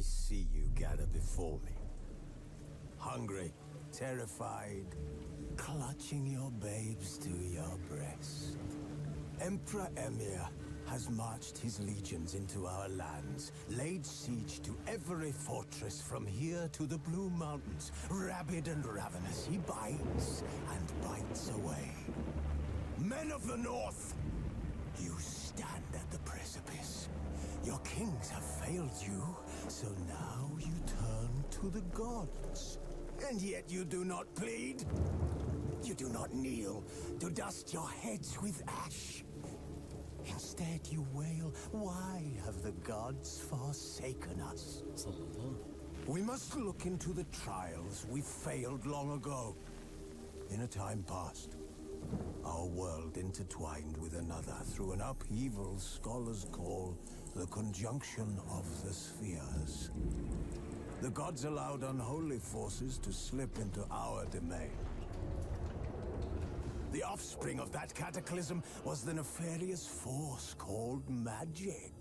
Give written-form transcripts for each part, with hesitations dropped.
see you gather before me. Hungry, terrified, clutching your babes to your breast. Emperor Emir has marched his legions into our lands, laid siege to every fortress from here to the Blue Mountains. Rabid and ravenous, he bites and bites away. Men of the North, you stand at the precipice. Your kings have failed you, so now you turn to the gods. And yet you do not plead. You do not kneel to dust your heads with ash. Instead you wail, why have the gods forsaken us? We must look into the trials we failed long ago. In a time past, our world intertwined with another through an upheaval scholars call the conjunction of the spheres. The gods allowed unholy forces to slip into our domain. The offspring of that cataclysm was the nefarious force called magic.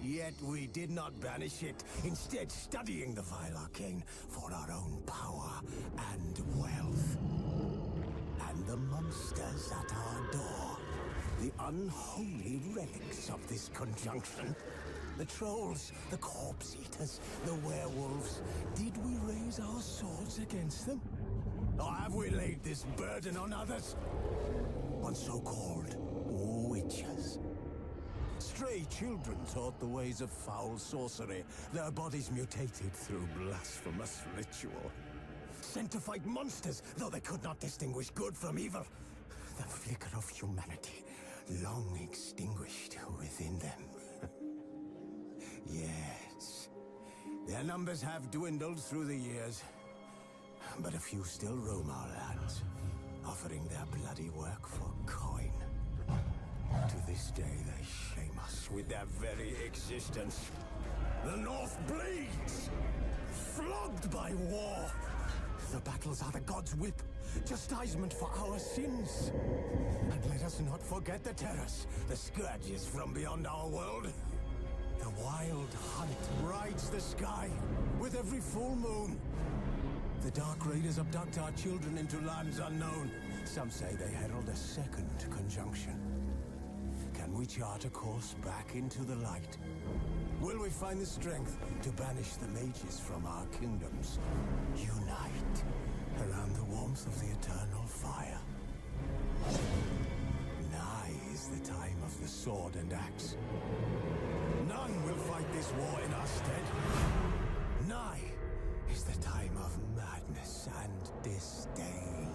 Yet we did not banish it, instead studying the vile arcane for our own power and wealth. And the monsters at our door, the unholy relics of this conjunction. The trolls, the corpse eaters, the werewolves. Did we raise our swords against them? Or have we laid this burden on others? On so-called witches. Stray children taught the ways of foul sorcery, their bodies mutated through blasphemous ritual. Sent to fight monsters, though they could not distinguish good from evil. The flicker of humanity, long extinguished within them. Yes, their numbers have dwindled through the years, but a few still roam our lands, offering their bloody work for coin. To this day, they shame us with their very existence. The North bleeds, flogged by war. The battles are the gods' whip, chastisement for our sins. And let us not forget the terrors, the scourges from beyond our world. The wild hunt rides the sky with every full moon. The Dark Raiders abduct our children into lands unknown. Some say they herald a second conjunction. Can we chart a course back into the light? Will we find the strength to banish the mages from our kingdoms? Unite around the warmth of the eternal fire. Nigh is the time of the sword and axe. None will fight this war in our stead. Nigh is the time of madness and disdain.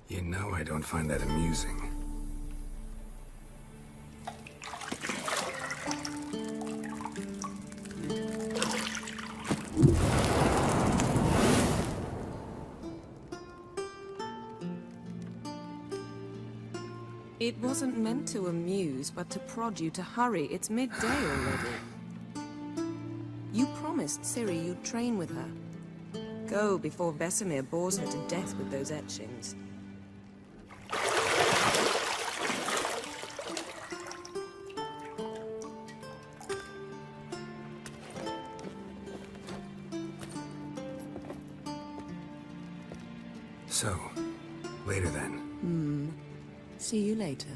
You know I don't find that amusing. It wasn't meant to amuse, but to prod you to hurry. It's midday already. You promised Ciri you'd train with her. Go before Vesemir bores her to death with those etchings. So, later then. See you later.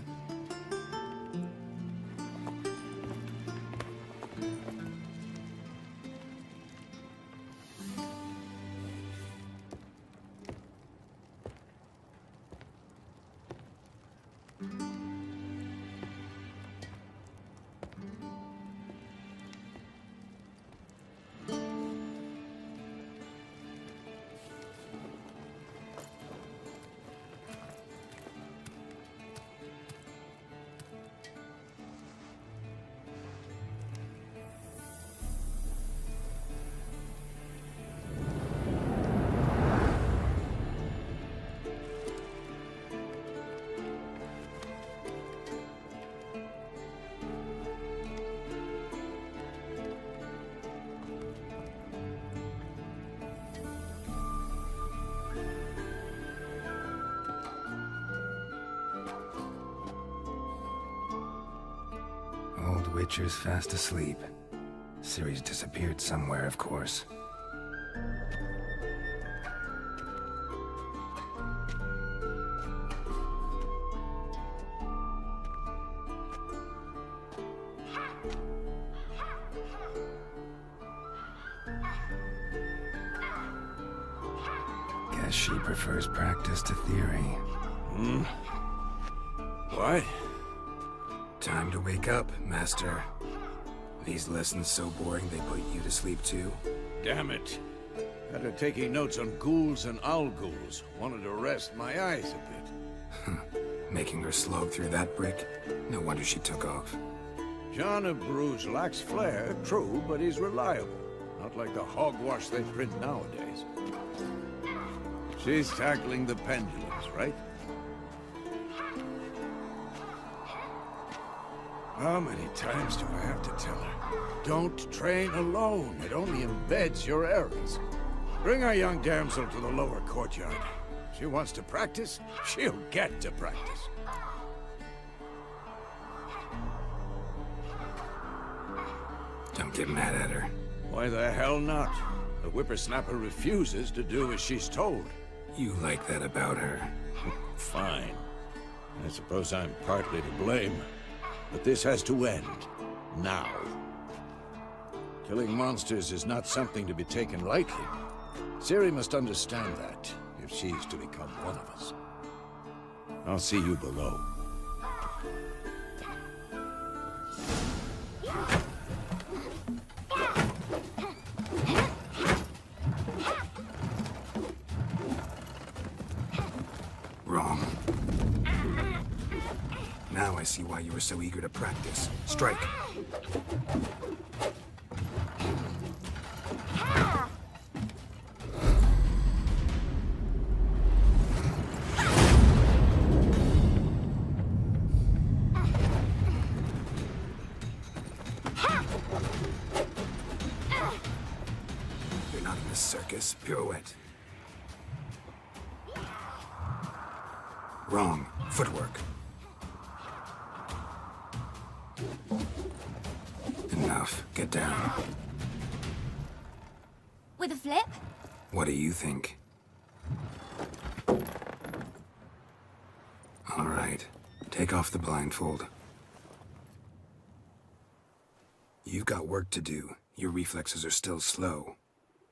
Old Witcher's fast asleep. Ciri's disappeared somewhere, of course. Guess she prefers practice to theory. What? Time to wake up, Master. These lessons so boring they put you to sleep too? Damn it. Had her taking notes on ghouls and owl ghouls. Wanted to rest my eyes a bit. Making her slog through that brick? No wonder she took off. John of Bruges lacks flair, true, but he's reliable. Not like the hogwash they print nowadays. She's tackling the pendulums, right? How many times do I have to tell her? Don't train alone. It only embeds your errors. Bring our young damsel to the lower courtyard. She wants to practice, she'll get to practice. Don't get mad at her. Why the hell not? The whippersnapper refuses to do as she's told. You like that about her. Fine. I suppose I'm partly to blame. But this has to end. Now. Killing monsters is not something to be taken lightly. Ciri must understand that, if she's to become one of us. I'll see you below. Wrong. Now I see why you were so eager to practice. Strike. You're not in the circus. Pirouette. Wrong. Footwork. Enough. Get down. With a flip? What do you think? All right. Take off the blindfold. You've got work to do. Your reflexes are still slow.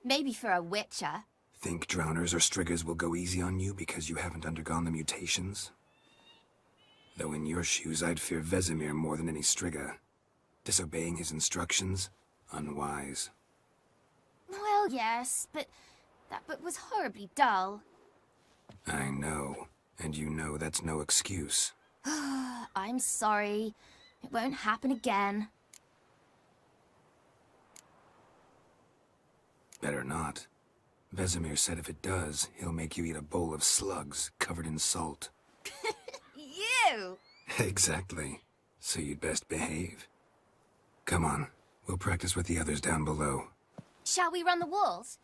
Maybe for a witcher. Think drowners or striggers will go easy on you because you haven't undergone the mutations? Though in your shoes, I'd fear Vesemir more than any strigger. Disobeying his instructions? Unwise. Well, yes, but that book was horribly dull. I know. And you know that's no excuse. I'm sorry. It won't happen again. Better not. Vesemir said if it does, he'll make you eat a bowl of slugs covered in salt. You! Exactly. So you'd best behave. Come on, we'll practice with the others down below. Shall we run the walls?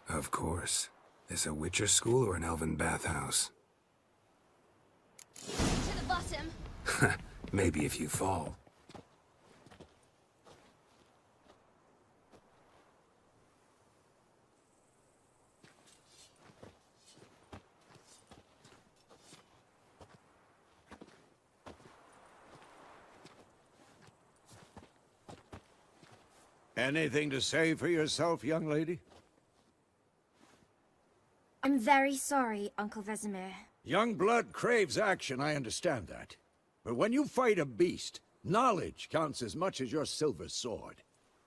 Of course. This a Witcher school or an elven bathhouse? To the bottom. Maybe if you fall. Anything to say for yourself, young lady? I'm very sorry, Uncle Vesemir. Young blood craves action, I understand that. But when you fight a beast, knowledge counts as much as your silver sword.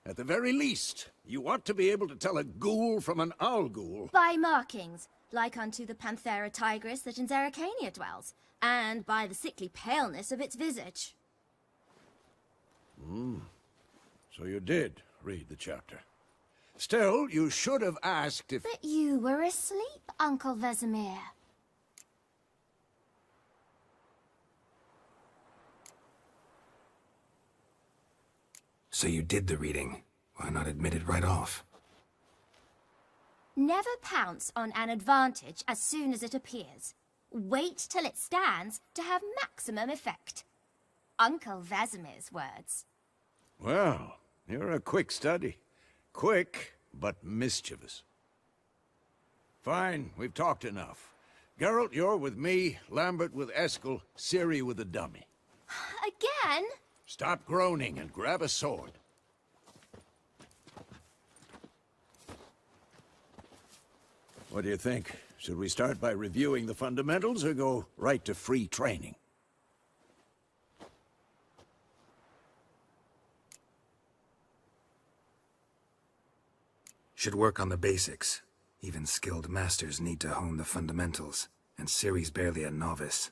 At the very least, you ought to be able to tell a ghoul from an owl ghoul. By markings, like unto the Panthera tigris that in Zerrikania dwells, and by the sickly paleness of its visage. So you did read the chapter. Still, you should have asked if... But you were asleep, Uncle Vesemir. So you did the reading. Why not admit it right off? Never pounce on an advantage as soon as it appears. Wait till it stands to have maximum effect. Uncle Vesemir's words. Well, you're a quick study. Quick, but mischievous. Fine, we've talked enough. Geralt, you're with me, Lambert with Eskel, Ciri with the dummy. Again? Stop groaning and grab a sword. What do you think? Should we start by reviewing the fundamentals or go right to free training? Should work on the basics. Even skilled masters need to hone the fundamentals, and Ciri's barely a novice.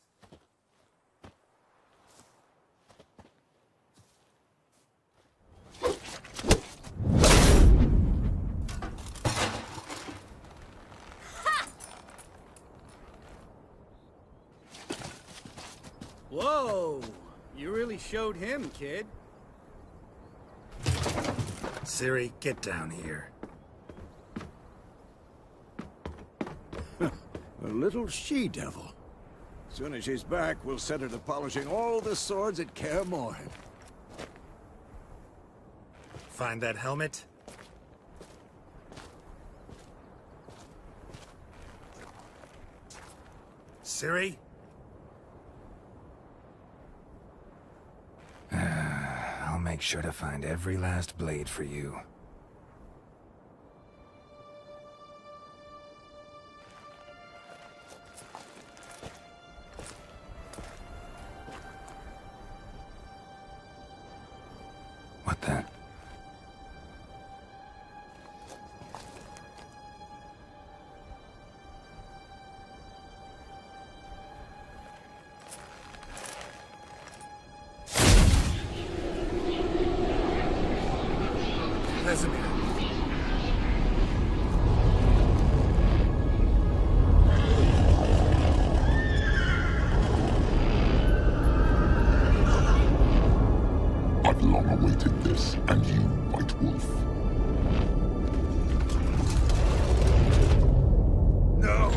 Whoa! You really showed him, kid. Ciri, get down here. A little she-devil. Soon as she's back, we'll set her to polishing all the swords at Kaer Morhen. Find that helmet? Ciri? I'll make sure to find every last blade for you. What the? Vesemir. I've long awaited this, and you, White Wolf. No!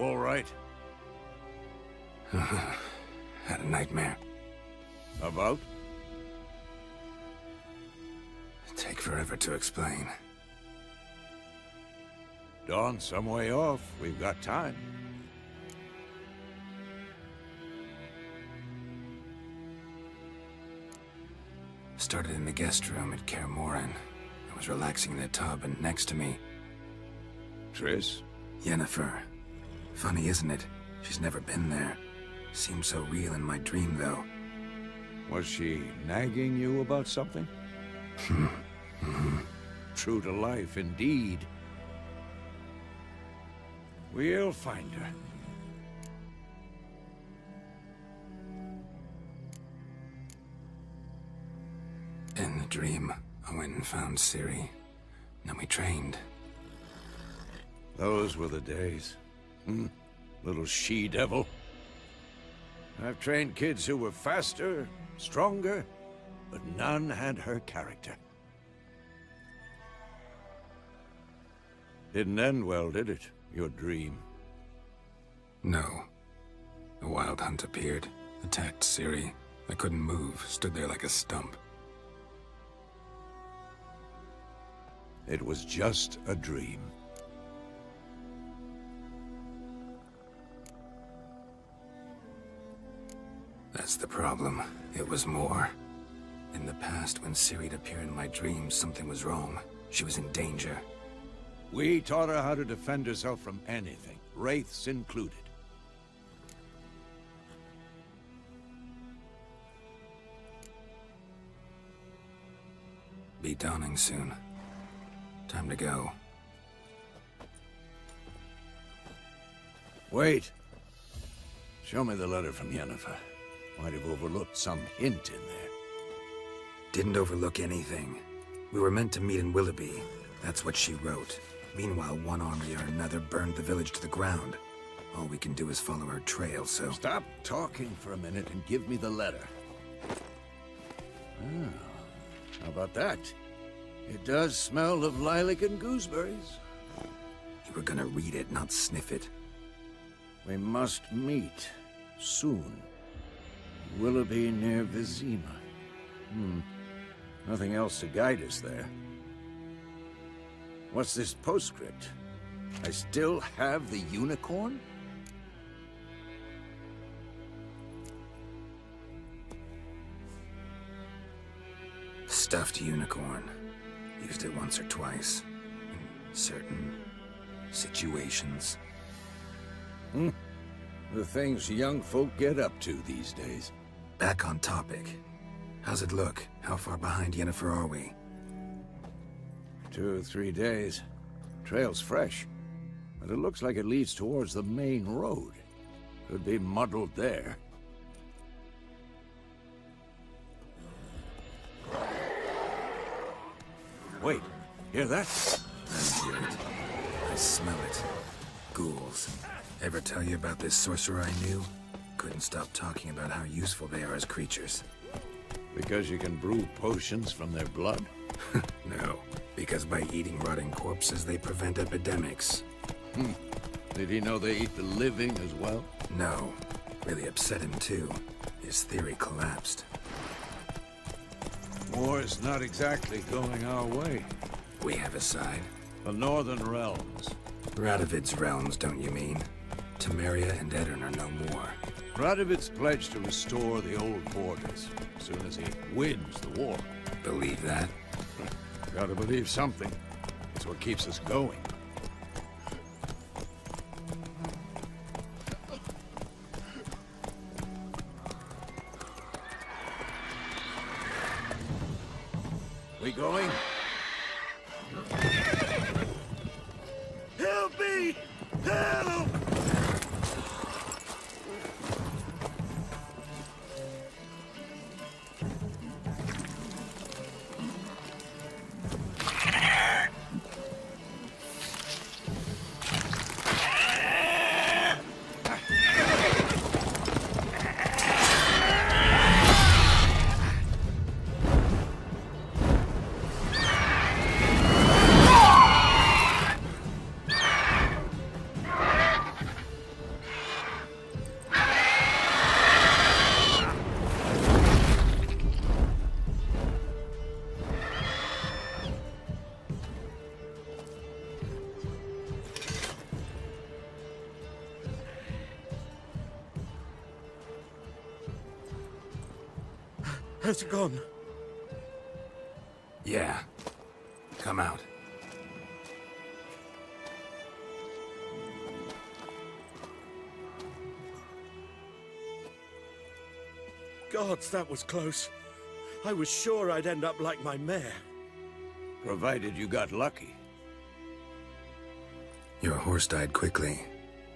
all right? Had a nightmare. About? Take forever to explain. Dawn's some way off. We've got time. Started in the guest room at Kaer Morhen. I was relaxing in the tub, and next to me, Triss? Yennefer. Funny, isn't it? She's never been there. Seemed so real in my dream, though. Was she nagging you about something? True to life, indeed. We'll find her. In the dream, I went and found Ciri. Then we trained. Those were the days. Little she-devil. I've trained kids who were faster, stronger, but none had her character. Didn't end well, did it? Your dream? No. A wild hunt appeared, attacked Ciri. I couldn't move, stood there like a stump. It was just a dream. That's the problem. It was more. In the past, when Ciri'd appear in my dreams, something was wrong. She was in danger. We taught her how to defend herself from anything, wraiths included. Be dawning soon. Time to go. Wait. Show me the letter from Yennefer. Might have overlooked some hint in there. Didn't overlook anything. We were meant to meet in Willoughby. That's what she wrote. Meanwhile, one army or another burned the village to the ground. All we can do is follow her trail, so... Stop talking for a minute and give me the letter. Oh, how about that? It does smell of lilac and gooseberries. You were gonna read it, not sniff it. We must meet soon. Willoughby near Vizima. Nothing else to guide us there. What's this postscript? I still have the unicorn? Stuffed unicorn. Used it once or twice. In certain situations. The things young folk get up to these days. Back on topic. How's it look? How far behind Yennefer are we? 2 or 3 days. Trail's fresh, but it looks like it leads towards the main road. Could be muddled there. Wait, hear that? I hear it. I smell it. Ghouls. Ever tell you about this sorcerer I knew? Couldn't stop talking about how useful they are as creatures. Because you can brew potions from their blood? No, because by eating rotting corpses, they prevent epidemics. Did he know they eat the living as well? No. Really upset him, too. His theory collapsed. War's not exactly going our way. We have a side. The Northern Realms. Radovid's realms, don't you mean? Temeria and Edirn are no more. Radovid's pledged to restore the old borders as soon as he wins the war. Believe that? Gotta believe something. It's what keeps us going. We going? Help me! Help! Has it gone? Yeah. Come out. Gods, that was close. I was sure I'd end up like my mare. Provided you got lucky. Your horse died quickly,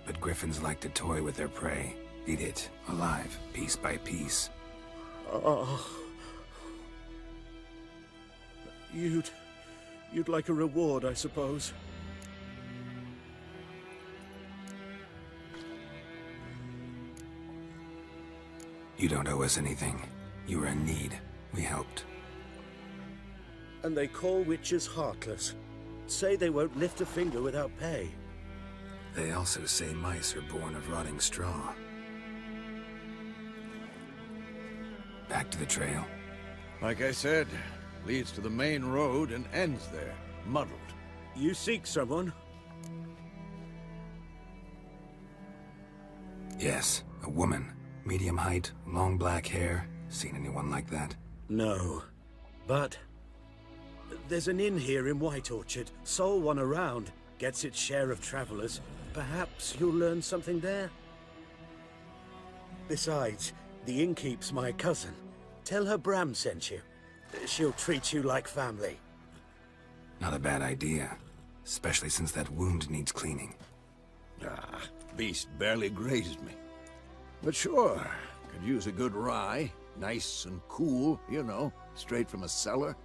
but griffins like to toy with their prey. Eat it, alive, piece by piece. Oh. You'd like a reward, I suppose. You don't owe us anything. You were in need. We helped. And they call witches heartless. Say they won't lift a finger without pay. They also say mice are born of rotting straw. Back to the trail. Like I said, leads to the main road and ends there, muddled. You seek someone? Yes, a woman. Medium height, long black hair. Seen anyone like that? No. But there's an inn here in White Orchard. Sole one around. Gets its share of travelers. Perhaps you'll learn something there? Besides, the innkeep's my cousin. Tell her Bram sent you. She'll treat you like family. Not a bad idea. Especially since that wound needs cleaning. Ah, beast barely grazed me. But sure, could use a good rye. Nice and cool, you know, straight from a cellar.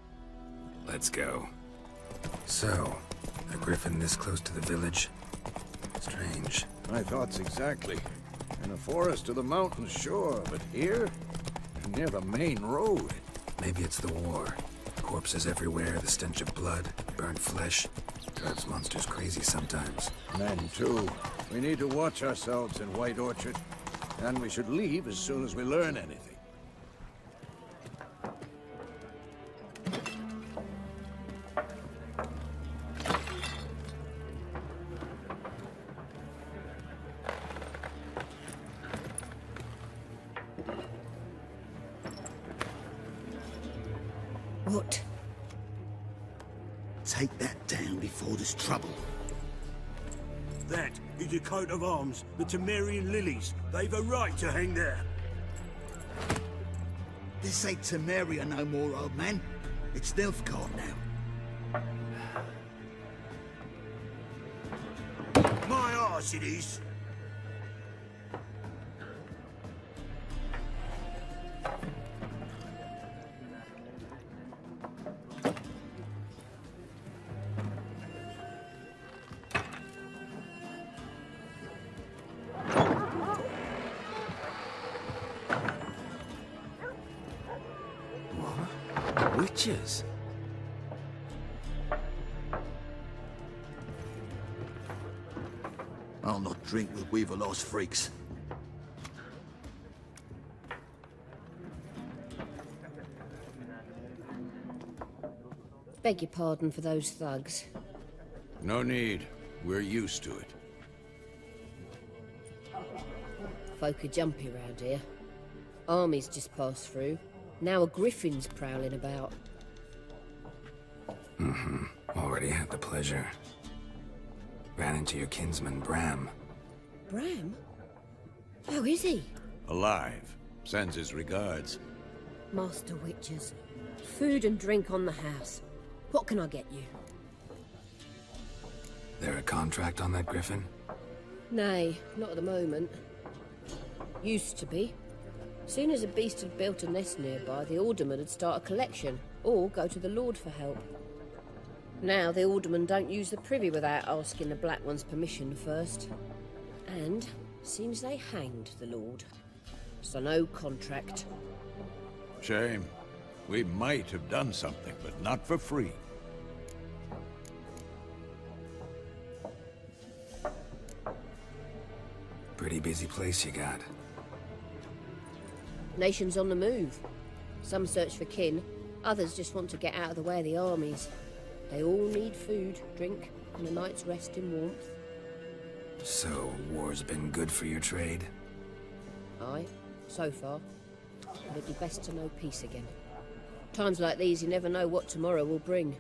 Let's go. So, a griffin this close to the village? Strange. My thoughts exactly. In a forest or the mountains, sure, but here? Near the main road. Maybe it's the war. Corpses everywhere, the stench of blood, burnt flesh. Drives monsters crazy sometimes. Men, too. We need to watch ourselves in White Orchard. And we should leave as soon as we learn anything. What? Take that down before there's trouble. That is a coat of arms, the Temerian lilies. They've a right to hang there. This ain't Temeria no more, old man. It's Nilfgaard now. My arse it is. Witches? I'll not drink with Weaverlost freaks. Beg your pardon for those thugs. No need. We're used to it. Folk are jumpy round here. Armies just passed through. Now a griffin's prowling about. Already had the pleasure. Ran into your kinsman, Bram. Bram? How is he? Alive. Sends his regards. Master Witches. Food and drink on the house. What can I get you? There a contract on that griffin? Nay, not at the moment. Used to be. Soon as a beast had built a nest nearby, the alderman would start a collection, or go to the Lord for help. Now the aldermen don't use the privy without asking the Black One's permission first. And seems they hanged the Lord. So no contract. Shame. We might have done something, but not for free. Pretty busy place you got. Nations on the move. Some search for kin, others just want to get out of the way of the armies. They all need food, drink, and a night's rest in warmth. So, war's been good for your trade? Aye, so far. But it'd be best to know peace again. Times like these, you never know what tomorrow will bring.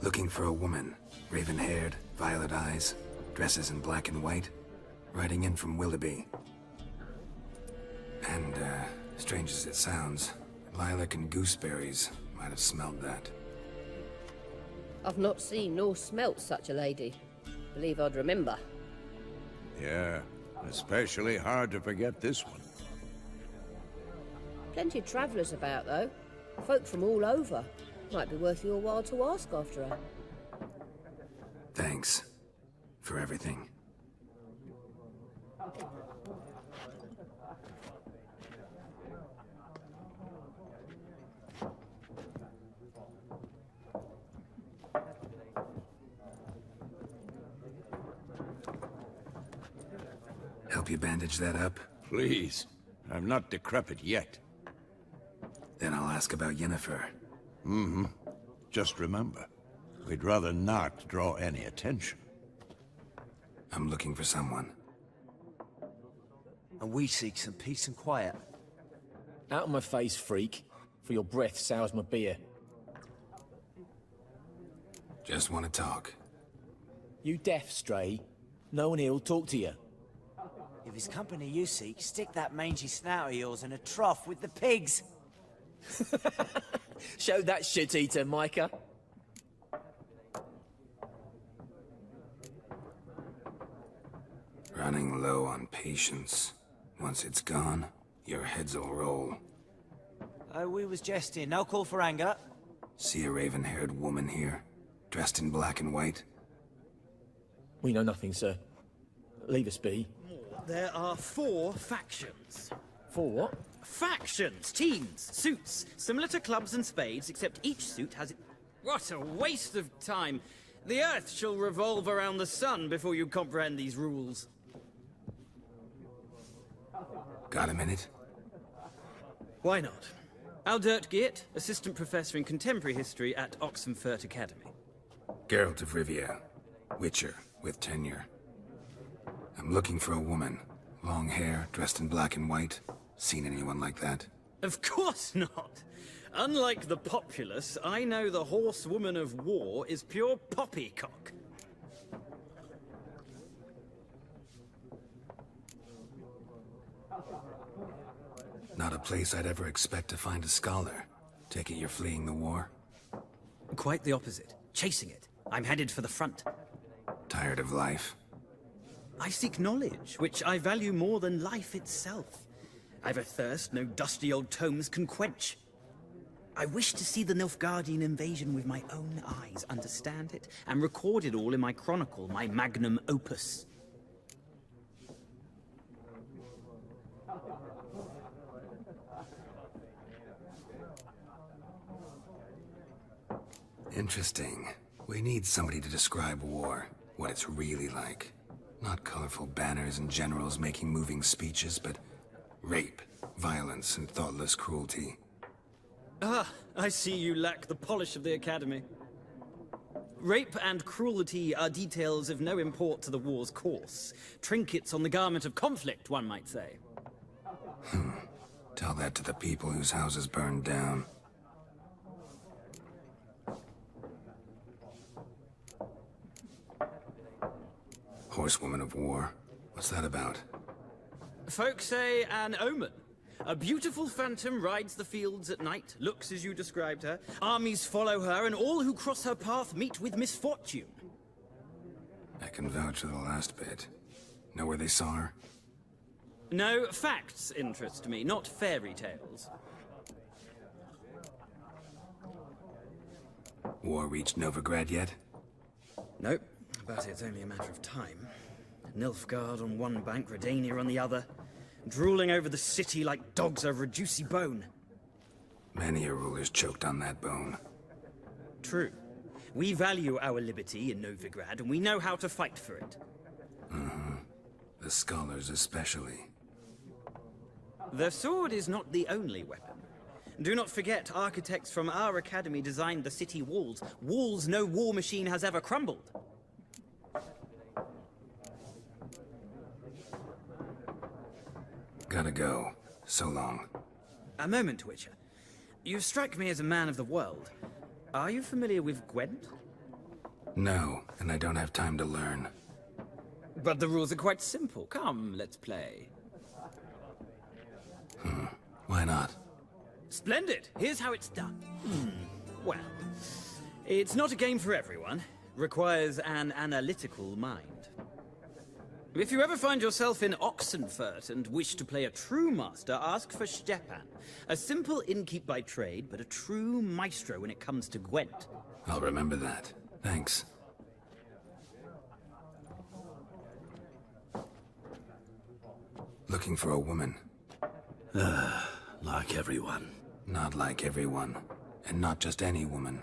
Looking for a woman. Raven-haired, violet eyes, dresses in black and white. Writing in from Willoughby. And, strange as it sounds, lilac and gooseberries might have smelled that. I've not seen nor smelt such a lady. Believe I'd remember. Yeah, especially hard to forget this one. Plenty of travellers about, though. Folk from all over. Might be worth your while to ask after her. Thanks. For everything. Help you bandage that up? Please. I'm not decrepit yet. Then I'll ask about Yennefer. Mm-hmm. Just remember, we'd rather not draw any attention. I'm looking for someone. And we seek some peace and quiet. Out of my face, freak. For your breath sours my beer. Just want to talk. You deaf, Stray? No one here will talk to you. If it's company you seek, stick that mangy snout of yours in a trough with the pigs. Show that shit-eater, Micah. Running low on patience. Once it's gone, your heads will roll. Oh, we was jesting. No call for anger. See a raven-haired woman here, dressed in black and white? We know nothing, sir. Leave us be. There are 4 factions. 4 what? Factions, teams, suits, similar to clubs and spades, except each suit has it. What a waste of time! The Earth shall revolve around the sun before you comprehend these rules. Got a minute? Why not? Aldert Geert, Assistant Professor in Contemporary History at Oxenfurt Academy. Geralt of Rivia. Witcher, with tenure. I'm looking for a woman. Long hair, dressed in black and white. Seen anyone like that? Of course not! Unlike the populace, I know the horsewoman of war is pure poppycock. Not a place I'd ever expect to find a scholar. Take it you're fleeing the war? Quite the opposite. Chasing it. I'm headed for the front. Tired of life? I seek knowledge, which I value more than life itself. I've a thirst no dusty old tomes can quench. I wish to see the Nilfgaardian invasion with my own eyes, understand it, and record it all in my chronicle, my magnum opus. Interesting. We need somebody to describe war, what it's really like. Not colorful banners and generals making moving speeches, but rape, violence, and thoughtless cruelty. Ah, I see you lack the polish of the Academy. Rape and cruelty are details of no import to the war's course. Trinkets on the garment of conflict, one might say. Tell that to the people whose houses burned down. Horsewoman of War. What's that about? Folk say an omen. A beautiful phantom rides the fields at night, looks as you described her. Armies follow her, and all who cross her path meet with misfortune. I can vouch for the last bit. Know where they saw her? No, facts interest me, not fairy tales. War reached Novigrad yet? Nope, but it's only a matter of time. Nilfgaard on one bank, Redania on the other, drooling over the city like dogs over a juicy bone. Many a ruler's choked on that bone. True. We value our liberty in Novigrad, and we know how to fight for it. The scholars especially. The sword is not the only weapon. Do not forget, architects from our academy designed the city walls. Walls no war machine has ever crumbled. Gotta go. So long. A moment, Witcher. You strike me as a man of the world. Are you familiar with Gwent? No, and I don't have time to learn. But the rules are quite simple. Come, let's play. Why not? Splendid. Here's how it's done. Well, it's not a game for everyone. Requires an analytical mind. If you ever find yourself in Oxenfurt and wish to play a true master, ask for Stepan. A simple innkeep by trade, but a true maestro when it comes to Gwent. I'll remember that. Thanks. Looking for a woman. Like everyone. Not like everyone. And not just any woman.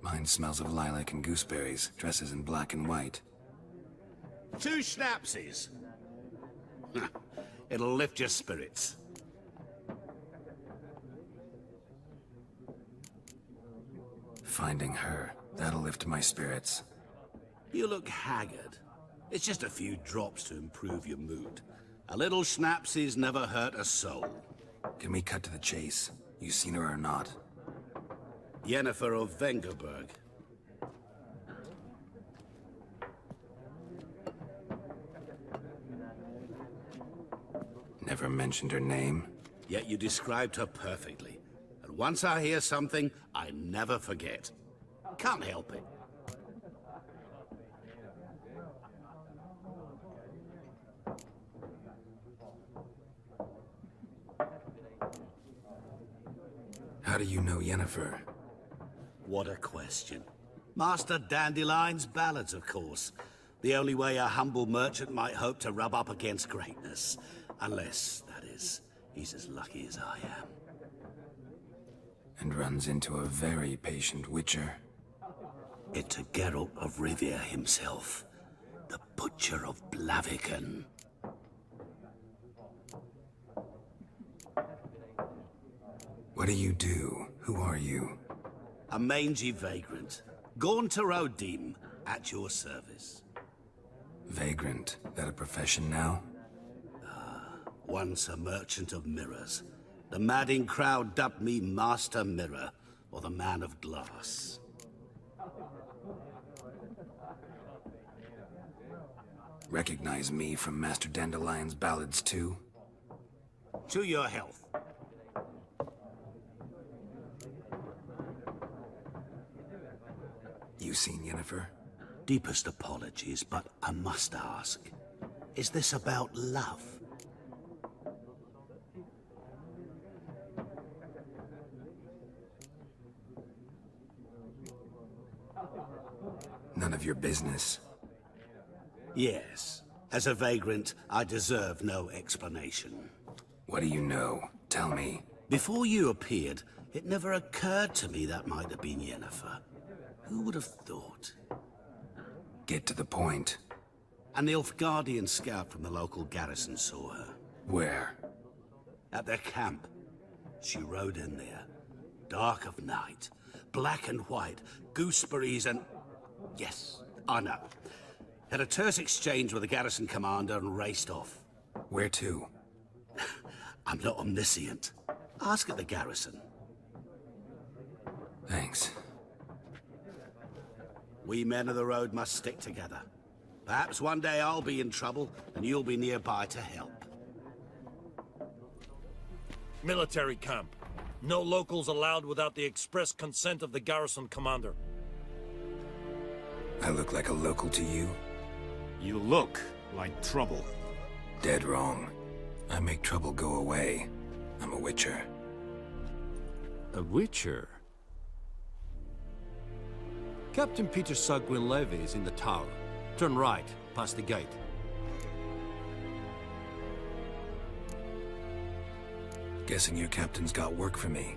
Mine smells of lilac and gooseberries, dresses in black and white. 2 schnapsies. It'll lift your spirits. Finding her, that'll lift my spirits. You look haggard. It's just a few drops to improve your mood. A little schnapsies never hurt a soul. Can we cut to the chase? You seen her or not? Yennefer of Vengerberg. Never mentioned her name. Yet you described her perfectly. And once I hear something, I never forget. Can't help it. How do you know Yennefer? What a question. Master Dandelion's ballads, of course. The only way a humble merchant might hope to rub up against greatness. Unless, that is, he's as lucky as I am. And runs into a very patient witcher. Into Geralt of Rivia himself. The Butcher of Blaviken. What do you do? Who are you? A mangy vagrant. Gaunter Odim, at your service. Vagrant. That a profession now? Once a merchant of mirrors. The madding crowd dubbed me Master Mirror, or the Man of Glass. Recognize me from Master Dandelion's ballads too? To your health. You seen Yennefer? Deepest apologies, but I must ask. Is this about love? None of your business. Yes. As a vagrant, I deserve no explanation. What do you know? Tell me. Before you appeared, it never occurred to me that might have been Yennefer. Who would have thought? Get to the point. An Nilfgaardian scout from the local garrison saw her. Where? At their camp. She rode in there. Dark of night. Black and white. Gooseberries and... Yes, I know. Had a terse exchange with the garrison commander and raced off. Where to? I'm not omniscient. Ask at the garrison. Thanks. We men of the road must stick together. Perhaps one day I'll be in trouble, and you'll be nearby to help. Military camp. No locals allowed without the express consent of the garrison commander. I look like a local to you? You look like trouble. Dead wrong. I make trouble go away. I'm a witcher. A witcher? Captain Peter Sagwin Levy is in the tower. Turn right, past the gate. Guessing your captain's got work for me.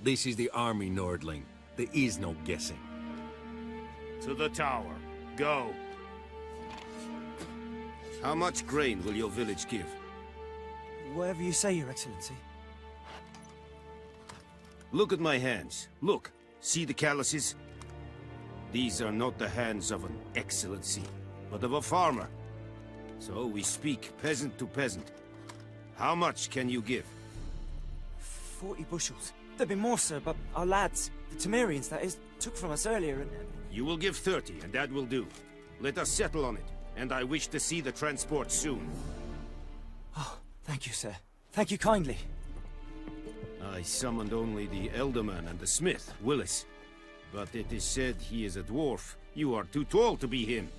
This is the army, Nordling. There is no guessing. To the tower. Go. How much grain will your village give? Whatever you say, Your Excellency. Look at my hands. Look. See the calluses? These are not the hands of an excellency, but of a farmer. So we speak peasant to peasant. How much can you give? 40 bushels. There'd be more, sir, but our lads, the Temerians, that is, took from us earlier and... You will give 30, and that will do. Let us settle on it, and I wish to see the transport soon. Oh, thank you, sir. Thank you kindly. I summoned only the Elderman and the smith, Willis. But it is said he is a dwarf. You are too tall to be him.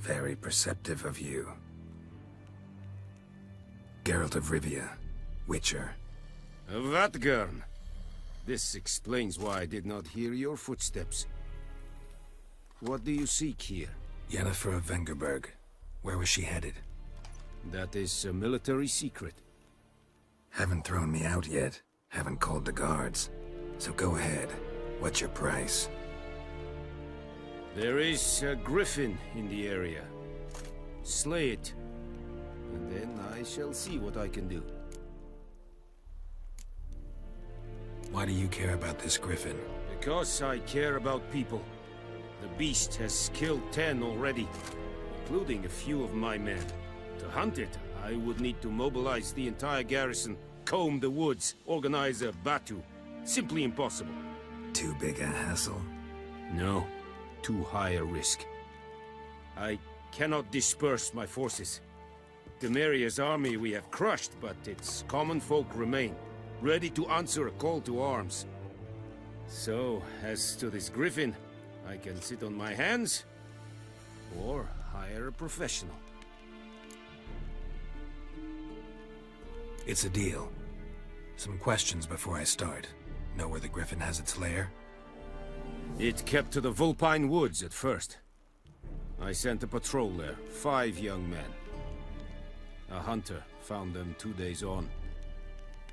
Very perceptive of you. Geralt of Rivia, Witcher. Vatgern. This explains why I did not hear your footsteps. What do you seek here? Yennefer of Vengerberg. Where was she headed? That is a military secret. Haven't thrown me out yet. Haven't called the guards. So go ahead. What's your price? There is a griffin in the area. Slay it. And then I shall see what I can do. Why do you care about this griffin? Because I care about people. The beast has killed 10 already, including a few of my men. To hunt it, I would need to mobilize the entire garrison, comb the woods, organize a batu. Simply impossible. Too big a hassle? No, too high a risk. I cannot disperse my forces. Temeria's army we have crushed, but its common folk remain, ready to answer a call to arms. So, as to this griffin, I can sit on my hands, or hire a professional. It's a deal. Some questions before I start. Know where the griffin has its lair? It kept to the Vulpine Woods at first. I sent a patrol there, 5 young men. A hunter found them 2 days on.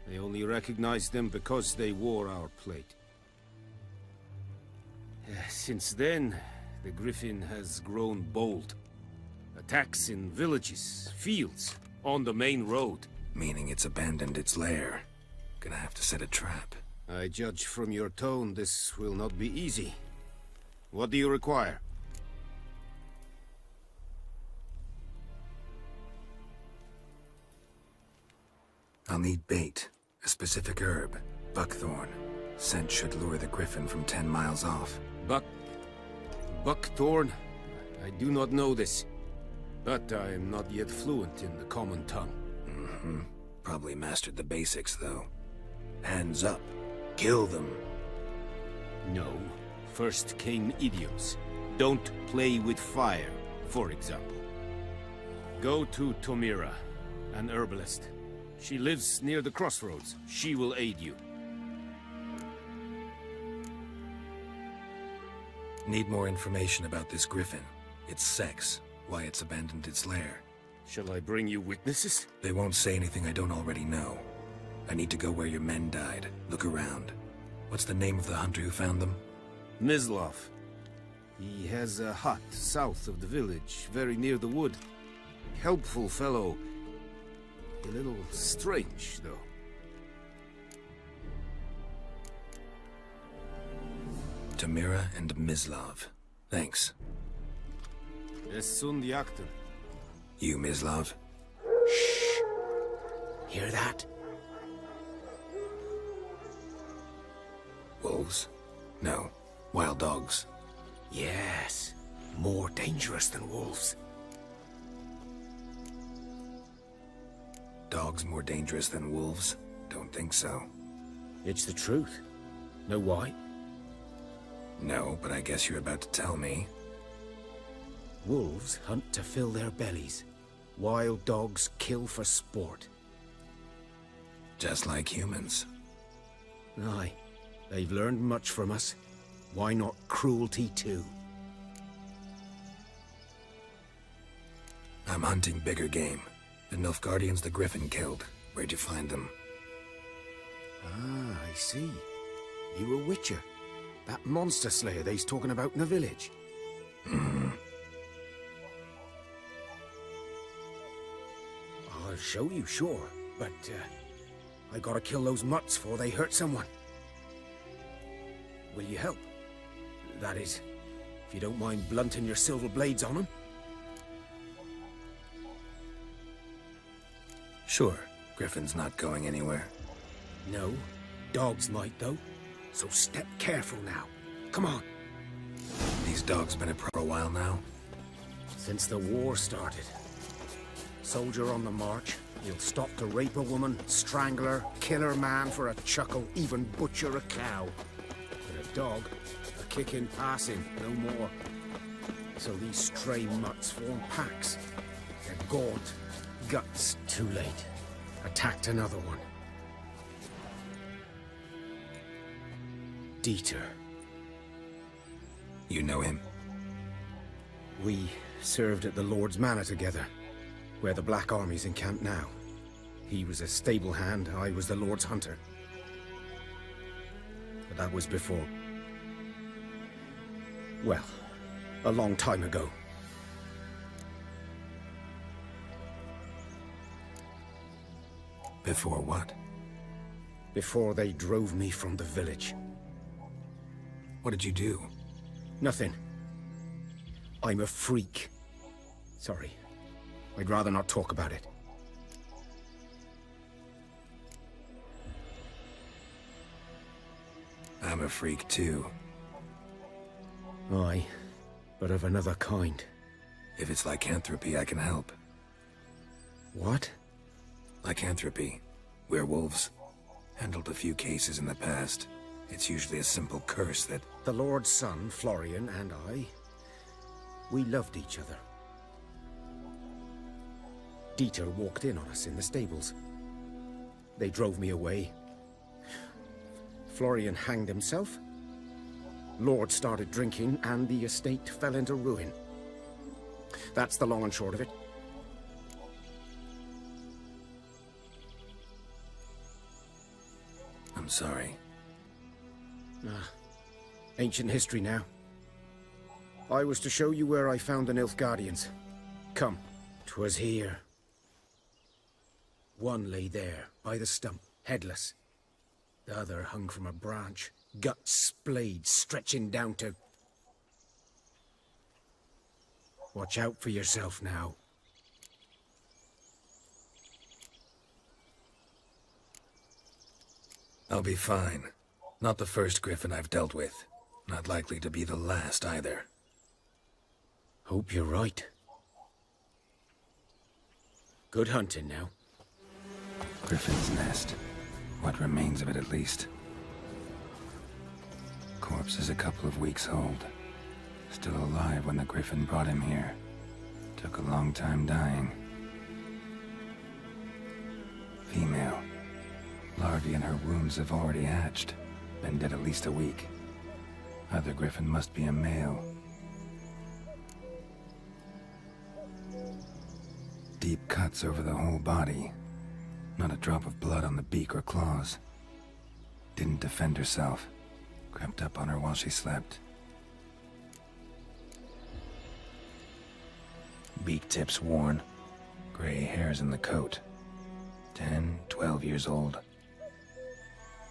They only recognized them because they wore our plate. Since then, the griffin has grown bold. Attacks in villages, fields, on the main road. Meaning it's abandoned its lair. Gonna have to set a trap. I judge from your tone this will not be easy. What do you require? I'll need bait, a specific herb, buckthorn. Scent should lure the griffin from 10 miles off. Buckthorn? I do not know this. But I am not yet fluent in the common tongue. Mm-hmm. Probably mastered the basics, though. Hands up. Kill them. No. First came idioms. Don't play with fire, for example. Go to Tomira, an herbalist. She lives near the crossroads. She will aid you. Need more information about this griffin. Its sex, why it's abandoned its lair. Shall I bring you witnesses? They won't say anything I don't already know. I need to go where your men died. Look around. What's the name of the hunter who found them? Mislav. He has a hut south of the village, very near the wood. Helpful fellow. A little strange, though. Tomira and Mislav. Thanks. Es sunt jakten. You, Mislav? Shh! Hear that? Wolves? No. Wild dogs. Yes. More dangerous than wolves. Dogs more dangerous than wolves? Don't think so. It's the truth. Know why? No, but I guess you're about to tell me. Wolves hunt to fill their bellies. Wild dogs kill for sport. Just like humans. Aye. They've learned much from us. Why not cruelty too? I'm hunting bigger game. The Nilfgaardians the Griffin killed. Where'd you find them? Ah, I see. You a witcher. That monster slayer they's talking about in the village. Mm-hmm. I'll show you, sure. But, I gotta kill those mutts before they hurt someone. Will you help? That is, if you don't mind blunting your silver blades on them. Sure, Griffin's not going anywhere. No, dogs might though. So step careful now. Come on. These dogs been at for a while now? Since the war started. Soldier on the march, he'll stop to rape a woman, strangle her, kill her man for a chuckle, even butcher a cow. But a dog, a kick in passing, no more. So these stray mutts form packs. They're gaunt, guts. Too late. Attacked another one. Dieter. You know him? We served at the Lord's Manor together, where the Black Army's encamped now. He was a stable hand, I was the Lord's hunter. But that was before. Well, a long time ago. Before what? Before they drove me from the village. What did you do? Nothing. I'm a freak. Sorry. I'd rather not talk about it. I'm a freak too. Aye, but of another kind. If it's lycanthropy, I can help. What? Lycanthropy. Werewolves. Handled a few cases in the past. It's usually a simple curse that... The Lord's son, Florian, and I, we loved each other. Dieter walked in on us in the stables. They drove me away. Florian hanged himself. Lord started drinking, and the estate fell into ruin. That's the long and short of it. I'm sorry. Ancient history now. I was to show you where I found the Nilfgaardians. Come, 'twas here. One lay there, by the stump, headless. The other hung from a branch, guts splayed, stretching down to... Watch out for yourself now. I'll be fine. Not the first Griffin I've dealt with. Not likely to be the last either. Hope you're right. Good hunting now. Griffin's nest. What remains of it at least. Corpse is a couple of weeks old. Still alive when the Griffin brought him here. Took a long time dying. Female. Larvae in her wounds have already hatched. Been dead at least a week. Other Griffin must be a male. Deep cuts over the whole body. Not a drop of blood on the beak or claws. Didn't defend herself. Crept up on her while she slept. Beak tips worn. Gray hairs in the coat. 10, 12 years old.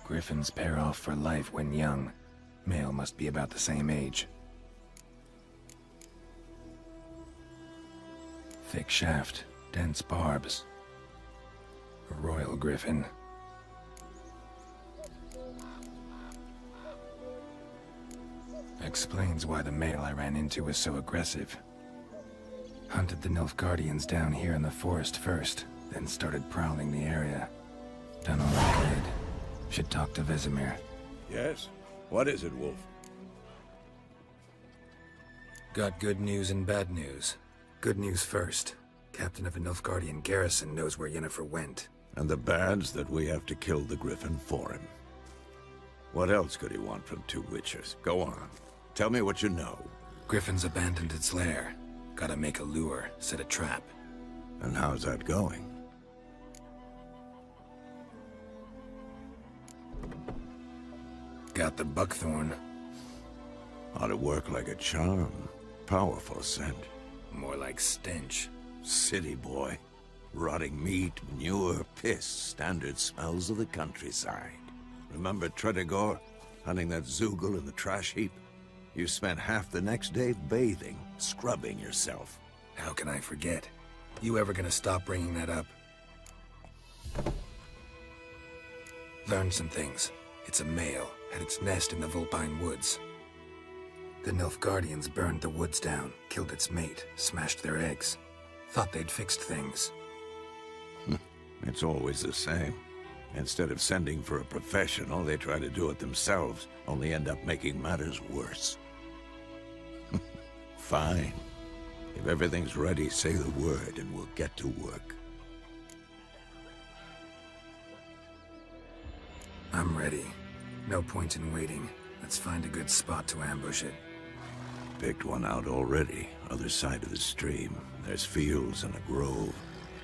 Griffins pair off for life when young. Male must be about the same age. Thick shaft, dense barbs. A royal griffin. Explains why the male I ran into was so aggressive. Hunted the Nilfgaardians down here in the forest first, then started prowling the area. Done all I could. Should talk to Vesemir. Yes? What is it, Wolf? Got good news and bad news. Good news first. Captain of a Nilfgaardian garrison knows where Yennefer went. And the bad's that we have to kill the Griffin for him. What else could he want from two witchers? Go on. Tell me what you know. Griffin's abandoned its lair. Gotta make a lure, set a trap. And how's that going? Got the buckthorn. Ought to work like a charm. Powerful scent. More like stench. City boy. Rotting meat, manure, piss. Standard smells of the countryside. Remember Tredegor? Hunting that Zoogle in the trash heap? You spent half the next day bathing, scrubbing yourself. How can I forget? You ever gonna stop bringing that up? Learned some things. It's a male, had its nest in the Vulpine Woods. The Nilfgaardians burned the woods down, killed its mate, smashed their eggs. Thought they'd fixed things. It's always the same. Instead of sending for a professional, they try to do it themselves, only end up making matters worse. Fine. If everything's ready, say the word and we'll get to work. I'm ready. No point in waiting. Let's find a good spot to ambush it. Picked one out already, other side of the stream. There's fields and a grove.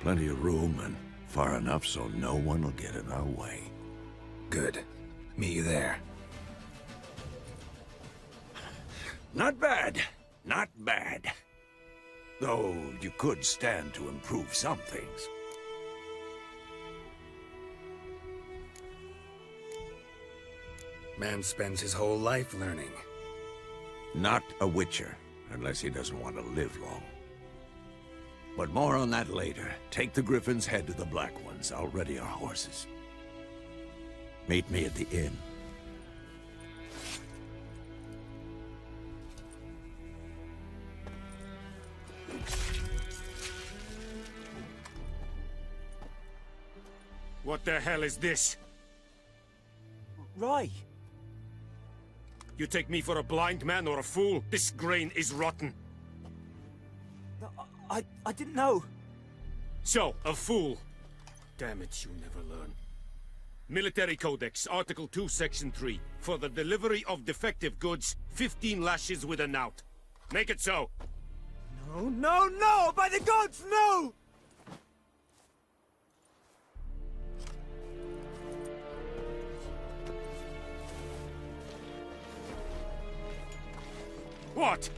Plenty of room and far enough so no one will get in our way. Good. Meet you there. Not bad. Not bad. Though you could stand to improve some things. Man spends his whole life learning. Not a witcher, unless he doesn't want to live long. But more on that later. Take the Griffin's head to the Black Ones. I'll ready our horses. Meet me at the inn. What the hell is this? Rai! You take me for a blind man or a fool? This grain is rotten. I didn't know. So, a fool. Damn it, you never learn. Military Codex, Article 2, Section 3. For the delivery of defective goods, 15 lashes with a knout. Make it so. No, no, no! By the gods, no! What?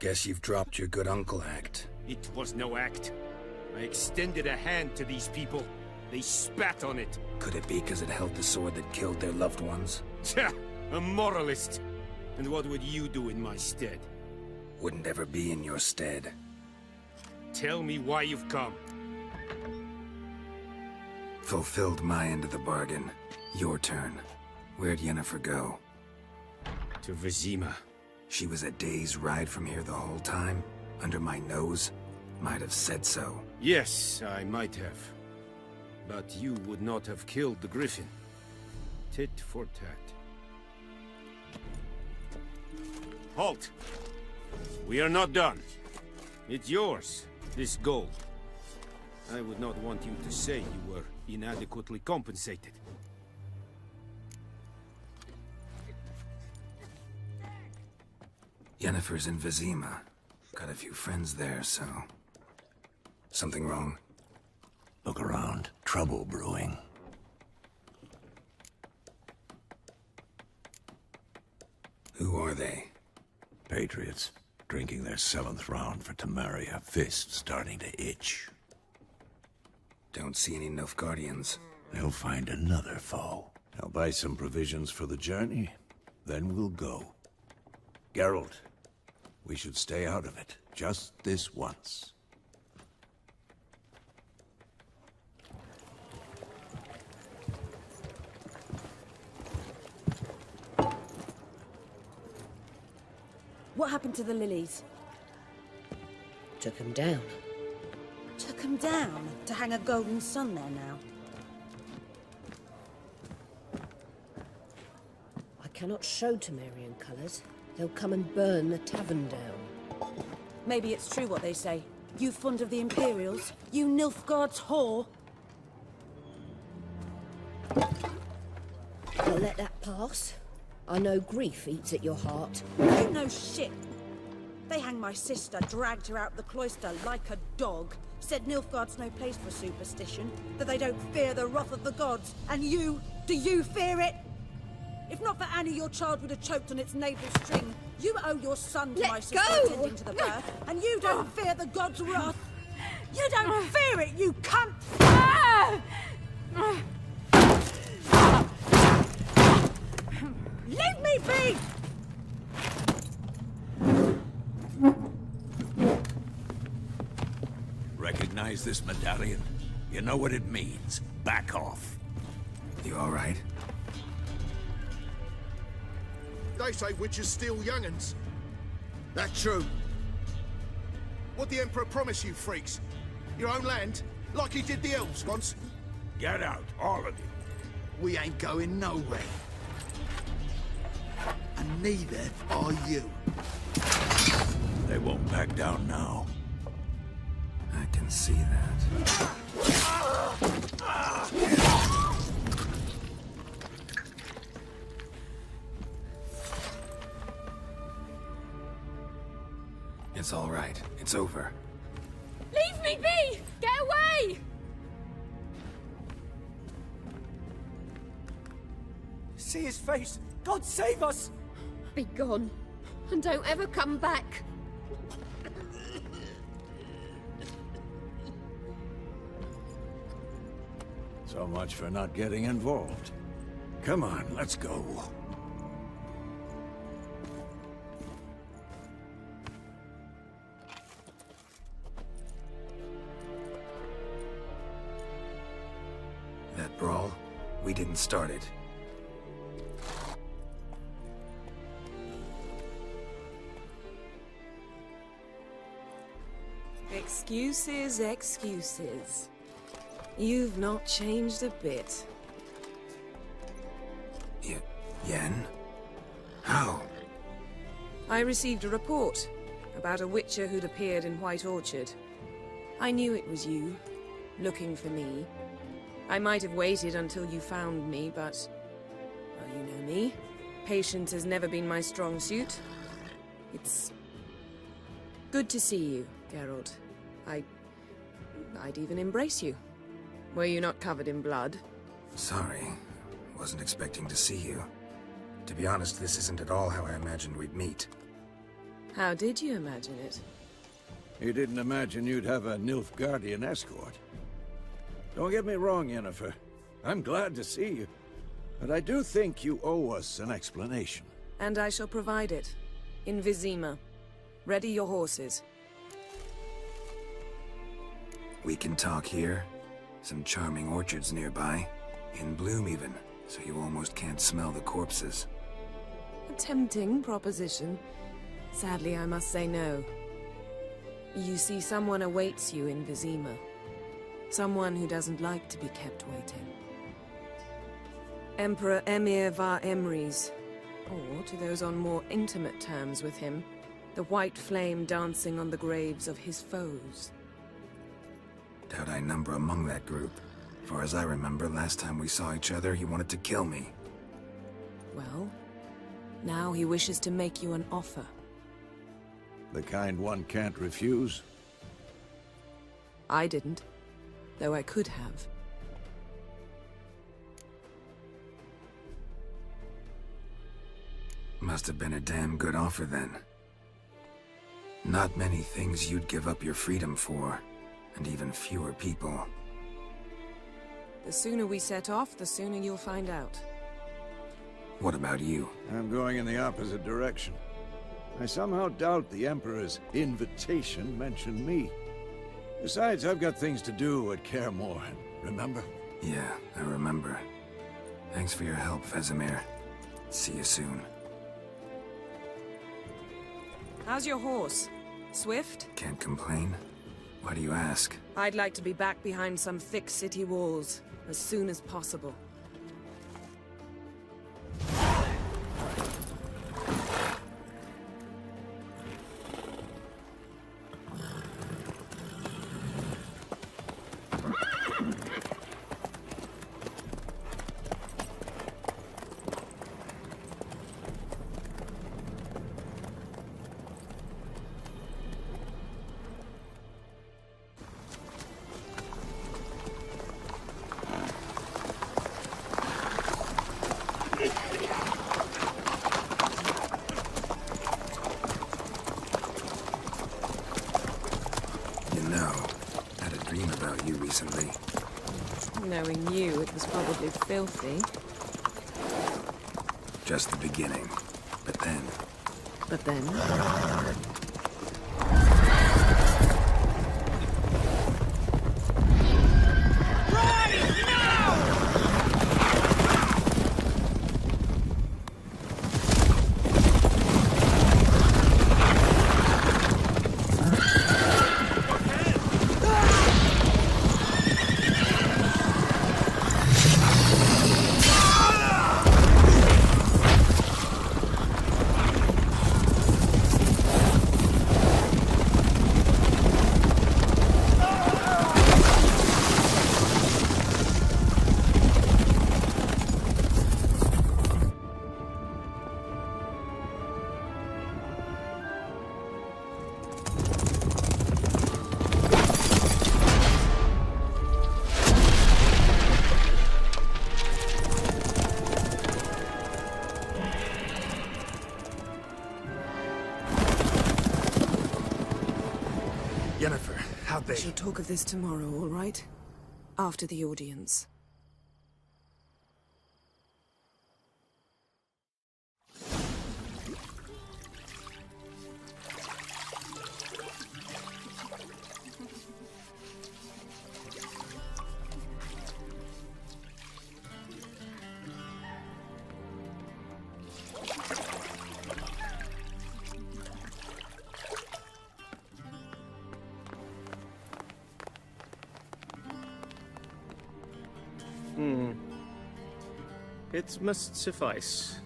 Guess you've dropped your good uncle act. It was no act. I extended a hand to these people. They spat on it. Could it be because it held the sword that killed their loved ones? Tja, a moralist. And what would you do in my stead? Wouldn't ever be in your stead. Tell me why you've come. Fulfilled my end of the bargain. Your turn. Where'd Yennefer go? To Vizima. She was a day's ride from here the whole time? Under my nose? Might have said so. Yes, I might have. But you would not have killed the Griffin. Tit for tat. Halt! We are not done. It's yours, this gold. I would not want you to say you were inadequately compensated. Yennefer's in Vizima. Got a few friends there, so... Something wrong? Look around. Trouble brewing. Who are they? Patriots. Drinking their 7th round for Temeria. Fists starting to itch. Don't see any Nilfgaardians. They'll find another foe. I'll buy some provisions for the journey. Then we'll go. Geralt, we should stay out of it. Just this once. What happened to the lilies? Took them down. Took them down to hang a golden sun there now. I cannot show Temerian colours. They'll come and burn the tavern down. Maybe it's true what they say. You fond of the Imperials? You Nilfgaard's whore? I'll let that pass. I know grief eats at your heart. You know shit. They hanged my sister, dragged her out the cloister like a dog. Said Nilfgaard's no place for superstition, that they don't fear the wrath of the gods. And you, do you fear it? If not for Annie, your child would have choked on its navel string. You owe your son to my sister attending to the birth, and you don't fear the gods' wrath. You don't fear it, you cunt! Leave me! Recognize this medallion? You know what it means. Back off. You all right? They say witches steal young'uns. That true? What the Emperor promise you, freaks? Your own land? Like he did the elves once? Get out, all of you. We ain't going nowhere. And neither are you. They won't back down now. I can see that. It's all right. It's over. Leave me be! Get away! See his face! God save us! Be gone, and don't ever come back. So much for not getting involved. Come on, let's go. That brawl, we didn't start it. Excuses, excuses. You've not changed a bit. Yen? How? I received a report about a witcher who'd appeared in White Orchard. I knew it was you, looking for me. I might have waited until you found me, but... well, you know me. Patience has never been my strong suit. It's... good to see you, Geralt. I'd even embrace you. Were you not covered in blood? Sorry. Wasn't expecting to see you. To be honest, this isn't at all how I imagined we'd meet. How did you imagine it? You didn't imagine you'd have a Nilfgaardian escort. Don't get me wrong, Yennefer. I'm glad to see you. But I do think you owe us an explanation. And I shall provide it. In Vizima. Ready your horses. We can talk here. Some charming orchards nearby. In bloom even, so you almost can't smell the corpses. A tempting proposition. Sadly, I must say no. You see, someone awaits you in Vizima. Someone who doesn't like to be kept waiting. Emperor Emir var Emrys. Or, to those on more intimate terms with him, the white flame dancing on the graves of his foes. Doubt I number among that group. For as I remember, last time we saw each other, he wanted to kill me. Well, now he wishes to make you an offer. The kind one can't refuse? I didn't, though I could have. Must have been a damn good offer then. Not many things you'd give up your freedom for, and even fewer people. The sooner we set off, the sooner you'll find out. What about you? I'm going in the opposite direction. I somehow doubt the Emperor's invitation mentioned me. Besides, I've got things to do at Kaer Morhen, remember? Yeah, I remember. Thanks for your help, Vesemir. See you soon. How's your horse? Swift? Can't complain. Why do you ask? I'd like to be back behind some thick city walls as soon as possible. Recently. Knowing you, it was probably filthy. Just the beginning. But then... But then... Yennefer, how We they... shall talk of this tomorrow, all right? After the audience. It must suffice.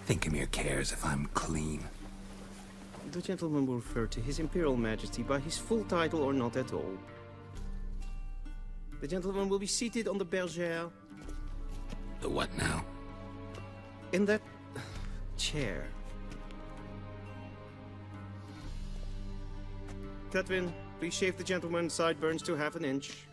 Thinkamere cares if I'm clean. The gentleman will refer to His Imperial Majesty by his full title or not at all. The gentleman will be seated on the bergère. The what now? In that... chair. Catwin, please shave the gentleman's sideburns to half an inch.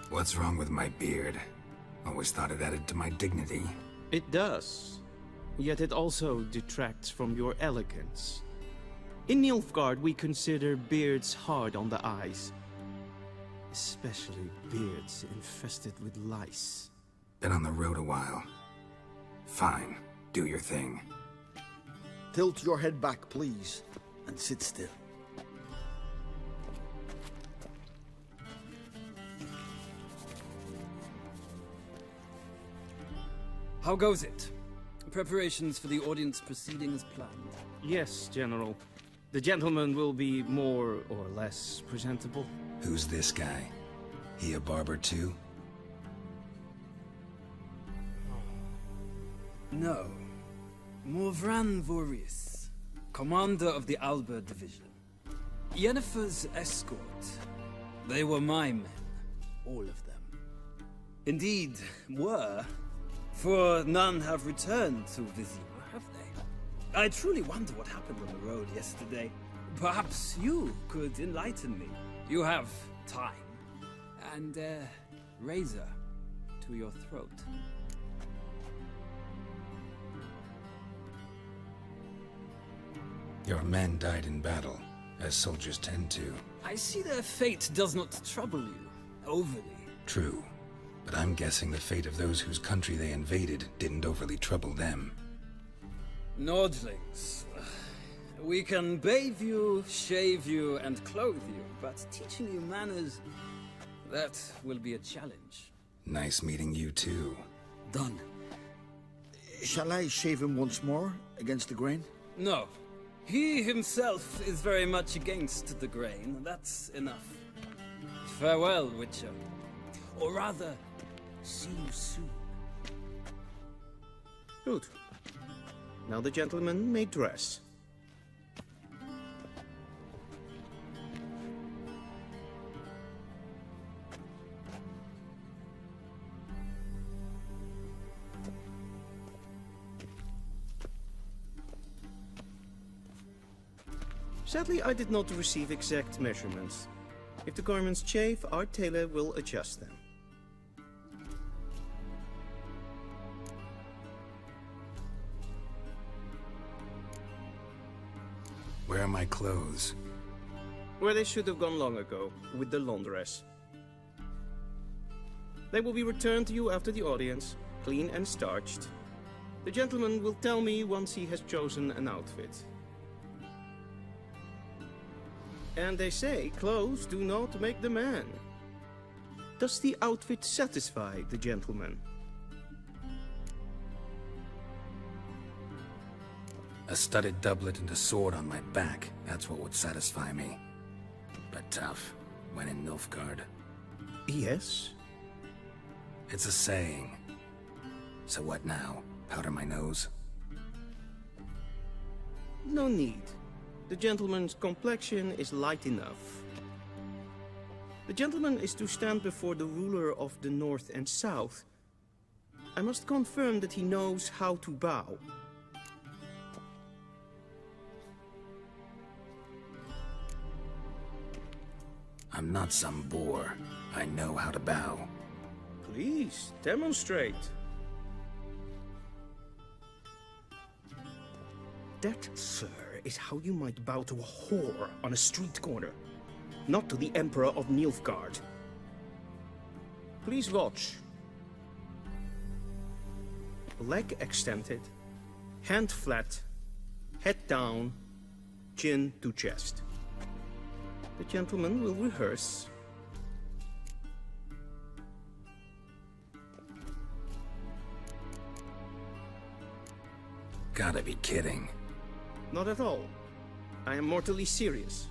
What's wrong with my beard? Always thought it added to my dignity. It does. Yet it also detracts from your elegance. In Nilfgaard, we consider beards hard on the eyes. Especially beards infested with lice. Been on the road a while. Fine, do your thing. Tilt your head back, please, and sit still. How goes it? Preparations for the audience proceeding as planned? Yes, General. The gentleman will be more or less presentable. Who's this guy? He a barber too? No. Morvran Vorius, commander of the Alba division. Yennefer's escort. They were my men, all of them. Indeed, were, for none have returned to Vizima, have they? I truly wonder what happened on the road yesterday. Perhaps you could enlighten me. You have time, and a razor to your throat. Your men died in battle, as soldiers tend to. I see their fate does not trouble you overly. True, but I'm guessing the fate of those whose country they invaded didn't overly trouble them. Nordlings. We can bathe you, shave you, and clothe you, but teaching you manners, that will be a challenge. Nice meeting you too. Done. Shall I shave him once more, against the grain? No. He himself is very much against the grain. That's enough. Farewell, Witcher. Or rather, see you soon. Good. Now the gentleman may dress. Sadly, I did not receive exact measurements. If the garments chafe, our tailor will adjust them. Where are my clothes? Where they should have gone long ago, with the laundress. They will be returned to you after the audience, clean and starched. The gentleman will tell me once he has chosen an outfit. And they say clothes do not make the man. Does the outfit satisfy the gentleman? A studded doublet and a sword on my back, that's what would satisfy me. But tough, when in Nilfgaard. Yes? It's a saying. So what now? Powder my nose? No need. The gentleman's complexion is light enough. The gentleman is to stand before the ruler of the North and South. I must confirm that he knows how to bow. I'm not some boor. I know how to bow. Please, demonstrate. That, sir, is how you might bow to a whore on a street corner, not to the Emperor of Nilfgaard. Please watch. Leg extended, hand flat, head down, chin to chest. The gentleman will rehearse. Gotta be kidding. Not at all. I am mortally serious.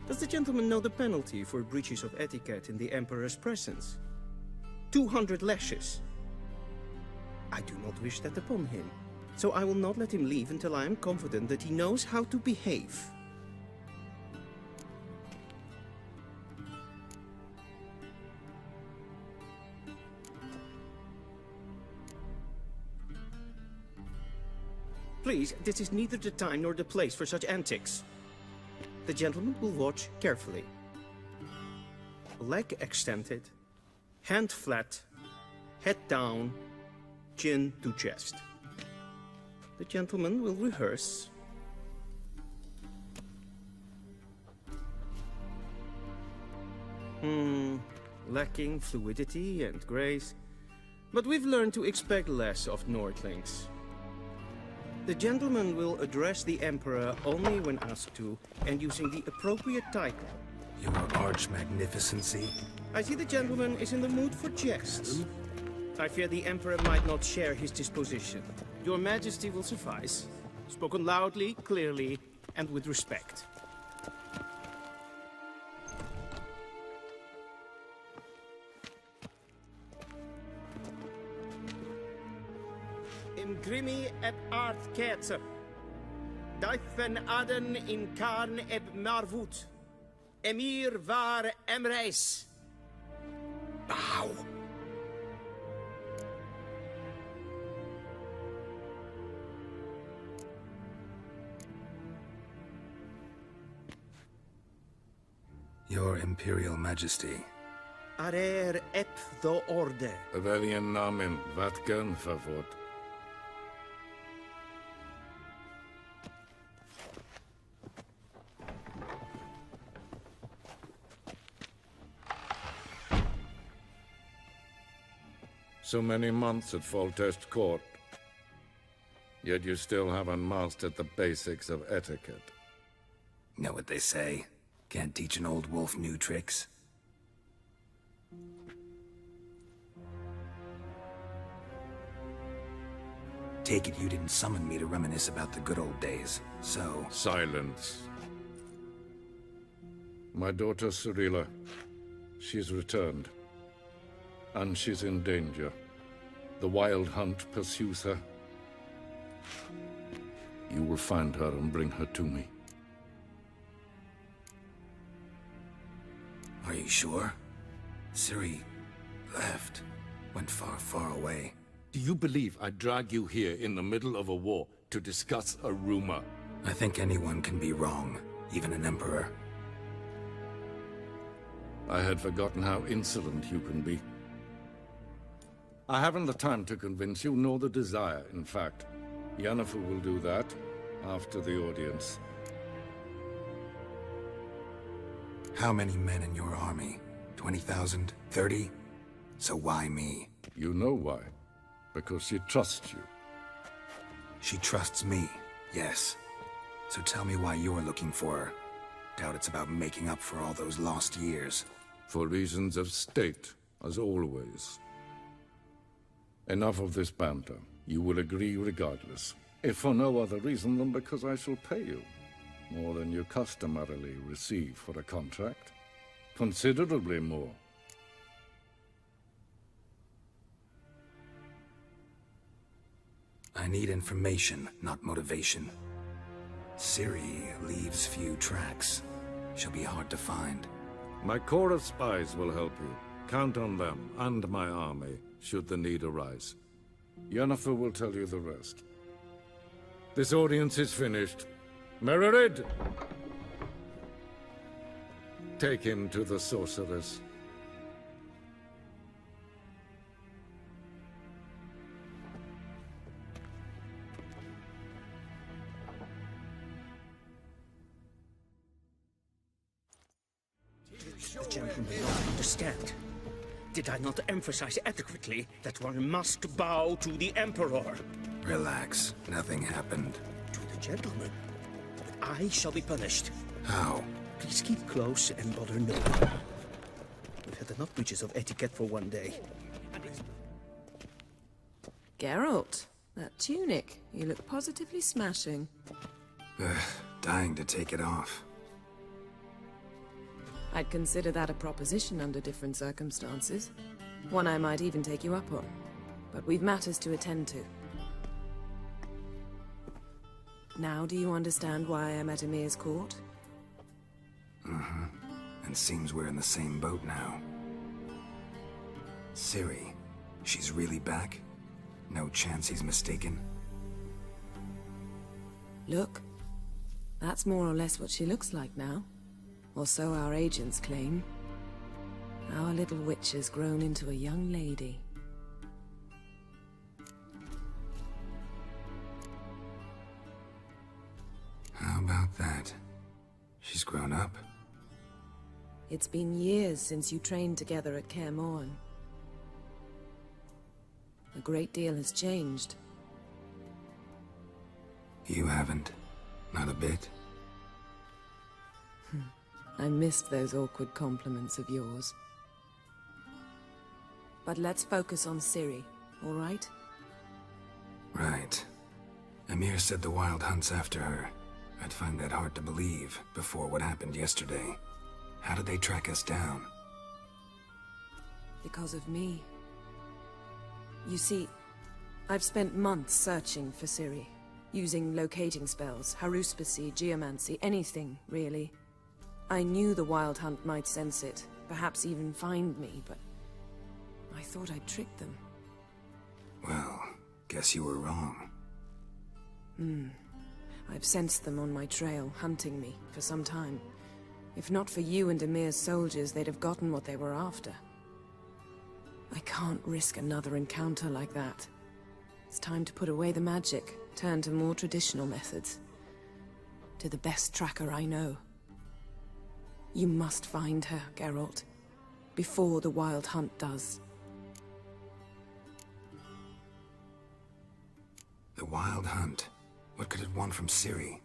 Does the gentleman know the penalty for breaches of etiquette in the Emperor's presence? 200 lashes. I do not wish that upon him, so I will not let him leave until I am confident that he knows how to behave. Please, this is neither the time nor the place for such antics. The gentleman will watch carefully. Leg extended, hand flat, head down, chin to chest. The gentleman will rehearse. Lacking fluidity and grace. But we've learned to expect less of Nordlings. The gentleman will address the Emperor only when asked to, and using the appropriate title. Your arch magnificency? I see the gentleman is in the mood for jests. I fear the Emperor might not share his disposition. Your Majesty will suffice. Spoken loudly, clearly, and with respect. In grimi et art ketzer. Daifen aden in karn eb marvut. Emir var emreis. Bow. Your Imperial Majesty. Arer ep the orde. Welchen Namen, wat gern verwort? So many months at Foltest Court, yet you still haven't mastered the basics of etiquette. Know what they say? Can't teach an old wolf new tricks. Take it you didn't summon me to reminisce about the good old days, so... Silence. My daughter Cyrilla, she's returned. And she's in danger. The Wild Hunt pursues her. You will find her and bring her to me. Are you sure? Ciri left. Went far, far away. Do you believe I drag you here in the middle of a war to discuss a rumor? I think anyone can be wrong, even an emperor. I had forgotten how insolent you can be. I haven't the time to convince you, nor the desire, in fact. Yennefer will do that after the audience. How many men in your army? 20,000? 30? So why me? You know why. Because she trusts you. She trusts me, yes. So tell me why you're looking for her. Doubt it's about making up for all those lost years. For reasons of state, as always. Enough of this banter. You will agree regardless. If for no other reason than because I shall pay you. More than you customarily receive for a contract. Considerably more. I need information, not motivation. Ciri leaves few tracks. She'll be hard to find. My corps of spies will help you. Count on them, and my army, should the need arise. Yennefer will tell you the rest. This audience is finished. Mererid! Take him to the sorceress. The gentleman will not understand. Did I not emphasize adequately that one must bow to the Emperor? Relax. Nothing happened. To the gentleman. I shall be punished. How? Please keep close and bother no one. We've had enough breaches of etiquette for one day. Geralt, that tunic. You look positively smashing. Dying to take it off. I'd consider that a proposition under different circumstances. One I might even take you up on. But we've matters to attend to. Now do you understand why I'm at Emir's court? Mm-hmm. And seems we're in the same boat now. Ciri, she's really back? No chance he's mistaken? Look. That's more or less what she looks like now. Or so our agents claim. Our little witch has grown into a young lady. How about that? She's grown up. It's been years since you trained together at Kaer Morhen. A great deal has changed. You haven't. Not a bit. I missed those awkward compliments of yours. But let's focus on Ciri, all right? Right. Emir said the Wild Hunt's after her. I'd find that hard to believe before what happened yesterday. How did they track us down? Because of me. You see, I've spent months searching for Ciri, using locating spells, haruspicy, geomancy, anything, really. I knew the Wild Hunt might sense it, perhaps even find me, but I thought I'd tricked them. Well, guess you were wrong. I've sensed them on my trail, hunting me, for some time. If not for you and Emir's soldiers, they'd have gotten what they were after. I can't risk another encounter like that. It's time to put away the magic, turn to more traditional methods. To the best tracker I know. You must find her, Geralt, before the Wild Hunt does. The Wild Hunt? What could it want from Ciri?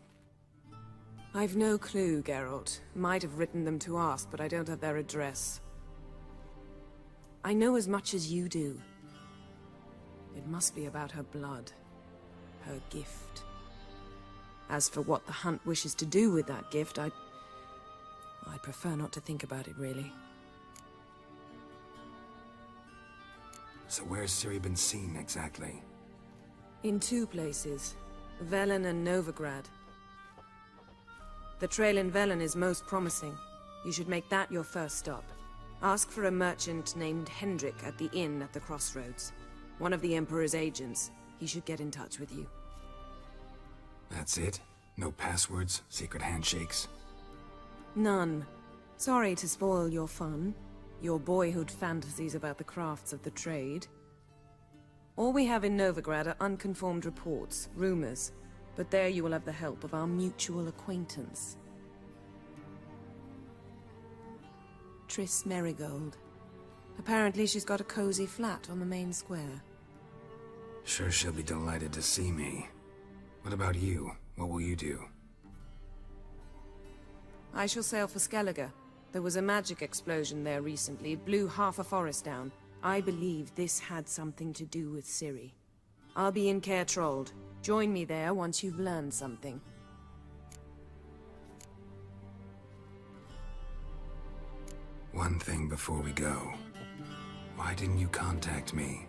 I've no clue, Geralt. Might have written them to ask, but I don't have their address. I know as much as you do. It must be about her blood. Her gift. As for what the Hunt wishes to do with that gift, I'd prefer not to think about it, really. So where's Ciri been seen, exactly? In two places. Velen and Novigrad. The trail in Velen is most promising. You should make that your first stop. Ask for a merchant named Hendrik at the inn at the crossroads. One of the Emperor's agents. He should get in touch with you. That's it? No passwords? Secret handshakes? None. Sorry to spoil your fun. Your boyhood fantasies about the crafts of the trade. All we have in Novigrad are unconfirmed reports, rumors. But there you will have the help of our mutual acquaintance. Triss Merigold. Apparently she's got a cozy flat on the main square. Sure she'll be delighted to see me. What about you? What will you do? I shall sail for Skellige. There was a magic explosion there recently. It blew half a forest down. I believe this had something to do with Ciri. I'll be in Caer Trold. Join me there once you've learned something. One thing before we go. Why didn't you contact me?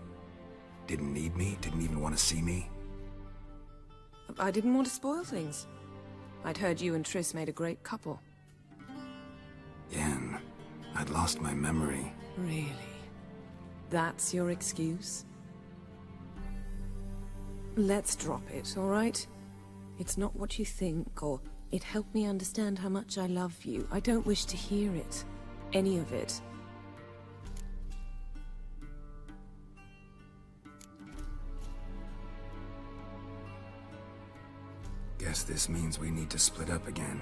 Didn't need me? Didn't even want to see me? I didn't want to spoil things. I'd heard you and Triss made a great couple. Yen, I'd lost my memory. Really? That's your excuse? Let's drop it, all right? It's not what you think, or it helped me understand how much I love you. I don't wish to hear it. Any of it. Guess this means we need to split up again.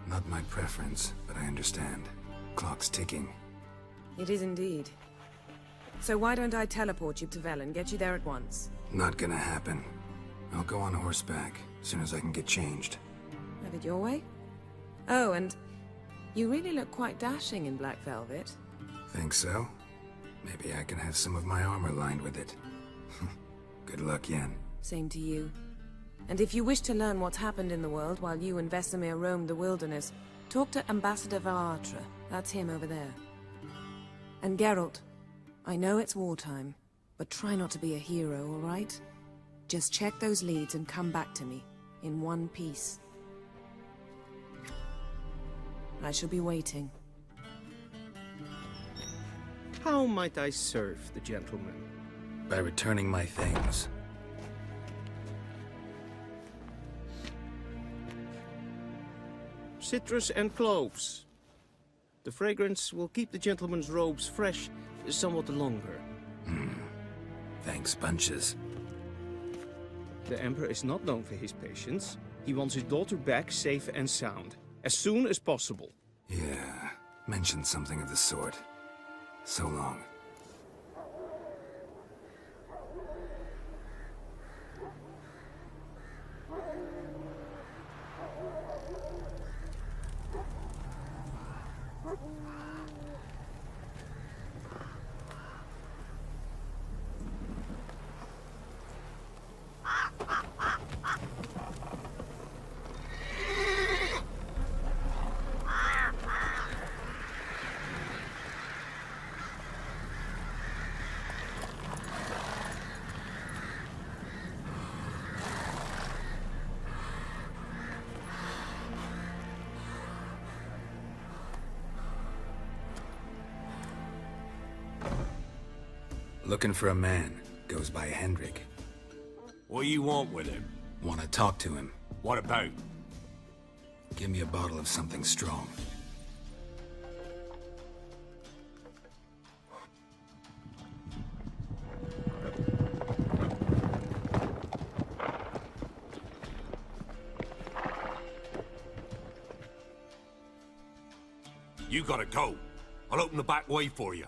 Not my preference, but I understand. Clock's ticking. It is indeed. So why don't I teleport you to Vel and get you there at once? Not gonna happen. I'll go on horseback, as soon as I can get changed. Have it your way? Oh, and you really look quite dashing in black velvet. Think so? Maybe I can have some of my armor lined with it. Good luck, Yen. Same to you. And if you wish to learn what's happened in the world while you and Vesemir roamed the wilderness, talk to Ambassador Varatra. That's him over there. And Geralt, I know it's wartime, but try not to be a hero, all right? Just check those leads and come back to me, in one piece. I shall be waiting. How might I serve the gentleman? By returning my things. Citrus and cloves. The fragrance will keep the gentleman's robes fresh somewhat longer. Thanks, bunches. The Emperor is not known for his patience. He wants his daughter back safe and sound, as soon as possible. Yeah, mentioned something of the sort. So long. Looking for a man. Goes by Hendrik. What do you want with him? Want to talk to him. What about? Give me a bottle of something strong. You gotta go. I'll open the back way for you.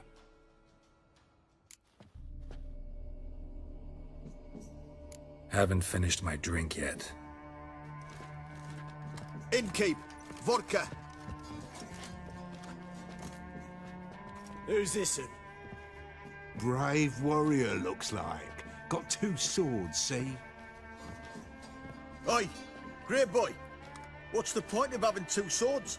Haven't finished my drink yet. Innkeep, vodka. Who's this? Brave warrior, looks like. Got 2 swords, see? Oi, great boy. What's the point of having 2 swords?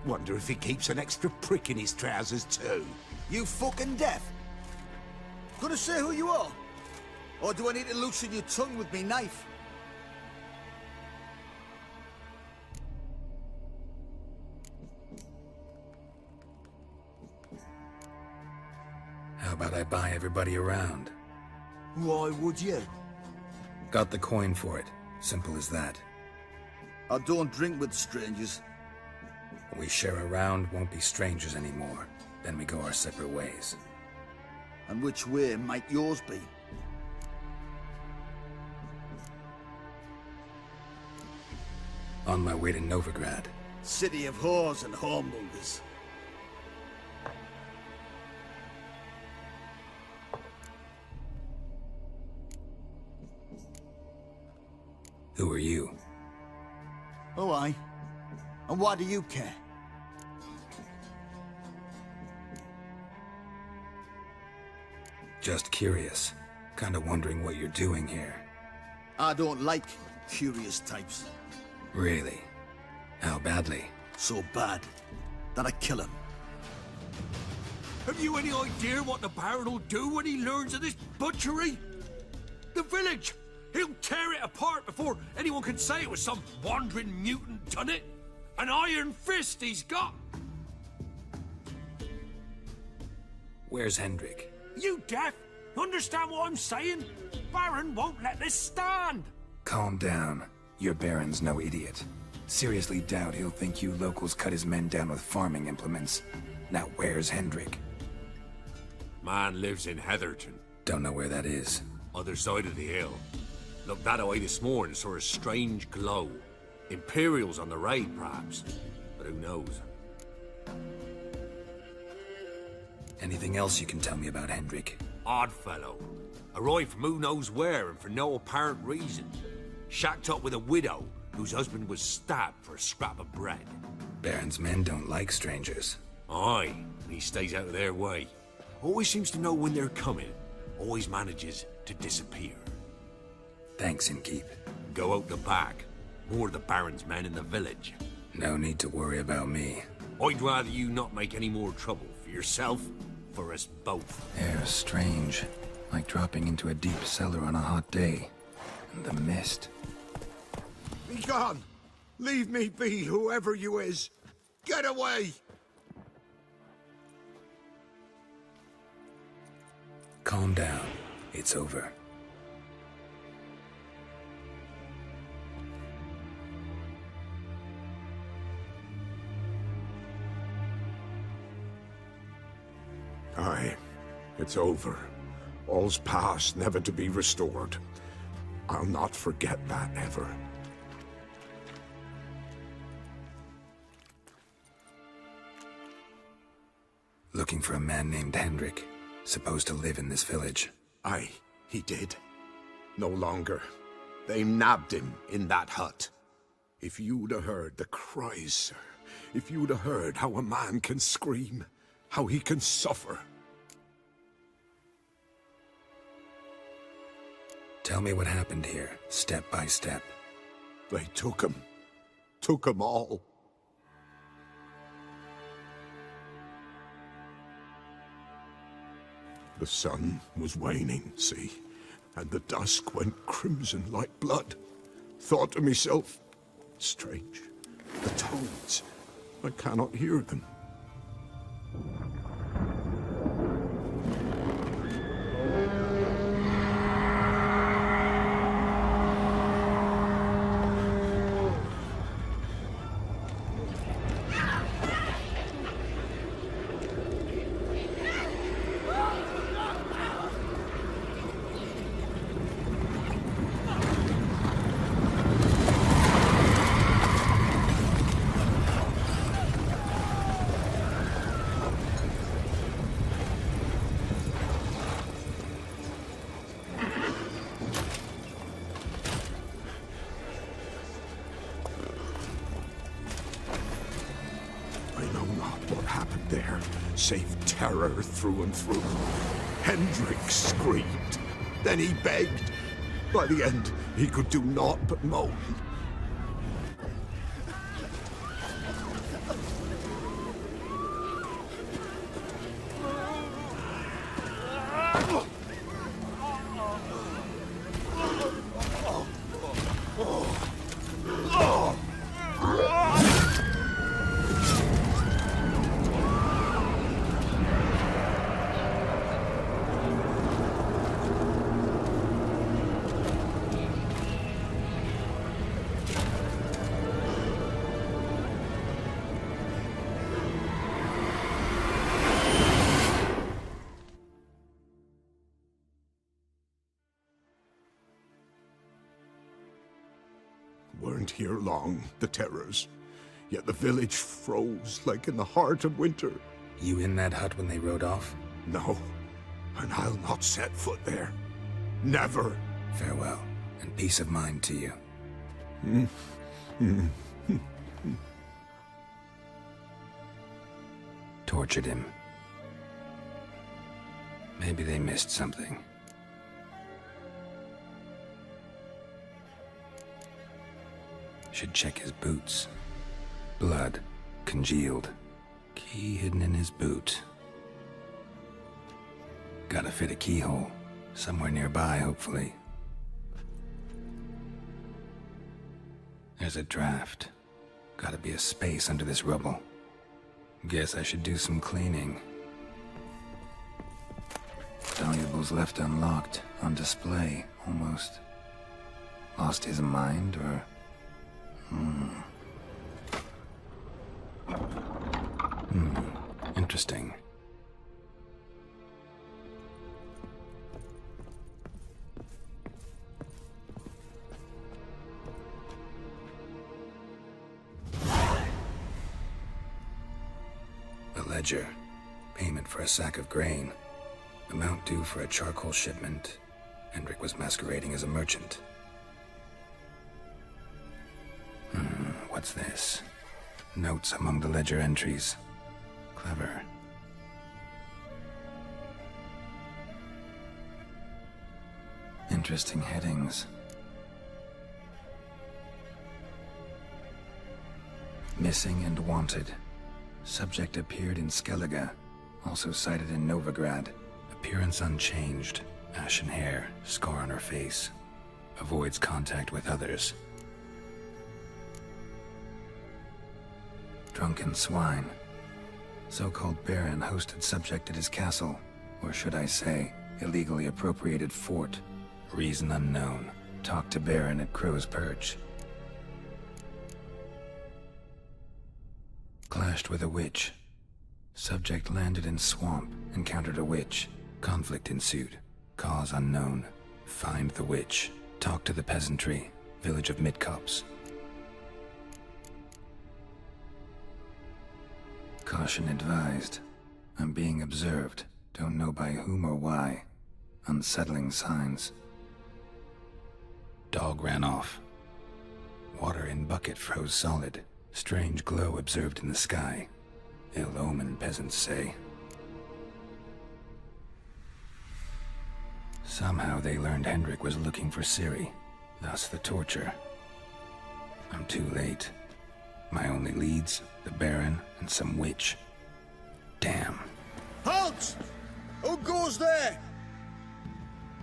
Wonder if he keeps an extra prick in his trousers too. You fucking deaf? Gonna say who you are? Or do I need to loosen your tongue with me knife? How about I buy everybody around? Why would you? Got the coin for it. Simple as that. I don't drink with strangers. We share a round, won't be strangers anymore. Then we go our separate ways. And which way might yours be? On my way to Novigrad. City of whores and whoremongers. Who are you? Oh, aye. And why do you care? Just curious. Kinda wondering what you're doing here. I don't like curious types. Really? How badly? So bad that I kill him. Have you any idea what the Baron will do when he learns of this butchery? The village! He'll tear it apart before anyone can say it was some wandering mutant done it. An iron fist he's got! Where's Hendrik? You deaf? Understand what I'm saying? Baron won't let this stand! Calm down. Your Baron's no idiot. Seriously doubt he'll think you locals cut his men down with farming implements. Now where's Hendrik? Man lives in Heatherton. Don't know where that is. Other side of the hill. Looked that away this morning, saw a strange glow. Imperials on the raid, perhaps. But who knows? Anything else you can tell me about Hendrik? Odd fellow. Arrived from who knows where and for no apparent reason. Shacked up with a widow whose husband was stabbed for a scrap of bread. Baron's men don't like strangers. Aye, and he stays out of their way. Always seems to know when they're coming. Always manages to disappear. Thanks, Innkeep. Go out the back. More of the Baron's men in the village. No need to worry about me. I'd rather you not make any more trouble for yourself, for us both. Air's strange. Like dropping into a deep cellar on a hot day. And the mist. Be gone! Leave me be, whoever you is! Get away! Calm down. It's over. Aye, it's over. All's past, never to be restored. I'll not forget that ever. Looking for a man named Hendrik, supposed to live in this village. Aye, he did. No longer. They nabbed him in that hut. If you'd have heard the cries, sir. If you'd have heard how a man can scream, how he can suffer. Tell me what happened here, step by step. They took him. Took him all. The sun was waning, see, and the dusk went crimson like blood. Thought to myself, strange, the toads, I cannot hear them. Save terror through and through. Hendrik screamed. Then he begged. By the end, he could do naught but moan. Weren't here long, the terrors. yet the village froze like in the heart of winter. You in that hut when they rode off? No, and I'll not set foot there. Never. Farewell, and peace of mind to you. Tortured him. Maybe they missed something. Should check his boots. Blood, congealed. Key hidden in his boot. Gotta fit a keyhole. Somewhere nearby, hopefully. There's a draft. Gotta be a space under this rubble. Guess I should do some cleaning. Valuables left unlocked, on display, almost. Lost his mind, or... Interesting. A ledger. Payment for a sack of grain. Amount due for a charcoal shipment. Hendrik was masquerading as a merchant. What's this? Notes among the ledger entries. Clever. Interesting headings. Missing and wanted. Subject appeared in Skellige, also cited in Novigrad. Appearance unchanged. Ashen hair, scar on her face. Avoids contact with others. Drunken swine. So-called baron hosted subject at his castle, or should I say, illegally appropriated fort. Reason unknown. Talked to baron at Crow's Perch. Clashed with a witch. Subject landed in swamp, encountered a witch. Conflict ensued. Cause unknown. Find the witch. Talk to the peasantry. Village of Midcopse. Caution advised. I'm being observed. Don't know by whom or why. Unsettling signs. Dog ran off. Water in bucket froze solid. Strange glow observed in the sky. Ill omen, peasants say. Somehow they learned Hendrik was looking for Ciri. Thus the torture. I'm too late. My only leads, the Baron and some witch. Damn. Halt! Who goes there?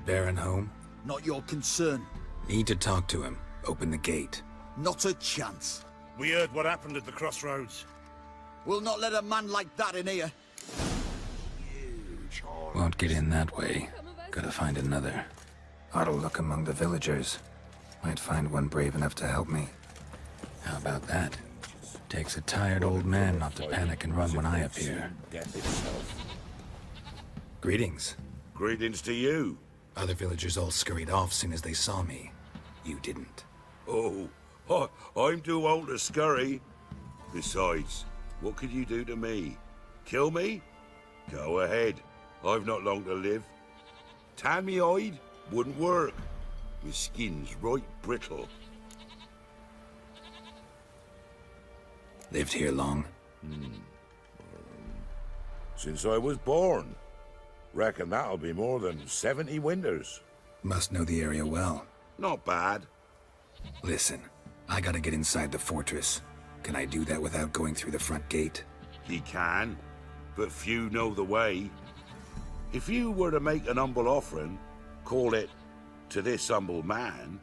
Baron home? Not your concern. Need to talk to him. Open the gate. Not a chance. We heard what happened at the crossroads. We'll not let a man like that in here. Won't get in that way. Gotta find another. Ought to look among the villagers. Might find one brave enough to help me. How about that? Takes a tired old man not to panic and run when I appear. Greetings. Greetings to you. Other villagers all scurried off soon as they saw me. You didn't. Oh, I'm too old to scurry. Besides, what could you do to me? Kill me? Go ahead. I've not long to live. Tan me hide? Wouldn't work. My skin's right brittle. Lived here long? Since I was born. Reckon that'll be more than 70 winters. Must know the area well. Not bad. Listen, I gotta get inside the fortress. Can I do that without going through the front gate? He can, but few know the way. If you were to make an humble offering, call it, to this humble man,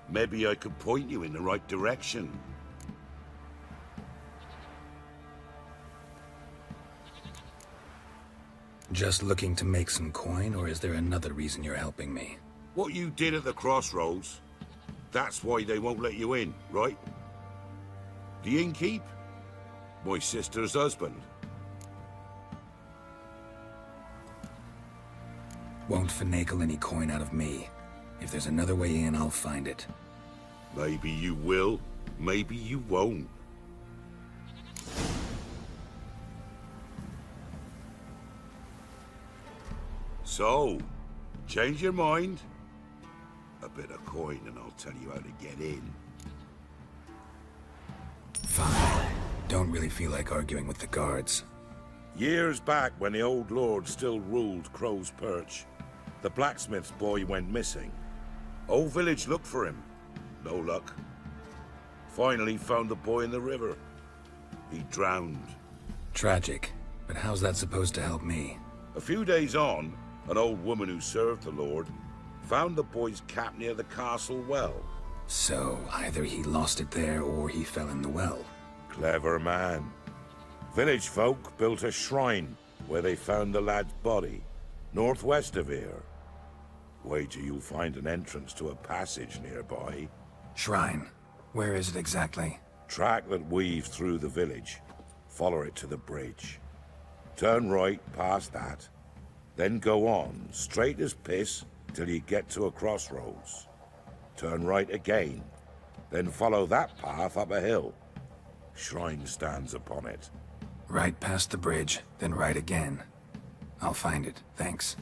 maybe I could point you in the right direction. Just looking to make some coin, or is there another reason you're helping me? What you did at the crossroads, that's why they won't let you in, right? The innkeep? My sister's husband. Won't finagle any coin out of me. If there's another way in, I'll find it. Maybe you will, maybe you won't. So, change your mind? A bit of coin and I'll tell you how to get in. Fine. Don't really feel like arguing with the guards. Years back, when the old lord still ruled Crow's Perch, the blacksmith's boy went missing. Whole village looked for him. No luck. Finally found the boy in the river. He drowned. Tragic. But how's that supposed to help me? A few days on, an old woman who served the lord found the boy's cap near the castle well. So, either he lost it there or he fell in the well. Clever man. Village folk built a shrine where they found the lad's body, northwest of here. Wait till you'll find an entrance to a passage nearby. Shrine? Where is it exactly? Track that weaves through the village. Follow it to the bridge. Turn right past that. Then go on, straight as piss, till you get to a crossroads. Turn right again. Then follow that path up a hill. Shrine stands upon it. Right past the bridge, then right again. I'll find it, thanks.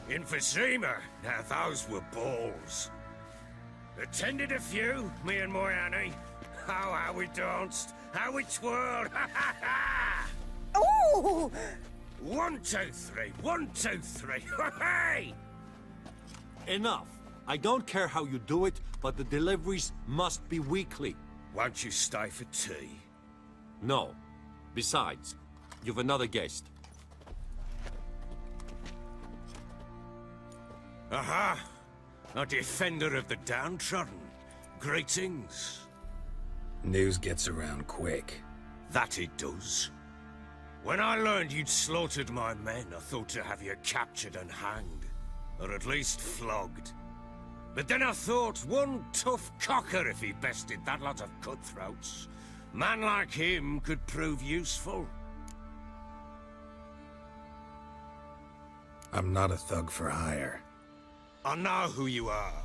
Emphysema. Now those were balls. Attended a few, me and my Annie. Oh, how we danced, how we twirled. Ooh! 1, 2, 3. 1, 2, 3. Hey! Enough. I don't care how you do it, but the deliveries must be weekly. Won't you stay for tea? No. Besides, you've another guest. Aha! A defender of the downtrodden. Greetings. News gets around quick. That it does. When I learned you'd slaughtered my men, I thought to have you captured and hanged. Or at least flogged. But then I thought, one tough cocker if he bested that lot of cutthroats. Man like him could prove useful. I'm not a thug for hire. I know who you are.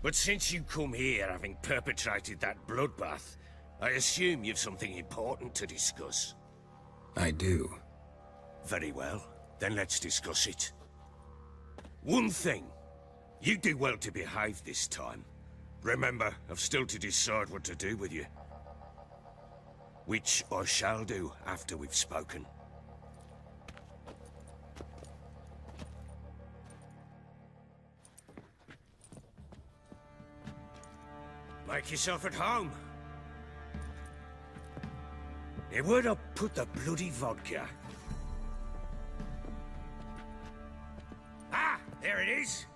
But since you come here having perpetrated that bloodbath, I assume you've something important to discuss. I do. Very well. Then let's discuss it. One thing. You do well to behave this time. Remember, I've still to decide what to do with you. Which I shall do after we've spoken. Make yourself at home. Now, where'd I put the bloody vodka? Ah, there it is.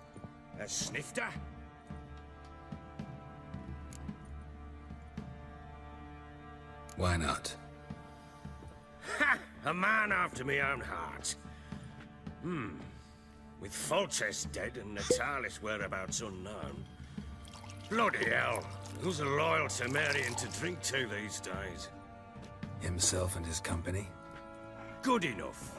A snifter. Why not? Ha! A man after my own heart. With Foltest dead and Natalis whereabouts unknown. Bloody hell. Who's a loyal Cimmerian to drink to these days? Himself and his company? Good enough.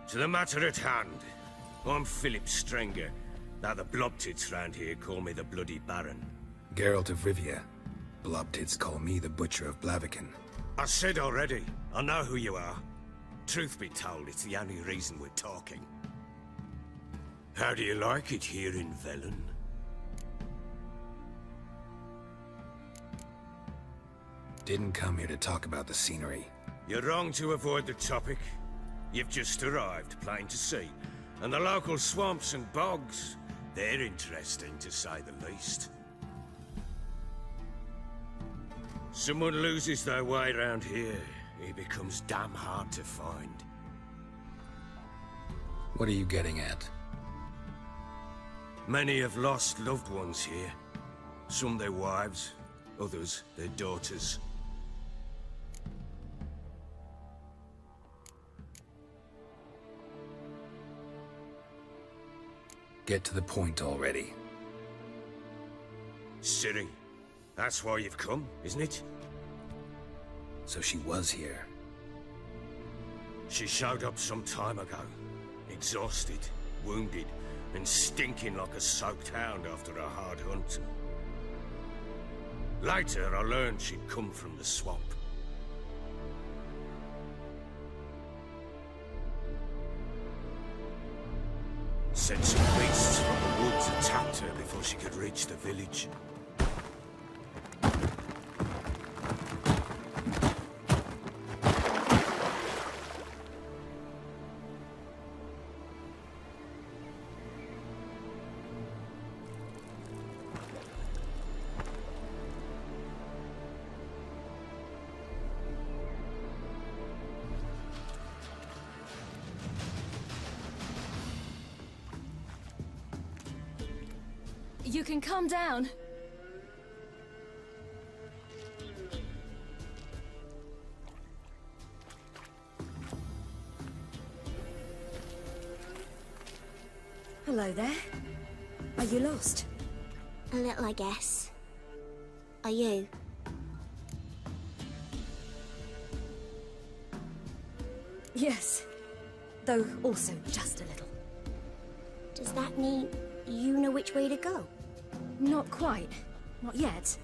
To the matter at hand. I'm Philip Strenger. Now the blobtits round here call me the Bloody Baron. Geralt of Rivia. Blobtits call me the Butcher of Blaviken. I said already, I know who you are. Truth be told, it's the only reason we're talking. How do you like it here in Velen? Didn't come here to talk about the scenery. You're wrong to avoid the topic. You've just arrived, plain to see. And the local swamps and bogs, they're interesting to say the least. Someone loses their way around here, he becomes damn hard to find. What are you getting at? Many have lost loved ones here. Some their wives, others their daughters. Get to the point already. Ciri, that's why you've come, isn't it? So she was here. She showed up some time ago. Exhausted, wounded, and stinking like a soaked hound after a hard hunt. Later, I learned she'd come from the swamp. Said some beasts from the woods attacked her before she could reach the village. You can calm down. Hello there. Are you lost? A little, I guess. Are you? Yes. Though also just a little. Does that mean you know which way to go? Not quite. Not yet.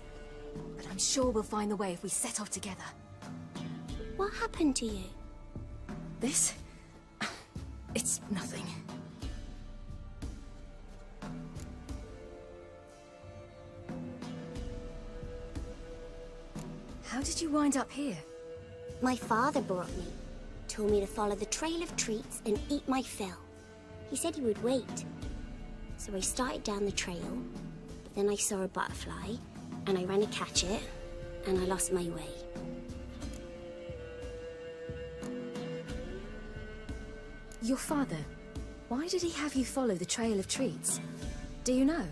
But I'm sure we'll find the way if we set off together. What happened to you? This? It's nothing. How did you wind up here? My father brought me. Told me to follow the trail of treats and eat my fill. He said he would wait. So I started down the trail, but then I saw a butterfly, and I ran to catch it, and I lost my way. Your father, why did he have you follow the trail of treats? Do you know?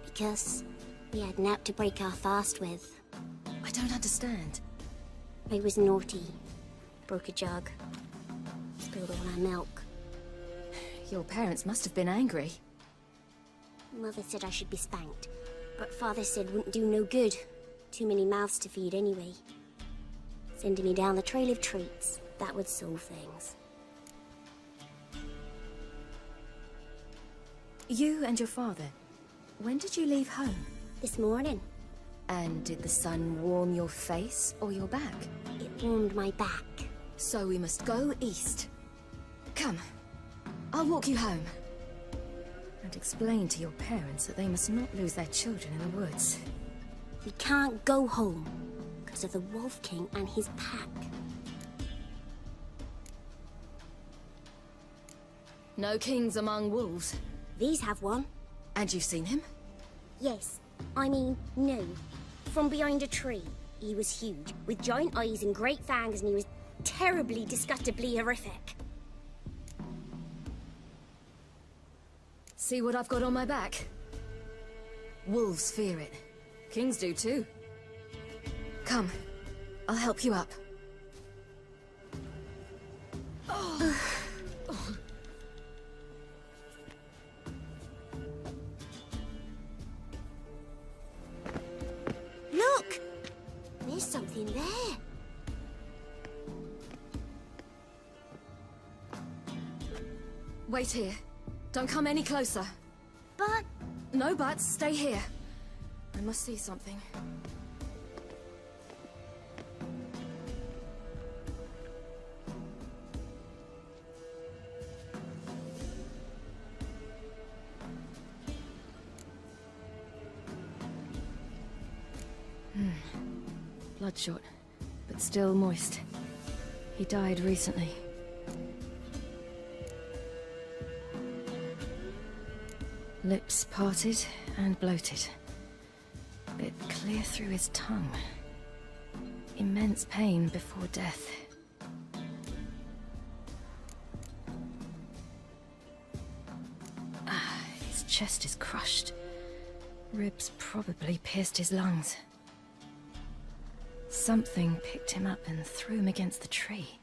Because we had an app to break our fast with. I don't understand. I was naughty. Broke a jug. Spilled all our milk. Your parents must have been angry. Mother said I should be spanked, but Father said wouldn't do no good. Too many mouths to feed anyway. Sending me down the trail of treats, that would solve things. You and your father, when did you leave home? This morning. And did the sun warm your face or your back? It warmed my back. So we must go east. Come, I'll walk you home. And explain to your parents that they must not lose their children in the woods. We can't go home because of the Wolf King and his pack. No kings among wolves. These have one. And you've seen him? Yes. I mean, no. From behind a tree. He was huge, with giant eyes and great fangs, and he was terribly, disgustingly horrific. See what I've got on my back? Wolves fear it. Kings do too. Come, I'll help you up. Look! There's something there. Wait here. Don't come any closer. But... No buts. Stay here. I must see something. Bloodshot, but still moist. He died recently. Lips parted and bloated. Bit clear through his tongue. Immense pain before death. His chest is crushed. Ribs probably pierced his lungs. Something picked him up and threw him against the tree.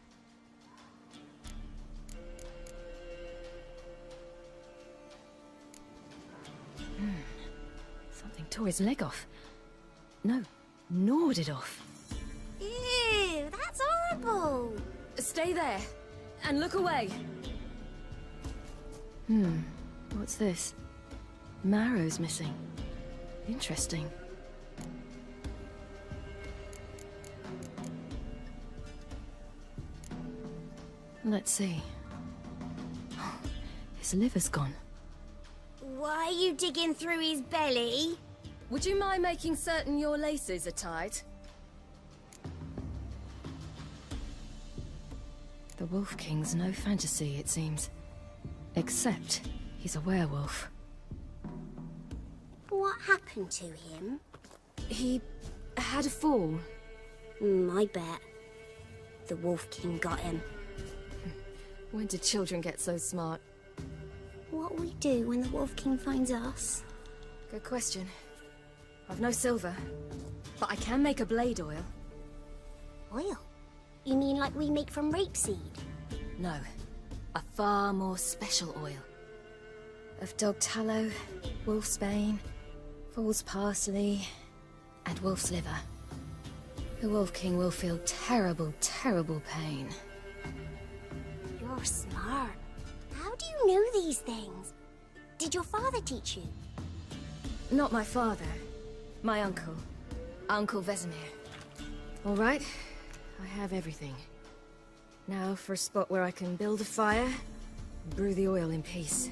Something tore his leg off. No, gnawed it off. Ew, that's horrible! Stay there, and look away. What's this? Marrow's missing. Interesting. Let's see. His liver's gone. Why are you digging through his belly? Would you mind making certain your laces are tied? The Wolf King's no fantasy, it seems. Except he's a werewolf. What happened to him? He had a fall. I bet. The Wolf King got him. When did children get so smart? What'll we do when the Wolf King finds us? Good question. I've no silver, but I can make a blade oil. Oil? You mean like we make from rapeseed? No, a far more special oil. Of dog tallow, wolf's bane, fool's parsley, and wolf's liver. The Wolf King will feel terrible, terrible pain. You're smart. How do you know these things? Did your father teach you? Not my father. My uncle. Uncle Vesemir. All right, I have everything. Now for a spot where I can build a fire and brew the oil in peace.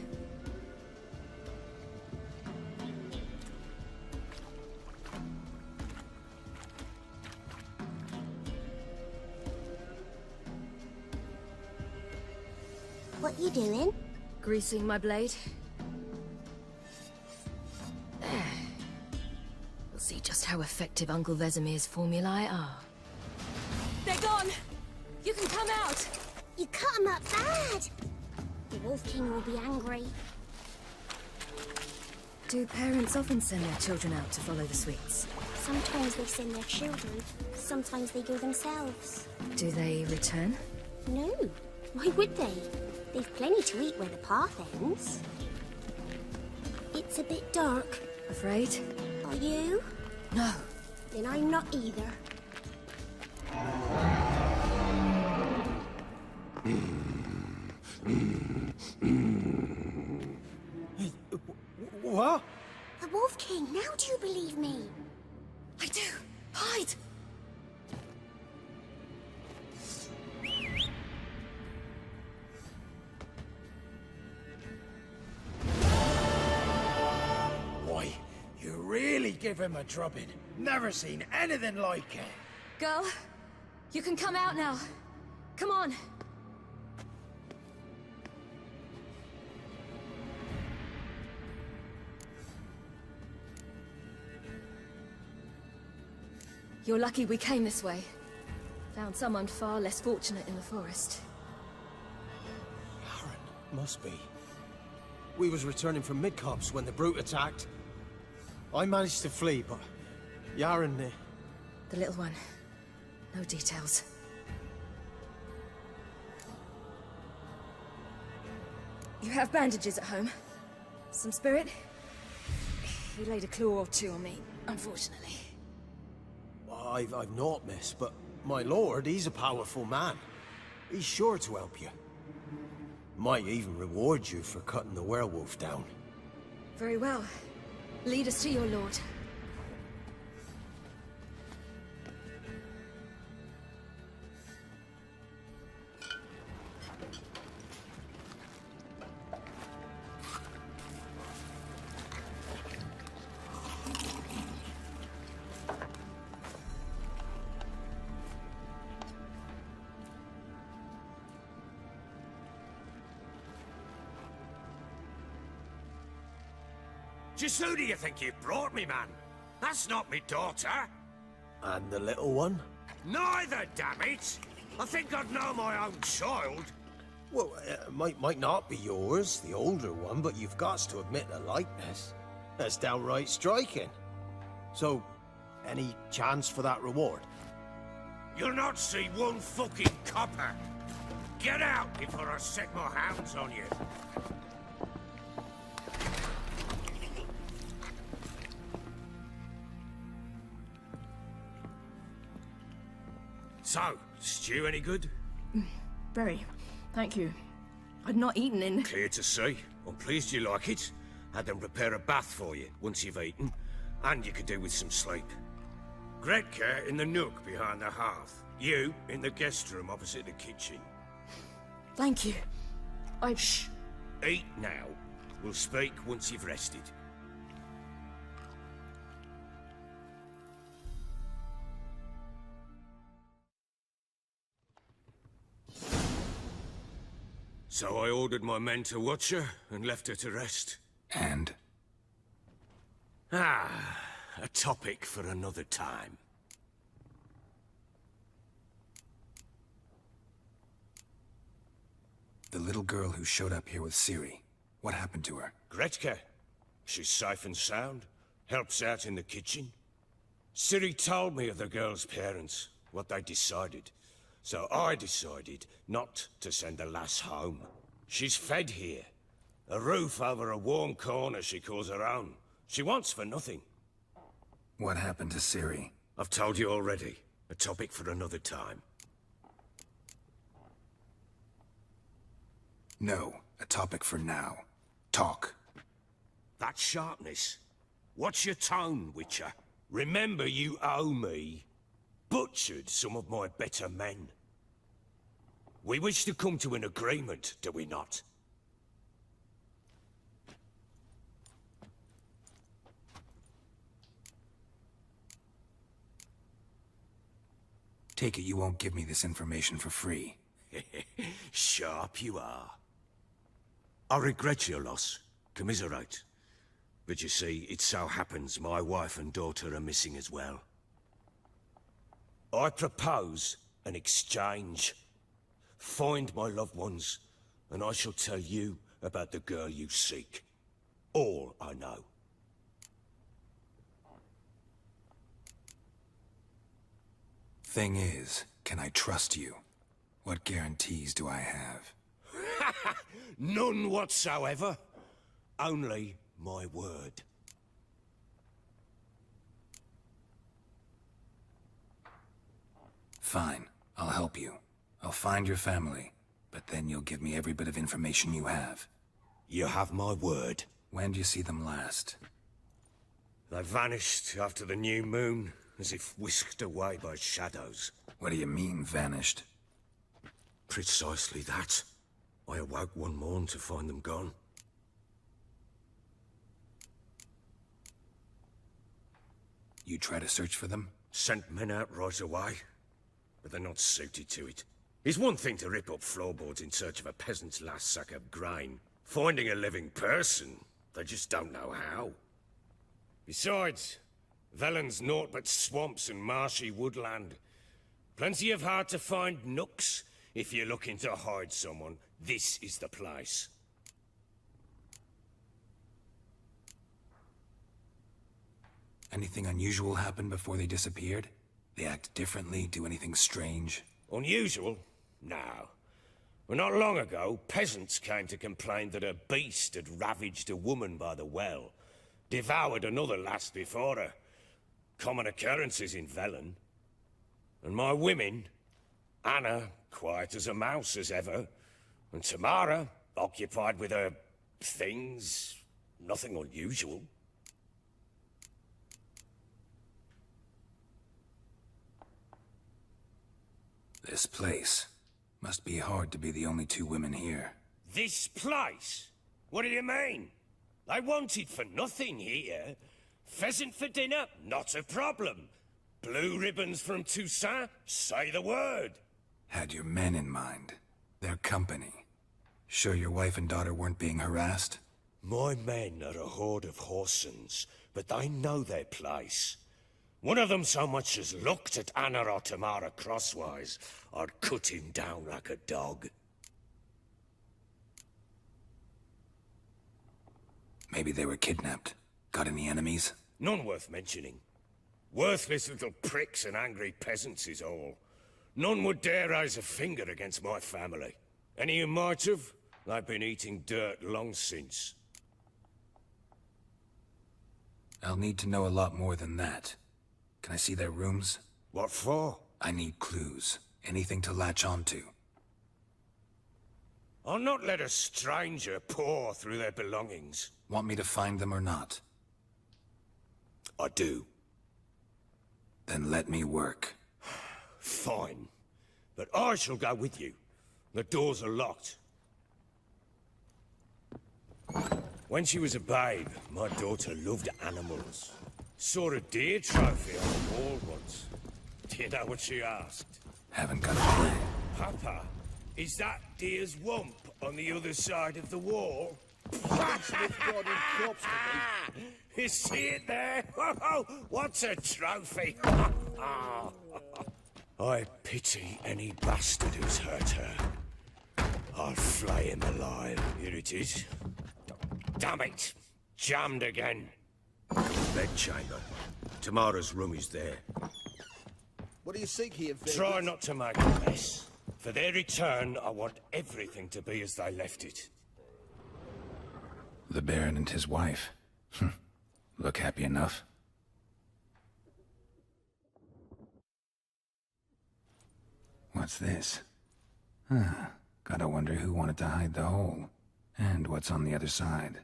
What you doing? Greasing my blade. There. We'll see just how effective Uncle Vesemir's formulae are. They're gone! You can come out! You cut him up bad! The Wolf King will be angry. Do parents often send their children out to follow the sweets? Sometimes they send their children. Sometimes they go themselves. Do they return? No. Why would they? They've plenty to eat where the path ends. It's a bit dark. Afraid? Are you? No. Then I'm not either. What? The Wolf King, now do you believe me? I do. Hide! Why, you really give him a drubbing. Never seen anything like it. Girl, you can come out now. Come on. You're lucky we came this way. Found someone far less fortunate in the forest. Must be. We was returning from Midcops when the brute attacked. I managed to flee, but Yaren... The little one. No details. You have bandages at home? Some spirit? He laid a claw or two on me, unfortunately. I've not, miss, but my lord, he's a powerful man. He's sure to help you. Might even reward you for cutting the werewolf down. Very well. Lead us to your lord. Just who do you think you brought me, man? That's not me daughter. And the little one? Neither, damn it! I think I'd know my own child. Well, might not be yours, the older one, but you've got to admit the likeness. That's downright striking. So, any chance for that reward? You'll not see one fucking copper. Get out before I set my hounds on you. So, stew any good? Very. Thank you. I'd not eaten in... Clear to see. I'm pleased you like it. Had them prepare a bath for you once you've eaten, and you could do with some sleep. Gretka in the nook behind the hearth. You in the guest room opposite the kitchen. Thank you. Shh. Eat now. We'll speak once you've rested. So I ordered my men to watch her and left her to rest. And? A topic for another time. The little girl who showed up here with Ciri. What happened to her? Gretka. She's safe and sound. Helps out in the kitchen. Ciri told me of the girl's parents, what they decided. So I decided not to send the lass home. She's fed here. A roof over a warm corner she calls her own. She wants for nothing. What happened to Ciri? I've told you already. A topic for another time. No, a topic for now. Talk. That sharpness. What's your tone, Witcher? Remember you owe me. Butchered some of my better men. We wish to come to an agreement, do we not? Take it you won't give me this information for free. Sharp you are. I regret your loss. Commiserate. But you see, it so happens my wife and daughter are missing as well. I propose an exchange. Find my loved ones, and I shall tell you about the girl you seek. All I know. Thing is, can I trust you? What guarantees do I have? None whatsoever. Only my word. Fine, I'll help you. I'll find your family, but then you'll give me every bit of information you have. You have my word. When do you see them last? They vanished after the new moon, as if whisked away by shadows. What do you mean, vanished? Precisely that. I awoke one morn to find them gone. You try to search for them? Sent men out right away, but they're not suited to it. It's one thing to rip up floorboards in search of a peasant's last sack of grain. Finding a living person, they just don't know how. Besides, Velen's naught but swamps and marshy woodland. Plenty of hard-to-find nooks. If you're looking to hide someone, this is the place. Anything unusual happen before they disappeared? They act differently, do anything strange? Unusual? No. Well, not long ago, peasants came to complain that a beast had ravaged a woman by the well. Devoured another lass before her. Common occurrences in Velen. And my women, Anna, quiet as a mouse as ever, and Tamara, occupied with her things, nothing unusual. This place. Must be hard to be the only two women here. This place? What do you mean? I wanted for nothing here. Pheasant for dinner? Not a problem. Blue ribbons from Toussaint? Say the word. Had your men in mind. Their company. Sure your wife and daughter weren't being harassed? My men are a horde of whoresons, but they know their place. One of them so much as looked at Anna or Tamara crosswise, I'd cut him down like a dog. Maybe they were kidnapped. Got any enemies? None worth mentioning. Worthless little pricks and angry peasants is all. None would dare raise a finger against my family. Any who might have, they've been eating dirt long since. I'll need to know a lot more than that. Can I see their rooms? What for? I need clues. Anything to latch onto. I'll not let a stranger pore through their belongings. Want me to find them or not? I do. Then let me work. Fine. But I shall go with you. The doors are locked. When she was a babe, my daughter loved animals. Saw a deer trophy on the wall once. Do you know what she asked? Haven't got a clue. Papa, is that deer's wump on the other side of the wall? You see it there? What's a trophy? I pity any bastard who's hurt her. I'll flay him alive. Here it is. Damn it! Jammed again. Bedchamber. Tamara's room is there. What do you seek here, Vegas? Try not to make a mess. For their return, I want everything to be as they left it. The Baron and his wife. Look happy enough. What's this? Gotta wonder who wanted to hide the hole. And what's on the other side.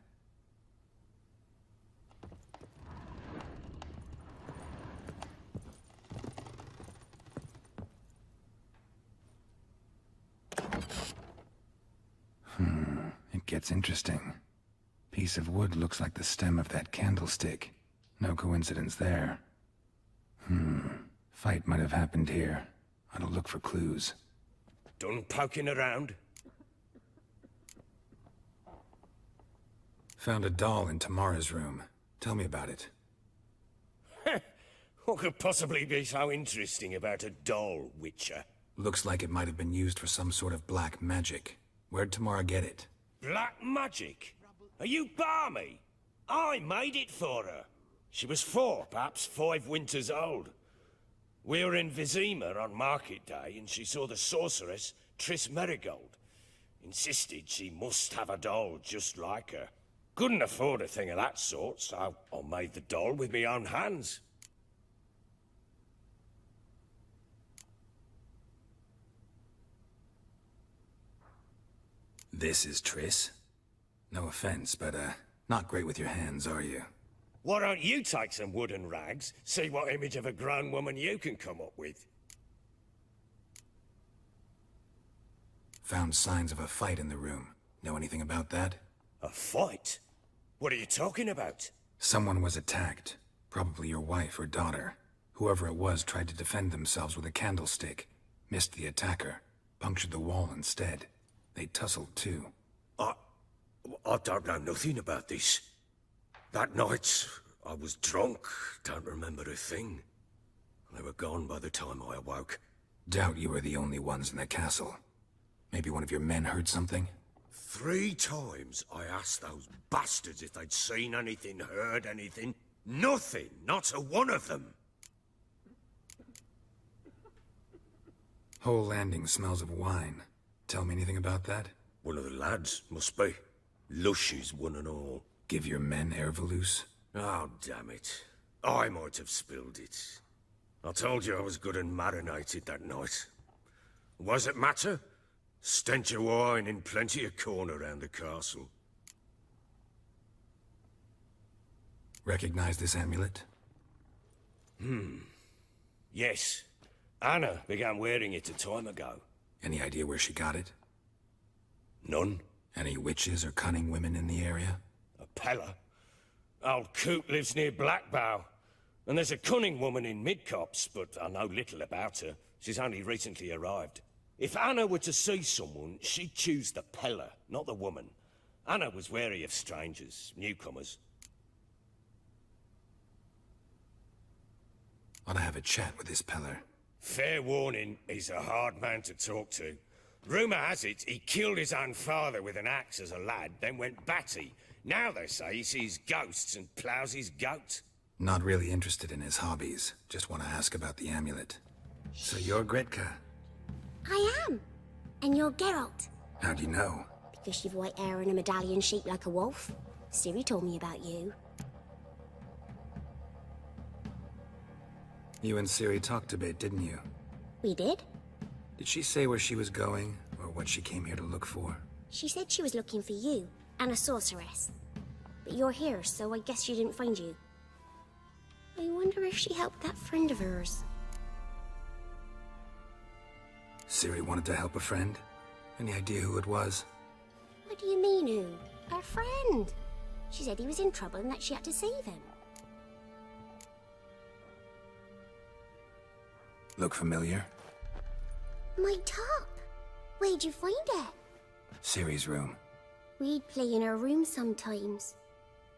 It gets interesting. Piece of wood looks like the stem of that candlestick. No coincidence there. Fight might have happened here. I'll look for clues. Done poking around? Found a doll in Tamara's room. Tell me about it. What could possibly be so interesting about a doll, Witcher? Looks like it might have been used for some sort of black magic. Where'd Tamara get it? Black magic? Are you balmy? I made it for her. She was 4, perhaps 5 winters old. We were in Vizima on market day, and she saw the sorceress, Triss Merigold. Insisted she must have a doll just like her. Couldn't afford a thing of that sort, so I made the doll with my own hands. This is Triss? No offense, but, not great with your hands, are you? Why don't you take some wooden rags, see what image of a grown woman you can come up with? Found signs of a fight in the room. Know anything about that? A fight? What are you talking about? Someone was attacked. Probably your wife or daughter. Whoever it was tried to defend themselves with a candlestick. Missed the attacker. Punctured the wall instead. They tussled too. I don't know nothing about this. That night, I was drunk. Don't remember a thing. They were gone by the time I awoke. Doubt you were the only ones in the castle. Maybe one of your men heard something? 3 times I asked those bastards if they'd seen anything, heard anything. Nothing, not a one of them. Whole landing smells of wine. Tell me anything about that? One of the lads, must be. Lushes, one and all. Give your men Ervalus? Oh, damn it. I might have spilled it. I told you I was good and marinated that night. Was it matter? Stench of wine in plenty of corn around the castle. Recognize this amulet? Yes. Anna began wearing it a time ago. Any idea where she got it? None. Any witches or cunning women in the area? A Pella. Old Coot lives near Blackbow. And there's a cunning woman in Midcopse, but I know little about her. She's only recently arrived. If Anna were to see someone, she'd choose the Pella, not the woman. Anna was wary of strangers, newcomers. Ought to have a chat with this Peller. Fair warning, he's a hard man to talk to. Rumour has it he killed his own father with an axe as a lad, then went batty. Now they say he sees ghosts and ploughs his goat. Not really interested in his hobbies. Just want to ask about the amulet. So you're Gretka? I am. And you're Geralt. How'd you know? Because you've white hair and a medallion shaped like a wolf. Ciri told me about you. You and Ciri talked a bit, didn't you? We did? Did she say where she was going, or what she came here to look for? She said she was looking for you, and a sorceress. But you're here, so I guess she didn't find you. I wonder if she helped that friend of hers. Ciri wanted to help a friend? Any idea who it was? What do you mean, who? Our friend. She said he was in trouble and that she had to save him. Look familiar? My top! Where'd you find it? Ciri's room. We'd play in her room sometimes.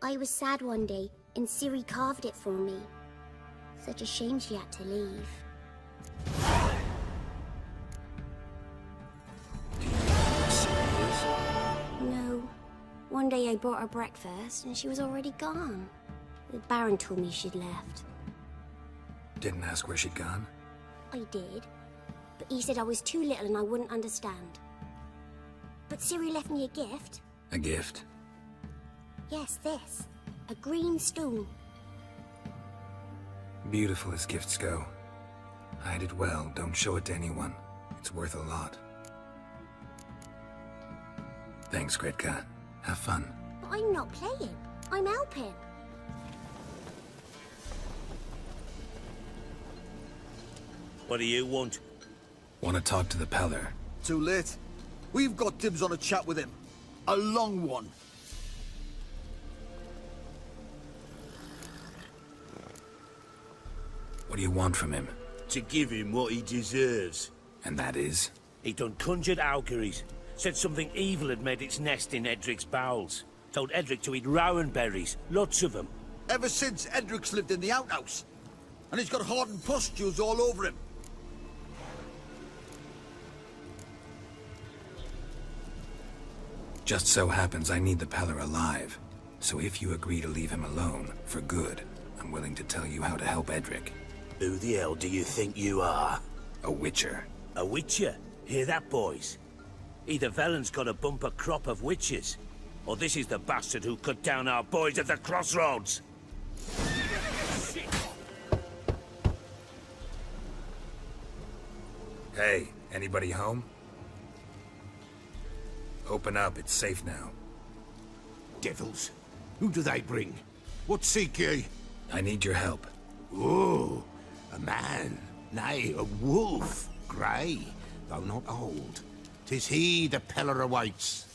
I was sad one day, and Ciri carved it for me. Such a shame she had to leave. Do you know where Ciri is? No. One day I brought her breakfast, and she was already gone. The Baron told me she'd left. Didn't ask where she'd gone? I did, but he said I was too little and I wouldn't understand. But Ciri left me a gift. A gift? Yes, this. A green stone. Beautiful as gifts go. Hide it well, don't show it to anyone. It's worth a lot. Thanks, Gretka. Have fun. But I'm not playing. I'm helping. What do you want? Want to talk to the Peller. Too late. We've got dibs on a chat with him. A long one. What do you want from him? To give him what he deserves. And that is? He done conjured auguries. Said something evil had made its nest in Edric's bowels. Told Edric to eat rowan berries. Lots of them. Ever since Edric's lived in the outhouse. And he's got hardened pustules all over him. Just so happens I need the Peller alive. So if you agree to leave him alone, for good, I'm willing to tell you how to help Edric. Who the hell do you think you are? A witcher. A witcher? Hear that, boys? Either Velen's got a bumper crop of witches, or this is the bastard who cut down our boys at the crossroads. Hey, anybody home? Open up, it's safe now. Devils. Who do they bring? What seek ye? I need your help. Oh, a man. Nay, a wolf. Grey, though not old. 'Tis he the Peller awaits.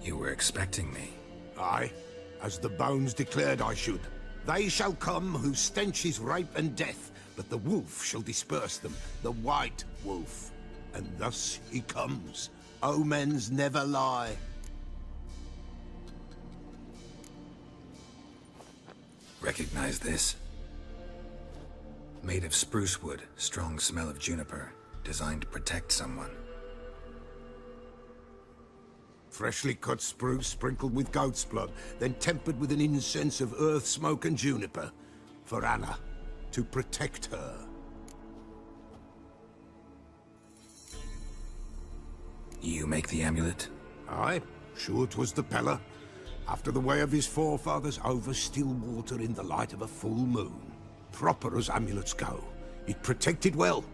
You were expecting me. Aye, as the bones declared I should. They shall come whose stench is rape and death, but the wolf shall disperse them, the white wolf. And thus he comes. Omens never lie. Recognize this? Made of spruce wood, strong smell of juniper, designed to protect someone. Freshly cut spruce sprinkled with goat's blood, then tempered with an incense of earth, smoke and juniper. For Anna, to protect her. You make the amulet? Aye, sure 'twas the Peller. After the way of his forefathers, over still water in the light of a full moon. Proper as amulets go. It protected well.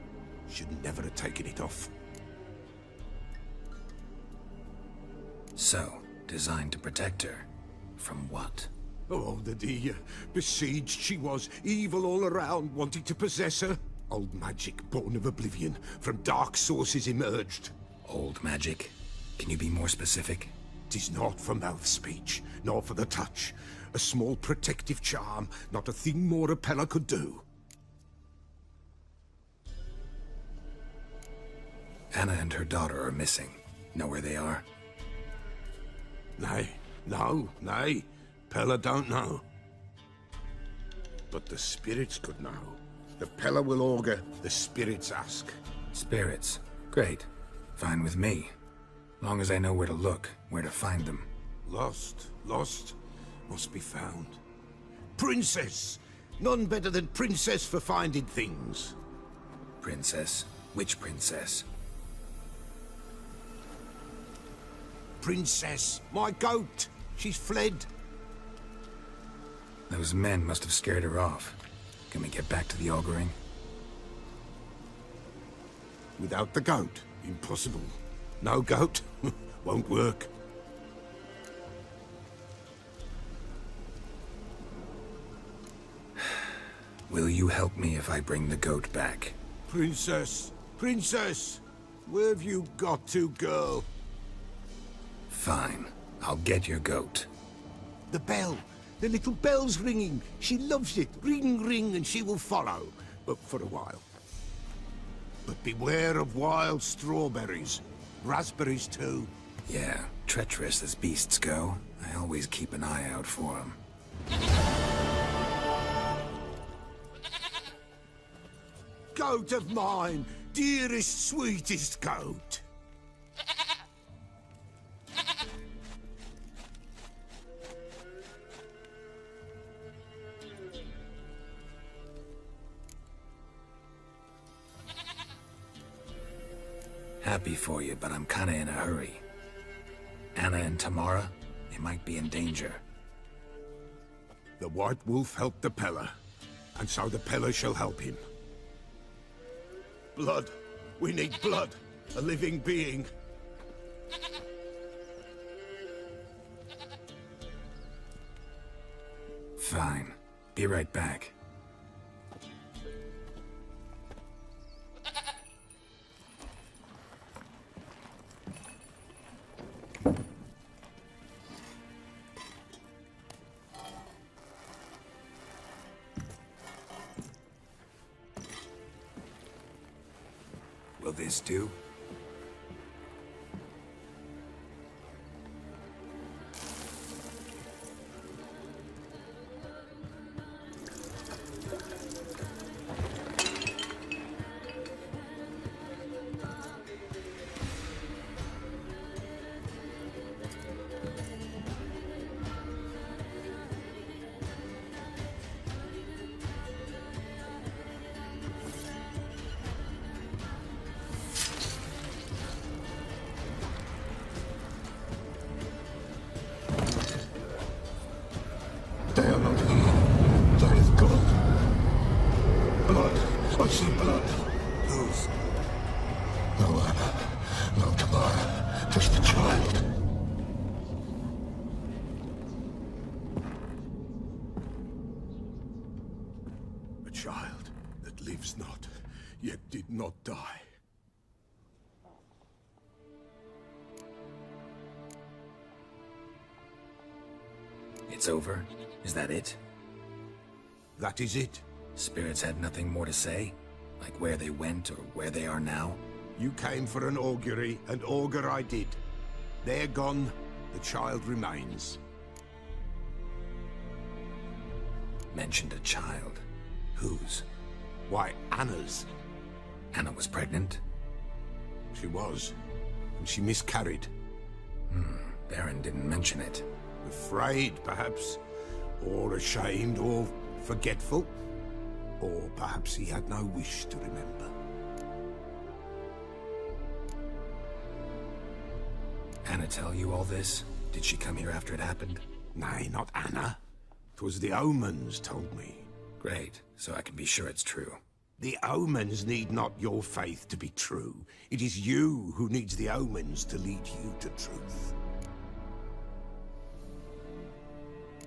Should never have taken it off. So, designed to protect her. From what? Oh, the dear. Besieged she was, evil all around, wanting to possess her. Old magic, born of oblivion, from dark sources emerged. Old magic? Can you be more specific? 'Tis not for mouth speech, nor for the touch. A small protective charm, not a thing more a Peller could do. Anna and her daughter are missing. Know where they are? Nay, nay. Peller don't know. But the spirits could know. The Peller will augur, the spirits ask. Spirits? Great. Fine with me. Long as I know where to look, where to find them. Lost, must be found. Princess! None better than Princess for finding things. Princess? Which princess? Princess, my goat! She's fled. Those men must have scared her off. Can we get back to the auguring? Without the goat, impossible. No goat, won't work. Will you help me if I bring the goat back? Princess! Princess! Where have you got to, girl? Fine. I'll get your goat. The bell! The little bell's ringing. She loves it. Ring, ring, and she will follow. But for a while. But beware of wild strawberries. Raspberries, too. Yeah, treacherous as beasts go. I always keep an eye out for them. Goat of mine! Dearest, sweetest goat! Happy for you, but I'm kinda in a hurry. Anna and Tamara, they might be in danger. The White Wolf helped the Peller, and so the Peller shall help him. Blood. We need blood. A living being. Fine. Be right back. Will this do? It's over? Is that it? That is it. Spirits had nothing more to say? Like where they went or where they are now? You came for an augury, and augur I did. They're gone, the child remains. Mentioned a child. Whose? Why, Anna's. Anna was pregnant? She was, and she miscarried. Baron didn't mention it. Afraid, perhaps, or ashamed, or forgetful. Or perhaps he had no wish to remember. Anna tell you all this? Did she come here after it happened? Nay, not Anna. 'Twas the omens told me. Great, so I can be sure it's true. The omens need not your faith to be true. It is you who needs the omens to lead you to truth.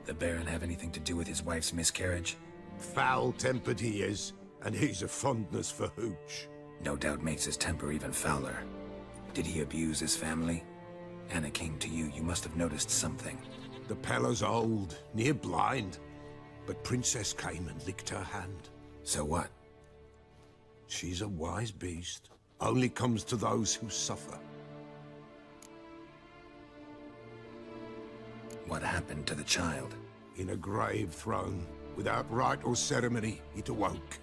The Baron have anything to do with his wife's miscarriage? Foul-tempered he is, and he's a fondness for hooch. No doubt makes his temper even fouler. Did he abuse his family? Anna came to you, you must have noticed something. The Peller's old, near blind, but Princess came and licked her hand. So what? She's a wise beast. Only comes to those who suffer. What happened to the child? In a grave thrown. Without rite or ceremony, it awoke.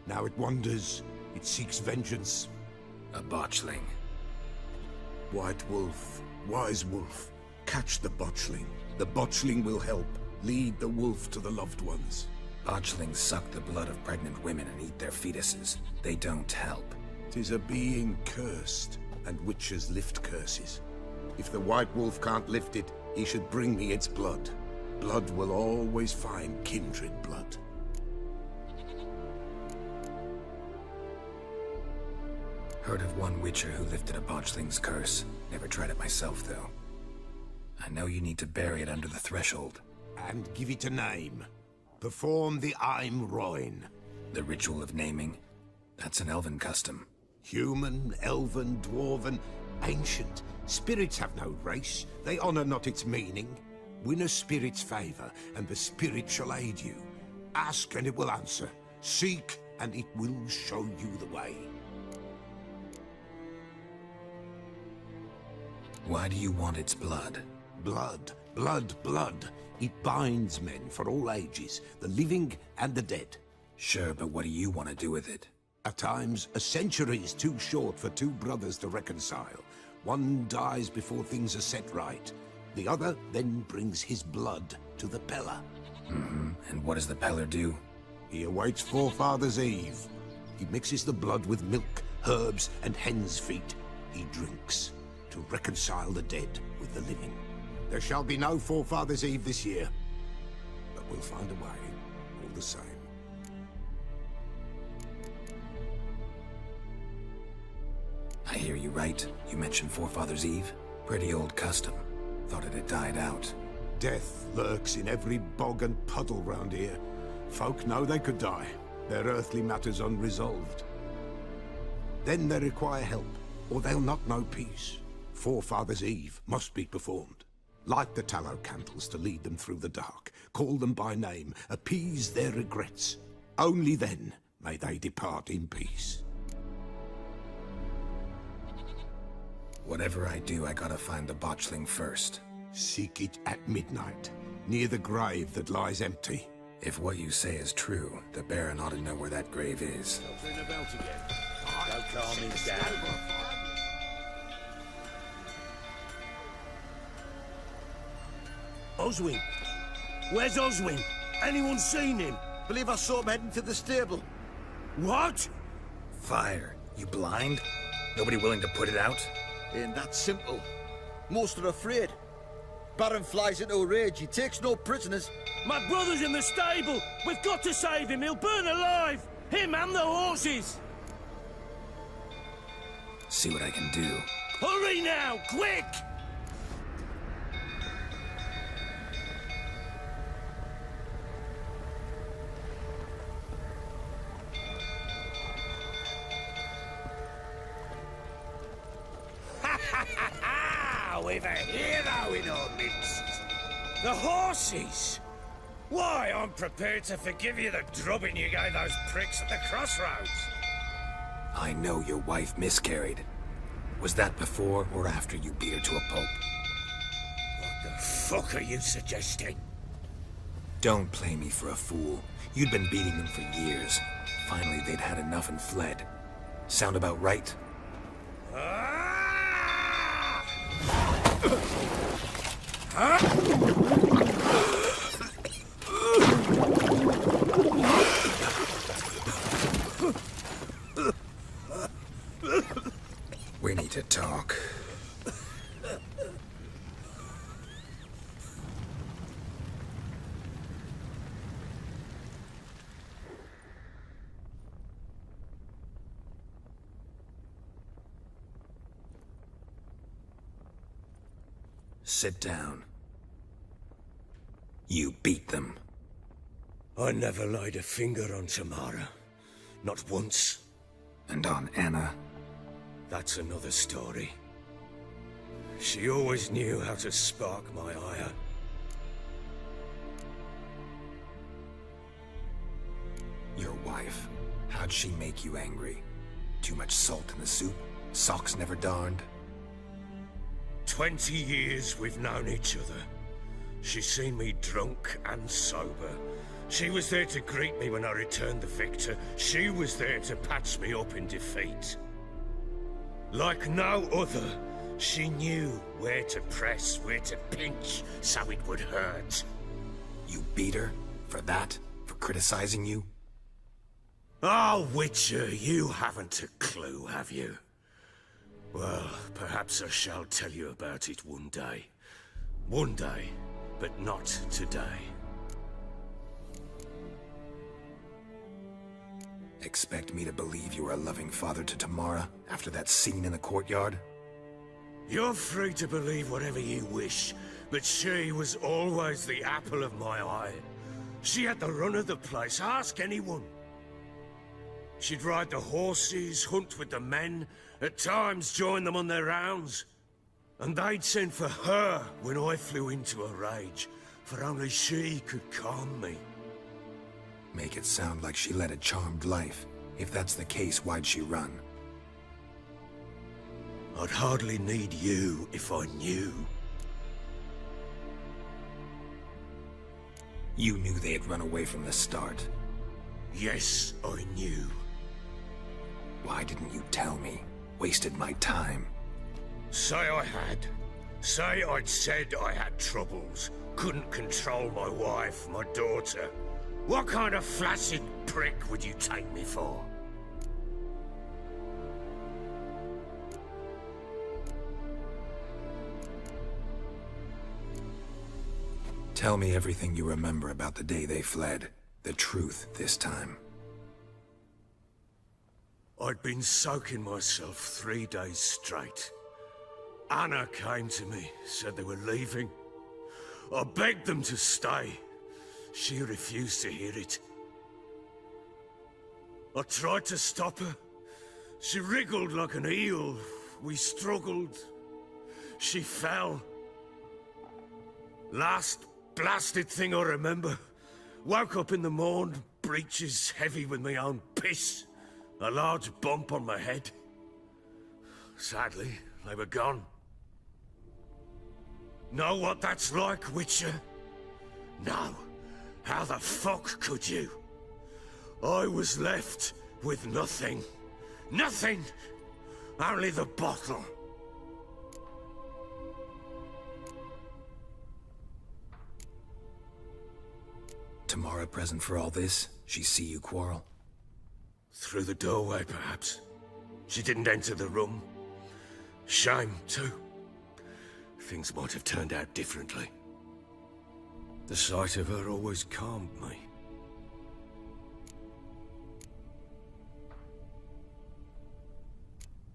Now it wanders. It seeks vengeance. A botchling. White Wolf, wise wolf. Catch the botchling. The botchling will help. Lead the wolf to the loved ones. Botchlings suck the blood of pregnant women and eat their fetuses. They don't help. 'Tis a being cursed, and witches lift curses. If the White Wolf can't lift it, he should bring me its blood. Blood will always find kindred blood. Heard of one witcher who lifted a botchling's curse. Never tried it myself, though. I know you need to bury it under the threshold. And give it a name. Perform the Aim Roin. The ritual of naming? That's an elven custom. Human, elven, dwarven, ancient. Spirits have no race. They honor not its meaning. Win a spirit's favor, and the spirit shall aid you. Ask, and it will answer. Seek, and it will show you the way. Why do you want its blood? Blood, blood, blood. It binds men for all ages, the living and the dead. Sure, but what do you want to do with it? At times, a century is too short for two brothers to reconcile. One dies before things are set right. The other then brings his blood to the Peller. And what does the Peller do? He awaits Forefathers' Eve. He mixes the blood with milk, herbs, and hen's feet. He drinks to reconcile the dead with the living. There shall be no Forefathers' Eve this year, but we'll find a way, all the same. I hear you right. You mentioned Forefathers' Eve. Pretty old custom. Thought it had died out. Death lurks in every bog and puddle round here. Folk know they could die, their earthly matters unresolved. Then they require help, or they'll not know peace. Forefathers' Eve must be performed. Light the tallow candles to lead them through the dark. Call them by name, appease their regrets. Only then may they depart in peace. Whatever I do, I gotta find the botchling first. Seek it at midnight, near the grave that lies empty. If what you say is true, the Baron ought to know where that grave is. Ring the bell again. Don't calm me down. Oswin! Where's Oswin? Anyone seen him? Believe I saw him heading to the stable. What? Fire. You blind? Nobody willing to put it out? Ain't that simple. Most are afraid. Baron flies into a rage. He takes no prisoners. My brother's in the stable. We've got to save him. He'll burn alive. Him and the horses. See what I can do. Hurry now, quick! We've a hero in our midst. The horses! Why, I'm prepared to forgive you the drubbing you gave those pricks at the crossroads. I know your wife miscarried. Was that before or after you beat her to a pulp? What the fuck are you suggesting? Don't play me for a fool. You'd been beating them for years. Finally, they'd had enough and fled. Sound about right? We need to talk. Sit down. You beat them. I never laid a finger on Tamara. Not once. And on Anna? That's another story. She always knew how to spark my ire. Your wife. How'd she make you angry? Too much salt in the soup? Socks never darned? 20 years we've known each other. She's seen me drunk and sober. She was there to greet me when I returned the victor. She was there to patch me up in defeat. Like no other, she knew where to press, where to pinch, so it would hurt. You beat her? For that? For criticizing you? Oh, Witcher, you haven't a clue, have you? Well, perhaps I shall tell you about it one day. One day, but not today. Expect me to believe you were a loving father to Tamara after that scene in the courtyard? You're free to believe whatever you wish, but she was always the apple of my eye. She had the run of the place, ask anyone. She'd ride the horses, hunt with the men, at times join them on their rounds. And they'd send for her when I flew into a rage, for only she could calm me. Make it sound like she led a charmed life. If that's the case, why'd she run? I'd hardly need you if I knew. You knew they had run away from the start. Yes, I knew. Why didn't you tell me? Wasted my time. Say I had. Say I'd said I had troubles. Couldn't control my wife, my daughter. What kind of flaccid prick would you take me for? Tell me everything you remember about the day they fled. The truth this time. I'd been soaking myself 3 days straight. Anna came to me, said they were leaving. I begged them to stay. She refused to hear it. I tried to stop her. She wriggled like an eel. We struggled. She fell. Last blasted thing I remember. Woke up in the morn, breeches heavy with my own piss. A large bump on my head. Sadly, they were gone. Know what that's like, Witcher? No. How the fuck could you? I was left with nothing. Nothing! Only the bottle. Tamara present for all this? She see you quarrel? Through the doorway, perhaps. She didn't enter the room. Shame, too. Things might have turned out differently. The sight of her always calmed me.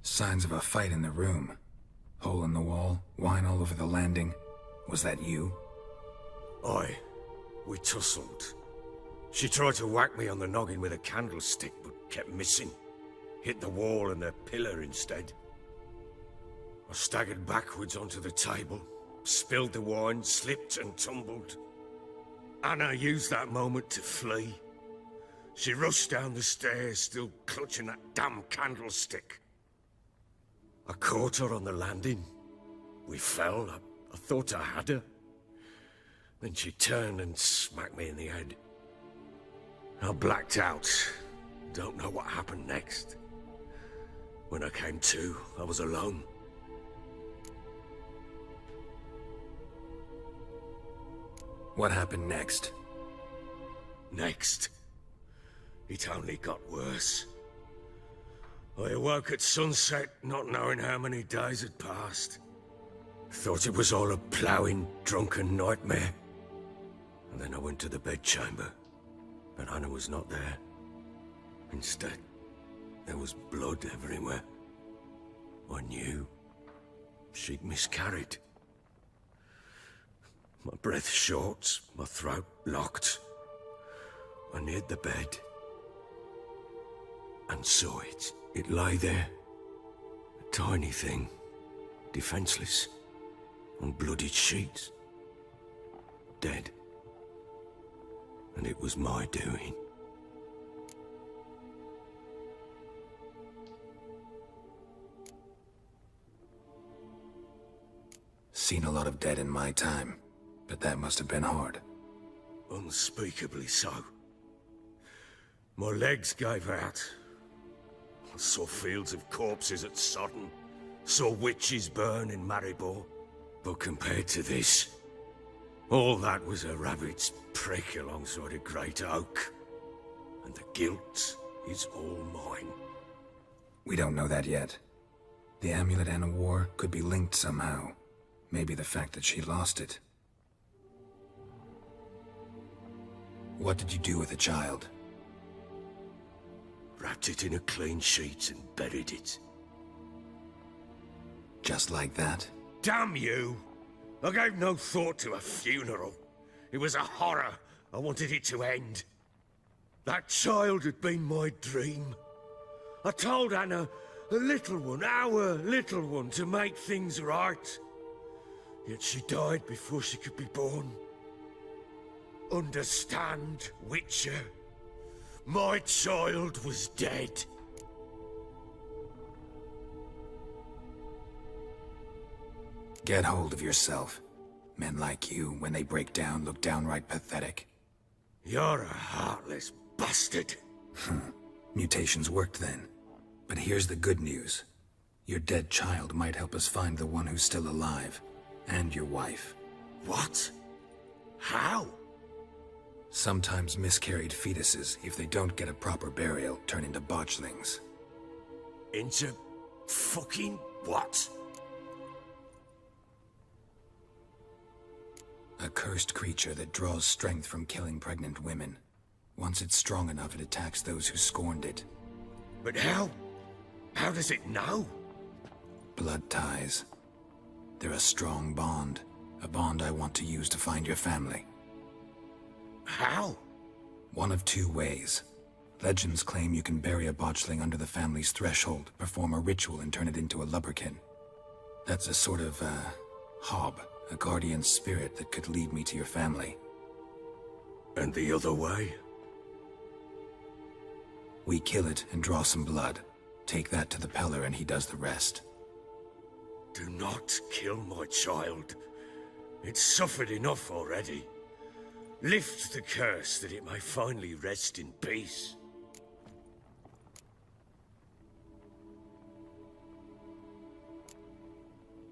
Signs of a fight in the room. Hole in the wall, wine all over the landing. Was that you? Aye. We tussled. She tried to whack me on the noggin with a candlestick, but kept missing. Hit the wall and the pillar instead. I staggered backwards onto the table, spilled the wine, slipped and tumbled. Anna used that moment to flee. She rushed down the stairs, still clutching that damn candlestick. I caught her on the landing. We fell. I thought I had her. Then she turned and smacked me in the head. I blacked out. Don't know what happened next. When I came to, I was alone. What happened next? Next? It only got worse. I awoke at sunset, not knowing how many days had passed. Thought it was all a ploughing, drunken nightmare. And then I went to the bedchamber, but Anna was not there. Instead, there was blood everywhere. I knew she'd miscarried. My breath short, my throat locked. I neared the bed and saw it. It lay there, a tiny thing, defenseless, on bloodied sheets, dead. And it was my doing. Seen a lot of dead in my time, but that must have been hard. Unspeakably so. My legs gave out. I saw fields of corpses at Sodden. Saw witches burn in Maribor. But compared to this, all that was a rabbit's prick alongside a great oak. And the guilt is all mine. We don't know that yet. The amulet Anna wore could be linked somehow. Maybe the fact that she lost it. What did you do with the child? Wrapped it in a clean sheet and buried it. Just like that? Damn you! I gave no thought to a funeral. It was a horror. I wanted it to end. That child had been my dream. I told Anna, a little one, our little one, to make things right. Yet she died before she could be born. Understand, Witcher? My child was dead. Get hold of yourself. Men like you, when they break down, look downright pathetic. You're a heartless bastard. Mutations worked then. But here's the good news. Your dead child might help us find the one who's still alive. And your wife. What? How? Sometimes miscarried fetuses, if they don't get a proper burial, turn into botchlings. Into fucking what? A cursed creature that draws strength from killing pregnant women. Once it's strong enough, it attacks those who scorned it. But how? How does it know? Blood ties. They're a strong bond. A bond I want to use to find your family. How? One of two ways. Legends claim you can bury a botchling under the family's threshold, perform a ritual, and turn it into a lubberkin. That's a sort of, hob. A guardian spirit that could lead me to your family. And the other way? We kill it and draw some blood. Take that to the Peller and he does the rest. Do not kill my child. It's suffered enough already. Lift the curse that it may finally rest in peace.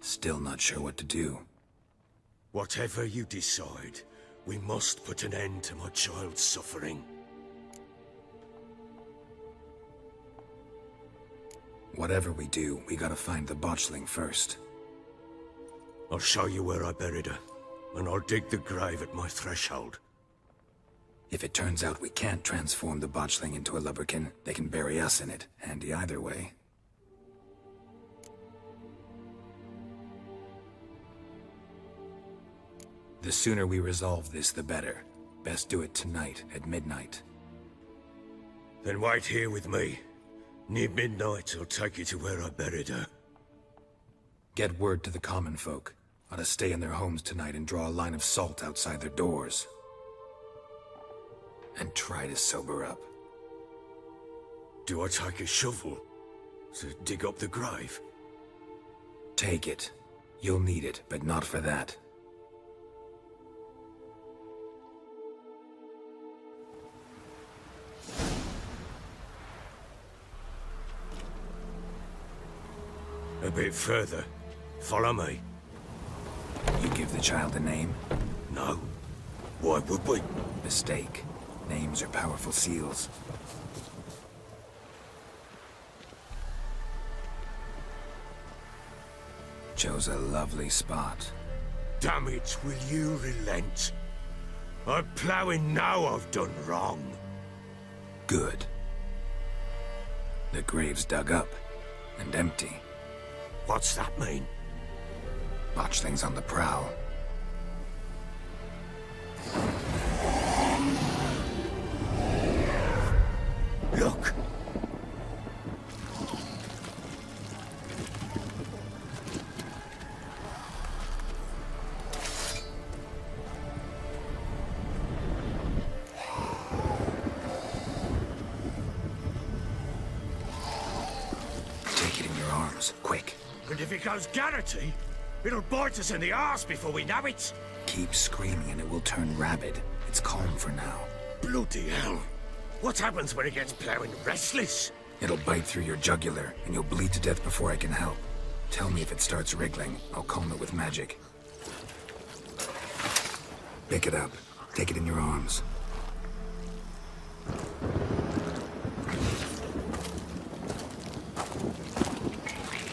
Still not sure what to do. Whatever you decide, we must put an end to my child's suffering. Whatever we do, we gotta find the botchling first. I'll show you where I buried her, and I'll dig the grave at my threshold. If it turns out we can't transform the botchling into a lubberkin, they can bury us in it. Handy either way. The sooner we resolve this, the better. Best do it tonight, at midnight. Then wait here with me. Near midnight, I'll take you to where I buried her. Get word to the common folk. Ought to stay in their homes tonight and draw a line of salt outside their doors. And try to sober up. Do I take a shovel to dig up the grave? Take it. You'll need it, but not for that. A bit further. Follow me. You give the child a name? No. Why would we? Mistake. Names are powerful seals. Chose a lovely spot. Damn it, will you relent? I'm ploughing now I've done wrong. Good. The grave's dug up and empty. What's that mean? Botchling's on the prowl. Look! Take it in your arms, quick. And if it goes garrety, it'll bite us in the arse before we know it. Keep screaming and it will turn rabid. It's calm for now. Bloody hell. What happens when it gets plowing restless? It'll bite through your jugular, and you'll bleed to death before I can help. Tell me if it starts wriggling. I'll calm it with magic. Pick it up. Take it in your arms.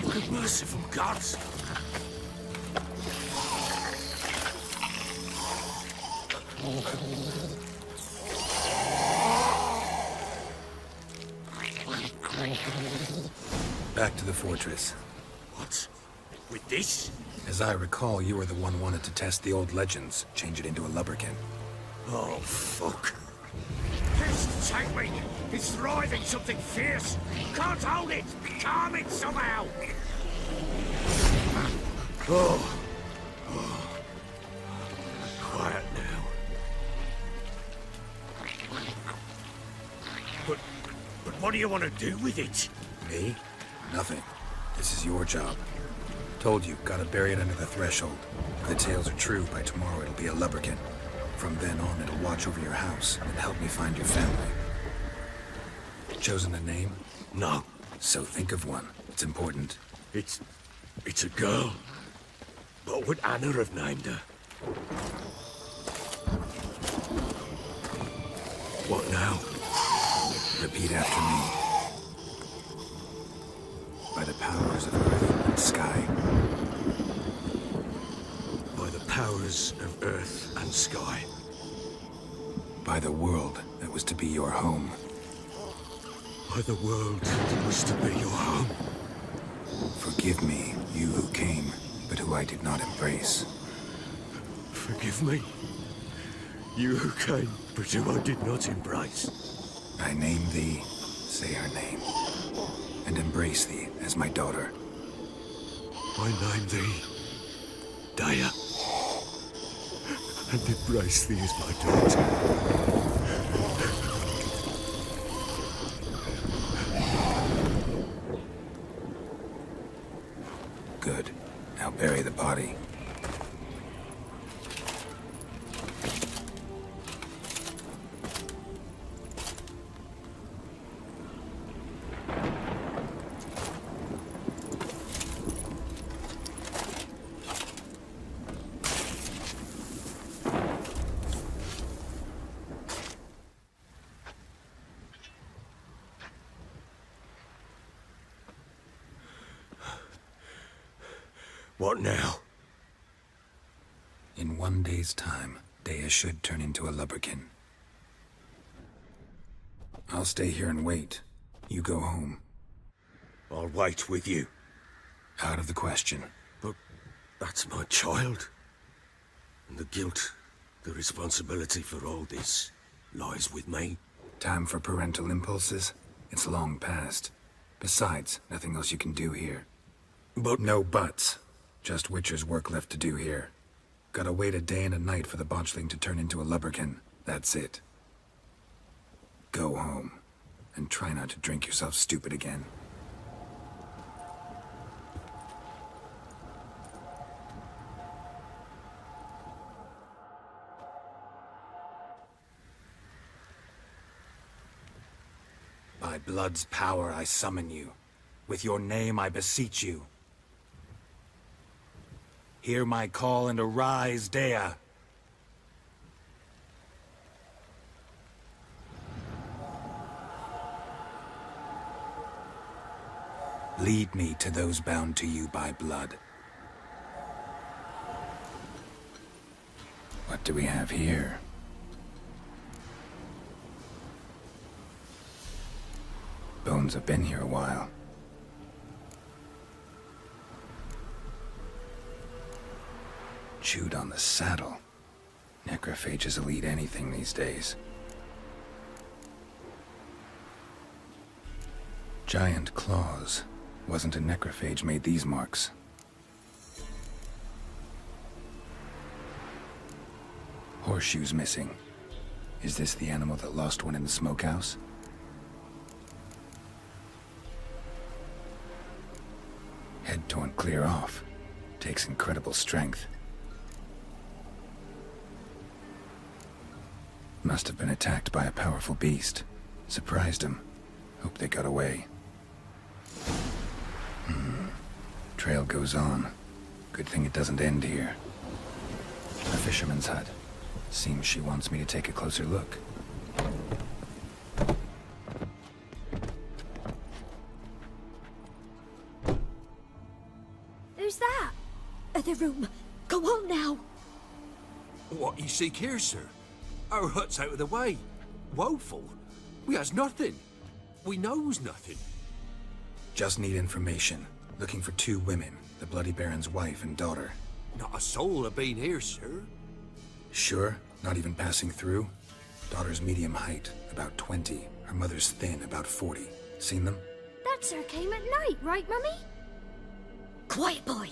Good merciful gods! Back to the fortress. What? With this? As I recall, you were the one wanted to test the old legends, change it into a lubberkin. Oh, fuck. Pest take me! It's thriving something fierce! Can't hold it! Calm it somehow! Oh. Quiet now. But what do you want to do with it? Me? Nothing. This is your job. Told you, gotta bury it under the threshold. If the tales are true, by tomorrow it'll be a lubberkin. From then on, it'll watch over your house and help me find your family. Chosen a name? No. So think of one. It's important. It's a girl. What would Anna have named her? What now? Repeat after me. By the powers of earth and sky. By the powers of earth and sky. By the world that was to be your home. By the world that was to be your home. Forgive me, you who came, but who I did not embrace. Forgive me, you who came, but who I did not embrace. I name thee, say her name, and embrace thee as my daughter. I name thee, Daya, and embrace thee as my daughter. Good. Now bury the body. What now? In 1 day's time, Daya should turn into a lubberkin. I'll stay here and wait. You go home. I'll wait with you. Out of the question. But that's my child. And the guilt, the responsibility for all this, lies with me. Time for parental impulses? It's long past. Besides, nothing else you can do here. But... No buts. Just Witcher's work left to do here. Gotta wait a day and a night for the botchling to turn into a lubberkin. That's it. Go home. And try not to drink yourself stupid again. By blood's power I summon you. With your name I beseech you. Hear my call and arise, Daya. Lead me to those bound to you by blood. What do we have here? Bones have been here a while. Chewed on the saddle. Necrophages will eat anything these days. Giant claws. Wasn't a necrophage made these marks. Horseshoes missing. Is this the animal that lost one in the smokehouse? Head torn clear off. Takes incredible strength. Must have been attacked by a powerful beast. Surprised him. Hope they got away. Trail goes on. Good thing it doesn't end here. A fisherman's hut. Seems she wants me to take a closer look. Who's that? Other room. Go on now. What you seek here, sir? Our hut's out of the way. Woeful. We has nothing. We knows nothing. Just need information. Looking for 2 women. The Bloody Baron's wife and daughter. Not a soul have been here, sir. Sure? Not even passing through? Daughter's medium height, about 20. Her mother's thin, about 40. Seen them? That sir came at night, right, Mummy? Quiet, boy.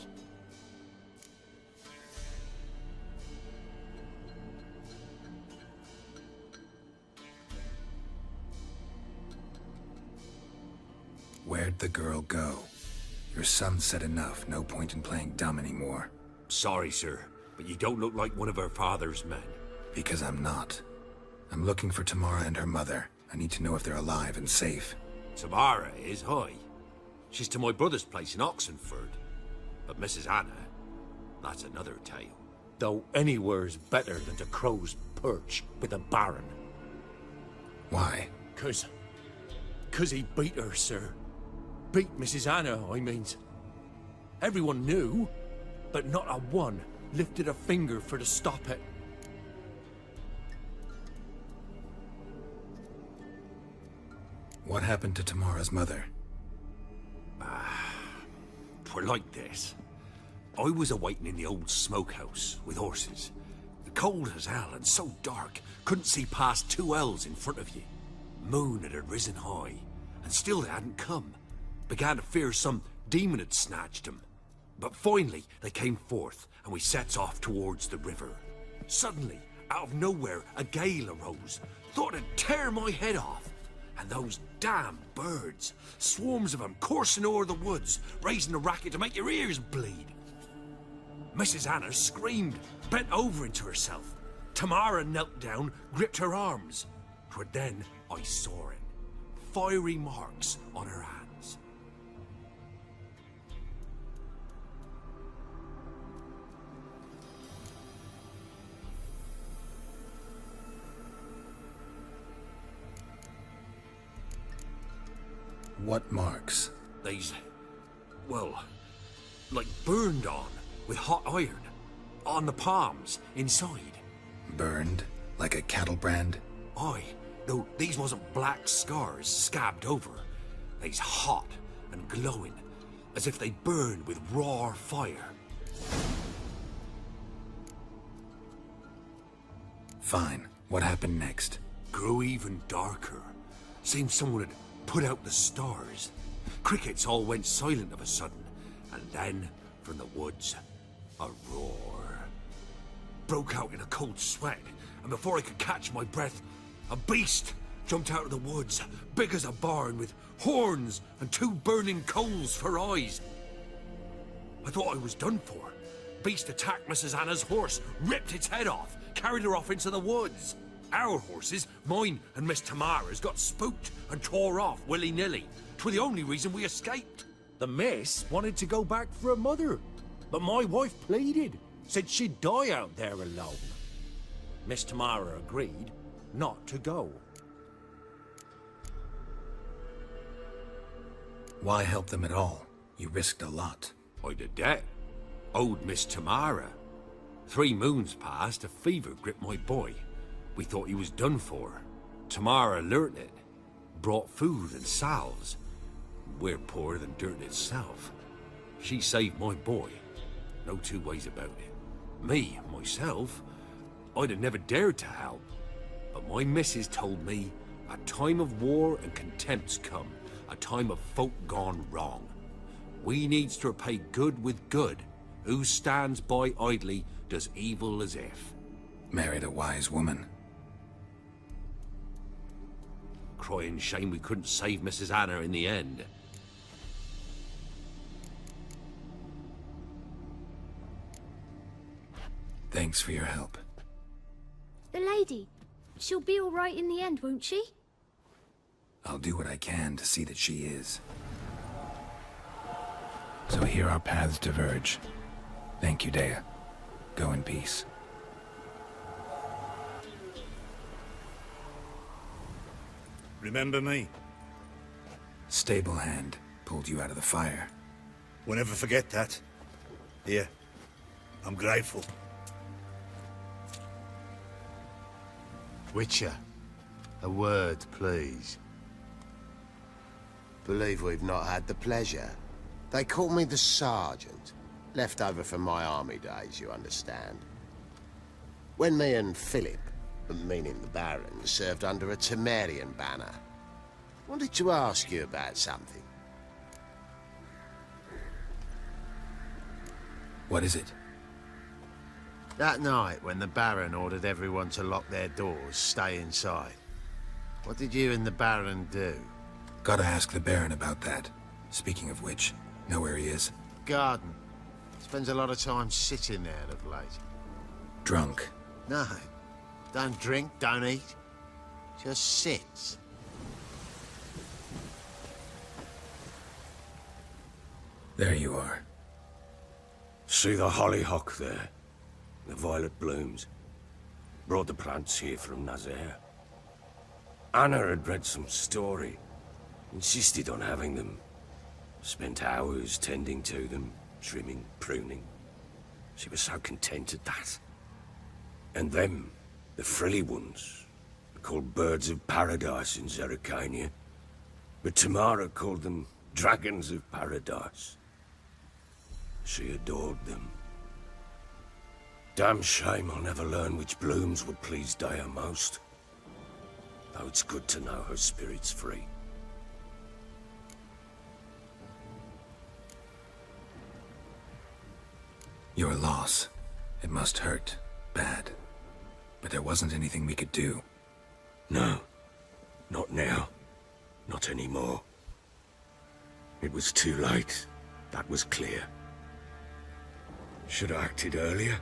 Where'd the girl go? Your son said enough. No point in playing dumb anymore. Sorry, sir, but you don't look like one of her father's men. Because I'm not. I'm looking for Tamara and her mother. I need to know if they're alive and safe. Tamara is, hi. She's to my brother's place in Oxenford. But Mrs. Anna, that's another tale. Though anywhere's better than to Crow's Perch with a baron. Why? 'Cause he beat her, sir. Beat Mrs. Anna, I means. Everyone knew, but not a one lifted a finger for to stop it. What happened to Tamara's mother? 'Twere like this. I was awaiting in the old smokehouse with horses. Cold as hell and so dark, couldn't see past 2 ells in front of you. Moon had risen high, and still they hadn't come. Began to fear some demon had snatched them. But finally they came forth, and we sets off towards the river. Suddenly, out of nowhere, a gale arose. Thought it'd tear my head off. And those damn birds, swarms of them coursing o'er the woods, raising a racket to make your ears bleed. Mrs. Anna screamed, bent over into herself. Tamara knelt down, gripped her arms. 'Twere then I saw it. Fiery marks on her hands. What marks? These, well, like burned on with hot iron. On the palms, inside. Burned? Like a cattle brand? Aye, though these wasn't black scars scabbed over. They's hot and glowing, as if they burned with raw fire. Fine. What happened next? Grew even darker. Seemed someone had put out the stars. Crickets all went silent of a sudden, and then, from the woods, a roar. Broke out in a cold sweat, and before I could catch my breath, a beast jumped out of the woods, big as a barn, with horns and 2 burning coals for eyes. I thought I was done for. Beast attacked Mrs. Anna's horse, ripped its head off, carried her off into the woods. Our horses, mine and Miss Tamara's, got spooked and tore off willy-nilly. 'Twere the only reason we escaped. The miss wanted to go back for her mother, but my wife pleaded, said she'd die out there alone. Miss Tamara agreed not to go. Why help them at all? You risked a lot. I'd a debt. Owed Miss Tamara. 3 moons passed, a fever gripped my boy. We thought he was done for. Tamara learnt it. Brought food and salves. We're poorer than dirt itself. She saved my boy. No 2 ways about it. Me, myself, I'd have never dared to help. But my missus told me a time of war and contempt's come. A time of folk gone wrong. We needs to repay good with good. Who stands by idly does evil as if. Married a wise woman. Crying shame we couldn't save Mrs. Anna in the end. Thanks for your help. The lady, she'll be all right in the end, won't she? I'll do what I can to see that she is. So here our paths diverge. Thank you, Dea. Go in peace. Remember me? Stable hand pulled you out of the fire. We'll never forget that. Here, I'm grateful. Witcher, a word, please. Believe we've not had the pleasure. They call me the Sergeant. Left over from my army days, you understand. When me and Philip, meaning the Baron, served under a Temerian banner. Wanted to ask you about something. What is it? That night, when the Baron ordered everyone to lock their doors, stay inside. What did you and the Baron do? Gotta ask the Baron about that. Speaking of which, know where he is? Garden. Spends a lot of time sitting there of late. Drunk. No. Don't drink, don't eat. Just sits. There you are. See the hollyhock there? The violet blooms. Brought the plants here from Nazaire. Anna had read some story. Insisted on having them. Spent hours tending to them, trimming, pruning. She was so content at that. And them, the frilly ones, called birds of paradise in Zerrikania. But Tamara called them dragons of paradise. She adored them. Damn shame I'll never learn which blooms would please Dea most. Though it's good to know her spirit's free. Your loss. It must hurt. Bad. But there wasn't anything we could do. No. Not now. Not anymore. It was too late. That was clear. Should have acted earlier.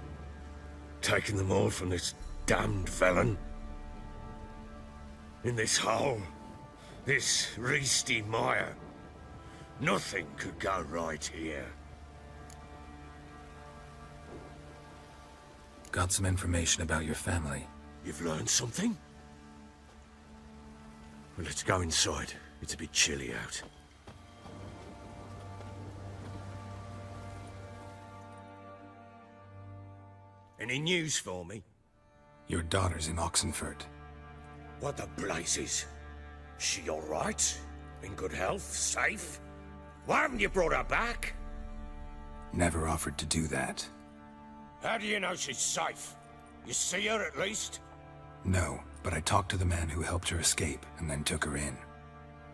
Taken them all from this damned felon. In this hole. This reesty mire. Nothing could go right here. Got some information about your family. You've learned something? Well, let's go inside. It's a bit chilly out. Any news for me? Your daughter's in Oxenfurt. What the blazes? She all right? In good health? Safe? Why haven't you brought her back? Never offered to do that. How do you know she's safe? You see her at least? No, but I talked to the man who helped her escape and then took her in.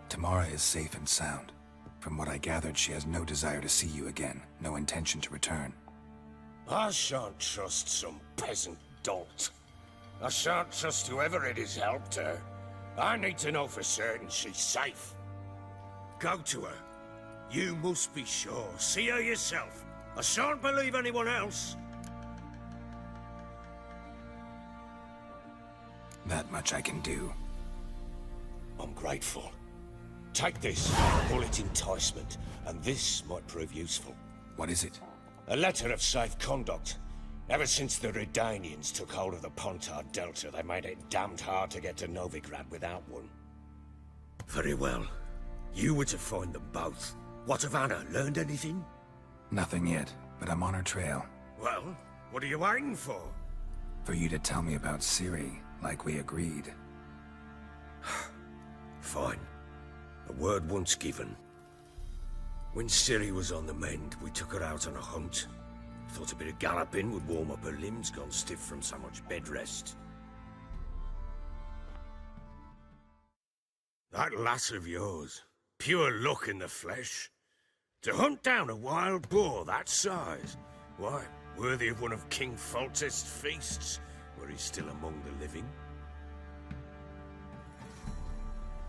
Tamara is safe and sound. From what I gathered, she has no desire to see you again, no intention to return. I shan't trust some peasant dolt. I shan't trust whoever it is helped her. I need to know for certain she's safe. Go to her. You must be sure. See her yourself. I shan't believe anyone else. That much I can do. I'm grateful. Take this, call it enticement, and this might prove useful. What is it? A letter of safe conduct. Ever since the Redanians took hold of the Pontard Delta, they made it damned hard to get to Novigrad without one. Very well. You were to find them both. What of Anna? Learned anything? Nothing yet, but I'm on her trail. Well, what are you waiting for? For you to tell me about Ciri, like we agreed. Fine. A word once given. When Ciri was on the mend, we took her out on a hunt. Thought a bit of galloping would warm up her limbs, gone stiff from so much bed rest. That lass of yours, pure luck in the flesh. To hunt down a wild boar that size, why, worthy of one of King Foltest's feasts, where he's still among the living.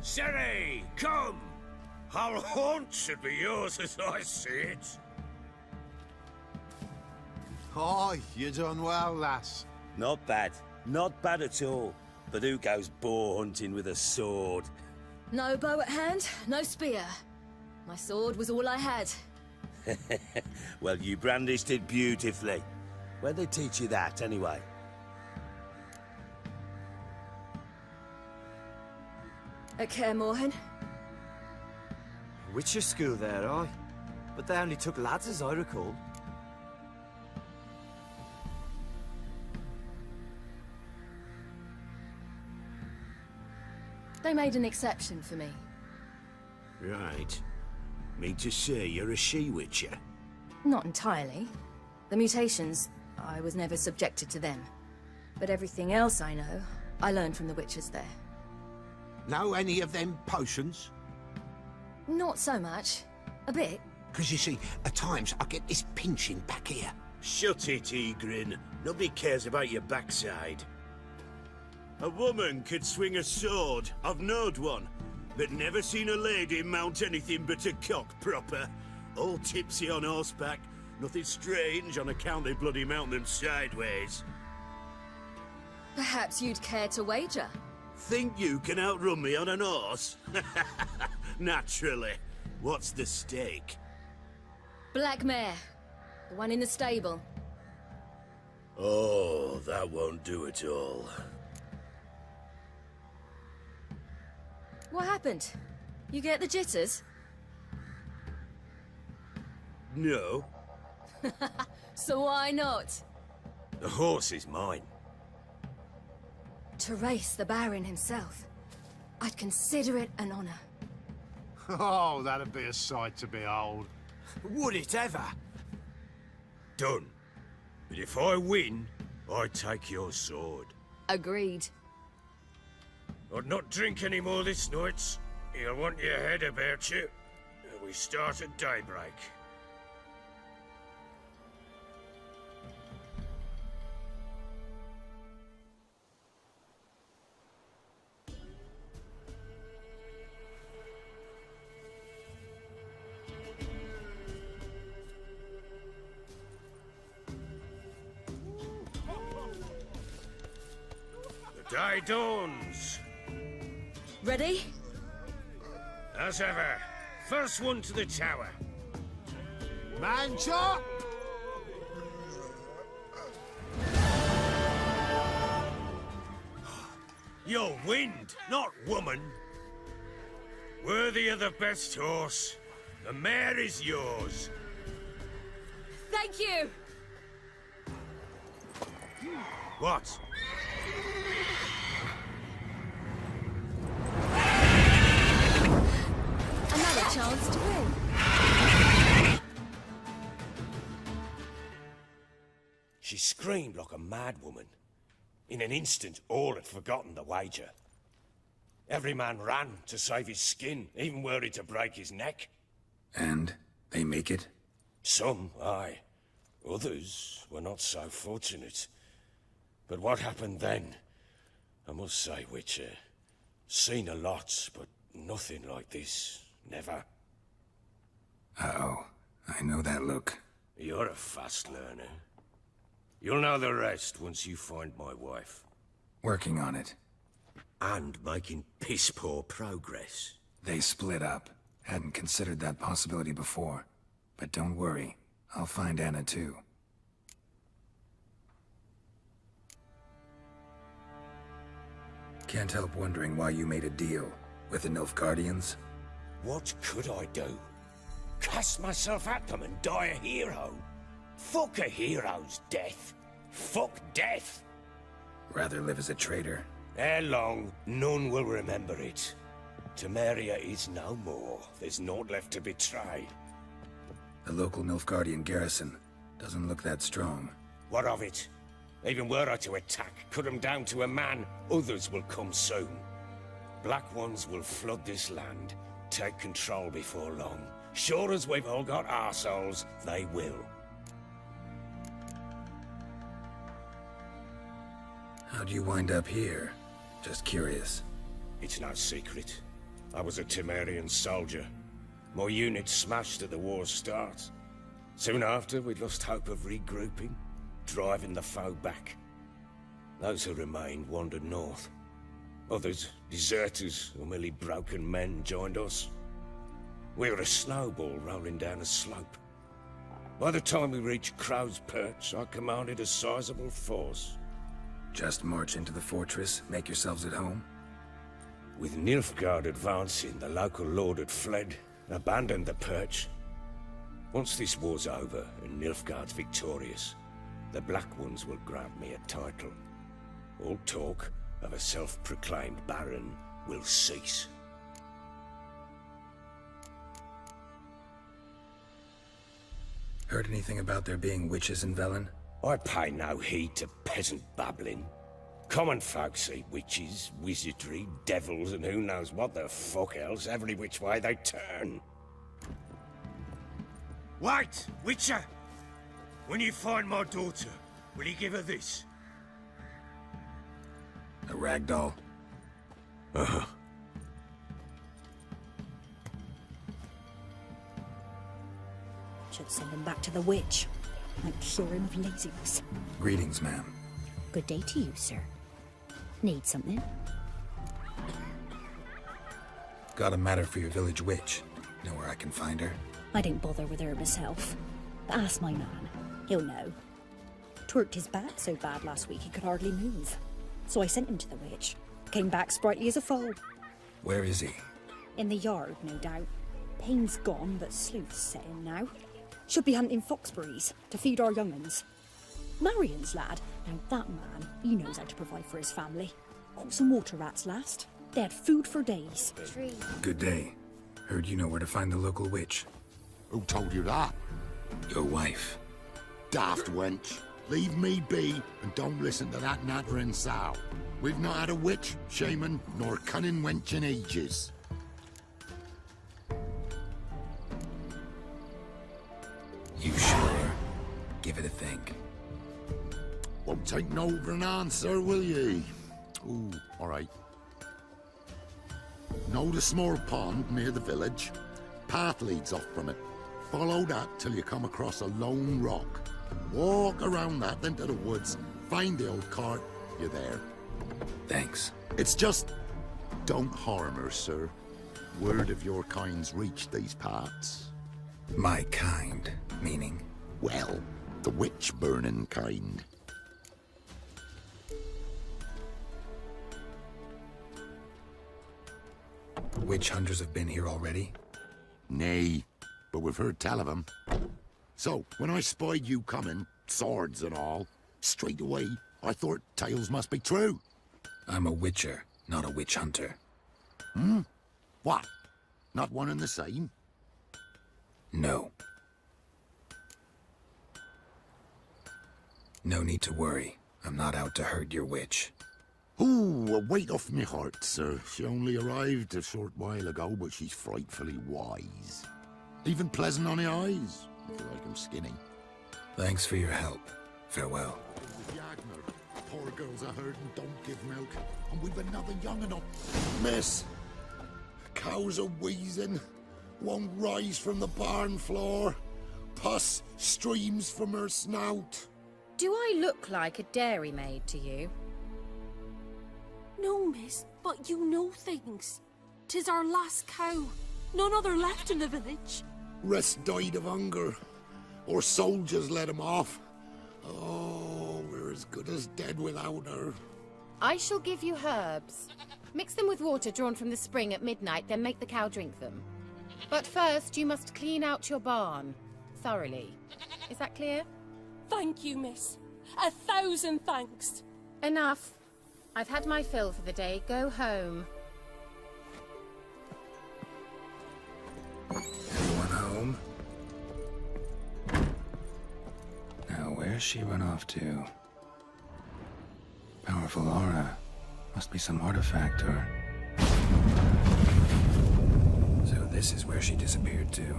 Ciri, come! Our haunt should be yours as I see it. Hi, you done well, lass. Not bad. Not bad at all. But who goes boar hunting with a sword? No bow at hand, no spear. My sword was all I had. Well, you brandished it beautifully. Where'd they teach you that, anyway? At Kaer Morhen. Witcher school there, aye. But they only took lads, as I recall. They made an exception for me. Right. Mean to say you're a she-witcher? Not entirely. The mutations, I was never subjected to them. But everything else I know, I learned from the witches there. Know any of them potions? Not so much. A bit. Because you see, at times I get this pinching back here. Shut it, Egrin. Nobody cares about your backside. A woman could swing a sword. I've knowed one. But never seen a lady mount anything but a cock proper. All tipsy on horseback. Nothing strange on account they bloody mount them sideways. Perhaps you'd care to wager? Think you can outrun me on an horse? Naturally. What's the stake? Black mare. The one in the stable. Oh, that won't do it all. What happened? You get the jitters? No. So why not? The horse is mine. To race the Baron himself. I'd consider it an honor. Oh, that'd be a sight to behold. Would it ever? Done. But if I win, I take your sword. Agreed. I'd not drink any more this night. You'll want your head about you. We start at daybreak. The day dawns. Ready? As ever. First one to the tower. Man chop! You're wind, not woman. Worthy of the best horse. The mare is yours. Thank you! What? Another chance to win. She screamed like a mad woman. In an instant, all had forgotten the wager. Every man ran to save his skin, even were he to break his neck. And they make it? Some, aye. Others were not so fortunate. But what happened then? I must say, Witcher, seen a lot, but nothing like this. Never. Uh-oh. I know that look. You're a fast learner. You'll know the rest once you find my wife. Working on it. And making piss-poor progress. They split up. Hadn't considered that possibility before. But don't worry. I'll find Anna too. Can't help wondering why you made a deal with the Nilfgaardians. What could I do? Cast myself at them and die a hero? Fuck a hero's death. Fuck death. Rather live as a traitor. Ere long, none will remember it. Temeria is no more. There's naught left to betray. The local Nilfgaardian garrison doesn't look that strong. What of it? Even were I to attack, cut them down to a man, others will come soon. Black ones will flood this land, take control before long. Sure as we've all got arseholes, they will. How'd you wind up here? Just curious. It's no secret. I was a Temerian soldier. My unit smashed at the war's start. Soon after, we lost hope of regrouping, driving the foe back. Those who remained wandered north. Others, deserters or merely broken men, joined us. We were a snowball rolling down a slope. By the time we reached Crow's Perch, I commanded a sizable force. Just march into the fortress, make yourselves at home? With Nilfgaard advancing, the local lord had fled, abandoned the Perch. Once this war's over and Nilfgaard's victorious, the Black Ones will grant me a title. All talk of a self-proclaimed Baron will cease. Heard anything about there being witches in Velen? I pay no heed to peasant babbling. Common folk see witches, wizardry, devils, and who knows what the fuck else every which way they turn. Wait, Witcher! When you find my daughter, will you give her this? A rag doll? Uh-huh. Should send him back to the witch. Might cure him of laziness. Greetings, ma'am. Good day to you, sir. Need something? Got a matter for your village witch. Know where I can find her? I didn't bother with her myself. But ask my man. He'll know. Twerked his back so bad last week he could hardly move. So I sent him to the witch. Came back sprightly as a foal. Where is he? In the yard, no doubt. Pain's gone, but sleuth's set in now. Should be hunting foxberries to feed our young'uns. Marion's lad, now that man, he knows how to provide for his family. Caught some water rats last. They had food for days. Good day. Heard you know where to find the local witch. Who told you that? Your wife. Daft wench. Leave me be and don't listen to that nattering sow. We've not had a witch, shaman, nor cunning wench in ages. You sure? Give it a think. Won't take no for an answer, will ye? Ooh, all right. Know the small pond near the village? Path leads off from it. Follow that till you come across a lone rock. Walk around that, then to the woods. Find the old cart. You're there. Thanks. It's just... don't harm her, sir. Word of your kind's reached these parts. My kind, meaning? Well, the witch-burning kind. Witch hunters have been here already? Nay, but we've heard tell of 'em. So, when I spied you coming, swords and all, straight away, I thought tales must be true. I'm a witcher, not a witch hunter. Hmm? What? Not one and the same? No. No need to worry. I'm not out to hurt your witch. Ooh, a weight off me heart, sir. She only arrived a short while ago, but she's frightfully wise. Even pleasant on the eyes, if you like 'em skinny. Thanks for your help. Farewell. Poor girls are hurt and don't give milk, and we've another young enough. Miss, cows are wheezing, won't rise from the barn floor. Pus streams from her snout. Do I look like a dairymaid to you? No, miss, but you know things. 'Tis our last cow. None other left in the village. Rest died of hunger, or soldiers let him off. Oh, we're as good as dead without her. I shall give you herbs. Mix them with water drawn from the spring at midnight, then make the cow drink them. But first, you must clean out your barn. Thoroughly. Is that clear? Thank you, miss. 1,000 thanks. Enough. I've had my fill for the day. Go home. Everyone home? Now, where's she run off to? Powerful aura. Must be some artifact or... So this is where she disappeared to.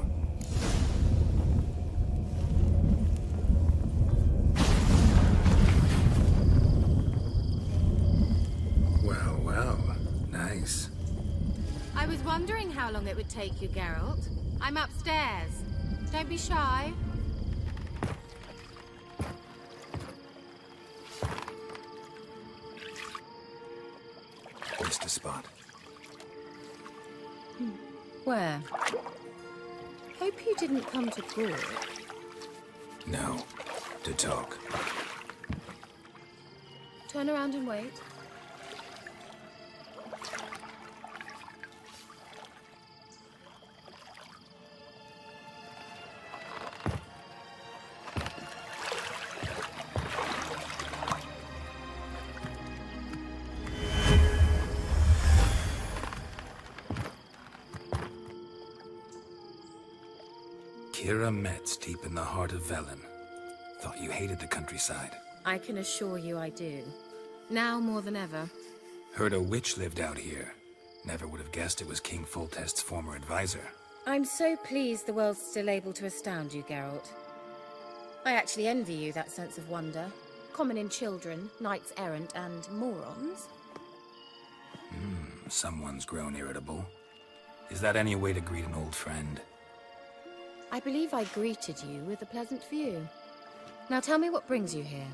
Well, well. Nice. I was wondering how long it would take you, Geralt. I'm upstairs. Don't be shy. Missed a spot. Where? Hope you didn't come to Broad. No. To talk. Turn around and wait. Kira Metz, deep in the heart of Velen. Thought you hated the countryside. I can assure you I do. Now more than ever. Heard a witch lived out here. Never would have guessed it was King Foltest's former advisor. I'm so pleased the world's still able to astound you, Geralt. I actually envy you that sense of wonder. Common in children, knights errant, and morons. Someone's grown irritable. Is that any way to greet an old friend? I believe I greeted you with a pleasant view. Now tell me what brings you here.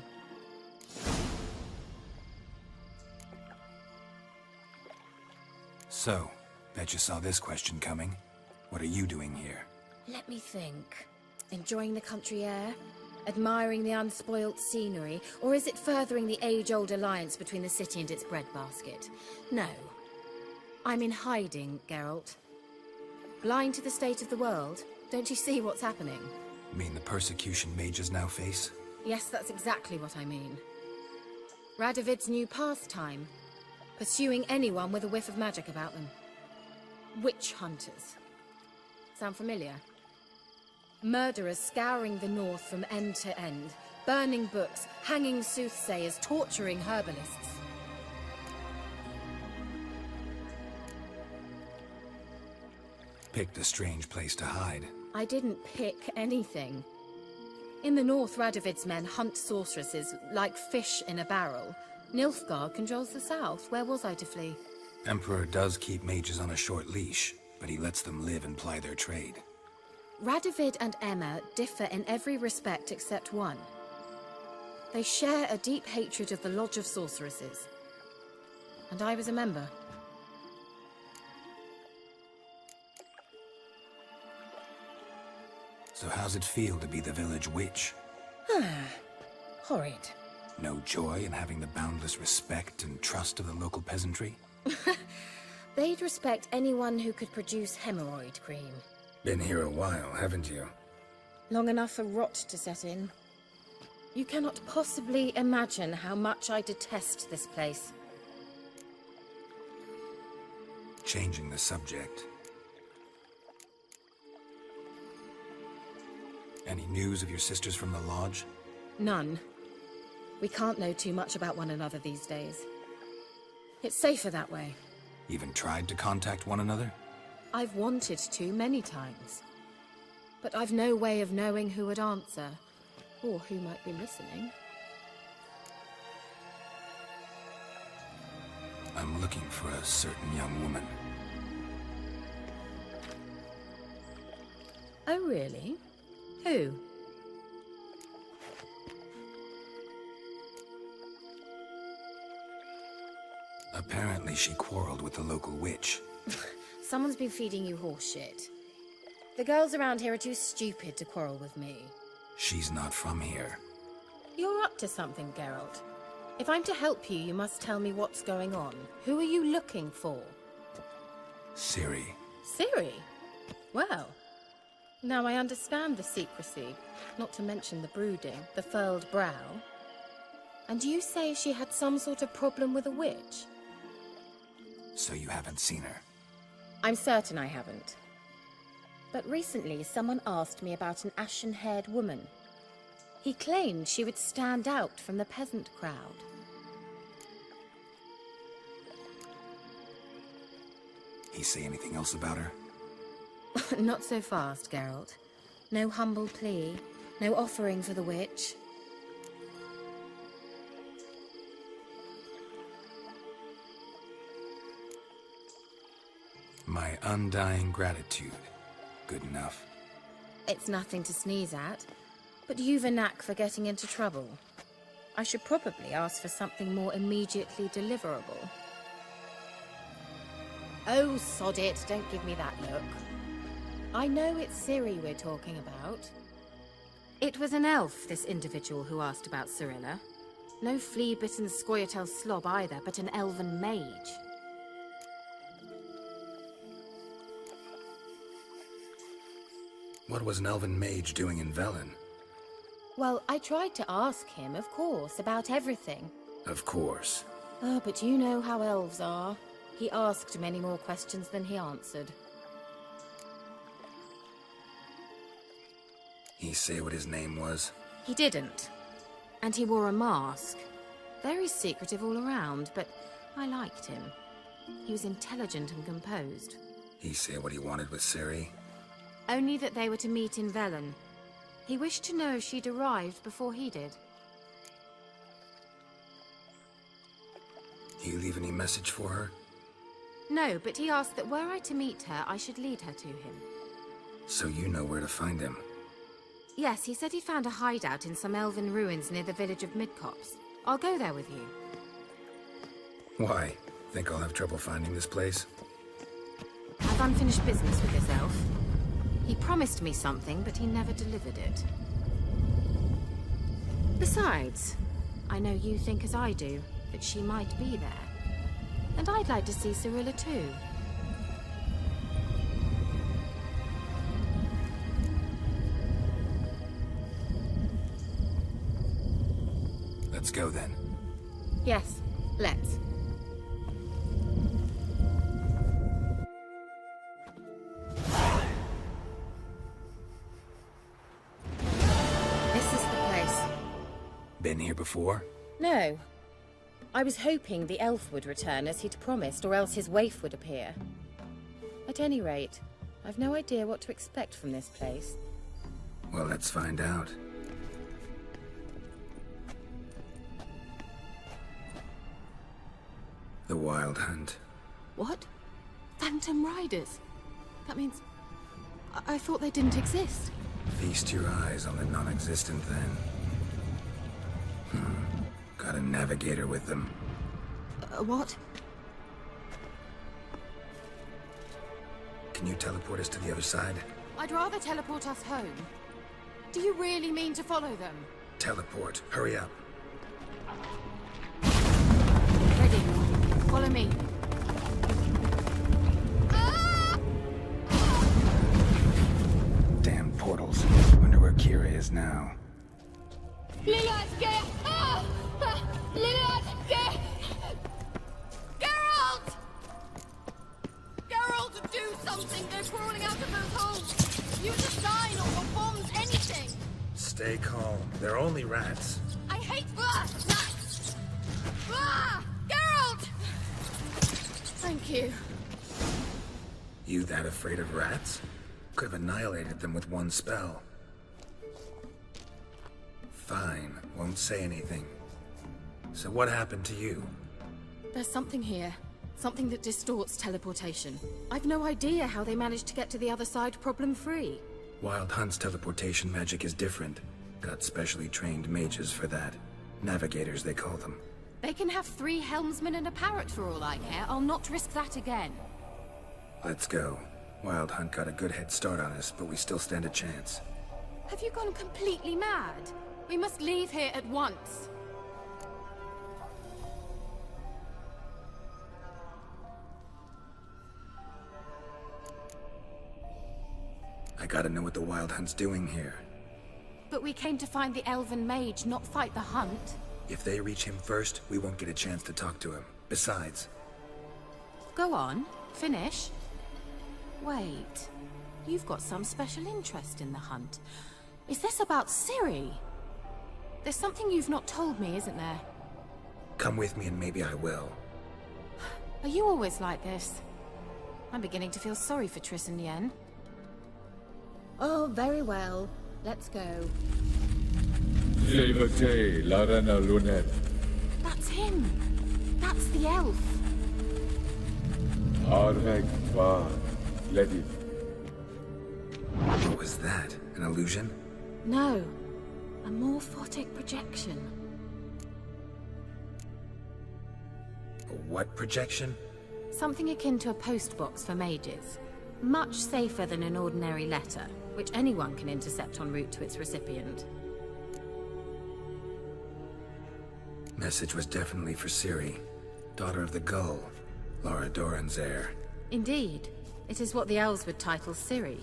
So, bet you saw this question coming. What are you doing here? Let me think. Enjoying the country air? Admiring the unspoilt scenery? Or is it furthering the age-old alliance between the city and its breadbasket? No. I'm in hiding, Geralt. Blind to the state of the world? Don't you see what's happening? Mean the persecution mages now face? Yes, that's exactly what I mean. Radovid's new pastime. Pursuing anyone with a whiff of magic about them. Witch hunters. Sound familiar? Murderers scouring the north from end to end, burning books, hanging soothsayers, torturing herbalists. Picked a strange place to hide. I didn't pick anything. In the north, Radovid's men hunt sorceresses like fish in a barrel. Nilfgaard controls the south. Where was I to flee? Emperor does keep mages on a short leash, but he lets them live and ply their trade. Radovid and Emma differ in every respect except one. They share a deep hatred of the Lodge of Sorceresses. And I was a member. So how's it feel to be the village witch? Horrid. No joy in having the boundless respect and trust of the local peasantry? They'd respect anyone who could produce hemorrhoid cream. Been here a while, haven't you? Long enough for rot to set in. You cannot possibly imagine how much I detest this place. Changing the subject. Any news of your sisters from the lodge? None. We can't know too much about one another these days. It's safer that way. Even tried to contact one another? I've wanted to many times. But I've no way of knowing who would answer, or who might be listening. I'm looking for a certain young woman. Oh, really? Who? Apparently she quarreled with the local witch. Someone's been feeding you horseshit. The girls around here are too stupid to quarrel with me. She's not from here. You're up to something, Geralt. If I'm to help you, you must tell me what's going on. Who are you looking for? Ciri. Ciri? Well, now I understand the secrecy, not to mention the brooding, the furled brow. And you say she had some sort of problem with a witch? So you haven't seen her? I'm certain I haven't. But recently, someone asked me about an ashen-haired woman. He claimed she would stand out from the peasant crowd. He say anything else about her? Not so fast, Geralt. No humble plea, no offering for the witch. My undying gratitude. Good enough. It's nothing to sneeze at, but you've a knack for getting into trouble. I should probably ask for something more immediately deliverable. Oh, sod it, don't give me that look. I know it's Ciri we're talking about. It was an elf, this individual who asked about Cirilla. No flea-bitten Scoia'tael slob either, but an elven mage. What was an elven mage doing in Velen? Well, I tried to ask him, of course, about everything. Of course. Oh, but you know how elves are. He asked many more questions than he answered. He say what his name was? He didn't. And he wore a mask. Very secretive all around, but I liked him. He was intelligent and composed. He say what he wanted with Ciri? Only that they were to meet in Velen. He wished to know if she'd arrived before he did. You leave any message for her? No, but he asked that were I to meet her, I should lead her to him. So you know where to find him? Yes, he said he found a hideout in some elven ruins near the village of Midcopse. I'll go there with you. Why? Think I'll have trouble finding this place? I've unfinished business with this elf. He promised me something, but he never delivered it. Besides, I know you think as I do, that she might be there. And I'd like to see Cirilla too. Let's go then. Yes, let's. This is the place. Been here before? No. I was hoping the elf would return as he'd promised, or else his waif would appear. At any rate, I've no idea what to expect from this place. Well, let's find out. The Wild Hunt. What? Phantom Riders? That means... I thought they didn't exist. Feast your eyes on the non-existent then. Got a navigator with them. What? Can you teleport us to the other side? I'd rather teleport us home. Do you really mean to follow them? Teleport. Hurry up. Ready. Follow me. Damn portals. Wonder where Kira is now. Geralt! Geralt, do something! They're crawling out of those holes! Use a sign or bombs, anything! Stay calm. They're only rats. I hate rats! Geralt! Thank you. You that afraid of rats? Could have annihilated them with one spell. Fine. Won't say anything. So what happened to you? There's something here. Something that distorts teleportation. I've no idea how they managed to get to the other side problem-free. Wild Hunt's teleportation magic is different. Got specially trained mages for that. Navigators, they call them. They can have 3 helmsmen and a parrot for all I care. I'll not risk that again. Let's go. Wild Hunt got a good head start on us, but we still stand a chance. Have you gone completely mad? We must leave here at once. I gotta know what the Wild Hunt's doing here. But we came to find the elven mage, not fight the hunt. If they reach him first, we won't get a chance to talk to him. Besides... Go on. Finish. Wait. You've got some special interest in the hunt. Is this about Ciri? There's something you've not told me, isn't there? Come with me and maybe I will. Are you always like this? I'm beginning to feel sorry for Triss and Yen. Oh, very well. Let's go. That's him! That's the elf! What was that? An illusion? No. A morphotic projection. A what projection? Something akin to a postbox for mages. Much safer than an ordinary letter, which anyone can intercept en route to its recipient. Message was definitely for Ciri, daughter of the Gull, Lara Doran's heir. Indeed. It is what the elves would title Ciri.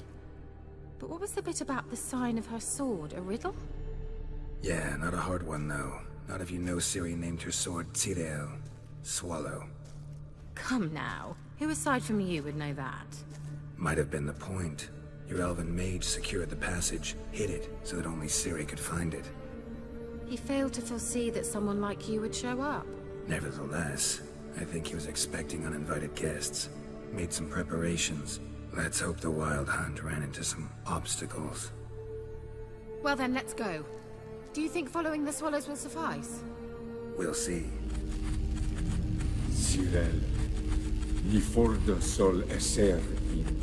But what was the bit about the sign of her sword? A riddle? Yeah, not a hard one though. Not if you know Ciri named her sword Tirel, swallow. Come now. Who aside from you would know that? Might have been the point. Your elven mage secured the passage, hid it, so that only Ciri could find it. He failed to foresee that someone like you would show up. Nevertheless, I think he was expecting uninvited guests. Made some preparations. Let's hope the Wild Hunt ran into some obstacles. Well then, let's go. Do you think following the swallows will suffice? We'll see. Cyril, ni fordo sol esser in.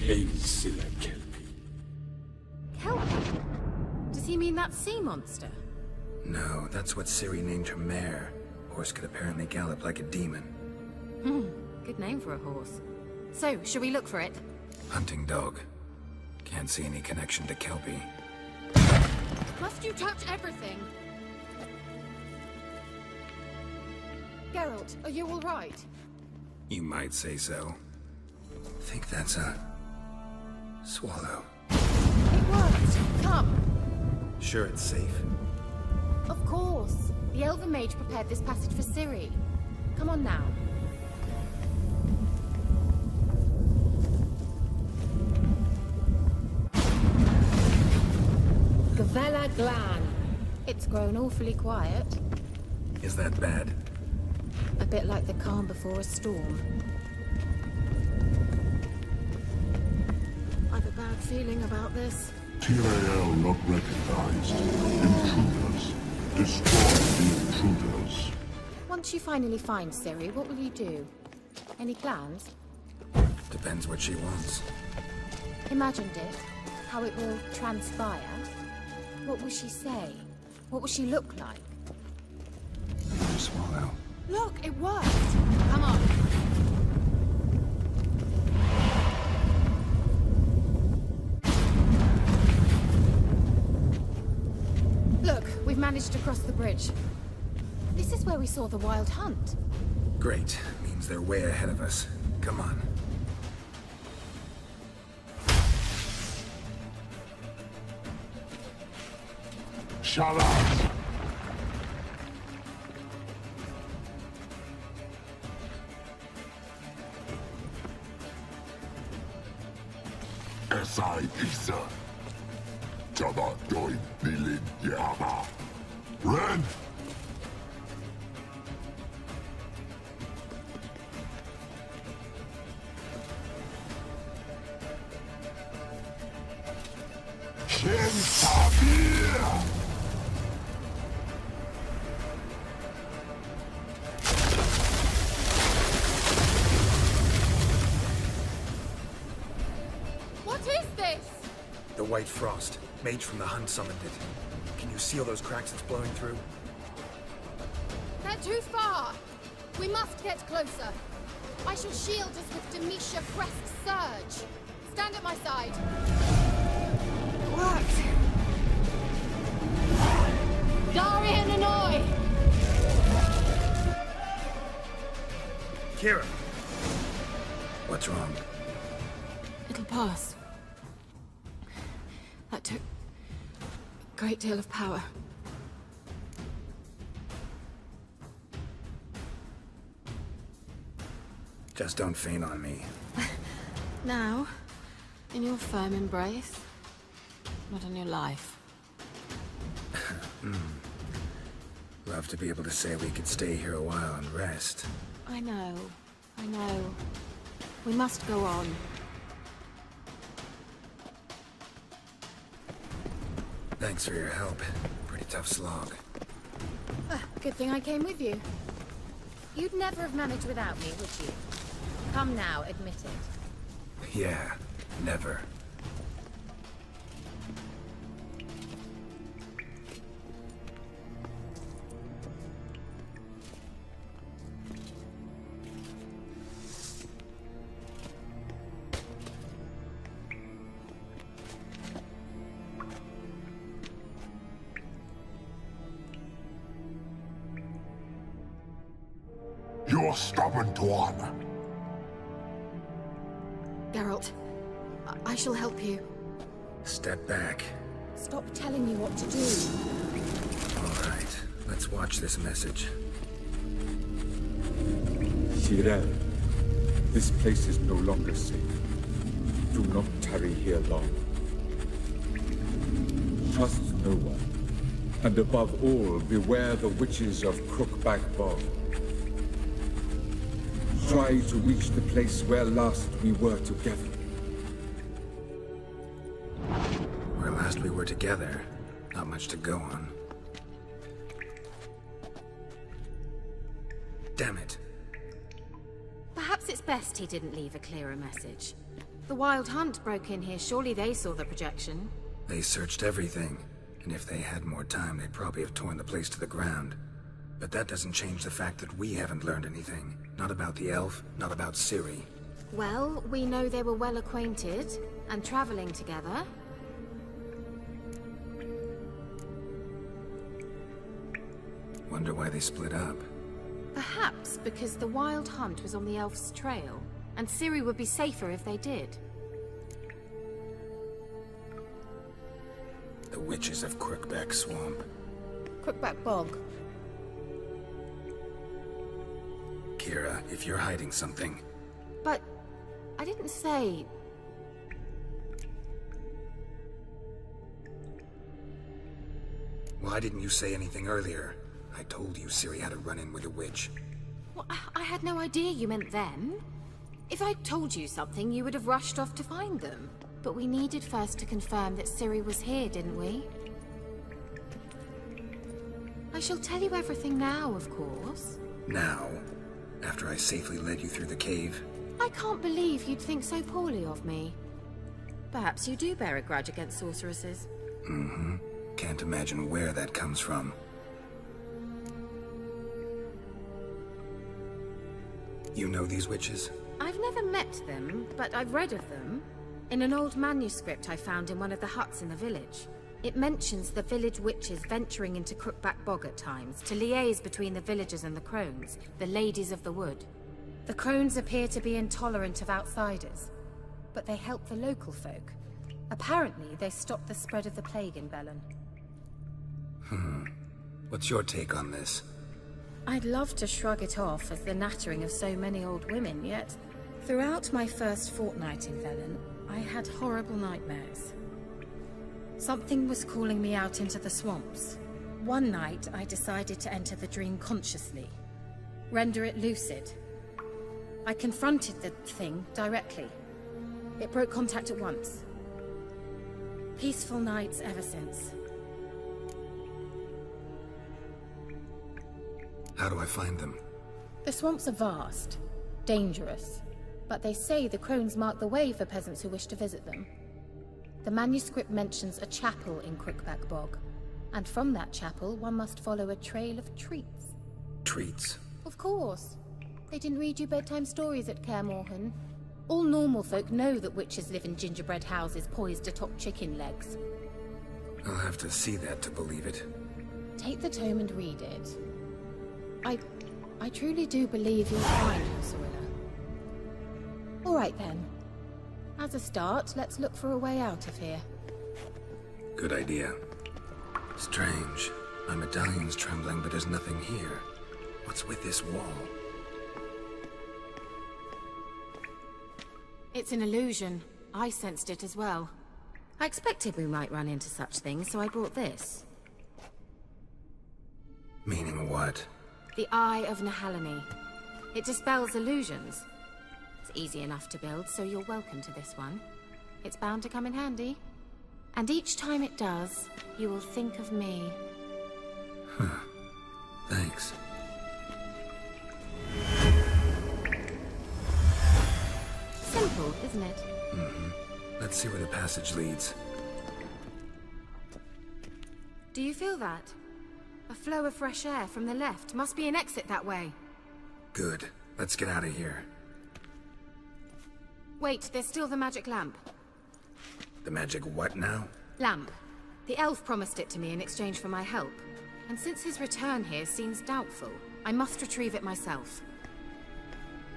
Hail Silla Kelpie. Kelpie? Does he mean that sea monster? No, that's what Ciri named her mare. Horse could apparently gallop like a demon. Good name for a horse. So, shall we look for it? Hunting dog. Can't see any connection to Kelpie. Must you touch everything? Geralt, are you all right? You might say so. Think that's a... swallow. It worked! Come! Sure it's safe? Of course. The Elven Mage prepared this passage for Ciri. Come on now. Gavella Glan. It's grown awfully quiet. Is that bad? A bit like the calm before a storm. I've a bad feeling about this. TAL not recognized. Intruders. Destroy the intruders. Once you finally find Ciri, what will you do? Any plans? Depends what she wants. Imagined it. How it will transpire. What will she say? What will she look like? Another swallow. Look, it worked! Come on. Look, we've managed to cross the bridge. This is where we saw the Wild Hunt. Great. Means they're way ahead of us. Come on. Shut up! Esai Isa. Jabba doin nilin yama. Ren! Shin Sabir! What is this? The White Frost. Mage from the Hunt summoned it. Can you seal those cracks it's blowing through? They're too far. We must get closer. I shall shield us with Demisha Crest Surge. Stand at my side. What? Darian Annoy! Kira! What's wrong? It'll pass. That took a great deal of power. Just don't faint on me. Now, in your firm embrace, not in your life. Love to be able to say we could stay here a while and rest. I know. We must go on. Thanks for your help. Pretty tough slog. Good thing I came with you. You'd never have managed without me, would you? Come now, admit it. Yeah, never. You're stubborn one. Geralt, I shall help you. Step back. Stop telling me what to do. All right, let's watch this message. Cyril, this place is no longer safe. Do not tarry here long. Trust no one. And above all, beware the witches of Crookback Bog. Try to reach the place where last we were together. Where last we were together, not much to go on. Damn it. Perhaps it's best he didn't leave a clearer message. The Wild Hunt broke in here. Surely they saw the projection. They searched everything, and if they had more time, they'd probably have torn the place to the ground. But that doesn't change the fact that we haven't learned anything. Not about the elf, not about Ciri. Well, we know they were well acquainted and traveling together. Wonder why they split up. Perhaps because the Wild Hunt was on the elf's trail, and Ciri would be safer if they did. The witches of Crookback Swamp. Crookback Bog. Kira, if you're hiding something... But I didn't say... Why didn't you say anything earlier? I told you Ciri had a run-in with a witch. Well, I had no idea you meant them. If I'd told you something, you would have rushed off to find them. But we needed first to confirm that Ciri was here, didn't we? I shall tell you everything now, of course. Now? After I safely led you through the cave? I can't believe you'd think so poorly of me. Perhaps you do bear a grudge against sorceresses. Mm-hmm. Can't imagine where that comes from. You know these witches? I've never met them, but I've read of them. In an old manuscript I found in one of the huts in the village. It mentions the village witches venturing into Crookback Bog at times to liaise between the villagers and the crones, the ladies of the wood. The crones appear to be intolerant of outsiders, but they help the local folk. Apparently, they stopped the spread of the plague in Bellon. What's your take on this? I'd love to shrug it off as the nattering of so many old women, yet throughout my first fortnight in Velen, I had horrible nightmares. Something was calling me out into the swamps. One night, I decided to enter the dream consciously, render it lucid. I confronted the thing directly. It broke contact at once. Peaceful nights ever since. How do I find them? The swamps are vast, dangerous, but they say the crones mark the way for peasants who wish to visit them. The manuscript mentions a chapel in Crookback Bog, and from that chapel one must follow a trail of treats. Treats? Of course. They didn't read you bedtime stories at Kaer Morhen. All normal folk know that witches live in gingerbread houses poised atop chicken legs. I'll have to see that to believe it. Take the tome and read it. I truly do believe you'll find her, Sorilla. All right then. As a start, let's look for a way out of here. Good idea. Strange. My medallion's trembling, but there's nothing here. What's with this wall? It's an illusion. I sensed it as well. I expected we might run into such things, so I brought this. Meaning what? The Eye of Nahalani. It dispels illusions. It's easy enough to build, so you're welcome to this one. It's bound to come in handy. And each time it does, you will think of me. Thanks. Simple, isn't it? Let's see where the passage leads. Do you feel that? A flow of fresh air from the left. Must be an exit that way. Good. Let's get out of here. Wait, there's still the magic lamp. The magic what now? Lamp. The elf promised it to me in exchange for my help. And since his return here seems doubtful, I must retrieve it myself.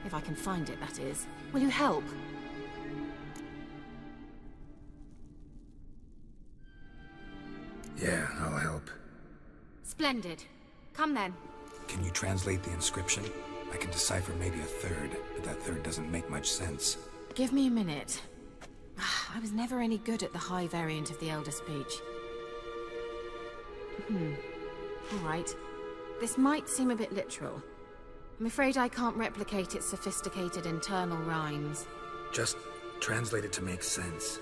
If I can find it, that is. Will you help? Yeah, I'll help. Splendid. Come then. Can you translate the inscription? I can decipher maybe a third, but that third doesn't make much sense. Give me a minute. I was never any good at the high variant of the Elder Speech. Alright. This might seem a bit literal. I'm afraid I can't replicate its sophisticated internal rhymes. Just translate it to make sense.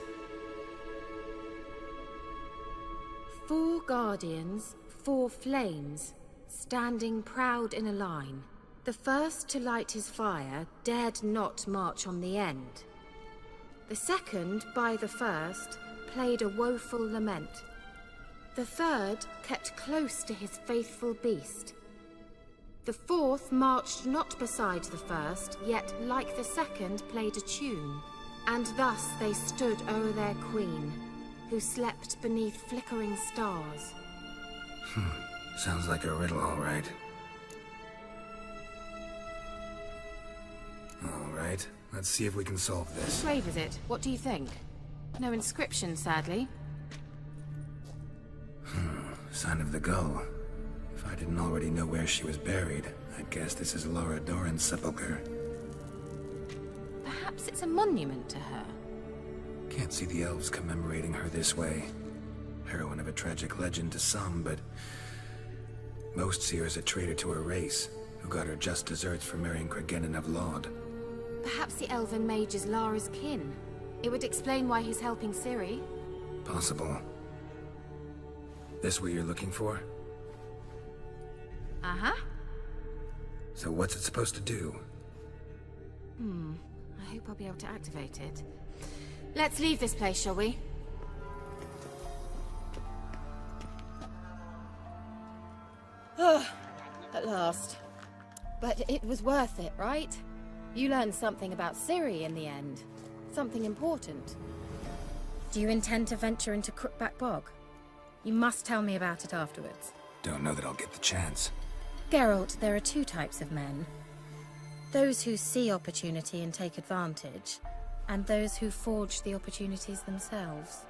4 guardians, 4 flames, standing proud in a line. The first to light his fire dared not march on the end. The second, by the first, played a woeful lament. The third kept close to his faithful beast. The fourth marched not beside the first, yet like the second played a tune. And thus they stood o'er their queen, who slept beneath flickering stars. Sounds like a riddle, all right. All right, let's see if we can solve this. What grave is it? What do you think? No inscription, sadly. Sign of the gull. If I didn't already know where she was buried, I'd guess this is Laura Doran's sepulcher. Perhaps it's a monument to her. Can't see the elves commemorating her this way. Heroine of a tragic legend to some, but most see her as a traitor to her race, who got her just deserts for marrying Cregennan of Laud. Perhaps the elven mage is Lara's kin. It would explain why he's helping Ciri. Possible. This what you're looking for? Uh-huh. So what's it supposed to do? I hope I'll be able to activate it. Let's leave this place, shall we? At last. But it was worth it, right? You learned something about Ciri in the end. Something important. Do you intend to venture into Crookback Bog? You must tell me about it afterwards. Don't know that I'll get the chance. Geralt, there are 2 types of men. Those who see opportunity and take advantage, and those who forge the opportunities themselves.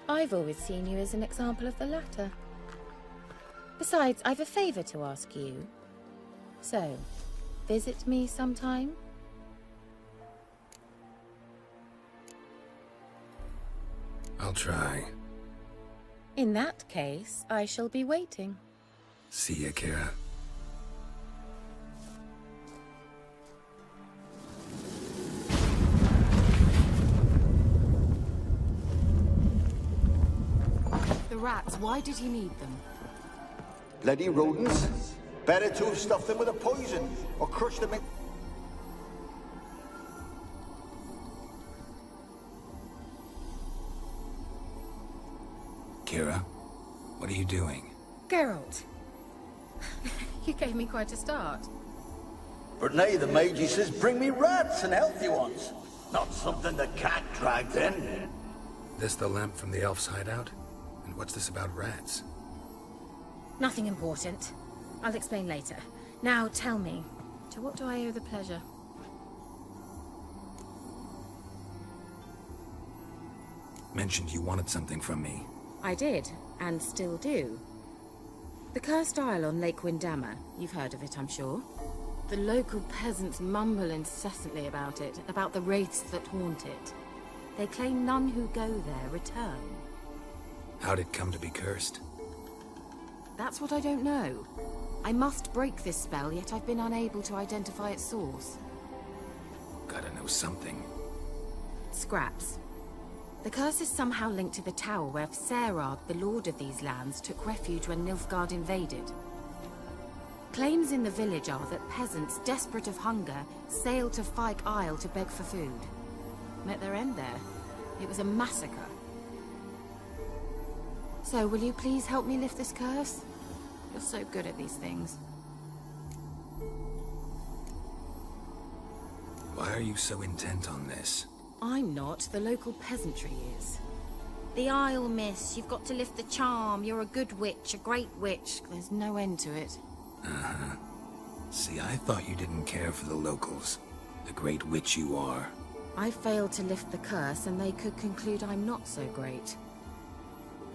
I've always seen you as an example of the latter. Besides, I've a favor to ask you. So, visit me sometime? I'll try. In that case, I shall be waiting. See ya, Kira. The rats, why did he need them? Bloody rodents. Better to have stuffed them with a poison, or crushed them in... Kira, what are you doing? Geralt. You gave me quite a start. But nay, the mage says, bring me rats and healthy ones. Not something the cat dragged in. This the lamp from the elf's hideout? And what's this about rats? Nothing important. I'll explain later. Now tell me, to what do I owe the pleasure? Mentioned you wanted something from me. I did, and still do. The Cursed Isle on Lake Windammer. You've heard of it, I'm sure. The local peasants mumble incessantly about it, about the wraiths that haunt it. They claim none who go there return. How'd it come to be cursed? That's what I don't know. I must break this spell, yet I've been unable to identify its source. Gotta know something. Scraps. The curse is somehow linked to the tower where Serad, the lord of these lands, took refuge when Nilfgaard invaded. Claims in the village are that peasants, desperate of hunger, sailed to Fyke Isle to beg for food. Met their end there. It was a massacre. So, will you please help me lift this curse? You're so good at these things. Why are you so intent on this? I'm not. The local peasantry is. The Isle, miss. You've got to lift the charm. You're a good witch, a great witch. There's no end to it. Uh-huh. See, I thought you didn't care for the locals. The great witch you are. I failed to lift the curse, and they could conclude I'm not so great.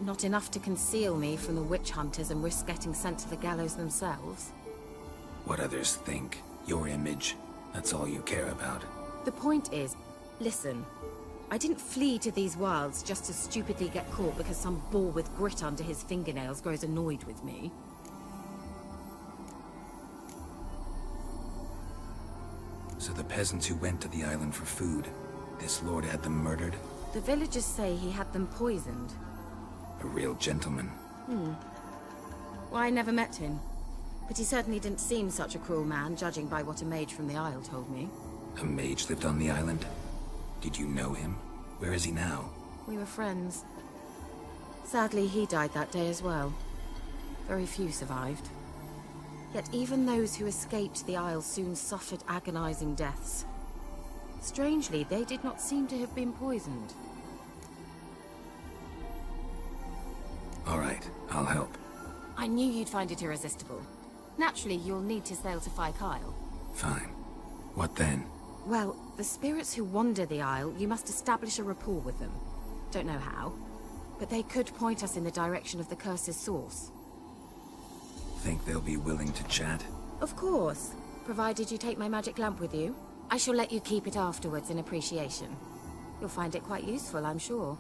Not enough to conceal me from the witch hunters and risk getting sent to the gallows themselves. What others think. Your image. That's all you care about. The point is, listen. I didn't flee to these wilds just to stupidly get caught because some boar with grit under his fingernails grows annoyed with me. So the peasants who went to the island for food, this lord had them murdered? The villagers say he had them poisoned. A real gentleman. Well, I never met him. But he certainly didn't seem such a cruel man, judging by what a mage from the Isle told me. A mage lived on the island? Did you know him? Where is he now? We were friends. Sadly, he died that day as well. Very few survived. Yet even those who escaped the Isle soon suffered agonizing deaths. Strangely, they did not seem to have been poisoned. All right, I'll help. I knew you'd find it irresistible. Naturally, you'll need to sail to Kyle. Fine. What then? Well, the spirits who wander the Isle, you must establish a rapport with them. Don't know how, but they could point us in the direction of the curse's source. Think they'll be willing to chat? Of course, provided you take my magic lamp with you. I shall let you keep it afterwards in appreciation. You'll find it quite useful, I'm sure.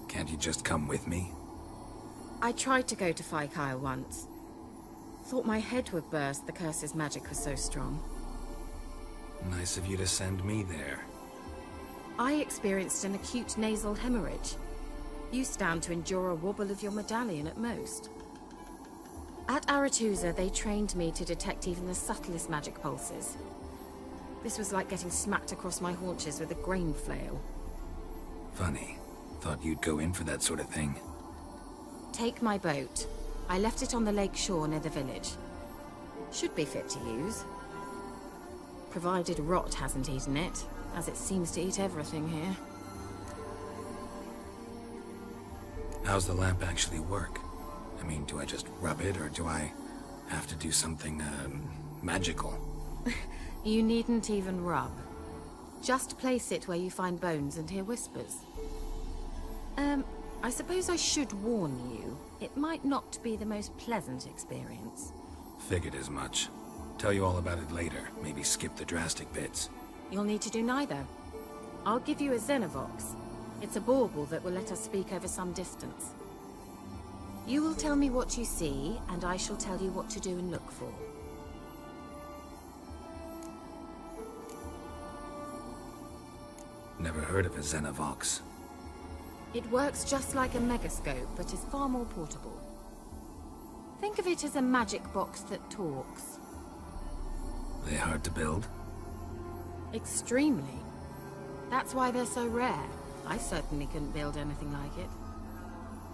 Can't you just come with me? I tried to go to Kyle once. Thought my head would burst, the curse's magic was so strong. Nice of you to send me there. I experienced an acute nasal hemorrhage. You stand to endure a wobble of your medallion at most. At Aretusa, they trained me to detect even the subtlest magic pulses. This was like getting smacked across my haunches with a grain flail. Funny. Thought you'd go in for that sort of thing. Take my boat. I left it on the lake shore near the village. Should be fit to use. Provided rot hasn't eaten it, as it seems to eat everything here. How's the lamp actually work? I mean, do I just rub it, or do I have to do something, magical? You needn't even rub. Just place it where you find bones and hear whispers. I suppose I should warn you. It might not be the most pleasant experience. Figured as much. Tell you all about it later. Maybe skip the drastic bits. You'll need to do neither. I'll give you a Xenovox. It's a bauble that will let us speak over some distance. You will tell me what you see, and I shall tell you what to do and look for. Never heard of a Xenovox. It works just like a megascope, but is far more portable. Think of it as a magic box that talks. They hard to build? Extremely. That's why they're so rare. I certainly couldn't build anything like it.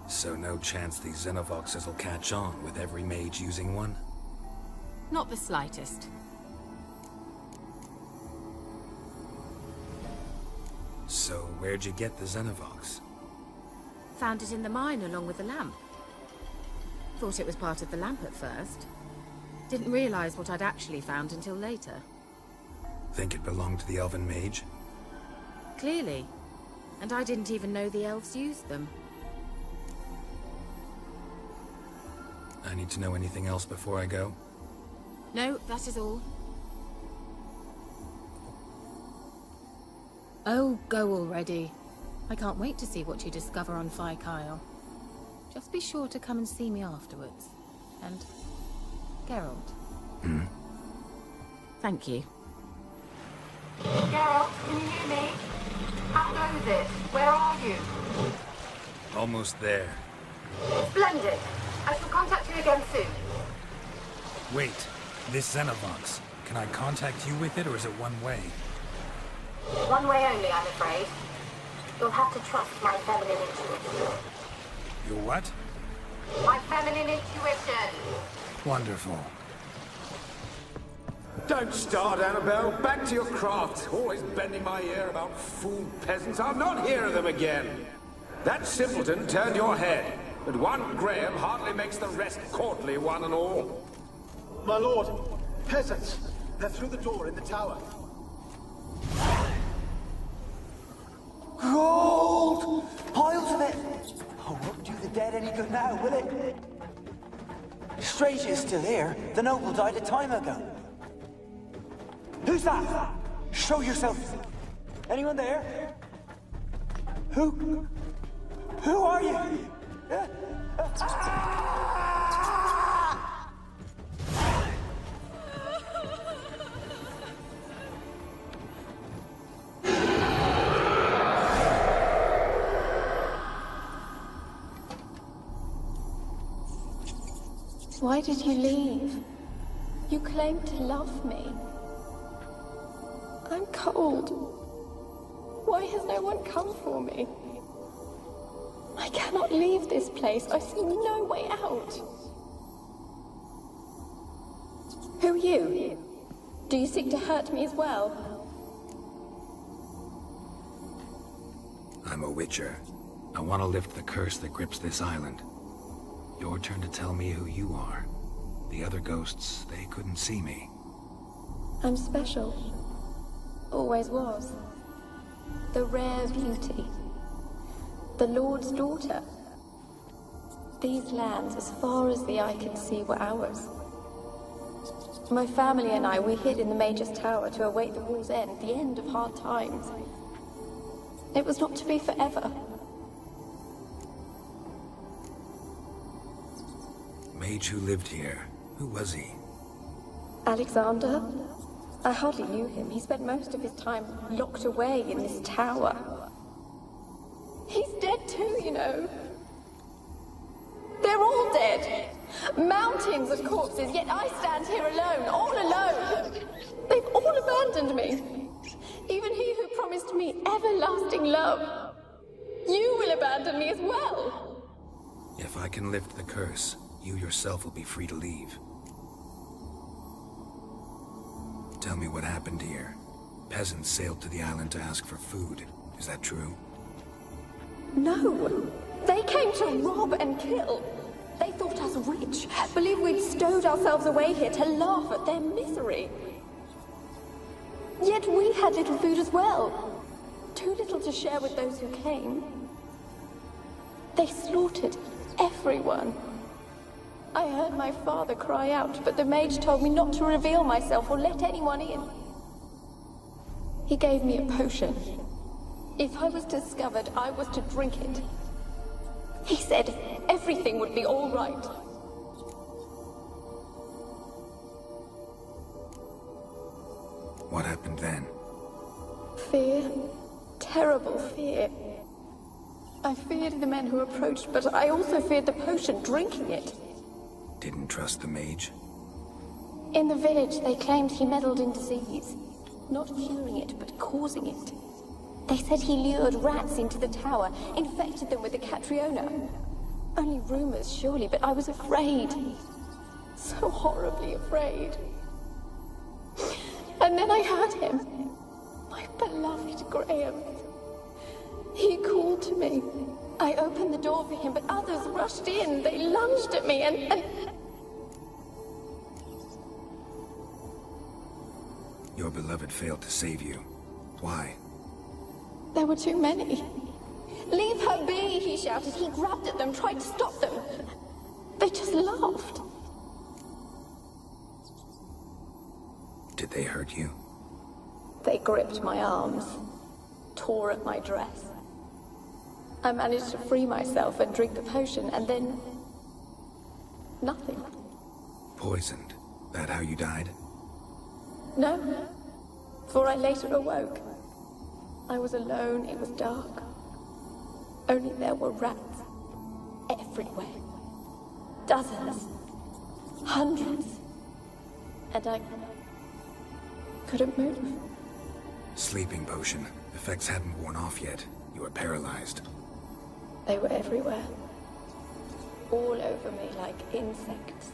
So no chance these Xenovoxes will catch on with every mage using one? Not the slightest. So where'd you get the Xenovox? Found it in the mine along with the lamp. Thought it was part of the lamp at first. Didn't realize what I'd actually found until later. Think it belonged to the elven mage? Clearly. And I didn't even know the elves used them. I need to know anything else before I go? No, that is all. Oh, go already. I can't wait to see what you discover on Kyle. Just be sure to come and see me afterwards. And Geralt. Thank you. Geralt, can you hear me? How goes it? Where are you? Almost there. Splendid. I shall contact you again soon. Wait, this Xenovox. Can I contact you with it, or is it one way? One way only, I'm afraid. You'll have to trust my feminine intuition. Your what? My feminine intuition. Wonderful. Don't start, Annabelle. Back to your craft. Always bending my ear about fool peasants. I'll not hear of them again. That simpleton turned your head, but one Graham hardly makes the rest courtly, one and all. My lord, peasants. They're through the door in the tower. Gold! Piles of it! Oh, won't do the dead any good now, will it? Strange it's still here. The noble died a time ago. Who's that? Show yourself. Anyone there? Who are you? Why did you leave? You claimed to love me. I'm cold. Why has no one come for me? I cannot leave this place. I see no way out. Who are you? Do you seek to hurt me as well? I'm a witcher. I want to lift the curse that grips this island. Your turn to tell me who you are. The other ghosts, they couldn't see me. I'm special. Always was. The rare beauty. The Lord's daughter. These lands, as far as the eye could see, were ours. My family and I, we hid in the Major's Tower to await the war's end, the end of hard times. It was not to be forever. Mage who lived here. Who was he? Alexander? I hardly knew him. He spent most of his time locked away in this tower. He's dead too, you know. They're all dead. Mountains of corpses, yet I stand here alone, all alone. They've all abandoned me. Even he who promised me everlasting love. You will abandon me as well. If I can lift the curse, you yourself will be free to leave. Tell me what happened here. Peasants sailed to the island to ask for food. Is that true? No. They came to rob and kill. They thought us rich, believed we'd stowed ourselves away here to laugh at their misery. Yet we had little food as well. Too little to share with those who came. They slaughtered everyone. I heard my father cry out, but the mage told me not to reveal myself or let anyone in. He gave me a potion. If I was discovered, I was to drink it. He said everything would be all right. What happened then? Fear. Terrible fear. I feared the men who approached, but I also feared the potion, drinking it. Didn't trust the mage? In the village, they claimed he meddled in disease. Not curing it, but causing it. They said he lured rats into the tower, infected them with the Catriona. Only rumors, surely, but I was afraid. So horribly afraid. And then I heard him. My beloved Graham. He called to me. I opened the door for him, but others rushed in. They lunged at me and... Your beloved failed to save you. Why? There were too many. Leave her be, he shouted. He grabbed at them, tried to stop them. They just laughed. Did they hurt you? They gripped my arms, tore at my dress. I managed to free myself and drink the potion, and then... nothing. Poisoned? That how you died? No, for I later awoke. I was alone, it was dark. Only there were rats everywhere. Dozens. Hundreds. And I couldn't move. Sleeping potion. Effects hadn't worn off yet. You were paralyzed. They were everywhere. All over me like insects.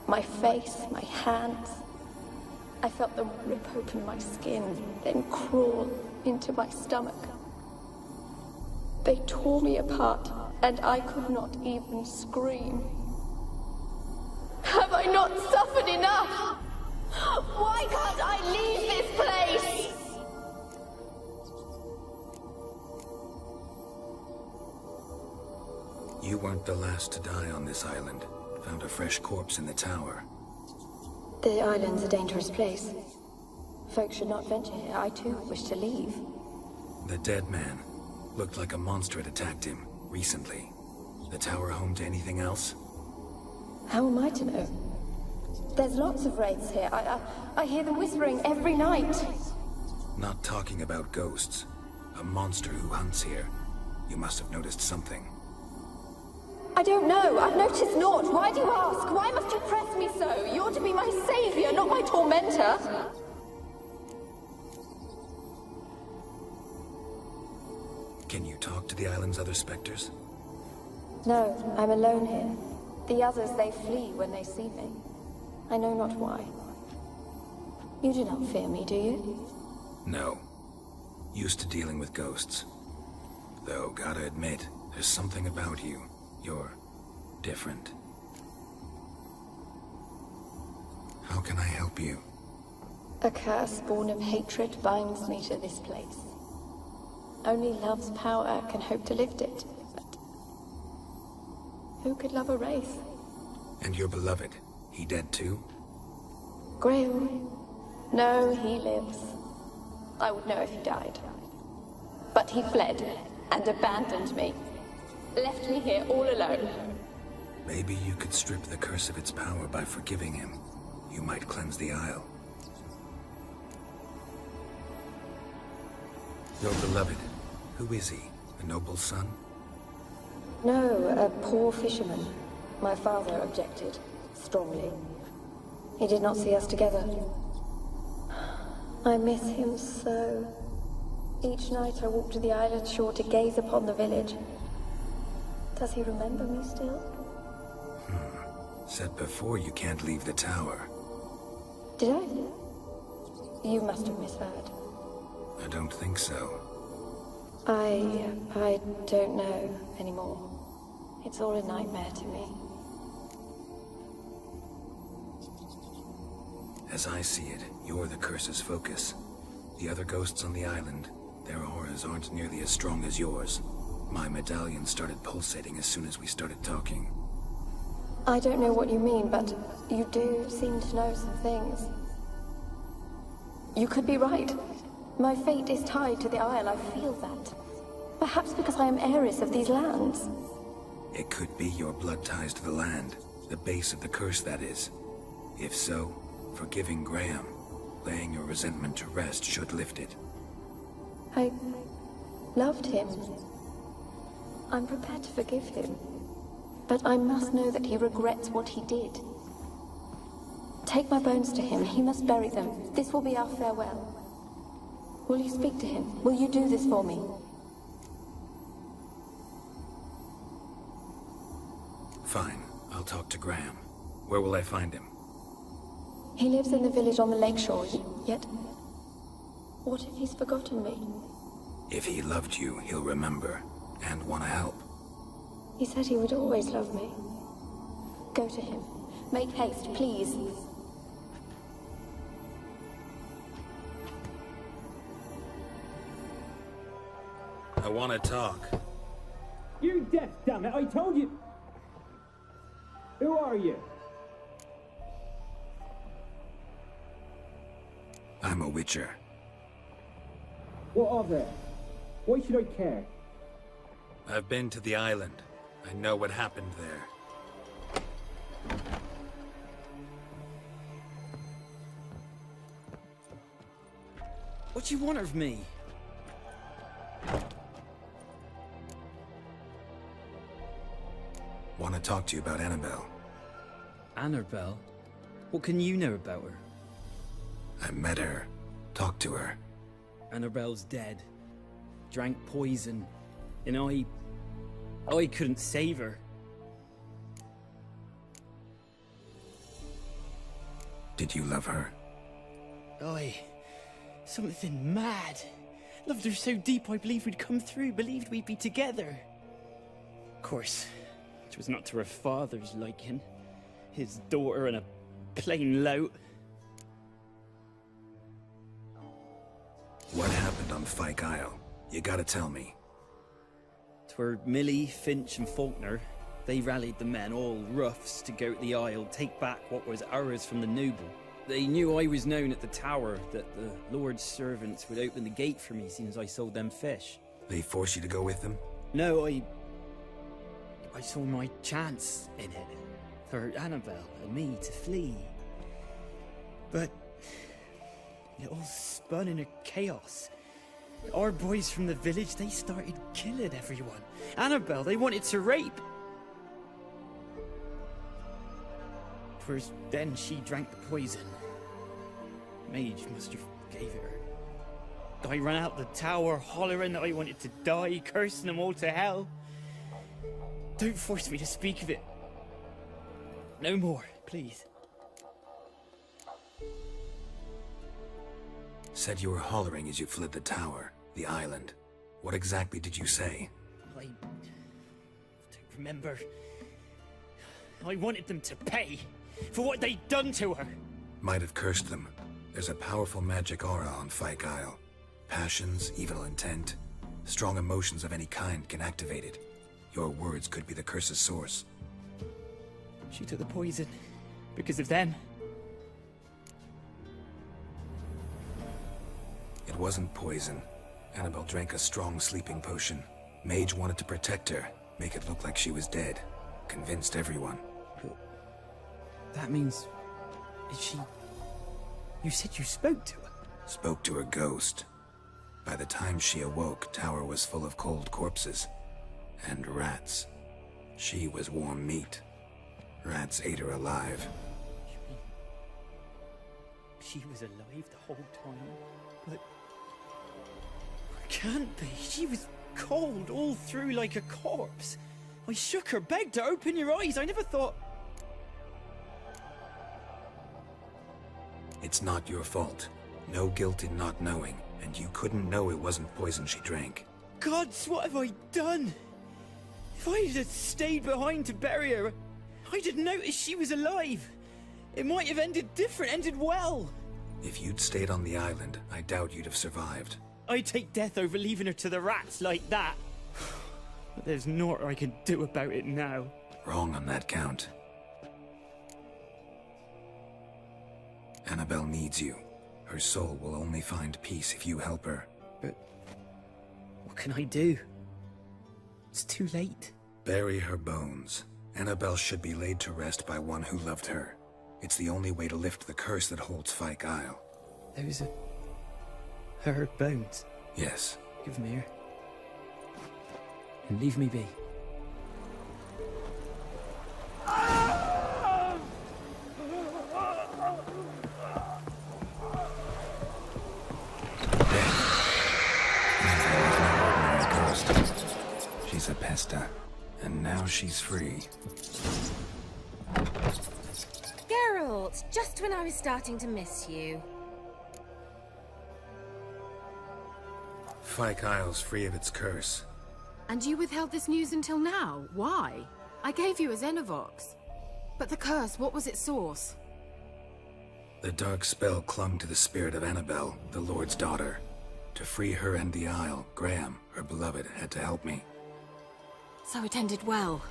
My face, my hands. I felt them rip open my skin, then crawl into my stomach. They tore me apart, and I could not even scream. Have I not suffered enough? Why can't I leave this place? You weren't the last to die on this island. Found a fresh corpse in the tower. The island's a dangerous place. Folks should not venture here. I too wish to leave. The dead man. Looked like a monster had attacked him, recently. The tower home to anything else? How am I to know? There's lots of wraiths here. I hear them whispering every night. Not talking about ghosts. A monster who hunts here. You must have noticed something. I don't know. I've noticed naught. Why do you ask? Why must you press me so? You're to be my savior, not my tormentor. Can you talk to the island's other specters? No, I'm alone here. The others, they flee when they see me. I know not why. You do not fear me, do you? No. Used to dealing with ghosts. Though, gotta admit, there's something about you. You're different. How can I help you? A curse born of hatred binds me to this place. Only love's power can hope to lift it. But who could love a wraith? And your beloved, he dead too? Grail? No, he lives. I would know if he died. But he fled and abandoned me. Left me here all alone. Maybe you could strip the curse of its power by forgiving him. You might cleanse the Isle. Your beloved, who is he? A noble son? No, a poor fisherman. My father objected, strongly. He did not see us together. I miss him so. Each night I walk to the island shore to gaze upon the village. Does he remember me still? Said before you can't leave the tower. Did I? You must have misheard. I don't think so. I don't know anymore. It's all a nightmare to me. As I see it, you're the curse's focus. The other ghosts on the island, their auras aren't nearly as strong as yours. My medallion started pulsating as soon as we started talking. I don't know what you mean, but you do seem to know some things. You could be right. My fate is tied to the Isle, I feel that. Perhaps because I am heiress of these lands. It could be your blood ties to the land, the base of the curse, that is. If so, forgiving Graham, laying your resentment to rest should lift it. I loved him. I'm prepared to forgive him. But I must know that he regrets what he did. Take my bones to him. He must bury them. This will be our farewell. Will you speak to him? Will you do this for me? Fine. I'll talk to Graham. Where will I find him? He lives in the village on the lakeshore, yet... What if he's forgotten me? If he loved you, he'll remember. And want to help. He said he would always love me. Go to him. Make haste, please. I want to talk. You deaf, damn it! I told you. Who are you? I'm a witcher. What of it? Why should I care? I've been to the island. I know what happened there. What do you want of me? Want to talk to you about Annabelle. Annabelle? What can you know about her? I met her. Talked to her. Annabelle's dead. Drank poison. And I couldn't save her. Did you love her? Something mad. Loved her so deep I believed we'd come through, believed we'd be together. Of course, it was not to her father's liking. His daughter and a plain lout. What happened on Fyke Isle? You gotta tell me. Twere Millie, Finch and Faulkner. They rallied the men, all roughs, to go to the Isle, take back what was ours from the noble. They knew I was known at the tower, that the Lord's servants would open the gate for me since I sold them fish. They forced you to go with them? No, I saw my chance in it, for Annabelle and me to flee. But it all spun in a chaos. Our boys from the village, they started killing everyone. Annabelle, they wanted to rape. First, then she drank the poison. Mage must have gave it her. I ran out the tower, hollering that I wanted to die, cursing them all to hell. Don't force me to speak of it. No more, please. Said you were hollering as you fled the tower, the island. What exactly did you say? I don't remember. I wanted them to pay for what they'd done to her. Might have cursed them. There's a powerful magic aura on Fyke Isle. Passions, evil intent, strong emotions of any kind can activate it. Your words could be the curse's source. She took the poison because of them. It wasn't poison. Annabelle drank a strong sleeping potion. Mage wanted to protect her, make it look like she was dead. Convinced everyone. That means... is she... You said you spoke to her? Spoke to her ghost. By the time she awoke, tower was full of cold corpses. And rats. She was warm meat. Rats ate her alive. You mean... she was alive the whole time? But... can't be. She was cold all through like a corpse. I shook her, begged her, open your eyes. I never thought... It's not your fault. No guilt in not knowing, and you couldn't know it wasn't poison she drank. Gods, what have I done? If I had stayed behind to bury her, I didn't notice she was alive. It might have ended different, ended well. If you'd stayed on the island, I doubt you'd have survived. I'd take death over leaving her to the rats like that. But there's naught I can do about it now. Wrong on that count. Annabelle needs you. Her soul will only find peace if you help her. But... what can I do? It's too late. Bury her bones. Annabelle should be laid to rest by one who loved her. It's the only way to lift the curse that holds Fyke Isle. Those are... her bones? Yes. Give me her. And leave me be. She's a pesta, and now she's free. Geralt, just when I was starting to miss you. Fyke Isle's free of its curse. And you withheld this news until now? Why? I gave you a Xenovox. But the curse, what was its source? The dark spell clung to the spirit of Annabelle, the Lord's daughter. To free her and the Isle, Graham, her beloved, had to help me. So it ended well.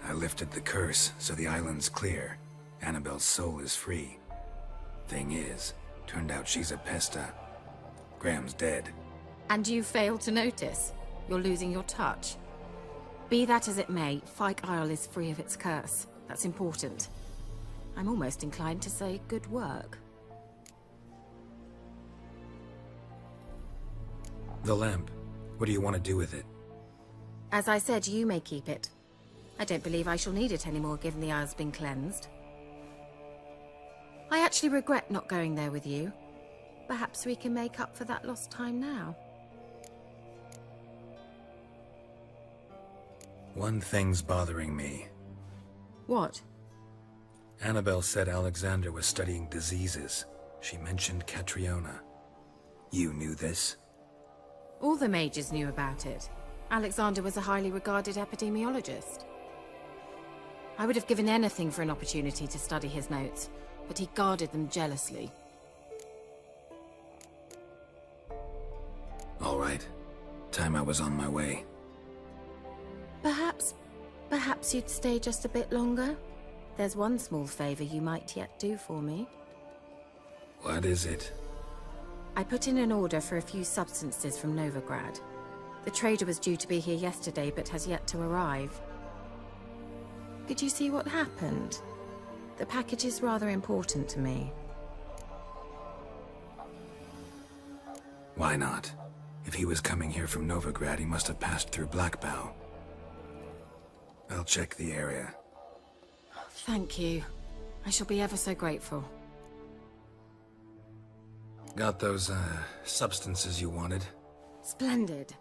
I lifted the curse, so the island's clear. Annabelle's soul is free. Thing is, turned out she's a pesta. Graham's dead. And you failed to notice? You're losing your touch. Be that as it may, Fyke Isle is free of its curse. That's important. I'm almost inclined to say good work. The lamp. What do you want to do with it? As I said, you may keep it. I don't believe I shall need it anymore, given the Isle's been cleansed. I actually regret not going there with you. Perhaps we can make up for that lost time now. One thing's bothering me. What? Annabelle said Alexander was studying diseases. She mentioned Catriona. You knew this? All the mages knew about it. Alexander was a highly regarded epidemiologist. I would have given anything for an opportunity to study his notes, but he guarded them jealously. All right. Time I was on my way. Perhaps Perhaps you'd stay just a bit longer? There's one small favor you might yet do for me. What is it? I put in an order for a few substances from Novigrad. The trader was due to be here yesterday, but has yet to arrive. Could you see what happened? The package is rather important to me. Why not? If he was coming here from Novigrad, he must have passed through Blackbow. I'll check the area. Thank you. I shall be ever so grateful. Got those, substances you wanted? Splendid.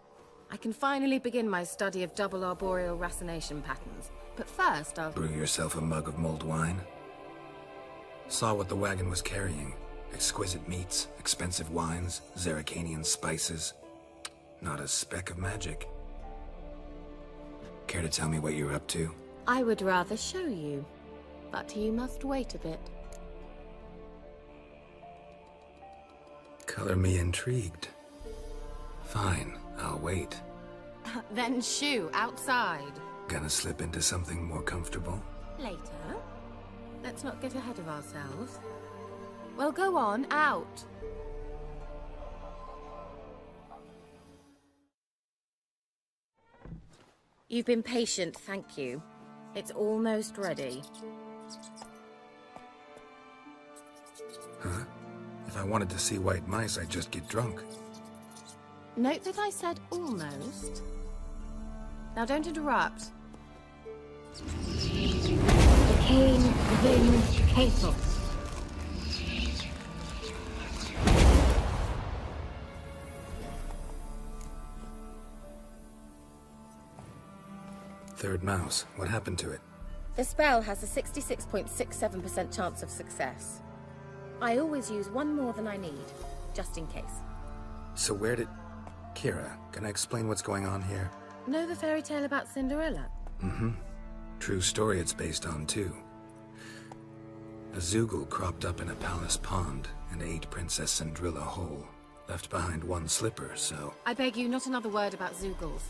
I can finally begin my study of double arboreal racination patterns. But first, I'll... Brew yourself a mug of mulled wine? Saw what the wagon was carrying. Exquisite meats, expensive wines, Zerrikanian spices. Not a speck of magic. Care to tell me what you're up to? I would rather show you, but you must wait a bit. Color me intrigued. Fine, I'll wait. Then shoo, outside. Gonna slip into something more comfortable? Later. Let's not get ahead of ourselves. Well, go on, out. You've been patient, thank you. It's almost ready. Huh? If I wanted to see white mice, I'd just get drunk. Note that I said almost. Now don't interrupt. Decaying within Castle. Third mouse. What happened to it? The spell has a 66.67% chance of success. I always use one more than I need, just in case. So where did... Kira, can I explain what's going on here? Know the fairy tale about Cinderella? Mm-hmm. True story it's based on, too. A Zoogle cropped up in a palace pond and ate Princess Cinderella whole. Left behind one slipper, so... I beg you, not another word about Zoogles.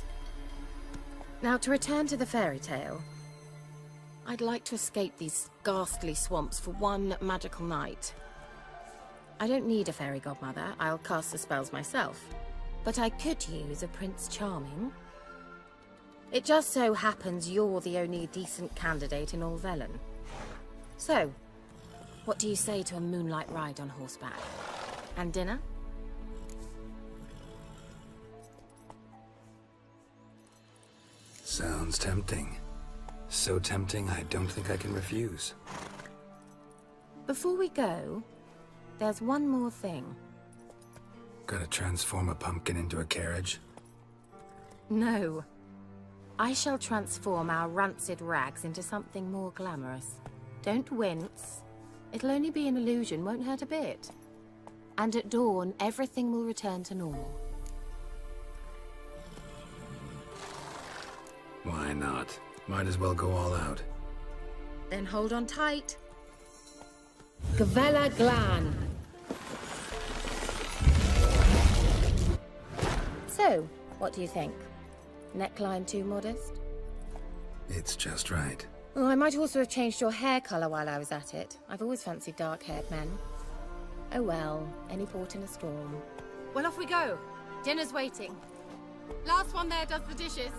Now, to return to the fairy tale, I'd like to escape these ghastly swamps for one magical night. I don't need a fairy godmother, I'll cast the spells myself. But I could use a Prince Charming. It just so happens you're the only decent candidate in all Velen. So, what do you say to a moonlight ride on horseback? And dinner? Sounds tempting. So tempting, I don't think I can refuse. Before we go, there's one more thing. Gotta transform a pumpkin into a carriage? No. I shall transform our rancid rags into something more glamorous. Don't wince. It'll only be an illusion, won't hurt a bit. And at dawn, everything will return to normal. Why not? Might as well go all out. Then hold on tight. Gavella Glan. So, what do you think? Neckline too modest? It's just right. Oh, I might also have changed your hair colour while I was at it. I've always fancied dark-haired men. Oh well, any port in a storm. Well, off we go. Dinner's waiting. Last one there does the dishes.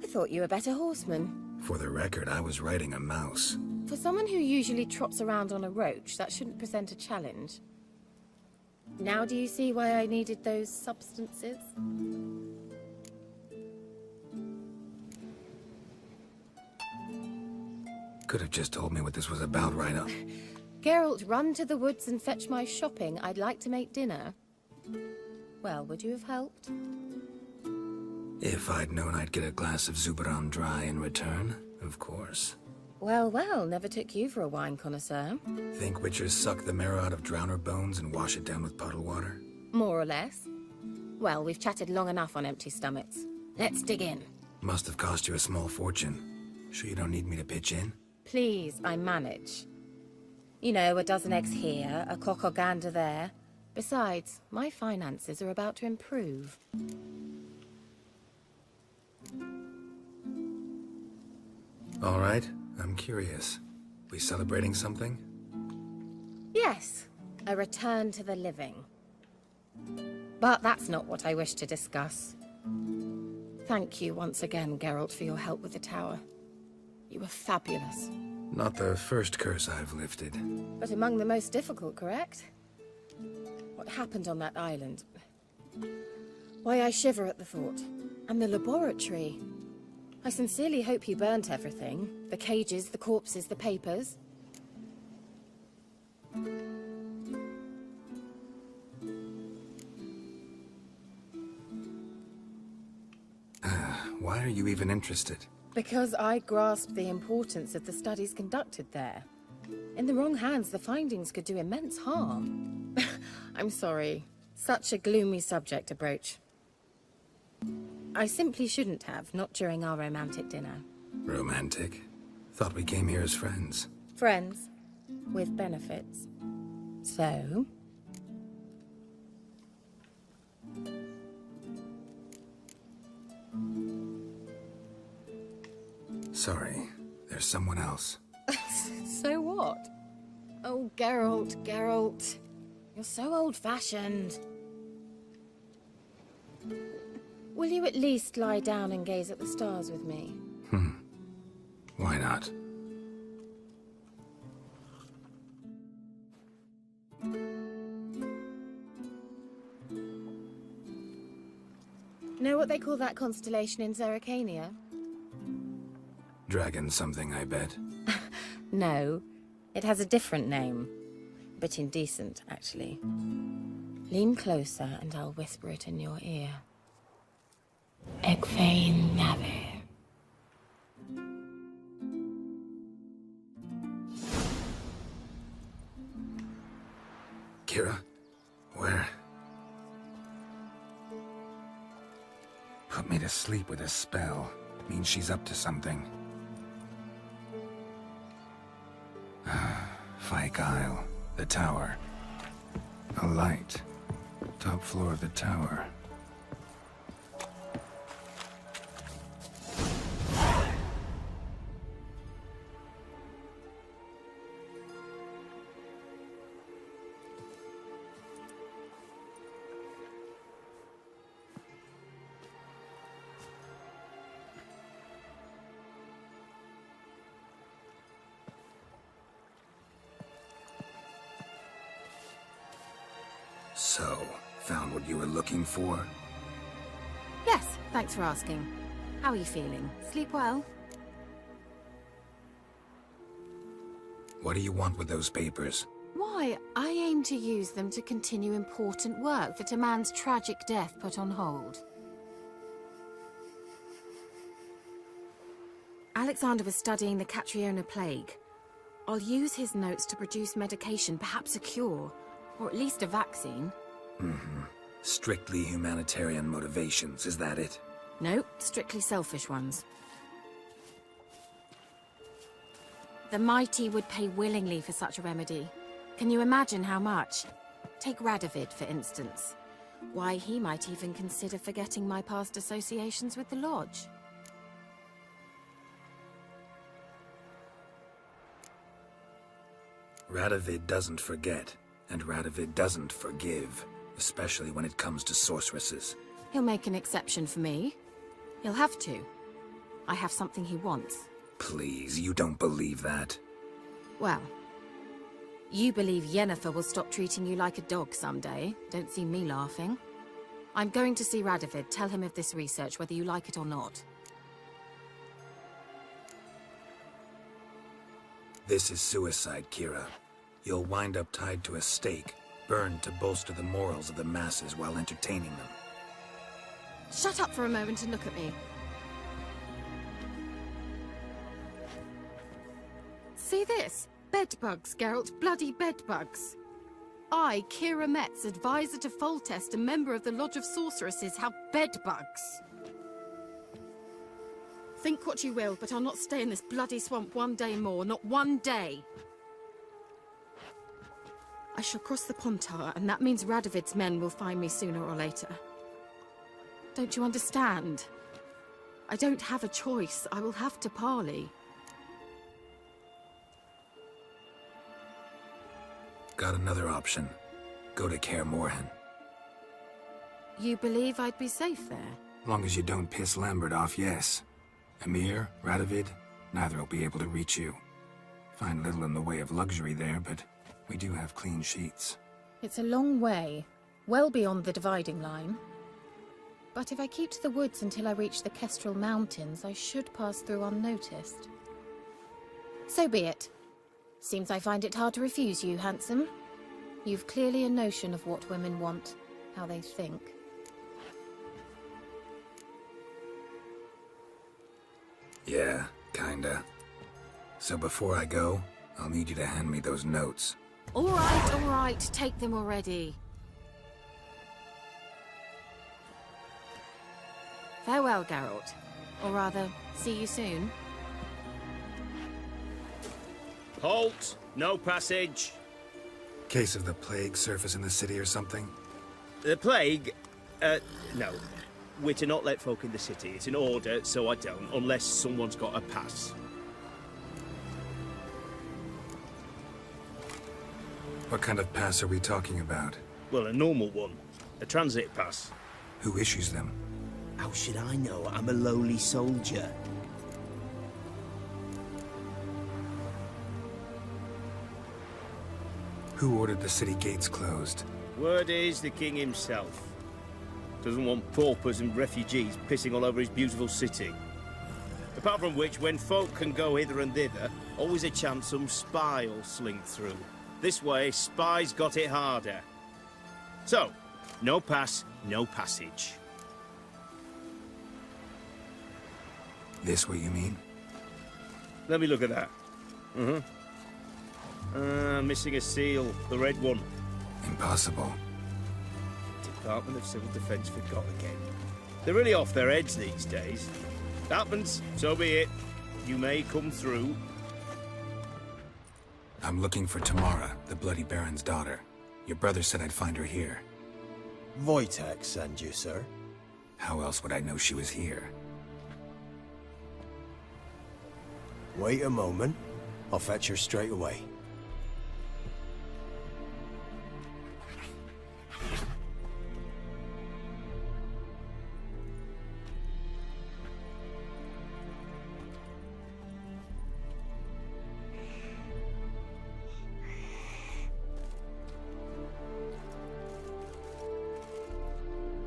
I thought you were a better horseman. For the record, I was riding a mouse. For someone who usually trots around on a roach, that shouldn't present a challenge. Now do you see why I needed those substances? Could have just told me what this was about right up. Geralt, run to the woods and fetch my shopping. I'd like to make dinner. Well, would you have helped? If I'd known I'd get a glass of Zubaram dry in return, of course. Well, well, never took you for a wine connoisseur. Think witchers suck the marrow out of drowner bones and wash it down with puddle water? More or less. Well, we've chatted long enough on empty stomachs. Let's dig in. Must have cost you a small fortune. Sure you don't need me to pitch in? Please, I manage. You know, a dozen eggs here, a cock or gander there. Besides, my finances are about to improve. All right, I'm curious. We celebrating something? Yes, a return to the living. But that's not what I wish to discuss. Thank you once again, Geralt, for your help with the tower. You were fabulous. Not the first curse I've lifted. But among the most difficult, correct? What happened on that island? Why, I shiver at the thought. And the laboratory. I sincerely hope you burnt everything. The cages, the corpses, the papers. Why are you even interested? Because I grasped the importance of the studies conducted there. In the wrong hands, the findings could do immense harm. I'm sorry. Such a gloomy subject to broach. I simply shouldn't have, not during our romantic dinner. Romantic? Thought we came here as friends. Friends. With benefits. So? Sorry, there's someone else. So what? Oh, Geralt, Geralt. You're so old-fashioned. Will you at least lie down and gaze at the stars with me? Why not? Know what they call that constellation in Zerrikania? Dragon something, I bet. No, it has a different name. A bit indecent, actually. Lean closer and I'll whisper it in your ear. Egfain Nave. Kira? Where? Put me to sleep with a spell. Means she's up to something. Fyke Isle. The tower. A light. Top floor of the tower. So, found what you were looking for? Yes, thanks for asking. How are you feeling? Sleep well? What do you want with those papers? Why, I aim to use them to continue important work that a man's tragic death put on hold. Alexander was studying the Catriona plague. I'll use his notes to produce medication, perhaps a cure, or at least a vaccine. Strictly humanitarian motivations, is that it? Nope, strictly selfish ones. The mighty would pay willingly for such a remedy. Can you imagine how much? Take Radovid, for instance. Why, he might even consider forgetting my past associations with the Lodge. Radovid doesn't forget, and Radovid doesn't forgive, especially when it comes to sorceresses. He'll make an exception for me. He'll have to. I have something he wants. Please, you don't believe that. Well, you believe Yennefer will stop treating you like a dog someday. Don't see me laughing. I'm going to see Radovid, tell him of this research, whether you like it or not. This is suicide, Kira. You'll wind up tied to a stake, burned to bolster the morals of the masses while entertaining them. Shut up for a moment and look at me. See this? Bedbugs, Geralt. Bloody bedbugs. I, Kira Metz, advisor to Foltest and member of the Lodge of Sorceresses, have bedbugs. Think what you will, but I'll not stay in this bloody swamp one day more. Not one day. I shall cross the Pontar, and that means Radovid's men will find me sooner or later. Don't you understand? I don't have a choice. I will have to parley. Got another option. Go to Kaer Morhen. You believe I'd be safe there? Long as you don't piss Lambert off, yes. Emir, Radovid, neither will be able to reach you. Find little in the way of luxury there, but we do have clean sheets. It's a long way, well beyond the dividing line. But if I keep to the woods until I reach the Kestrel Mountains, I should pass through unnoticed. So be it. Seems I find it hard to refuse you, handsome. You've clearly a notion of what women want, how they think. Yeah, kinda. So before I go, I'll need you to hand me those notes. All right, take them already. Farewell, Geralt. Or rather, see you soon. Halt! No passage. Case of the plague surface in the city or something? The plague? No. We're to not let folk in the city. It's an order, so I don't, unless someone's got a pass. What kind of pass are we talking about? Well, a normal one. A transit pass. Who issues them? How should I know? I'm a lowly soldier. Who ordered the city gates closed? Word is the king himself. Doesn't want paupers and refugees pissing all over his beautiful city. Apart from which, when folk can go hither and thither, always a chance some spy will slink through. This way, spies got it harder. So, no pass, no passage. This what you mean? Let me look at that. Missing a seal, the red one. Impossible. Department of Civil Defence forgot again. They're really off their heads these days. Happens, so be it. You may come through. I'm looking for Tamara, the Bloody Baron's daughter. Your brother said I'd find her here. Wojtek sent you, sir. How else would I know she was here? Wait a moment. I'll fetch her straight away.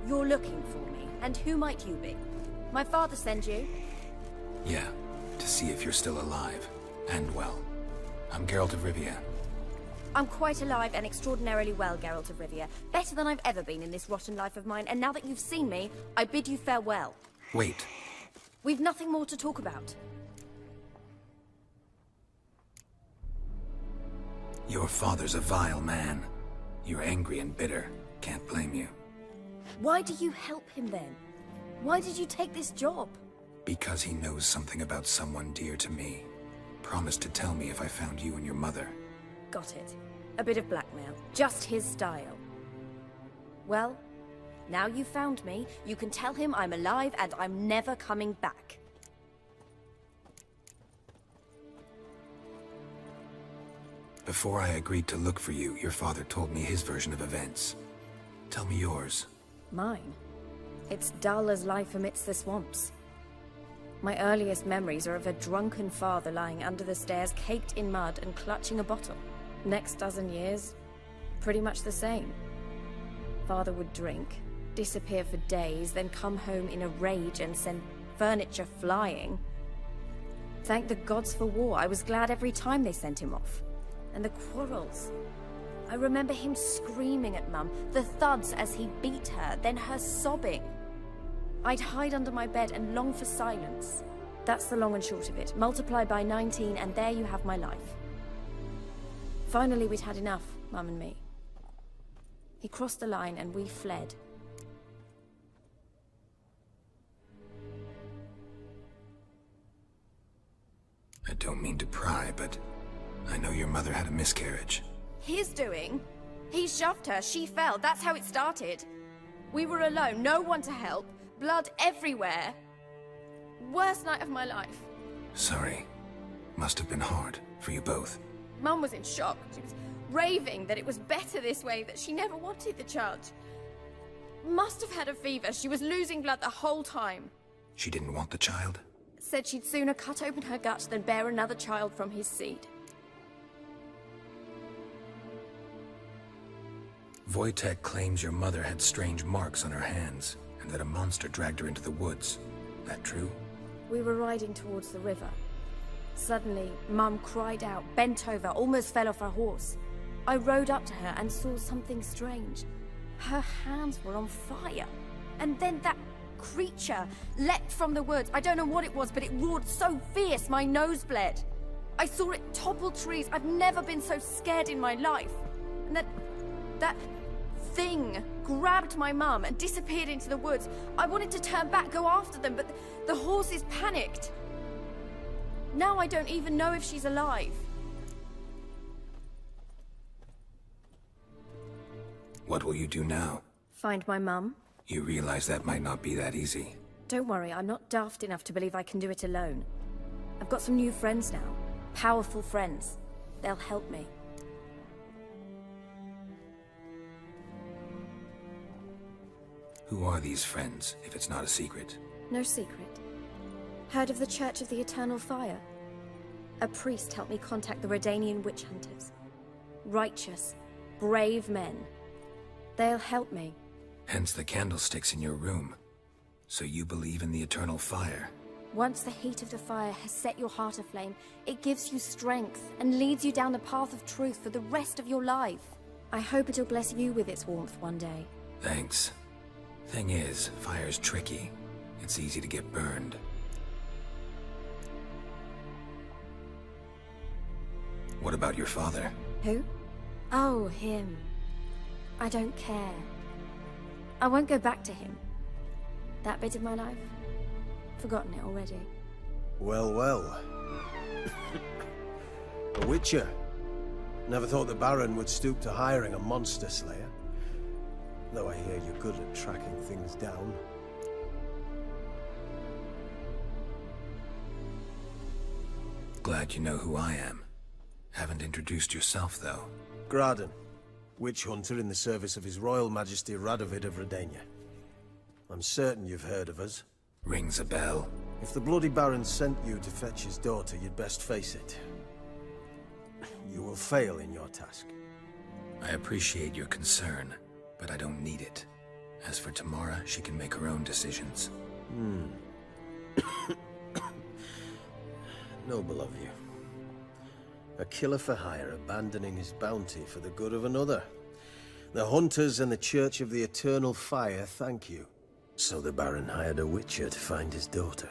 You're looking for me, and who might you be? My father sent you? Yeah, to see if you're still alive, and well. I'm Geralt of Rivia. I'm quite alive and extraordinarily well, Geralt of Rivia. Better than I've ever been in this rotten life of mine, and now that you've seen me, I bid you farewell. Wait. We've nothing more to talk about. Your father's a vile man. You're angry and bitter. Can't blame you. Why do you help him then? Why did you take this job? Because he knows something about someone dear to me. Promised to tell me if I found you and your mother. Got it. A bit of blackmail. Just his style. Well, now you've found me, you can tell him I'm alive and I'm never coming back. Before I agreed to look for you, your father told me his version of events. Tell me yours. Mine? It's dull as life amidst the swamps. My earliest memories are of a drunken father lying under the stairs, caked in mud and clutching a bottle. Next dozen years, pretty much the same. Father would drink, disappear for days, then come home in a rage and send furniture flying. Thank the gods for war. I was glad every time they sent him off. And the quarrels. I remember him screaming at Mum, the thuds as he beat her, then her sobbing. I'd hide under my bed and long for silence. That's the long and short of it. Multiply by 19 and there you have my life. Finally, we'd had enough, Mum and me. He crossed the line and we fled. I don't mean to pry, but I know your mother had a miscarriage. His doing? He shoved her, she fell, that's how it started. We were alone, no one to help, blood everywhere. Worst night of my life. Sorry. Must have been hard for you both. Mum was in shock. She was raving that it was better this way, that she never wanted the child. Must have had a fever. She was losing blood the whole time. She didn't want the child? Said she'd sooner cut open her gut than bear another child from his seed. Wojtek claims your mother had strange marks on her hands, and that a monster dragged her into the woods. That true? We were riding towards the river. Suddenly, Mum cried out, bent over, almost fell off her horse. I rode up to her and saw something strange. Her hands were on fire. And then that creature leapt from the woods. I don't know what it was, but it roared so fierce my nose bled. I saw it topple trees. I've never been so scared in my life. And that thing grabbed my mum and disappeared into the woods. I wanted to turn back, go after them, but the horses panicked. Now I don't even know if she's alive. What will you do now? Find my mum. You realize that might not be that easy. Don't worry, I'm not daft enough to believe I can do it alone. I've got some new friends now. Powerful friends. They'll help me. Who are these friends, if it's not a secret? No secret. Heard of the Church of the Eternal Fire? A priest helped me contact the Redanian witch hunters. Righteous, brave men. They'll help me. Hence the candlesticks in your room. So you believe in the eternal fire? Once the heat of the fire has set your heart aflame, it gives you strength and leads you down the path of truth for the rest of your life. I hope it'll bless you with its warmth one day. Thanks. Thing is, fire's tricky. It's easy to get burned. What about your father? Who? Oh, him. I don't care. I won't go back to him. That bit of my life? Forgotten it already. Well, well. A witcher. Never thought the Baron would stoop to hiring a monster slayer. Though I hear you're good at tracking things down. Glad you know who I am. Haven't introduced yourself, though. Graden, witch hunter in the service of His Royal Majesty Radovid of Redania. I'm certain you've heard of us. Rings a bell. If the Bloody Baron sent you to fetch his daughter, you'd best face it. You will fail in your task. I appreciate your concern, but I don't need it. As for Tamara, she can make her own decisions. Noble of you. A killer for hire abandoning his bounty for the good of another. The hunters and the Church of the Eternal Fire thank you. So the Baron hired a witcher to find his daughter.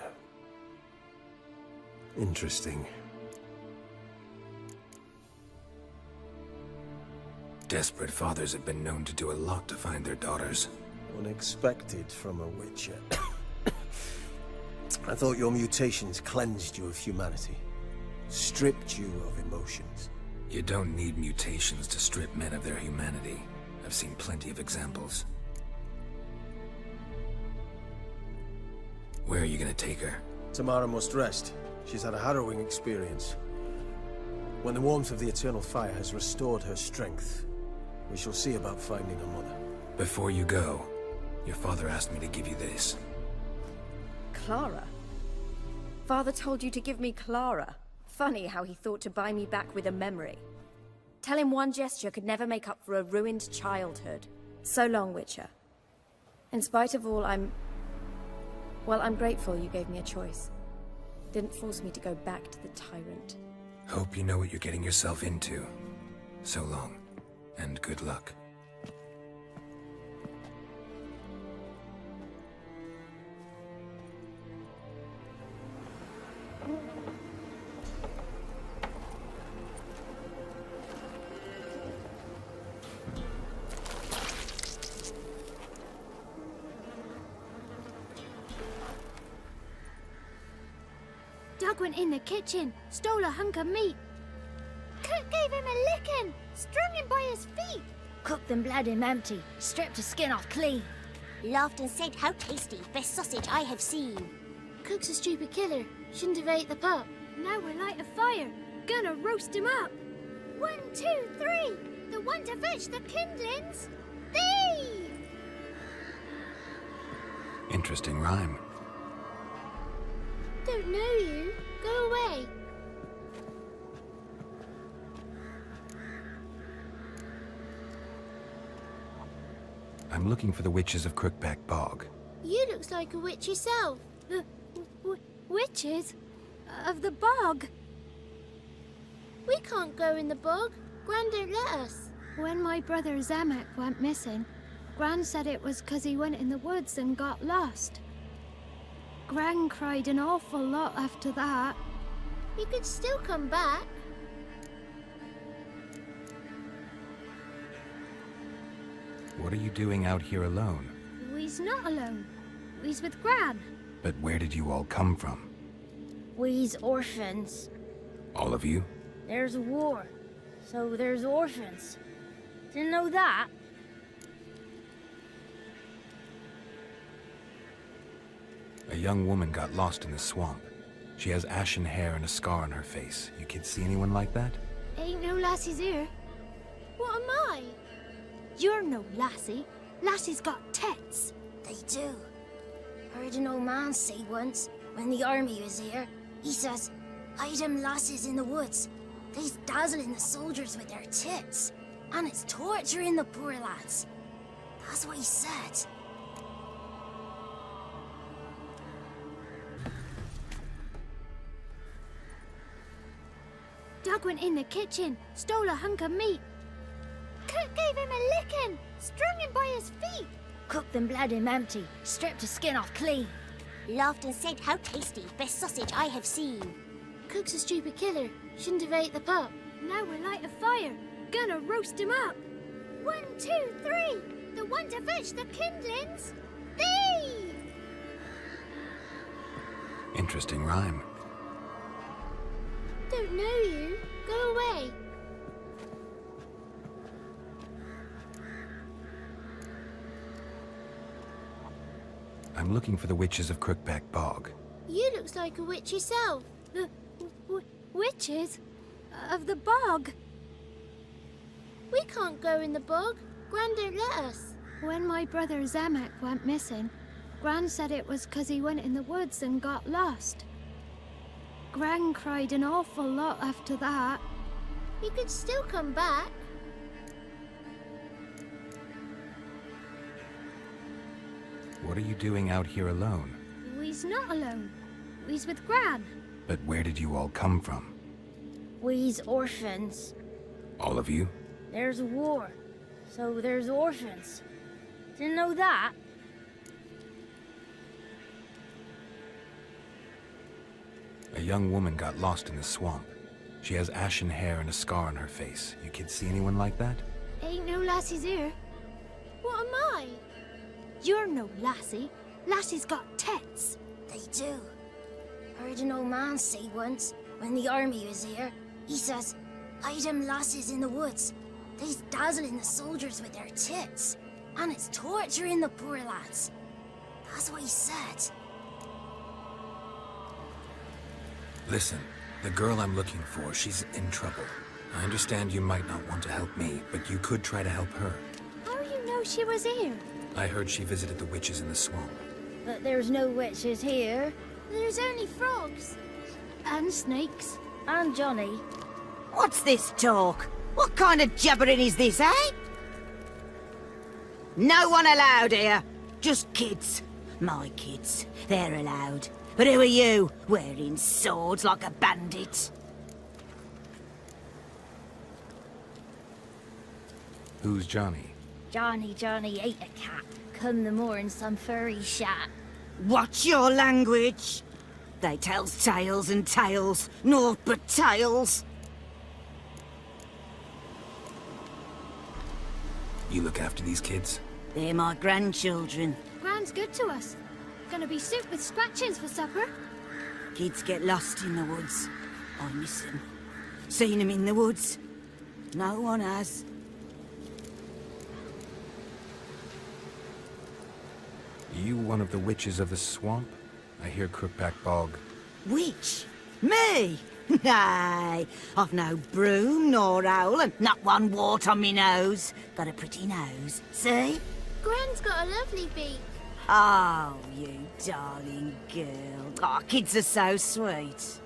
Interesting. Desperate fathers have been known to do a lot to find their daughters. Unexpected from a witcher. I thought your mutations cleansed you of humanity. Stripped you of emotions. You don't need mutations to strip men of their humanity. I've seen plenty of examples. Where are you gonna take her? Tamara must rest. She's had a harrowing experience. When the warmth of the Eternal Fire has restored her strength, we shall see about finding her mother. Before you go, your father asked me to give you this. Clara? Father told you to give me Clara. Funny how he thought to buy me back with a memory. Tell him one gesture could never make up for a ruined childhood. So long, Witcher. In spite of all, I'm grateful you gave me a choice. Didn't force me to go back to the tyrant. Hope you know what you're getting yourself into. So long, and good luck. Doug went in the kitchen, stole a hunk of meat. Cook gave him a licking, strung him by his feet. Cooked and bled him empty, stripped his skin off clean. Laughed and said, how tasty, best sausage I have seen. Cook's a stupid killer, shouldn't have ate the pup. Now we light a fire, gonna roast him up. 1, 2, 3, the one to fetch the kindlings, thee! Interesting rhyme. Don't know you, go away. I'm looking for the witches of Crookback Bog. You looks like a witch yourself. The witches? Of the bog? We can't go in the bog. Gran don't let us. When my brother Zemek went missing, Gran said it was 'cause he went in the woods and got lost. Gran cried an awful lot after that. He could still come back. What are you doing out here alone? We's not alone. We's with Gran. But where did you all come from? We's orphans. All of you? There's a war, so there's orphans. Didn't know that? A young woman got lost in the swamp. She has ashen hair and a scar on her face. You kids see anyone like that? Ain't no lassies here. What am I? You're no lassie. Lassie's got tits. They do. Heard an old man say once, when the army was here, he says, hide them lasses in the woods. They's dazzling the soldiers with their tits. And it's torturing the poor lads. That's what he said. Doug went in the kitchen, stole a hunk of meat. Cook gave him a licking, strung him by his feet. Cooked and bled him empty, stripped his skin off clean. Laughed and said, how tasty, best sausage I have seen. Cook's a stupid killer, shouldn't have ate the pup. Now we light a fire, gonna roast him up. 1, 2, 3, the one to fetch the kindlings, thee! Interesting rhyme. Don't know you, go away. I'm looking for the witches of Crookback Bog. You looks like a witch yourself. The witches? Of the bog? We can't go in the bog. Gran don't let us. When my brother Zemek went missing, Gran said it was 'cause he went in the woods and got lost. Gran cried an awful lot after that. He could still come back. What are you doing out here alone? We's not alone. We's with Gran. But where did you all come from? We's orphans. All of you? There's a war, so there's orphans. Didn't know that? A young woman got lost in the swamp. She has ashen hair and a scar on her face. You kids see anyone like that? Ain't no lassies here. What am I? You're no lassie. Lassie's got tits. They do. Heard an old man say once, when the army was here, he says, hide them lasses in the woods. They's dazzling the soldiers with their tits. And it's torturing the poor lads. That's what he said. Listen, the girl I'm looking for, she's in trouble. I understand you might not want to help me, but you could try to help her. How you know she was here? I heard she visited the witches in the swamp. But there's no witches here. There's only frogs. And snakes. And Johnny. What's this talk? What kind of jabbering is this, eh? No one allowed here. Just kids. My kids. They're allowed. But who are you, wearing swords like a bandit? Who's Johnny? Johnny ate a cat. Come the more in some furry shat. Watch your language. They tells tales and tales, naught but tales. You look after these kids? They're my grandchildren. Gran's good to us. Gonna be soup with scratchings for supper. Kids get lost in the woods. I miss them. Seen them in the woods. No one has. you one of the witches of the swamp? I hear Crookback Bog. Witch? Me? Nay, I've no broom nor owl and not one wart on me nose. Got a pretty nose, see? Gran's got a lovely beak. Oh, you darling girl. Oh, kids are so sweet.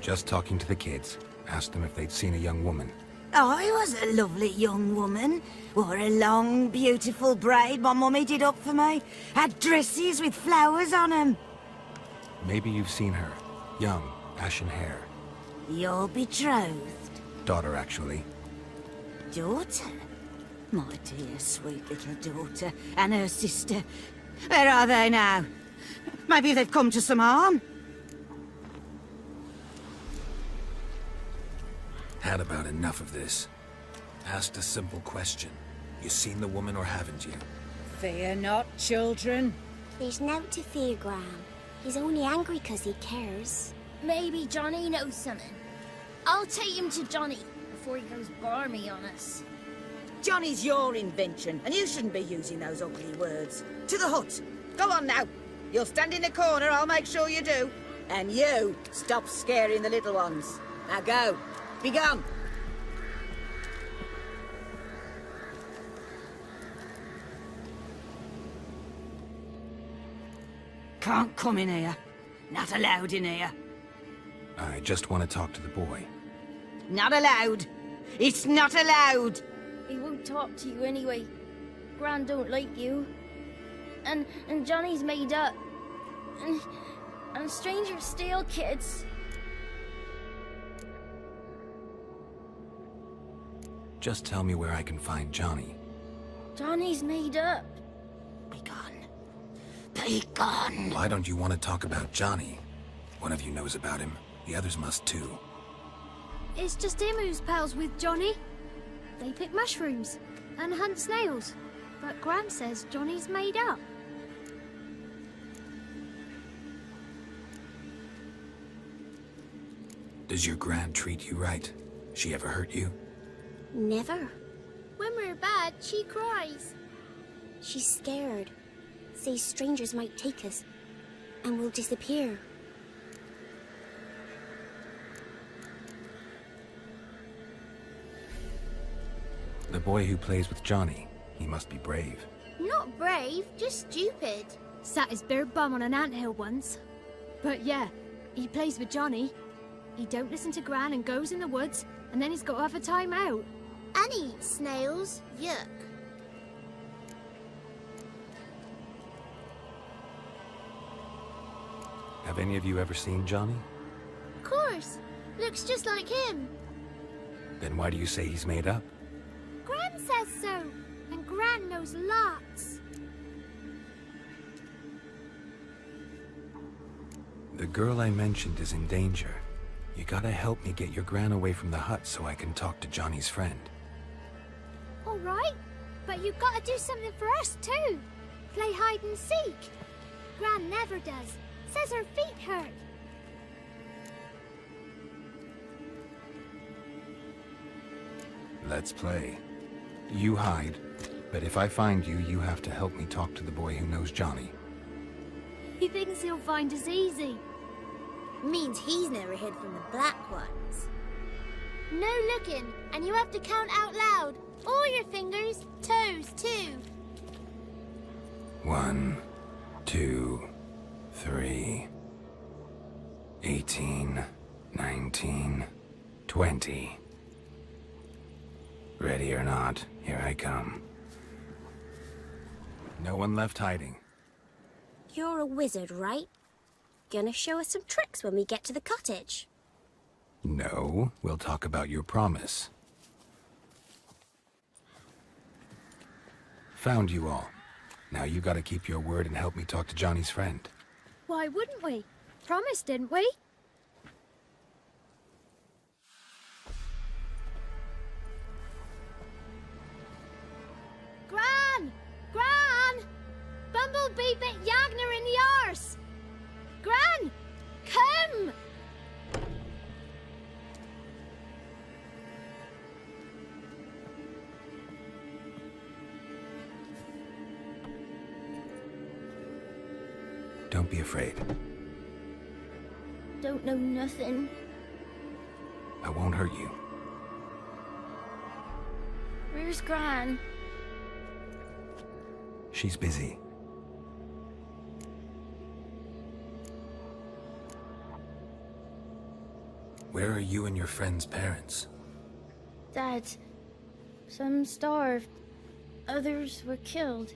Just talking to the kids. Asked them if they'd seen a young woman. I was a lovely young woman. Wore a long, beautiful braid my mummy did up for me. Had dresses with flowers on 'em. Maybe you've seen her. Young, ashen hair. Your betrothed? Daughter, actually. Daughter? My dear, sweet little daughter. And her sister. Where are they now? Maybe they've come to some harm? Had about enough of this. Asked a simple question. You seen the woman or haven't you? Fear not, children. There's nought to fear, Gran. He's only angry 'cause he cares. Maybe Johnny knows something. I'll take him to Johnny before he goes barmy on us. Johnny's your invention, and you shouldn't be using those ugly words. To the hut. Go on now. You'll stand in the corner, I'll make sure you do. And you, stop scaring the little ones. Now go. Be gone. Can't come in here. Not allowed in here. I just want to talk to the boy. Not allowed. It's not allowed. He won't talk to you anyway. Gran don't like you. And Johnny's made up. And strangers steal kids. Just tell me where I can find Johnny. Johnny's made up. Be gone. Be gone. Why don't you want to talk about Johnny? One of you knows about him. The others must too. It's just him who's pals with Johnny. They pick mushrooms and hunt snails. But Gran says Johnny's made up. Does your Gran treat you right? She ever hurt you? Never. When we're bad, she cries. She's scared. Says strangers might take us. And we'll disappear. The boy who plays with Johnny, he must be brave. Not brave, just stupid. Sat his bare bum on an anthill once. But yeah, he plays with Johnny. He don't listen to Gran and goes in the woods, and then he's got to have a time out. And he eats snails. Yuck. Have any of you ever seen Johnny? Of course. Looks just like him. Then why do you say he's made up? Gran says so. And Gran knows lots. The girl I mentioned is in danger. You gotta help me get your Gran away from the hut so I can talk to Johnny's friend. All right, but you've got to do something for us too. Play hide and seek. Gran never does. Says her feet hurt. Let's play. You hide, but if I find you, you have to help me talk to the boy who knows Johnny. He thinks he'll find us easy. Means he's never hid from the black ones. No looking, and you have to count out loud. All your fingers, toes too. 1, 2, 3, 18, 19, 20. Ready or not, here I come. No one left hiding. You're a wizard, right? Gonna show us some tricks when we get to the cottage. No, we'll talk about your promise. Found you all. Now you gotta keep your word and help me talk to Johnny's friend. Why wouldn't we? Promised, didn't we? Gran! Gran! Bumblebee bit Yagner in the arse! Gran! Come! Don't be afraid. Don't know nothing. I won't hurt you. Where's Gran? She's busy. Where are you and your friend's parents? Dad. Some starved. Others were killed.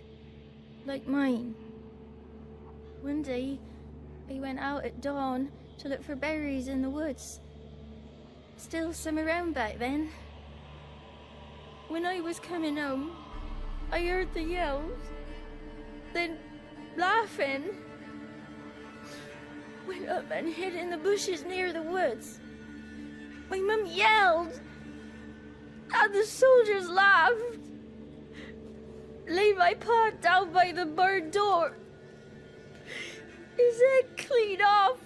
Like mine. One day, I went out at dawn to look for berries in the woods. Still some around back then. When I was coming home, I heard the yells. Then, laughing. Went up and hid in the bushes near the woods. My mum yelled. And the soldiers laughed. Laid my pa down by the barn door. His head clean off.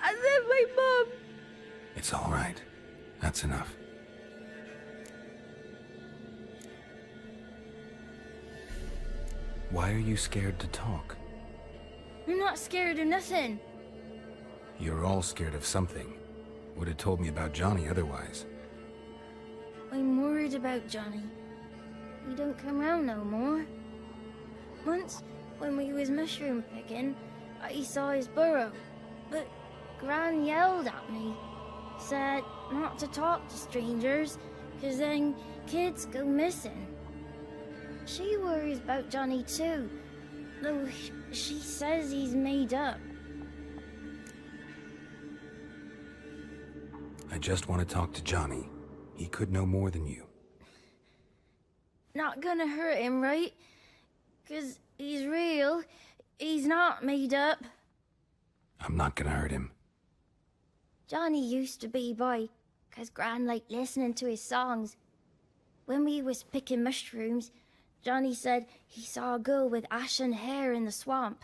And then my mum... It's all right. That's enough. Why are you scared to talk? I'm not scared of nothing. You're all scared of something. Would have told me about Johnny otherwise. I'm worried about Johnny. He don't come round no more. Once, when we was mushroom picking, I saw his burrow. But Gran yelled at me. Said not to talk to strangers, 'cause then kids go missing. She worries about Johnny too, though she says he's made up. I just want to talk to Johnny. He could know more than you. Not gonna hurt him, right? 'Cause he's real. He's not made up. I'm not gonna hurt him. Johnny used to be boy, 'cause Gran liked listening to his songs. When we was picking mushrooms, Johnny said he saw a girl with ashen hair in the swamp.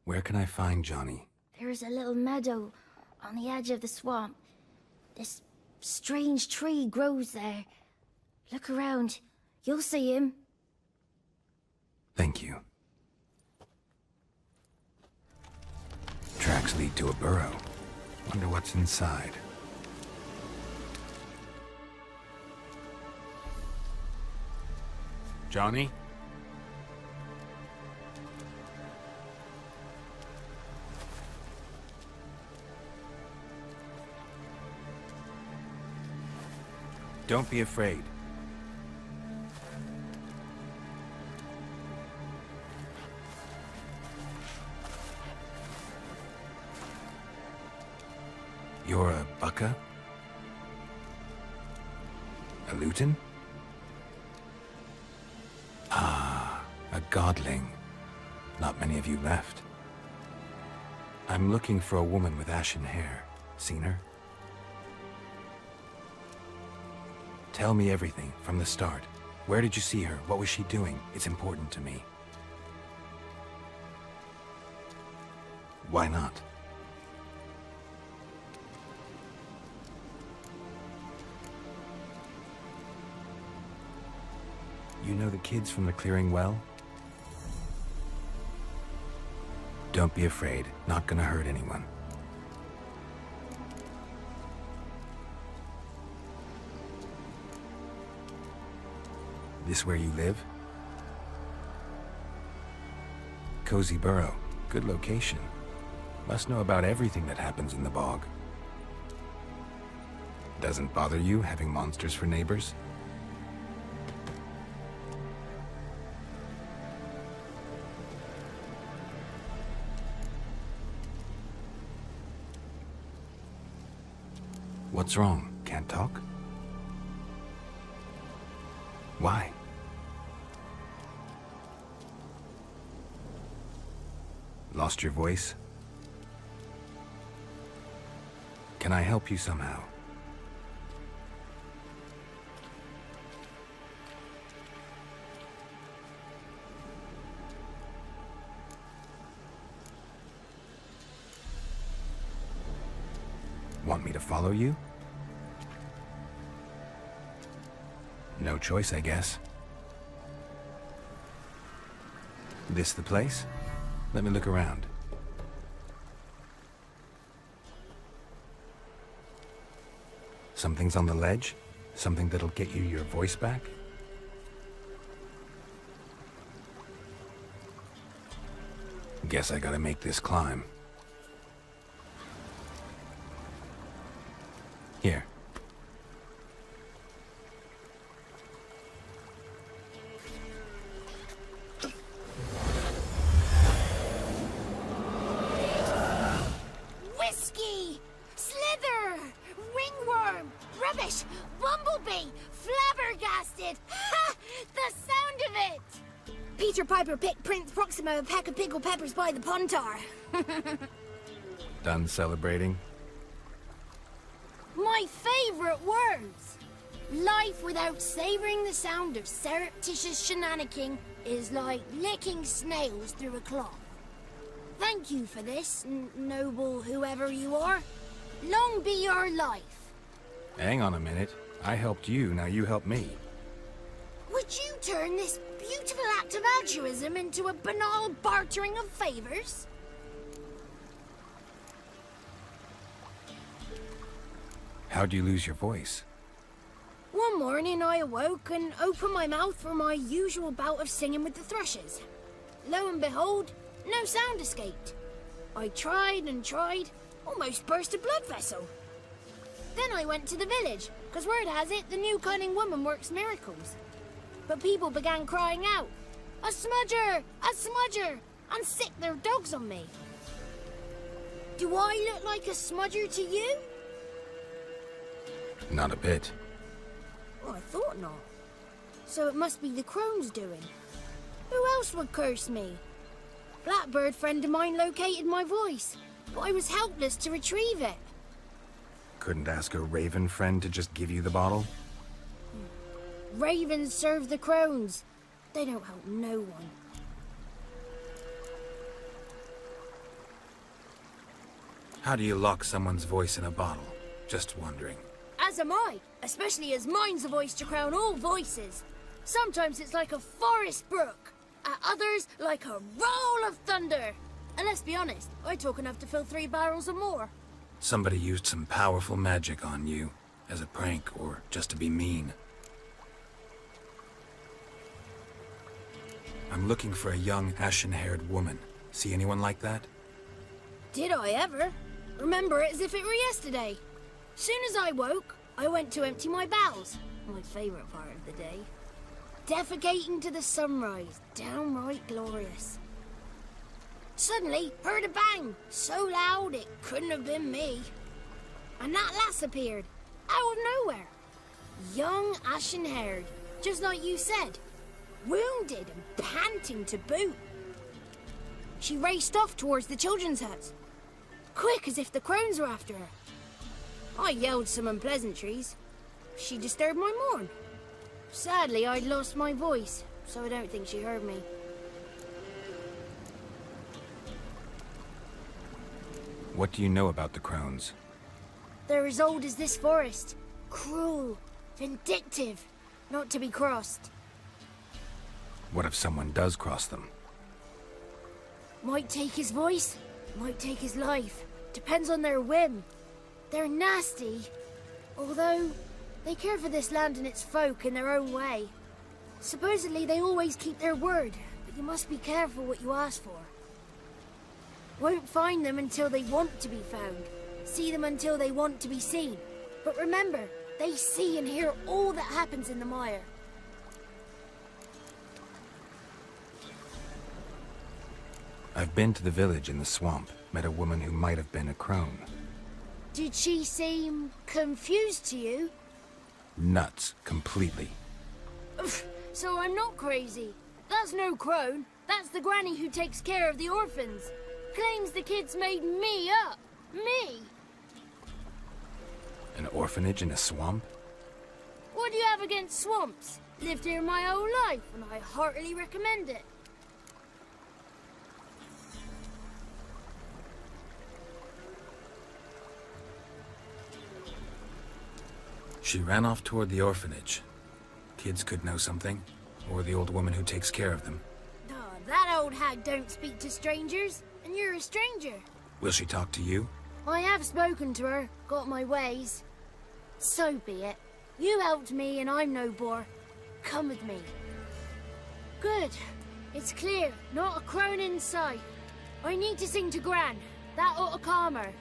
Where can I find Johnny? There's a little meadow on the edge of the swamp. This strange tree grows there. Look around. You'll see him. Thank you. Tracks lead to a burrow. Wonder what's inside. Johnny? Don't be afraid. You're a Bucka? A Luton? Ah, a godling. Not many of you left. I'm looking for a woman with ashen hair. Seen her? Tell me everything, from the start. Where did you see her? What was she doing? It's important to me. Why not? You know the kids from the clearing well? Don't be afraid. Not gonna hurt anyone. This where you live? Cozy burrow. Good location. Must know about everything that happens in the bog. Doesn't bother you having monsters for neighbors? What's wrong? Can't talk? Why? Lost your voice? Can I help you somehow? Want me to follow you? No choice, I guess. This the place? Let me look around. Something's on the ledge? Something that'll get you your voice back? Guess I gotta make this climb. Here. Whiskey! Slither! Ringworm! Rubbish! Bumblebee! Flabbergasted! Ha! The sound of it! Peter Piper picked Prince Proxima a pack of pickled peppers by the Pontar. Done celebrating? My favorite words! Life without savoring the sound of surreptitious shenanigans is like licking snails through a cloth. Thank you for this, noble whoever you are. Long be your life. Hang on a minute. I helped you, now you help me. Would you turn this beautiful act of altruism into a banal bartering of favors? How'd you lose your voice? One morning I awoke and opened my mouth for my usual bout of singing with the thrushes. Lo and behold, no sound escaped. I tried and tried, almost burst a blood vessel. Then I went to the village, because word has it the new cunning woman works miracles. But people began crying out, "A smudger! A smudger!" and sicked their dogs on me. Do I look like a smudger to you? Not a bit. Oh, I thought not. So it must be the crone's doing. Who else would curse me? Blackbird friend of mine located my voice, but I was helpless to retrieve it. Couldn't ask a raven friend to just give you the bottle? Ravens serve the crones. They don't help no one. How do you lock someone's voice in a bottle? Just wondering. As am I, especially as mine's a voice to crown all voices. Sometimes it's like a forest brook, at others like a roll of thunder. And let's be honest, I talk enough to fill 3 barrels or more. Somebody used some powerful magic on you, as a prank or just to be mean. I'm looking for a young, ashen-haired woman. See anyone like that? Did I ever? Remember it as if it were yesterday. Soon as I woke, I went to empty my bowels. My favourite part of the day. Defecating to the sunrise, downright glorious. Suddenly, heard a bang, so loud it couldn't have been me. And that lass appeared, out of nowhere. Young, ashen-haired, just like you said. Wounded and panting to boot. She raced off towards the children's huts, quick as if the crones were after her. I yelled some unpleasantries. She disturbed my morn. Sadly, I'd lost my voice, so I don't think she heard me. What do you know about the crones? They're as old as this forest. Cruel, vindictive, not to be crossed. What if someone does cross them? Might take his voice, might take his life. Depends on their whim. They're nasty, although they care for this land and its folk in their own way. Supposedly they always keep their word, but you must be careful what you ask for. Won't find them until they want to be found. See them until they want to be seen. But remember, they see and hear all that happens in the mire. I've been to the village in the swamp, met a woman who might have been a crone. Did she seem confused to you? Nuts, completely. So I'm not crazy. That's no crone. That's the granny who takes care of the orphans. Claims the kids made me up. Me! An orphanage in a swamp? What do you have against swamps? Lived here my whole life, and I heartily recommend it. She ran off toward the orphanage. Kids could know something, or the old woman who takes care of them. That old hag don't speak to strangers, and you're a stranger. Will she talk to you? I have spoken to her, got my ways. So be it. You helped me and I'm no bore. Come with me. Good. It's clear, not a crone in sight. I need to sing to Gran. That ought to calm her.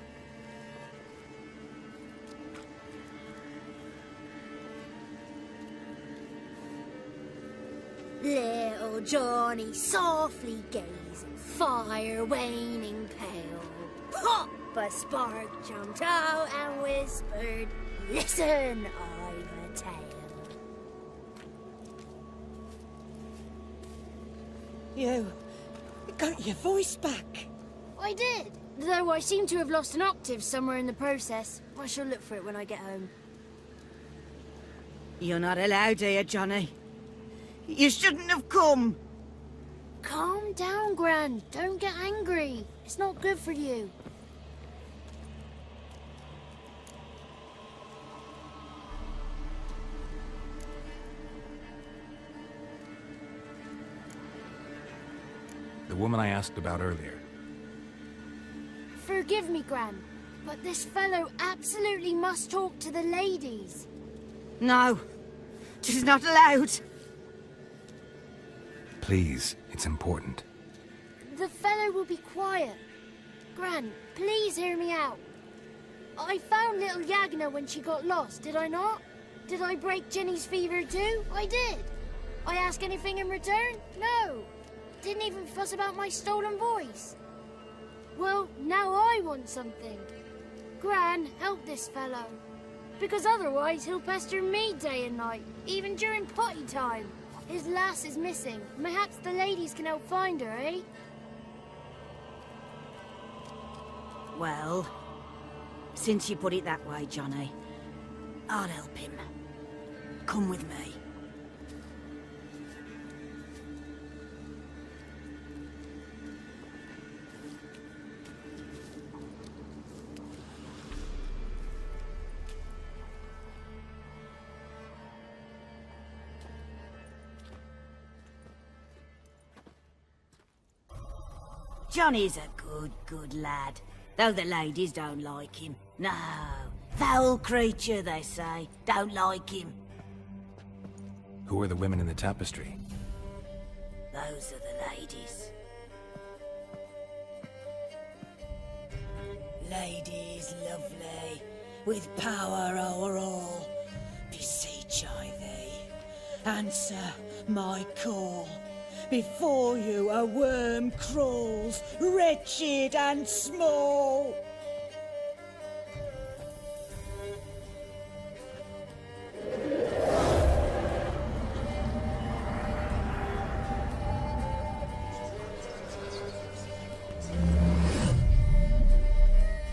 Little Johnny softly gazing, fire waning pale. Pop! A spark jumped out and whispered, "Listen, I've a tale." You got your voice back. I did. Though I seem to have lost an octave somewhere in the process. I shall look for it when I get home. You're not allowed here, Johnny. You shouldn't have come. Calm down, Gran. Don't get angry. It's not good for you. The woman I asked about earlier. Forgive me, Gran, but this fellow absolutely must talk to the ladies. No, she's not allowed. Please, it's important. The fellow will be quiet. Gran, please hear me out. I found little Yagna when she got lost, did I not? Did I break Jenny's fever too? I did. I ask anything in return? No. Didn't even fuss about my stolen voice. Well, now I want something. Gran, help this fellow. Because otherwise he'll pester me day and night, even during potty time. His lass is missing. Perhaps the ladies can help find her, eh? Well, since you put it that way, Johnny, I'll help him. Come with me. Johnny's a good lad, though the ladies don't like him. No, foul creature, they say. Don't like him. Who are the women in the tapestry? Those are the ladies. Ladies lovely, with power o'er all, beseech I thee, answer my call. Before you a worm crawls, wretched and small.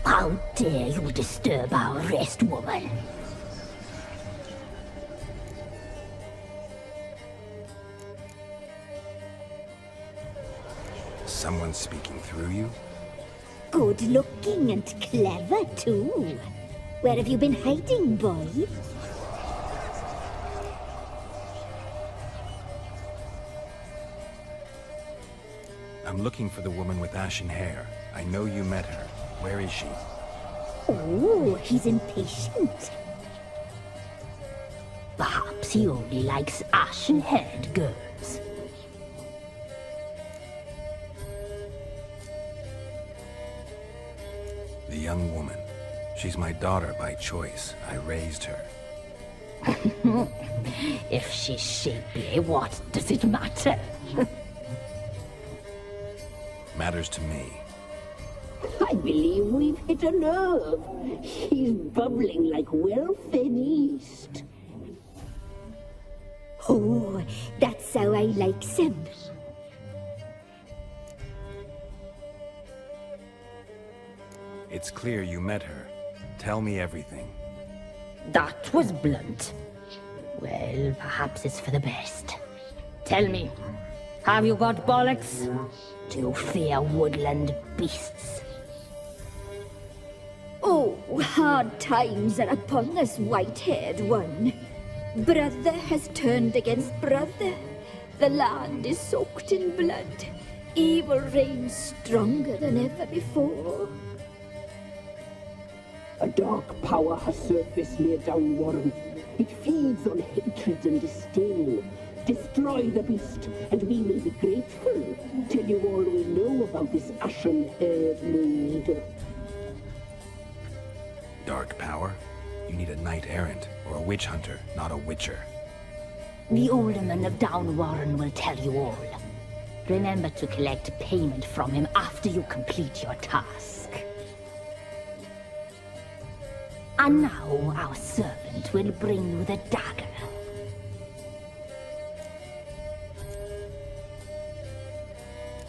How dare you disturb our rest, woman? Someone speaking through you? Good looking and clever, too. Where have you been hiding, boy? I'm looking for the woman with ashen hair. I know you met her. Where is she? Oh, he's impatient. Perhaps he only likes ashen-haired girls. The young woman. She's my daughter by choice. I raised her. If she's shapely, what does it matter? Matters to me. I believe we've hit a nerve. He's bubbling like well-fed yeast. Oh, that's how I likes him. It's clear you met her. Tell me everything. That was blunt. Well, perhaps it's for the best. Tell me, have you got bollocks? Do you fear woodland beasts? Oh, hard times are upon us, white-haired one. Brother has turned against brother. The land is soaked in blood. evil reigns stronger than ever before. A dark power has surfaced near Down Warren. It feeds on hatred and disdain. Destroy the beast, and we will be grateful. Tell you all we know about this ashen-haired moon. Dark power? You need a knight-errant or a witch hunter, not a witcher. The alderman of Down Warren will tell you all. Remember to collect payment from him after you complete your task. And now our servant will bring you the dagger.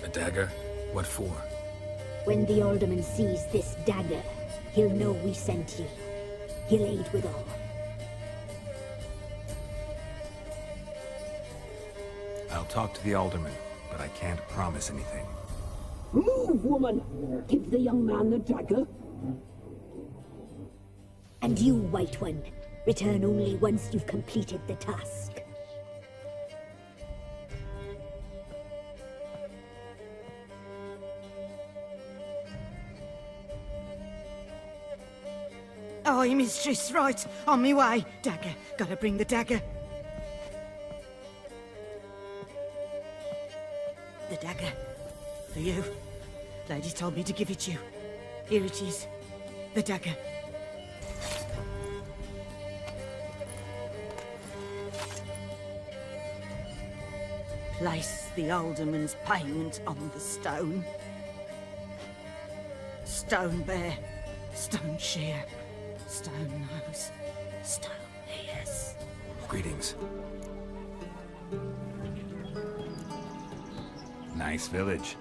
A dagger? What for? When the alderman sees this dagger, he'll know we sent you. He'll aid with all. I'll talk to the alderman, but I can't promise anything. Move, woman! Give the young man the dagger. And you, White One, return only once you've completed the task. Aye, mistress, right. On me way. Dagger. Gotta bring the dagger. The dagger. For you. Lady told me to give it you. Here it is. The dagger. Place the alderman's payment on the stone. Stone bear. Stone shear. Stone nose. Stone ears. Greetings. Nice village.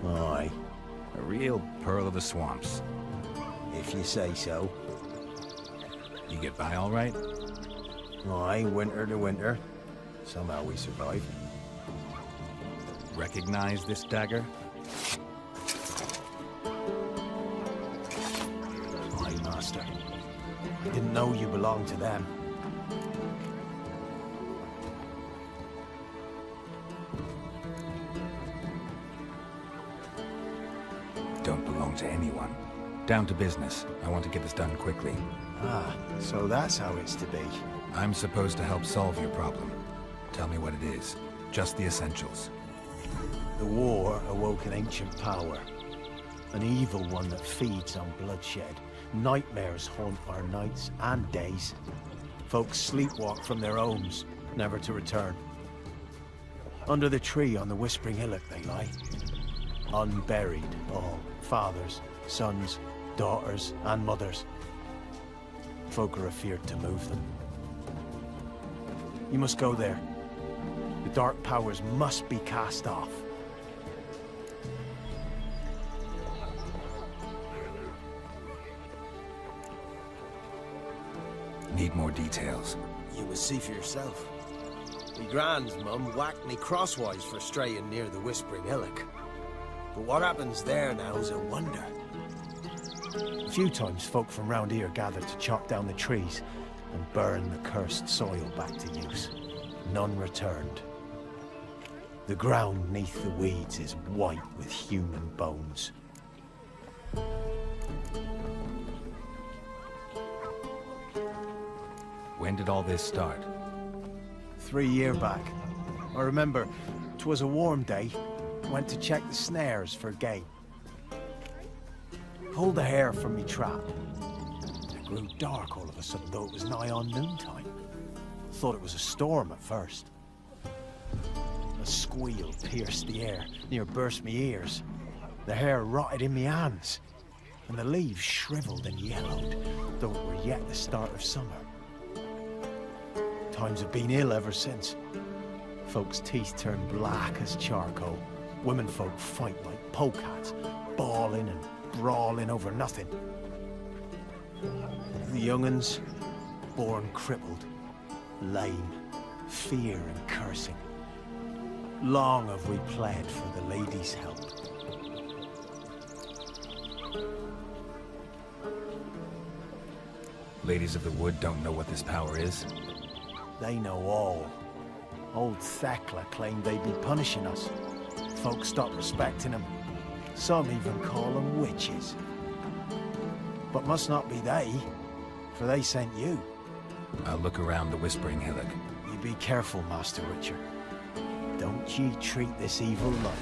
Aye. A real pearl of the swamps. If you say so. You get by all right? Aye, winter to winter. Somehow we survive. Recognize this dagger? Aye, master. I didn't know you belonged to them. Don't belong to anyone. Down to business. I want to get this done quickly. Ah, so that's how it's to be. I'm supposed to help solve your problem. Tell me what it is. Just the essentials. The war awoke an ancient power. An evil one that feeds on bloodshed. Nightmares haunt our nights and days. Folks sleepwalk from their homes, never to return. Under the tree on the Whispering Hillock they lie. Unburied, all. Fathers, sons, daughters, and mothers. Folk are afeard to move them. You must go there. The dark powers must be cast off. Need more details. You will see for yourself. Me grand's mum whacked me crosswise for straying near the Whispering Hillock. But what happens there now is a wonder. A few times folk from round here gathered to chop down the trees and burn the cursed soil back to use. None returned. The ground neath the weeds is white with human bones. When did all this start? 3 years back. I remember 'twas a warm day. Went to check the snares for game. Pulled the hair from me trap. It grew dark all of a sudden, though it was nigh on noontime. Thought it was a storm at first. A squeal pierced the air, near burst me ears. The hair rotted in me hands, and the leaves shriveled and yellowed, though it were yet the start of summer. Times have been ill ever since. Folks' teeth turn black as charcoal. Womenfolk fight like polecats, bawling and brawling over nothing. The young'uns, born crippled, lame, fear and cursing. Long have we pled for the lady's help. Ladies of the Wood don't know what this power is? They know all. Old Thekla claimed they'd be punishing us. folks stop respecting them. Some even call them witches. But must not be they, for they sent you. I'll look around the Whispering Hillock. You be careful, Master Witcher. Don't ye treat this evil light.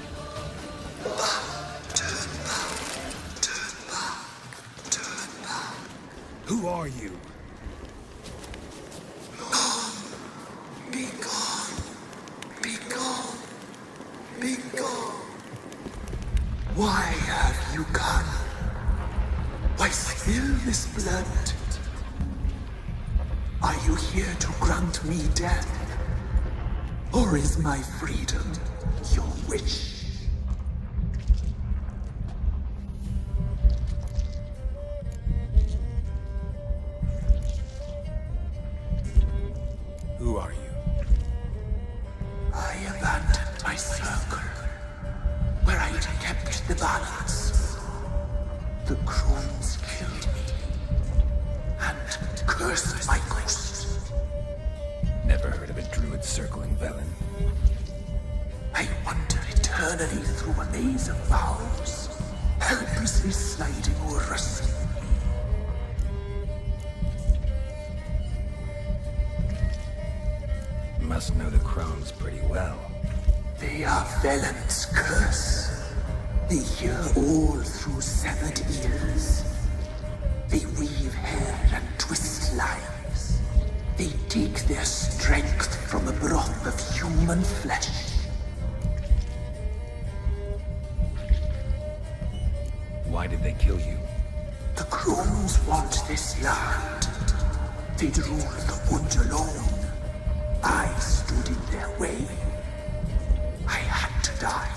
Who are you? Be gone. Be gone. Be gone. Why have you gone? Why spill this blood? Are you here to grant me death? Or is my freedom your wish? Who are you? I abandoned my circle, where I'd kept the balance. The crones killed me, and cursed my ghost. Never heard of a druid circling Velen. I wander eternally through a maze of vows, helplessly sliding over a sea. Must know the crones pretty well. They are Velen's curse. They hear all through severed ears. They weave hair and twist lives. They take their strength from the broth of human flesh. Why did they kill you? The crones want this land. They'd rule the wood alone. I stood in their way. I had to die.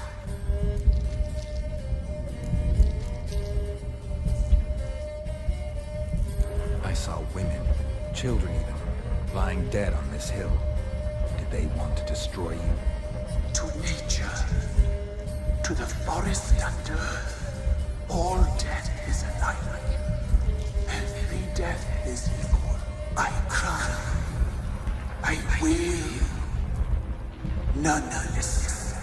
I saw women, children even, lying dead on this hill. Did they want to destroy you? To nature, to the forest and earth, all death is alike. Every death is equal. I cry. I will. None listen.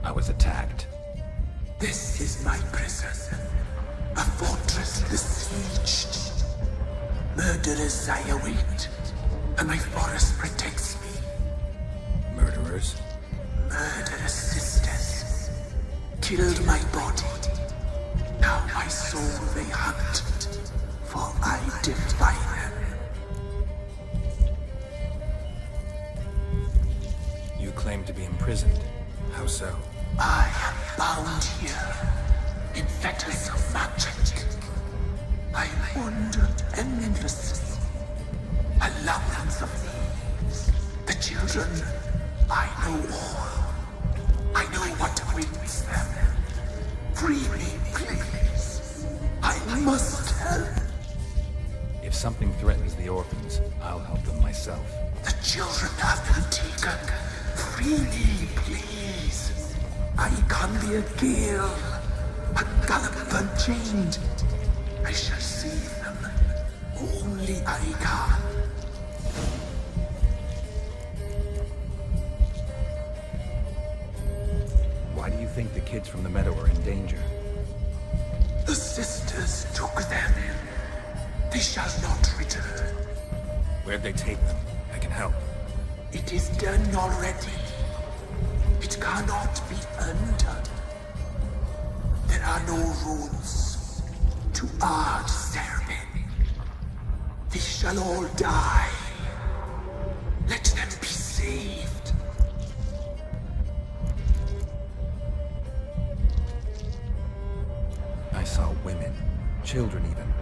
I was attacked. This is my prison. A fortress besieged. Murderers I await, and my forest protects me. Murderers? Murderous sisters. Killed my body. Now my soul they hunt. For I defy them. You claim to be imprisoned. How so? I am bound here in fetters of magic. I wandered endlessly. A labyrinth of thieves. The children, I know all. I know what awaits them. Free me, please. I must help. If something threatens the orphans, I'll help them myself. The children have been taken. Free me, please. I can be a gale, a gallop unchained. I shall save them. Only I can. Why do you think the kids from the meadow are in danger? The sisters took them. They shall not return. Where'd they take them? I can help. It is done already. It cannot be undone. There are no rules to our ceremony. They shall all die. Let them be saved. I saw women, children even,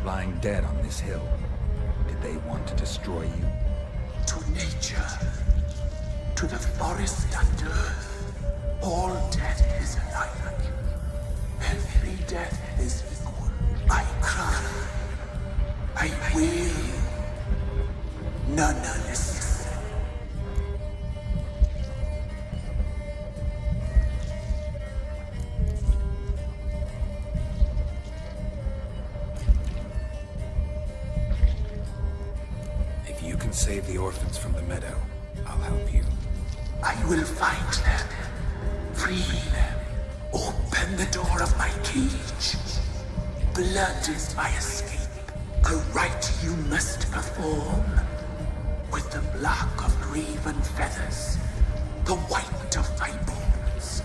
lying dead on this hill. Did they want to destroy you? To nature, to the forest and earth, all death is alike. Every death is equal. I cry. I will. None listen. If you can save the orphans from the meadow, I'll help you. I will find them, free them, open the door of my cage. Blood is my escape, a rite you must perform. With the black of raven feathers, the white of my bones,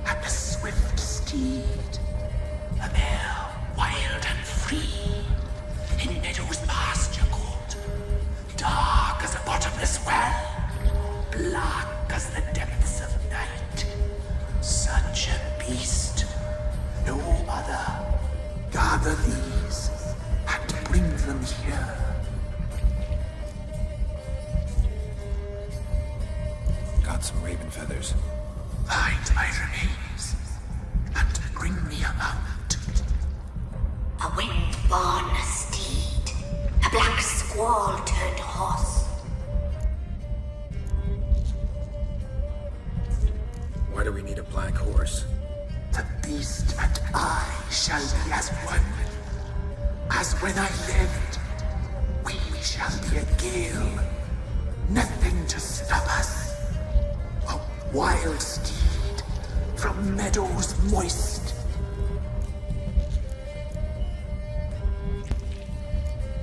and a swift steed, a mare wild and free, in meadows pasture cold, dark as a bottomless well, black as the depths of night. Such a beast, no other. Gather these and bring them here. Got some raven feathers. Find my remains and bring me a mount. A wind-born steed, a black squall turned horse. Why do we need a black horse? The beast and I shall be as one. As when I lived, we shall be a gale. Nothing to stop us. A wild steed from meadows moist.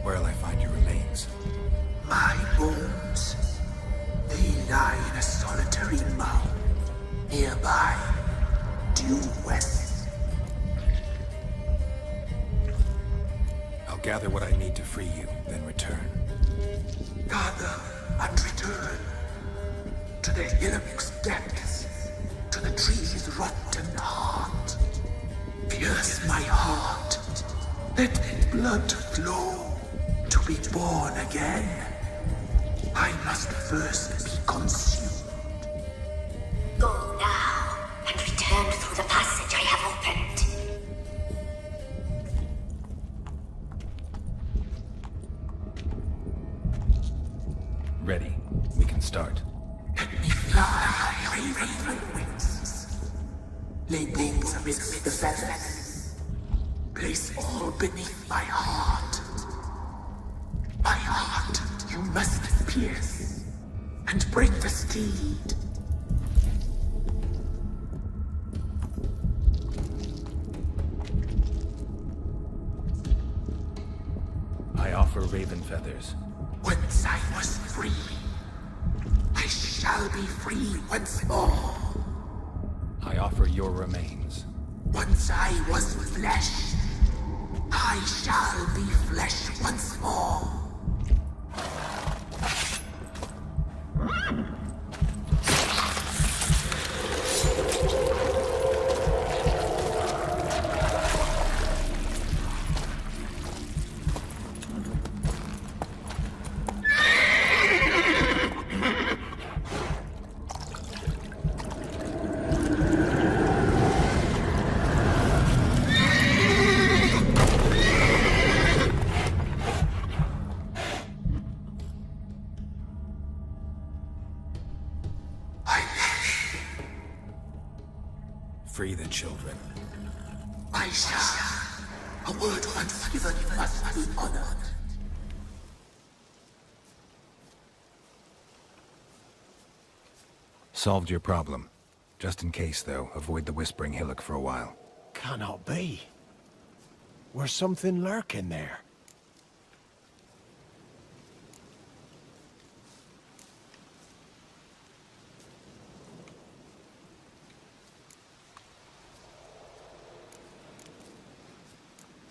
Where'll I find your remains? My bones, they lie in a solitary mound. Nearby, due west. I'll gather what I need to free you, then return. Gather and return to the hillock's depths, to the tree's rotten heart. Pierce my heart, let blood flow to be born again. I must first be consumed. Go now, and return through the passage I have opened. Ready. We can start. Let me fly, raven wings. Lay wings amidst the feathers. Place all beneath my heart. My heart you must pierce, and bring the steed. I offer raven feathers. Once I was free, I shall be free once more. I offer your remains. Once I was flesh, I shall be flesh once more. Free the children. I shall. A word once given must be honored. Solved your problem. Just in case, though, avoid the Whispering Hillock for a while. Cannot be. Where's something lurking there?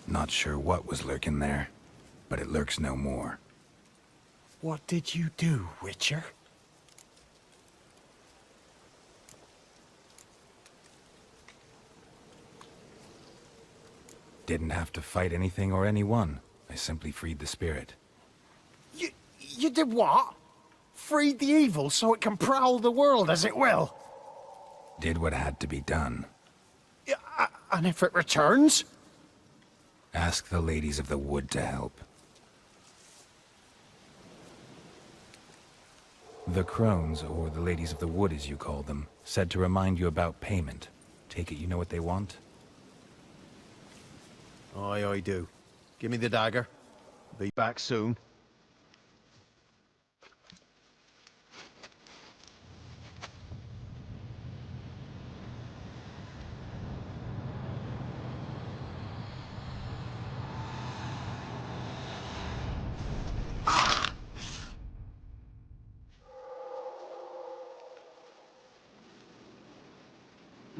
Not sure what was lurking there, but it lurks no more. What did you do, Witcher? Didn't have to fight anything or anyone. I simply freed the spirit. You did what? Freed the evil so it can prowl the world as it will? Did what had to be done. And if it returns? Ask the ladies of the wood to help. The crones, or the ladies of the wood as you call them, said to remind you about payment. Take it you know what they want? Aye, I do. Give me the dagger. Be back soon.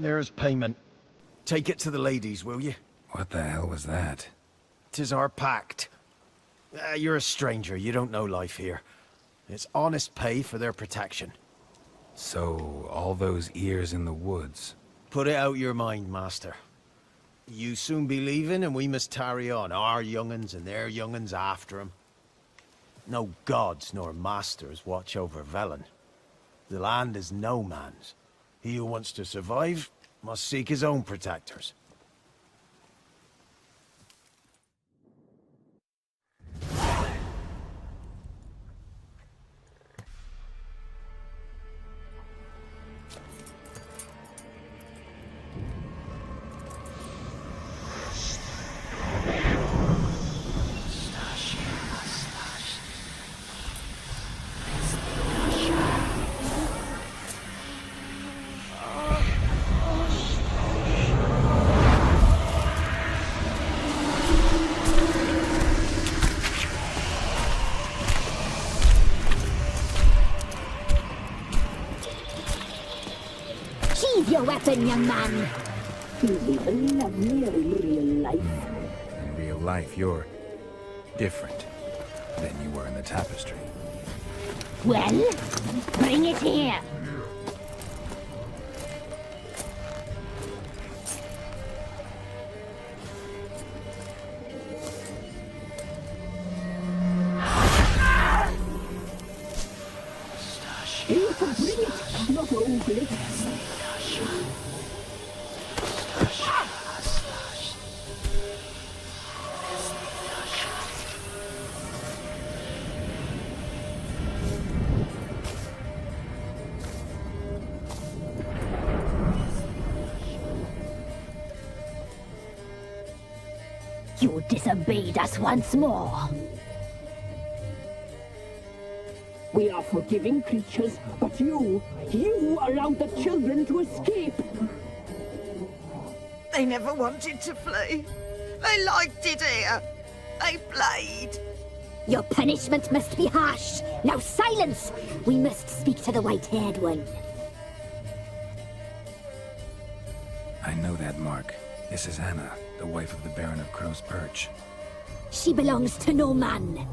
There's payment. Take it to the ladies, will you? What the hell was that? 'Tis our pact. You're a stranger, you don't know life here. It's honest pay for their protection. So, all those ears in the woods. Put it out your mind, master. You soon be leaving and we must tarry on, our young'uns and their young'uns after 'em. No gods nor masters watch over Velen. The land is no man's. He who wants to survive must seek his own protectors. Your weapon, young man. He's even lovelier in real life. In real life, you're different than you were in the tapestry. Well, bring it here. You can bring it, not ogle it. You disobeyed us once more. We are forgiving creatures, but you allowed the children to escape. They never wanted to flee. They liked it here. They played. Your punishment must be harsh. Now silence! We must speak to the white-haired one. I know that mark. This is Anna, the wife of the Baron of Crow's Perch. She belongs to no man.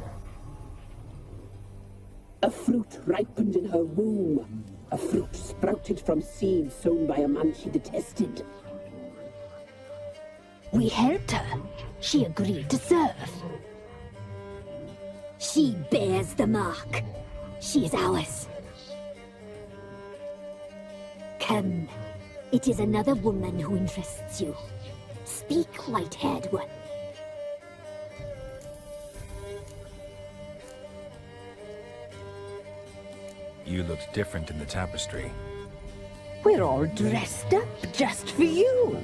A fruit ripened in her womb. A fruit sprouted from seeds sown by a man she detested. We helped her. She agreed to serve. She bears the mark. She is ours. Come. It is another woman who interests you. Speak, white-haired one. You looked different in the tapestry. We're all dressed up just for you.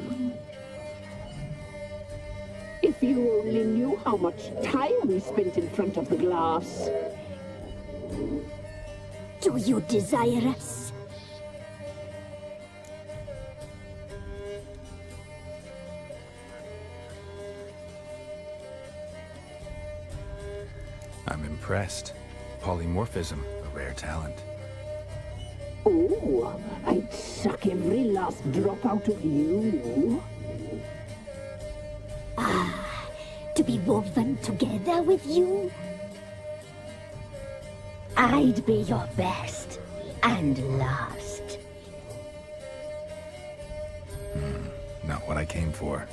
If you only knew how much time we spent in front of the glass. Do you desire us? I'm impressed. Polymorphism, a rare talent. Oh, I'd suck every last drop out of you. Ah, to be woven together with you? I'd be your best and last. Not what I came for.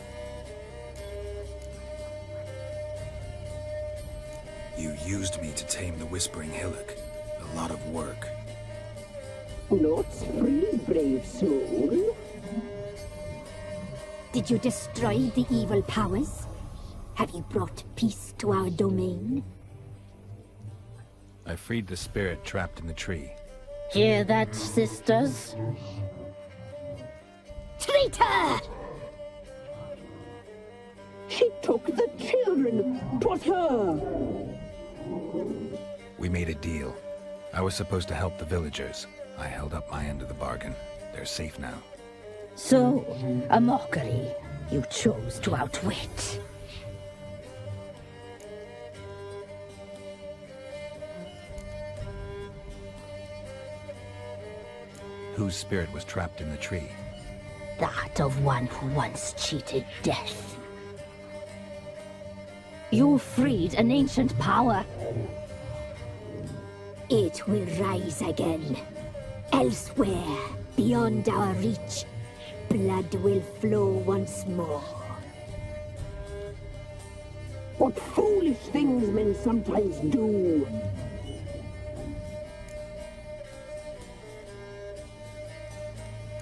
You used me to tame the Whispering Hillock. A lot of work. Not free, brave soul. Did you destroy the evil powers? Have you brought peace to our domain? I freed the spirit trapped in the tree. Hear that, sisters? Traitor! She took the children. 'Twas her. We made a deal. I was supposed to help the villagers. I held up my end of the bargain. They're safe now. So, a mockery you chose to outwit. Whose spirit was trapped in the tree? that of one who once cheated death. You freed an ancient power. It will rise again. Elsewhere, beyond our reach, blood will flow once more. What foolish things men sometimes do.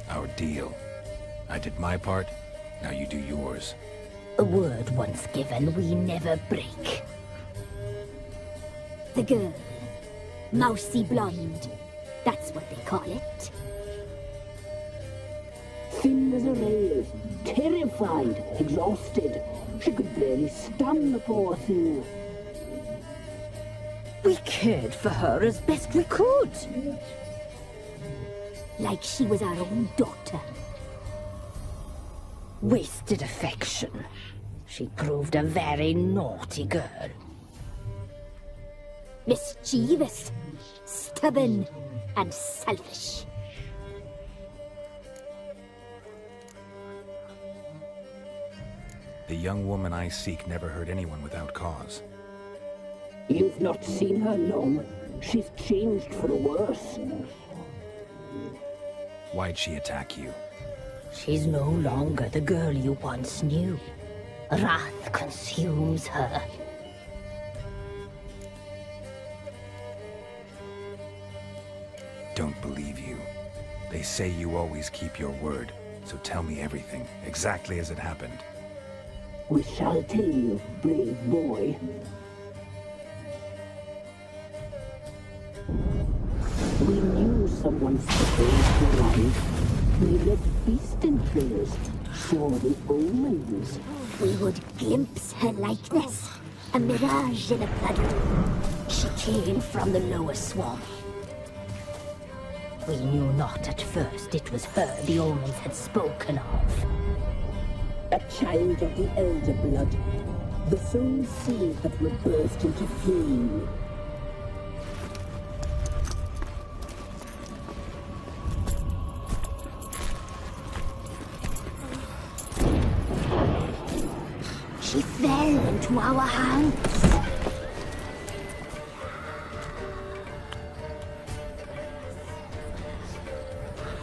Our deal. I did my part, now you do yours. A word once given, we never break. The girl. Mousy blonde. That's what they call it. Thin as a rail, terrified, exhausted. She could barely stand, the poor thing. We cared for her as best we could. Like she was our own daughter. Wasted affection. She proved a very naughty girl. Mischievous, stubborn, and selfish. The young woman I seek never hurt anyone without cause. You've not seen her long. She's changed for the worse. Why'd she attack you? She's no longer the girl you once knew. Wrath consumes her. Don't believe you. They say you always keep your word, so tell me everything, exactly as it happened. We shall tell you, brave boy. We knew someone supposed to arrive. We read beast entrails, saw the omens. We would glimpse her likeness, a mirage in a puddle. She came from the lower swamp. We knew not at first it was her the omens had spoken of. A child of the elder blood, the soul seed that will burst into flame. She fell into our hands.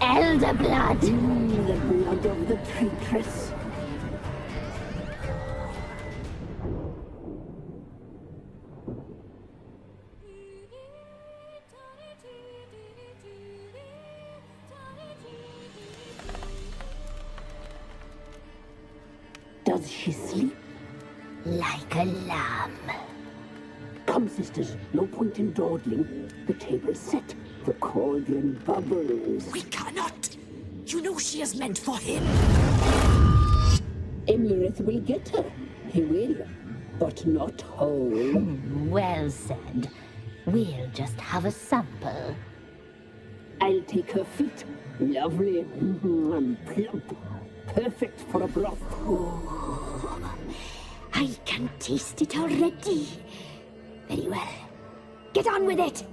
Elder blood! The blood of the traitress. Does she sleep? Like a lamb. Come, sisters, no point in dawdling. The table's set. The cauldron bubbles. We cannot! You know she is meant for him. Emlyrith will get her. He will, but not whole. Well said. We'll just have a sample. I'll take her feet. Lovely and plump. Perfect for a broth. Oh, I can taste it already. Very well. Get on with it.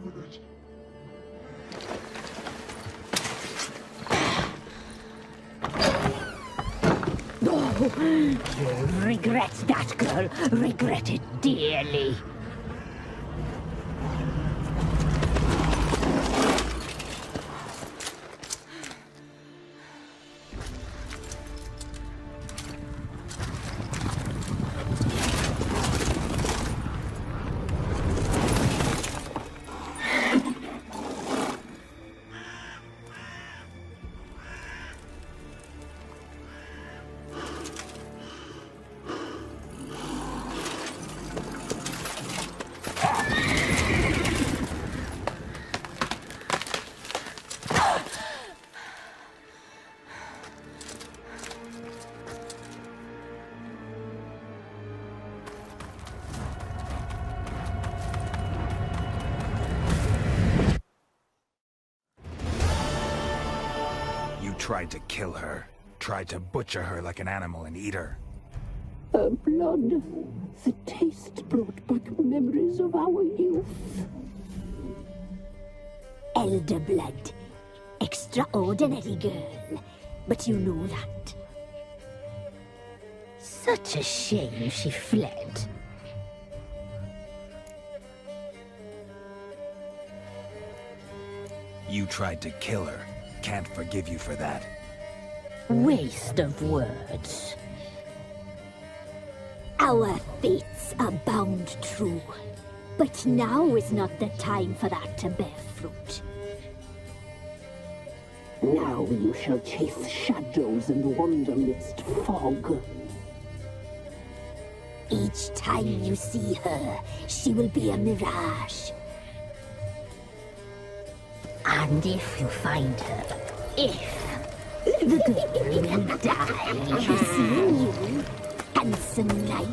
Oh, you'll regret that, girl. Regret it dearly. Tried to kill her. Tried to butcher her like an animal and eat her. Her blood. The taste brought back memories of our youth. Elder blood. Extraordinary girl. but you know that. Such a shame she fled. You tried to kill her. Can't forgive you for that. Waste of words. Our fates are bound true. But now is not the time for that to bear fruit. Now you shall chase shadows and wander midst fog. Each time you see her, she will be a mirage. And if you find her, the girl will die. I've seen you, handsome knight.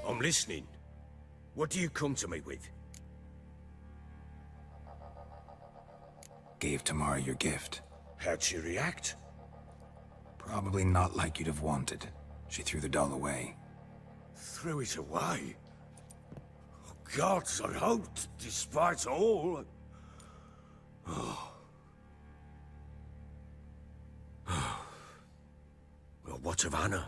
I'm listening. What do you come to me with? Gave Tamara your gift. How'd she react? Probably not like you'd have wanted. She threw the doll away. Threw it away? Oh, gods, I hoped, despite all... Oh. Well, what of Anna?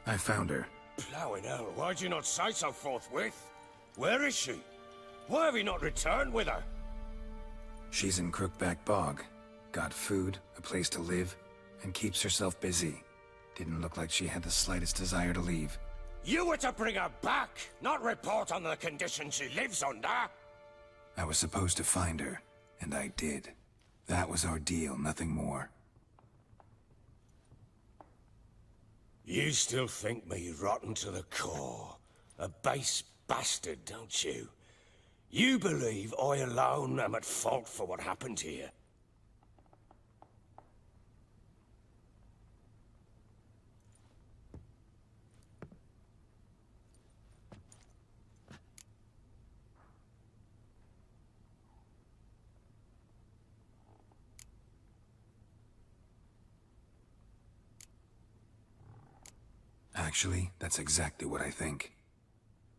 I found her. Plowing hell, why'd you not say so forthwith? Where is she? Why have you not returned with her? She's in Crookback Bog. Got food, a place to live, and keeps herself busy. Didn't look like she had the slightest desire to leave. You were to bring her back, not report on the condition she lives under. I was supposed to find her, and I did. That was our deal, nothing more. You still think me rotten to the core. A base bastard, don't you? You believe I alone am at fault for what happened here. Actually, that's exactly what I think.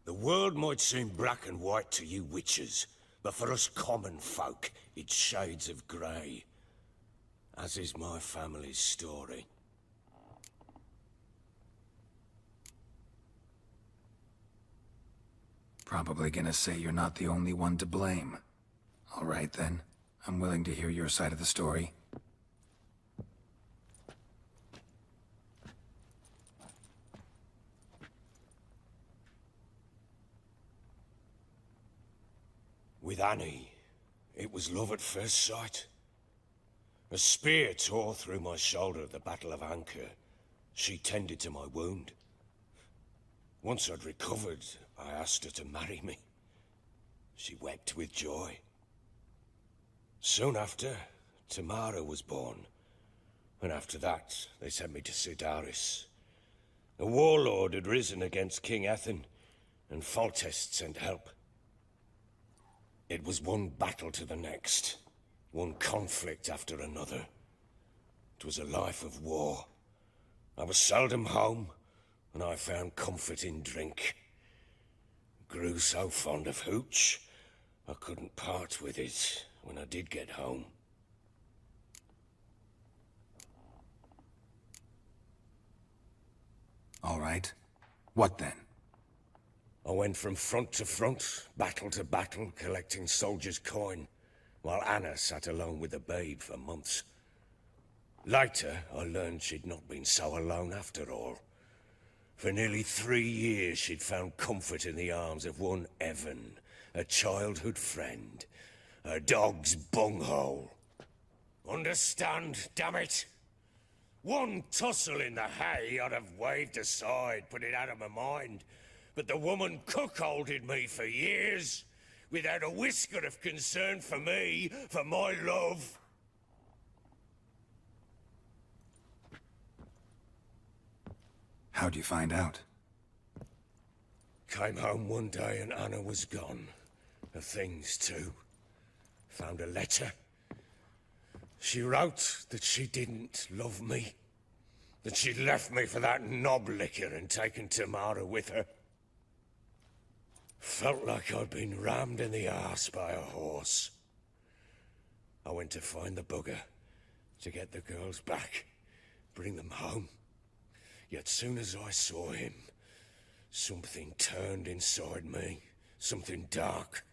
The world might seem black and white to you witches, but for us common folk, it's shades of grey. As is my family's story. Probably gonna say you're not the only one to blame. All right then, I'm willing to hear your side of the story. With Annie, it was love at first sight. A spear tore through my shoulder at the Battle of Anchor. She tended to my wound. Once I'd recovered, I asked her to marry me. She wept with joy. Soon after, Tamara was born. And after that, they sent me to Sidaris. A warlord had risen against King Ethan, and Foltest sent help. It was one battle to the next, one conflict after another. It was a life of war. I was seldom home, and I found comfort in drink. Grew so fond of hooch, I couldn't part with it when I did get home. All right. What then? I went from front to front, battle to battle, collecting soldiers' coin, while Anna sat alone with the babe for months. Later, I learned she'd not been so alone after all. For nearly 3 years, she'd found comfort in the arms of one Evan, a childhood friend, a dog's bunghole. Understand, damn it? One tussle in the hay I'd have waved aside, put it out of my mind. But the woman cuckolded me for years, without a whisker of concern for me, for my love. How'd you find out? Came home one day and Anna was gone. Her things too. Found a letter. She wrote that she didn't love me. that she left me for that knob licker and taken Tamara with her. Felt like I'd been rammed in the arse by a horse. I went to find the bugger, to get the girls back, bring them home. Yet soon as I saw him, something turned inside me, something dark.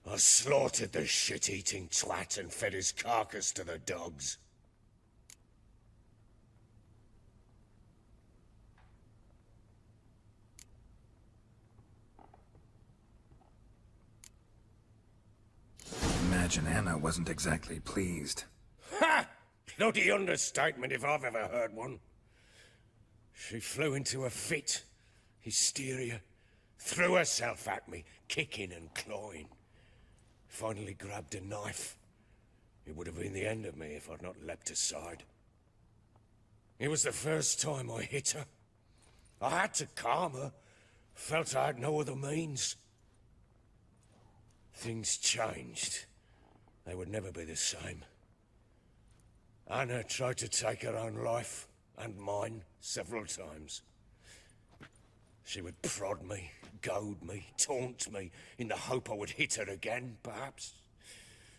I slaughtered the shit-eating twat and fed his carcass to the dogs. Imagine Anna wasn't exactly pleased. Ha! Bloody understatement if I've ever heard one. She flew into a fit, hysteria, threw herself at me, kicking and clawing. Finally grabbed a knife. It would have been the end of me if I'd not leapt aside. It was the first time I hit her. I had to calm her. Felt I had no other means. Things changed. They would never be the same. Anna tried to take her own life, and mine, several times. She would prod me, goad me, taunt me, in the hope I would hit her again, perhaps.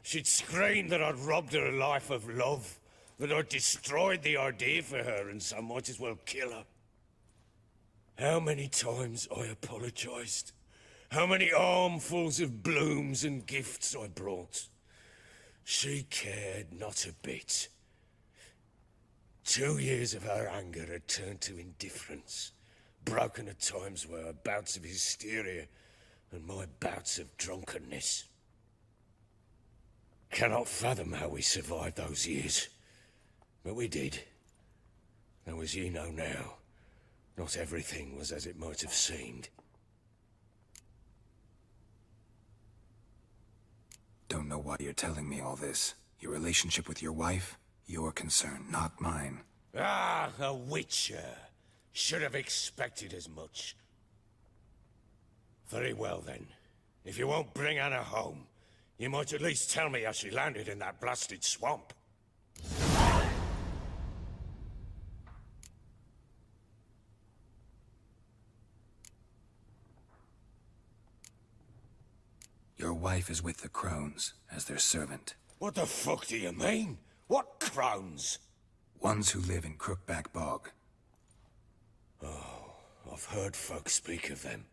She'd scream that I'd robbed her life of love, that I'd destroyed the idea for her, and so might as well kill her. How many times I apologized. How many armfuls of blooms and gifts I brought. She cared not a bit. 2 years of her anger had turned to indifference, broken at times by her bouts of hysteria and my bouts of drunkenness. Cannot fathom how we survived those years, but we did. Though as you know now, not everything was as it might have seemed. Don't know why you're telling me all this. Your relationship with your wife? Your concern, not mine. Ah, a witcher. Should have expected as much. Very well then. If you won't bring Anna home, you might at least tell me how she landed in that blasted swamp. Your wife is with the crones, as their servant. What the fuck do you mean? What crones? Ones who live in Crookback Bog. Oh, I've heard folk speak of them,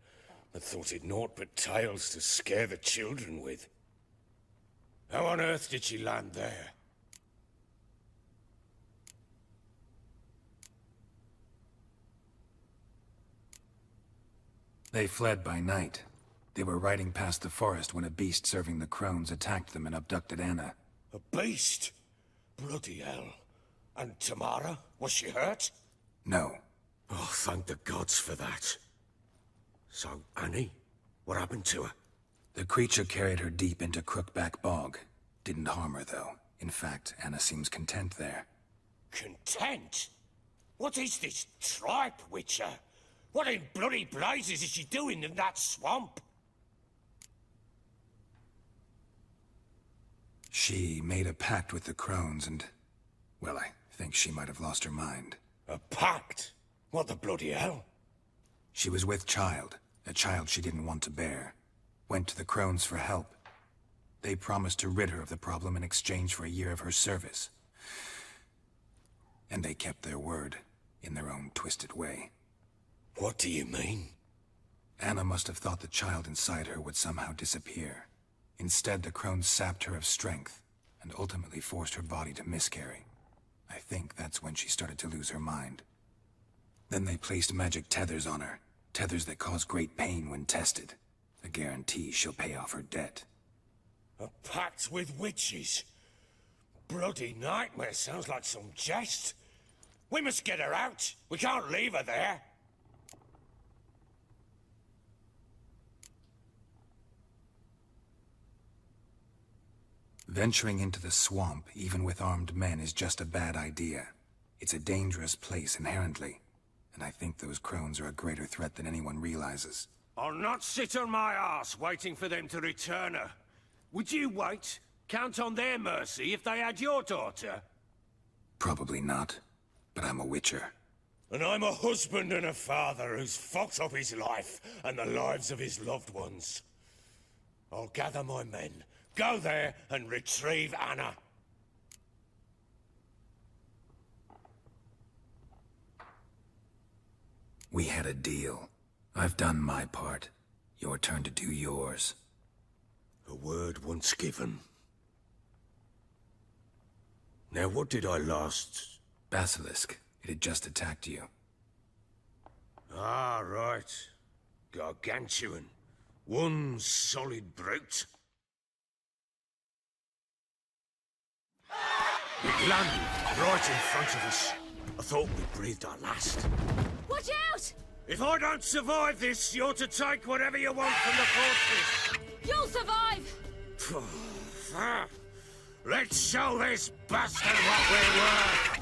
but thought it naught but tales to scare the children with. How on earth did she land there? They fled by night. They were riding past the forest when a beast serving the crones attacked them and abducted Anna. A beast? Bloody hell. And Tamara? Was she hurt? No. Oh, thank the gods for that. So, Annie? What happened to her? The creature carried her deep into Crookback Bog. Didn't harm her, though. In fact, Anna seems content there. Content? What is this tripe, Witcher? What in bloody blazes is she doing in that swamp? She made a pact with the crones and... well, I think she might have lost her mind. A pact? What the bloody hell? She was with child, a child she didn't want to bear. Went to the crones for help. They promised to rid her of the problem in exchange for a year of her service. And they kept their word, in their own twisted way. What do you mean? Anna must have thought the child inside her would somehow disappear. Instead, the crones sapped her of strength, and ultimately forced her body to miscarry. I think that's when she started to lose her mind. Then they placed magic tethers on her, tethers that cause great pain when tested. A guarantee she'll pay off her debt. A pact with witches? Bloody nightmare, sounds like some jest. We must get her out. We can't leave her there. Venturing into the swamp, even with armed men, is just a bad idea. It's a dangerous place inherently, and I think those crones are a greater threat than anyone realizes. I'll not sit on my arse waiting for them to return her. Would you wait? Count on their mercy if they had your daughter? Probably not. but I'm a witcher. And I'm a husband and a father who's fucked up his life and the lives of his loved ones. I'll gather my men, go there and retrieve Anna. We had a deal. I've done my part. Your turn to do yours. A word once given. Now what did I last... Basilisk. It had just attacked you. Ah, right. Gargantuan. One solid brute. It landed right in front of us. I thought we breathed our last. Watch out! If I don't survive this, you're to take whatever you want from the fortress. You'll survive! Let's show this bastard what we're worth!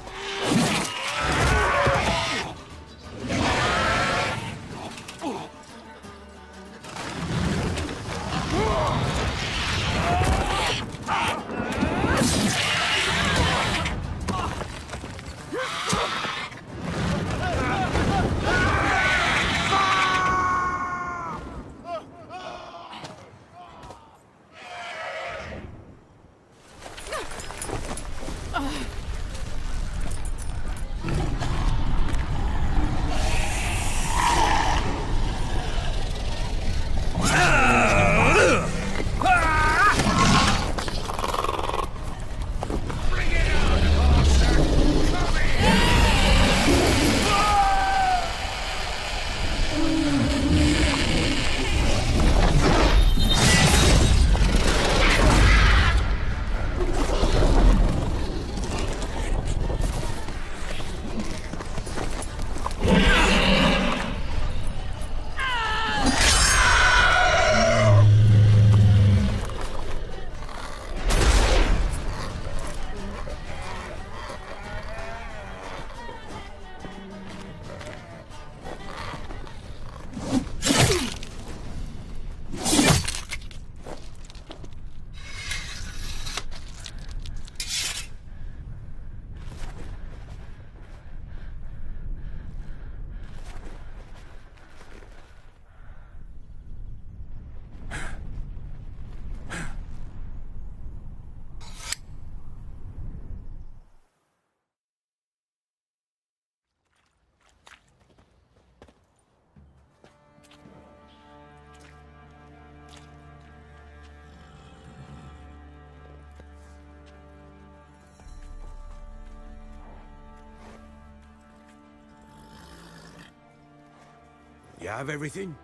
You have everything?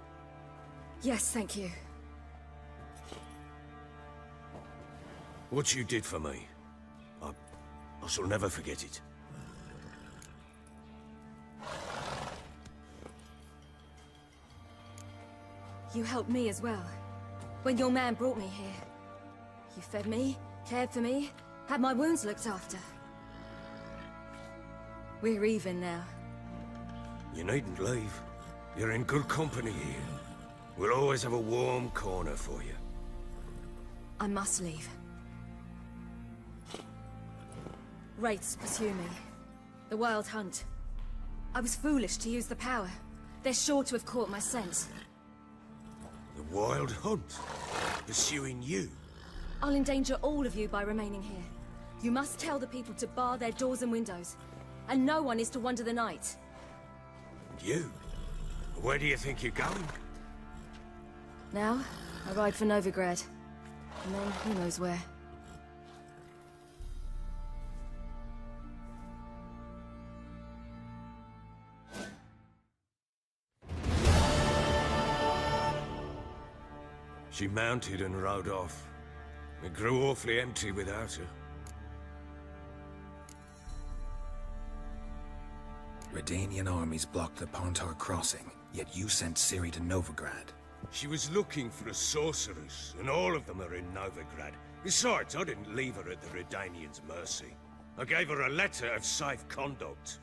Yes, thank you. What you did for me, I shall never forget it. You helped me as well. When your man brought me here. You fed me, cared for me, had my wounds looked after. We're even now. You needn't leave. You're in good company here. We'll always have a warm corner for you. I must leave. Wraiths pursue me. The Wild Hunt. I was foolish to use the power. They're sure to have caught my scent. The Wild Hunt? Pursuing you? I'll endanger all of you by remaining here. You must tell the people to bar their doors and windows. And no one is to wander the night. And you? Where do you think you're going? Now, I ride for Novigrad. And then who knows where. She mounted and rode off. It grew awfully empty without her. Redanian armies blocked the Pontar crossing, yet you sent Ciri to Novigrad. She was looking for a sorceress, and all of them are in Novigrad. Besides, I didn't leave her at the Redanians' mercy. I gave her a letter of safe conduct.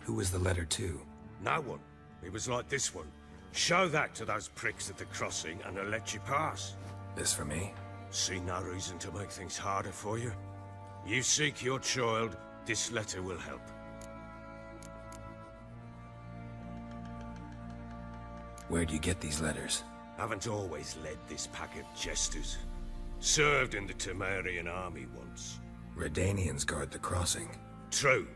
Who was the letter to? No one. It was like this one. Show that to those pricks at the crossing, and they'll let you pass. This for me? See no reason to make things harder for you. You seek your child, this letter will help. Where do you get these letters? Haven't always led this pack of jesters. Served in the Temerian army once. Redanians guard the crossing. True.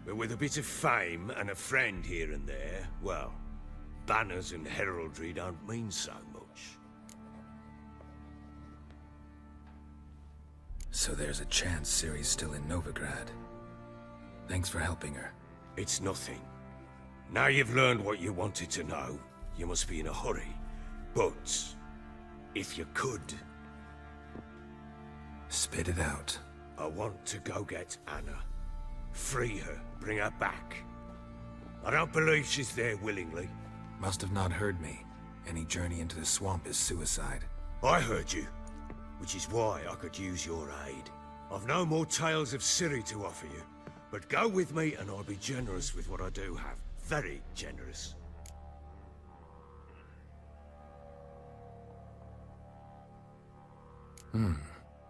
But with a bit of fame and a friend here and there, well, banners and heraldry don't mean so much. So there's a chance Ciri's still in Novigrad. Thanks for helping her. It's nothing. Now you've learned what you wanted to know, you must be in a hurry. But, if you could... Spit it out. I want to go get Anna. Free her, bring her back. I don't believe she's there willingly. Must have not heard me. Any journey into the swamp is suicide. I heard you, which is why I could use your aid. I've no more tales of Ciri to offer you, but go with me and I'll be generous with what I do have. Very generous.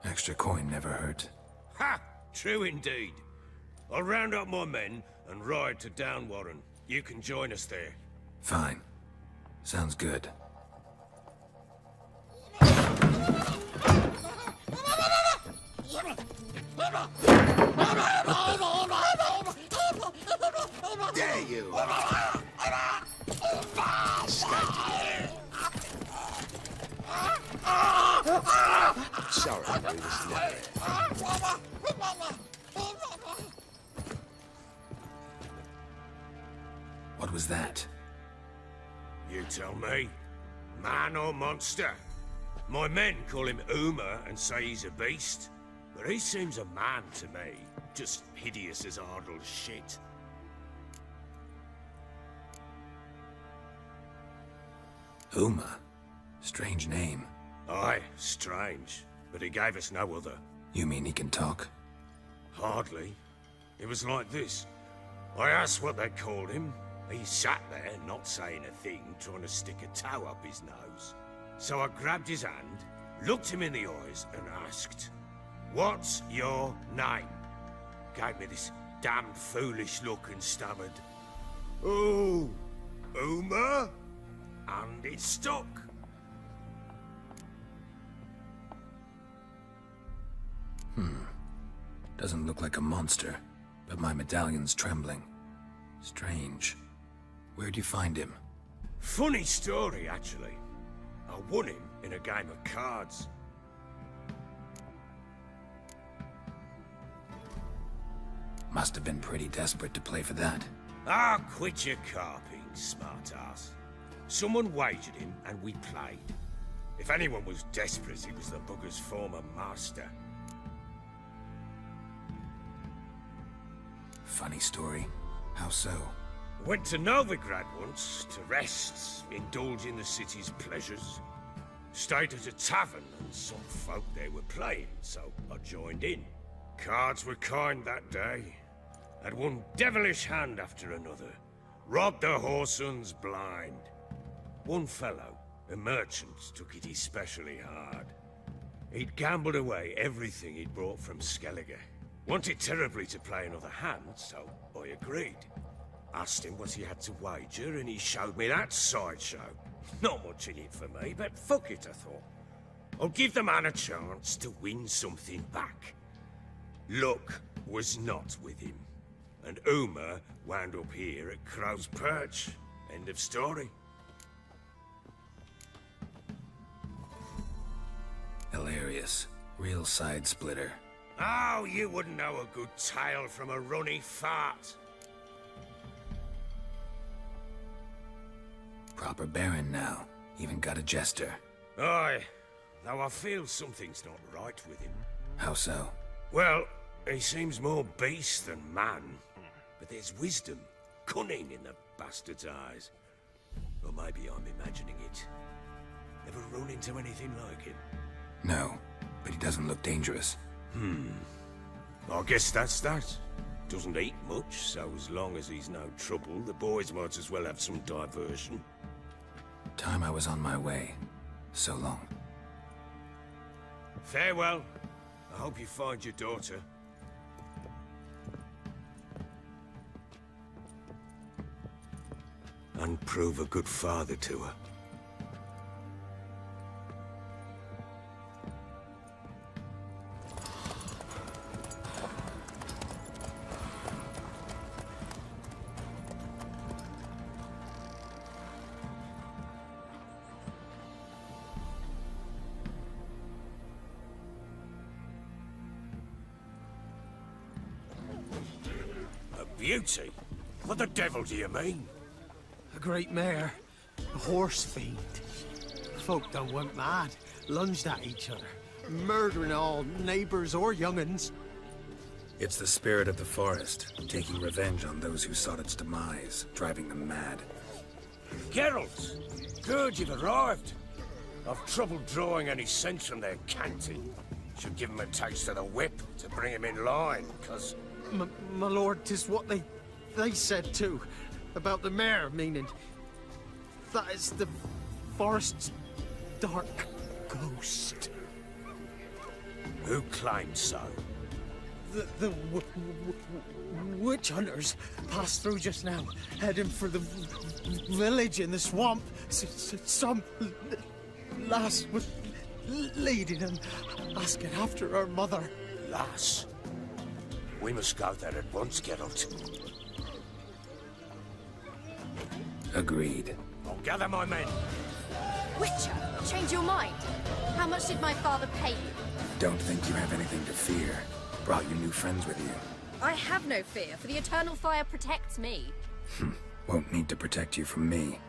Extra coin never hurt. Ha! True indeed. I'll round up my men and ride to Downwarren. You can join us there. Fine. Sounds good. There you are. Sorry, we was never. What was that? You tell me. Man or monster? My men call him Uma and say he's a beast, but he seems a man to me. Just hideous as Ardle's shit. Uma? Strange name. Aye, strange. But he gave us no other. You mean he can talk? Hardly. It was like this. I asked what they called him. He sat there, not saying a thing, trying to stick a toe up his nose. So I grabbed his hand, looked him in the eyes, and asked, "What's your name?" Gave me this damned foolish look and stammered, "Oh, Uma?" And it stuck. Doesn't look like a monster, but my medallion's trembling. Strange. Where'd you find him? Funny story, actually. I won him in a game of cards. Must have been pretty desperate to play for that. Ah, quit your carping, smartass. Someone wagered him, and we played. If anyone was desperate, it was the bugger's former master. Funny story. How so? Went to Novigrad once, to rest, indulge in the city's pleasures. Stayed at a tavern, and some folk there were playing, so I joined in. Cards were kind that day. Had one devilish hand after another. Robbed the whoresons blind. One fellow, a merchant, took it especially hard. He'd gambled away everything he'd brought from Skellige. Wanted terribly to play another hand, so I agreed. Asked him what he had to wager, and he showed me that sideshow. Not much in it for me, but fuck it, I thought. I'll give the man a chance to win something back. Luck was not with him, and Uma wound up here at Crow's Perch. End of story. Hilarious. Real side splitter. Oh, you wouldn't know a good tale from a runny fart. Proper baron now. Even got a jester. Aye, though I feel something's not right with him. How so? Well, he seems more beast than man. But there's wisdom, cunning in the bastard's eyes. Or maybe I'm imagining it. Ever run into anything like him? No, but he doesn't look dangerous. I guess that's that. Doesn't eat much, so as long as he's no trouble, the boys might as well have some diversion. Time I was on my way. So long. Farewell. I hope you find your daughter. and prove a good father to her. Beauty? What the devil do you mean? A great mare. A horse fiend. Folk done went mad. Lunged at each other. Murdering all neighbors or young'uns. It's the spirit of the forest, taking revenge on those who sought its demise, driving them mad. Geralt! Good, you've arrived. I've trouble drawing any sense from their canting. Should give him a taste of the whip to bring him in line, cause... My lord, 'tis what they said too. About the mare, meaning... that is the forest's dark ghost. Who claimed so? The witch hunters passed through just now, heading for the village in the swamp. Some lass was leading and asking after her mother. Lass? We must go there at once, Geralt. Agreed. I'll gather my men. Witcher, change your mind. How much did my father pay you? Don't think you have anything to fear. Brought your new friends with you. I have no fear, for the eternal fire protects me. Won't need to protect you from me.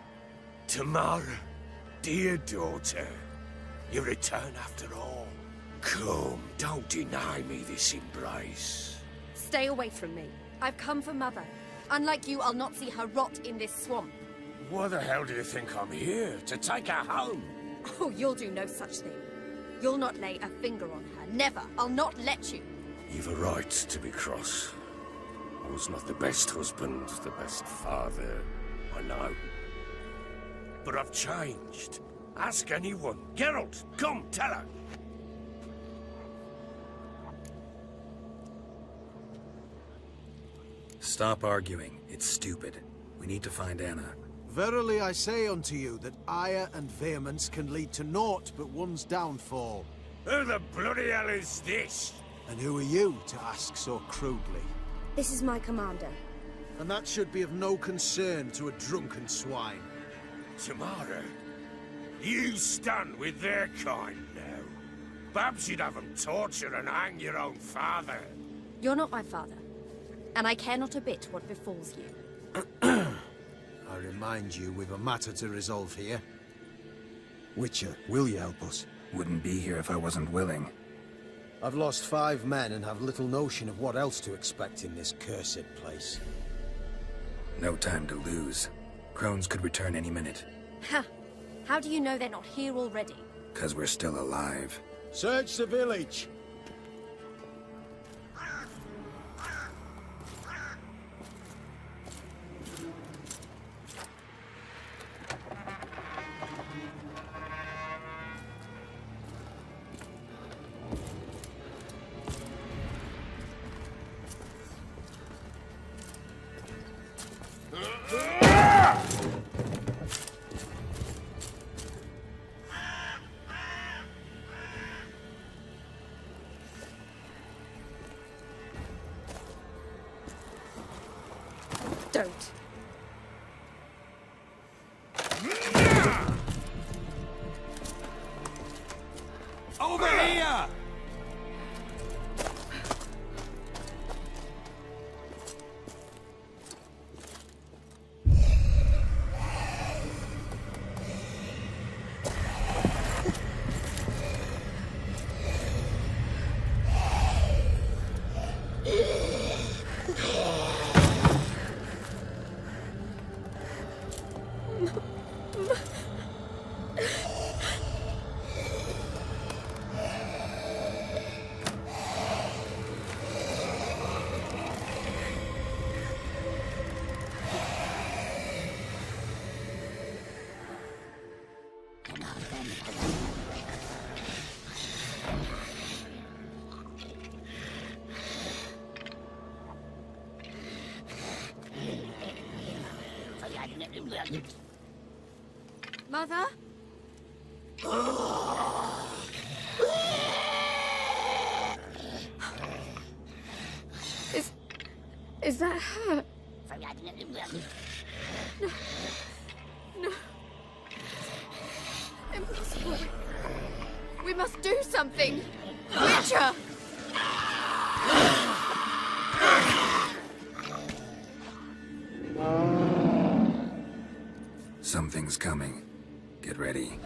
Tamara, dear daughter, you return after all. Come, don't deny me this embrace. Stay away from me. I've come for Mother. Unlike you, I'll not see her rot in this swamp. Why the hell do you think I'm here? To take her home? Oh, you'll do no such thing. You'll not lay a finger on her. Never. I'll not let you. You've a right to be cross. I was not the best husband, the best father, I know. But I've changed. Ask anyone. Geralt, come, tell her. Stop arguing. It's stupid. We need to find Anna. Verily I say unto you that ire and vehemence can lead to naught but one's downfall. Who the bloody hell is this? And who are you to ask so crudely? This is my commander. And that should be of no concern to a drunken swine. Tamara, you stand with their kind now. Perhaps you'd have them torture and hang your own father. You're not my father. And I care not a bit what befalls you. I remind you, we've a matter to resolve here. Witcher, will you help us? Wouldn't be here if I wasn't willing. I've lost 5 men and have little notion of what else to expect in this cursed place. No time to lose. Crones could return any minute. Ha! How do you know they're not here already? 'Cause we're still alive. Search the village! Don't. Over here! Mother? Is that her? No. No. Impossible. We must do something. Witcher! Something's coming. Get ready.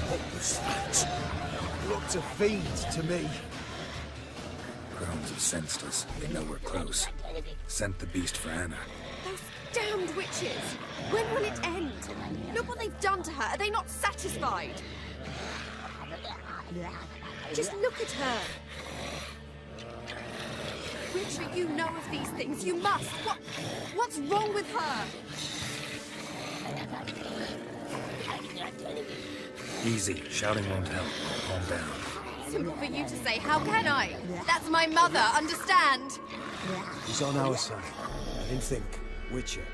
What was that? Looked a fiend to me. Crones have sensed us. They know we're close. Sent the beast for Anna. Those damned witches! When will it end? Look what they've done to her. Are they not satisfied? Just look at her. Witcher, you know of these things. You must. What's wrong with her? Easy. Shouting won't help. Calm down. Simple for you to say. How can I? That's my mother. Understand? He's on our side. I didn't think. Witcher.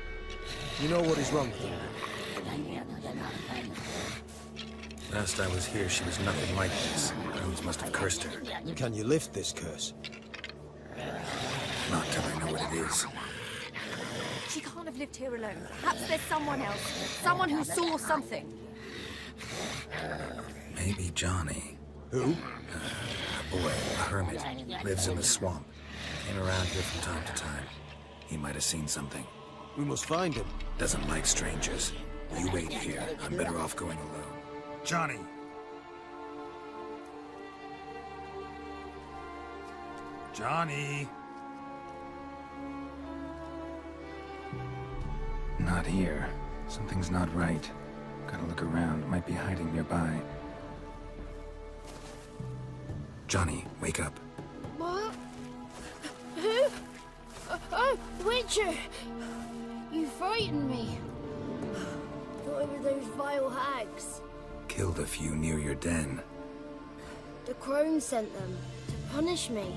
You know what is wrong with her? Last I was here, she was nothing like this. Crones must have cursed her. Can you lift this curse? Not till I know what it is. She can't have lived here alone. Perhaps there's someone else. Someone who saw something. Maybe Johnny. Who? A boy, a hermit. Lives in the swamp. Came around here from time to time. He might have seen something. We must find him. Doesn't like strangers. You wait here. I'm better off going alone. Johnny! Johnny! Not here. Something's not right. Gotta look around. Might be hiding nearby. Johnny, wake up. What? Who? Oh, Witcher! You frightened me. Thought it were those vile hags. Killed a few near your den. The crones sent them to punish me.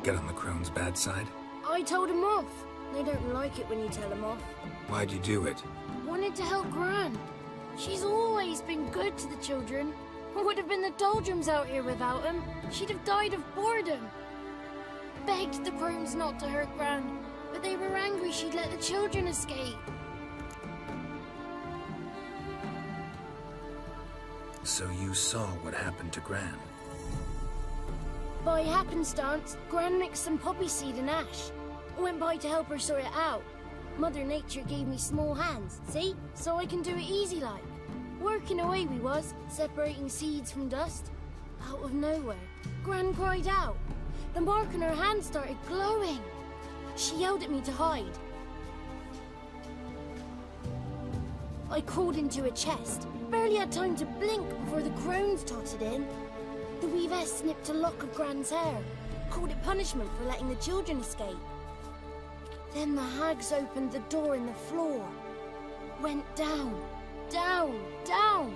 Get on the crone's bad side? I told them off. They don't like it when you tell them off. Why'd you do it? Wanted to help Gran. She's always been good to the children. Would have been the doldrums out here without him. She'd have died of boredom. Begged the crones not to hurt Gran, but they were angry she'd let the children escape. So you saw what happened to Gran? By happenstance, Gran mixed some poppy seed and ash. Went by to help her sort it out. Mother Nature gave me small hands, see? So I can do it easy like. Working away we was, separating seeds from dust. Out of nowhere, Gran cried out. The mark on her hand started glowing. She yelled at me to hide. I crawled into a chest. Barely had time to blink before the crones totted in. The weavess snipped a lock of Gran's hair. Called it punishment for letting the children escape. Then the hags opened the door in the floor. Went down, down, down.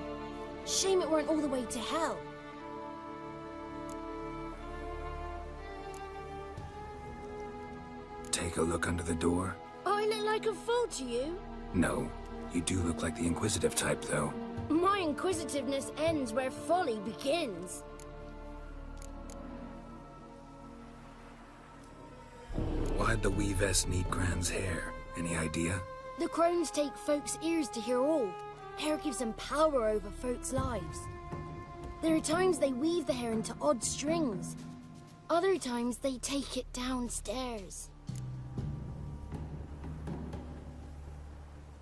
Shame it weren't all the way to hell. Take a look under the door? I look like a fool to you? No. You do look like the inquisitive type, though. My inquisitiveness ends where folly begins. Why'd the weavess need Gran's hair? Any idea? The crones take folks' ears to hear all. Hair gives them power over folks' lives. There are times they weave the hair into odd strings. Other times they take it downstairs.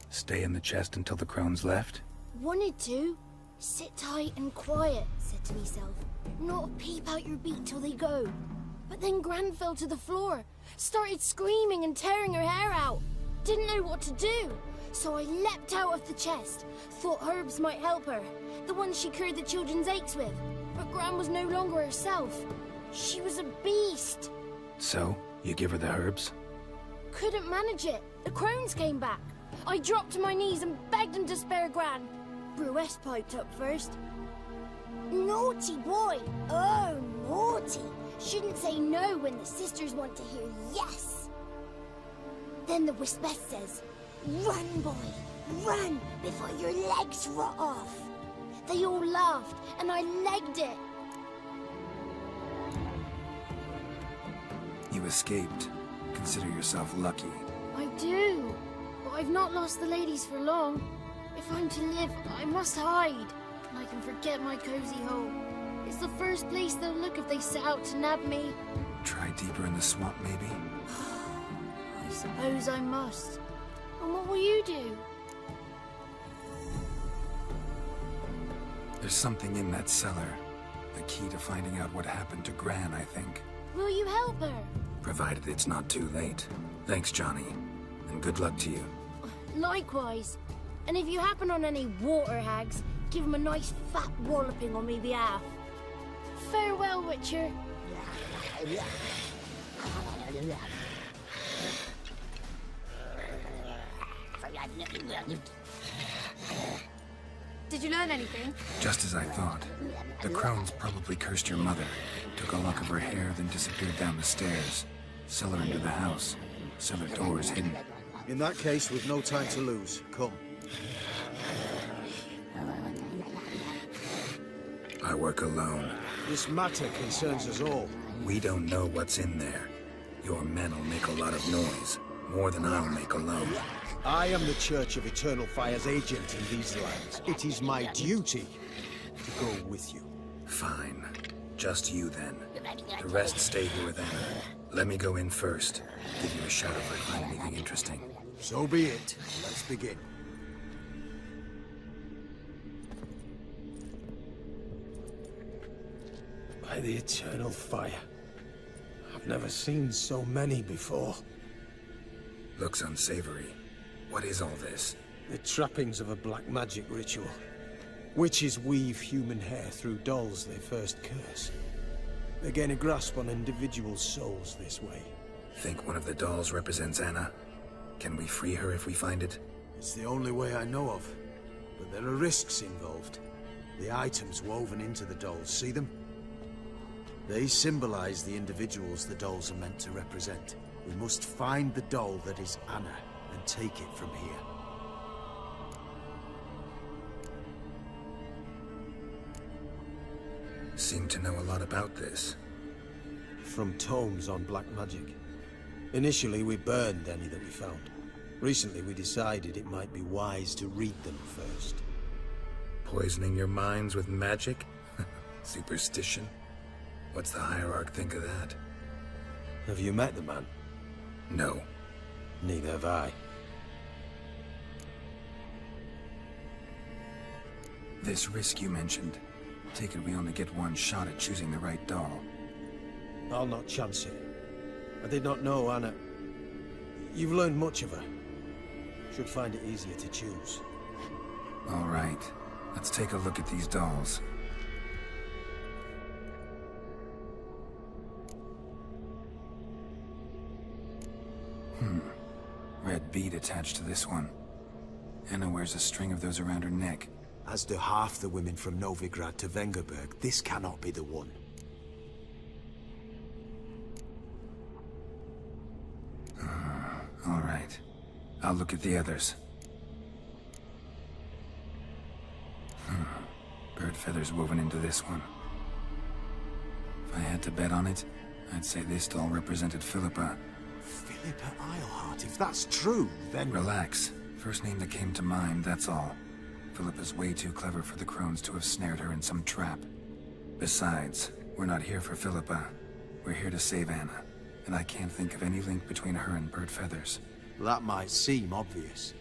Stay in the chest until the crones left? Wanted to. Sit tight and quiet, said to myself. Not peep out your beat till they go. But then Gran fell to the floor. Started screaming and tearing her hair out. Didn't know what to do. So I leapt out of the chest. Thought herbs might help her. The ones she cured the children's aches with. But Gran was no longer herself. She was a beast. So, you give her the herbs? Couldn't manage it. The crones came back. I dropped to my knees and begged them to spare Gran. Brewess piped up first. Naughty boy. Oh, naughty. shouldn't say no when the sisters want to hear yes. Then the Wispess says, "Run, boy, run before your legs rot off." They all laughed, and I legged it. You escaped. Consider yourself lucky. I do, but I've not lost the ladies for long. If I'm to live, I must hide, and I can forget my cozy home. It's the first place they'll look if they set out to nab me. Try deeper in the swamp, maybe? I suppose I must. And what will you do? There's something in that cellar. The key to finding out what happened to Gran, I think. Will you help her? Provided it's not too late. Thanks, Johnny. And good luck to you. Likewise. And if you happen on any water hags, give them a nice fat walloping on me behalf. Farewell, Witcher. Did you learn anything? Just as I thought. The crones probably cursed your mother, took a lock of her hair, then disappeared down the stairs. Cellar into the house. Cellar doors hidden. In that case, we've no time to lose. Come. I work alone. This matter concerns us all. We don't know what's in there. Your men'll make a lot of noise. More than I'll make alone. I am the Church of Eternal Fire's agent in these lands. It is my duty to go with you. Fine. Just you then. The rest stay here with Anna. Let me go in first. Give you a shout if I find anything interesting. So be it. Let's begin. By the Eternal Fire. I've never seen so many before. Looks unsavory. What is all this? The trappings of a black magic ritual. Witches weave human hair through dolls they first curse. They gain a grasp on individual souls this way. Think one of the dolls represents Anna? Can we free her if we find it? It's the only way I know of. But there are risks involved. The items woven into the dolls, see them? They symbolize the individuals the dolls are meant to represent. We must find the doll that is Anna and take it from here. Seem to know a lot about this. From tomes on black magic. Initially, we burned any that we found. Recently, we decided it might be wise to read them first. Poisoning your minds with magic? Superstition? What's the hierarch think of that? Have you met the man? No. Neither have I. This risk you mentioned. Take it we only get one shot at choosing the right doll. I'll not chance it. I did not know Anna. You've learned much of her. Should find it easier to choose. All right. Let's take a look at these dolls. Red bead attached to this one. Anna wears a string of those around her neck. As do half the women from Novigrad to Vengerberg. This cannot be the one. All right. I'll look at the others. Bird feathers woven into this one. If I had to bet on it, I'd say this doll represented Philippa. Philippa Eilhart, if that's true, then... Relax. First name that came to mind, that's all. Philippa's way too clever for the crones to have snared her in some trap. Besides, we're not here for Philippa. We're here to save Anna. And I can't think of any link between her and bird feathers. That might seem obvious.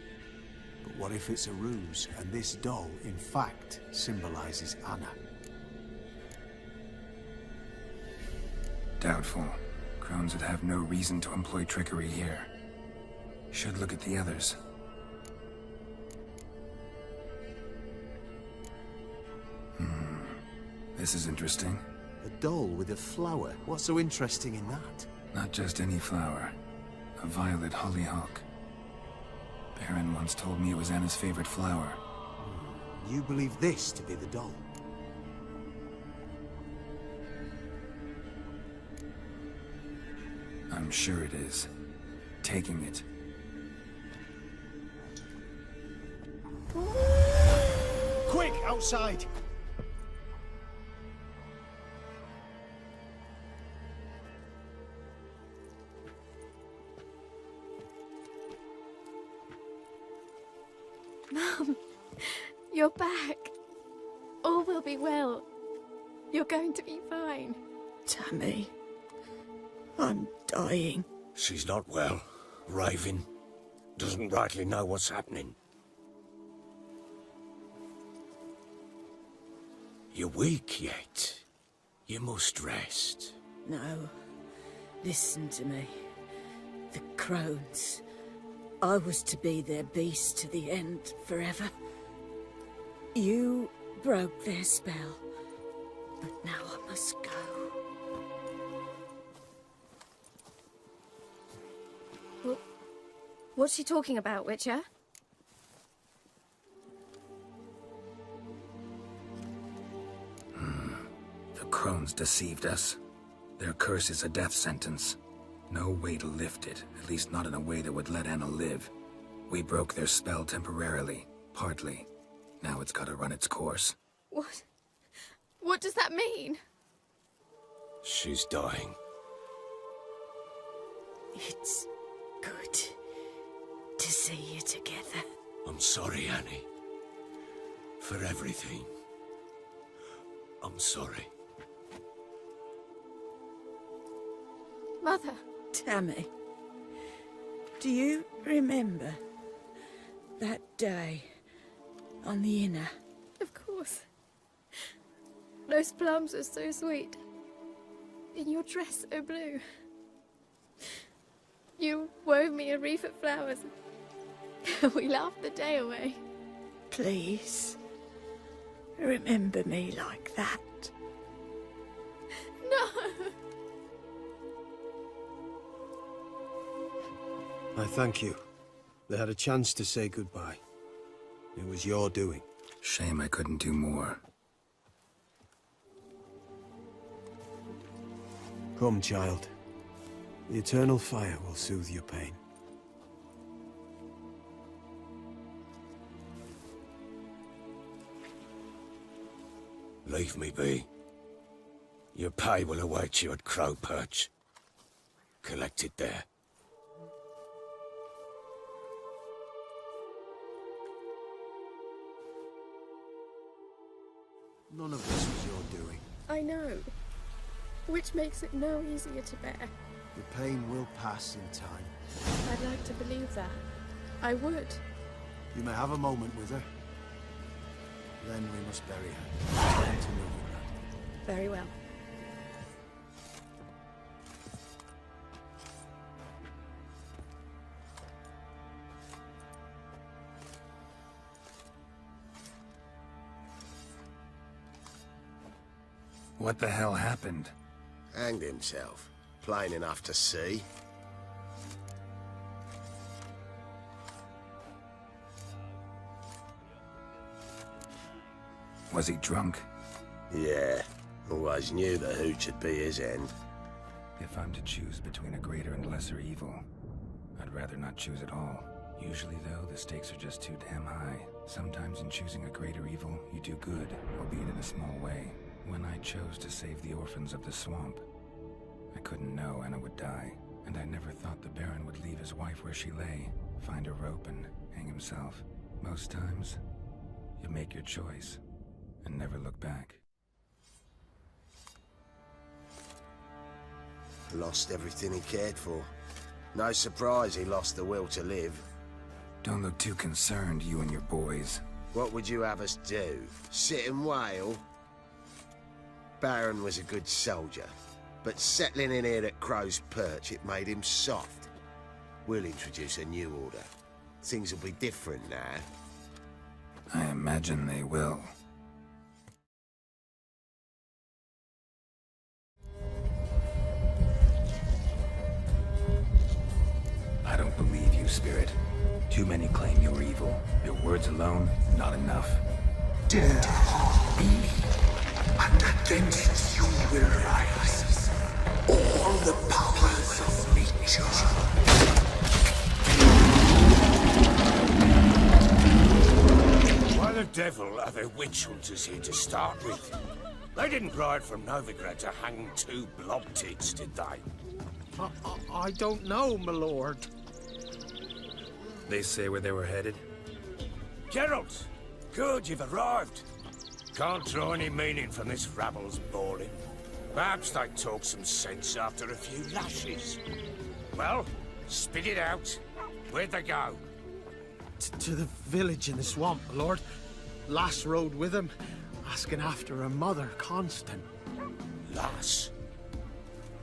But what if it's a ruse, and this doll, in fact, symbolizes Anna? Doubtful. Crones would have no reason to employ trickery here. Should look at the others. This is interesting. A doll with a flower. What's so interesting in that? Not just any flower. A violet hollyhock. Baron once told me it was Anna's favorite flower. You believe this to be the doll? I'm sure it is. Taking it. Quick, outside! Mum, you're back. All will be well. You're going to be fine. Tammy, I'm dying. She's not well. Raving. Doesn't rightly know what's happening. You're weak yet. You must rest. No. Listen to me. The crones. I was to be their beast to the end, forever. You broke their spell. But now I must go. What's she talking about, Witcher? The crones deceived us. Their curse is a death sentence. No way to lift it, at least not in a way that would let Anna live. We broke their spell temporarily, partly. Now it's gotta run its course. What? What does that mean? She's dying. It's good to see you together. I'm sorry, Annie. For everything. I'm sorry. Mother. Tammy, do you remember that day on the inner? Of course. Those plums are so sweet. In your dress so blue. You wove me a wreath of flowers. We laughed the day away. Please, remember me like that. No! I thank you. They had a chance to say goodbye. It was your doing. Shame I couldn't do more. Come, child. The eternal fire will soothe your pain. Leave me be. Your pay will await you at Crow Perch. Collect it there. None of this was your doing. I know. Which makes it no easier to bear. The pain will pass in time. I'd like to believe that. I would. You may have a moment with her. Then we must bury her. Down to Novigrad. Very well. What the hell happened? Hanged himself. Plain enough to see. Was he drunk? Yeah. Always knew the hooch would be his end. If I'm to choose between a greater and lesser evil, I'd rather not choose at all. Usually, though, the stakes are just too damn high. Sometimes in choosing a greater evil, you do good, albeit in a small way. When I chose to save the orphans of the swamp, I couldn't know Anna would die, and I never thought the Baron would leave his wife where she lay, find a rope and hang himself. Most times, you make your choice and never look back. Lost everything he cared for. No surprise he lost the will to live. Don't look too concerned, you and your boys. What would you have us do? Sit and wail? Baron was a good soldier, but settling in here at Crow's Perch, it made him soft. We'll introduce a new order. Things will be different now. I imagine they will. I don't believe you, Spirit. Too many claim you're evil. Your words alone, not enough. Dare harm me, and against you will rise all the powers of me. devil are the witch hunters here to start with? They didn't ride from Novigrad to hang 2 blob tits, did they? I don't know, my lord. They say where they were headed? Geralt! Good, you've arrived. Can't draw any meaning from this rabble's bawling. Perhaps they talk some sense after a few lashes. Well, spit it out. Where'd they go? To the village in the swamp, my lord. Lass rode with him, asking after her mother, Constant. Lass?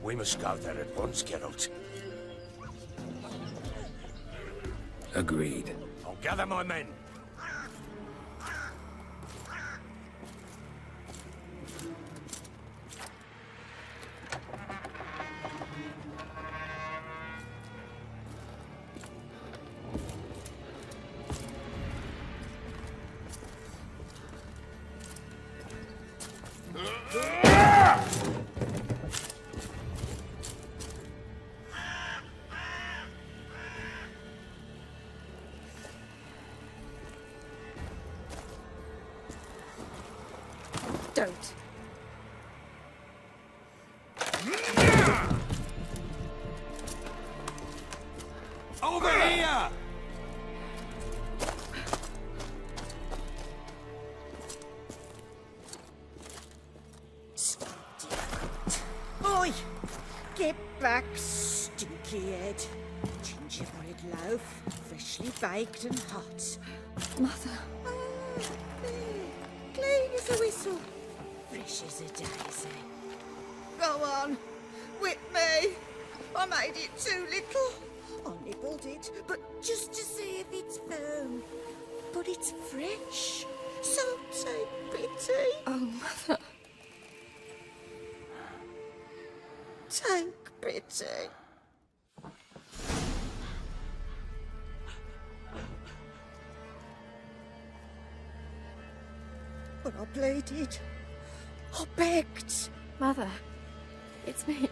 We must go there at once, Geralt. Agreed. I'll gather my men. Don't. Over here! Oi! Get back, stinky head. Gingerbread loaf, freshly baked and hot. Mother. Clean as a whistle. Fresh as a daisy. Go on, whip me. I made it too little. I nibbled it, but just to see if it's firm. But it's fresh, so take pity. Oh, Mother. Take pity. But I pleaded. I begged. Mother, it's me.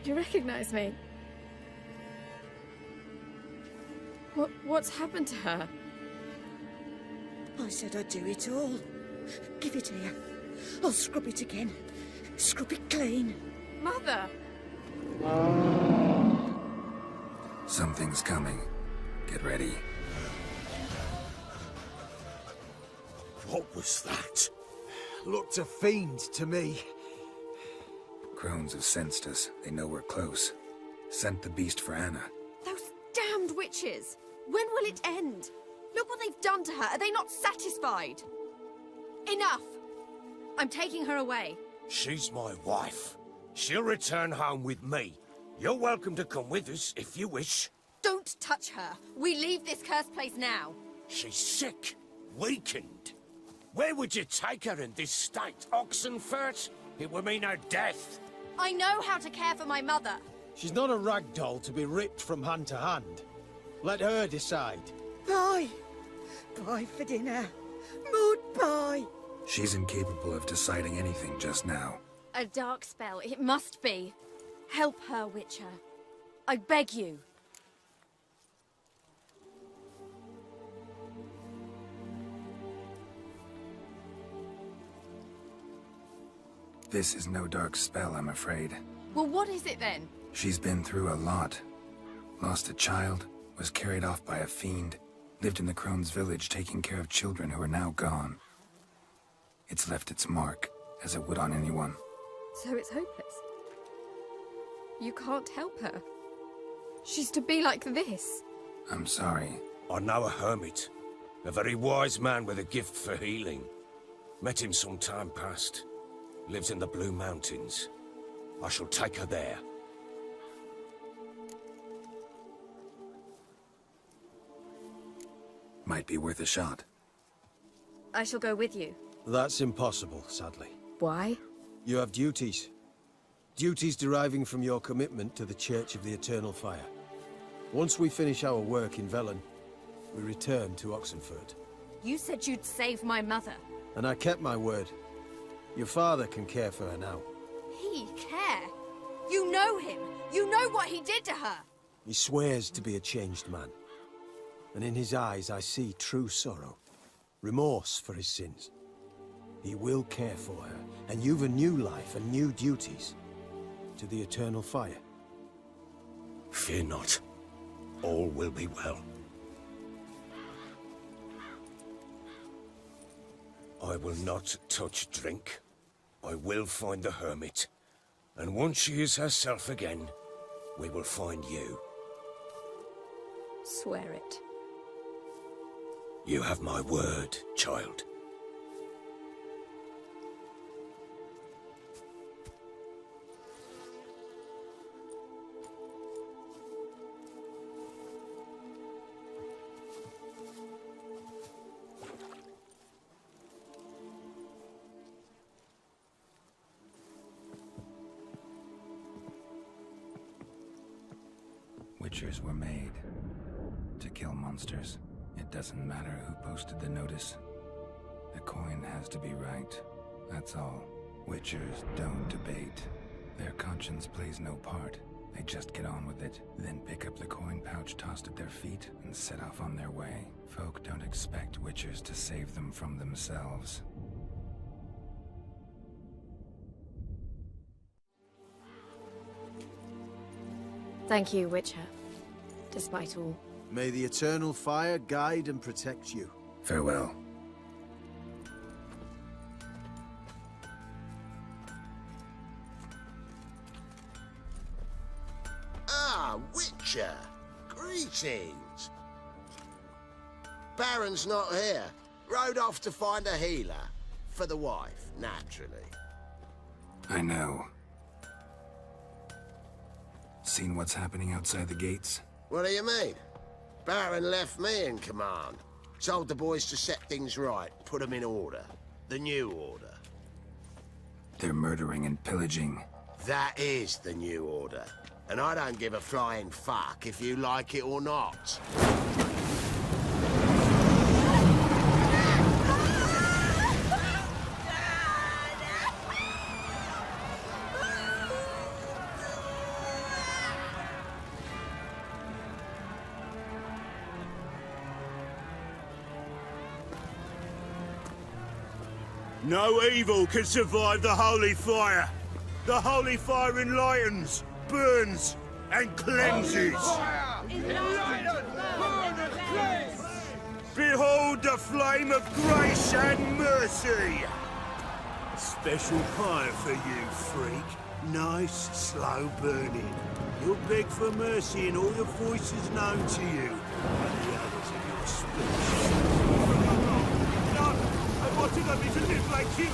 Do you recognize me? What's happened to her? I said I'd do it all. Give it here. I'll scrub it again. Scrub it clean. Mother! Something's coming. Get ready. What was that? Looked a fiend to me. Crones have sensed us. They know we're close. Sent the beast for Anna. Those damned witches! When will it end? Look what they've done to her. Are they not satisfied? Enough! I'm taking her away. She's my wife. She'll return home with me. You're welcome to come with us if you wish. Don't touch her. We leave this cursed place now. She's sick, weakened. Where would you take her in this state? Oxenfurt? It would mean her death. I know how to care for my mother. She's not a rag doll to be ripped from hand to hand. Let her decide. Bye. Bye for dinner. Mood bye. She's incapable of deciding anything just now. A dark spell, it must be. Help her, Witcher. I beg you. This is no dark spell, I'm afraid. Well, what is it then? She's been through a lot. Lost a child, was carried off by a fiend, lived in the Crone's village taking care of children who are now gone. It's left its mark, as it would on anyone. So it's hopeless. You can't help her. She's to be like this. I'm sorry. I know a hermit. A very wise man with a gift for healing. Met him some time past. Lives in the Blue Mountains. I shall take her there. Might be worth a shot. I shall go with you. That's impossible, sadly. Why? You have duties. Duties deriving from your commitment to the Church of the Eternal Fire. Once we finish our work in Velen, we return to Oxenfurt. You said you'd save my mother. And I kept my word. Your father can care for her now. He care? You know him. You know what he did to her. He swears to be a changed man. And in his eyes I see true sorrow. remorse for his sins. He will care for her, and you've a new life and new duties. To the eternal fire. Fear not. All will be well. I will not touch drink. I will find the hermit. And once she is herself again, we will find you. Swear it. You have my word, child. Witchers were made to kill monsters. It doesn't matter who posted the notice. The coin has to be right. That's all. Witchers don't debate. Their conscience plays no part. They just get on with it, then pick up the coin pouch tossed at their feet and set off on their way. Folk don't expect witchers to save them from themselves. Thank you, Witcher. Despite all. May the eternal fire guide and protect you. Farewell. Ah, Witcher! Greetings! Baron's not here. Rode off to find a healer. For the wife, naturally. I know. Seen what's happening outside the gates? What do you mean? Baron left me in command. Told the boys to set things right, put them in order. The new order. They're murdering and pillaging. That is the new order. And I don't give a flying fuck if you like it or not. No evil can survive the holy fire. The holy fire enlightens, burns, and cleanses. Behold the flame of grace and mercy. Special fire for you, freak. Nice, slow burning. You'll beg for mercy in all the voices known to you, and the others of your species. I wanted only to live like you.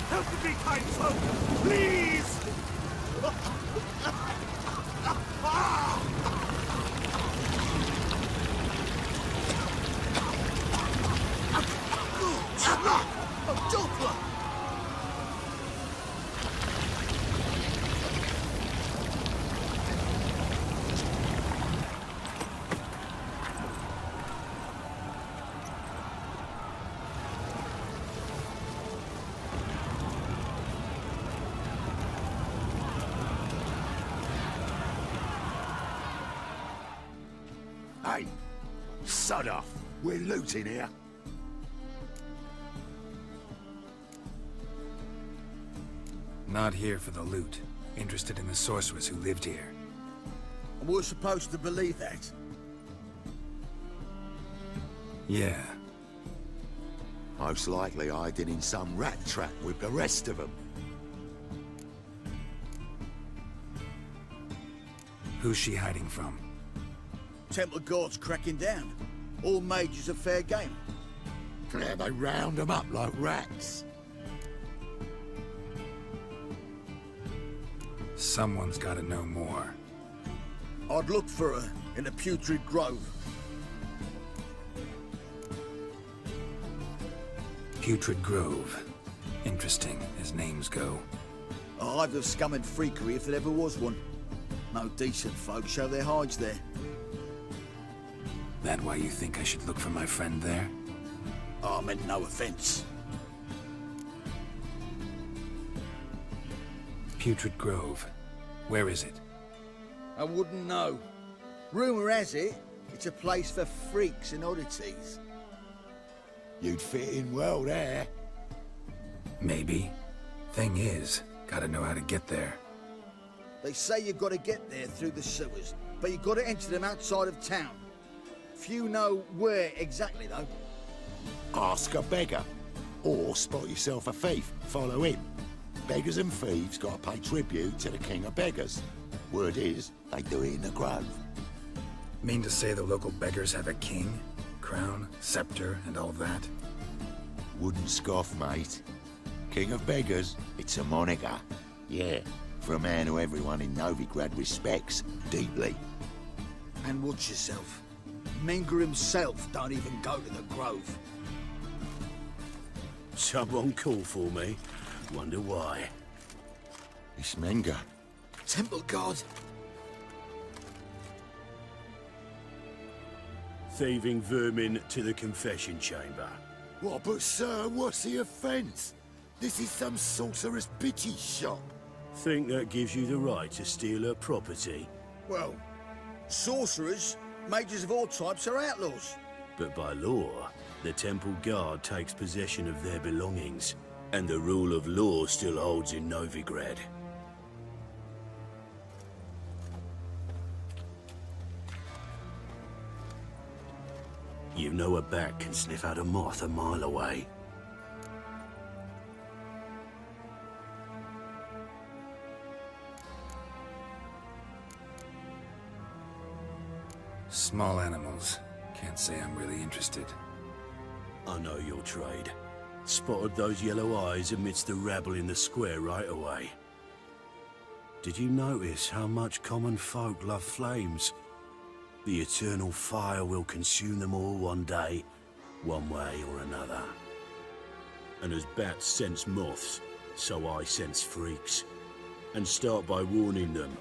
Help the big kind folk, please! Hey, sod off. We're looting here. Not here for the loot. Interested in the sorceress who lived here. And we're supposed to believe that? Yeah. Most likely hiding in some rat trap with the rest of them. Who's she hiding from? Templar guards cracking down. All mages are fair game. Yeah, they round them up like rats. Someone's gotta know more. I'd look for her in the Putrid Grove. Putrid Grove. Interesting, as names go. A hive of scum and freakery if there ever was one. No decent folk show their hides there. That why you think I should look for my friend there? I meant no offense. Putrid Grove. Where is it? I wouldn't know. Rumour has it, it's a place for freaks and oddities. You'd fit in well there. Maybe. Thing is, gotta know how to get there. They say you've got to get there through the sewers, but you've got to enter them outside of town. Few know where exactly, though. Ask a beggar. Or spot yourself a thief. Follow him. Beggars and thieves gotta pay tribute to the king of beggars. Word is, they do it in the grove. Mean to say the local beggars have a king? Crown, scepter, and all that? Wouldn't scoff, mate. King of beggars, it's a moniker. Yeah, for a man who everyone in Novigrad respects deeply. And watch yourself. Menger himself don't even go to the grove. Someone call for me. Wonder why. It's Menger. Temple guard. Thieving vermin to the confession chamber. What, but sir, what's the offence? This is some sorcerer's bitchy shop. Think that gives you the right to steal her property? Well, sorcerers, mages of all types are outlaws. But by law, the temple guard takes possession of their belongings, and the rule of law still holds in Novigrad. You know a bat can sniff out a moth a mile away. Small animals. Can't say I'm really interested. I know your trade. Spotted those yellow eyes amidst the rabble in the square right away. Did you notice how much common folk love flames? The eternal fire will consume them all one day, one way or another. And as bats sense moths, so I sense freaks. And start by warning them,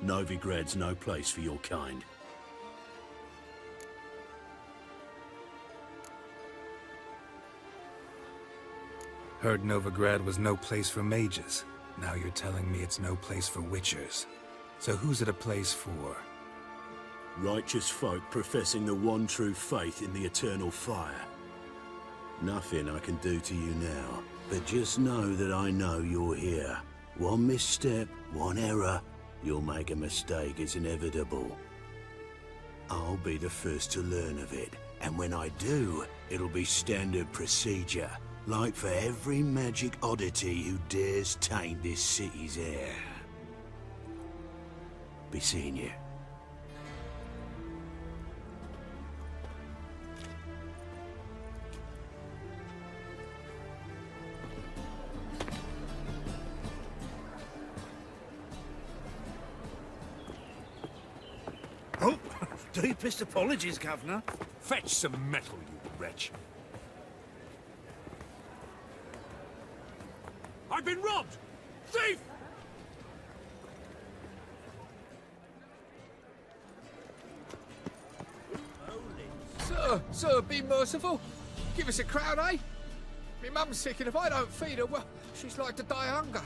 Novigrad's no place for your kind. Heard Novigrad was no place for mages. Now you're telling me it's no place for witchers. So who's it a place for? Righteous folk professing the one true faith in the eternal fire. Nothing I can do to you now, but just know that I know you're here. One misstep, one error, you'll make a mistake, it's inevitable. I'll be the first to learn of it, and when I do, it'll be standard procedure. Like for every magic oddity who dares taint this city's air. Be seeing you. Oh, deepest apologies, Governor. Fetch some metal, you wretch. I've been robbed! Thief! Sir, be merciful. Give us a crown, eh? My mum's sick, and if I don't feed her, well, she's like to die of hunger.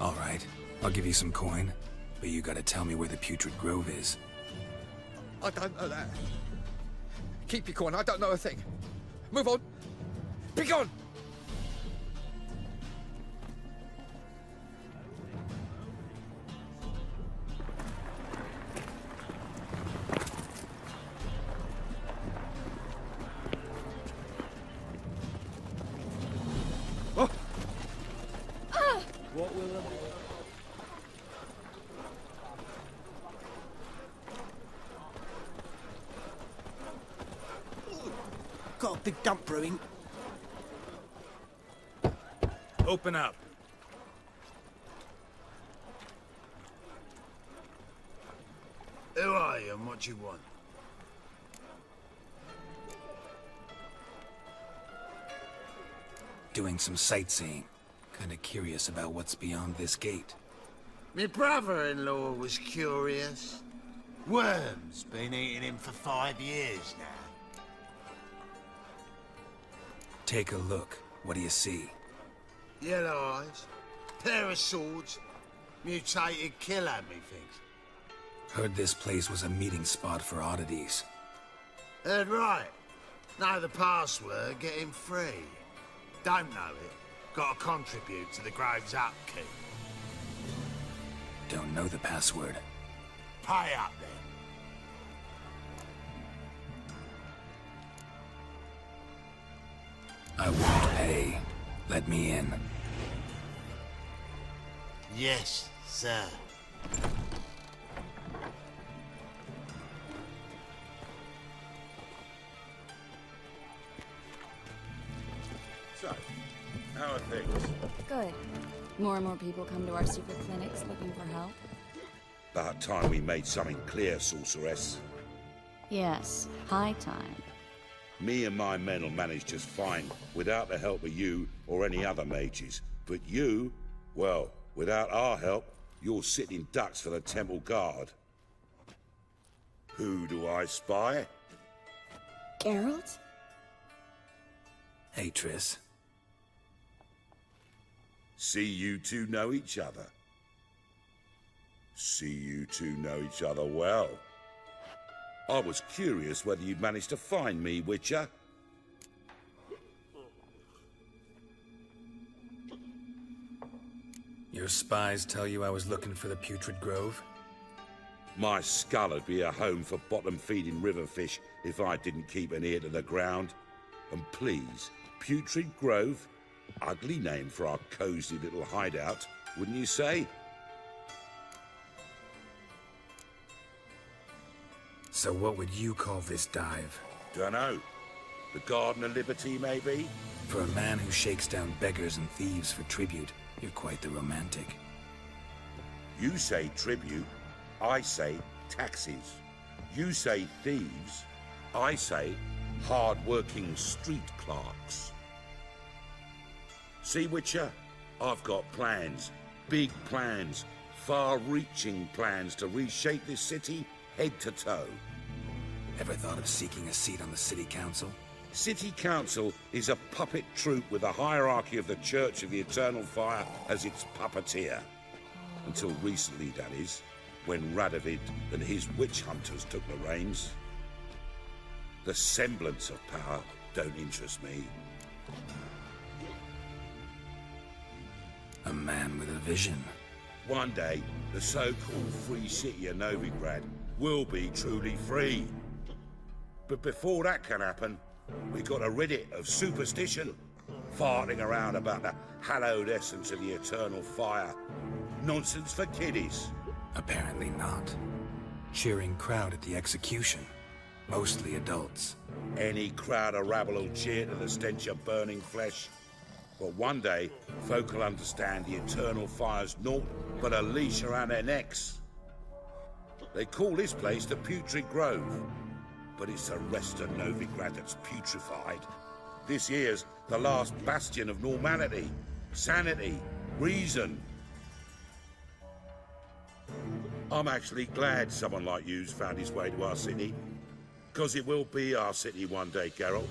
All right, I'll give you some coin, but you gotta tell me where the Putrid Grove is. I don't know that. Keep your coin, I don't know a thing. Move on. Be gone! Oh. What will it... Got a big dump brewing. Open up. Who are you and what you want? Doing some sightseeing. Kinda curious about what's beyond this gate. My brother-in-law was curious. Worms been eating him for 5 years now. Take a look. What do you see? Yellow eyes, pair of swords, mutated killer, methinks. Heard this place was a meeting spot for oddities. Heard right. Know the password, get him free. Don't know it, gotta contribute to the Grove's upkeep. Don't know the password. Pay up then. I won't pay. Let me in. Yes, sir. So, how are things? Good. More and more people come to our secret clinics looking for help. About time we made something clear, sorceress. Yes, high time. Me and my men will manage just fine, without the help of you or any other mages. But you, well, without our help, you're sitting ducks for the temple guard. Who do I spy? Geralt? Hey, Triss. See you two know each other. See you two know each other well. I was curious whether you'd managed to find me, Witcher. Your spies tell you I was looking for the Putrid Grove? My skull would be a home for bottom-feeding river fish if I didn't keep an ear to the ground. And please, Putrid Grove? Ugly name for our cozy little hideout, wouldn't you say? So what would you call this dive? Dunno. The Garden of Liberty, maybe? For a man who shakes down beggars and thieves for tribute, you're quite the romantic. You say tribute, I say taxes. You say thieves, I say hard-working street clerks. See, Witcher? I've got plans. Big plans. Far-reaching plans to reshape this city head to toe. Ever thought of seeking a seat on the city council? City council is a puppet troupe with a hierarchy of the Church of the Eternal Fire as its puppeteer. Until recently, that is, when Radovid and his witch hunters took the reins. The semblance of power don't interest me. A man with a vision. One day, the so-called free city of Novigrad will be truly free. But before that can happen, we got to rid it of superstition, farting around about the hallowed essence of the eternal fire. Nonsense for kiddies. Apparently not. Cheering crowd at the execution. Mostly adults. Any crowd of rabble will cheer to the stench of burning flesh. But one day, folk will understand the eternal fire's naught but a leash around their necks. They call this place the Putrid Grove, but it's the rest of Novigrad that's putrefied. This here's the last bastion of normality, sanity, reason. I'm actually glad someone like you's found his way to our city, because it will be our city one day, Geralt.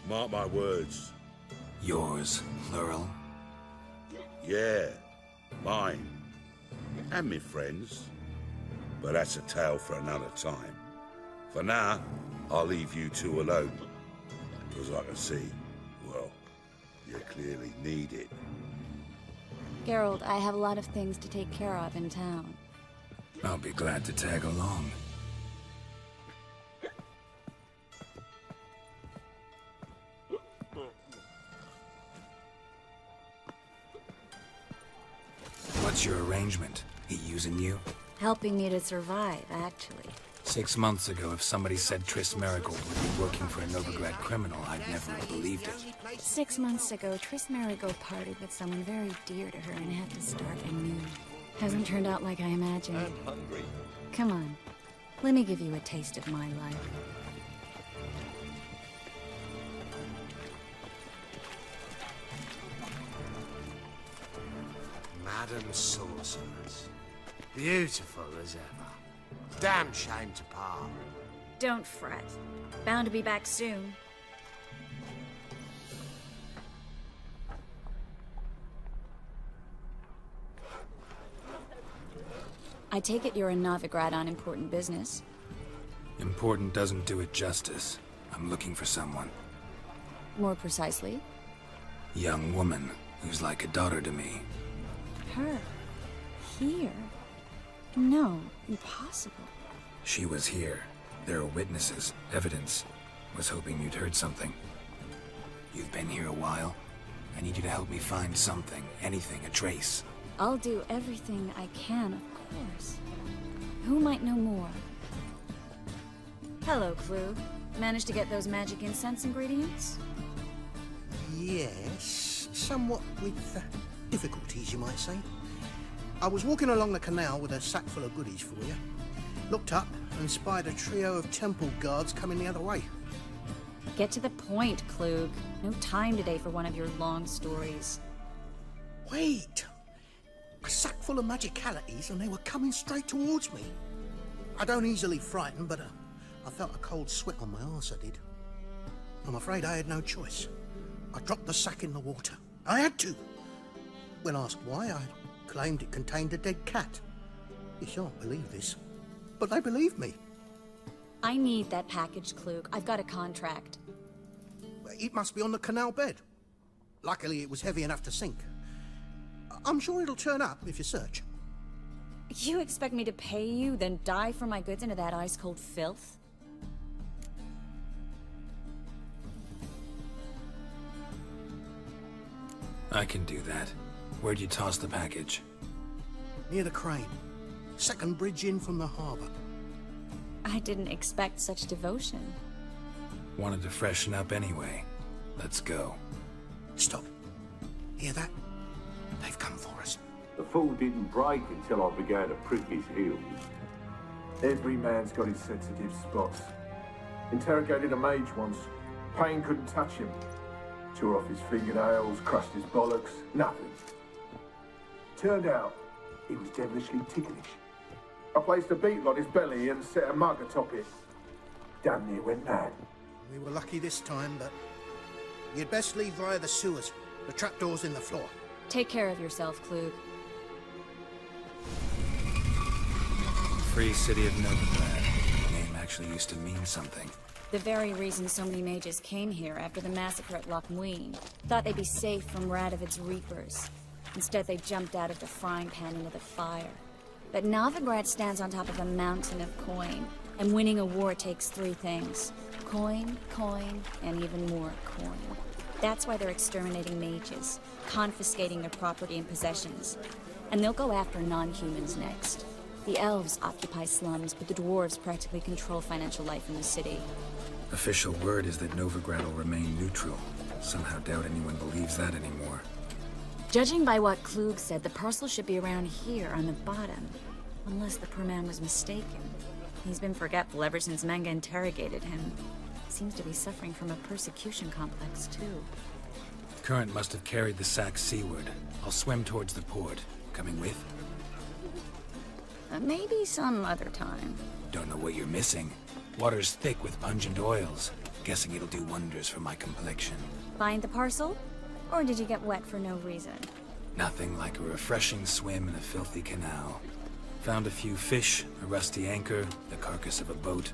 Mark my words. Yours, plural? Yeah, mine. And me friends. But that's a tale for another time. For now, I'll leave you two alone. Because I can see, well, you clearly need it. Geralt, I have a lot of things to take care of in town. I'll be glad to tag along. What's your arrangement? He using you? Helping me to survive, actually. 6 months ago, if somebody said Triss Marigold would be working for a Novigrad criminal, I'd never have believed it. 6 months ago, Triss Marigold partied with someone very dear to her and had to start anew. Hasn't turned out like I imagined. I'm hungry. Come on. Let me give you a taste of my life. Madam Sorceress. Beautiful as ever. Damn shame to part. Don't fret. Bound to be back soon. I take it you're in Novigrad on important business. Important doesn't do it justice. I'm looking for someone. More precisely? Young woman who's like a daughter to me. Her? Here? No, impossible. She was here. There are witnesses, evidence. Was hoping you'd heard something. You've been here a while. I need you to help me find something, anything, a trace. I'll do everything I can, of course. Who might know more? Hello, Klug. Managed to get those magic incense ingredients? Yes, somewhat with difficulties, you might say. I was walking along the canal with a sack full of goodies for you. Looked up and spied a trio of temple guards coming the other way. Get to the point, Klug. No time today for one of your long stories. Wait! A sack full of magicalities and they were coming straight towards me. I don't easily frighten, but I felt a cold sweat on my arse, I did. I'm afraid I had no choice. I dropped the sack in the water. I had to. When asked why, I claimed it contained a dead cat. You shan't believe this, but they believed me. I need that package, Klug. I've got a contract. It must be on the canal bed. Luckily, it was heavy enough to sink. I'm sure it'll turn up if you search. You expect me to pay you, then dive for my goods into that ice-cold filth? I can do that. Where'd you toss the package? Near the crane. Second bridge in from the harbour. I didn't expect such devotion. Wanted to freshen up anyway. Let's go. Stop. Hear that? They've come for us. The fall didn't break until I began to prick his heels. Every man's got his sensitive spots. Interrogated a mage once. Pain couldn't touch him. Tore off his fingernails, crushed his bollocks, nothing. Turned out, he was devilishly ticklish. I placed a beetle on his belly and set a mug atop it. Damn near went mad. We were lucky this time, but you'd best leave via the sewers. The trapdoor's in the floor. Take care of yourself, Klug. Free City of Novigrad. The name actually used to mean something. The very reason so many mages came here after the massacre at Loch Muin. Thought they'd be safe from Radovid's reapers. Instead, they jumped out of the frying pan into the fire. But Novigrad stands on top of a mountain of coin, and winning a war takes three things. Coin, coin, and even more coin. That's why they're exterminating mages, confiscating their property and possessions. And they'll go after non-humans next. The elves occupy slums, but the dwarves practically control financial life in the city. Official word is that Novigrad will remain neutral. Somehow doubt anyone believes that anymore. Judging by what Klug said, the parcel should be around here on the bottom. Unless the poor man was mistaken. He's been forgetful ever since Manga interrogated him. Seems to be suffering from a persecution complex, too. Current must have carried the sack seaward. I'll swim towards the port. Coming with? Maybe some other time. Don't know what you're missing. Water's thick with pungent oils. Guessing it'll do wonders for my complexion. Find the parcel? Or did you get wet for no reason? Nothing like a refreshing swim in a filthy canal. Found a few fish, a rusty anchor, the carcass of a boat.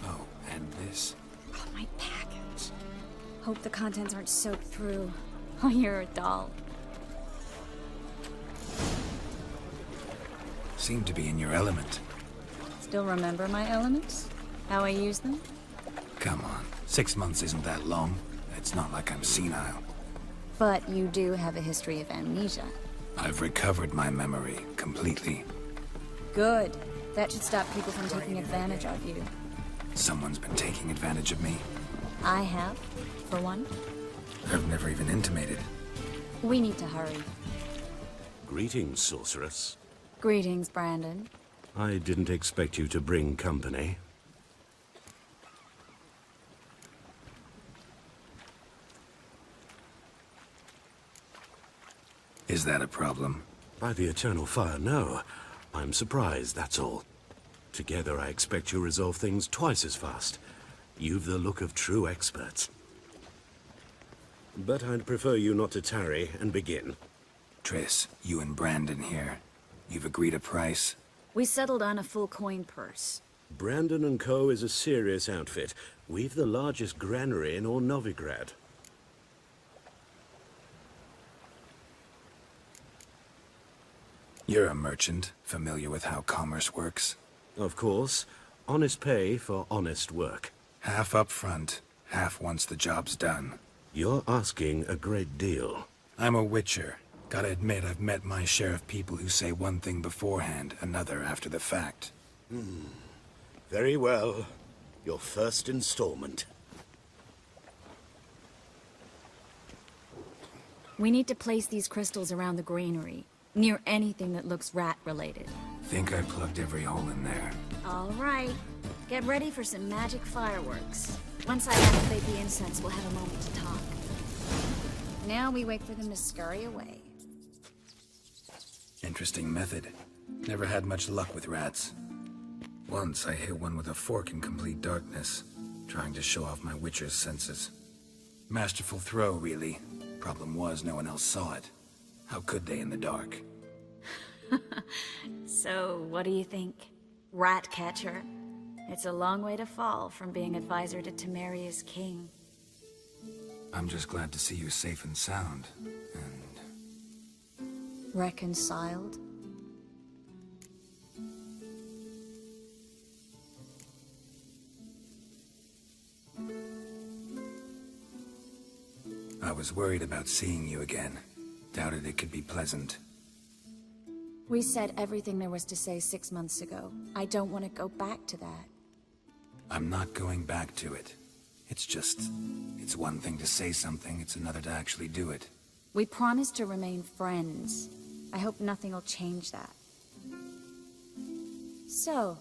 Oh, and this. Oh, my package. Hope the contents aren't soaked through. Oh, you're a doll. Seem to be in your element. Still remember my elements? How I use them? Come on. 6 months isn't that long. It's not like I'm senile. But you do have a history of amnesia. I've recovered my memory completely. Good. That should stop people from taking advantage of you. Someone's been taking advantage of me. I have, for one. I've never even intimated. We need to hurry. Greetings, sorceress. Greetings, Brandon. I didn't expect you to bring company. Is that a problem? By the eternal fire, no. I'm surprised, that's all. Together, I expect you resolve things twice as fast. You've the look of true experts. But I'd prefer you not to tarry and begin. Triss, you and Brandon here. You've agreed a price? We settled on a full coin purse. Brandon & Co. is a serious outfit. We've the largest granary in all Novigrad. You're a merchant, familiar with how commerce works? Of course. Honest pay for honest work. Half up front, half once the job's done. You're asking a great deal. I'm a witcher. Gotta admit, I've met my share of people who say one thing beforehand, another after the fact. Very well. Your first installment. We need to place these crystals around the granary, near anything that looks rat-related. Think I plugged every hole in there. All right. Get ready for some magic fireworks. Once I activate the incense, we'll have a moment to talk. Now we wait for them to scurry away. Interesting method. Never had much luck with rats. Once I hit one with a fork in complete darkness, trying to show off my witcher's senses. Masterful throw, really. Problem was, no one else saw it. How could they in the dark? So, what do you think? Rat catcher? It's a long way to fall from being advisor to Temeria's king. I'm just glad to see you safe and sound, and... Reconciled? I was worried about seeing you again. Doubted it could be pleasant. We said everything there was to say 6 months ago. I don't want to go back to that. I'm not going back to it. It's just... it's one thing to say something, it's another to actually do it. We promised to remain friends. I hope nothing will change that. So,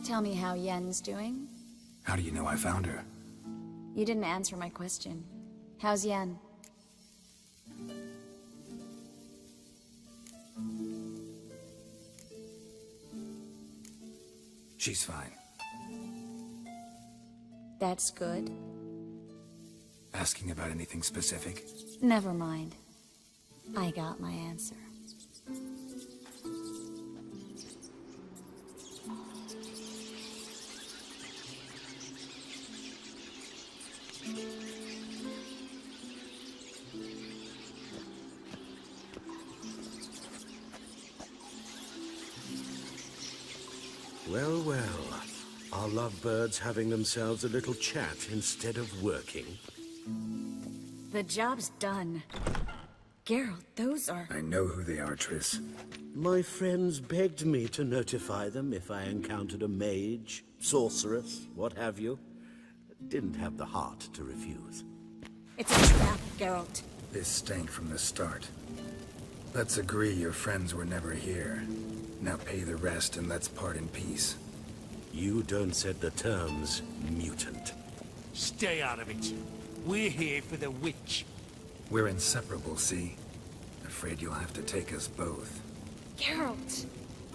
tell me how Yen's doing? How do you know I found her? You didn't answer my question. How's Yen? She's fine. That's good. Asking about anything specific? Never mind. I got my answer. Well, well. Are lovebirds having themselves a little chat instead of working? The job's done. Geralt, those are... I know who they are, Triss. My friends begged me to notify them if I encountered a mage, sorceress, what have you. Didn't have the heart to refuse. It's a trap, Geralt. This stank from the start. Let's agree your friends were never here. Now pay the rest and let's part in peace. You don't set the terms, mutant. Stay out of it. We're here for the witch. We're inseparable, see? Afraid you'll have to take us both. Geralt!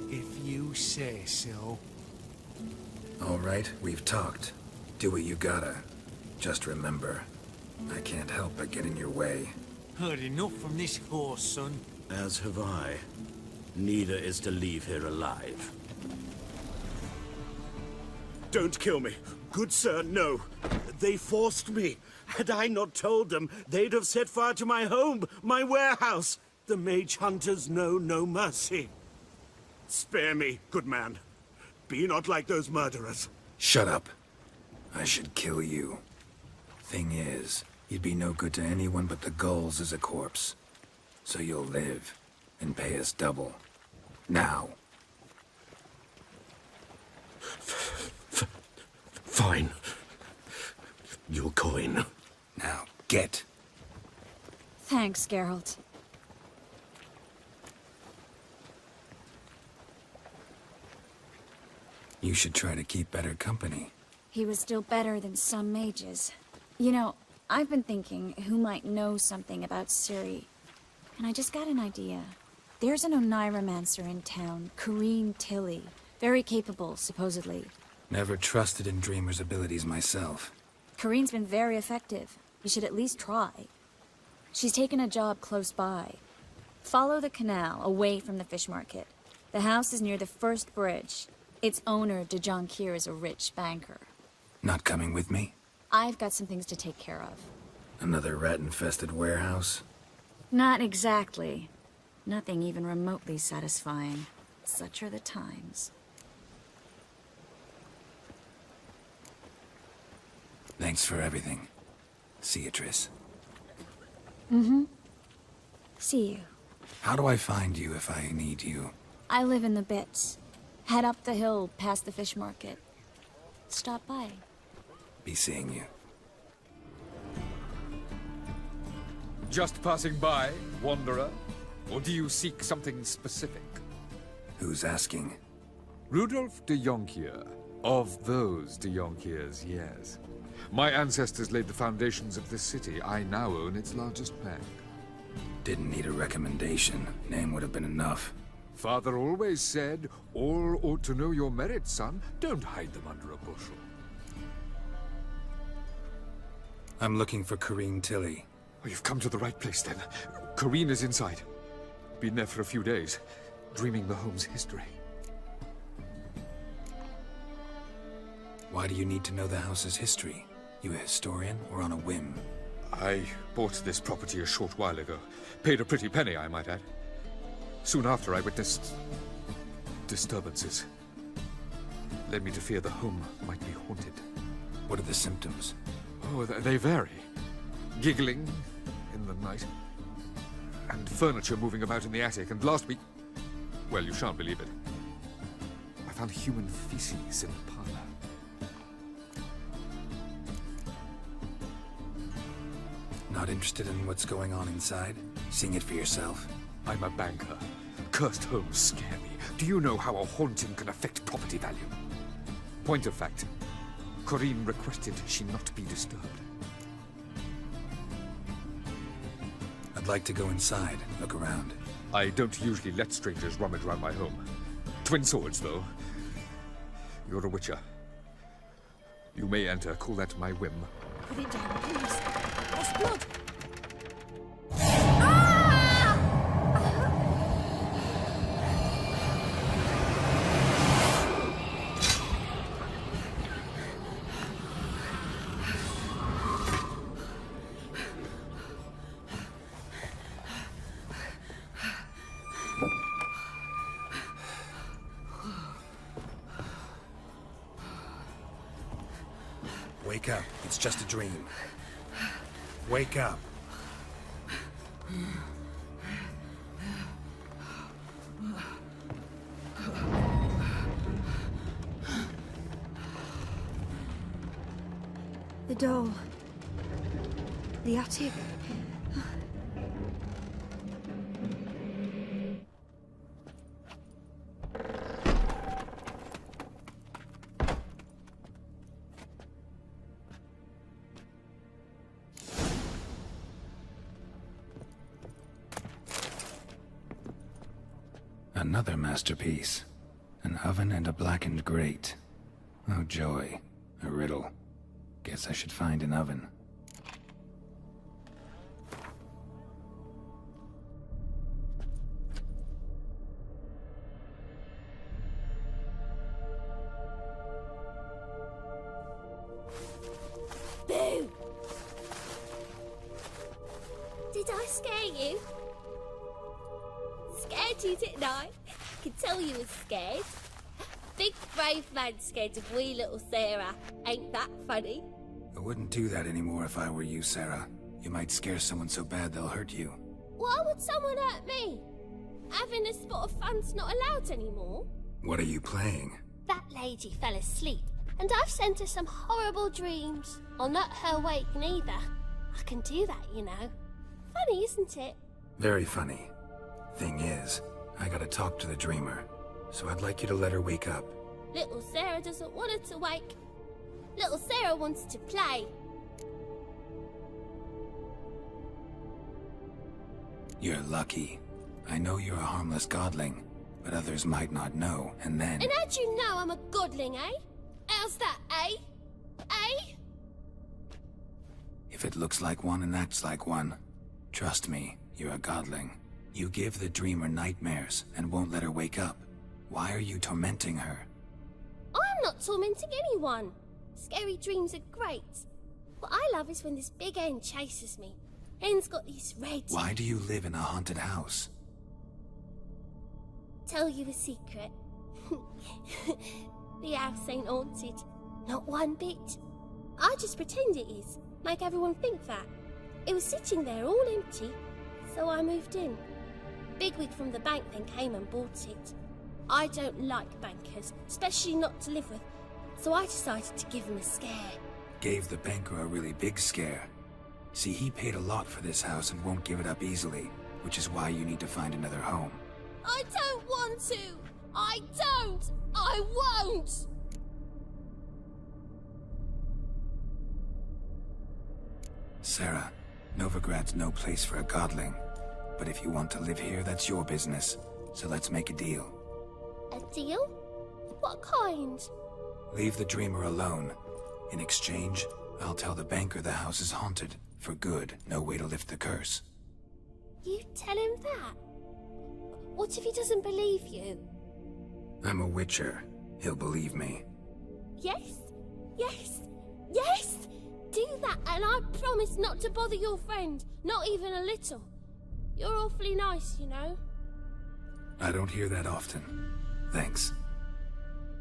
If you say so. All right, we've talked. Do what you gotta. Just remember, I can't help but get in your way. Heard enough from this horse, son. As have I. Neither is to leave here alive. Don't kill me. Good sir, no. They forced me. Had I not told them, they'd have set fire to my home, my warehouse. The mage hunters know no mercy. Spare me, good man. Be not like those murderers. Shut up. I should kill you. Thing is, you'd be no good to anyone but the gulls as a corpse. So you'll live, and pay us double. Now. Fine. Your coin. Now, get. Thanks, Geralt. You should try to keep better company. He was still better than some mages. You know, I've been thinking who might know something about Ciri. And I just got an idea. There's an Oneiromancer in town, Corrine Tilly. Very capable, supposedly. Never trusted in Dreamer's abilities myself. Corrine's been very effective. You should at least try. She's taken a job close by. Follow the canal, away from the fish market. The house is near the first bridge. Its owner, De John Kier, is a rich banker. Not coming with me? I've got some things to take care of. Another rat-infested warehouse? Not exactly. Nothing even remotely satisfying. Such are the times. Thanks for everything. See you, Triss. Mm-hmm. See you. How do I find you if I need you? I live in the Bits. Head up the hill past the fish market. Stop by. Be seeing you. Just passing by, wanderer? Or do you seek something specific? Who's asking? Rudolf de Jonkier. Of those de Jonkiers, yes. My ancestors laid the foundations of this city. I now own its largest bank. Didn't need a recommendation. Name would have been enough. Father always said, all ought to know your merits, son. Don't hide them under a bushel. I'm looking for Corrine Tilly. Oh, you've come to the right place, then. Corrine is inside. Been there for a few days, dreaming the home's history. Why do you need to know the house's history? You a historian, or on a whim? I bought this property a short while ago. Paid a pretty penny, I might add. Soon after, I witnessed disturbances. Led me to fear the home might be haunted. What are the symptoms? Oh, they vary. Giggling in the night. And furniture moving about in the attic. And last week... well, you shan't believe it. I found human feces in the parlor. Not interested in what's going on inside? Seeing it for yourself? I'm a banker. Cursed homes scare me. Do you know how a haunting can affect property value? Point of fact, Corrine requested she not be disturbed. I'd like to go inside, look around. I don't usually let strangers rummage around my home. Twin swords, though. You're a witcher. You may enter, call that my whim. Put it down, please. That's blood. Wake up. It's just a dream. Wake up. The doll. The attic. Another masterpiece. An oven and a blackened grate. Oh joy. A riddle. Guess I should find an oven. Boo! Did I scare you? Scared you, didn't I? I could tell you was scared. Big brave man scared of wee little Sarah. Ain't that funny? I wouldn't do that anymore if I were you, Sarah. You might scare someone so bad they'll hurt you. Why would someone hurt me? Having a spot of fun's not allowed anymore. What are you playing? That lady fell asleep, and I've sent her some horrible dreams. I'll not her wake neither. I can do that, you know. Funny, isn't it? Very funny. Thing is, I gotta talk to the dreamer, so I'd like you to let her wake up. Little Sarah doesn't want her to wake. Little Sarah wants to play. You're lucky. I know you're a harmless godling, but others might not know, and then... And how'd you know I'm a godling, eh? How's that, eh? Eh? If it looks like one and acts like one, trust me, you're a godling. You give the dreamer nightmares and won't let her wake up. Why are you tormenting her? I'm not tormenting anyone. Scary dreams are great. What I love is when this big hen chases me. Hen's got these red... Why do you live in a haunted house? Tell you a secret. The house ain't haunted. Not one bit. I just pretend it is. Make everyone think that. It was sitting there all empty, so I moved in. Bigwig from the bank then came and bought it. I don't like bankers, especially not to live with, so I decided to give him a scare. Gave the banker a really big scare. See, he paid a lot for this house and won't give it up easily, which is why you need to find another home. I don't want to! I don't! I won't! Sarah, Novigrad's no place for a godling. But if you want to live here, that's your business. So let's make a deal. A deal? What kind? Leave the dreamer alone. In exchange, I'll tell the banker the house is haunted. For good, no way to lift the curse. You tell him that? What if he doesn't believe you? I'm a witcher. He'll believe me. Yes? Yes? Yes! Do that, and I promise not to bother your friend. Not even a little. You're awfully nice, you know. I don't hear that often. Thanks.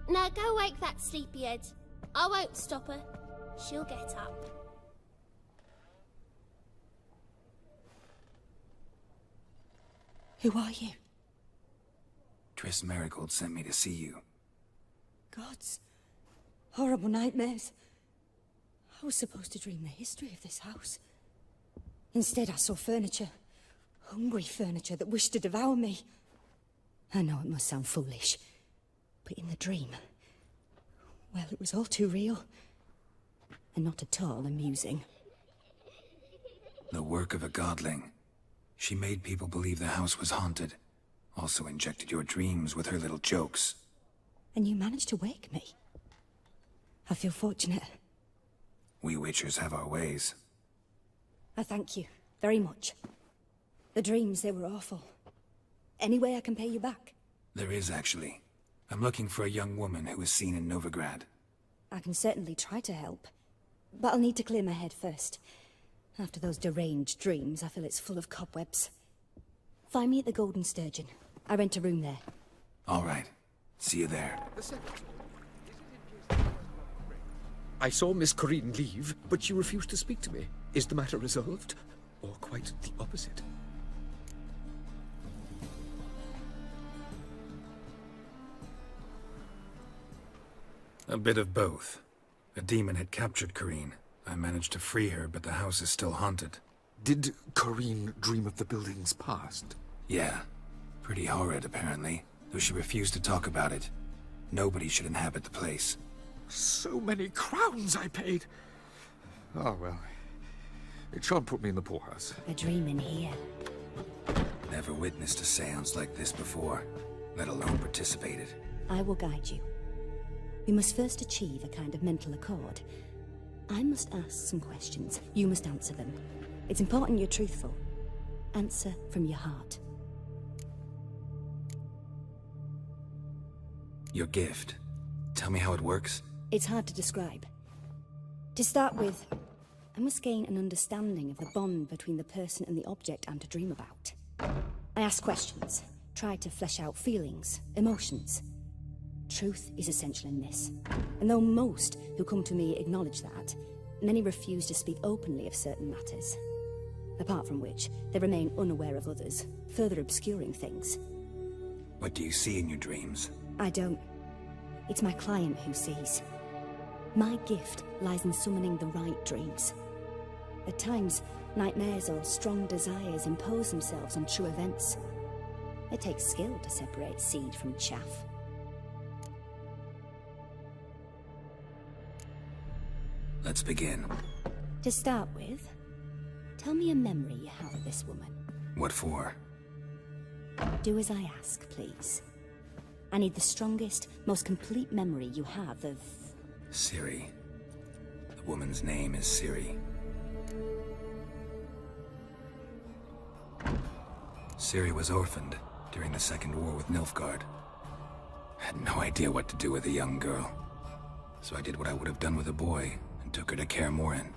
Now go wake that sleepyhead. I won't stop her. She'll get up. Who are you? Triss Marigold sent me to see you. Gods. Horrible nightmares. I was supposed to dream the history of this house. Instead, I saw furniture. Hungry furniture that wished to devour me. I know it must sound foolish, but in the dream, well, it was all too real. And not at all amusing. The work of a godling. She made people believe the house was haunted. Also injected your dreams with her little jokes. And you managed to wake me. I feel fortunate. We witchers have our ways. I thank you very much. The dreams, they were awful. Any way I can pay you back? There is, actually. I'm looking for a young woman who was seen in Novigrad. I can certainly try to help. But I'll need to clear my head first. After those deranged dreams, I feel it's full of cobwebs. Find me at the Golden Sturgeon. I rent a room there. All right. See you there. I saw Miss Corinne leave, but she refused to speak to me. Is the matter resolved? Or quite the opposite? A bit of both. A demon had captured Corinne. I managed to free her, but the house is still haunted. Did Corinne dream of the building's past? Yeah. Pretty horrid, apparently, though she refused to talk about it. Nobody should inhabit the place. So many crowns I paid! Oh, well. It shan't put me in the poorhouse. A dream in here. Never witnessed a seance like this before, let alone participated. I will guide you. We must first achieve a kind of mental accord. I must ask some questions. You must answer them. It's important you're truthful. Answer from your heart. Your gift. Tell me how it works. It's hard to describe. To start with, I must gain an understanding of the bond between the person and the object I'm to dream about. I ask questions, try to flesh out feelings, emotions. Truth is essential in this. And though most who come to me acknowledge that, many refuse to speak openly of certain matters. Apart from which, they remain unaware of others, further obscuring things. What do you see in your dreams? I don't. It's my client who sees. My gift lies in summoning the right dreams. At times, nightmares or strong desires impose themselves on true events. It takes skill to separate seed from chaff. Let's begin. To start with, tell me a memory you have of this woman. What for? Do as I ask, please. I need the strongest, most complete memory you have of... Ciri. The woman's name is Ciri. Ciri was orphaned during the Second War with Nilfgaard. I had no idea what to do with a young girl. So I did what I would have done with a boy and took her to Kaer Morhen.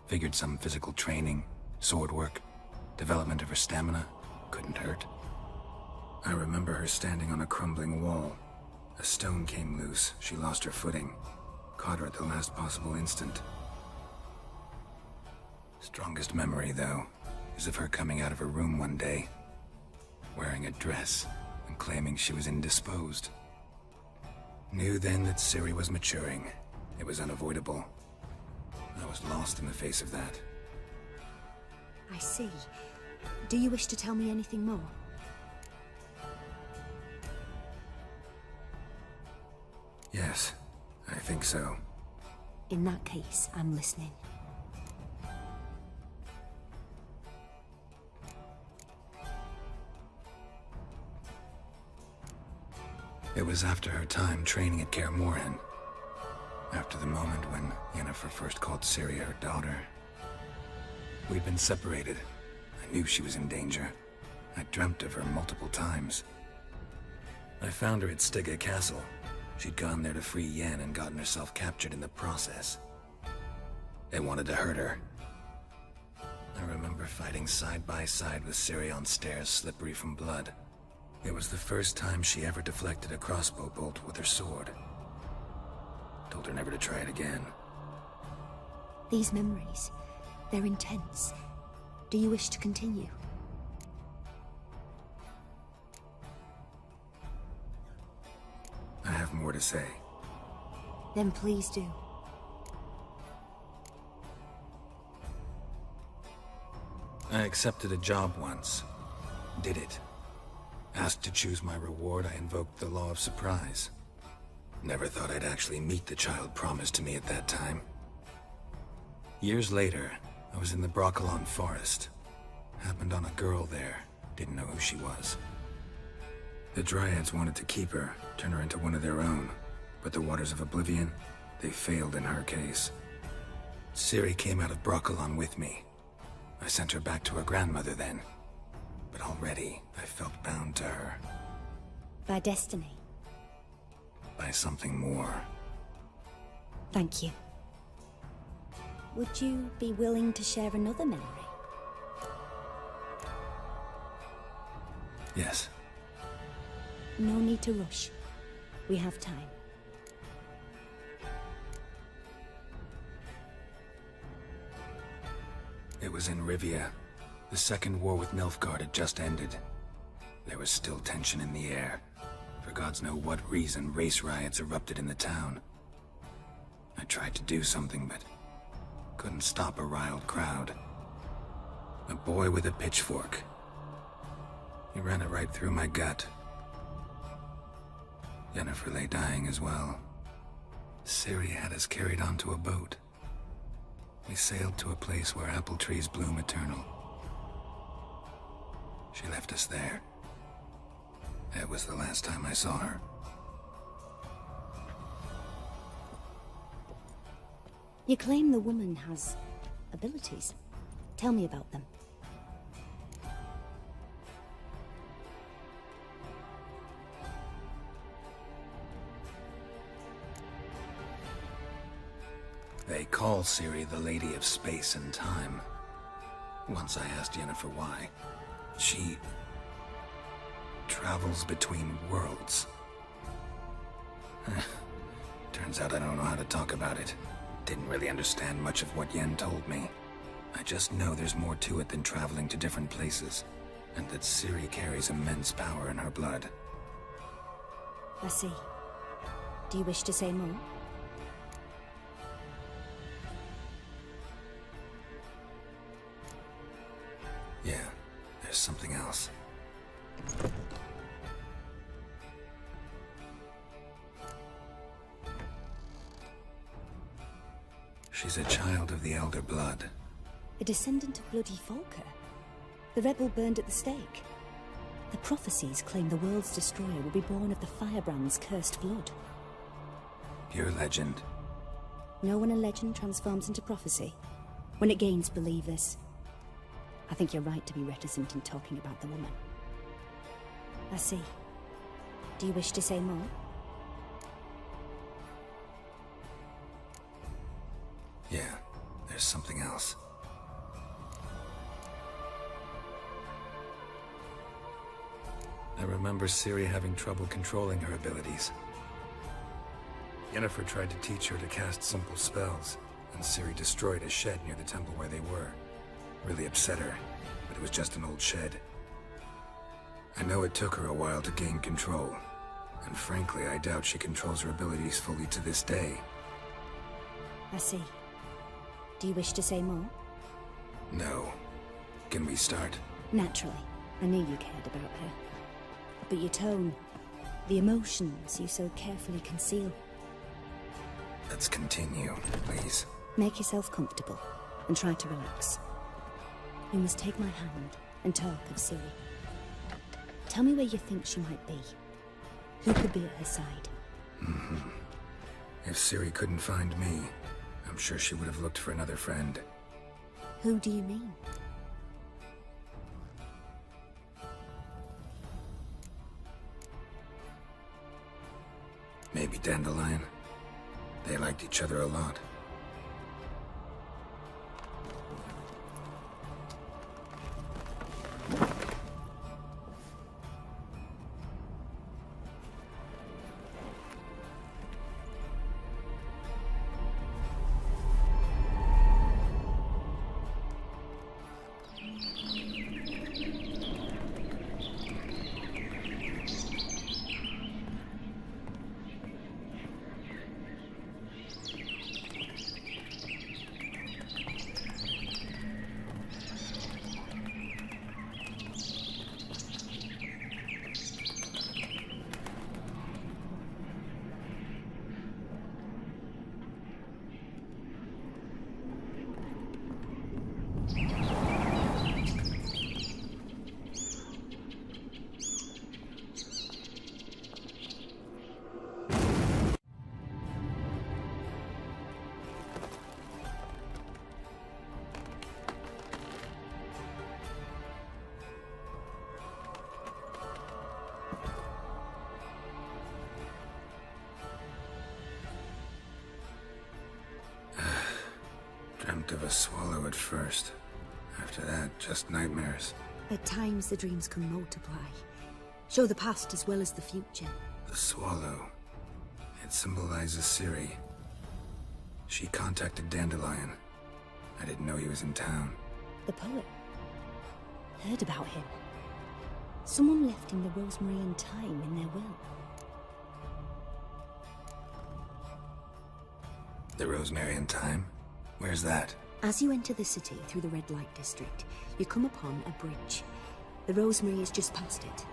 Figured some physical training, sword work, development of her stamina couldn't hurt. I remember her standing on a crumbling wall. A stone came loose, she lost her footing. Caught her at the last possible instant. Strongest memory, though, is of her coming out of her room one day, wearing a dress and claiming she was indisposed. Knew then that Ciri was maturing. It was unavoidable. I was lost in the face of that. I see. Do you wish to tell me anything more? Yes, I think so. In that case, I'm listening. It was after her time training at Kaer Morhen. After the moment when Yennefer first called Ciri her daughter. We'd been separated. I knew she was in danger. I dreamt of her multiple times. I found her at Stygga Castle. She'd gone there to free Yen and gotten herself captured in the process. They wanted to hurt her. I remember fighting side by side with Ciri on stairs slippery from blood. It was the first time she ever deflected a crossbow bolt with her sword. Told her never to try it again. These memories, they're intense. Do you wish to continue? I have more to say. Then please do. I accepted a job once. Did it. Asked to choose my reward, I invoked the law of surprise. Never thought I'd actually meet the child promised to me at that time. Years later, I was in the Brokilon forest. Happened on a girl there. Didn't know who she was. The Dryads wanted to keep her, turn her into one of their own. But the Waters of Oblivion, they failed in her case. Ciri came out of Brokilon with me. I sent her back to her grandmother then. But already, I felt bound to her. By destiny. By something more. Thank you. Would you be willing to share another memory? Yes. No need to rush. We have time. It was in Rivia. The second war with Nilfgaard had just ended. There was still tension in the air. For gods know what reason, race riots erupted in the town. I tried to do something, but couldn't stop a riled crowd. A boy with a pitchfork. He ran it right through my gut. Yennefer lay dying as well. Ciri had us carried onto a boat. We sailed to a place where apple trees bloom eternal. She left us there. That was the last time I saw her. You claim the woman has abilities. Tell me about them. They call Ciri the Lady of Space and Time. Once I asked Yennefer why. She travels between worlds. Turns out I don't know how to talk about it. Didn't really understand much of what Yen told me. I just know there's more to it than traveling to different places, and that Ciri carries immense power in her blood. I see. Do you wish to say more? Yeah, there's something else. She's a child of the Elder Blood. A descendant of bloody Volker. The rebel burned at the stake. The prophecies claim the world's destroyer will be born of the Firebrand's cursed blood. Pure legend. Know when a legend transforms into prophecy? When it gains believers. I think you're right to be reticent in talking about the woman. I see. Do you wish to say more? Yeah, there's something else. I remember Ciri having trouble controlling her abilities. Yennefer tried to teach her to cast simple spells, and Ciri destroyed a shed near the temple where they were. Really upset her, but it was just an old shed. I know it took her a while to gain control, and frankly, I doubt she controls her abilities fully to this day. I see. Do you wish to say more? No. Can we start? Naturally. I knew you cared about her. But your tone, the emotions you so carefully conceal. Let's continue, please. Make yourself comfortable and try to relax. You must take my hand and talk of Ciri. Tell me where you think she might be. Who could be at her side? If Ciri couldn't find me, I'm sure she would have looked for another friend. Who do you mean? Maybe Dandelion. They liked each other a lot. Dreamt of a swallow at first. After that, just nightmares. At times the dreams can multiply. Show the past as well as the future. The swallow. It symbolizes Ciri. She contacted Dandelion. I didn't know he was in town. The poet. Heard about him. Someone left him the rosemary and thyme in their will. The rosemary and thyme? Where's that? As you enter the city through the red light district, you come upon a bridge. The rosemary is just past it.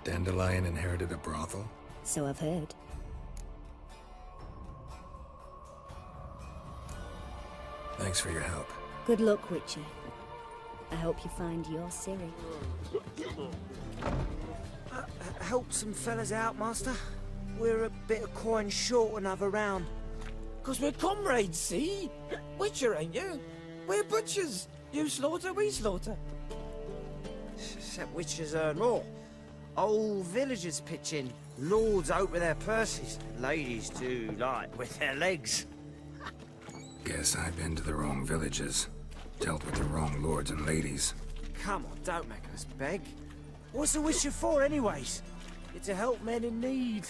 Dandelion inherited a brothel? So I've heard. Thanks for your help. Good luck, Witcher. I hope you find your Ciri. Help some fellas out, Master. We're a bit of coin short another round. 'Cause we're comrades, see? Witcher, ain't you? We're butchers. You slaughter, we slaughter. Except witchers earn more. Old villagers pitch in. Lords out with their purses. Ladies do, like, with their legs. Guess I've been to the wrong villages. Dealt with the wrong lords and ladies. Come on, don't make us beg. What's a witcher for, anyways? It's to help men in need.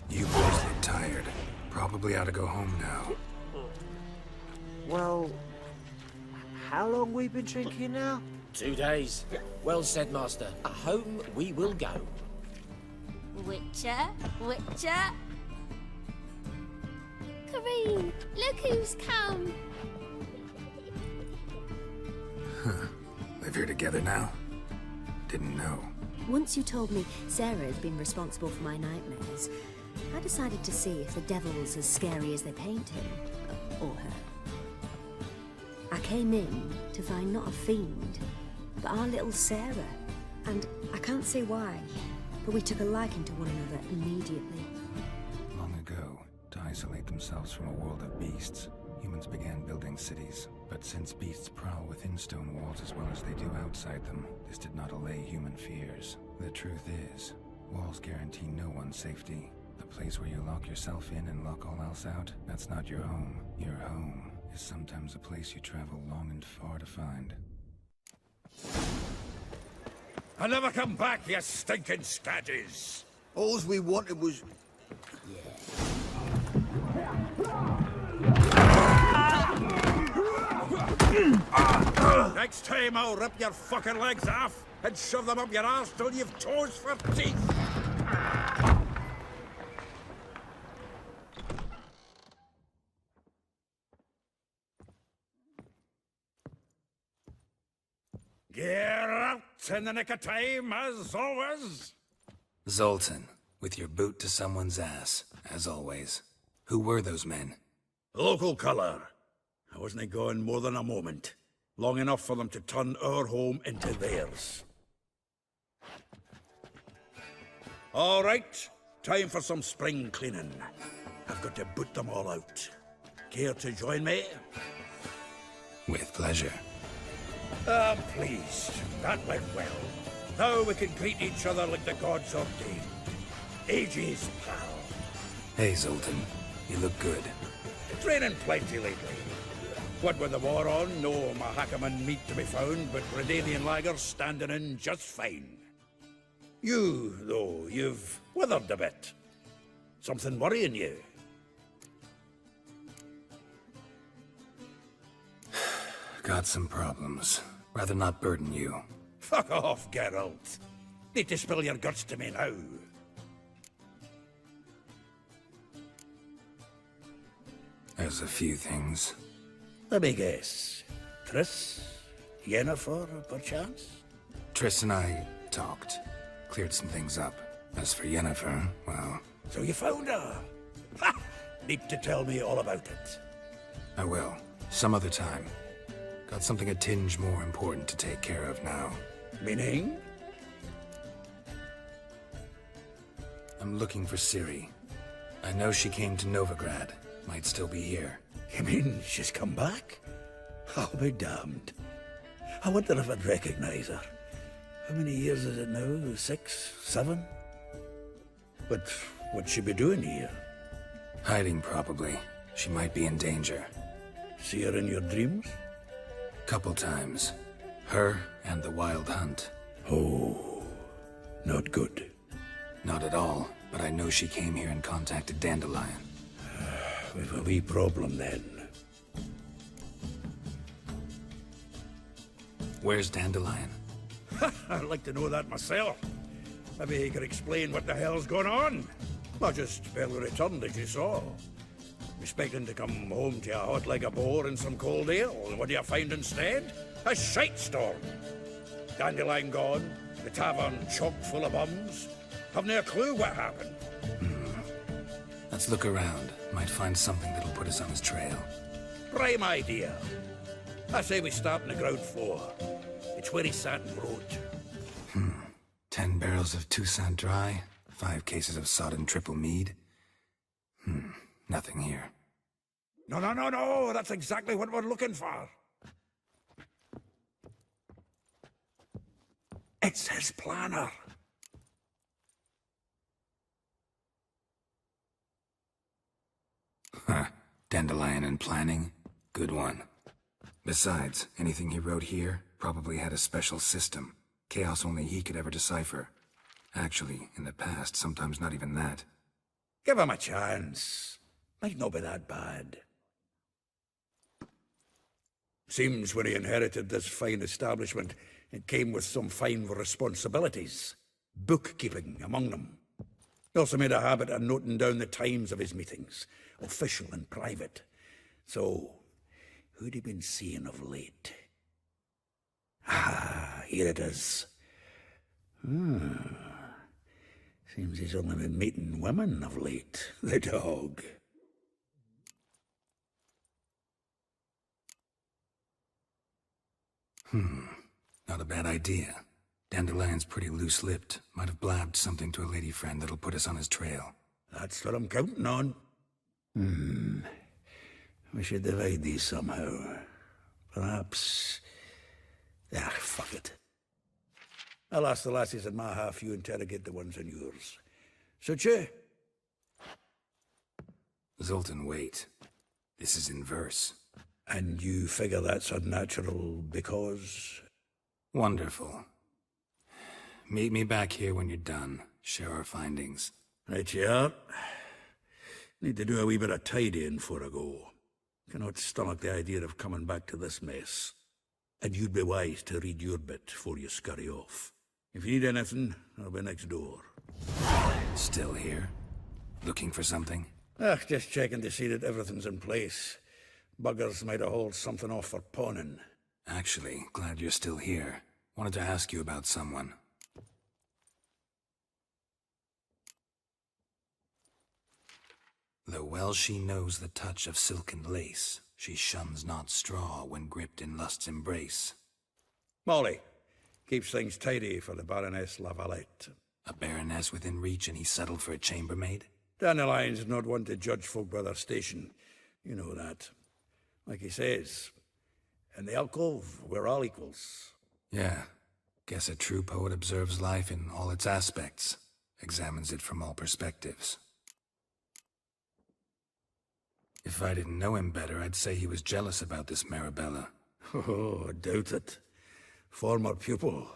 You boys look tired. Probably ought to go home now. Well, how long we been drinking now? 2 days. Well said, Master. Home we will go. Witcher, Witcher. Kareem, look who's come. Huh. Live here together now? Didn't know. Once you told me Sarah had been responsible for my nightmares, I decided to see if the devil's as scary as they paint him, or her. I came in to find not a fiend, but our little Sarah. And I can't say why, but we took a liking to one another immediately. Long ago, to isolate themselves from a world of beasts, humans began building cities. But since beasts prowl within stone walls as well as they do outside them, this did not allay human fears. The truth is, walls guarantee no one's safety. The place where you lock yourself in and lock all else out, that's not your home. Your home is sometimes a place you travel long and far to find. I'll never come back, you stinking scadges! All we wanted was... Next time I'll rip your fucking legs off and shove them up your arse till you've toes for teeth! Get out in the nick of time, as always! Zoltan, with your boot to someone's ass, as always. Who were those men? Local colour. I wasn't gone more than a moment. Long enough for them to turn our home into theirs. All right, time for some spring cleaning. I've got to boot them all out. Care to join me? With pleasure. I'm pleased. That went well. Now we can greet each other like the gods ordained. Ages, pal. Hey, Zoltan. You look good. Training plenty lately. What with the war on, no Mahakaman meat to be found, but Redanian lagers standing in just fine. You, though, you've withered a bit. Something worrying you? Got some problems. Rather not burden you. Fuck off, Geralt. Need to spill your guts to me now. There's a few things. Let me guess. Triss? Yennefer, perchance? Triss and I talked. Cleared some things up. As for Yennefer, well... So you found her? Ha! Need to tell me all about it. I will. Some other time. Got something a tinge more important to take care of now. Meaning? I'm looking for Ciri. I know she came to Novigrad. Might still be here. You mean she's come back? I'll be damned. I wonder if I'd recognize her. How many years is it now? 6? 7? But what'd she be doing here? Hiding, probably. She might be in danger. See her in your dreams? Couple times. Her and the Wild Hunt. Oh, not good. Not at all, but I know she came here and contacted Dandelion. We've a wee problem then. Where's Dandelion? I'd like to know that myself. Maybe he could explain what the hell's going on. I just barely returned, as you saw. Expecting to come home to a hot like a boar and some cold ale, and what do you find instead? A shite storm. Dandelion gone, the tavern chock full of bums. Haven't a clue what happened. Let's look around. Might find something that'll put us on his trail. Prime idea. I say we start on the ground floor. It's where he sat and wrote. 10 barrels of Toussaint Dry, 5 cases of sodden triple mead. Nothing here. No, that's exactly what we're looking for. It's his planner. Dandelion and planning? Good one. Besides, anything he wrote here probably had a special system. Chaos only he could ever decipher. Actually, in the past, sometimes not even that. Give him a chance. Might not be that bad. Seems when he inherited this fine establishment, it came with some fine responsibilities. Bookkeeping among them. He also made a habit of noting down the times of his meetings, official and private. So, who'd he been seeing of late? Ah, here it is. Seems he's only been meeting women of late, the dog. Not a bad idea. Dandelion's pretty loose-lipped. Might have blabbed something to a lady friend that'll put us on his trail. That's what I'm counting on. We should divide these somehow. Perhaps... Ah, fuck it. I'll ask the lassies in my half, you interrogate the ones in yours. Suche? Zoltan, wait. This is in verse. And you figure that's unnatural because... Wonderful. Meet me back here when you're done. Share our findings. Right you are. Need to do a wee bit of tidying before I go. Cannot stomach the idea of coming back to this mess. And you'd be wise to read your bit before you scurry off. If you need anything, I'll be next door. Still here? Looking for something? Just checking to see that everything's in place. Buggers might have hauled something off for pawning. Actually, glad you're still here. Wanted to ask you about someone. Though well she knows the touch of silken lace, she shuns not straw when gripped in lust's embrace. Molly, keeps things tidy for the Baroness Lavalette. A baroness within reach and he settled for a chambermaid? Dandelion's not one to judge folk by their station. You know that. Like he says, in the alcove, we're all equals. Yeah. Guess a true poet observes life in all its aspects, examines it from all perspectives. If I didn't know him better, I'd say he was jealous about this Marabella. Oh, I doubt it. Former pupil.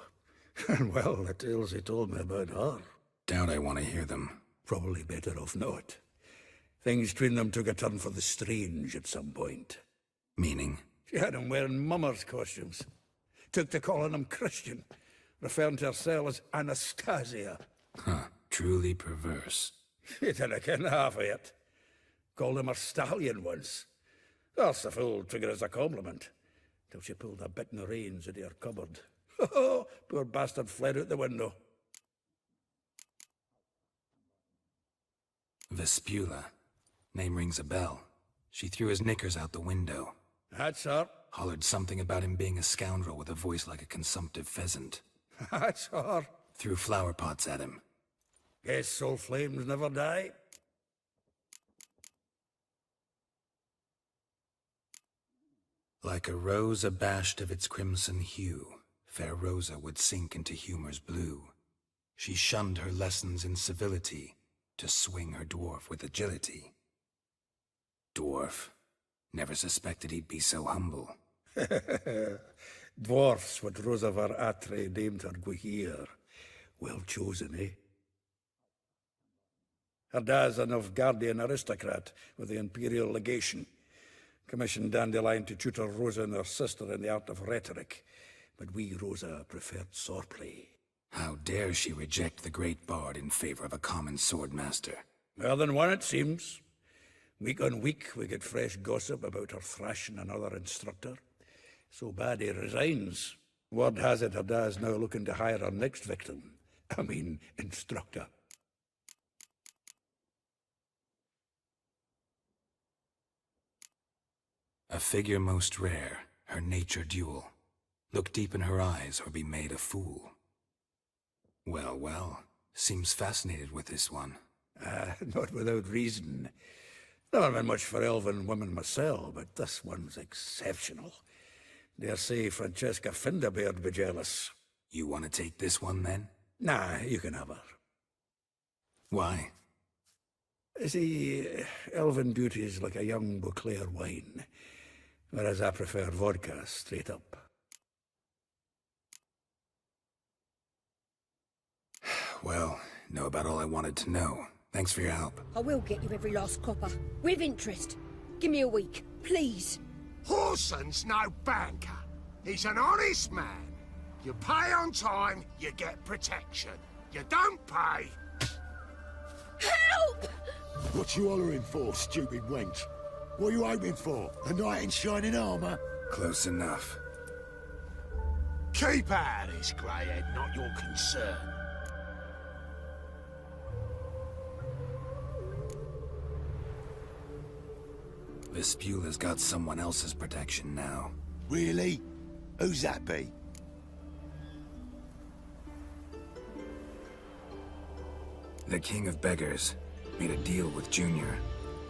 And well, the tales he told me about her. Doubt I want to hear them. Probably better off not. Things between them took a turn for the strange at some point. Meaning? She had him wearing mummers' costumes. Took to calling him Christian, referring to herself as Anastasia. Huh, truly perverse. She didn't ken half of it. Called him a stallion once. That's the fool took it as a compliment. Till she pulled a bit in the reins into her cupboard. Oh, poor bastard fled out the window. Vespula. Name rings a bell. She threw his knickers out the window. That's her. Hollered something about him being a scoundrel with a voice like a consumptive pheasant. That's her. Threw flower pots at him. Guess soul flames never die. Like a rose abashed of its crimson hue, fair Rosa would sink into humor's blue. She shunned her lessons in civility, to swing her dwarf with agility. Dwarf. Never suspected he'd be so humble. Dwarfs what Rosa var Atre named her Guihir. Well chosen, eh? Her dad's a Novgardian aristocrat with the Imperial Legation. Commissioned Dandelion to tutor Rosa and her sister in the art of rhetoric. But we, Rosa, preferred swordplay. How dare she reject the great bard in favor of a common swordmaster? More than one, it seems. Week on week, we get fresh gossip about her thrashing another instructor. So bad he resigns. Word has it her dad's now looking to hire her next victim. I mean, instructor. A figure most rare, her nature dual. Look deep in her eyes or be made a fool. Well, well, seems fascinated with this one. Not without reason. Never been much for elven women myself, but this one's exceptional. Dare say Francesca Finderbeard be jealous. You want to take this one, then? Nah, you can have her. Why? See, elven beauty's like a young Beauclair wine, whereas I prefer vodka straight up. Well, know about all I wanted to know. Thanks for your help. I will get you every last copper. With interest. Give me a week, please. Horson's no banker. He's an honest man. You pay on time, you get protection. You don't pay... Help! What you hollering for, stupid wench? What are you hoping for? A knight in shining armour? Close enough. Keep out of this, greyhead, not your concern. Vespula's got someone else's protection now. Really? Who's that be? The King of Beggars made a deal with Junior.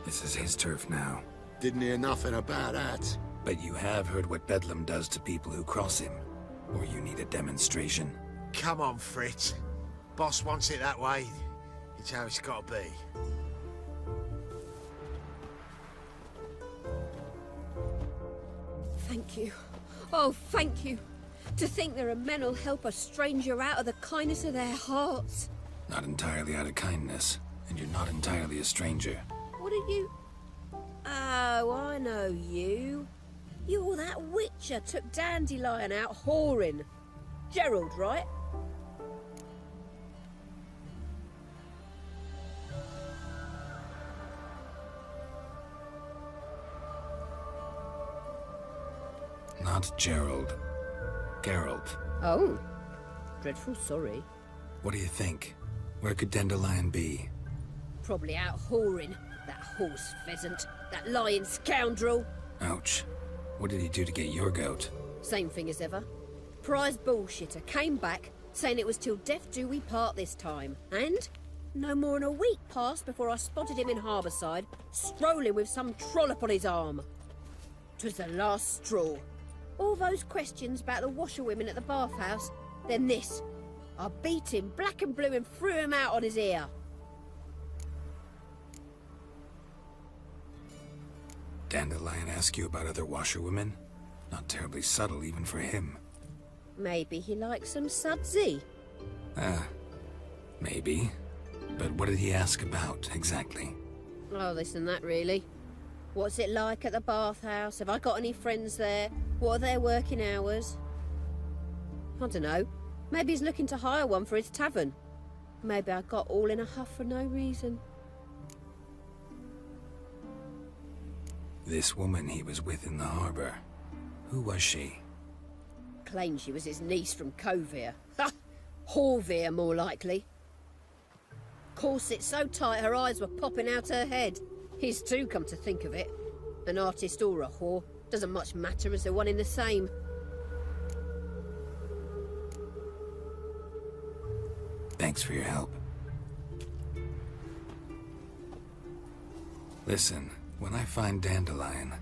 This is his turf now. Didn't hear nothing about that. But you have heard what Bedlam does to people who cross him. Or you need a demonstration? Come on, Fritz. Boss wants it that way. It's how it's got to be. Thank you. Oh, thank you. To think there are men who'll help a stranger out of the kindness of their hearts. Not entirely out of kindness, and you're not entirely a stranger. What are you... Oh, I know you. You're that witcher took Dandelion out whoring. Gerald, right? Not Gerald. Geralt. Oh. Dreadful sorry. What do you think? Where could Dandelion be? Probably out whoring. That horse pheasant. That lying scoundrel. Ouch. What did he do to get your goat? Same thing as ever. Prize bullshitter came back, saying it was till death do we part this time. And no more than a week passed before I spotted him in Harbourside, strolling with some trollop on his arm. 'Twas the last straw. All those questions about the washerwomen at the bathhouse, then this. I beat him black and blue and threw him out on his ear. Dandelion ask you about other washerwomen? Not terribly subtle even for him. Maybe he likes some sudsy. Maybe. But what did he ask about, exactly? Oh, this and that, really. What's it like at the bathhouse? Have I got any friends there? What are their working hours? I don't know. Maybe he's looking to hire one for his tavern. Maybe I got all in a huff for no reason. This woman he was with in the harbour. Who was she? Claimed she was his niece from Kovir. Ha! Horvir, more likely. Corset so tight her eyes were popping out her head. His too, come to think of it. An artist or a whore. Doesn't much matter as they're one in the same. Thanks for your help. Listen, when I find Dandelion,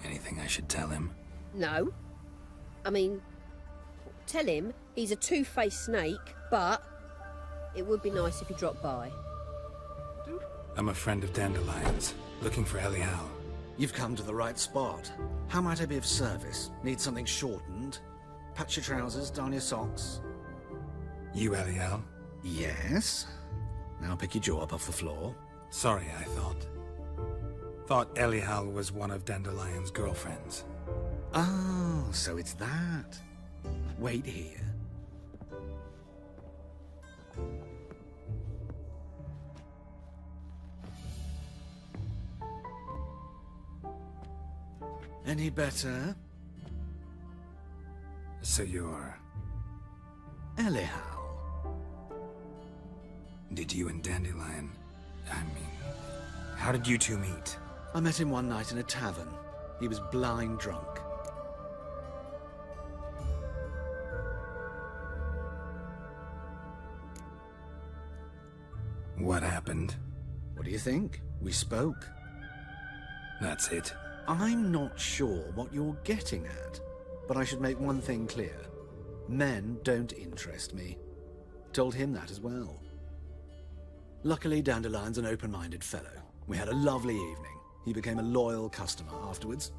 anything I should tell him? No. I mean, tell him he's a two-faced snake, but it would be nice if he dropped by. I'm a friend of Dandelion's, looking for Elial. You've come to the right spot. How might I be of service? Need something shortened? Patch your trousers, darn your socks. You Elial? Yes. Now pick your jaw up off the floor. Sorry, I thought Elial was one of Dandelion's girlfriends. Oh, so it's that. Wait here. Any better? So you're... Elial. Did you and Dandelion... how did you two meet? I met him one night in a tavern. He was blind drunk. What happened? What do you think? We spoke. That's it. I'm not sure what you're getting at, but I should make one thing clear. Men don't interest me. Told him that as well. Luckily, Dandelion's an open-minded fellow. We had a lovely evening. He became a loyal customer afterwards.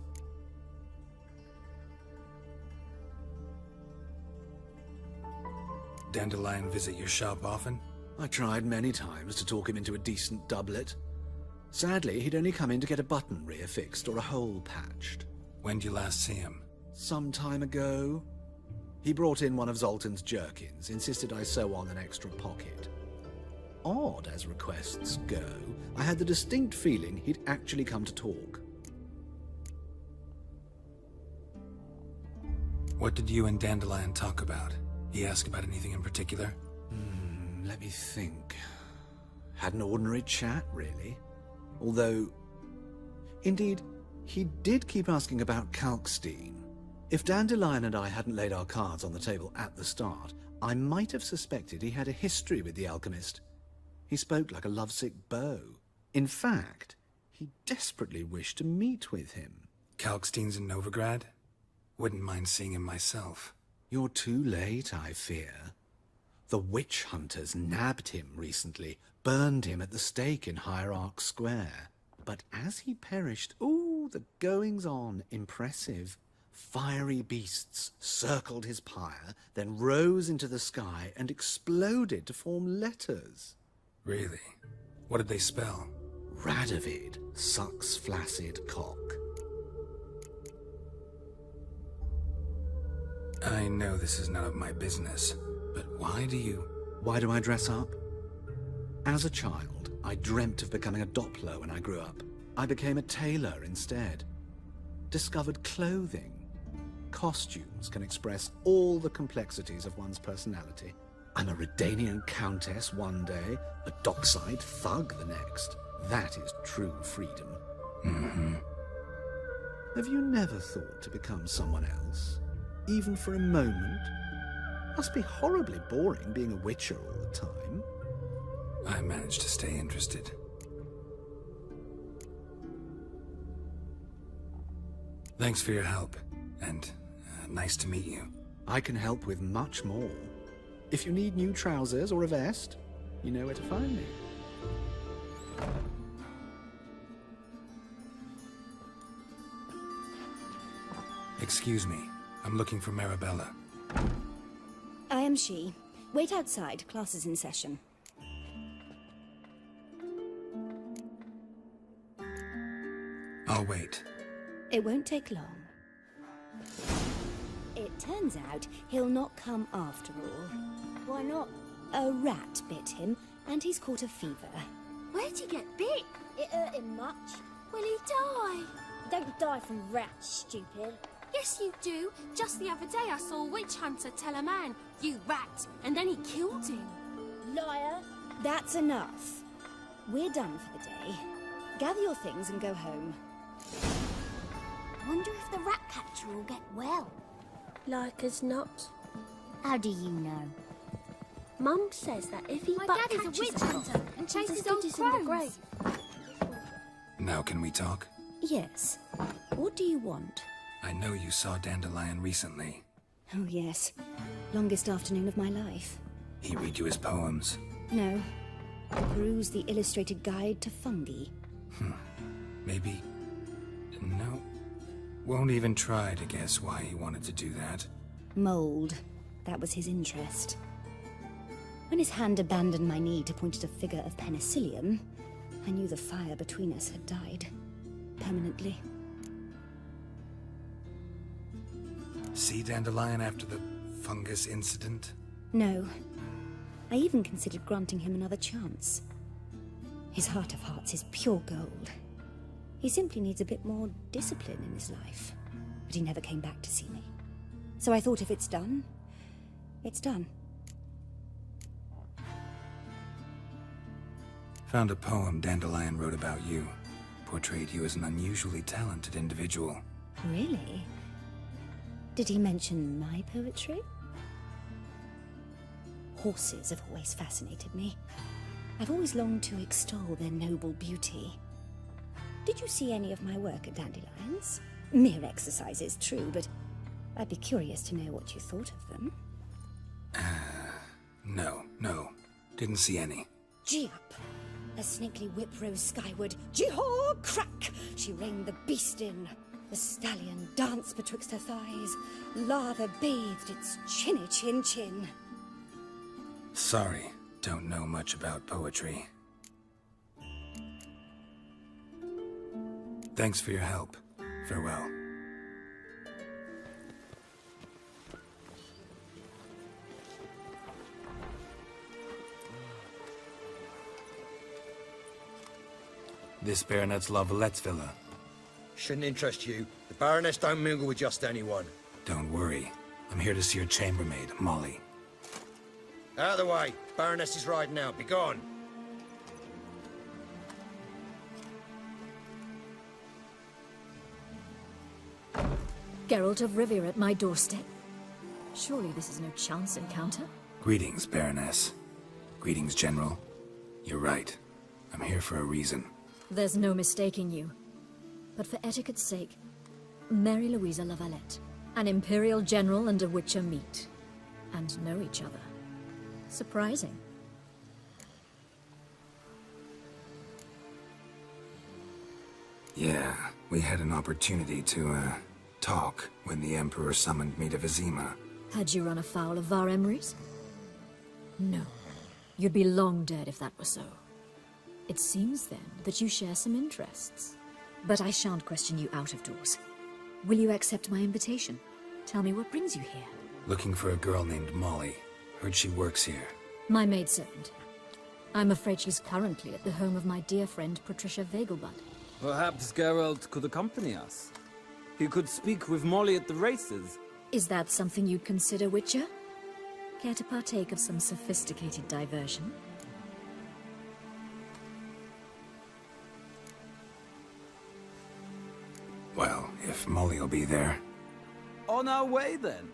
Dandelion visit your shop often? I tried many times to talk him into a decent doublet. Sadly, he'd only come in to get a button reaffixed or a hole patched. When did you last see him? Some time ago. He brought in one of Zoltan's jerkins, insisted I sew on an extra pocket. Odd as requests go, I had the distinct feeling he'd actually come to talk. What did you and Dandelion talk about? He asked about anything in particular? Let me think. Had an ordinary chat, really. Although, indeed, he did keep asking about Kalkstein. If Dandelion and I hadn't laid our cards on the table at the start, I might have suspected he had a history with the alchemist. He spoke like a lovesick beau. In fact, He desperately wished to meet with him. Kalkstein's in Novigrad? Wouldn't mind seeing him myself. You're too late, I fear. The witch hunters nabbed him recently, burned him at the stake in Hierarch Square. But as he perished, ooh, the goings-on, impressive. Fiery beasts circled his pyre, then rose into the sky and exploded to form letters. Really? What did they spell? Radovid sucks flaccid cock. I know this is none of my business, but why do I dress up? As a child, I dreamt of becoming a Doppler when I grew up. I became a tailor instead. Discovered clothing. Costumes can express all the complexities of one's personality. I'm a Redanian countess one day, a dockside thug the next. That is true freedom. Mm-hmm. Have you never thought to become someone else? Even for a moment? Must be horribly boring being a witcher all the time. I managed to stay interested. Thanks for your help, and nice to meet you. I can help with much more. If you need new trousers or a vest, you know where to find me. Excuse me, I'm looking for Marabella. I am she. Wait outside, class is in session. I'll wait. It won't take long. It turns out he'll not come after all. Why not? A rat bit him, and he's caught a fever. Where'd he get bit? It hurt him much. Will he die? Don't die from rats, stupid. Yes, you do. Just the other day I saw a witch hunter tell a man, "You rat," and then he killed him. Liar. That's enough. We're done for the day. Gather your things and go home. Wonder if the rat catcher will get well. Like as not. How do you know? Mum says that if he My but daddy's a catches witch them, hunter and he's chases as good old as in the crones. grave. Now can we talk? Yes. What do you want? I know you saw Dandelion recently. Oh, yes. Longest afternoon of my life. He read you his poems. No. Peruse the illustrated guide to fungi. Maybe... No. Won't even try to guess why he wanted to do that. Mold. That was his interest. When his hand abandoned my knee to point at a figure of penicillium, I knew the fire between us had died. Permanently. See Dandelion after the fungus incident? No. I even considered granting him another chance. His heart of hearts is pure gold. He simply needs a bit more discipline in his life. But he never came back to see me. So I thought if it's done, it's done. Found a poem Dandelion wrote about you. Portrayed you as an unusually talented individual. Really? Did he mention my poetry? Horses have always fascinated me. I've always longed to extol their noble beauty. Did you see any of my work at Dandelions? Mere exercises, true, but I'd be curious to know what you thought of them. No. Didn't see any. Gee up! A snakely whip rose skyward. Gee-haw! Crack! She reined the beast in. The stallion danced betwixt her thighs. Lather bathed its chinny chin. Sorry, don't know much about poetry. Thanks for your help. Farewell. This baronet's La Vallette's villa. Shouldn't interest you. The Baroness don't mingle with just anyone. Don't worry. I'm here to see your chambermaid, Molly. Out of the way. Baroness is riding out. Be gone. Geralt of Rivia at my doorstep. Surely this is no chance encounter? Greetings, Baroness. Greetings, General. You're right. I'm here for a reason. There's no mistaking you. But for etiquette's sake, Mary Louisa Lavalette, an Imperial General and a Witcher meet, and know each other. Surprising. Yeah, we had an opportunity to, talk when the Emperor summoned me to Vizima. Had you run afoul of Var Emrys? No. You'd be long dead if that were so. It seems, then, that you share some interests. But I shan't question you out of doors. Will you accept my invitation? Tell me what brings you here. Looking for a girl named Molly. Heard she works here. My maidservant. I'm afraid she's currently at the home of my dear friend Patricia Vegelbud. Perhaps Geralt could accompany us. He could speak with Molly at the races. Is that something you'd consider, Witcher? Care to partake of some sophisticated diversion? Well, if Molly'll be there. On our way, then.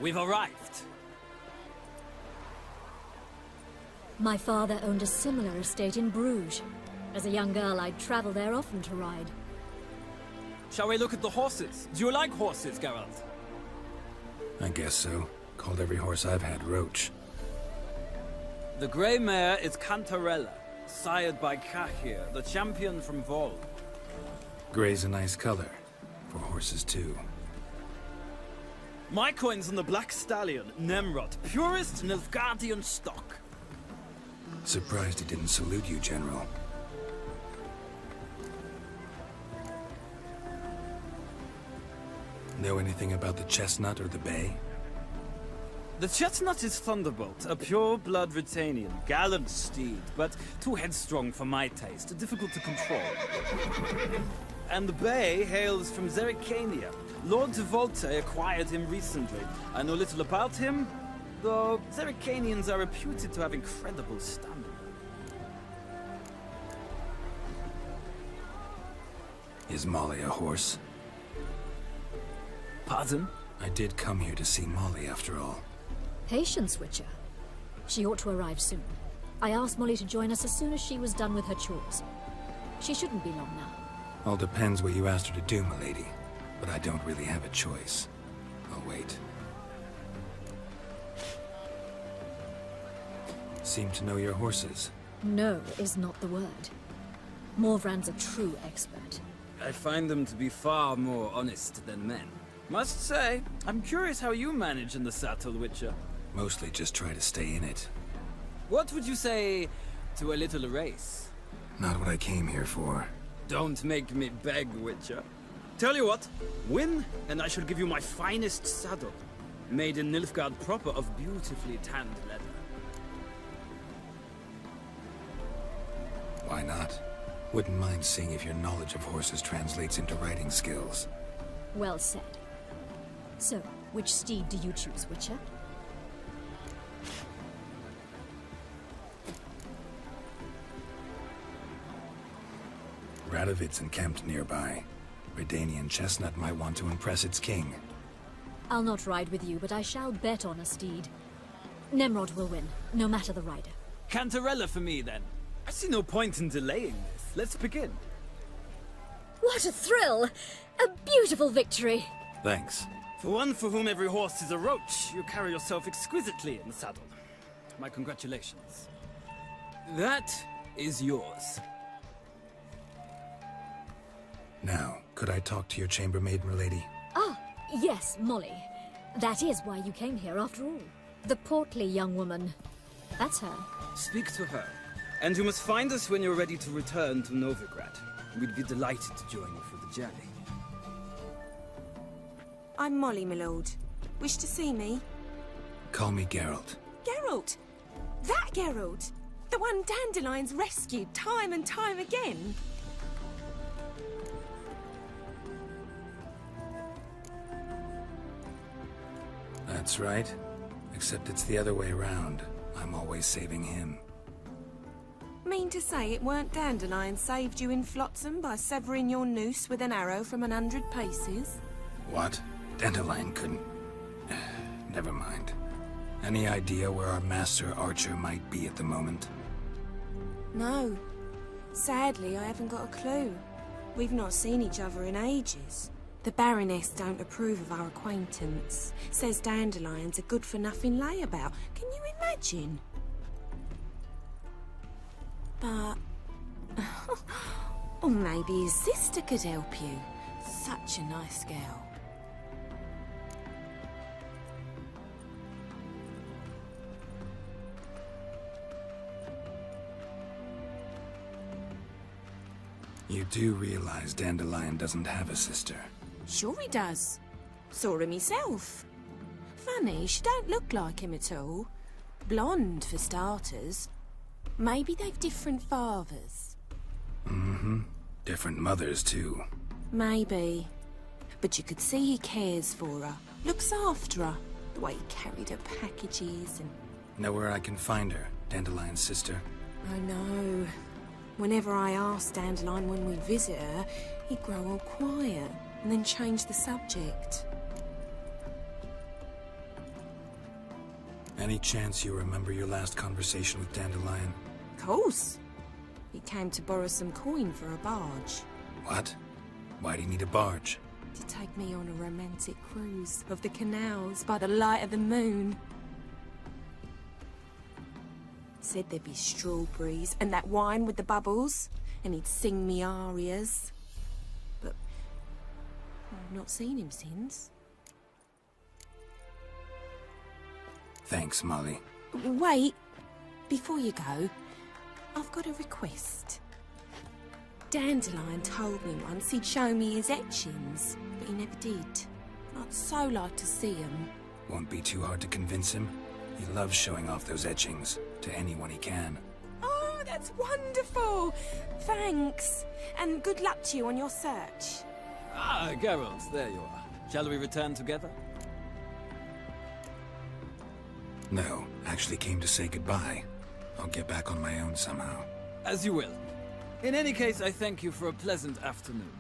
We've arrived. My father owned a similar estate in Bruges. As a young girl, I'd travel there often to ride. Shall we look at the horses? Do you like horses, Geralt? I guess so. Called every horse I've had Roach. The grey mare is Cantarella, sired by Cahir, the champion from Vol. Grey's a nice color. For horses, too. My coin's on the black stallion, Nemrod, purest Nilfgaardian stock. Surprised he didn't salute you, General. Know anything about the chestnut or the bay? The chestnut is Thunderbolt, a pure-blood Britannian, gallant steed, but too headstrong for my taste, difficult to control. And the bay hails from Zerrikania. Lord de Volte acquired him recently. I know little about him, though Zerrikanians are reputed to have incredible stamina. Is Molly a horse? Pardon? I did come here to see Molly, after all. Patience, Witcher. She ought to arrive soon. I asked Molly to join us as soon as she was done with her chores. She shouldn't be long now. All depends what you asked her to do, milady. But I don't really have a choice. I'll wait. Seem to know your horses. No is not the word. Morvrand's a true expert. I find them to be far more honest than men. Must say, I'm curious how you manage in the saddle, Witcher. Mostly just try to stay in it. What would you say to a little race? Not what I came here for. Don't make me beg, Witcher. Tell you what, win, and I shall give you my finest saddle. Made in Nilfgaard proper of beautifully tanned leather. Why not? Wouldn't mind seeing if your knowledge of horses translates into riding skills. Well said. So, which steed do you choose, Witcher? Radovid's encamped nearby. Redanian chestnut might want to impress its king. I'll not ride with you, but I shall bet on a steed. Nemrod will win, no matter the rider. Cantarella for me, then. I see no point in delaying this. Let's begin. What a thrill! A beautiful victory! Thanks. For one for whom every horse is a roach, you carry yourself exquisitely in the saddle. My congratulations. That is yours. Now, could I talk to your chambermaid, milady? Ah, yes, Molly. That is why you came here, after all. The portly young woman. That's her. Speak to her. And you must find us when you're ready to return to Novigrad. We'd be delighted to join you for the journey. I'm Molly, my lord. Wish to see me? Call me Geralt. Geralt! That Geralt! The one Dandelion's rescued time and time again! That's right. Except it's the other way around. I'm always saving him. Mean to say it weren't Dandelion saved you in Flotsam by severing your noose with an arrow from 100 paces? What? Dandelion couldn't... Never mind. Any idea where our master archer might be at the moment? No. Sadly, I haven't got a clue. We've not seen each other in ages. The Baroness don't approve of our acquaintance. Says Dandelion's a good-for-nothing layabout. Can you imagine? But... or maybe his sister could help you. Such a nice girl. You do realize Dandelion doesn't have a sister? Sure he does. Saw him himself. Funny, she don't look like him at all. Blonde, for starters. Maybe they've different fathers. Mm-hmm. Different mothers, too. Maybe. But you could see he cares for her. Looks after her. The way he carried her packages and... Know where I can find her? Dandelion's sister? I know. Whenever I asked Dandelion when we'd visit her, he'd grow all quiet and then change the subject. Any chance you remember your last conversation with Dandelion? Of course. He came to borrow some coin for a barge. What? Why do you need a barge? To take me on a romantic cruise of the canals by the light of the moon. Said there'd be strawberries and that wine with the bubbles, and he'd sing me arias. But I've not seen him since. Thanks, Molly. Wait, before you go, I've got a request. Dandelion told me once he'd show me his etchings, but he never did. I'd so like to see them. Won't be too hard to convince him. He loves showing off those etchings to anyone he can. Oh, that's wonderful! Thanks, and good luck to you on your search. Ah, Geralt, there you are. Shall we return together? No, actually came to say goodbye. I'll get back on my own somehow. As you will. In any case, I thank you for a pleasant afternoon.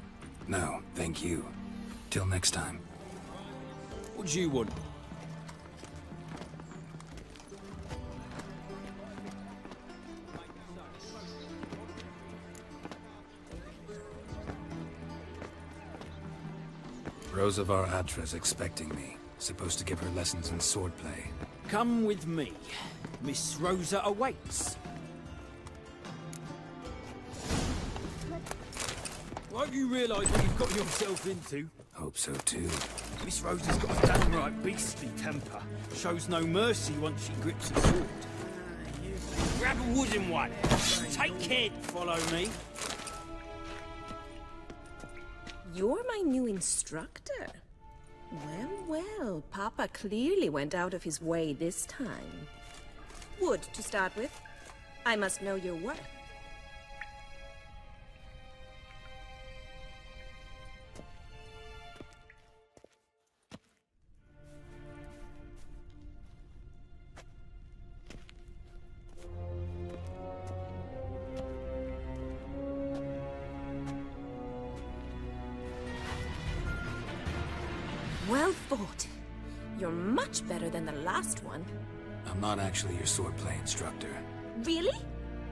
No, thank you. Till next time. What do you want? Rosavar Atra's expecting me. Supposed to give her lessons in swordplay. Come with me. Miss Rosa awaits. Won't you realise what you've got yourself into? Hope so too. Miss Rosa's got a downright beastly temper. Shows no mercy once she grips a sword. Grab a wooden one. Take care to follow me. You're my new instructor. Well, Papa clearly went out of his way this time. Wood, to start with. I must know your worth. Well fought. You're much better than the last one. I'm not actually your swordplay instructor. Really?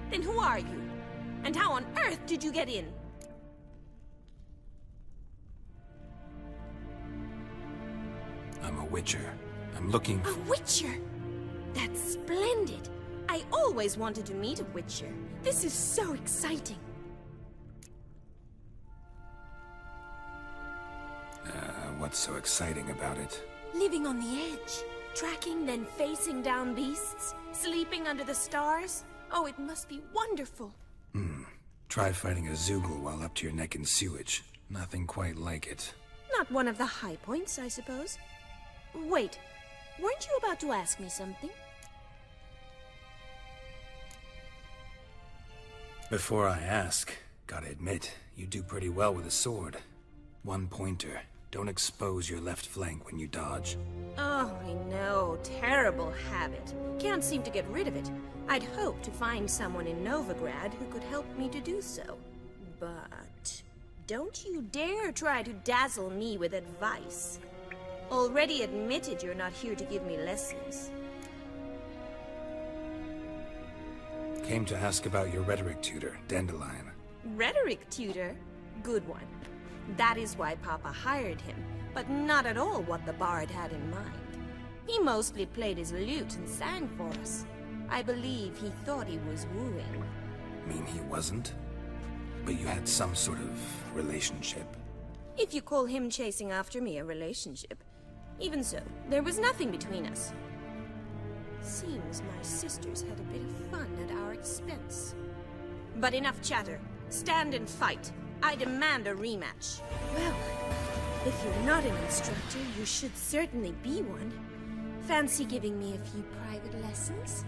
Then who are you? And how on earth did you get in? I'm a witcher. I'm looking for... A witcher? That's splendid. I always wanted to meet a witcher. This is so exciting. What's so exciting about it? Living on the edge. Tracking, then facing down beasts. Sleeping under the stars. Oh, it must be wonderful. Try fighting a Zoogle while up to your neck in sewage. Nothing quite like it. Not one of the high points, I suppose. Wait, weren't you about to ask me something? Before I ask, gotta admit, you do pretty well with a sword. One pointer. Don't expose your left flank when you dodge. Oh, I know. Terrible habit. Can't seem to get rid of it. I'd hoped to find someone in Novigrad who could help me to do so. But don't you dare try to dazzle me with advice. Already admitted you're not here to give me lessons. Came to ask about your rhetoric tutor, Dandelion. Rhetoric tutor? Good one. That is why Papa hired him, but not at all what the bard had in mind. He mostly played his lute and sang for us. I believe he thought he was wooing. Mean he wasn't? But you had some sort of relationship. If you call him chasing after me a relationship. Even so, there was nothing between us. Seems my sisters had a bit of fun at our expense. But enough chatter. Stand and fight. I demand a rematch. Well, if you're not an instructor, you should certainly be one. Fancy giving me a few private lessons?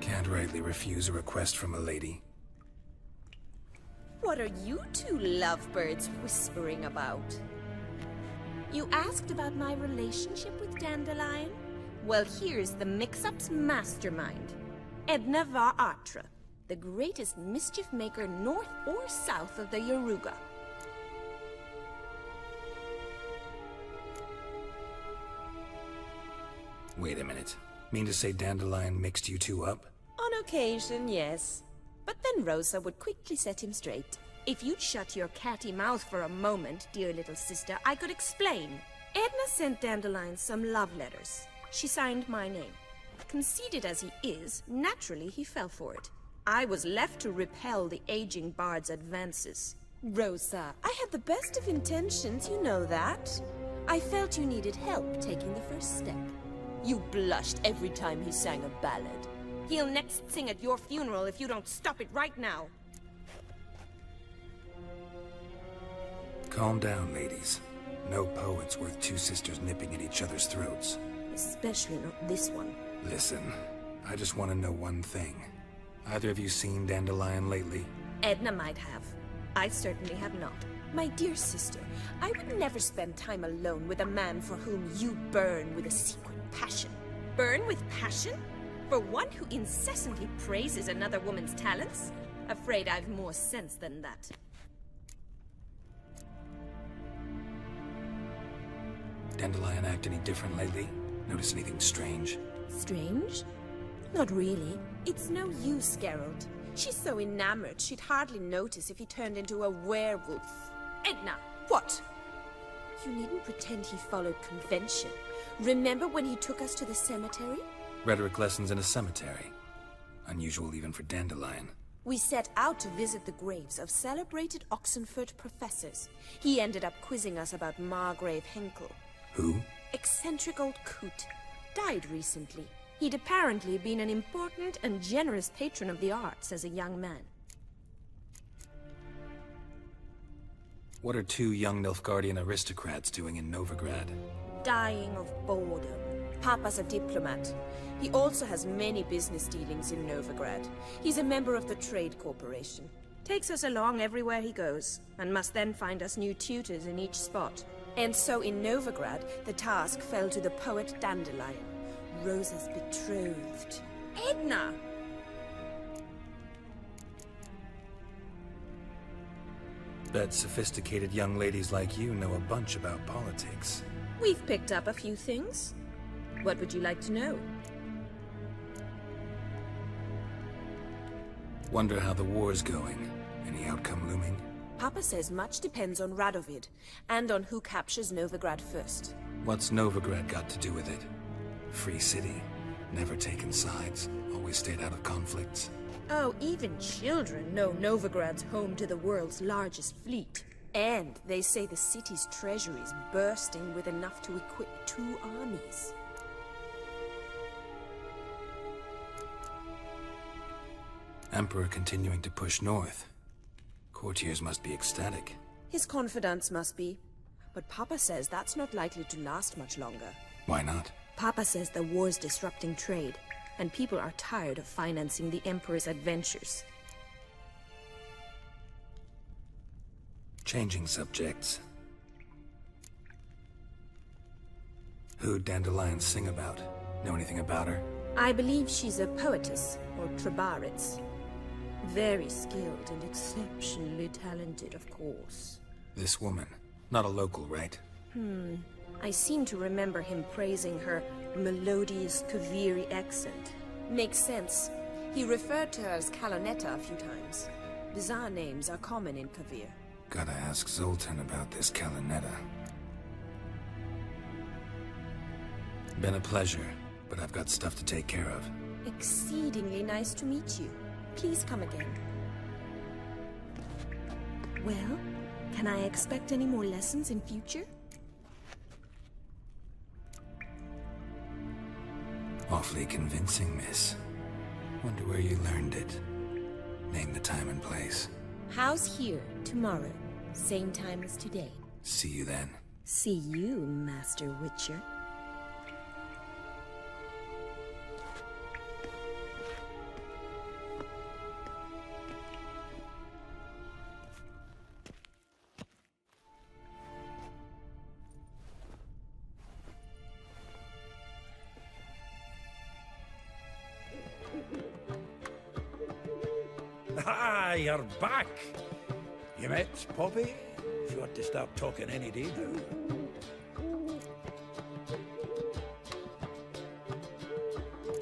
Can't rightly refuse a request from a lady. What are you two lovebirds whispering about? You asked about my relationship with Dandelion? Well, here's the mix-up's mastermind. Edna var Atra, the greatest mischief maker north or south of the Yaruga. Wait a minute. Mean to say Dandelion mixed you two up? On occasion, yes. But then Rosa would quickly set him straight. If you'd shut your catty mouth for a moment, dear little sister, I could explain. Edna sent Dandelion some love letters. She signed my name. Conceited as he is, naturally he fell for it. I was left to repel the aging bard's advances. Rosa, I had the best of intentions, you know that. I felt you needed help taking the first step. You blushed every time he sang a ballad. He'll next sing at your funeral if you don't stop it right now. Calm down, ladies. No poet's worth two sisters nipping at each other's throats. Especially not this one. Listen, I just want to know one thing. Either of you seen Dandelion lately? Edna might have. I certainly have not. My dear sister, I would never spend time alone with a man for whom you burn with a secret passion. Burn with passion? For one who incessantly praises another woman's talents? Afraid I've more sense than that. Dandelion act any different lately? Notice anything strange? Strange? Not really. It's no use, Geralt. She's so enamored she'd hardly notice if he turned into a werewolf. Edna, what? You needn't pretend he followed convention. Remember when he took us to the cemetery? Rhetoric lessons in a cemetery. Unusual even for Dandelion. We set out to visit the graves of celebrated Oxenford professors. He ended up quizzing us about Margrave Henkel. Who? Eccentric old coot. Died recently. He'd apparently been an important and generous patron of the arts as a young man. What are two young Nilfgaardian aristocrats doing in Novigrad? Dying of boredom. Papa's a diplomat. He also has many business dealings in Novigrad. He's a member of the Trade Corporation. Takes us along everywhere he goes, and must then find us new tutors in each spot. And so in Novigrad, the task fell to the poet Dandelion, Rosa's betrothed. Edna! Bet sophisticated young ladies like you know a bunch about politics. We've picked up a few things. What would you like to know? Wonder how the war's going. Any outcome looming? Papa says much depends on Radovid, and on who captures Novigrad first. What's Novigrad got to do with it? Free city. Never taken sides. Always stayed out of conflicts. Oh, even children know Novigrad's home to the world's largest fleet. And they say the city's treasury is bursting with enough to equip 2 armies. Emperor continuing to push north. Courtiers must be ecstatic. His confidants must be. But Papa says that's not likely to last much longer. Why not? Papa says the war's disrupting trade, and people are tired of financing the Emperor's adventures. Changing subjects. Who'd dandelions sing about? Know anything about her? I believe she's a poetess, or trabaritz. Very skilled and exceptionally talented, of course. This woman. Not a local, right? I seem to remember him praising her melodious Kaviri accent. Makes sense. He referred to her as Kalonetta a few times. Bizarre names are common in Kavir. Gotta ask Zoltan about this Kalonetta. Been a pleasure, but I've got stuff to take care of. Exceedingly nice to meet you. Please come again. Well, can I expect any more lessons in future? Awfully convincing, miss. Wonder where you learned it. Name the time and place. House here, tomorrow. Same time as today. See you then. See you, Master Witcher. Ah, you're back. You met Poppy? She ought to start talking any day now.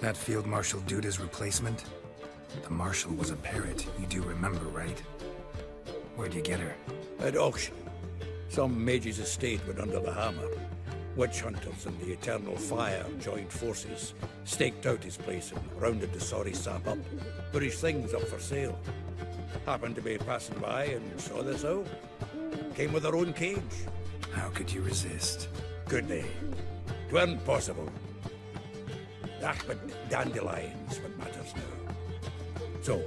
That Field Marshal Duda's replacement? The Marshal was a parrot, you do remember, right? Where'd you get her? At auction. Some mage's estate went under the hammer. Witch hunters and the Eternal Fire joined forces, staked out his place and rounded the sorry sap up. Put his things up for sale. Happened to be passing by and saw this out. Came with her own cage. How could you resist? Could they? 'Tweren't possible. Ah, but dandelions what matters now. So,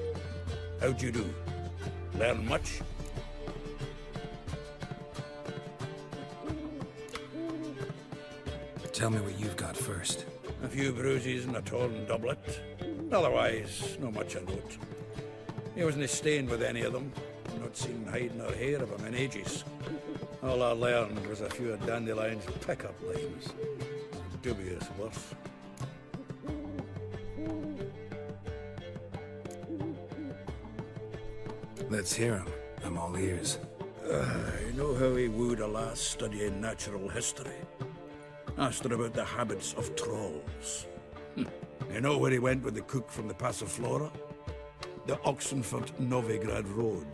how'd you do? Learn much? Tell me what you've got first. A few bruises and a torn doublet. Otherwise, not much of note. He wasn't staying with any of them. Not seen hiding or hair of him in ages. All I learned was a few of Dandelion's pick-up lines. Dubious worth. Let's hear him. I'm all ears. You know how he wooed a lass studying natural history? Asked her about the habits of trolls. You know where he went with the cook from the Passiflora? The Oxenford-Novigrad Road,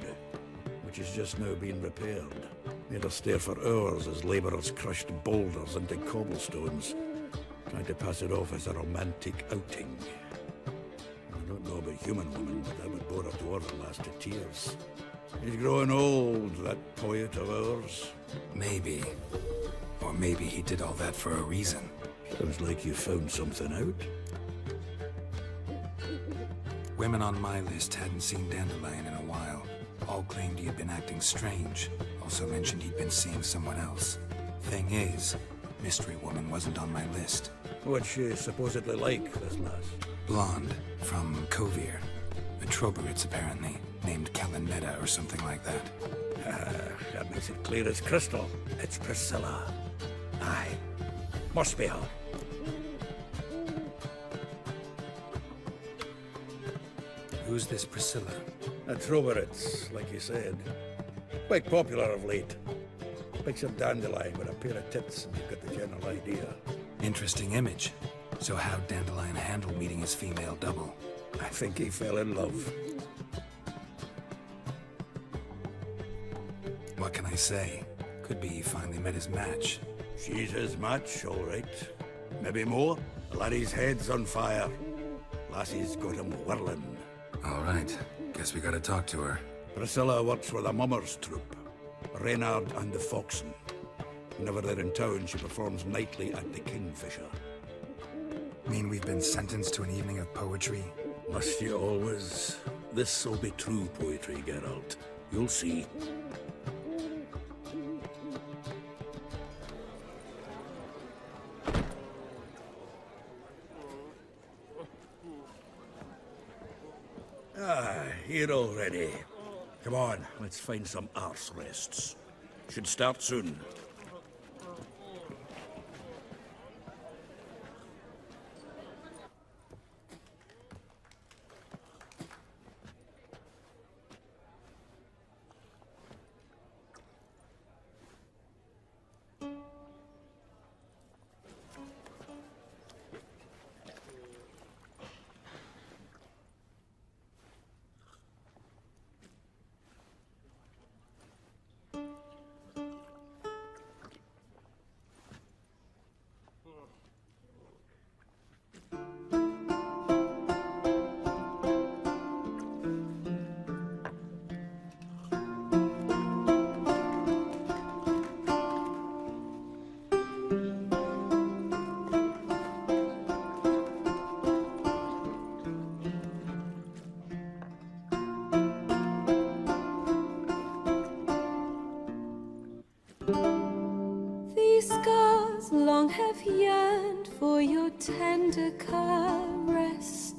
which is just now being repaired. Made her stare for hours as labourers crushed boulders into cobblestones, trying to pass it off as a romantic outing. I don't know about human woman, but that would bore a dwarf lass to tears. He's growing old, that poet of ours. Maybe. Or maybe he did all that for a reason. Sounds like you found something out. Women on my list hadn't seen Dandelion in a while. All claimed he had been acting strange. Also mentioned he'd been seeing someone else. Thing is, Mystery Woman wasn't on my list. What's she supposedly like, this lass? Blonde, from Kovir. A Troberitz, apparently. Named Kalonetta or something like that. That makes it clear as crystal. It's Priscilla. Aye. Must be her. Who's this Priscilla? A Troberitz, like you said. Quite popular of late. Picks up Dandelion with a pair of tits and you've got the general idea. Interesting image. So how'd Dandelion handle meeting his female double? I think he fell in love. What can I say? Could be he finally met his match. She's his match, all right. Maybe more. The laddie's head's on fire. Lassie's got him whirling. All right. Guess we gotta talk to her. Priscilla works with a mummers troupe. Reynard and the Foxen. Whenever they're in town, she performs nightly at the Kingfisher. Mean we've been sentenced to an evening of poetry? Must you always? This'll be true poetry, Geralt. You'll see. Ah, here already. Come on, let's find some arse rests. Should start soon. long have yearned for your tender caress,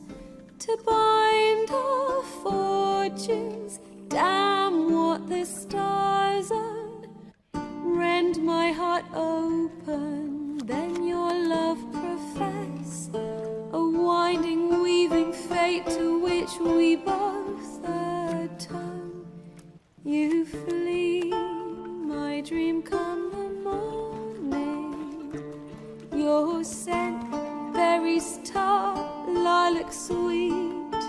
to bind our fortunes. Damn what the stars own. Rend my heart open, then your love profess, a winding, weaving fate to which we both atone. You flee, my dream come the morning. Your scent, berries tart, lilac sweet,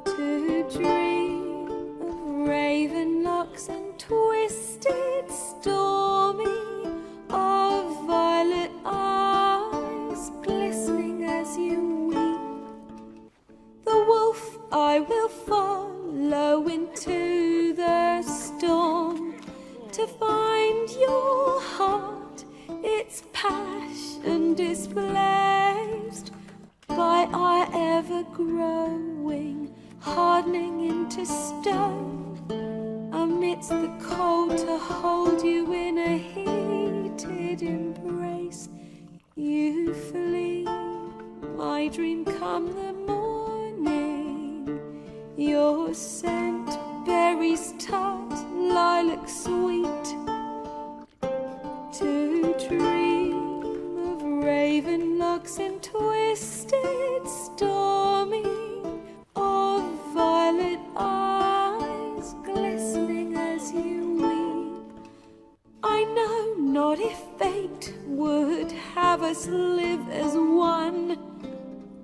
to dream of raven locks and twisted, stormy, of violet eyes glistening as you weep. The wolf I will follow into the storm, to find your heart, its passion displaced by our ever-growing, hardening into stone. Amidst the cold, to hold you in a heated embrace. You flee, my dream come the morning. Your scent, berries tart, lilac sweet, to dream of raven locks and twisted, stormy, of violet eyes glistening as you weep. I know not if fate would have us live as one,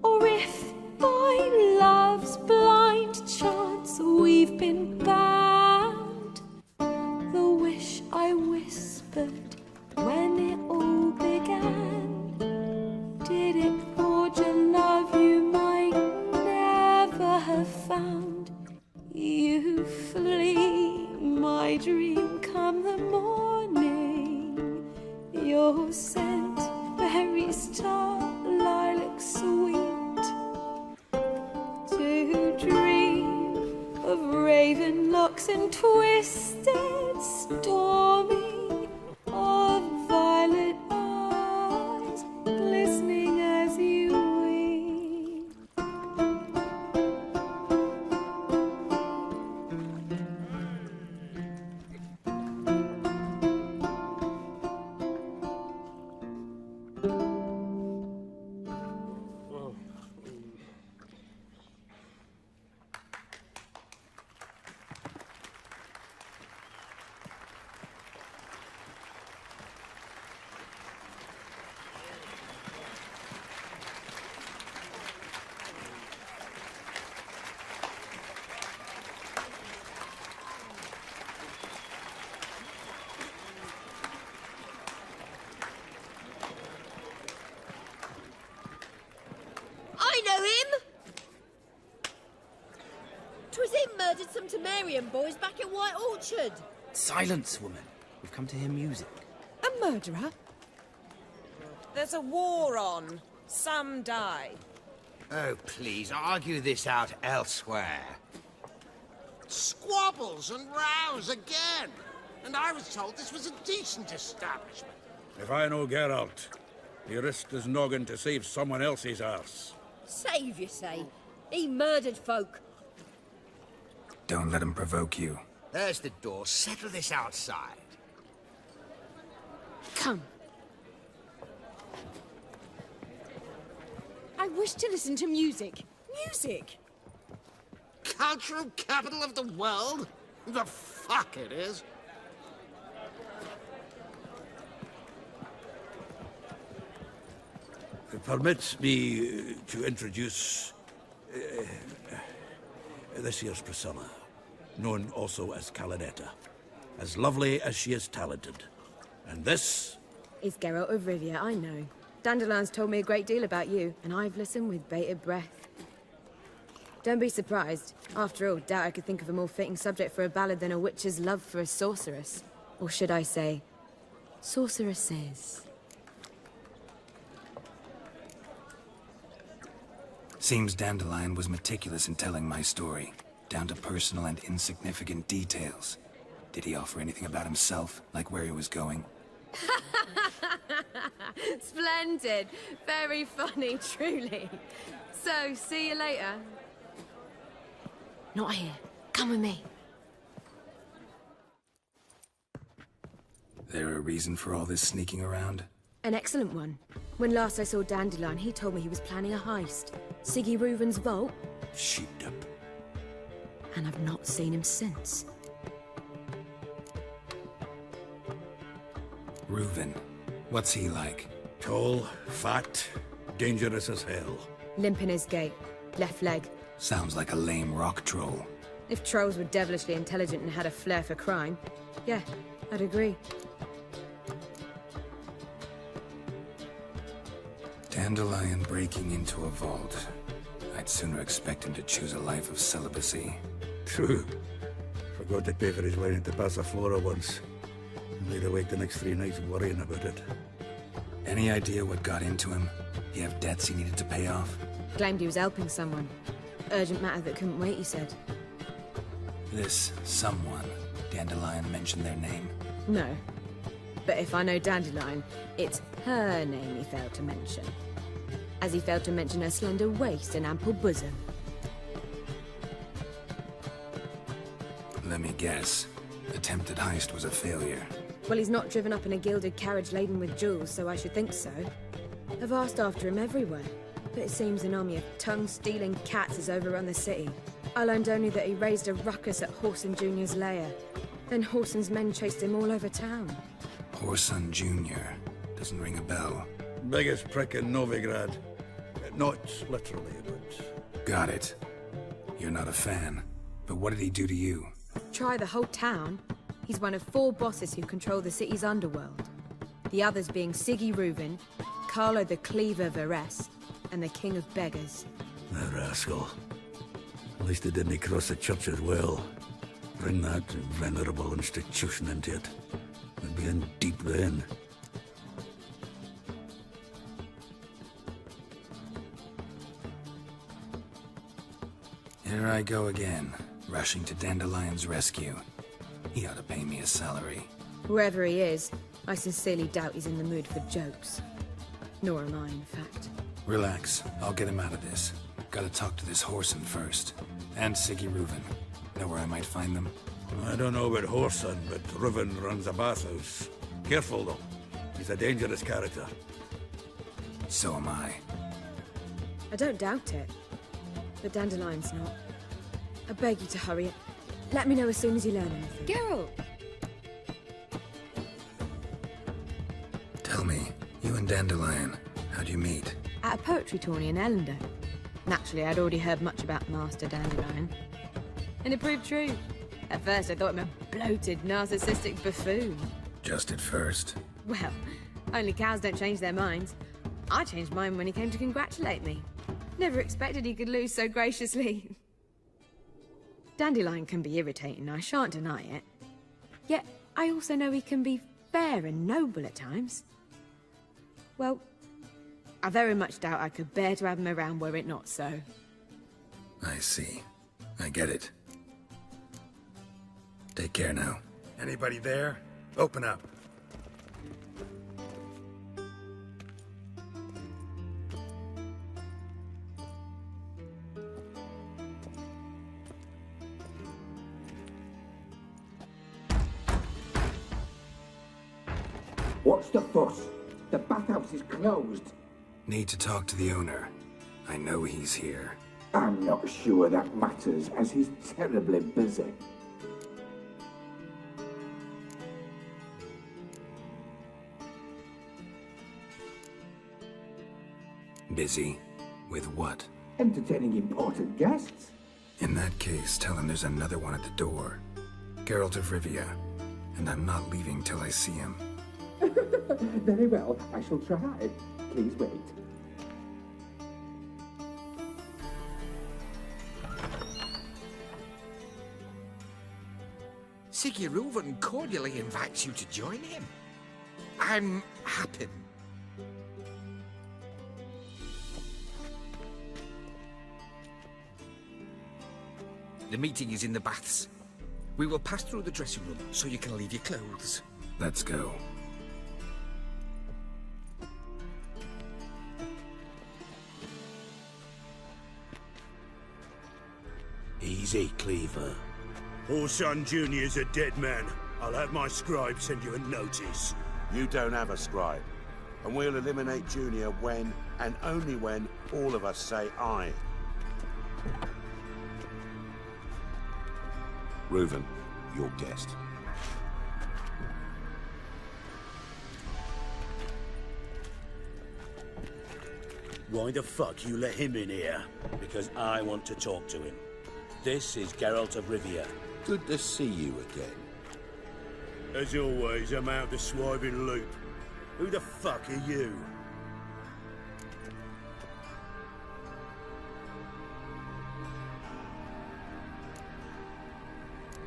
or if by love's blind chance we've been bound. The wish I whispered when it all began, did it forge a love you might never have found? You flee, my dream come the morning. Your scent, berries tart, lilac sweet, to dream of raven locks and twisted, stormy, of violet eyes glistening as you weep. I know him! 'Twas him murdered some Temerian boys back at White Orchard. Silence, woman. We've come to hear music. A murderer? There's a war on. Some die. Oh, please, argue this out elsewhere. Squabbles and rows again. And I was told this was a decent establishment. If I know Geralt, he risked his noggin to save someone else's arse. Save, you say? He murdered folk. Don't let him provoke you. There's the door. Settle this outside. Come. I wish to listen to music. Music! Cultural capital of the world? The fuck it is. Permit me to introduce this here's Priscilla, known also as Calinetta. As lovely as she is talented. And this? It's Geralt of Rivia, I know. Dandelion's told me a great deal about you, and I've listened with bated breath. Don't be surprised. After all, doubt I could think of a more fitting subject for a ballad than a witch's love for a sorceress. Or should I say, sorceresses. Seems Dandelion was meticulous in telling my story, down to personal and insignificant details. Did he offer anything about himself, like where he was going? Splendid. Very funny, truly. So, see you later. Not here. Come with me. There a reason for all this sneaking around? An excellent one. When last I saw Dandelion, he told me he was planning a heist. Siggy Reuven's vault. Sheeped up. And I've not seen him since. Reuven. What's he like? Tall, fat, dangerous as hell. Limp in his gait. Left leg. Sounds like a lame rock troll. If trolls were devilishly intelligent and had a flair for crime, yeah, I'd agree. Dandelion breaking into a vault. I'd sooner expect him to choose a life of celibacy. True. Forgot to pay for his wine to Passiflora once. Laid awake the next 3 nights worrying about it. Any idea what got into him? He have debts he needed to pay off? Claimed he was helping someone. Urgent matter that couldn't wait, he said. This someone, Dandelion mentioned their name? No. But if I know Dandelion, it's her name he failed to mention. As he failed to mention her slender waist and ample bosom. Let me guess. Attempted heist was a failure. Well, he's not driven up in a gilded carriage laden with jewels, so I should think so. I've asked after him everywhere, but it seems an army of tongue-stealing cats has overrun the city. I learned only that he raised a ruckus at Whoreson Jr.'s lair. Then Whoreson's men chased him all over town. Whoreson Jr. Doesn't ring a bell. Biggest prick in Novigrad. Not literally, but... Got it. You're not a fan. But what did he do to you? Try the whole town. He's one of 4 bosses who control the city's underworld. The others being Siggy Reuven, Carlo the Cleaver Varese, and the King of Beggars. The rascal. At least he didn't cross the church as well. Bring that venerable institution into it. We'd be in deep then. Here I go again, rushing to Dandelion's rescue. He ought to pay me a salary. Wherever he is, I sincerely doubt he's in the mood for jokes. Nor am I, in fact. Relax, I'll get him out of this. Gotta talk to this Whoreson first. And Siggy Reuven. Know where I might find them? I don't know about Whoreson, but Reuven runs a bathhouse. Careful, though. He's a dangerous character. So am I. I don't doubt it. But Dandelion's not. I beg you to hurry it. Let me know as soon as you learn anything. Geralt! Tell me, you and Dandelion, how'd you meet? At a poetry tourney in Ellendale. Naturally, I'd already heard much about Master Dandelion. And it proved true. At first, I thought him a bloated, narcissistic buffoon. Just at first? Well, only cows don't change their minds. I changed mine when he came to congratulate me. Never expected he could lose so graciously. Dandelion can be irritating, I shan't deny it. Yet, I also know he can be fair and noble at times. Well, I very much doubt I could bear to have him around were it not so. I see. I get it. Take care now. Anybody there? Open up. What's the fuss? The bathhouse is closed. Need to talk to the owner. I know he's here. I'm not sure that matters, as he's terribly busy. Busy? With what? Entertaining important guests. In that case, tell him there's another one at the door. Geralt of Rivia. And I'm not leaving till I see him. Very well, I shall try. Please wait. Sigurd cordially invites you to join him. I'm happy. The meeting is in the baths. We will pass through the dressing room so you can leave your clothes. Let's go. Easy, Cleaver. Orson Jr.'s a dead man. I'll have my scribe send you a notice. You don't have a scribe. And we'll eliminate Junior when, and only when, all of us say aye. Reuven, your guest. Why the fuck you let him in here? Because I want to talk to him. This is Geralt of Rivia. Good to see you again. As always, I'm out the swiving loop. Who the fuck are you?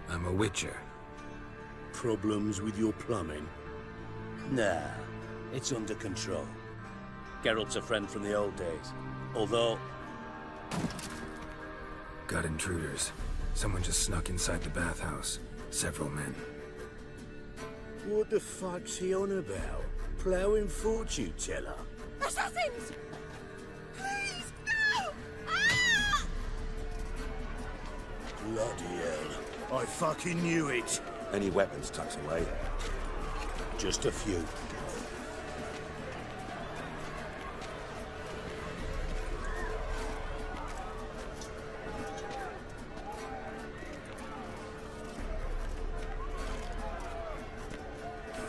I'm a witcher. Problems with your plumbing? Nah, it's under control. Geralt's a friend from the old days. Although... Got intruders. Someone just snuck inside the bathhouse. Several men. What the fuck's he on about? Ploughing fortune teller? Assassins! Please, no! Ah! Bloody hell. I fucking knew it. Any weapons tucked away? Just a few.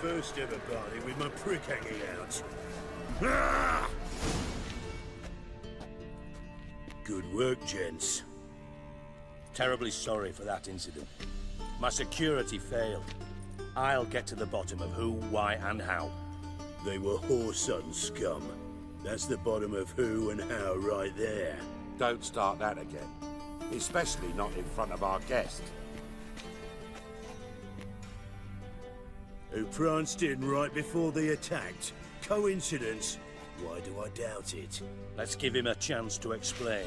First ever party with my prick hanging out. Ah! Good work, gents. Terribly sorry for that incident. My security failed. I'll get to the bottom of who, why, and how. They were whoreson scum. That's the bottom of who and how right there. Don't start that again. Especially not in front of our guest. Who pranced in right before they attacked. Coincidence? Why do I doubt it? Let's give him a chance to explain.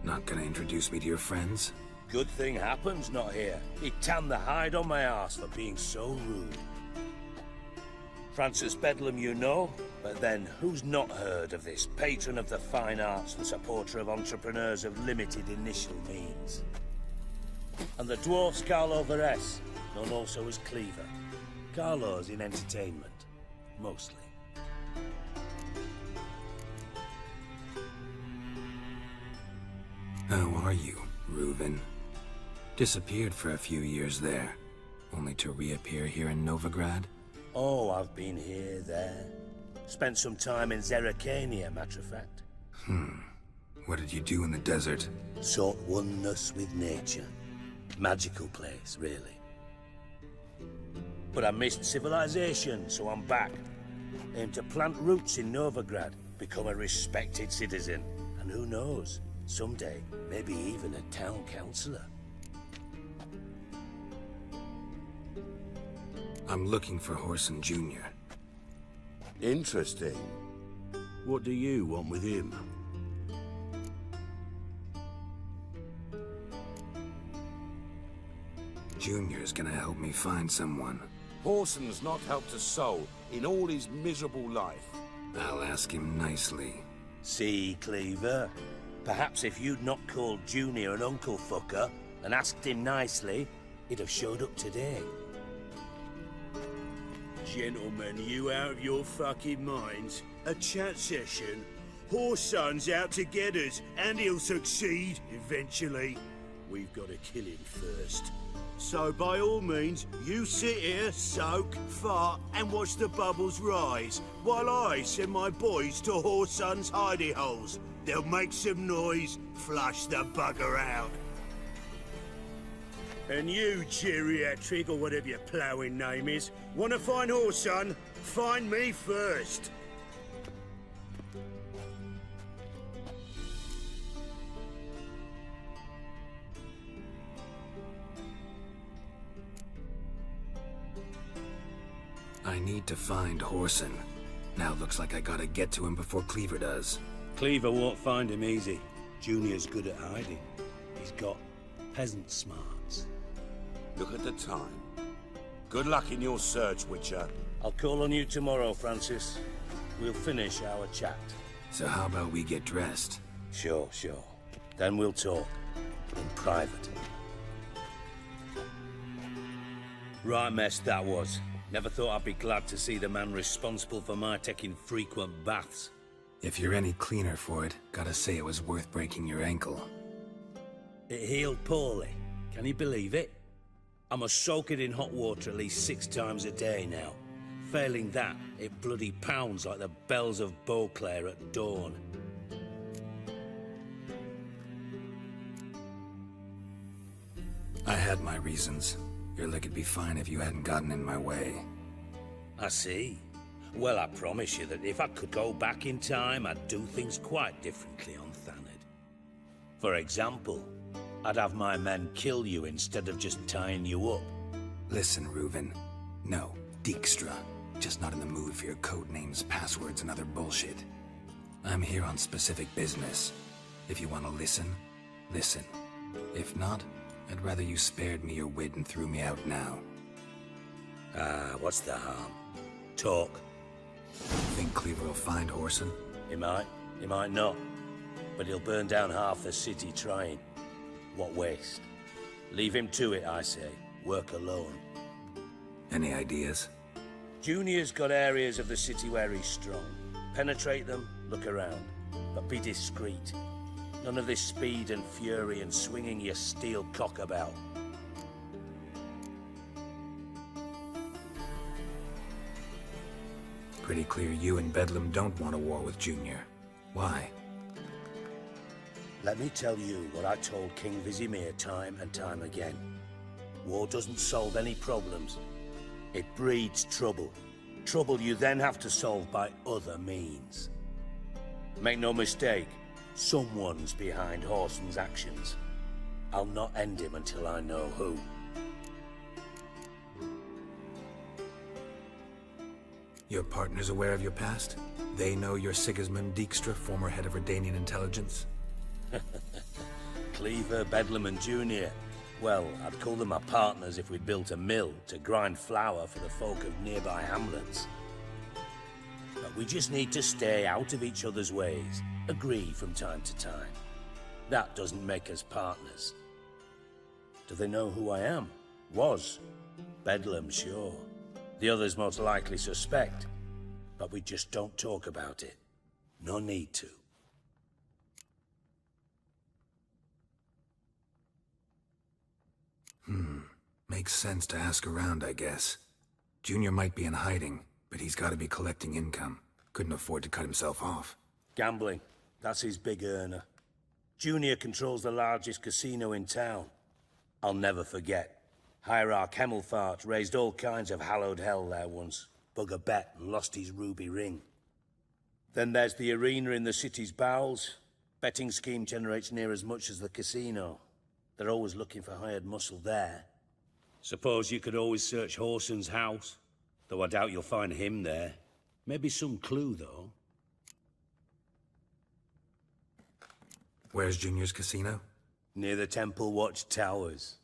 Not gonna introduce me to your friends? Good thing Happen's not here. He tanned the hide on my ass for being so rude. Francis Bedlam you know, but then who's not heard of this patron of the fine arts and supporter of entrepreneurs of limited initial means? And the dwarf's Carlo Veres, known also as Cleaver. Carlo's in entertainment, mostly. How are you, Reuven? Disappeared for a few years there, only to reappear here in Novigrad? Oh, I've been here, there. Spent some time in Zerrikania, matter of fact. What did you do in the desert? Sought oneness with nature. Magical place, really. But I missed civilization, so I'm back. Aim to plant roots in Novigrad, become a respected citizen. And who knows, someday, maybe even a town councillor. I'm looking for Whoreson Jr. Interesting. What do you want with him? Junior's gonna help me find someone. Whoreson's not helped a soul in all his miserable life. I'll ask him nicely. See, Cleaver? Perhaps if you'd not called Junior an uncle fucker and asked him nicely, he'd have showed up today. Gentlemen, you out of your fucking minds? A chat session? Whoreson's out to get us, and he'll succeed, eventually. We've got to kill him first. So by all means, you sit here, soak, fart, and watch the bubbles rise, while I send my boys to Whoreson's hidey holes. They'll make some noise, flush the bugger out. And you, geriatric, or whatever your ploughing name is, want to find Whoreson? Find me first. I need to find Whoreson. Now looks like I gotta get to him before Cleaver does. Cleaver won't find him easy. Junior's good at hiding. He's got peasant smarts. Look at the time. Good luck in your search, Witcher. I'll call on you tomorrow, Francis. We'll finish our chat. So how about we get dressed? Sure, sure. Then we'll talk. In private. Right mess that was. Never thought I'd be glad to see the man responsible for my taking frequent baths. If you're any cleaner for it, gotta say it was worth breaking your ankle. It healed poorly. Can you believe it? I must soak it in hot water at least 6 times a day now. Failing that, it bloody pounds like the bells of Beauclair at dawn. I had my reasons. Your leg would be fine if you hadn't gotten in my way. I see. Well, I promise you that if I could go back in time, I'd do things quite differently on Thanid. For example, I'd have my men kill you instead of just tying you up. Listen, Reuven. No, Dijkstra. Just not in the mood for your code names, passwords, and other bullshit. I'm here on specific business. If you want to listen, listen. If not, I'd rather you spared me your wit and threw me out now. What's the harm? Talk. Think Cleaver will find Whoreson? He might not. But he'll burn down half the city trying. What waste. Leave him to it, I say. Work alone. Any ideas? Junior's got areas of the city where he's strong. Penetrate them, look around. But be discreet. None of this speed and fury and swinging your steel cock about. Pretty clear you and Bedlam don't want a war with Junior. Why? Let me tell you what I told King Vizimir time and time again. War doesn't solve any problems. It breeds trouble. Trouble you then have to solve by other means. Make no mistake, someone's behind Whoreson's actions. I'll not end him until I know who. Your partner's aware of your past? They know you're Sigismund Dijkstra, former head of Redanian intelligence? Cleaver, Bedlam and Junior. Well, I'd call them my partners if we'd built a mill to grind flour for the folk of nearby hamlets. But we just need to stay out of each other's ways, agree from time to time. That doesn't make us partners. Do they know who I am? Was. Bedlam, sure. The others most likely suspect. But we just don't talk about it. No need to. Makes sense to ask around, I guess. Junior might be in hiding, but he's got to be collecting income. Couldn't afford to cut himself off. Gambling. That's his big earner. Junior controls the largest casino in town. I'll never forget. Hierarch Hemmelfart raised all kinds of hallowed hell there once. Bug a bet and lost his ruby ring. Then there's the arena in the city's bowels. Betting scheme generates near as much as the casino. They're always looking for hired muscle there. Suppose you could always search Whoreson's house, though I doubt you'll find him there. Maybe some clue, though. Where's Junior's casino? Near the Temple Watch Towers.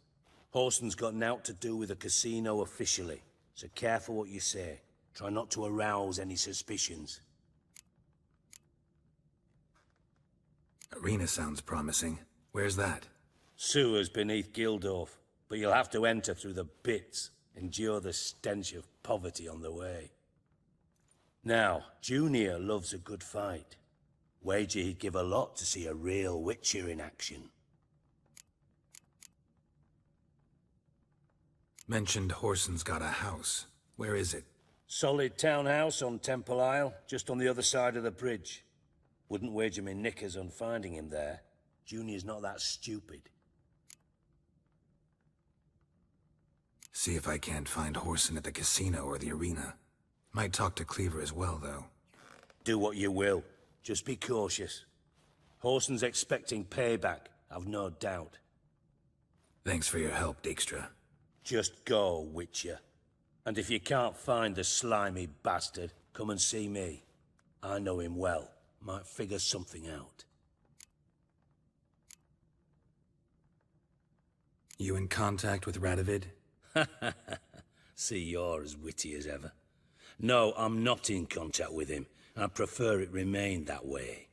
Whoreson's got naught to do with the casino officially, so careful what you say. Try not to arouse any suspicions. Arena sounds promising. Where's that? Sewers beneath Gildorf, but you'll have to enter through the bits, endure the stench of poverty on the way. Now, Junior loves a good fight. Wager he'd give a lot to see a real Witcher in action. Mentioned Whoreson's got a house. Where is it? Solid townhouse on Temple Isle, just on the other side of the bridge. Wouldn't wager me knickers on finding him there. Junior's not that stupid. See if I can't find Whoreson at the casino or the arena. Might talk to Cleaver as well, though. Do what you will. Just be cautious. Whoreson's expecting payback, I've no doubt. Thanks for your help, Dijkstra. Just go, Witcher. And if you can't find the slimy bastard, come and see me. I know him well. Might figure something out. You in contact with Radovid? See, you're as witty as ever. No, I'm not in contact with him. I prefer it remained that way.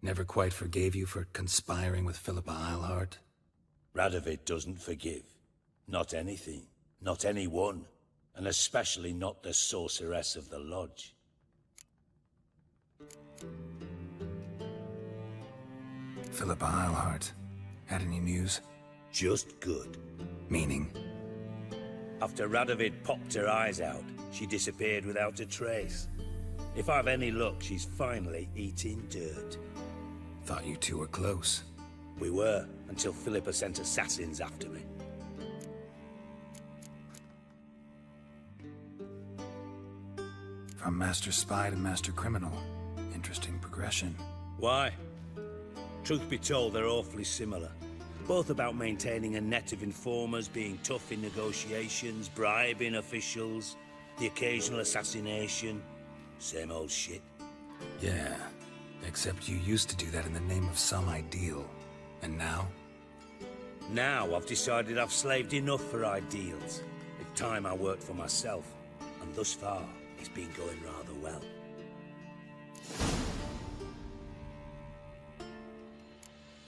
Never quite forgave you for conspiring with Philippa Eilhart? Radovid doesn't forgive. Not anything. Not anyone. And especially not the sorceress of the lodge. Philippa Eilhart. Had any news? Just good. Meaning? After Radovid popped her eyes out, she disappeared without a trace. If I've any luck, she's finally eating dirt. Thought you two were close. We were, until Philippa sent assassins after me. From Master Spy to Master Criminal. Interesting progression. Why? Truth be told, they're awfully similar. Both about maintaining a net of informers, being tough in negotiations, bribing officials, the occasional assassination. Same old shit. Yeah, except you used to do that in the name of some ideal. And now? Now I've decided I've slaved enough for ideals. It's time I worked for myself. And thus far, it's been going rather well.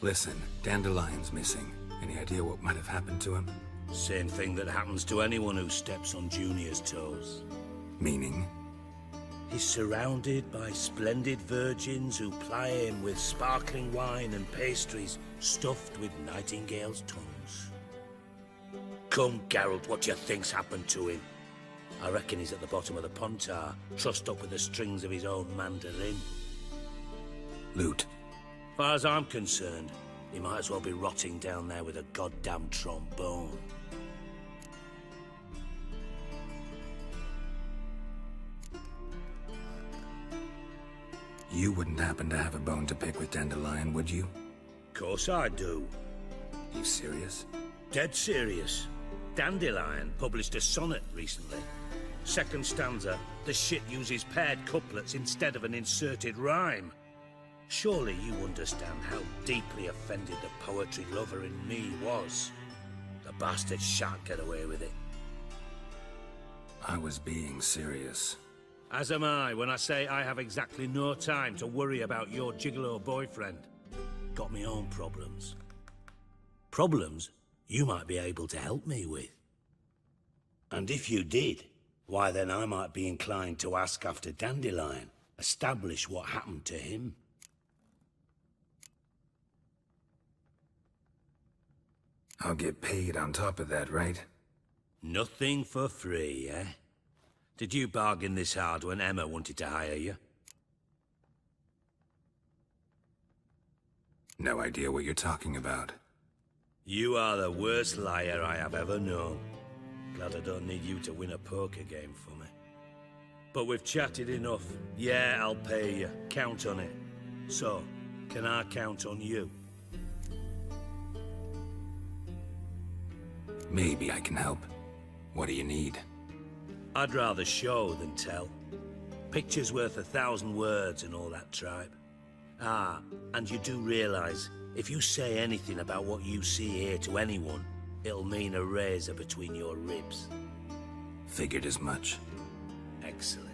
Listen, Dandelion's missing. Any idea what might have happened to him? Same thing that happens to anyone who steps on Junior's toes. Meaning? He's surrounded by splendid virgins who ply him with sparkling wine and pastries stuffed with nightingales' tongues. Come, Geralt, what do you think's happened to him? I reckon he's at the bottom of the Pontar, trussed up with the strings of his own mandarin. Loot. Far as I'm concerned, he might as well be rotting down there with a goddamn trombone. You wouldn't happen to have a bone to pick with Dandelion, would you? Course I do. You serious? Dead serious. Dandelion published a sonnet recently. Second stanza, the shit uses paired couplets instead of an inserted rhyme. Surely you understand how deeply offended the poetry lover in me was. The bastard shan't get away with it. I was being serious. As am I when I say I have exactly no time to worry about your gigolo boyfriend. Got me own problems. Problems you might be able to help me with. And if you did, why then I might be inclined to ask after Dandelion, establish what happened to him. I'll get paid on top of that, right? Nothing for free, eh? Did you bargain this hard when Emma wanted to hire you? No idea what you're talking about. You are the worst liar I have ever known. Glad I don't need you to win a poker game for me. But we've chatted enough. Yeah, I'll pay you. Count on it. So, can I count on you? Maybe I can help. What do you need? I'd rather show than tell. Picture's worth 1,000 words and all that tribe. Ah, and you do realize, if you say anything about what you see here to anyone, it'll mean a razor between your ribs. Figured as much. Excellent.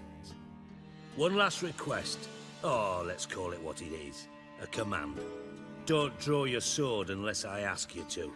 One last request. Oh, let's call it what it is. A command. don't draw your sword unless I ask you to.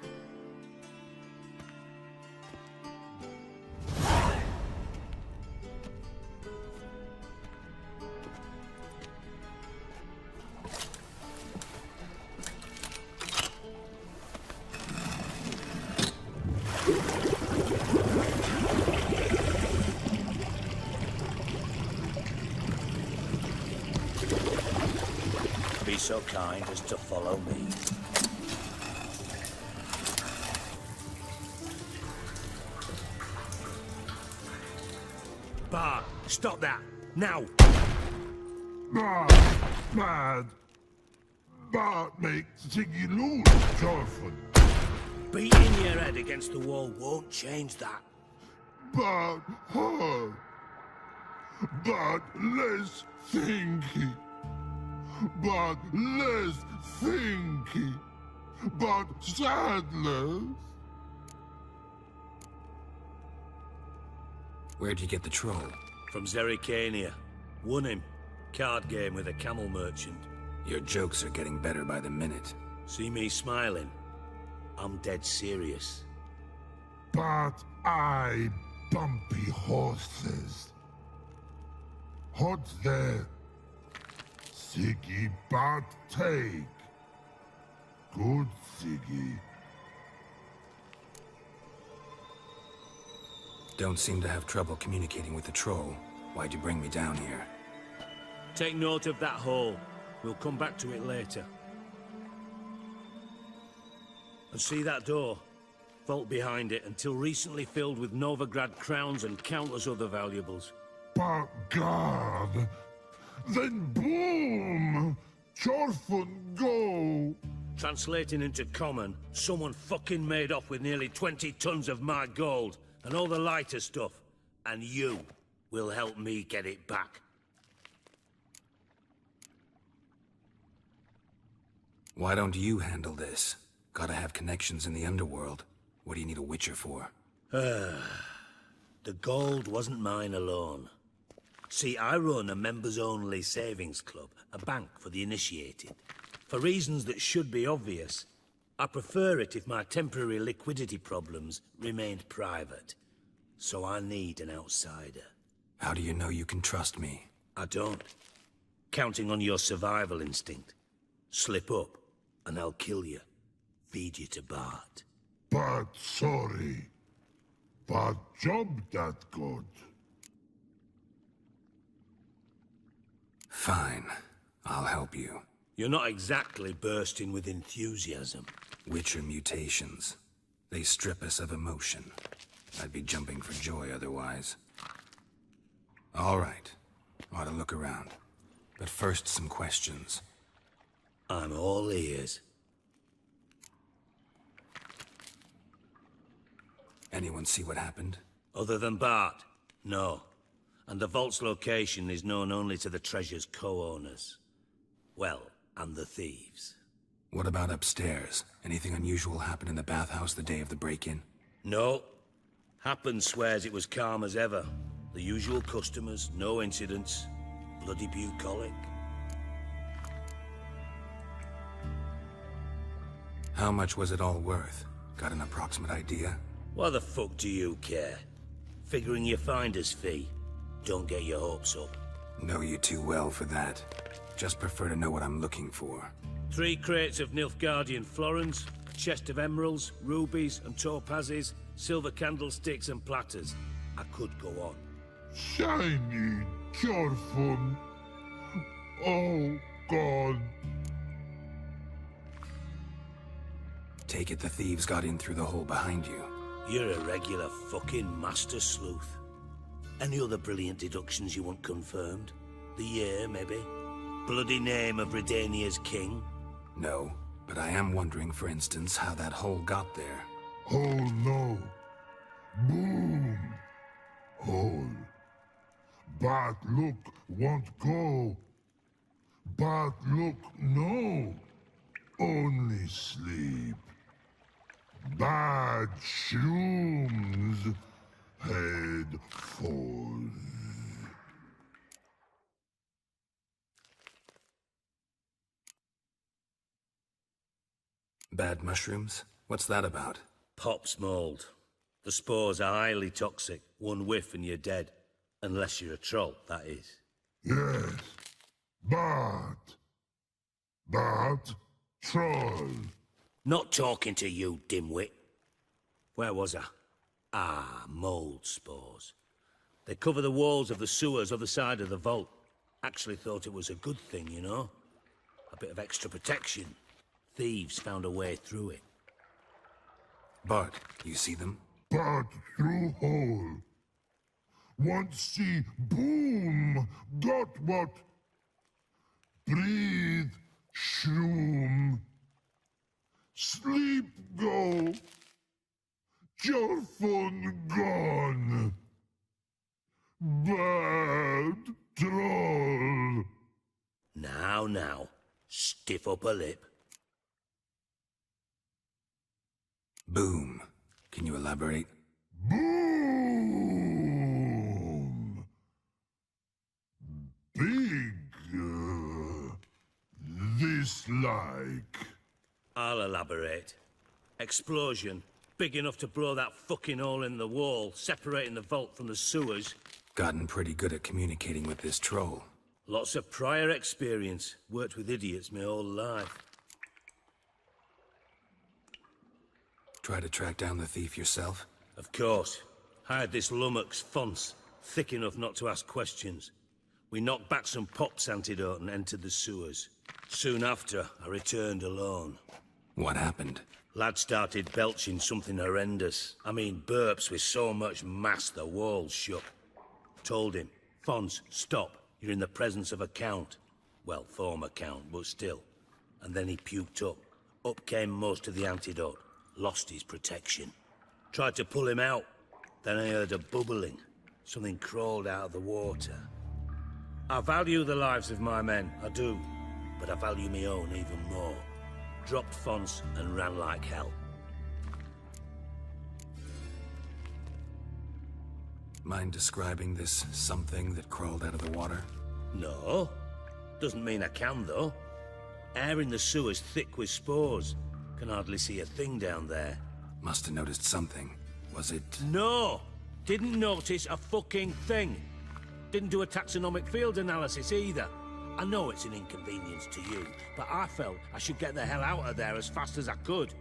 Be so kind as to follow me. Bart, stop that! Now! Mad! Bart makes Ziggy lose, Jorfun. Beating your head against the wall won't change that. Bart hard. Bart less thinky. Bart less thinky. Bart sadless. Where'd you get the troll? From Zerrikania. Won him. Card game with a camel merchant. Your jokes are getting better by the minute. See me smiling? I'm dead serious. But I bumpy horses. Hot there. Siggy Bart take. Good Siggy. Don't seem to have trouble communicating with the troll. Why'd you bring me down here? Take note of that hole. We'll come back to it later. And see that door? Vault behind it, until recently filled with Novigrad crowns and countless other valuables. But God, then boom! Chorfun go! Translating into common, someone fucking made off with nearly 20 tons of my gold, and all the lighter stuff. And you will help me get it back. Why don't you handle this? Gotta have connections in the underworld. What do you need a witcher for? The gold wasn't mine alone. See, I run a members-only savings club, a bank for the initiated. For reasons that should be obvious, I prefer it if my temporary liquidity problems remained private. So I need an outsider. How do you know you can trust me? I don't. Counting on your survival instinct. Slip up, and I'll kill you. Feed you to Bart. But sorry. But job that good. Fine. I'll help you. You're not exactly bursting with enthusiasm. Witcher mutations. They strip us of emotion. I'd be jumping for joy otherwise. All right. Ought to look around. But first, some questions. I'm all ears. Anyone see what happened? Other than Bart? No. And the vault's location is known only to the treasure's co-owners. Well, and the thieves. What about upstairs? Anything unusual happen in the bathhouse the day of the break-in? No. Happen swears it was calm as ever. The usual customers, no incidents. Bloody bucolic. How much was it all worth? Got an approximate idea? Why the fuck do you care? Figuring your finder's fee. Don't get your hopes up. Know you too well for that. Just prefer to know what I'm looking for. 3 crates of Nilfgaardian florins, a chest of emeralds, rubies and topazes, silver candlesticks and platters. I could go on. Shiny Chorfun. Oh, God. Take it the thieves got in through the hole behind you. You're a regular fucking master sleuth. Any other brilliant deductions you want confirmed? The year, maybe? Bloody name of Redania's king? No, but I am wondering, for instance, how that hole got there. Hole no. Boom. Hole. But look won't go. But look no. Only sleep. Bad shrooms. Head falls. Bad mushrooms? What's that about? Pops mold. The spores are highly toxic. One whiff and you're dead. Unless you're a troll, that is. Yes. Bad. Bad troll. Not talking to you, dimwit. Where was I? Ah, mold spores. They cover the walls of the sewers other side of the vault. Actually thought it was a good thing, you know? A bit of extra protection. Thieves found a way through it. Bart, you see them? Bad through hole. Want see boom. Got what? Breathe. Shroom. Sleep go. Your phone gone. Bad troll. Now. Stiff upper lip. Boom. Can you elaborate? Boom. Big. This like. I'll elaborate. Explosion. Big enough to blow that fucking hole in the wall, separating the vault from the sewers. Gotten pretty good at communicating with this troll. Lots of prior experience. Worked with idiots my whole life. Try to track down the thief yourself? Of course. Hired this lummox Fonce, thick enough not to ask questions. We knocked back some Pop's antidote and entered the sewers. Soon after, I returned alone. What happened? Lad started belching something horrendous. I mean, burps with so much mass the walls shook. Told him, Fonce, stop. You're in the presence of a count. Well, former count, but still. And then he puked up. Up came most of the antidote. Lost his protection. Tried to pull him out. Then I heard a bubbling. Something crawled out of the water. I value the lives of my men, I do. But I value my own even more. Dropped Fonce and ran like hell. Mind describing this something that crawled out of the water? No. Doesn't mean I can, though. Air in the sewer's thick with spores. Can hardly see a thing down there. Must have noticed something. Was it... No! Didn't notice a fucking thing. Didn't do a taxonomic field analysis either. I know it's an inconvenience to you, but I felt I should get the hell out of there as fast as I could.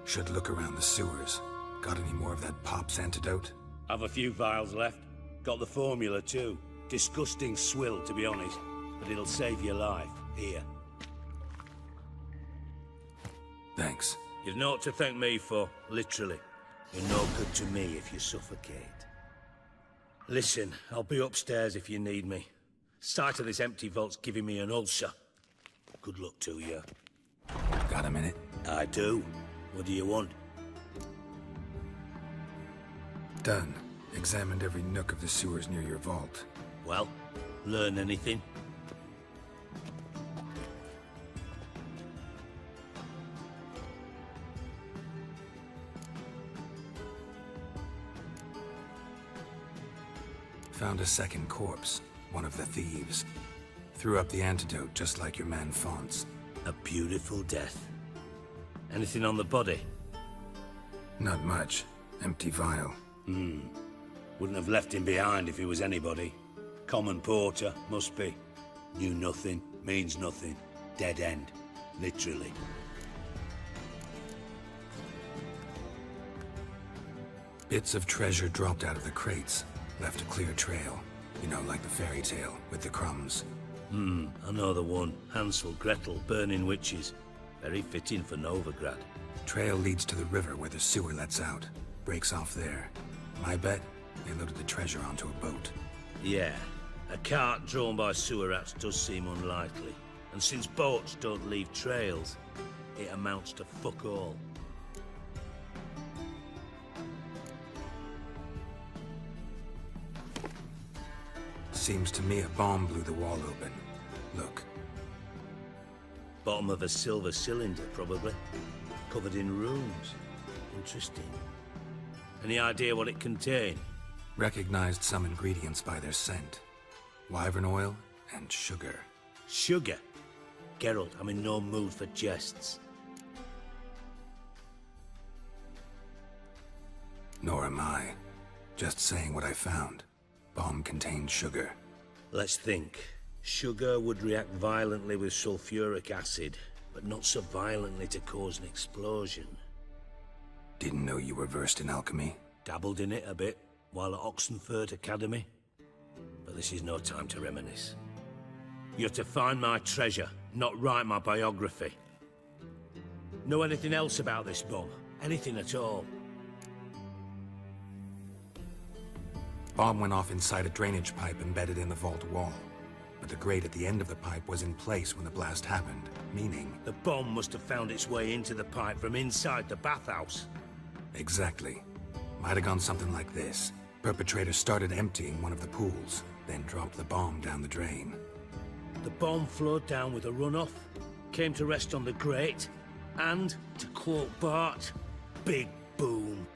Should look around the sewers. Got any more of that Pop's antidote? Have a few vials left. Got the formula too. Disgusting swill, to be honest. But it'll save your life. Here. Thanks. You've naught to thank me for, literally. You're no good to me if you suffocate. Listen, I'll be upstairs if you need me. Sight of this empty vault's giving me an ulcer. Good luck to you. Got a minute? I do. What do you want? Done. Examined every nook of the sewers near your vault. Well, learn anything? Found a second corpse, one of the thieves. Threw up the antidote just like your man Fonce. A beautiful death. Anything on the body? Not much. Empty vial. Wouldn't have left him behind if he was anybody. Common porter, must be. Knew nothing, means nothing. Dead end. Literally. Bits of treasure dropped out of the crates. Left a clear trail. You know, like the fairy tale, with the crumbs. I know the one. Hansel, Gretel, burning witches. Very fitting for Novigrad. Trail leads to the river where the sewer lets out. Breaks off there. My bet, they loaded the treasure onto a boat. Yeah. A cart drawn by sewer rats does seem unlikely. And since boats don't leave trails, it amounts to fuck all. Seems to me a bomb blew the wall open. Look. Bottom of a silver cylinder, probably. Covered in runes. Interesting. Any idea what it contained? Recognized some ingredients by their scent. Wyvern oil and sugar. Sugar? Geralt, I'm in no mood for jests. Nor am I. Just saying what I found. Bomb contained sugar. Let's think. Sugar would react violently with sulfuric acid, but not so violently to cause an explosion. Didn't know you were versed in alchemy. Dabbled in it a bit while at Oxenford Academy. But this is no time to reminisce. You're to find my treasure, not write my biography. Know anything else about this bomb? Anything at all? Bomb went off inside a drainage pipe embedded in the vault wall. But the grate at the end of the pipe was in place when the blast happened, meaning... The bomb must have found its way into the pipe from inside the bathhouse. Exactly. Might have gone something like this. Perpetrator started emptying one of the pools, then dropped the bomb down the drain. The bomb flowed down with a runoff, came to rest on the grate, and, to quote Bart, big boom.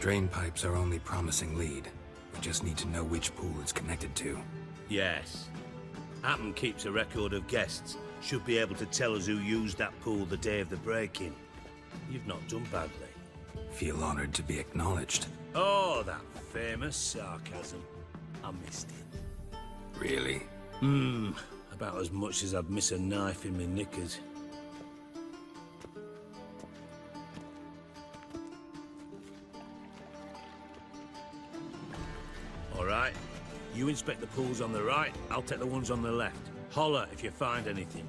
Drain pipes are only promising lead. We just need to know which pool it's connected to. Yes. Hammond keeps a record of guests. Should be able to tell us who used that pool the day of the break-in. You've not done badly. Feel honored to be acknowledged. Oh, that famous sarcasm. I missed it. Really? About as much as I'd miss a knife in my knickers. All right. You inspect the pools on the right, I'll take the ones on the left. Holler if you find anything.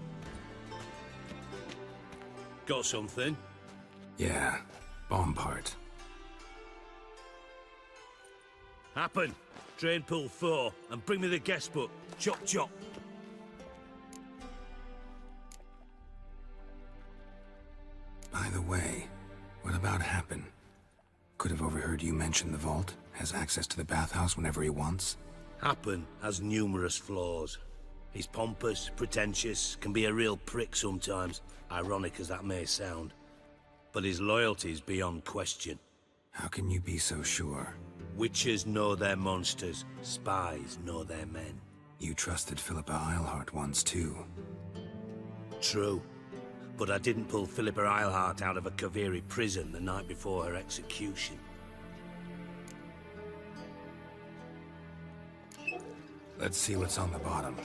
Got something? Yeah. Bomb part. Happen. Drain pool 4, and bring me the guest book. Chop chop. By the way, what about Happen? Could have overheard you mention the vault. Has access to the bathhouse whenever he wants. Happen has numerous flaws. He's pompous, pretentious, can be a real prick sometimes, ironic as that may sound. But his loyalty's beyond question. How can you be so sure? Witches know their monsters, spies know their men. You trusted Philippa Eilhart once too. True. But I didn't pull Philippa Eilhart out of a Kaviri prison the night before her execution. Let's see what's on the bottom.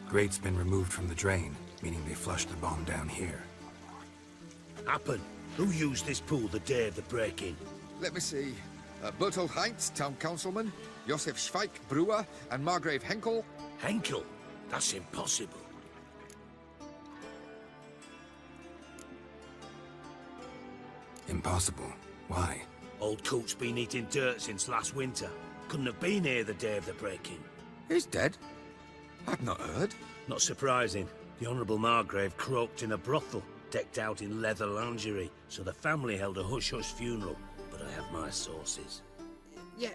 Grate's been removed from the drain, meaning they flushed the bomb down here. Happen. Who used this pool the day of the break-in? Let me see. Bertold Heinz, town councilman, Josef Schweik, brewer, and Margrave Henkel. Henkel? That's impossible. Impossible. Why? Old Coot's been eating dirt since last winter. Couldn't have been here the day of the break-in. He's dead? I've not heard. Not surprising. The Honourable Margrave croaked in a brothel, decked out in leather lingerie, so the family held a hush-hush funeral. But I have my sources. Yeah,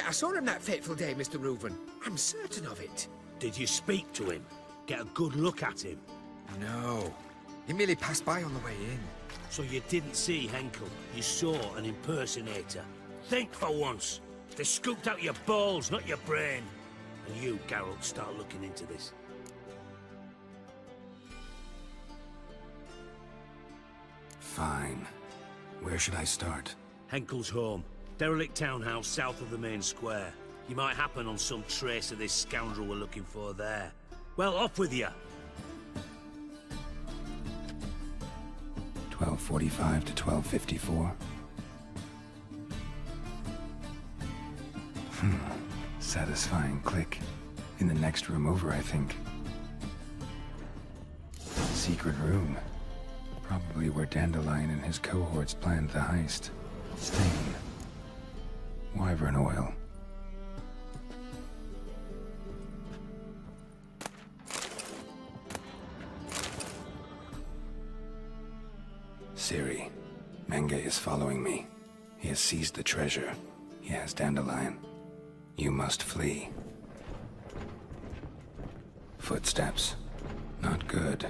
I saw him that fateful day, Mr. Reuven. I'm certain of it. Did you speak to him? Get a good look at him? No. He merely passed by on the way in. So you didn't see Henkel. You saw an impersonator. Think for once. They scooped out your balls, not your brain. And you, Geralt, start looking into this. Fine. Where should I start? Henkel's home. Derelict townhouse south of the main square. You might happen on some trace of this scoundrel we're looking for there. Well, off with you. 12:45 to 12:54. Satisfying click. In the next room over, I think. Secret room. Probably where Dandelion and his cohorts planned the heist. Stain. Wyvern oil. Ciri. Menge is following me. He has seized the treasure. He has Dandelion. You must flee. Footsteps. Not good.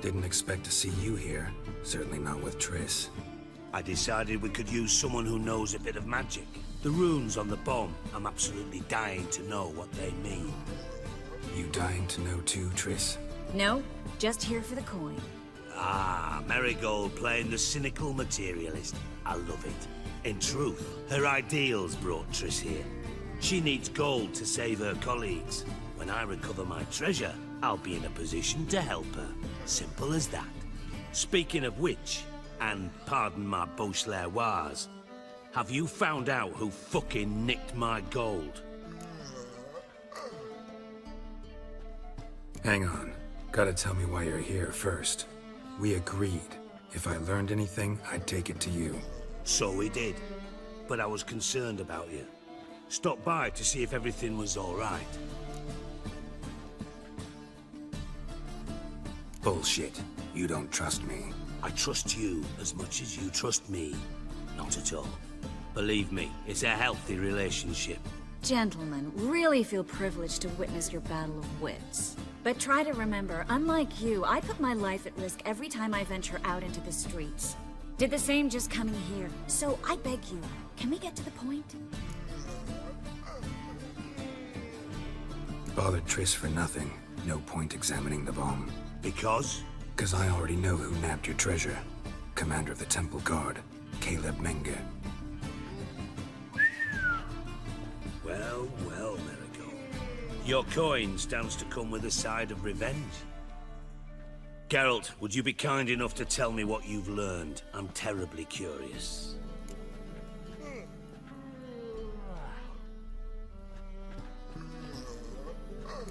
Didn't expect to see you here. Certainly not with Triss. I decided we could use someone who knows a bit of magic. The runes on the bomb, I'm absolutely dying to know what they mean. You dying to know too, Triss? No, just here for the coin. Ah, Marigold playing the cynical materialist. I love it. In truth, her ideals brought Triss here. She needs gold to save her colleagues. When I recover my treasure, I'll be in a position to help her. Simple as that. Speaking of which, and pardon my Beauclervois, have you found out who fucking nicked my gold? Hang on. Gotta tell me why you're here first. We agreed. If I learned anything, I'd take it to you. So we did. But I was concerned about you. Stopped by to see if everything was all right. Bullshit. You don't trust me. I trust you as much as you trust me. Not at all. Believe me, it's a healthy relationship. Gentlemen, really feel privileged to witness your battle of wits. But try to remember, unlike you, I put my life at risk every time I venture out into the streets. Did the same just coming here. So I beg you, can we get to the point? Bothered Triss for nothing. No point examining the bomb. Because? Because I already know who nabbed your treasure. Commander of the Temple Guard, Caleb Menge. Well, well, Marigold. Your coin stands to come with a side of revenge. Geralt, would you be kind enough to tell me what you've learned? I'm terribly curious.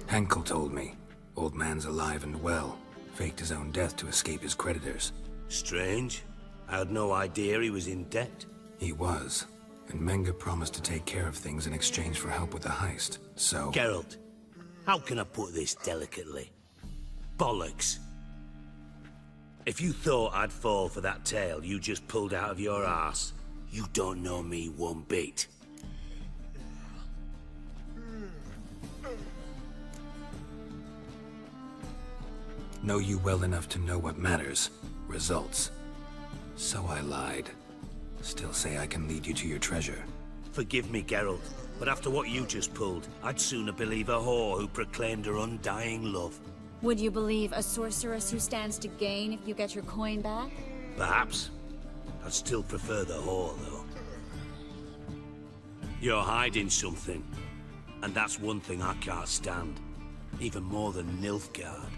Henkel told me. Old man's alive and well. Faked his own death to escape his creditors. Strange. I had no idea he was in debt. He was. And Menge promised to take care of things in exchange for help with the heist. So... Geralt, how can I put this delicately? Bollocks. If you thought I'd fall for that tale you just pulled out of your arse, you don't know me one bit. Know you well enough to know what matters. Results. So I lied. Still say I can lead you to your treasure. Forgive me, Geralt, but after what you just pulled, I'd sooner believe a whore who proclaimed her undying love. Would you believe a sorceress who stands to gain if you get your coin back? Perhaps. I'd still prefer the whore, though. You're hiding something, and that's one thing I can't stand. Even more than Nilfgaard.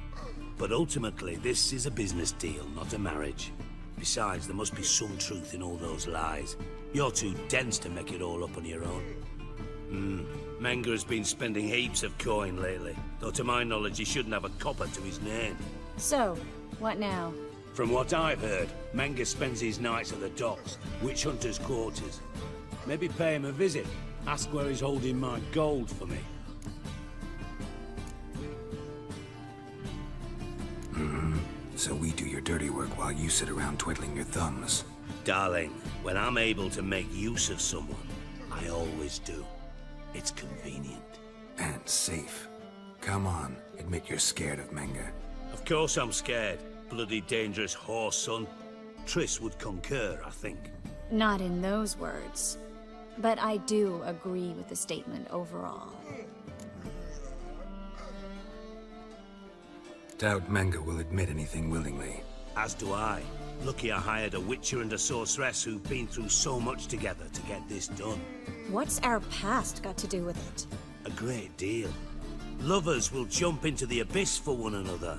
But ultimately, this is a business deal, not a marriage. Besides, there must be some truth in all those lies. You're too dense to make it all up on your own. Menge has been spending heaps of coin lately, though to my knowledge he shouldn't have a copper to his name. So, what now? From what I've heard, Menge spends his nights at the docks, witch hunters' quarters. Maybe pay him a visit, ask where he's holding my gold for me. So we do your dirty work while you sit around twiddling your thumbs. Darling, when I'm able to make use of someone, I always do. It's convenient. And safe. Come on, admit you're scared of Menge. Of course I'm scared. Bloody dangerous horse, son. Triss would concur, I think. Not in those words. But I do agree with the statement overall. Doubt Menge will admit anything willingly. As do I. Lucky I hired a witcher and a sorceress who've been through so much together to get this done. What's our past got to do with it? A great deal. Lovers will jump into the abyss for one another.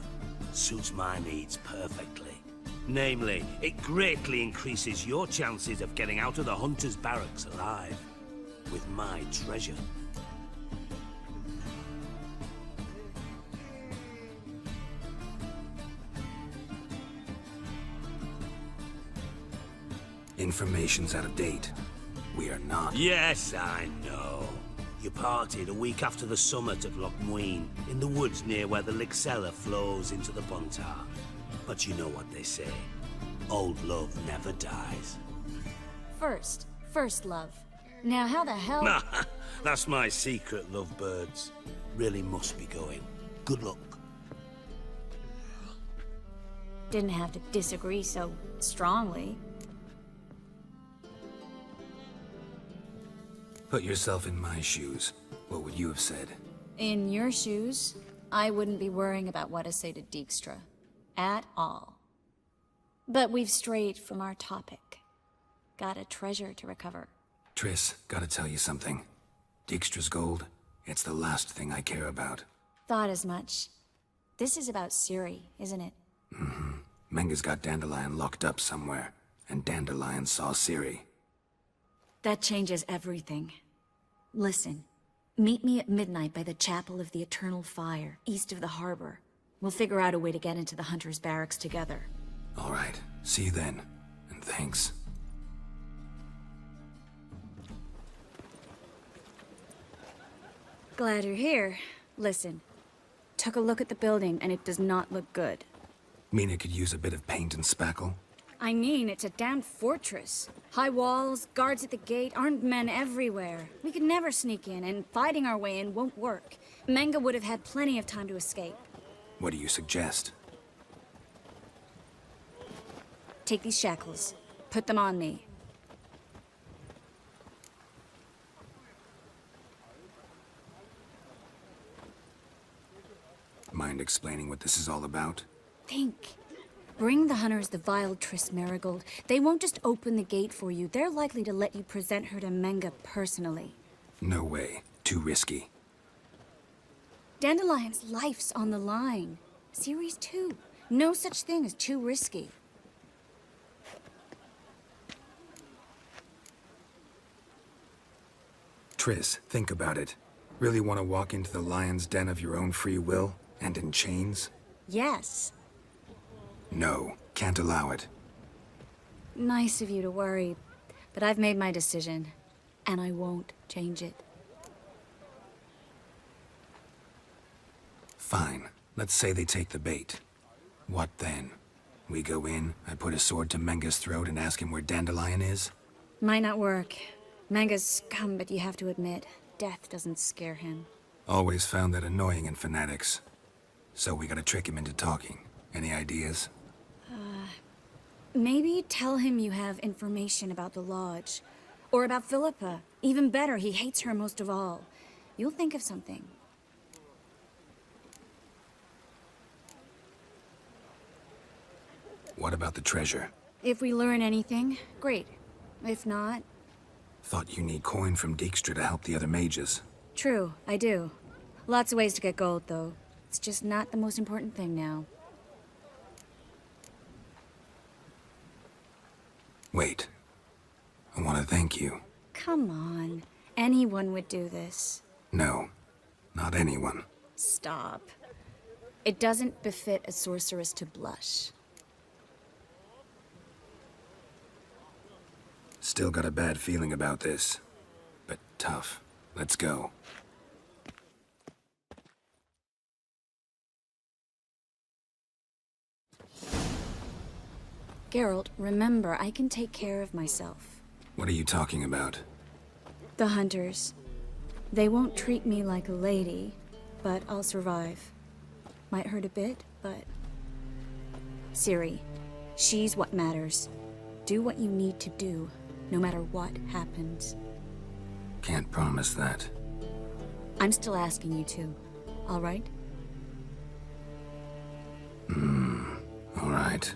Suits my needs perfectly. Namely, it greatly increases your chances of getting out of the hunter's barracks alive. With my treasure. Information's out of date. We are not. Yes, I know. You parted a week after the summit at Loch Muin, in the woods near where the Lixella flows into the Pontar. But you know what they say. Old love never dies. First love. Now how the hell— Nah, that's my secret, lovebirds. Really must be going. Good luck. Didn't have to disagree so strongly. Put yourself in my shoes. What would you have said? In your shoes, I wouldn't be worrying about what to say to Dijkstra. At all. But we've strayed from our topic. Got a treasure to recover. Triss, gotta tell you something. Dijkstra's gold, it's the last thing I care about. Thought as much. This is about Ciri, isn't it? Mm-hmm. Menga's got Dandelion locked up somewhere, and Dandelion saw Ciri. That changes everything. Listen, meet me at midnight by the Chapel of the Eternal Fire, east of the harbor. We'll figure out a way to get into the Hunter's barracks together. All right, see you then, and thanks. Glad you're here. Listen, took a look at the building and it does not look good. Mina could use a bit of paint and spackle. I mean, it's a damn fortress. High walls, guards at the gate, armed men everywhere. We could never sneak in, and fighting our way in won't work. Menga would have had plenty of time to escape. What do you suggest? Take these shackles. Put them on me. Mind explaining what this is all about? Think. Bring the Hunters the vile Triss Marigold. They won't just open the gate for you. They're likely to let you present her to Menga personally. No way. Too risky. Dandelion's life's on the line. Ciri's too. No such thing as too risky. Triss, think about it. Really want to walk into the lion's den of your own free will, and in chains? Yes. No, can't allow it. Nice of you to worry, but I've made my decision, and I won't change it. Fine. Let's say they take the bait. What then? We go in, I put a sword to Menga's throat and ask him where Dandelion is? Might not work. Menga's scum, but you have to admit, death doesn't scare him. Always found that annoying in fanatics. So we gotta trick him into talking. Any ideas? Maybe tell him you have information about the Lodge. Or about Philippa. Even better, he hates her most of all. You'll think of something. What about the treasure? If we learn anything, great. If not... Thought you need coin from Dijkstra to help the other mages. True, I do. Lots of ways to get gold, though. It's just not the most important thing now. Wait. I want to thank you. Come on. Anyone would do this. No, not anyone. Stop. It doesn't befit a sorceress to blush. Still got a bad feeling about this. But tough. Let's go. Geralt, remember, I can take care of myself. What are you talking about? The Hunters. They won't treat me like a lady, but I'll survive. Might hurt a bit, but... Ciri, she's what matters. Do what you need to do, no matter what happens. Can't promise that. I'm still asking you to, all right? All right.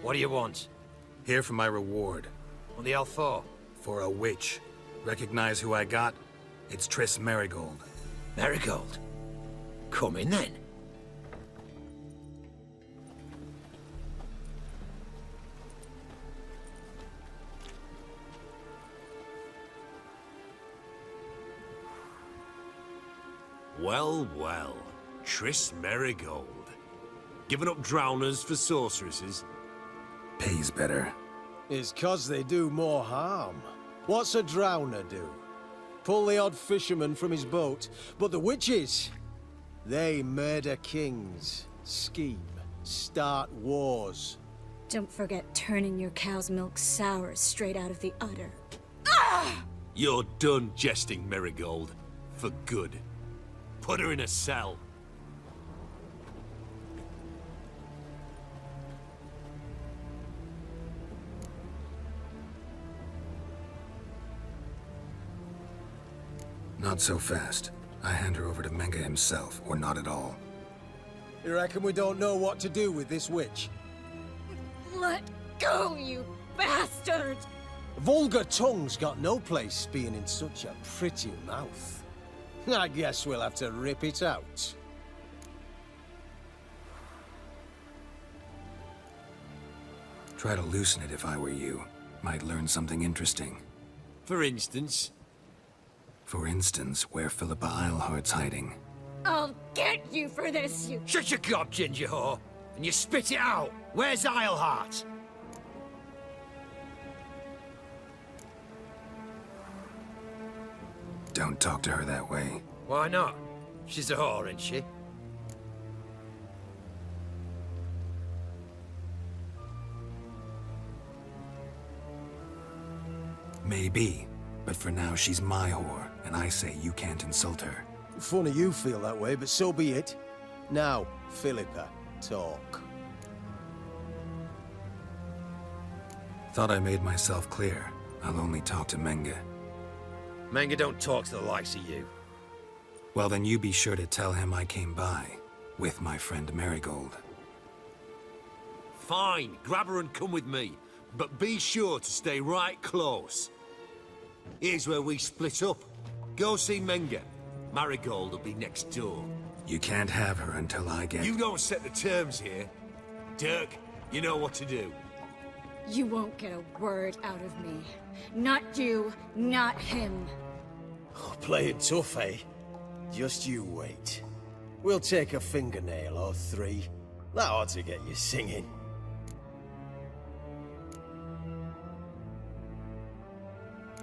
What do you want? Here for my reward. What the hell for? For a witch. Recognize who I got? It's Triss Marigold. Marigold? Come in then. Well, well. Triss Marigold. Giving up drowners for sorceresses? Pays better. It's 'cause they do more harm. What's a drowner do? Pull the odd fisherman from his boat. But the witches, they murder kings, scheme, start wars. Don't forget turning your cow's milk sour straight out of the udder. You're done jesting, Marigold. For good. Put her in a cell. Not so fast. I hand her over to Menga himself, or not at all. You reckon we don't know what to do with this witch? Let go, you bastard! Vulgar tongue's got no place being in such a pretty mouth. I guess we'll have to rip it out. Try to loosen it if I were you. Might learn something interesting. For instance? For instance, where Philippa Eilhart's hiding. I'll get you for this, you... Shut your gob, ginger whore, and you spit it out. Where's Eilhart? Don't talk to her that way. Why not? She's a whore, isn't she? Maybe, but for now she's my whore, and I say you can't insult her. Funny you feel that way, but so be it. Now, Philippa, talk. Thought I made myself clear. I'll only talk to Menga. Menga don't talk to the likes of you. Well, then you be sure to tell him I came by, with my friend Marigold. Fine, grab her and come with me. But be sure to stay right close. Here's where we split up. Go see Menga. Marigold will be next door. You can't have her until I get... You don't set the terms here. Dirk, you know what to do. You won't get a word out of me. Not you, not him. Oh, play it tough, eh? Just you wait. We'll take a fingernail or three. That ought to get you singing.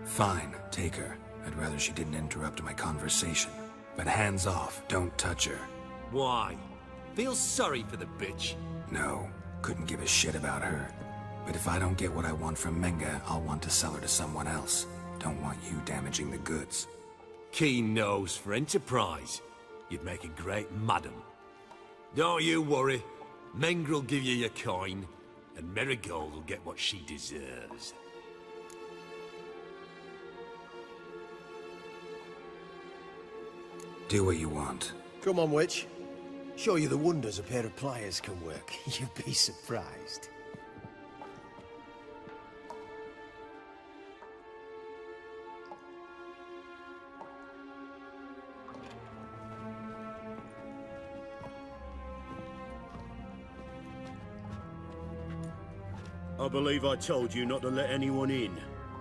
Fine, take her. I'd rather she didn't interrupt my conversation. But hands off, don't touch her. Why? Feel sorry for the bitch? No, couldn't give a shit about her. But if I don't get what I want from Menga, I'll want to sell her to someone else. Don't want you damaging the goods. Keen nose for enterprise. You'd make a great madam. Don't you worry. Mengrel will give you your coin, and Marigold will get what she deserves. Do what you want. Come on, witch. Show you the wonders a pair of pliers can work. You'd be surprised. I believe I told you not to let anyone in.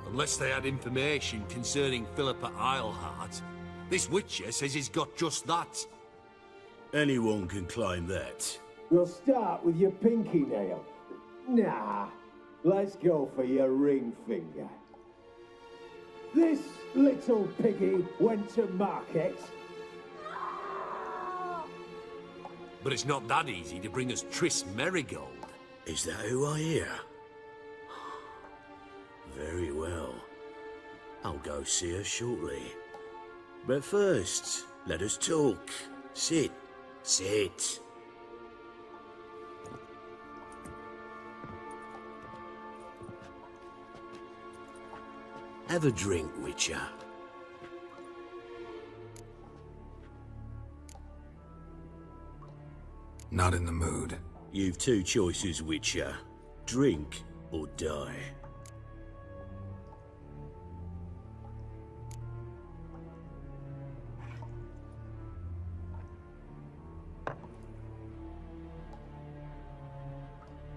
Unless they had information concerning Philippa Eilhart. This Witcher says he's got just that. Anyone can claim that. We'll start with your pinky nail. Nah, let's go for your ring finger. This little piggy went to market. But it's not that easy to bring us Triss Marigold. Is that who I hear? Very well. I'll go see her shortly. But first, let us talk. Sit. Sit. Have a drink, Witcher. Not in the mood. You've two choices, Witcher. Drink or die.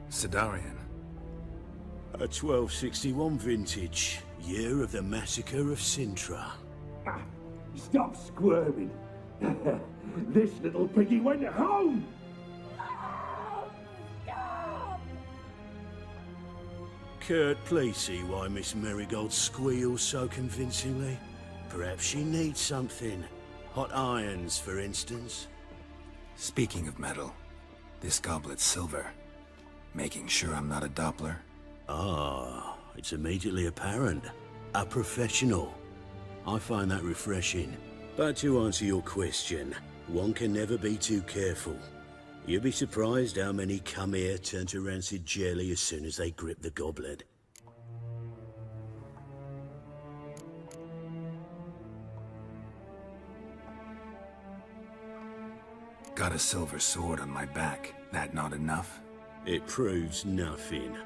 Sidarian. A 1261 vintage, year of the massacre of Sintra. Stop squirming. This little piggy went home. Kurt, please see why Miss Marigold squeals so convincingly. Perhaps she needs something. Hot irons, for instance. Speaking of metal, This goblet's silver. Making sure I'm not a Doppler? Ah, it's immediately apparent. A professional. I find that refreshing. But to answer your question, one can never be too careful. You'd be surprised how many come here turn to rancid jelly as soon as they grip the goblet. Got a silver sword on my back. That not enough? It proves nothing.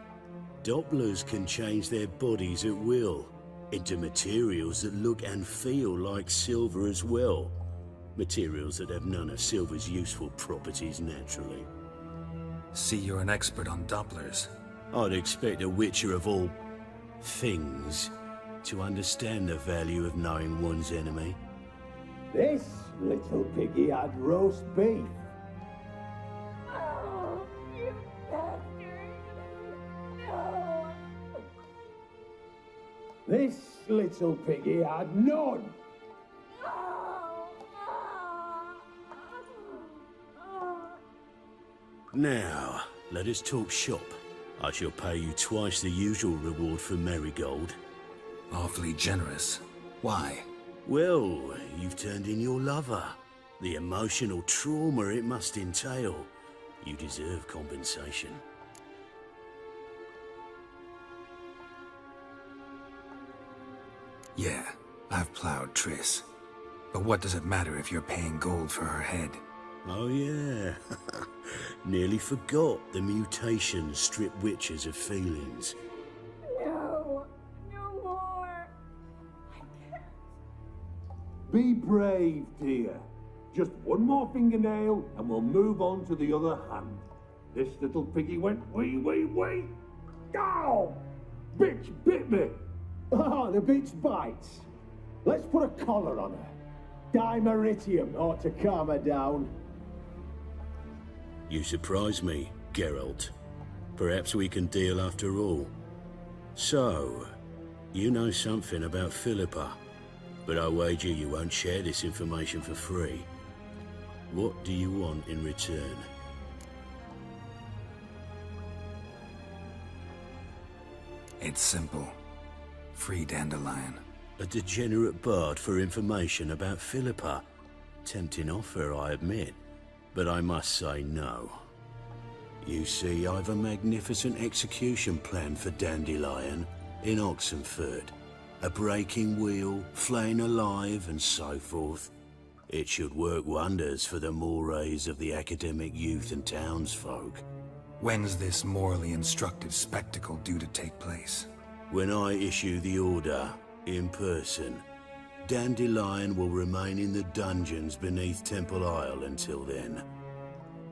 Dopplers can change their bodies at will, into materials that look and feel like silver as well. Materials that have none of silver's useful properties naturally. See, you're an expert on Dopplers. I'd expect a witcher of all things to understand the value of knowing one's enemy. This little piggy had roast beef. Oh, you bastard! No! This little piggy had none. Now, let us talk shop. I shall pay you twice the usual reward for marigold. Awfully generous. Why? Well, you've turned in your lover. The emotional trauma it must entail. You deserve compensation. Yeah, I've plowed Triss. But what does it matter if you're paying gold for her head? Oh yeah. Nearly forgot the mutations strip witches of feelings. No! No more! I can't. Be brave, dear. Just one more fingernail and we'll move on to the other hand. This little piggy went wee. Ow! Bitch bit me! Ah, the bitch bites. Let's put a collar on her. Dimeritium ought to calm her down. You surprise me, Geralt. Perhaps we can deal after all. So, you know something about Philippa, but I wager you won't share this information for free. What do you want in return? It's simple. Free Dandelion. A degenerate bard for information about Philippa. Tempting offer, I admit, but I must say no. You see, I've a magnificent execution plan for Dandelion in Oxenford. A breaking wheel, flaying alive, and so forth. It should work wonders for the mores of the academic youth and townsfolk. When's this morally instructive spectacle due to take place? When I issue the order, in person, Dandelion will remain in the dungeons beneath Temple Isle until then.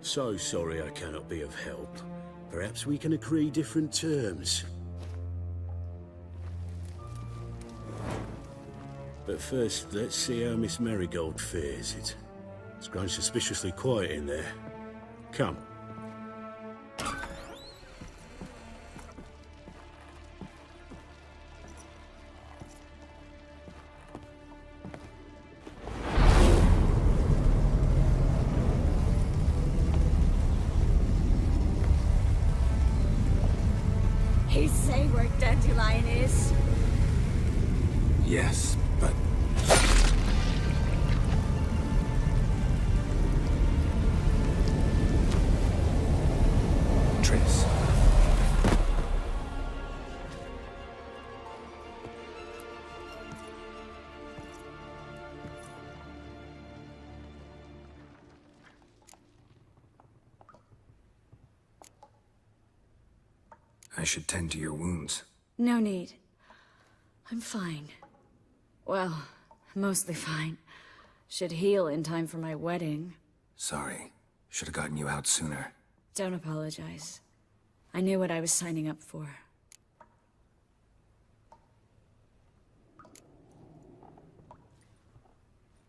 So sorry I cannot be of help. Perhaps we can agree different terms. But first, let's see how Miss Marigold fares. It's grown suspiciously quiet in there. Come. He say where Dandelion is? Yes, but... Triss. I should tend to your wounds. No need. I'm fine. Well, mostly fine. Should heal in time for my wedding. Sorry. Should have gotten you out sooner. Don't apologize. I knew what I was signing up for.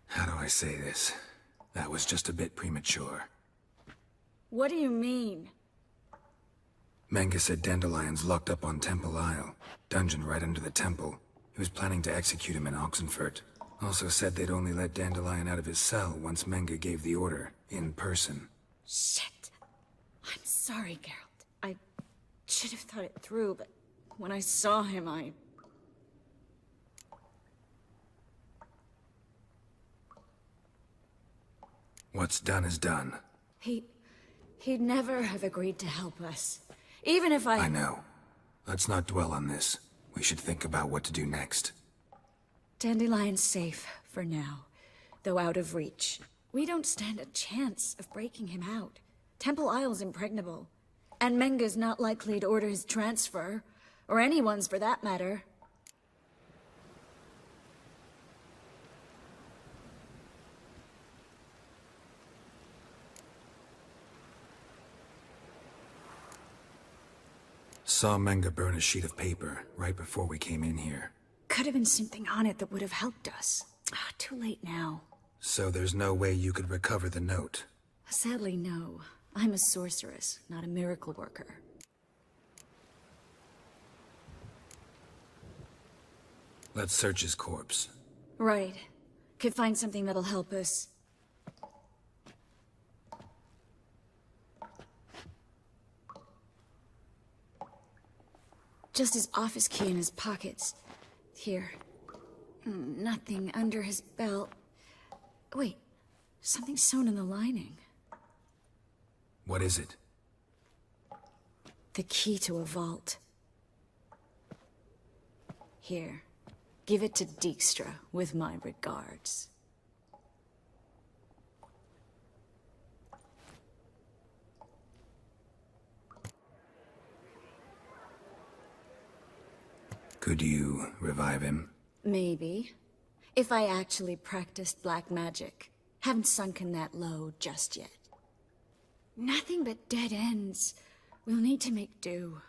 How do I say this? That was just a bit premature. What do you mean? Manga said Dandelion's locked up on Temple Isle. Dungeon right under the temple. He was planning to execute him in Oxenfurt. Also said they'd only let Dandelion out of his cell once Manga gave the order, in person. Shit. I'm sorry, Geralt. I should have thought it through, but when I saw him, What's done is done. He'd never have agreed to help us. Even if I know. Let's not dwell on this. We should think about what to do next. Dandelion's safe, for now. Though out of reach. We don't stand a chance of breaking him out. Temple Isle's impregnable. And Menga's not likely to order his transfer. Or anyone's, for that matter. Saw Menga burn a sheet of paper right before we came in here. Could have been something on it that would have helped us. Too late now. So there's no way you could recover the note? Sadly, no. I'm a sorceress, not a miracle worker. Let's search his corpse. Right. Could find something that'll help us. Just his office key in his pockets. Here. Nothing under his belt. Wait, something sewn in the lining. What is it? The key to a vault. Here. Give it to Dijkstra, with my regards. Could you revive him? Maybe. If I actually practiced black magic. Haven't sunken that low just yet. Nothing but dead ends. We'll need to make do.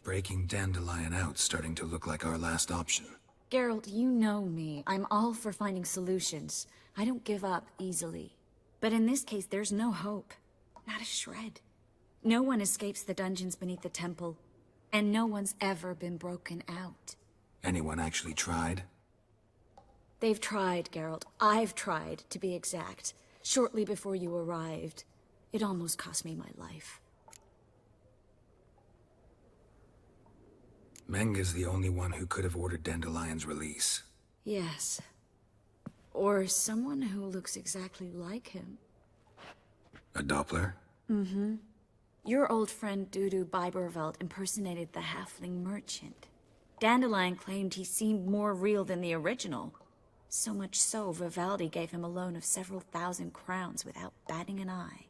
Breaking Dandelion out's starting to look like our last option. Geralt, you know me. I'm all for finding solutions. I don't give up easily. But in this case, there's no hope. Not a shred. No one escapes the dungeons beneath the temple. And no one's ever been broken out. Anyone actually tried? They've tried, Geralt. I've tried, to be exact. Shortly before you arrived. It almost cost me my life. Menga's the only one who could have ordered Dandelion's release. Yes. Or someone who looks exactly like him. A Doppler? Mm-hmm. Your old friend Dudu Biberveld impersonated the halfling merchant. Dandelion claimed he seemed more real than the original. So much so, Vivaldi gave him a loan of several thousand crowns without batting an eye.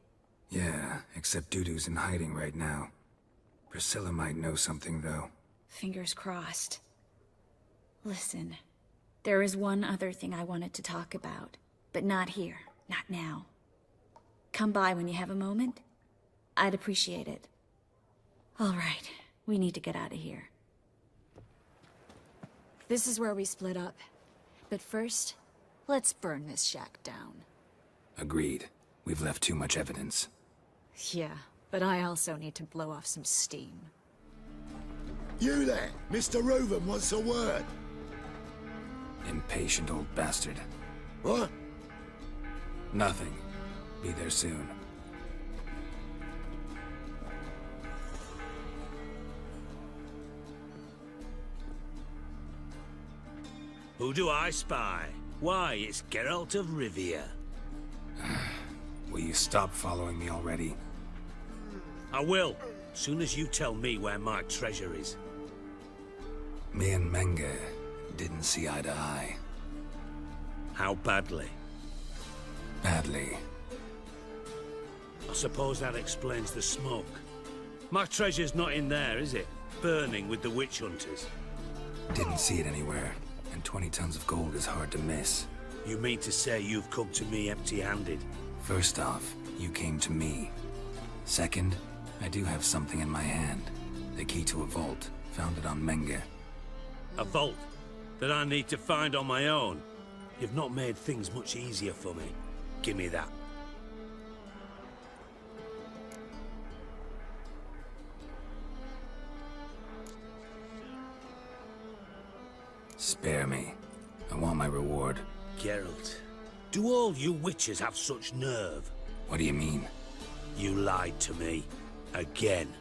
Yeah, except Dudu's in hiding right now. Priscilla might know something, though. Fingers crossed. Listen, there is one other thing I wanted to talk about, but not here, not now. Come by when you have a moment. I'd appreciate it. All right, we need to get out of here. This is where we split up. But first, let's burn this shack down. Agreed. We've left too much evidence. Yeah, but I also need to blow off some steam. You there! Mr. Reuven wants a word. Impatient old bastard. What? Nothing. Be there soon. Who do I spy? Why, it's Geralt of Rivia. Will you stop following me already? I will, soon as you tell me where my treasure is. Me and Menga didn't see eye to eye. How badly? Badly. I suppose that explains the smoke. My treasure's not in there, is it? Burning with the witch hunters. Didn't see it anywhere. And 20 tons of gold is hard to miss. You mean to say you've come to me empty-handed? First off, you came to me. Second, I do have something in my hand. The key to a vault. Found it on Menga. A vault that I need to find on my own? You've not made things much easier for me. Give me that. Spare me. I want my reward. Geralt, Do all you witches have such nerve? What do you mean? You lied to me. Again.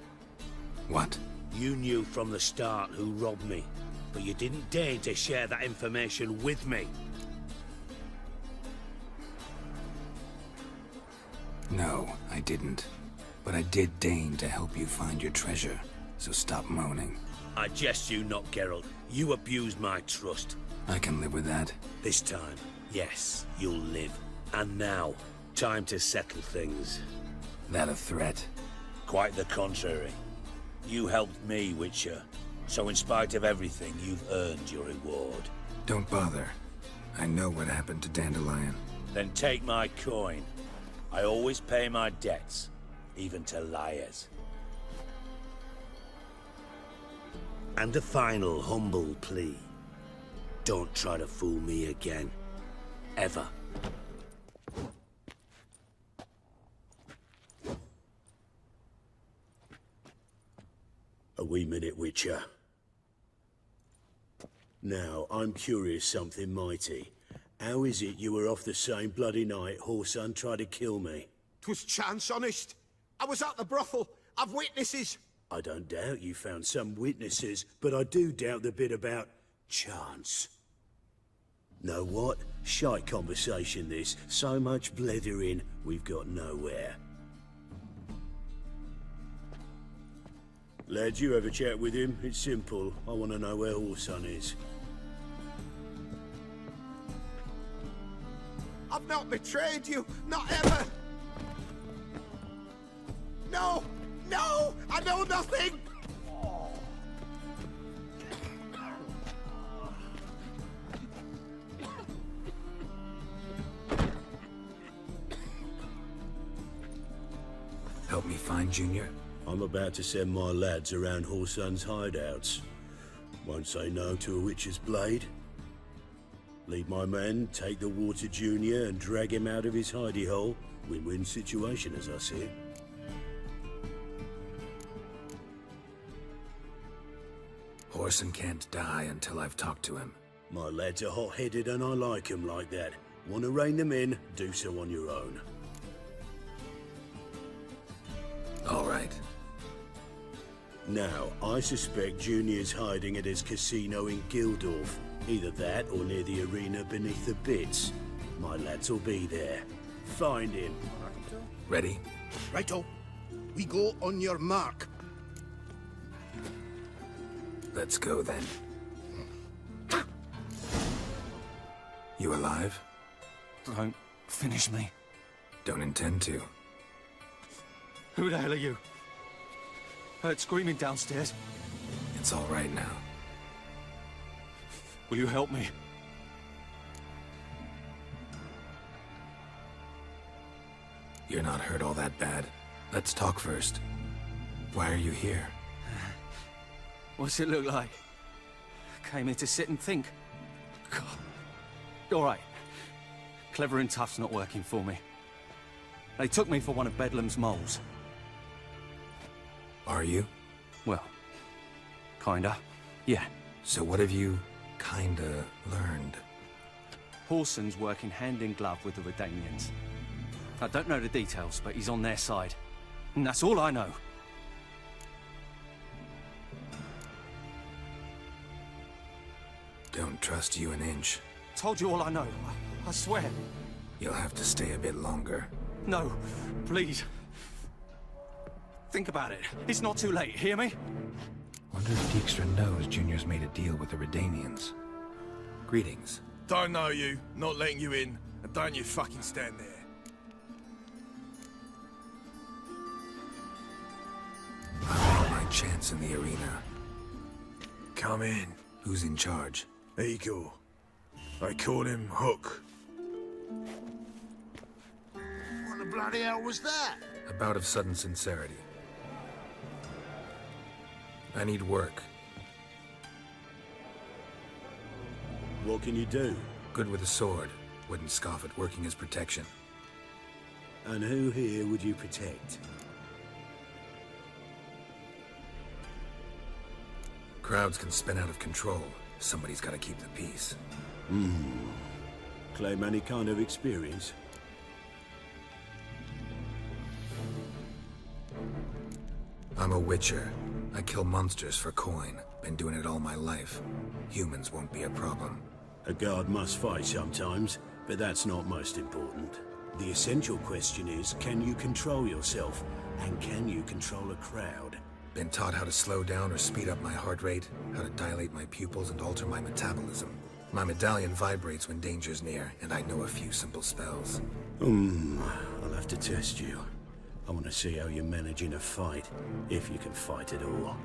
What? You knew from the start who robbed me, but you didn't deign to share that information with me. No, I didn't. But I did deign to help you find your treasure, so stop moaning. I jest you not, Geralt. You abused my trust. I can live with that. This time, yes, you'll live. And now, time to settle things. That a threat? Quite the contrary. You helped me, Witcher. So in spite of everything, you've earned your reward. Don't bother. I know what happened to Dandelion. Then take my coin. I always pay my debts, even to liars. And a final humble plea. Don't try to fool me again. Ever. A wee minute, Witcher. Now, I'm curious something mighty. How is it you were off the same bloody night Whoreson tried to kill me? 'Twas chance, honest. I was at the brothel. I've witnesses. I don't doubt you found some witnesses, but I do doubt the bit about chance. Know what? Shite conversation this. So much blethering, we've got nowhere. Lad, you have a chat with him? It's simple. I want to know where Whoreson is. I've not betrayed you. Not ever. No! No! I know nothing! Help me find Junior? I'm about to send my lads around Whoreson's hideouts. Won't say no to a witch's blade. Lead my men, take the water Junior and drag him out of his hidey hole. Win-win situation as I see it. Whoreson can't die until I've talked to him. My lads are hot-headed and I like 'em like that. Want to rein them in, do so on your own. All right. Now, I suspect Junior's hiding at his casino in Gildorf. Either that or near the arena beneath the bits. My lads will be there. Find him. Ready? Righto. We go on your mark. Let's go then. You alive? Don't finish me. Don't intend to. Who the hell are you? Heard screaming downstairs. It's all right now. Will you help me? You're not hurt all that bad. Let's talk first. Why are you here? What's it look like? Came here to sit and think. God. All right. Clever and tough's not working for me. They took me for one of Bedlam's moles. Are you? Well, kinda. Yeah. So what have you kinda learned? Whoreson's working hand in glove with the Redanians. I don't know the details, but he's on their side. And that's all I know. Don't trust you an inch. Told you all I know. I swear. You'll have to stay a bit longer. No, please. Think about it. It's not too late, hear me? Wonder if Dijkstra knows Junior's made a deal with the Redanians. Greetings. Don't know you, not letting you in, and don't you fucking stand there. I've had my chance in the arena. Come in. Who's in charge? Igor. They call him Hook. What the bloody hell was that? A bout of sudden sincerity. I need work. What can you do? Good with a sword. Wouldn't scoff at working as protection. And who here would you protect? Crowds can spin out of control. Somebody's got to keep the peace. Claim any kind of experience? I'm a witcher. I kill monsters for coin. Been doing it all my life. Humans won't be a problem. A guard must fight sometimes, but that's not most important. The essential question is, can you control yourself? And can you control a crowd? Been taught how to slow down or speed up my heart rate, how to dilate my pupils and alter my metabolism. My medallion vibrates when danger's near, and I know a few simple spells. I'll have to test you. I want to see how you manage in a fight, if you can fight at all.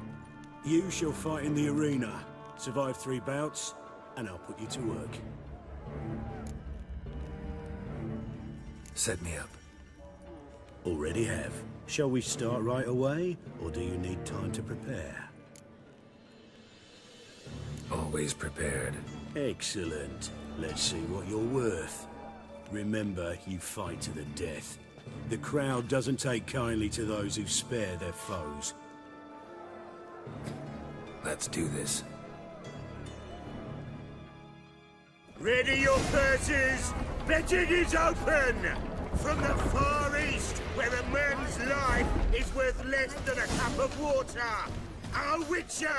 You shall fight in the arena, survive 3 bouts, and I'll put you to work. Set me up. Already have. Shall we start right away, or do you need time to prepare? Always prepared. Excellent. Let's see what you're worth. Remember, you fight to the death. The crowd doesn't take kindly to those who spare their foes. Let's do this. Ready your purses! Betting is open! From the Far East, where a man's life is worth less than a cup of water, a witcher,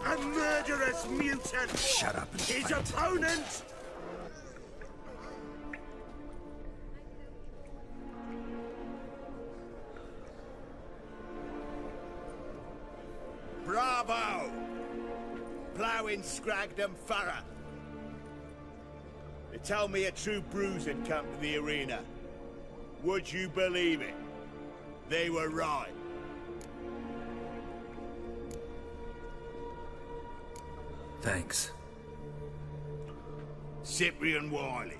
a murderous mutant. Shut up and his fight. Opponent. Bravo! Ploughing Scragdom Thorough. They tell me a true bruiser come to the arena. Would you believe it? They were right. Thanks. Cyprian Wiley,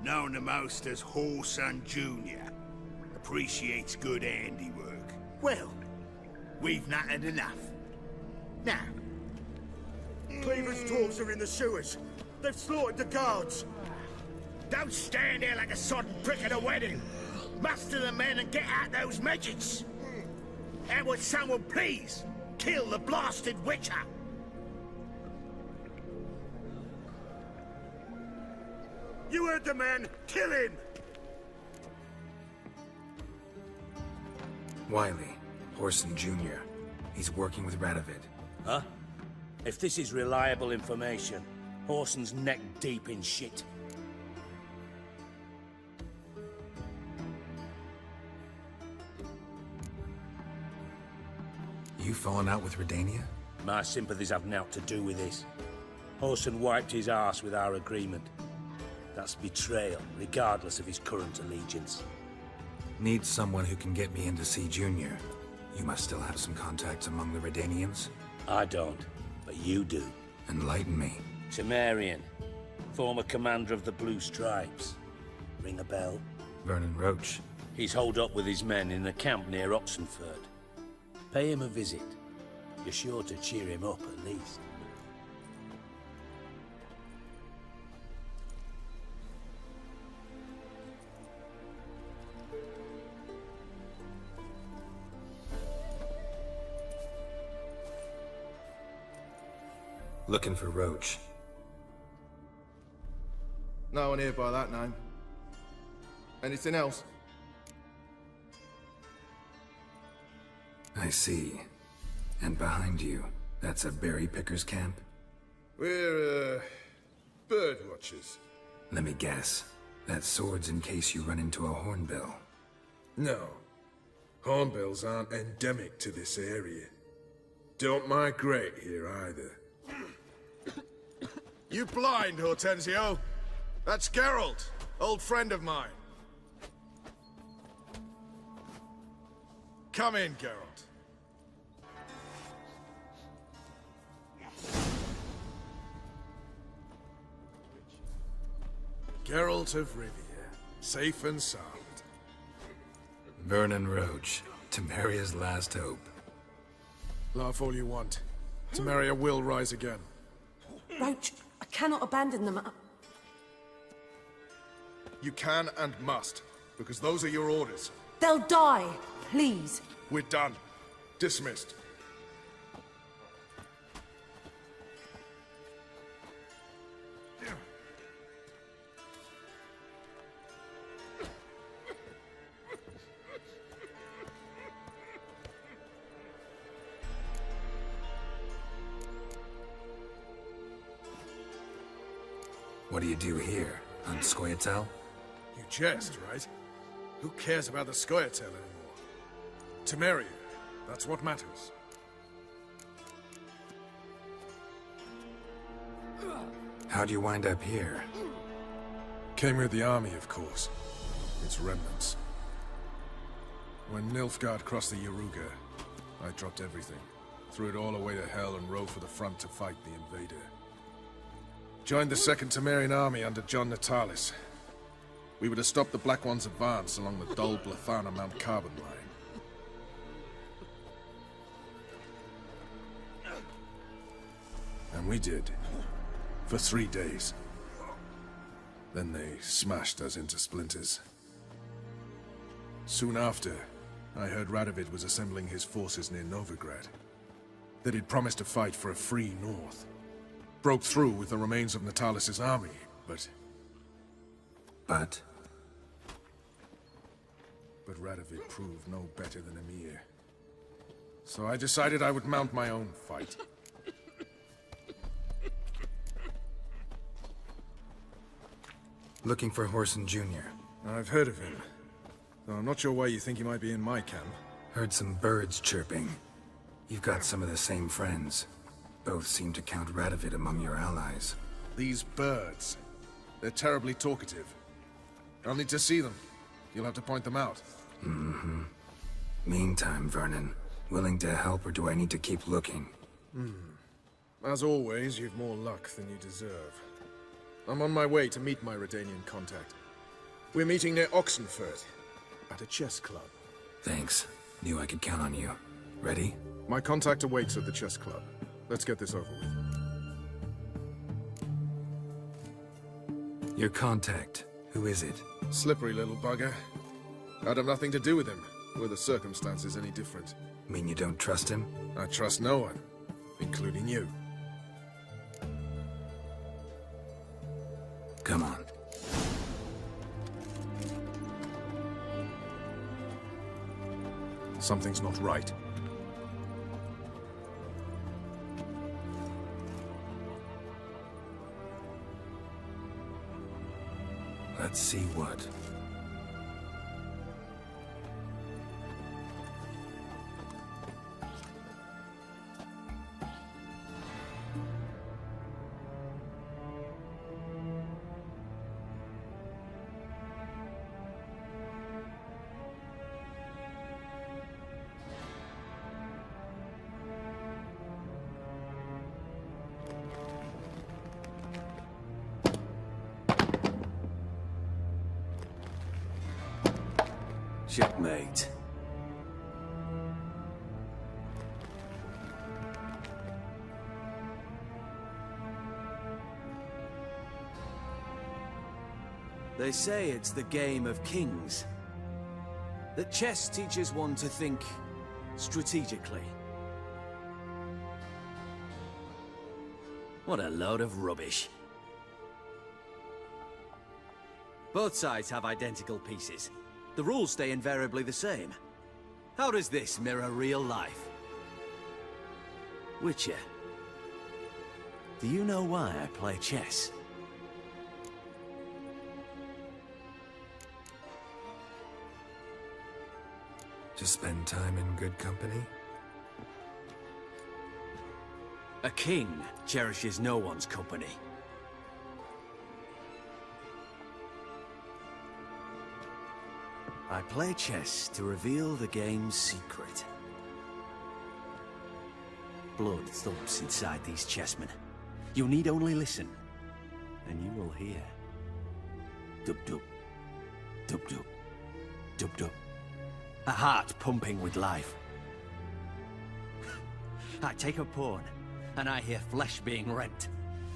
known the most as Whoreson Jr., appreciates good handiwork. Well, we've not had enough. Now, Cleaver's dwarves are in the sewers. They've slaughtered the guards. don't stand there like a sodden prick at a wedding. Muster the men and get out those midgets. And would someone please kill the blasted witcher? You heard the man. Kill him! Wiley, Whoreson Jr. He's working with Radovid. Huh? If this is reliable information, Whoreson's neck deep in shit. You falling out with Redania? My sympathies have naught to do with this. Whoreson wiped his arse with our agreement. That's betrayal, regardless of his current allegiance. Need someone who can get me in to see Junior. You must still have some contacts among the Redanians? I don't, but you do. Enlighten me. Temerian, former commander of the Blue Stripes. Ring a bell? Vernon Roach. He's holed up with his men in a camp near Oxenford. Pay him a visit. You're sure to cheer him up, at least. Looking for Roach. No one here by that name. Anything else? I see. And behind you, that's a berry picker's camp? We're, bird watchers. Let me guess. That sword's in case you run into a hornbill. No. Hornbills aren't endemic to this area. Don't migrate here either. You blind, Hortensio? That's Geralt, old friend of mine. Come in, Geralt. Geralt of Rivia, safe and sound. Vernon Roach, Temeria's last hope. Laugh all you want. Temeria will rise again. Roach, I cannot abandon them. You can and must, because those are your orders. They'll die, please. We're done. Dismissed. What do you do here? On Scoia'tael? You jest, right? Who cares about the Scoia'tael anymore? Temeria, that's what matters. How'd you wind up here? Came with the army, of course. Its remnants. When Nilfgaard crossed the Yaruga, I dropped everything. Threw it all away to hell and rode for the front to fight the invader. Joined the Second Temerian Army under John Natalis. We were to stop the Black One's advance along the Dol Blathana Mount Carbon line. And we did. For 3 days. Then they smashed us into splinters. Soon after, I heard Radovid was assembling his forces near Novigrad. That he'd promised to fight for a free North. Broke through with the remains of Natalis' army, but... But Radovid proved no better than Emir. So I decided I would mount my own fight. looking for Horson Jr. I've heard of him. Though I'm not sure why you think he might be in my camp. Heard some birds chirping. You've got some of the same friends. Both seem to count Radovid among your allies. These birds. They're terribly talkative. I'll need to see them. You'll have to point them out. Mm-hmm. Meantime, Vernon, willing to help or do I need to keep looking? As always, you've more luck than you deserve. I'm on my way to meet my Redanian contact. We're meeting near Oxenfurt, at a chess club. Thanks. Knew I could count on you. Ready? My contact awaits at the chess club. Let's get this over with. Your contact. Who is it? Slippery little bugger. I'd have nothing to do with him, were the circumstances any different. Mean you don't trust him? I trust no one, including you. Come on. Something's not right. Let's see what. Checkmate. They say it's the game of kings. That chess teaches one to think strategically. What a load of rubbish. Both sides have identical pieces. The rules stay invariably the same. How does this mirror real life? Witcher, do you know why I play chess? To spend time in good company? A king cherishes no one's company. I play chess to reveal the game's secret. Blood thumps inside these chessmen. You need only listen, and you will hear. Dub-dub, dub-dub, dub-dub. A heart pumping with life. I take a pawn, and I hear flesh being rent.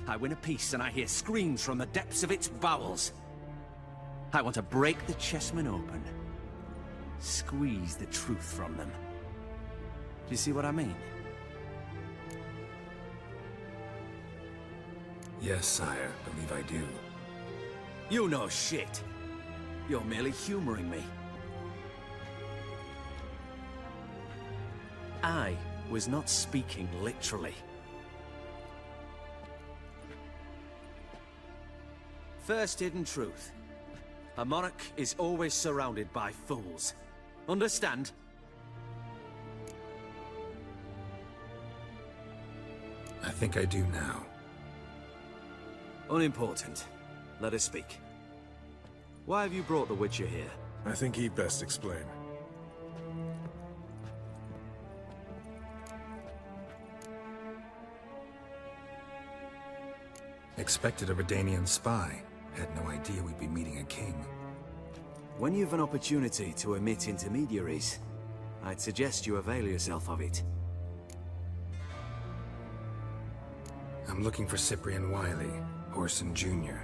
I win a piece, and I hear screams from the depths of its bowels. I want to break the chessmen open. Squeeze the truth from them. Do you see what I mean? Yes, sire. Believe I do. You know shit. You're merely humoring me. I was not speaking literally. First hidden truth. A monarch is always surrounded by fools. Understand? I think I do now. Unimportant. Let us speak. Why have you brought the Witcher here? I think he'd best explain. Expected a Redanian spy. Had no idea we'd be meeting a king. When you've an opportunity to omit intermediaries, I'd suggest you avail yourself of it. I'm looking for Cyprian Wiley, Orson Jr.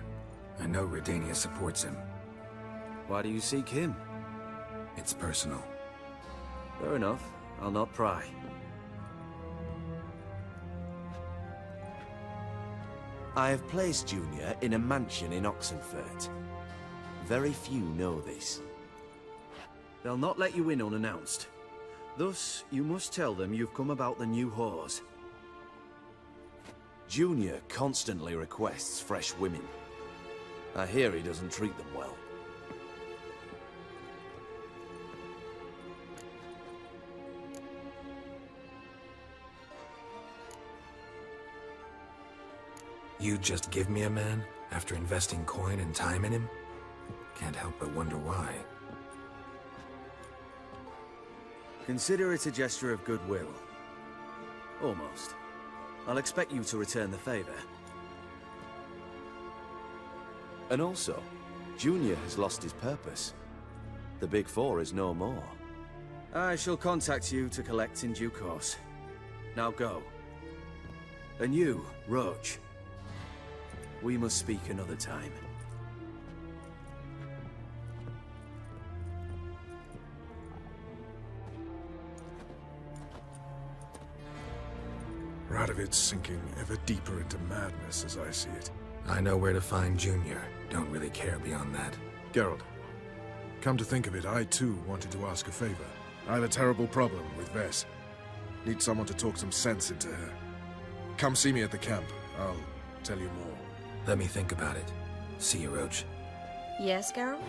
I know Redania supports him. Why do you seek him? It's personal. Fair enough. I'll not pry. I have placed Junior in a mansion in Oxenfurt. Very few know this. They'll not let you in unannounced. Thus, you must tell them you've come about the new whores. Junior constantly requests fresh women. I hear he doesn't treat them well. You just give me a man, after investing coin and time in him? Can't help but wonder why. Consider it a gesture of goodwill. Almost. I'll expect you to return the favor. And also, Junior has lost his purpose. The Big Four is no more. I shall contact you to collect in due course. Now go. And you, Roach. We must speak another time. Radovid's sinking ever deeper into madness as I see it. I know where to find Junior. Don't really care beyond that. Geralt, come to think of it, I too wanted to ask a favor. I have a terrible problem with Vess. Need someone to talk some sense into her. Come see me at the camp. I'll tell you more. Let me think about it. See you, Roach. Yes, Geralt?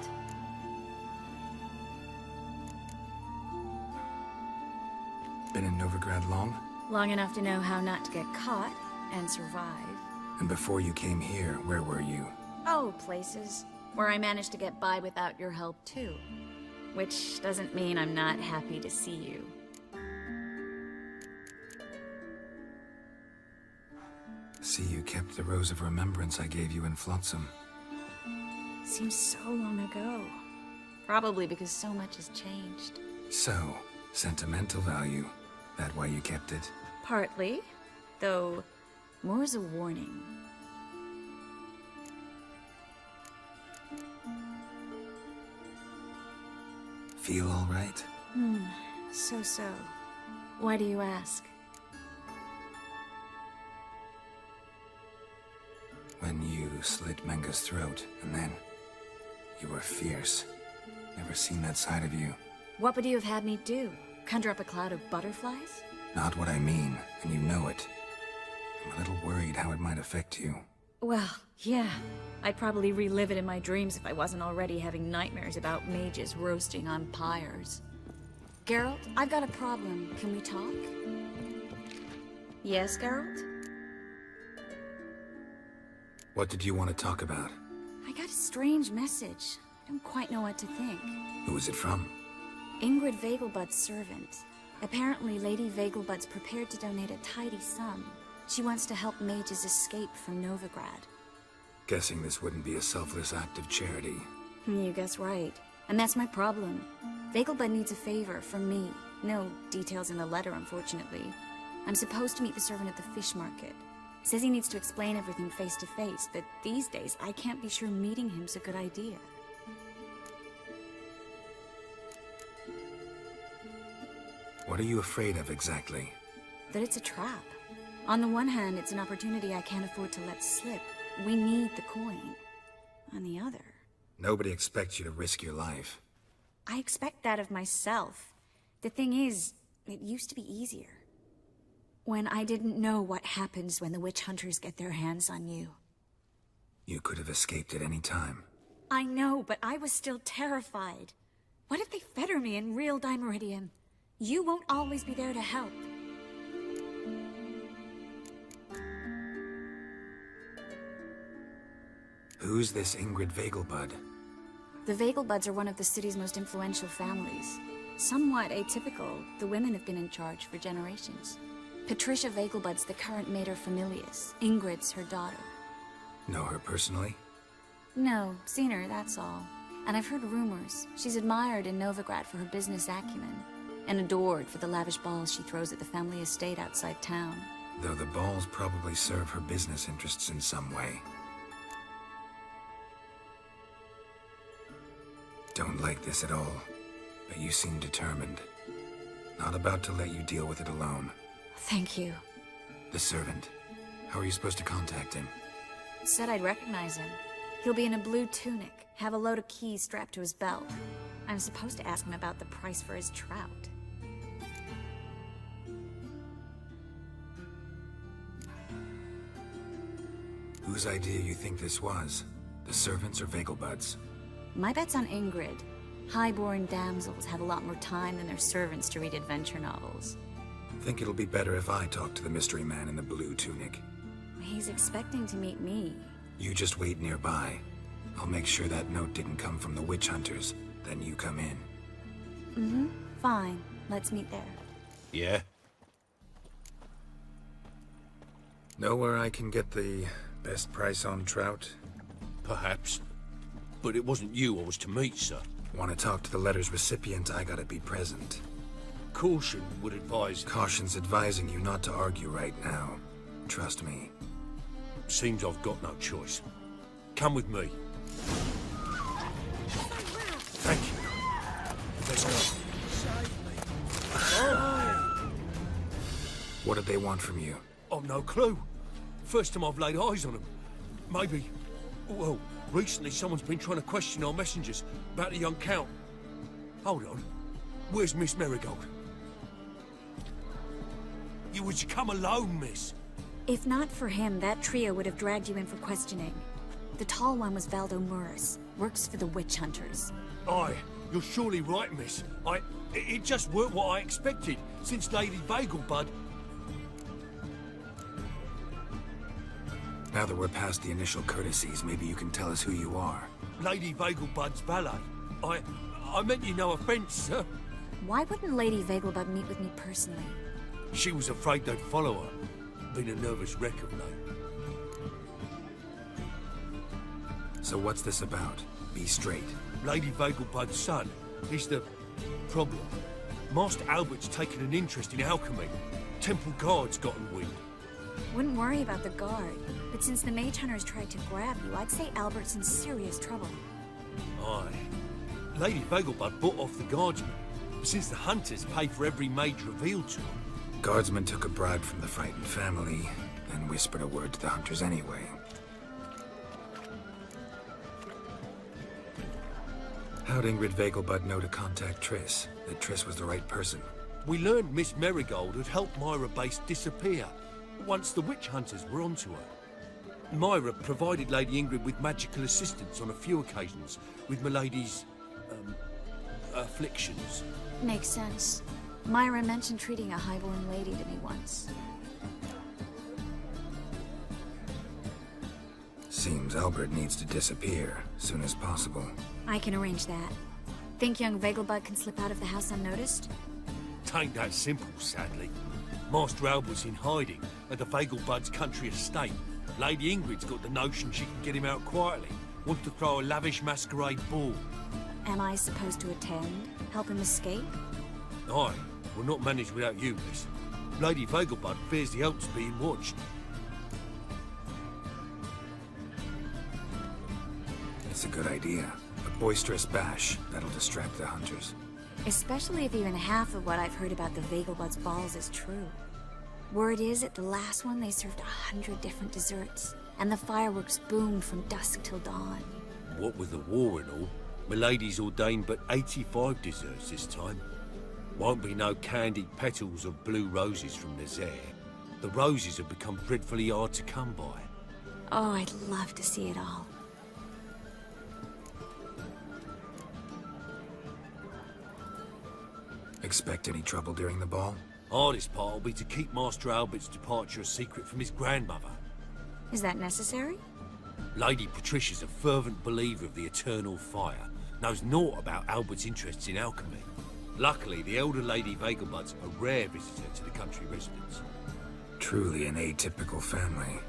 Been in Novigrad long? Long enough to know how not to get caught and survive. And before you came here, where were you? Oh, places where I managed to get by without your help, too. Which doesn't mean I'm not happy to see you. See, you kept the Rose of Remembrance I gave you in Flotsam. Seems so long ago. Probably because so much has changed. So, sentimental value. That why you kept it? Partly, though more as a warning. Feel all right? So. Why do you ask? When you slit Menga's throat, and then... you were fierce. Never seen that side of you. What would you have had me do? Conjure up a cloud of butterflies? Not what I mean, and you know it. I'm a little worried how it might affect you. Well, yeah. I'd probably relive it in my dreams if I wasn't already having nightmares about mages roasting on pyres. Geralt, I've got a problem. Can we talk? Yes, Geralt? What did you want to talk about? I got a strange message. I don't quite know what to think. Who was it from? Ingrid Vegelbud's servant. Apparently, Lady Vegelbud's prepared to donate a tidy sum. She wants to help mages escape from Novigrad. Guessing this wouldn't be a selfless act of charity. You guess right. And that's my problem. Vegelbud needs a favor from me. No details in the letter, unfortunately. I'm supposed to meet the servant at the fish market. Says he needs to explain everything face to face, but these days I can't be sure meeting him's a good idea. What are you afraid of exactly? That it's a trap. On the one hand, it's an opportunity I can't afford to let slip. We need the coin. On the other... Nobody expects you to risk your life. I expect that of myself. The thing is, it used to be easier. When I didn't know what happens when the witch hunters get their hands on you. You could have escaped at any time. I know, but I was still terrified. What if they fetter me in real Dimeridium? You won't always be there to help. Who's this Ingrid Vegelbud? The Vegelbuds are one of the city's most influential families. Somewhat atypical, the women have been in charge for generations. Patricia Vegelbud's the current mater familias. Ingrid's her daughter. Know her personally? No, seen her, that's all. And I've heard rumors. She's admired in Novigrad for her business acumen, and adored for the lavish balls she throws at the family estate outside town. Though the balls probably serve her business interests in some way. Don't like this at all, but you seem determined. Not about to let you deal with it alone. Thank you. The servant. How are you supposed to contact him? Said I'd recognize him. He'll be in a blue tunic, have a load of keys strapped to his belt. I'm supposed to ask him about the price for his trout. Whose idea you think this was? The servants or Vegelbud's? My bet's on Ingrid. High-born damsels have a lot more time than their servants to read adventure novels. Think it'll be better if I talk to the mystery man in the blue tunic. He's expecting to meet me. You just wait nearby. I'll make sure that note didn't come from the witch hunters. Then you come in. Mm-hmm. Fine. Let's meet there. Yeah? Know where I can get the best price on trout? Perhaps. But it wasn't you I was to meet, sir. Want to talk to the letter's recipient, I gotta be present. Caution would advise... Caution's advising you not to argue right now. Trust me. Seems I've got no choice. Come with me. Thank you. Let's go. What did they want from you? I've no clue. First time I've laid eyes on them. Maybe... Well, recently someone's been trying to question our messengers about the young Count. Hold on. Where's Miss Marigold? You would you come alone, miss? If not for him, that trio would have dragged you in for questioning. The tall one was Valdo Murris. Works for the witch hunters. Aye, you're surely right, miss. It just weren't what I expected, since Lady Vegelbud... Now that we're past the initial courtesies, maybe you can tell us who you are. Lady Vegelbud's valet. I meant you no offence, sir. Why wouldn't Lady Vegelbud meet with me personally? She was afraid they'd follow her. Been a nervous wreck of late. So what's this about? Be straight. Lady Vegelbud's son. He's the problem. Master Albert's taken an interest in alchemy. Temple guards gotten wind. Wouldn't worry about the guard, but since the mage hunters tried to grab you, I'd say Albert's in serious trouble. Aye. Lady Vegelbud bought off the guardsmen, since the hunters pay for every mage revealed to them. Guardsmen took a bribe from the frightened family, then whispered a word to the hunters anyway. How'd Ingrid Vegelbud know to contact Triss? That Triss was the right person? We learned Miss Marigold had helped Myra Base disappear, once the witch hunters were onto her. Myra provided Lady Ingrid with magical assistance on a few occasions, with Milady's... afflictions. Makes sense. Myra mentioned treating a highborn lady to me once. Seems Albert needs to disappear, soon as possible. I can arrange that. Think young Vegelbud can slip out of the house unnoticed? Tain't that simple, sadly. Master Albert's in hiding at the Vegelbud's country estate. Lady Ingrid's got the notion she can get him out quietly. Wants to throw a lavish masquerade ball. Am I supposed to attend? Help him escape? Aye, we'll not manage without you, miss. Lady Vegelbud fears the Alps being watched. It's a good idea. A boisterous bash, that'll distract the hunters. Especially if even half of what I've heard about the Vegelbud's balls is true. Word is, at the last one they served 100 different desserts, and the fireworks boomed from dusk till dawn. What with the war and all, Milady's ordained but 85 desserts this time. Won't be no candied petals of blue roses from Nazaire. The roses have become dreadfully hard to come by. Oh, I'd love to see it all. Expect any trouble during the ball? Hardest part will be to keep Master Albert's departure a secret from his grandmother. Is that necessary? Lady Patricia's a fervent believer of the eternal fire, knows naught about Albert's interests in alchemy. Luckily, the elder Lady Vegelbud's a rare visitor to the country residence. Truly an atypical family.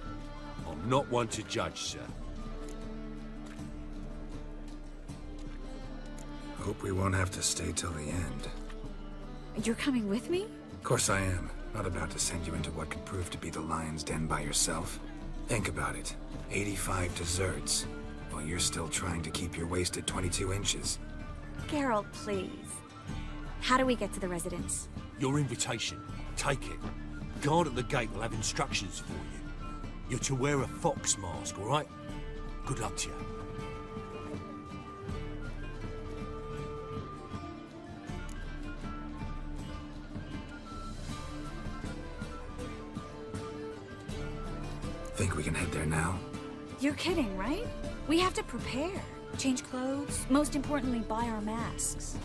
I'm not one to judge, sir. Hope we won't have to stay till the end. You're coming with me? Of course I am. Not about to send you into what could prove to be the lion's den by yourself. Think about it. 85 desserts, while you're still trying to keep your waist at 22 inches. Geralt, please. How do we get to the residence? Your invitation. Take it. Guard at the gate will have instructions for you. You're to wear a fox mask, all right? Good luck to you. Think we can head there now? You're kidding, right? We have to prepare. Change clothes. Most importantly, buy our masks.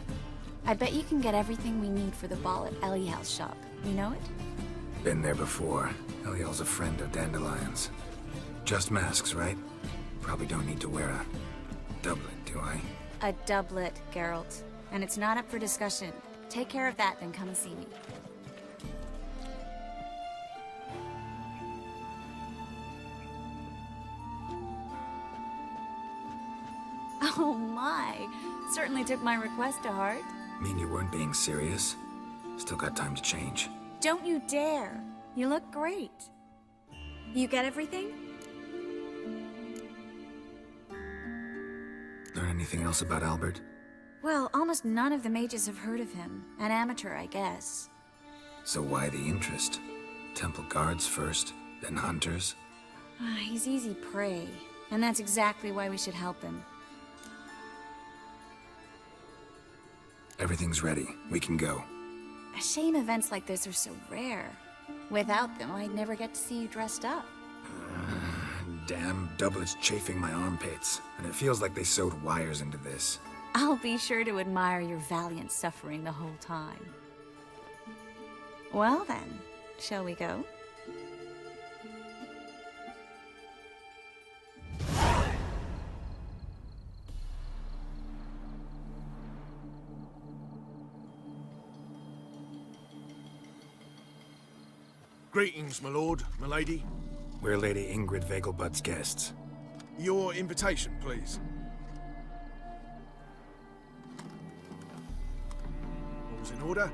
I bet you can get everything we need for the ball at Eliel's shop. You know it? Been there before. Eliel's a friend of Dandelion's. Just masks, right? Probably don't need to wear a doublet, do I? A doublet, Geralt. And it's not up for discussion. Take care of that, then come and see me. Oh my! Certainly took my request to heart. Mean you weren't being serious? Still got time to change. Don't you dare! You look great. You get everything? Learn anything else about Albert? Well, almost none of the mages have heard of him. An amateur, I guess. So why the interest? Temple guards first, then hunters? He's easy prey, and that's exactly why we should help him. Everything's ready. We can go. A shame events like this are so rare. Without them, I'd never get to see you dressed up. Damn doublets chafing my armpits, and it feels like they sewed wires into this. I'll be sure to admire your valiant suffering the whole time. Well then, shall we go? Greetings, my lord, my lady. We're Lady Ingrid Vegelbud's guests. Your invitation, please. All's in order.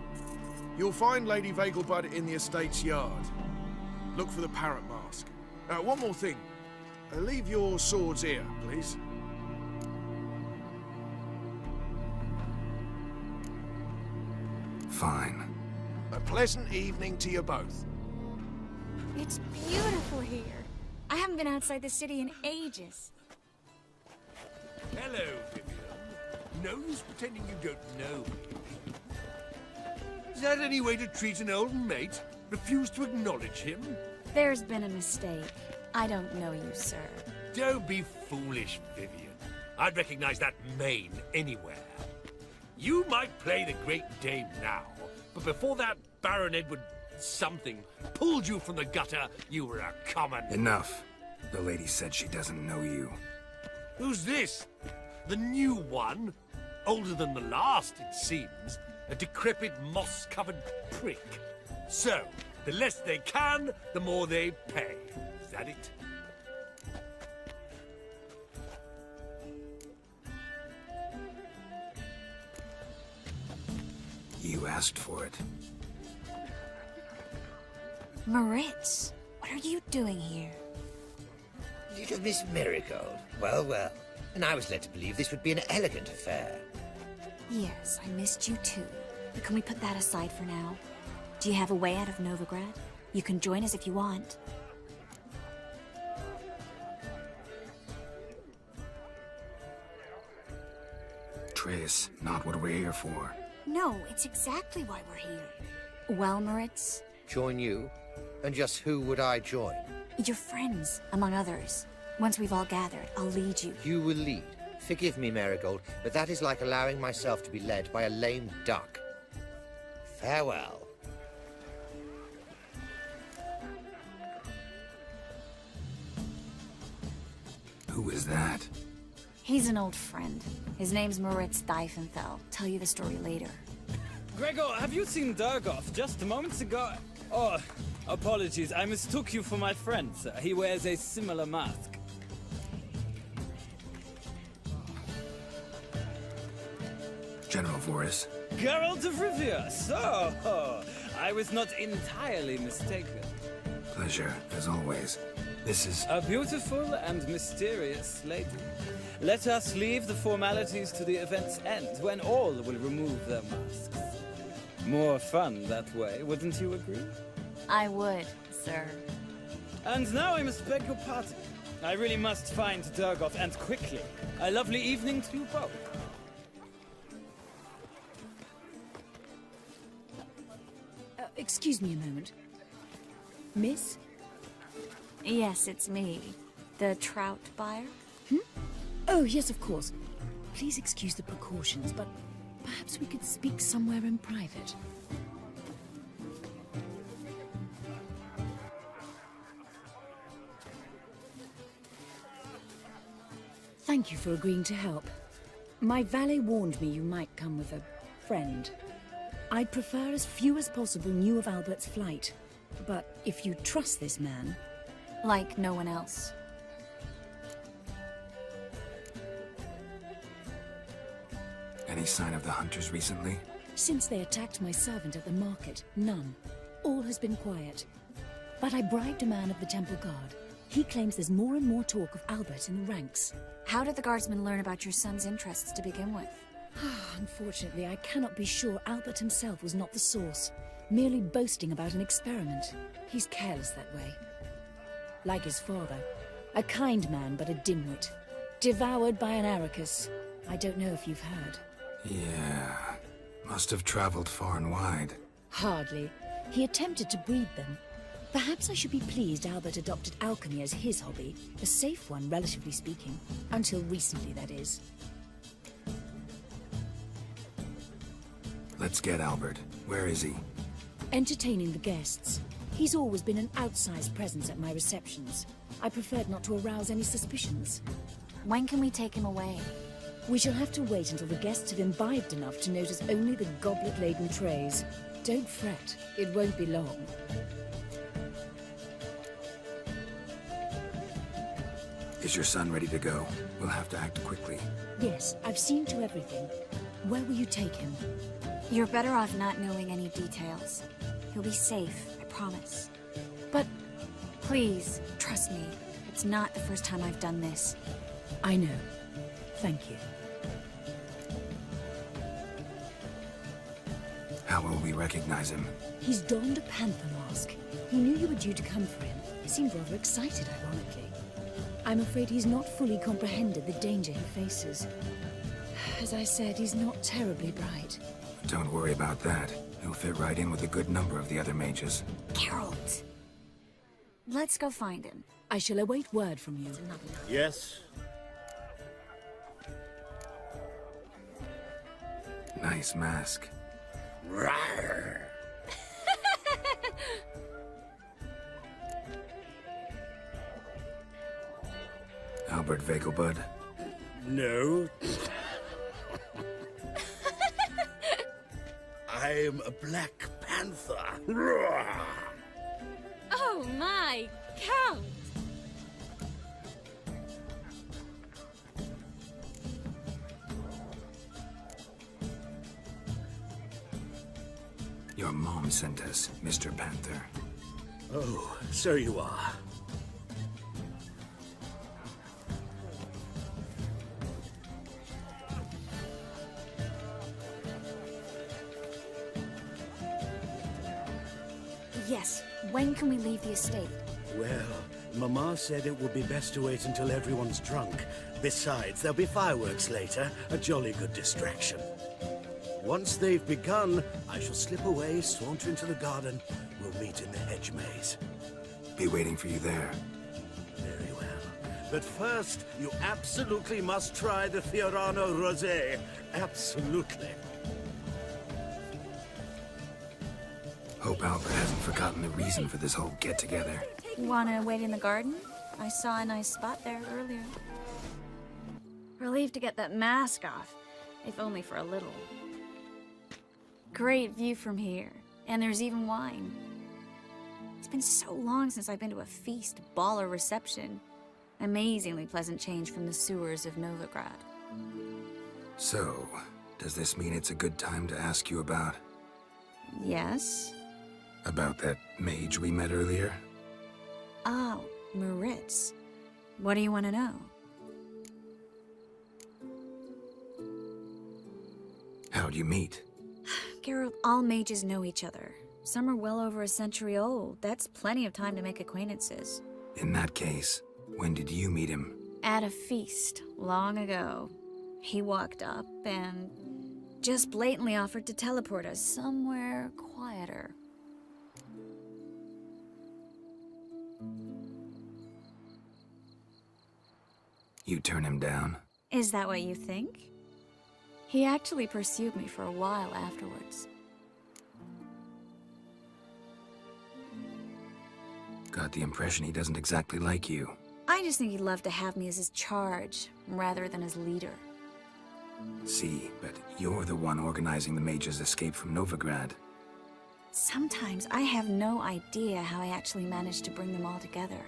You'll find Lady Vegelbud in the estate's yard. Look for the parrot mask. One more thing. Leave your swords here, please. Fine. A pleasant evening to you both. It's beautiful here. I haven't been outside the city in ages. Hello, Vivian. No use pretending you don't know me. Is that any way to treat an old mate? Refuse to acknowledge him? There's been a mistake. I don't know you, sir. Don't be foolish, Vivian. I'd recognize that mane anywhere. You might play the Great Dame now, but before that Baron Edward something pulled you from the gutter, you were a common... Enough. The lady said she doesn't know you. Who's this? The new one? Older than the last, it seems. A decrepit, moss-covered prick. So, the less they can, the more they pay. Is that it? You asked for it. Moritz, what are you doing here? Little Miss Marigold. Well, well. And I was led to believe this would be an elegant affair. Yes, I missed you too. But can we put that aside for now? Do you have a way out of Novigrad? You can join us if you want. Triss, not what we're here for. No, it's exactly why we're here. Well, Moritz? Join you? And just who would I join? Your friends, among others. Once we've all gathered, I'll lead you. You will lead. Forgive me, Marigold, but that is like allowing myself to be led by a lame duck. Farewell. Who is that? He's an old friend. His name's Moritz Diefenthal. Tell you the story later. Gregor, have you seen Durgoff just moments ago? Oh, apologies. I mistook you for my friend, sir. He wears a similar mask. General Voris. Geralt of Rivia. So, I was not entirely mistaken. Pleasure, as always. This is... A beautiful and mysterious lady. Let us leave the formalities to the event's end, when all will remove their masks. More fun that way, wouldn't you agree? I would, sir. And now I must beg your pardon. I really must find Durgoff, and quickly. A lovely evening to you both. Excuse me a moment. Miss? Yes, it's me. The trout buyer? Oh, yes, of course. Please excuse the precautions, but perhaps we could speak somewhere in private. Thank you for agreeing to help. My valet warned me you might come with a friend. I'd prefer as few as possible knew of Albert's flight. But if you trust this man... Like no one else. Any sign of the hunters recently? Since they attacked my servant at the market, none. All has been quiet. But I bribed a man of the Temple Guard. He claims there's more and more talk of Albert in the ranks. How did the guardsmen learn about your son's interests to begin with? Unfortunately, I cannot be sure Albert himself was not the source, merely boasting about an experiment. He's careless that way. Like his father, a kind man but a dimwit. Devoured by an Arrakis. I don't know if you've heard. Yeah, must have traveled far and wide. Hardly. He attempted to breed them. Perhaps I should be pleased Albert adopted alchemy as his hobby. A safe one, relatively speaking. Until recently, that is. Let's get Albert. Where is he? Entertaining the guests. He's always been an outsized presence at my receptions. I preferred not to arouse any suspicions. When can we take him away? We shall have to wait until the guests have imbibed enough to notice only the goblet-laden trays. Don't fret, it won't be long. Is your son ready to go? We'll have to act quickly. Yes, I've seen to everything. Where will you take him? You're better off not knowing any details. He'll be safe, I promise. But... Please, trust me. It's not the first time I've done this. I know. Thank you. How will we recognize him? He's donned a panther mask. He knew you were due to come for him. He seemed rather excited, ironically. I'm afraid he's not fully comprehended the danger he faces. As I said, he's not terribly bright. Don't worry about that. He'll fit right in with a good number of the other mages. Geralt! Let's go find him. I shall await word from you. Yes? Nice mask. Rawr. Albert Vegelbud? No. I'm a Black Panther. Rawr. Oh my, Count! Your mom sent us, Mr. Panther. Oh, so you are. Yes, when can we leave the estate? Well, Mama said it would be best to wait until everyone's drunk. Besides, there'll be fireworks later, a jolly good distraction. Once they've begun, I shall slip away, saunter into the garden. We'll meet in the hedge maze. Be waiting for you there. Very well. But first, you absolutely must try the Fiorano Rosé. Absolutely. Hope Albert hasn't forgotten the reason for this whole get-together. Wanna wait in the garden? I saw a nice spot there earlier. Relieved to get that mask off, if only for a little. Great view from here, and there's even wine. It's been so long since I've been to a feast, ball, or reception. Amazingly pleasant change from the sewers of Novigrad. So, does this mean it's a good time to ask you about... Yes? About that mage we met earlier? Oh, Maritz. What do you want to know? How'd you meet? Geralt, all mages know each other. Some are well over a century old. That's plenty of time to make acquaintances. In that case, when did you meet him? At a feast, long ago. He walked up and just blatantly offered to teleport us somewhere quieter. You turn him down? Is that what you think? He actually pursued me for a while afterwards. Got the impression he doesn't exactly like you. I just think he'd love to have me as his charge, rather than his leader. See, but you're the one organizing the mage's escape from Novigrad. Sometimes I have no idea how I actually managed to bring them all together.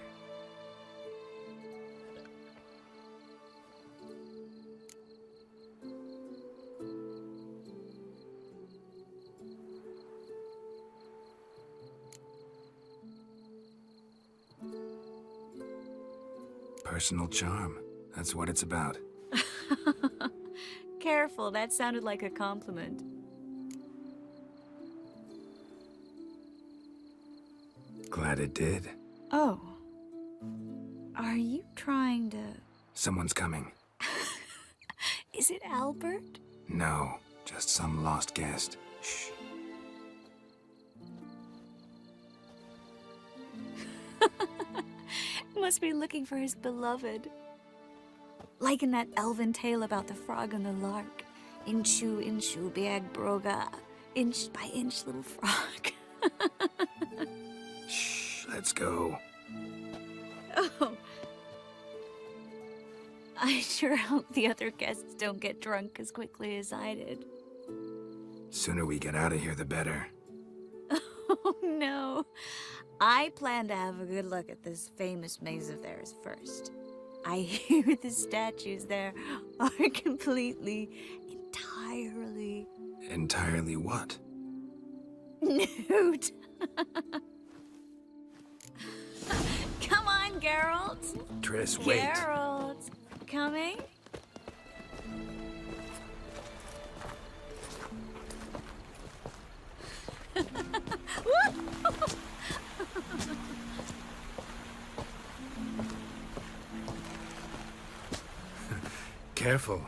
Personal charm. That's what it's about. Careful, that sounded like a compliment. Glad it did. Oh. Are you trying to... Someone's coming. Is it Albert? No, just some lost guest. Shh. Must be looking for his beloved. Like in that elven tale about the frog and the lark. Inchu, inchu, biag broga. Inch by inch, little frog. Shh, let's go. Oh. I sure hope the other guests don't get drunk as quickly as I did. Sooner we get out of here, the better. Oh, no. I plan to have a good look at this famous maze of theirs first. I hear the statues there are entirely... Entirely what? Nude. Come on, Geralt. Triss, wait. Geralt. Coming? Careful.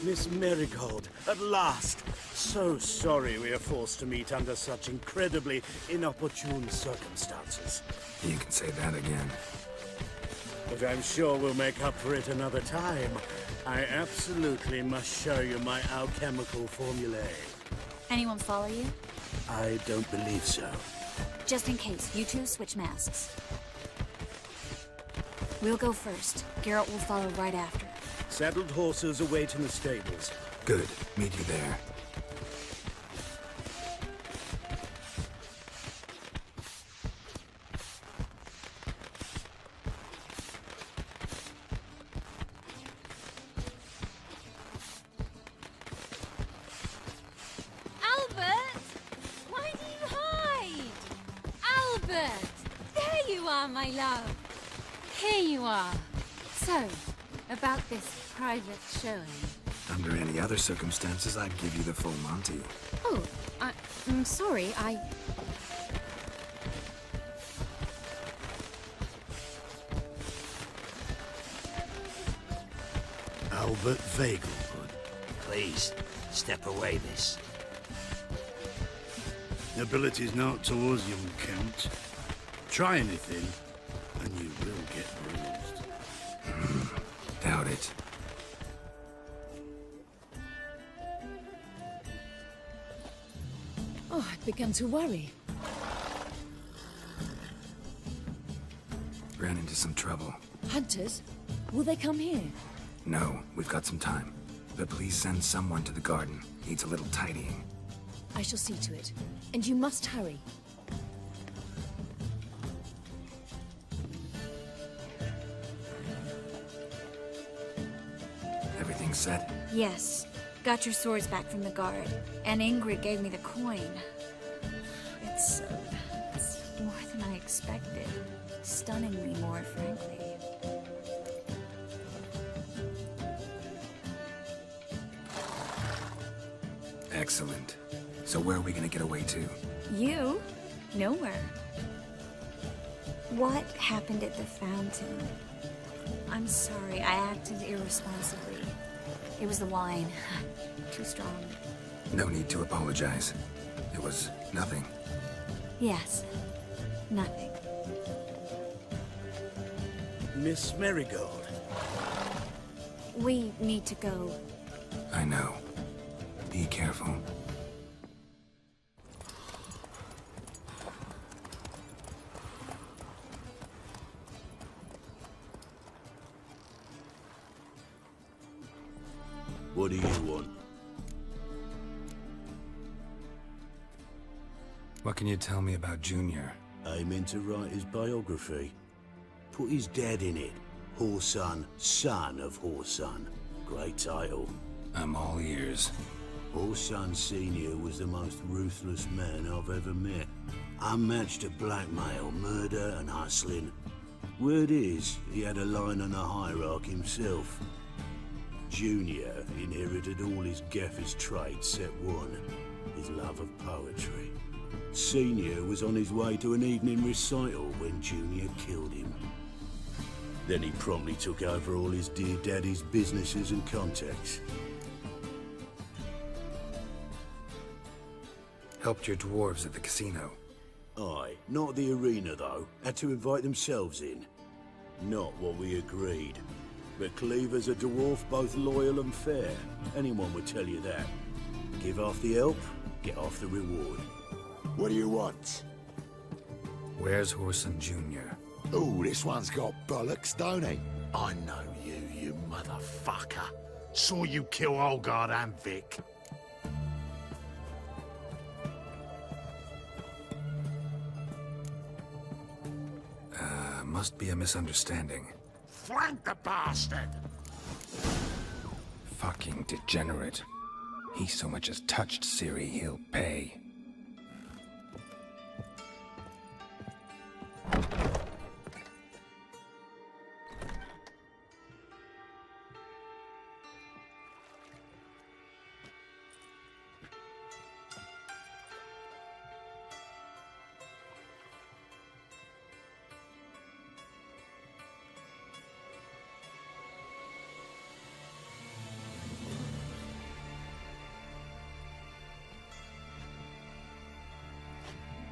Miss Marigold, at last! So sorry we are forced to meet under such incredibly inopportune circumstances. You can say that again. But I'm sure we'll make up for it another time. I absolutely must show you my alchemical formulae. Anyone follow you? I don't believe so. Just in case, you two switch masks. We'll go first. Geralt will follow right after. Saddled horses await in the stables. Good. Meet you there. Albert! Why do you hide? Albert! There you are, my love. Here you are. So, about this private showing. Under any other circumstances, I'd give you the full Monty. Oh, I'm sorry, Albert Vegelbud. Please, step away, miss. Nobility's not towards young Count. Try anything, and you will get bruised. Doubt it. Oh, I've begun to worry. Ran into some trouble. Hunters? Will they come here? No, we've got some time. But please send someone to the garden. Needs a little tidying. I shall see to it. And you must hurry. Everything set? Yes. Got your swords back from the guard. And Ingrid gave me the coin. It's more than I expected. Stunningly more, frankly. Excellent. So where are we gonna get away to? You? Nowhere. What happened at the fountain? I'm sorry, I acted irresponsibly. It was the wine. Too strong. No need to apologize. It was nothing. Yes. Nothing. Miss Marigold. We need to go. I know. Be careful. What do you want? What can you tell me about Junior? Aiming to write his biography. Put his dad in it. Horson, son of Horson. Great title. I'm all ears. Horson Sr. was the most ruthless man I've ever met. Unmatched at blackmail, murder and hustling. Word is, he had a line on the hierarchy himself. Junior inherited all his gaffer's traits except one, his love of poetry. Senior was on his way to an evening recital when Junior killed him. Then he promptly took over all his dear daddy's businesses and contacts. Helped your dwarves at the casino. Aye, not the arena though. Had to invite themselves in. Not what we agreed. But Cleaver's a dwarf both loyal and fair. Anyone would tell you that. Give half the help, get half the reward. What do you want? Where's Horson Jr.? Ooh, this one's got bollocks, don't he? I know you, you motherfucker. Saw you kill Olgard and Vic. Must be a misunderstanding. Flank the bastard! Fucking degenerate. He so much as touched Ciri, he'll pay.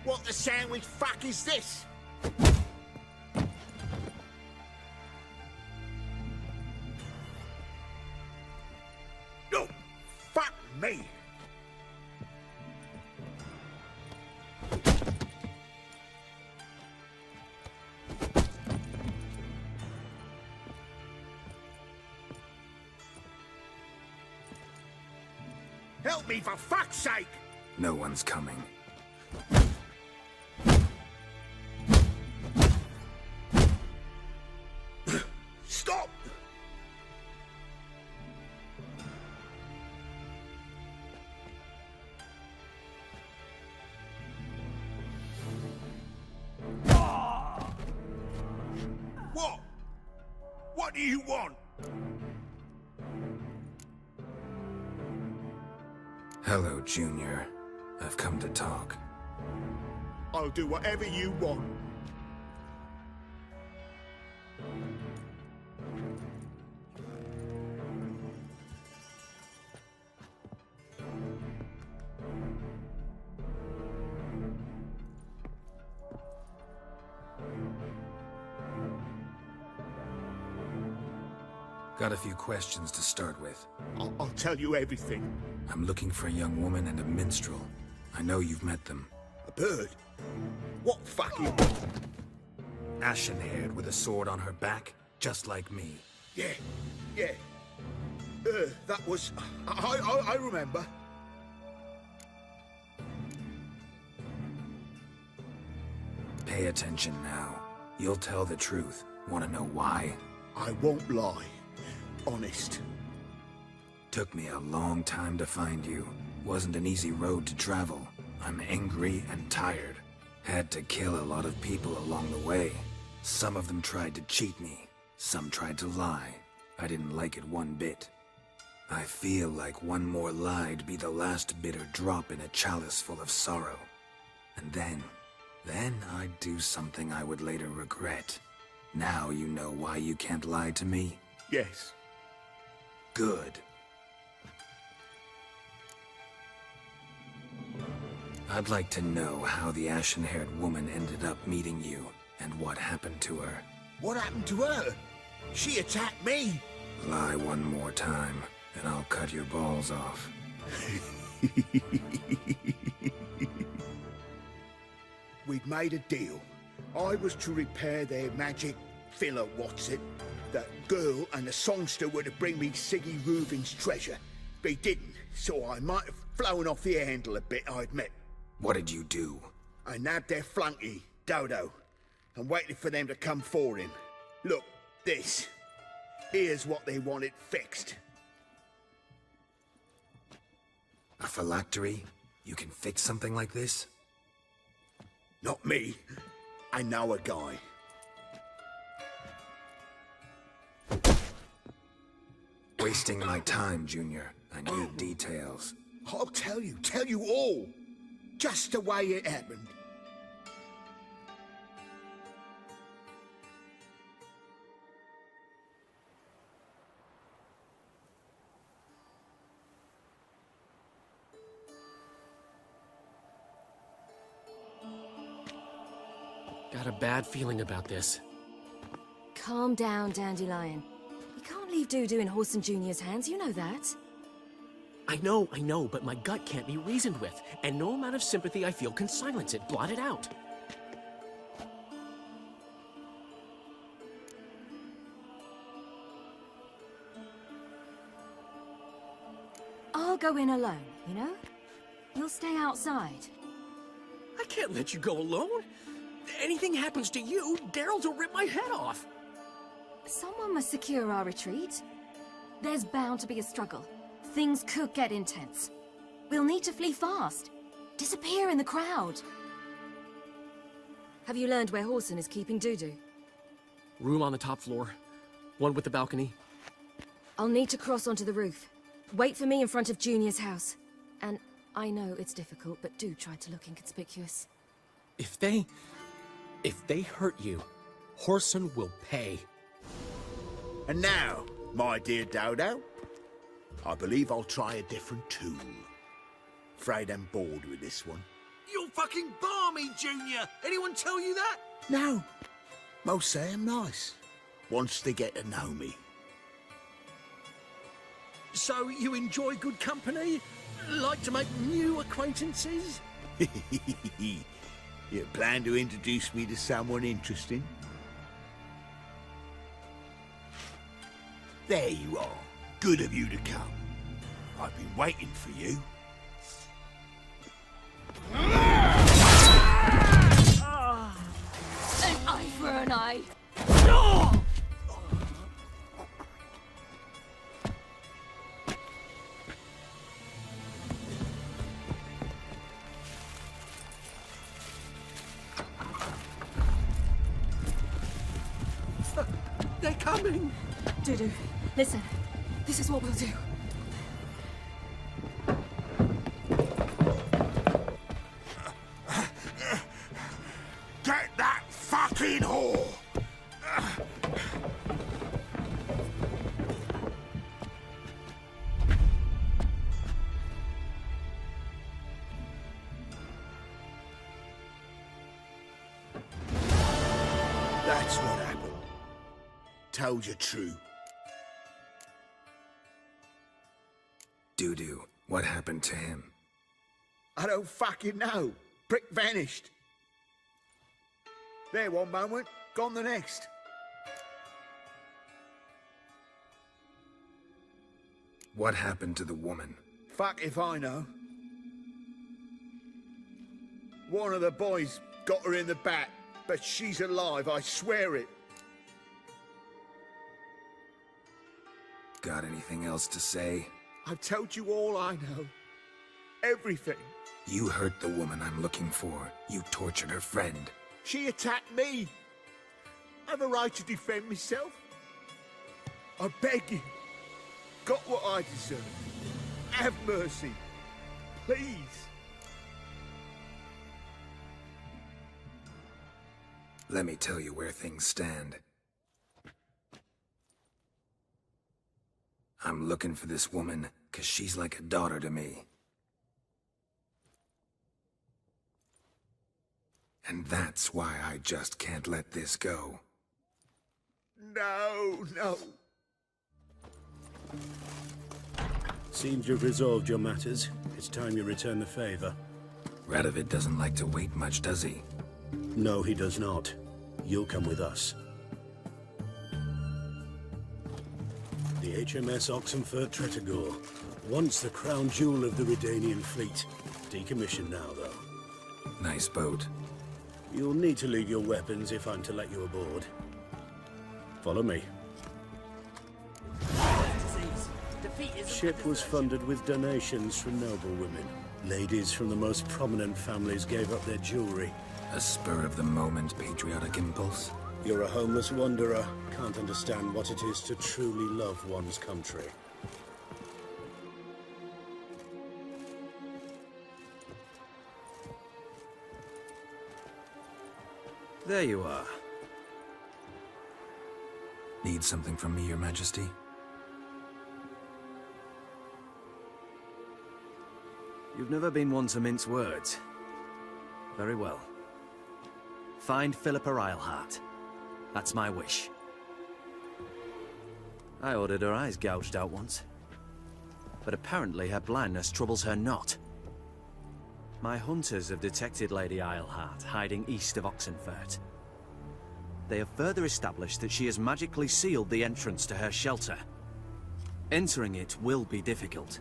What the sandwich fuck is this? No, fuck me! Help me for fuck's sake! No one's coming. Stop! What? What do you want? Hello, Junior. I've come to talk. I'll do whatever you want. Got a few questions to start with. I'll tell you everything. I'm looking for a young woman and a minstrel. I know you've met them. A bird? What fucking... Ashen-haired with a sword on her back, just like me. Yeah. That was... I remember. Pay attention now. You'll tell the truth. Want to know why? I won't lie. Honest. Took me a long time to find you. Wasn't an easy road to travel. I'm angry and tired. Had to kill a lot of people along the way. Some of them tried to cheat me. Some tried to lie. I didn't like it one bit. I feel like one more lie'd be the last bitter drop in a chalice full of sorrow. And then I'd do something I would later regret. Now you know why you can't lie to me? Yes. Good. I'd like to know how the ashen-haired woman ended up meeting you, and what happened to her. What happened to her? She attacked me! Lie one more time, and I'll cut your balls off. We'd made a deal. I was to repair their magic filler, that girl and the songster were to bring me Siggy Reuben's treasure. They didn't, so I might have flown off the handle a bit, I admit. What did you do? I nabbed their flunky, Dodo, and waited for them to come for him. Look, this. Here's what they wanted fixed. A phylactery? You can fix something like this? Not me. I know a guy. Wasting my time, Junior. I need details. I'll tell you all. Just the way it happened. Got a bad feeling about this. Calm down, Dandelion. We can't leave Dudu in Horson Jr.'s hands, you know that. I know, but my gut can't be reasoned with, and no amount of sympathy I feel can silence it, blot it out. I'll go in alone, you know? You'll stay outside. I can't let you go alone. Anything happens to you, Daryl's will rip my head off. Someone must secure our retreat. There's bound to be a struggle. Things could get intense. We'll need to flee fast. Disappear in the crowd. Have you learned where Horson is keeping Dudu? Room on the top floor. One with the balcony. I'll need to cross onto the roof. Wait for me in front of Junior's house. And I know it's difficult, but do try to look inconspicuous. If they hurt you, Horson will pay. And now, my dear Dodo, I believe I'll try a different tool. Afraid I'm bored with this one. You're fucking balmy, Junior! Anyone tell you that? No. Most say I'm nice. Once they get to know me. So you enjoy good company? Like to make new acquaintances? You plan to introduce me to someone interesting? There you are. Good of you to come. I've been waiting for you. An eye for an eye. They're coming! Dudu, listen. This is what we'll do. Get that fucking whore! That's what happened. Told you true. Doo-doo. What happened to him? I don't fucking know. Prick vanished. There one moment, gone the next. What happened to the woman? Fuck if I know. One of the boys got her in the back, but she's alive, I swear it. Got anything else to say? I've told you all I know. Everything. You hurt the woman I'm looking for. You tortured her friend. She attacked me. I have a right to defend myself. I beg you. Got what I deserve. Have mercy. Please. Let me tell you where things stand. I'm looking for this woman, 'cause she's like a daughter to me. And that's why I just can't let this go. No, no. Seems you've resolved your matters. It's time you return the favor. Radovid doesn't like to wait much, does he? No, he does not. You'll come with us. The HMS Oxenfurt Tretogor. Once the crown jewel of the Redanian fleet. Decommissioned now, though. Nice boat. You'll need to leave your weapons if I'm to let you aboard. Follow me. Ship was funded with donations from noble women. Ladies from the most prominent families gave up their jewelry. A spur-of-the-moment patriotic impulse? You're a homeless wanderer. Can't understand what it is to truly love one's country. There you are. Need something from me, Your Majesty? You've never been one to mince words. Very well. Find Philippa Eilhart. That's my wish. I ordered her eyes gouged out once. But apparently her blindness troubles her not. My hunters have detected Lady Eilhart hiding east of Oxenfurt. They have further established that she has magically sealed the entrance to her shelter. Entering it will be difficult.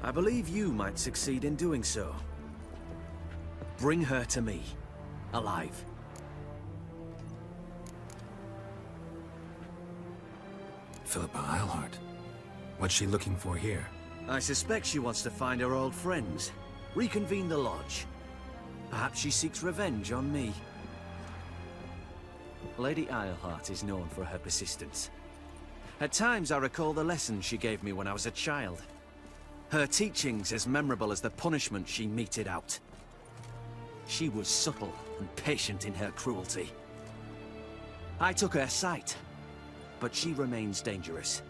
I believe you might succeed in doing so. Bring her to me, alive. Philippa Eilhart? What's she looking for here? I suspect she wants to find her old friends, reconvene the lodge. Perhaps she seeks revenge on me. Lady Eilhart is known for her persistence. At times I recall the lessons she gave me when I was a child. Her teachings as memorable as the punishment she meted out. She was subtle and patient in her cruelty. I took her sight, but she remains dangerous.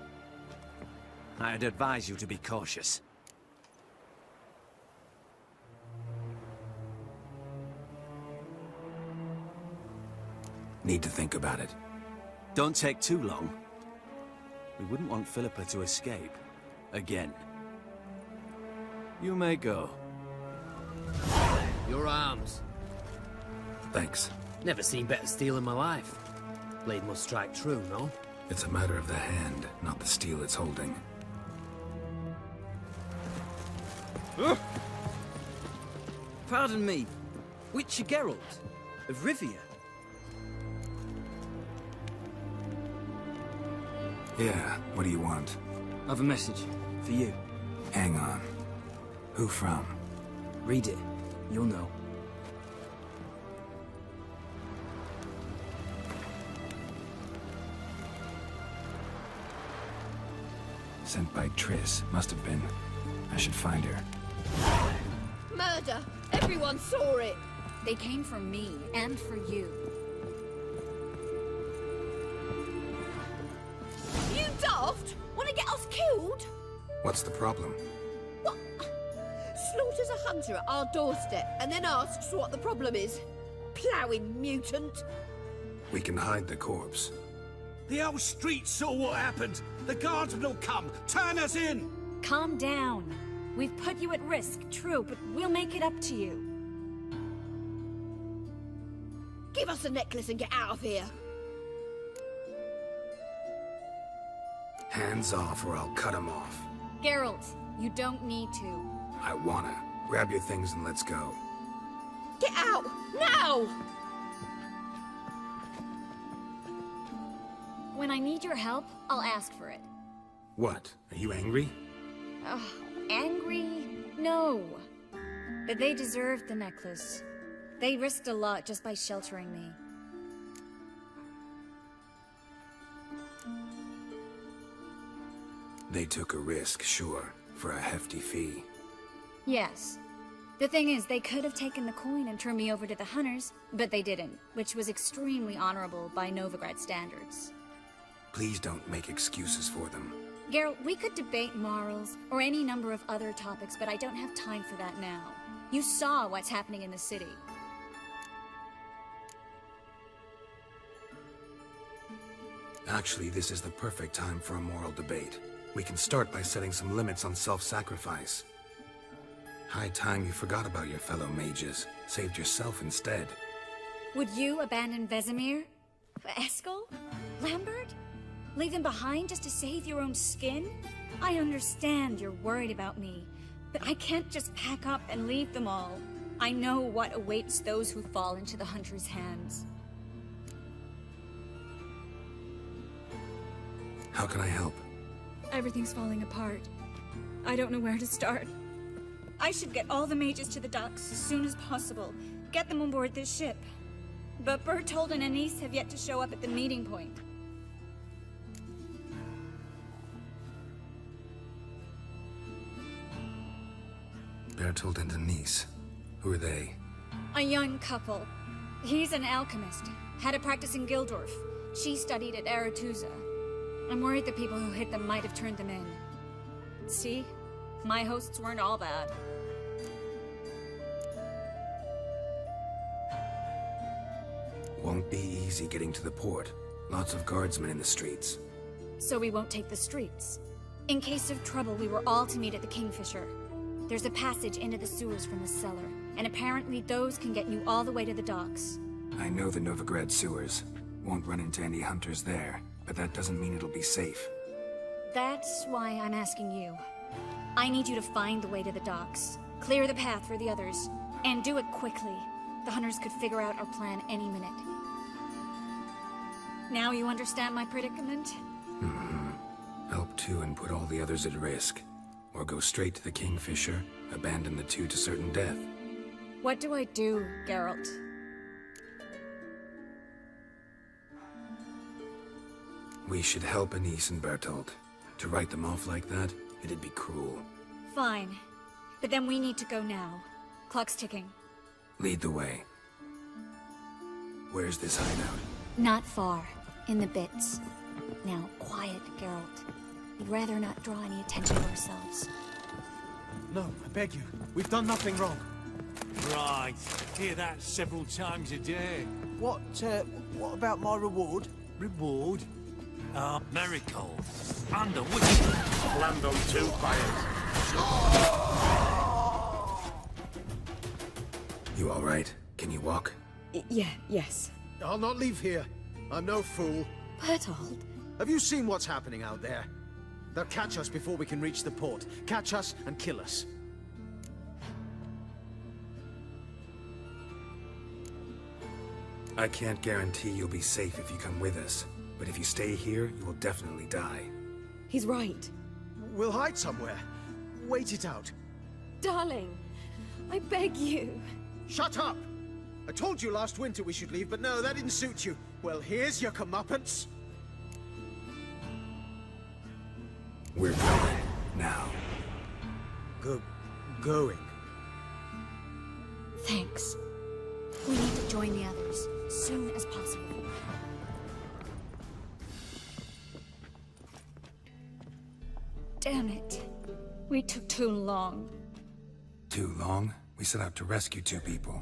I'd advise you to be cautious. Need to think about it. Don't take too long. We wouldn't want Philippa to escape. Again. You may go. Your arms. Thanks. Never seen better steel in my life. Blade must strike true, no? It's a matter of the hand, not the steel it's holding. Pardon me. Witcher Geralt of Rivia. Yeah, what do you want? I've a message for you. Hang on. Who from? Read it. You'll know. Sent by Triss. Must have been. I should find her. Murder! Everyone saw it! They came for me, and for you. You daft! Want to get us killed? What's the problem? What? Slaughters a hunter at our doorstep, and then asks what the problem is. Ploughing mutant! We can hide the corpse. The whole street saw what happened. The guardsmen will come, turn us in. Calm down. We've put you at risk, true, but we'll make it up to you. Give us the necklace and get out of here. Hands off or I'll cut 'em off. Geralt, you don't need to. I wanna. Grab your things and let's go. Get out! Now! When I need your help, I'll ask for it. What? Are you angry? Angry? No. But they deserved the necklace. They risked a lot just by sheltering me. They took a risk, sure, for a hefty fee. Yes. The thing is, they could have taken the coin and turned me over to the hunters, but they didn't, which was extremely honorable by Novigrad standards. Please don't make excuses for them. Geralt, we could debate morals, or any number of other topics, but I don't have time for that now. You saw what's happening in the city. Actually, this is the perfect time for a moral debate. We can start by setting some limits on self-sacrifice. High time you forgot about your fellow mages, saved yourself instead. Would you abandon Vesemir? Eskel? Lambert? Leave them behind just to save your own skin? I understand you're worried about me, but I can't just pack up and leave them all. I know what awaits those who fall into the Hunter's hands. How can I help? Everything's falling apart. I don't know where to start. I should get all the mages to the docks as soon as possible. Get them on board this ship. But Bertold and Anise have yet to show up at the meeting point. Bertold and Anise. Who are they? A young couple. He's an alchemist. Had a practice in Gildorf. She studied at Aretuza. I'm worried the people who hit them might have turned them in. See? My hosts weren't all bad. Won't be easy getting to the port. Lots of guardsmen in the streets. So we won't take the streets. In case of trouble, we were all to meet at the Kingfisher. There's a passage into the sewers from the cellar, and apparently those can get you all the way to the docks. I know the Novigrad sewers. Won't run into any hunters there, but that doesn't mean it'll be safe. That's why I'm asking you. I need you to find the way to the docks, clear the path for the others, and do it quickly. The hunters could figure out our plan any minute. Now you understand my predicament? Help two and put all the others at risk. Or go straight to the Kingfisher, abandon the two to certain death. What do I do, Geralt? We should help Anise and Bertold. To write them off like that, it'd be cruel. Fine. But then we need to go now. Clock's ticking. Lead the way. Where's this hideout? Not far. In the bits. Now, quiet, Geralt. We'd rather not draw any attention to ourselves. No, I beg you. We've done nothing wrong. Right. Hear that several times a day. What about my reward? Reward? Marigold. And a witch. Land on two players. You all right? Can you walk? Yes. I'll not leave here. I'm no fool. Bertold. Have you seen what's happening out there? They'll catch us before we can reach the port. Catch us and kill us. I can't guarantee you'll be safe if you come with us. But if you stay here, you will definitely die. He's right. We'll hide somewhere. Wait it out. Darling, I beg you. Shut up! I told you last winter we should leave, but no, that didn't suit you. Well, here's your comeuppance. We're going now. Going? Thanks. We need to join the others, as soon as possible. Damn it. We took too long. Too long? We set out to rescue two people.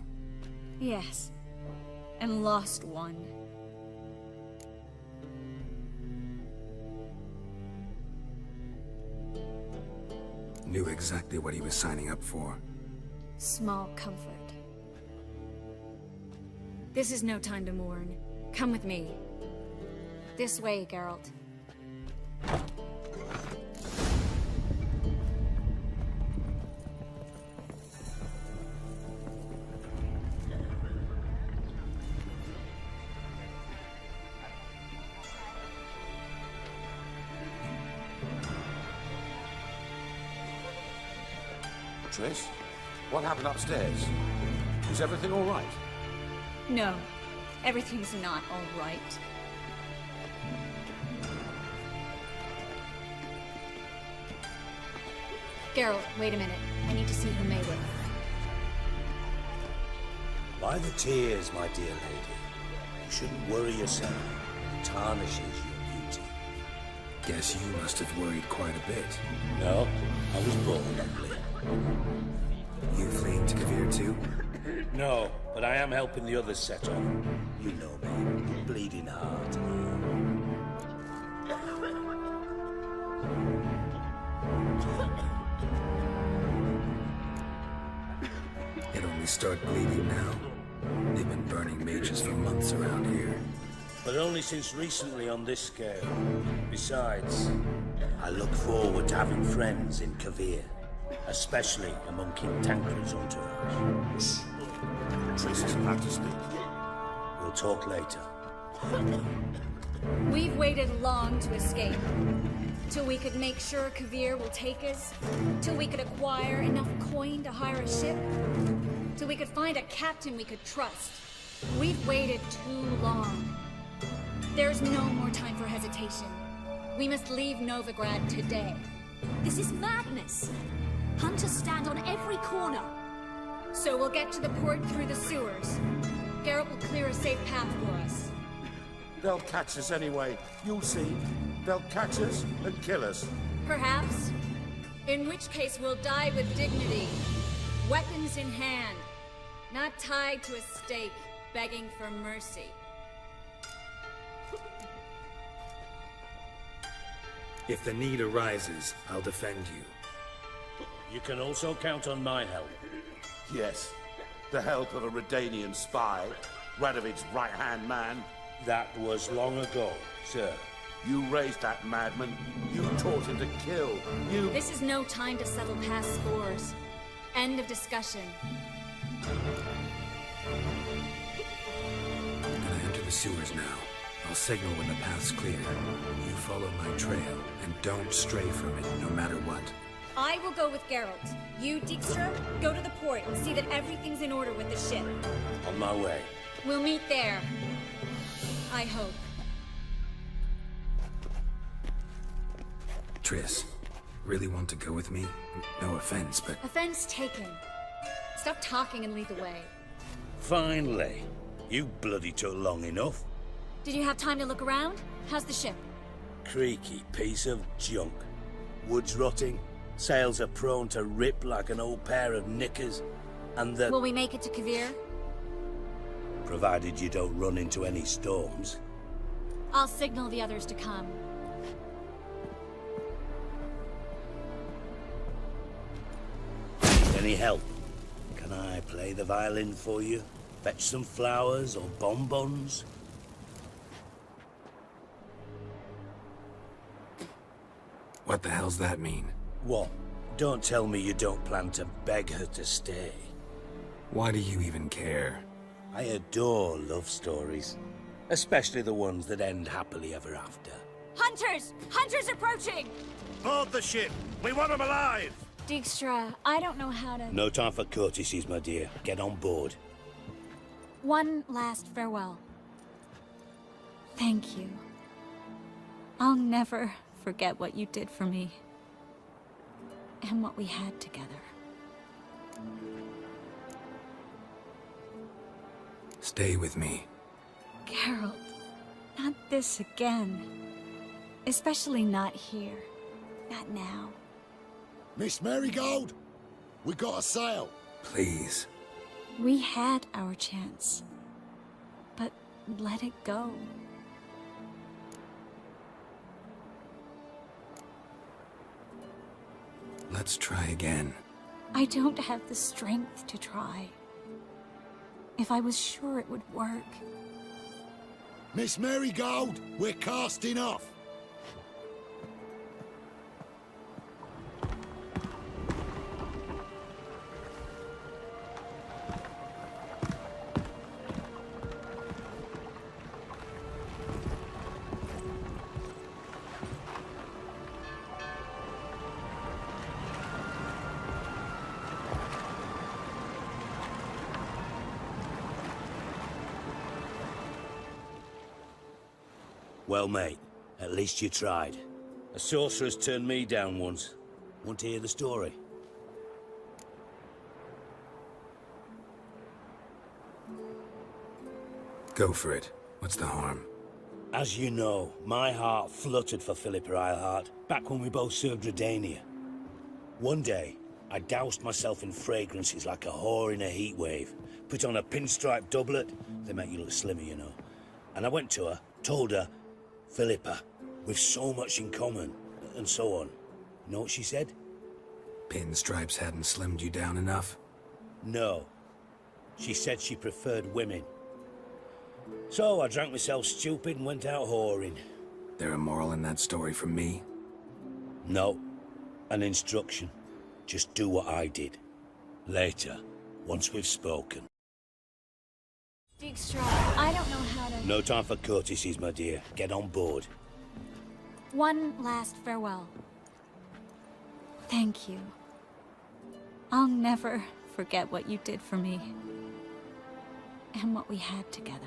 Yes. And lost one. Knew exactly what he was signing up for. Small comfort. This is no time to mourn. Come with me. This way, Geralt. Triss, what happened upstairs? Is everything all right? No, everything's not all right. Geralt, wait a minute. I need to see who made it. Why the tears, my dear lady? You shouldn't worry yourself. It tarnishes your beauty. Guess you must have worried quite a bit. No, I was born ugly. You fleeing to Kavir too? No, but I am helping the others set off. You know me, bleeding heart. It only started bleeding now. They've been burning mages for months around here. But only since recently on this scale. Besides, I look forward to having friends in Kavir, especially among King Tancred's entourage. Triss is about to speak. We'll talk later. We've waited long to escape. Till we could make sure Kavir will take us. Till we could acquire enough coin to hire a ship. Till we could find a captain we could trust. We've waited too long. There's no more time for hesitation. We must leave Novigrad today. This is madness. Hunters stand on every corner. So we'll get to the port through the sewers. Geralt will clear a safe path for us. They'll catch us anyway. You'll see. They'll catch us and kill us. Perhaps. In which case we'll die with dignity. Weapons in hand. Not tied to a stake, begging for mercy. If the need arises, I'll defend you. You can also count on my help. Yes. The help of a Redanian spy, Radovid's right-hand man. That was long ago, sir. You raised that madman. You taught him to kill. You... This is no time to settle past scores. End of discussion. I'm gonna enter the sewers now. I'll signal when the path's clear. You follow my trail, and don't stray from it, no matter what. I will go with Geralt. You, Dijkstra, go to the port and see that everything's in order with the ship. On my way. We'll meet there. I hope. Triss, really want to go with me? No offense, but... Offense taken. Stop talking and lead the way. Finally. You bloody took long enough. Did you have time to look around? How's the ship? Creaky piece of junk. Wood's rotting. Sails are prone to rip like an old pair of knickers. And the... Will we make it to Kavir? Provided you don't run into any storms. I'll signal the others to come. Any help? Can I play the violin for you? Fetch some flowers or bonbons? What the hell's that mean? What? Don't tell me you don't plan to beg her to stay. Why do you even care? I adore love stories. Especially the ones that end happily ever after. Hunters! Hunters approaching! Board the ship! We want them alive! Dijkstra, I don't know how to... No time for courtesies, my dear. Get on board. One last farewell. Thank you. I'll never forget what you did for me. And what we had together. Stay with me. Geralt, not this again. Especially not here. Not now. Miss Marigold, we got a sail. Please. We had our chance. But let it go. Let's try again. I don't have the strength to try. If I was sure it would work. Miss Marigold, we're casting off. Well, mate, at least you tried. A sorcerer's turned me down once. Want to hear the story? Go for it. What's the harm? As you know, my heart fluttered for Philippa Eilhart back when we both served Redania. One day, I doused myself in fragrances like a whore in a heatwave, put on a pinstripe doublet, they make you look slimmer, you know, and I went to her, told her, Philippa, we've so much in common, and so on. You know what she said? Pinstripes hadn't slimmed you down enough? No. She said she preferred women. So I drank myself stupid and went out whoring. There a moral in that story from me? No. An instruction. Just do what I did. Later, once we've spoken. Dijkstra, I don't know how to... No time for courtesies, my dear. Get on board. One last farewell. Thank you. I'll never forget what you did for me. And what we had together.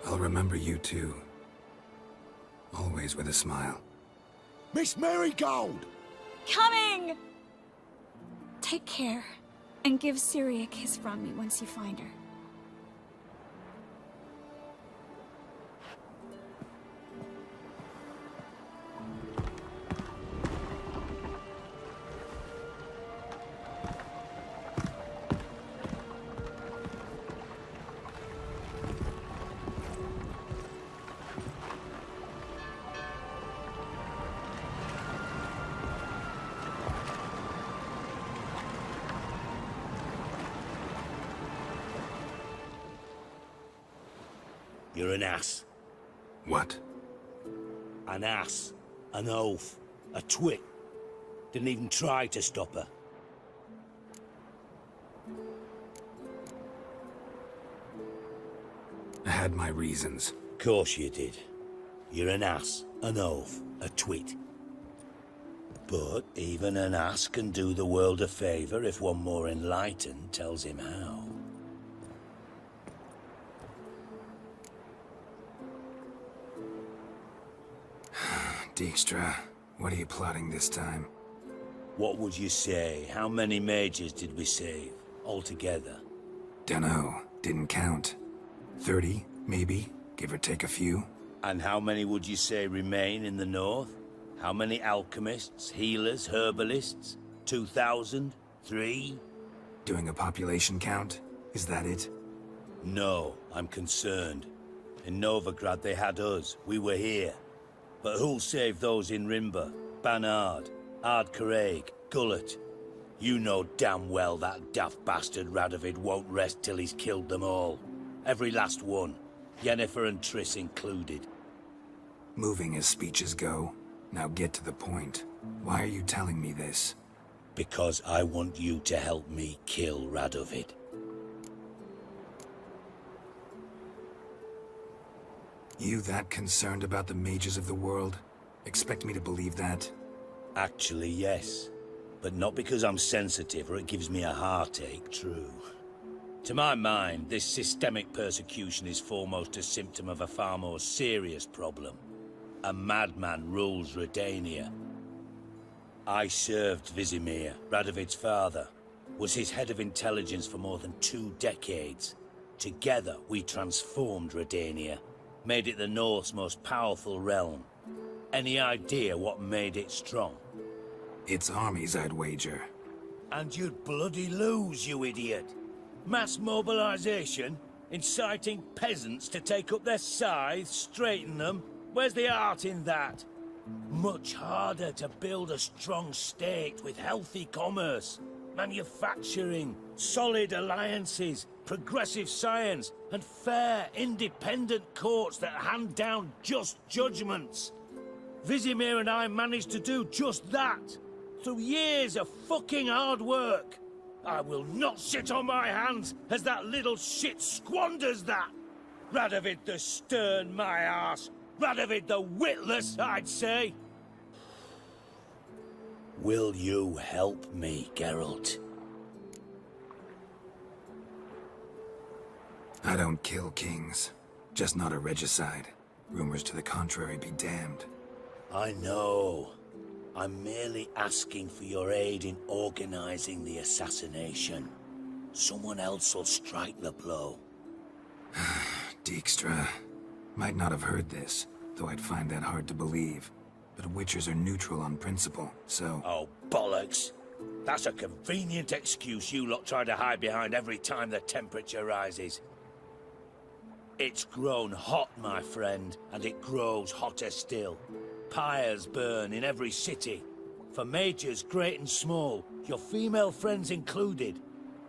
I'll remember you too. Always with a smile. Miss Marigold! Coming! Take care, and give Ciri a kiss from me once you find her. You're an ass. What? An ass. An oaf. A twit. Didn't even try to stop her. I had my reasons. Course you did. You're an ass, an oaf, a twit. But even an ass can do the world a favour if one more enlightened tells him how. Dijkstra, what are you plotting this time? What would you say? How many mages did we save, altogether? Dunno. Didn't count. 30, maybe, give or take a few. And how many would you say remain in the north? How many alchemists, healers, herbalists? 2,000? 3? Doing a population count? Is that it? No, I'm concerned. In Novigrad they had us. We were here. But who'll save those in Rimba? Banard, Ardcaraig, Gullet? You know damn well that daft bastard Radovid won't rest till he's killed them all. Every last one. Yennefer and Triss included. Moving as speeches go. Now get to the point. Why are you telling me this? Because I want you to help me kill Radovid. You that concerned about the mages of the world? Expect me to believe that? Actually, yes. But not because I'm sensitive or it gives me a heartache, true. To my mind, this systemic persecution is foremost a symptom of a far more serious problem. A madman rules Redania. I served Vizimir, Radovid's father. Was his head of intelligence for more than 2 decades. Together, we transformed Redania. Made it the North's most powerful realm. Any idea what made it strong? Its armies, I'd wager. And you'd bloody lose, you idiot. Mass mobilization? Inciting peasants to take up their scythes, straighten them? Where's the art in that? Much harder to build a strong state with healthy commerce, manufacturing, solid alliances, progressive science, and fair, independent courts that hand down just judgments. Vizimir and I managed to do just that, through years of fucking hard work. I will not sit on my hands as that little shit squanders that. Radovid the stern, my arse. Radovid the witless, I'd say. Will you help me, Geralt? I don't kill kings. Just not a regicide. Rumors to the contrary be damned. I know. I'm merely asking for your aid in organizing the assassination. Someone else will strike the blow. Dijkstra. Might not have heard this, though I'd find that hard to believe. But Witchers are neutral on principle, so... Oh, bollocks. That's a convenient excuse you lot try to hide behind every time the temperature rises. It's grown hot, my friend, and it grows hotter still. Pyres burn in every city. For mages great and small, your female friends included.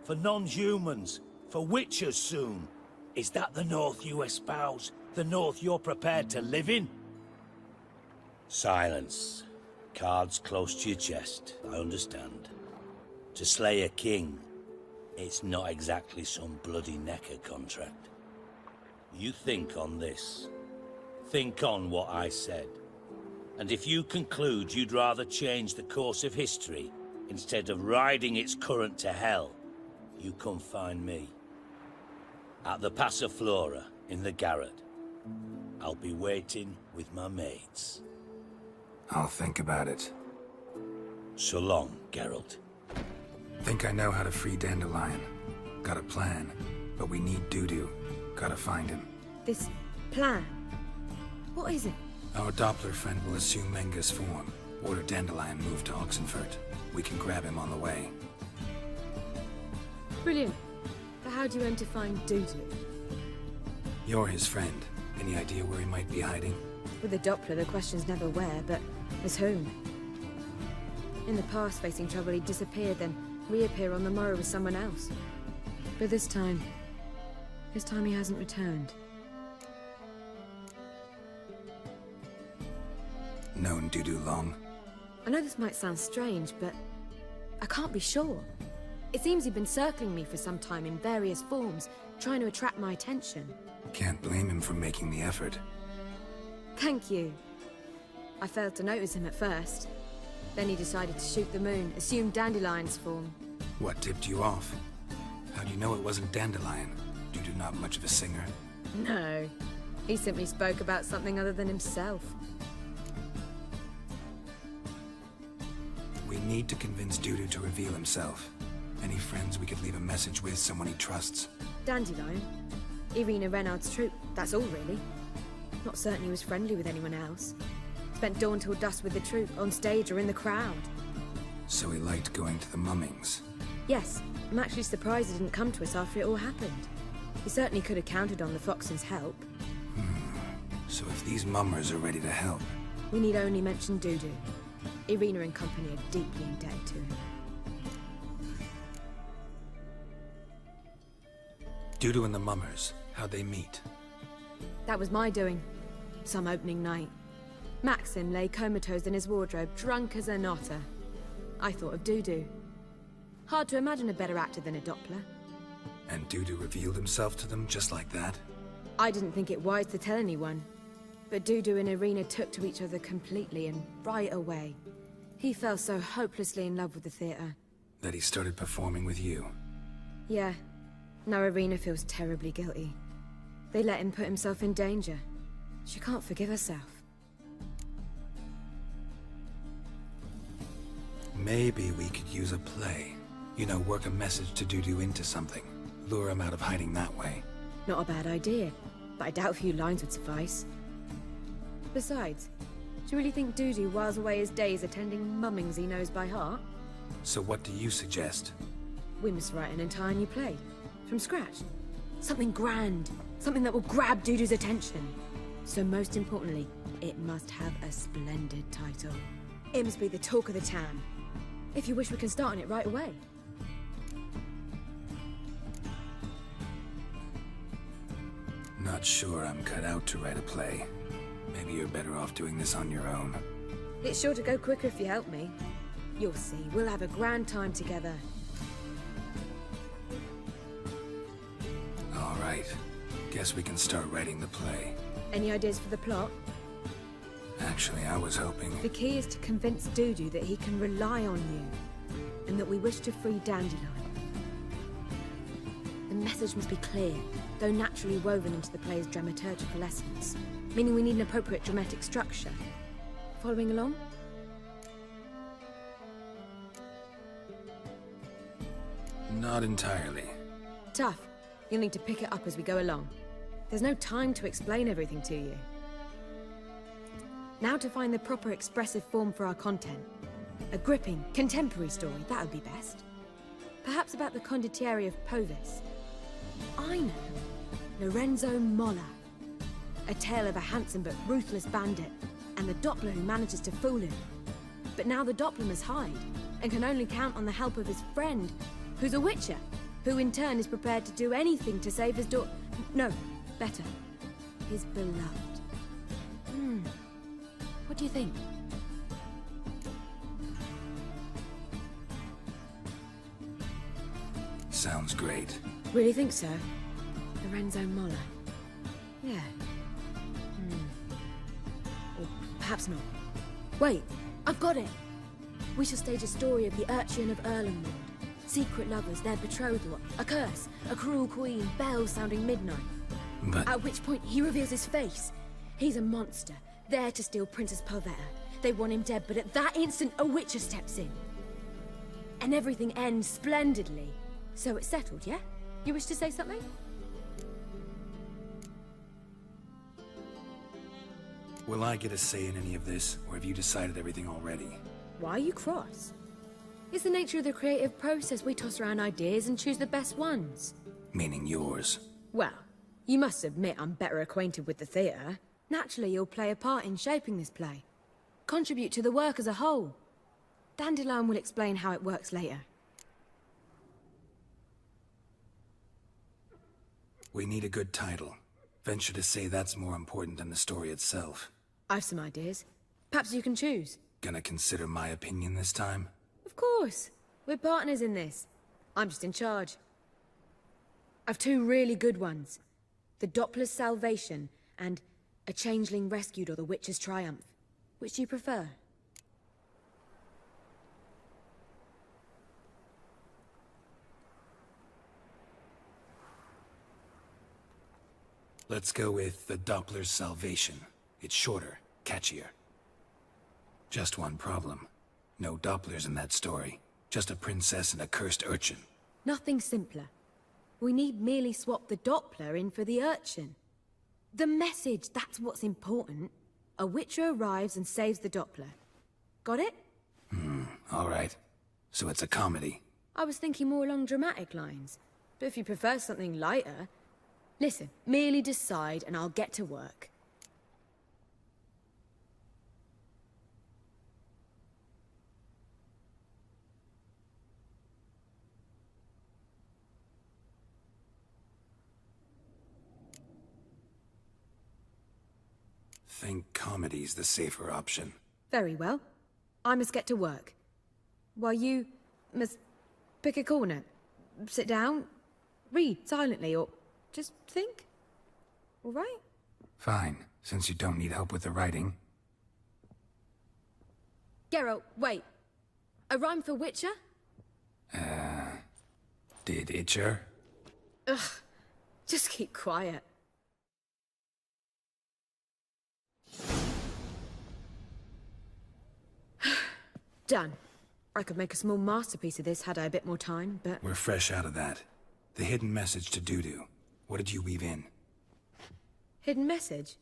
For non-humans, for witchers soon. Is that the North you espouse? The North you're prepared to live in? Silence. Cards close to your chest, I understand. To slay a king, it's not exactly some bloody necker contract. You think on this. Think on what I said. And if you conclude you'd rather change the course of history instead of riding its current to hell, you come find me. At the Passiflora, in the garret. I'll be waiting with my mates. I'll think about it. So long, Geralt. Think I know how to free Dandelion. Got a plan, but we need Dudu. Gotta find him. This plan? What is it? Our Doppler friend will assume Menga's form. Order Dandelion move to Oxenfurt. We can grab him on the way. Brilliant. But how do you aim to find Dudu? You're his friend. Any idea where he might be hiding? With the Doppler, the question's never where, but as whom. In the past, facing trouble, he'd disappear, then reappear on the morrow with someone else. But this time he hasn't returned. Known Dudu long? I know this might sound strange, but I can't be sure. It seems he'd been circling me for some time in various forms, trying to attract my attention. Can't blame him for making the effort. Thank you. I failed to notice him at first. Then he decided to shoot the moon, assume Dandelion's form. What tipped you off? How do you know it wasn't Dandelion? Dudu not much of a singer? No. He simply spoke about something other than himself. We need to convince Dudu to reveal himself. Any friends we could leave a message with, someone he trusts? Dandelion? Irina Renard's troop, that's all really. Not certain he was friendly with anyone else. Spent dawn till dusk with the troop, on stage or in the crowd. So he liked going to the mummings? Yes, I'm actually surprised he didn't come to us after it all happened. He certainly could have counted on the Foxen's help. So if these mummers are ready to help... We need only mention Dudu. Irina and company are deeply indebted to him. Dudu and the mummers, how'd they meet? That was my doing. Some opening night. Maxim lay comatose in his wardrobe, drunk as an otter. I thought of Dudu. Hard to imagine a better actor than a Doppler. And Dudu revealed himself to them just like that? I didn't think it wise to tell anyone. But Dudu and Irina took to each other completely and right away. He fell so hopelessly in love with the theatre. That he started performing with you? Yeah. Now Irina feels terribly guilty. They let him put himself in danger. She can't forgive herself. Maybe we could use a play. You know, work a message to Dudu into something. Lure him out of hiding that way. Not a bad idea, but I doubt a few lines would suffice. Besides, do you really think Dudu whiles away his days attending mummings he knows by heart? So what do you suggest? We must write an entire new play. From scratch. Something grand. Something that will grab Dudu's attention. So most importantly, it must have a splendid title. It must be the talk of the town. If you wish, we can start on it right away. Not sure I'm cut out to write a play. Maybe you're better off doing this on your own. It's sure to go quicker if you help me. You'll see, we'll have a grand time together. All right. Guess we can start writing the play. Any ideas for the plot? Actually, I was hoping... The key is to convince Dudu that he can rely on you, and that we wish to free Dandelion. The message must be clear, though naturally woven into the play's dramaturgical essence, meaning we need an appropriate dramatic structure. Following along? Not entirely. Tough. You'll need to pick it up as we go along. There's no time to explain everything to you. Now to find the proper expressive form for our content. A gripping, contemporary story, that would be best. Perhaps about the condottieri of Povis. I know. Lorenzo Molla. A tale of a handsome but ruthless bandit, and the Doppler who manages to fool him. But now the Doppler must hide, and can only count on the help of his friend, who's a witcher, who in turn is prepared to do anything to save his daughter. No, better. His beloved. What do you think? Sounds great. Really think so? Lorenzo Molla. Yeah. Or perhaps not. Wait, I've got it! We shall stage a story of the Urchin of Erlenwood. Secret lovers, their betrothal, a curse, a cruel queen, bells sounding midnight. But... At which point he reveals his face. He's a monster, there to steal Princess Pavetta. They want him dead, but at that instant a witcher steps in. And everything ends splendidly. So it's settled, yeah? You wish to say something? Will I get a say in any of this, or have you decided everything already? Why are you cross? It's the nature of the creative process. We toss around ideas and choose the best ones. Meaning yours. Well, you must admit I'm better acquainted with the theatre. Naturally, you'll play a part in shaping this play. Contribute to the work as a whole. Dandelion will explain how it works later. We need a good title. Venture to say that's more important than the story itself. I've some ideas. Perhaps you can choose. Gonna consider my opinion this time? Of course. We're partners in this. I'm just in charge. I've two really good ones. The Doppler's Salvation and A Changeling Rescued or the Witcher's Triumph. Which do you prefer? Let's go with The Doppler's Salvation. It's shorter, catchier. Just one problem. No Dopplers in that story. Just a princess and a cursed urchin. Nothing simpler. We need merely swap the Doppler in for the urchin. The message, that's what's important. A witcher arrives and saves the Doppler. Got it? All right. So it's a comedy. I was thinking more along dramatic lines. But if you prefer something lighter... Listen, merely decide and I'll get to work. Think comedy's the safer option. Very well. I must get to work. While you must pick a corner, sit down, read silently, or just think. All right? Fine, since you don't need help with the writing. Geralt, wait. A rhyme for Witcher? Did Itcher? Ugh. Just keep quiet. Done. I could make a small masterpiece of this had I a bit more time, but... We're fresh out of that. The hidden message to Dudu. What did you weave in? Hidden message?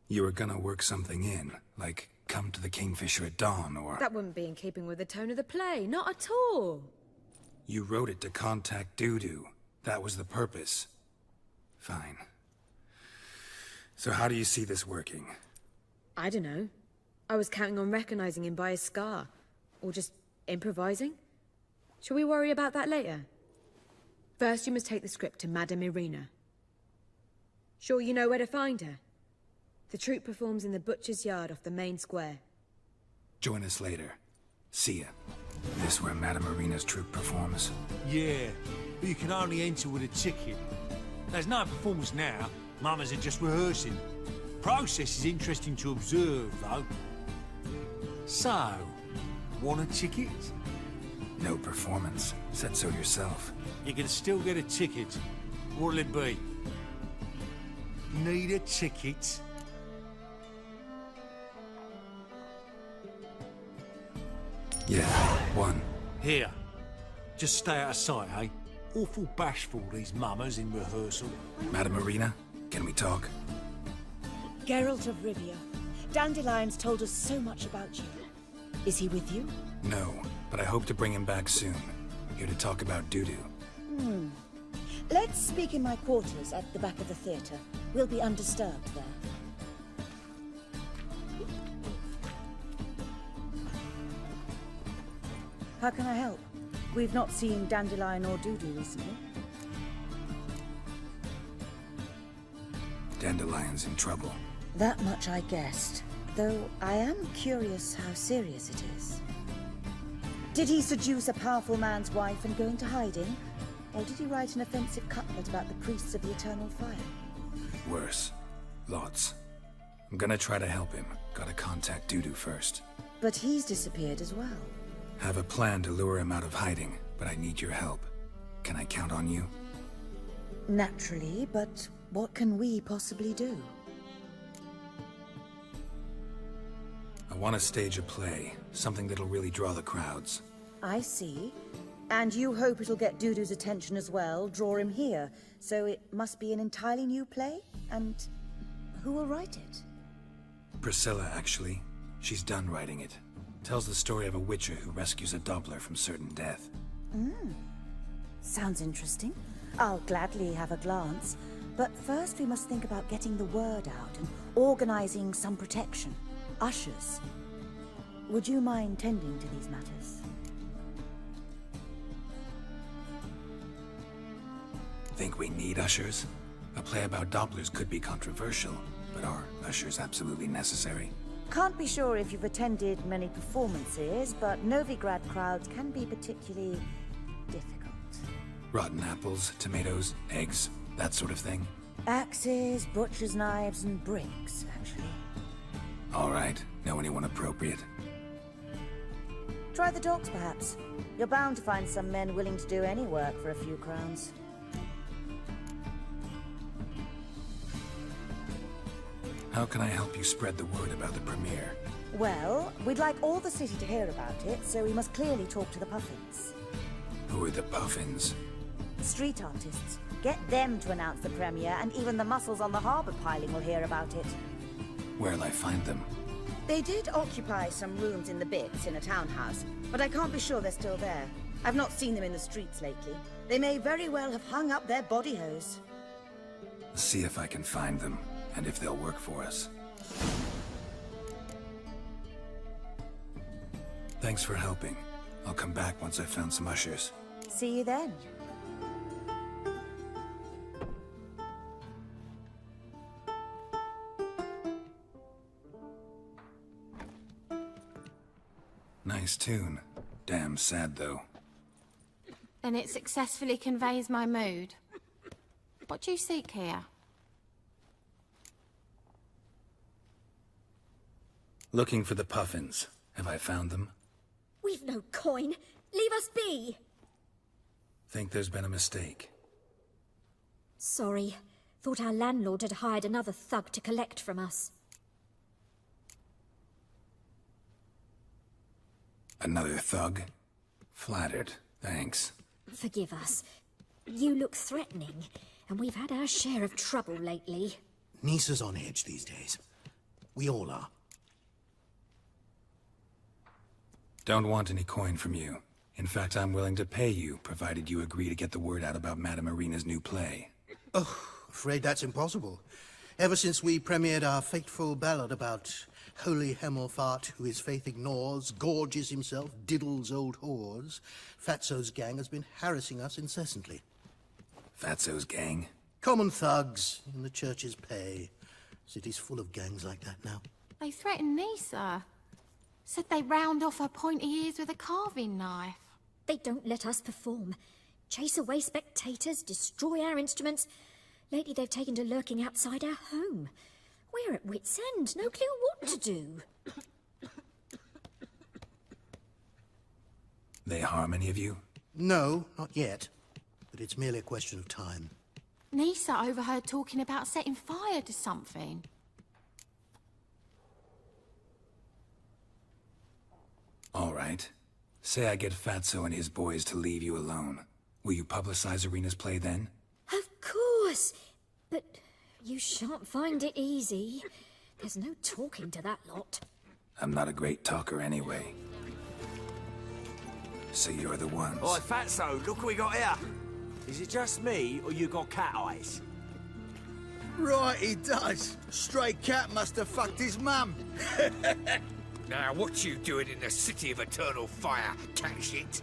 You were gonna work something in, like come to the Kingfisher at dawn, or... That wouldn't be in keeping with the tone of the play, not at all. You wrote it to contact Dudu. That was the purpose. Fine. So how do you see this working? I don't know. I was counting on recognizing him by his scar. Or just improvising. Shall we worry about that later? First, you must take the script to Madame Irina. Sure you know where to find her? The troupe performs in the butcher's yard off the main square. Join us later. See ya. This where Madame Irina's troupe performs? Yeah, but you can only enter with a ticket. There's no performance now. Mamas are just rehearsing. Process is interesting to observe, though. So, want a ticket? No performance. Said so yourself. You can still get a ticket. What'll it be? Need a ticket? Yeah, one. Here. Just stay out of sight, eh? Awful bashful, these mamas in rehearsal. Madame Irina, can we talk? Geralt of Rivia. Dandelion's told us so much about you. Is he with you? No, but I hope to bring him back soon. Here to talk about doo-doo. Let's speak in my quarters at the back of the theatre. We'll be undisturbed there. How can I help? We've not seen Dandelion or Doodoo recently. Dandelion's in trouble. That much I guessed, though I am curious how serious it is. Did he seduce a powerful man's wife and go into hiding? Or did he write an offensive couplet about the priests of the eternal fire? Worse. Lots. I'm gonna try to help him. Gotta contact Doodoo first. But he's disappeared as well. Have a plan to lure him out of hiding, but I need your help. Can I count on you? Naturally, but what can we possibly do? I want to stage a play, something that'll really draw the crowds. I see. And you hope it'll get Doodoo's attention as well, draw him here. So it must be an entirely new play? And who will write it? Priscilla, actually. She's done writing it. Tells the story of a witcher who rescues a Doppler from certain death. Sounds interesting. I'll gladly have a glance. But first we must think about getting the word out and organizing some protection. Ushers. Would you mind tending to these matters? Think we need ushers? A play about Dopplers could be controversial, but are ushers absolutely necessary? Can't be sure if you've attended many performances, but Novigrad crowds can be particularly difficult. Rotten apples, tomatoes, eggs, that sort of thing? Axes, butcher's knives, and bricks, actually. All right. Know anyone appropriate? Try the docks, perhaps. You're bound to find some men willing to do any work for a few crowns. How can I help you spread the word about the premiere? Well, we'd like all the city to hear about it, so we must clearly talk to the Puffins. Who are the Puffins? Street artists. Get them to announce the premiere, and even the muscles on the harbour piling will hear about it. Where'll I find them? They did occupy some rooms in the Bits in a townhouse, but I can't be sure they're still there. I've not seen them in the streets lately. They may very well have hung up their body hose. See if I can find them, and if they'll work for us. Thanks for helping. I'll come back once I've found some ushers. See you then. Nice tune. Damn sad, though. Then it successfully conveys my mood. What do you seek here? Looking for the Puffins. Have I found them? We've no coin. Leave us be. Think there's been a mistake. Sorry. Thought our landlord had hired another thug to collect from us. Another thug? Flattered. Thanks. Forgive us. You look threatening, and we've had our share of trouble lately. Nisa's on edge these days. We all are. Don't want any coin from you. In fact, I'm willing to pay you, provided you agree to get the word out about Madame Irina's new play. Oh, Afraid that's impossible. Ever since we premiered our fateful ballad about holy Hemmelfart, who his faith ignores, gorges himself, diddles old whores, Fatso's gang has been harassing us incessantly. Fatso's gang? Common thugs in the church's pay. City's full of gangs like that now. They threatened Nisa. Said they round off her pointy ears with a carving knife. They don't let us perform. Chase away spectators, destroy our instruments. Lately they've taken to lurking outside our home. We're at wit's end, no clue what to do. They harm any of you? No, not yet. But it's merely a question of time. Nisa overheard talking about setting fire to something. All right. Say I get Fatso and his boys to leave you alone. Will you publicize Arena's play then? Of course. But you shan't find it easy. There's no talking to that lot. I'm not a great talker anyway. So you're the ones. Oi, Fatso, look what we got here. Is it just me, or you got cat eyes? Right, he does. Stray cat must have fucked his mum. Now, what you doing in the city of eternal fire, cat shit?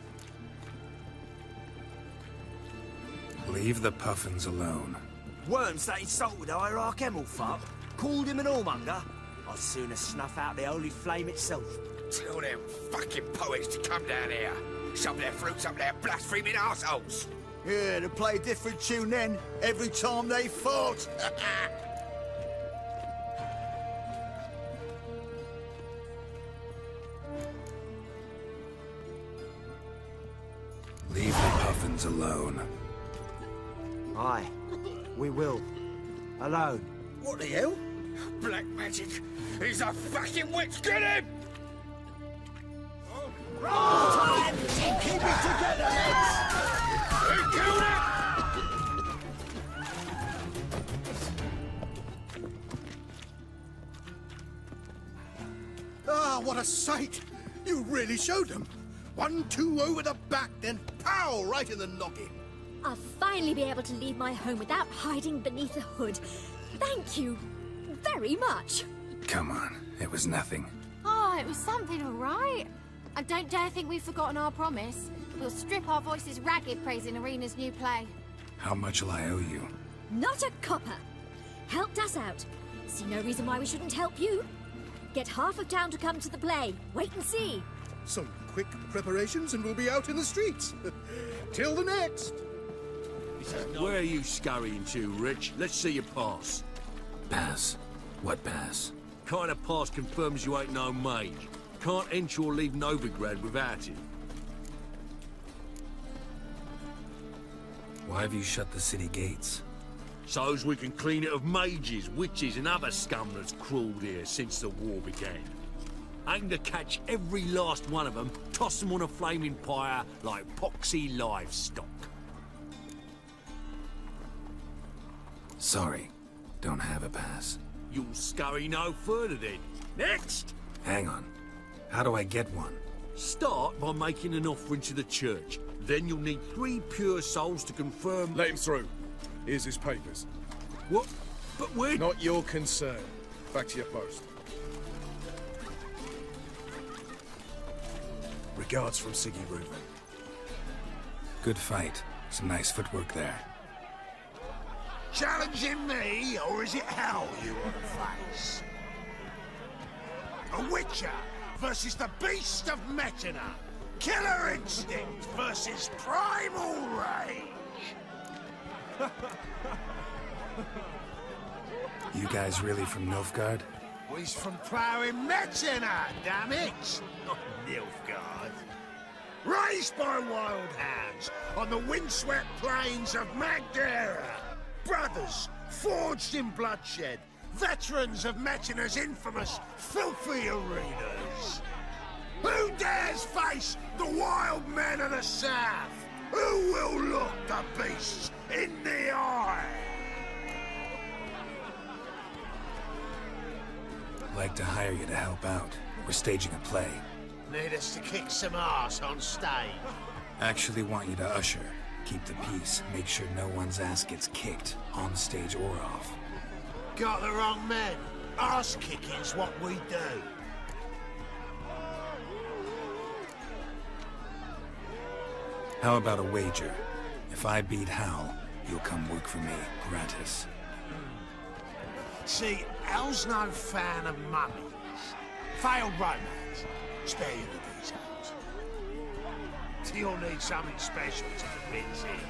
Leave the puffins alone. Worms that insulted Hierarch Hemmelfart, called him an whoremonger. I'd sooner snuff out the holy flame itself. Tell them fucking poets to come down here. Shove their fruits up their blaspheming arseholes. Yeah, to play a different tune then, every time they fought. Leave the puffins alone. Aye, we will. Alone. What the hell? Black magic! He's a fucking witch! Get him! Time! Keep it together, lads! He killed him! Ah, what a sight! You really showed them. 1-2 over the back, then pow! Right in the noggin. I'll finally be able to leave my home without hiding beneath a hood. Thank you very much. Come on, it was nothing. Oh, it was something, all right. And don't dare think we've forgotten our promise. We'll strip our voices ragged praising Arena's new play. How much will I owe you? Not a copper. Helped us out. See no reason why we shouldn't help you. Get half of town to come to the play. Wait and see. Some quick preparations and we'll be out in the streets. Till the next. Where are you scurrying to, Rich? Let's see your pass. Pass? What pass? Kind of pass confirms you ain't no mage. Can't enter or leave Novigrad without it. Why have you shut the city gates? So's we can clean it of mages, witches and other scum that's crawled here since the war began. Aim to catch every last one of them, toss them on a flaming pyre like poxy livestock. Sorry, don't have a pass. You'll scurry no further then. Next! Hang on. How do I get one? Start by making an offering to the church. Then you'll need 3 pure souls to confirm... Let him through. Here's his papers. What? But we're... Not your concern. Back to your post. Regards from Siggy Reuben. Good fight. Some nice footwork there. Challenging me, or is it hell you want to face? A Witcher versus the Beast of Metina. Killer instinct versus primal rage. You guys really from Nilfgaard? He's from ploughing Metina, damn it! Not Nilfgaard. Raised by wild hands on the windswept plains of Magdera. Brothers, forged in bloodshed, veterans of Metina's infamous filthy arenas. Who dares face the wild men of the south? Who will look the beasts in the eye? I'd like to hire you to help out. We're staging a play. Need us to kick some ass on stage. Actually want you to usher. Keep the peace. Make sure no one's ass gets kicked, on stage or off. Got the wrong men. Arse kicking's what we do. How about a wager? If I beat Hal, you'll come work for me, gratis. See, Hal's no fan of mummies. Failed romance. Spare you the details. You'll need something special to convince him.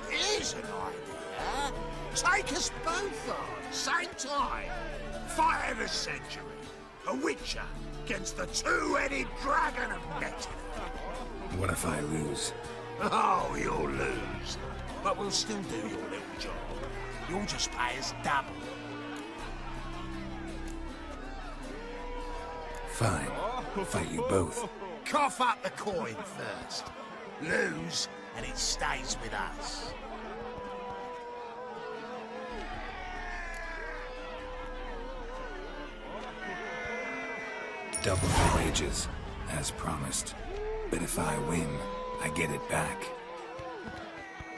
Here's an idea. Take us both on, same time. Fight of the century. A Witcher against the two-headed dragon of Metin. What if I lose? Oh, you'll lose. But we'll still do your little job. You'll just pay us double. Fine. Fight you both. Cough up the coin first. Lose, and it stays with us. Double the wages, as promised. But if I win, I get it back.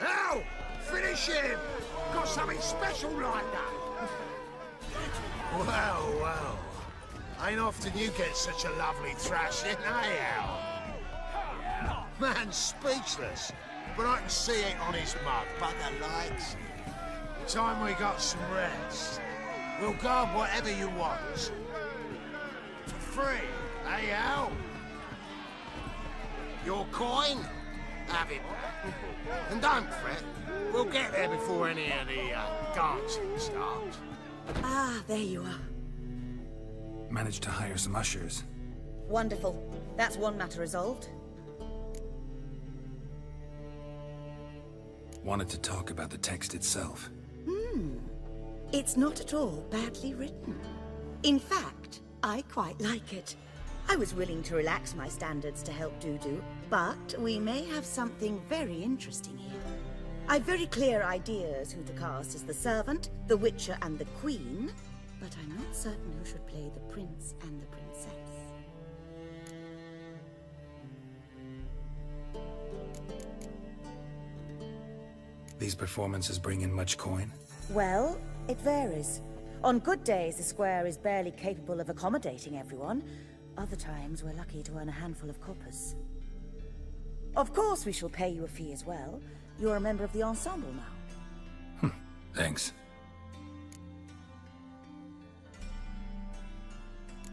Ow! Finish him! Got something special lined up. Well, well. Ain't often you get such a lovely thrashing, eh, Al? Man's speechless, but I can see it on his mug. Bugger likes. Time we got some rest. We'll guard whatever you want. For free, eh, Al? Your coin? Have it back. And don't fret. We'll get there before any of the dancing starts. Ah, there you are. Managed to hire some ushers. Wonderful. That's one matter resolved. Wanted to talk about the text itself. It's not at all badly written. In fact, I quite like it. I was willing to relax my standards to help Dudu, but we may have something very interesting here. I've very clear ideas who to cast as the servant, the Witcher, and the Queen, but I'm not certain who should play the Prince and the Princess. These performances bring in much coin? Well, it varies. On good days, the square is barely capable of accommodating everyone. Other times, we're lucky to earn a handful of coppers. Of course, we shall pay you a fee as well. You're a member of the ensemble now. Thanks.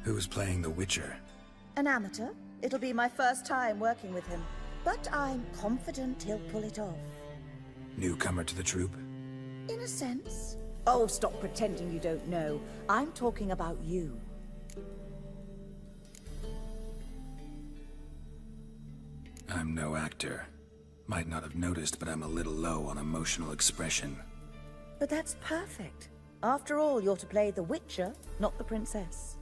Who's playing the Witcher? An amateur. It'll be my first time working with him, but I'm confident he'll pull it off. Newcomer to the troupe? In a sense. Oh, stop pretending you don't know. I'm talking about you. I'm no actor. Might not have noticed, but I'm a little low on emotional expression. But that's perfect. After all, you're to play the Witcher, not the Princess.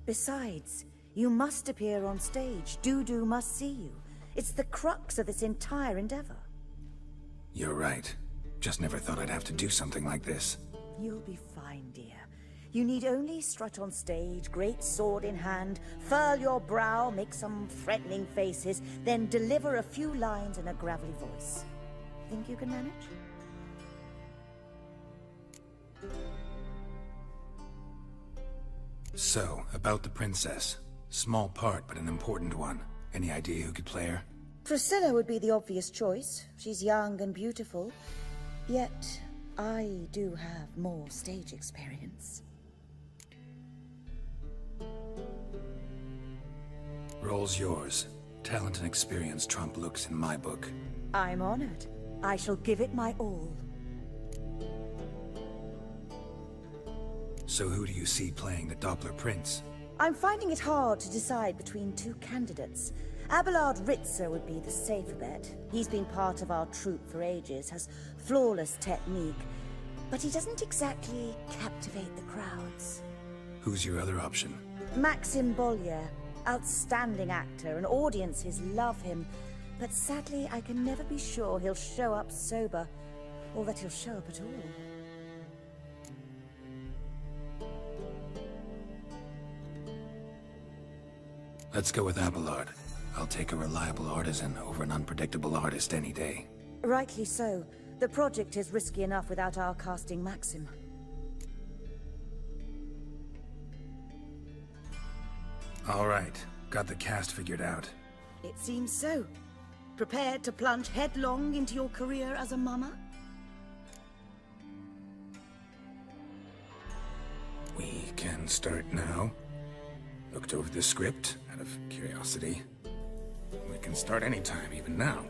Besides, you must appear on stage. Dudu must see you. It's the crux of this entire endeavor. You're right. Just never thought I'd have to do something like this. You'll be fine, dear. You need only strut on stage, great sword in hand, furl your brow, make some threatening faces, then deliver a few lines in a gravelly voice. Think you can manage? So, about the princess. Small part, but an important one. Any idea who could play her? Priscilla would be the obvious choice. She's young and beautiful. Yet, I do have more stage experience. Role's yours. Talent and experience trump looks in my book. I'm honored. I shall give it my all. So who do you see playing the Doppler Prince? I'm finding it hard to decide between two candidates. Abelard Ritzer would be the safer bet. He's been part of our troupe for ages, has flawless technique, but he doesn't exactly captivate the crowds. Who's your other option? Maxim Bollier, outstanding actor, and audiences love him, but sadly I can never be sure he'll show up sober, or that he'll show up at all. Let's go with Abelard. I'll take a reliable artisan over an unpredictable artist any day. Rightly so. The project is risky enough without our casting Maxim. All right, got the cast figured out. It seems so. Prepared to plunge headlong into your career as a mama? We can start now. Looked over the script out of curiosity. We can start anytime, even now.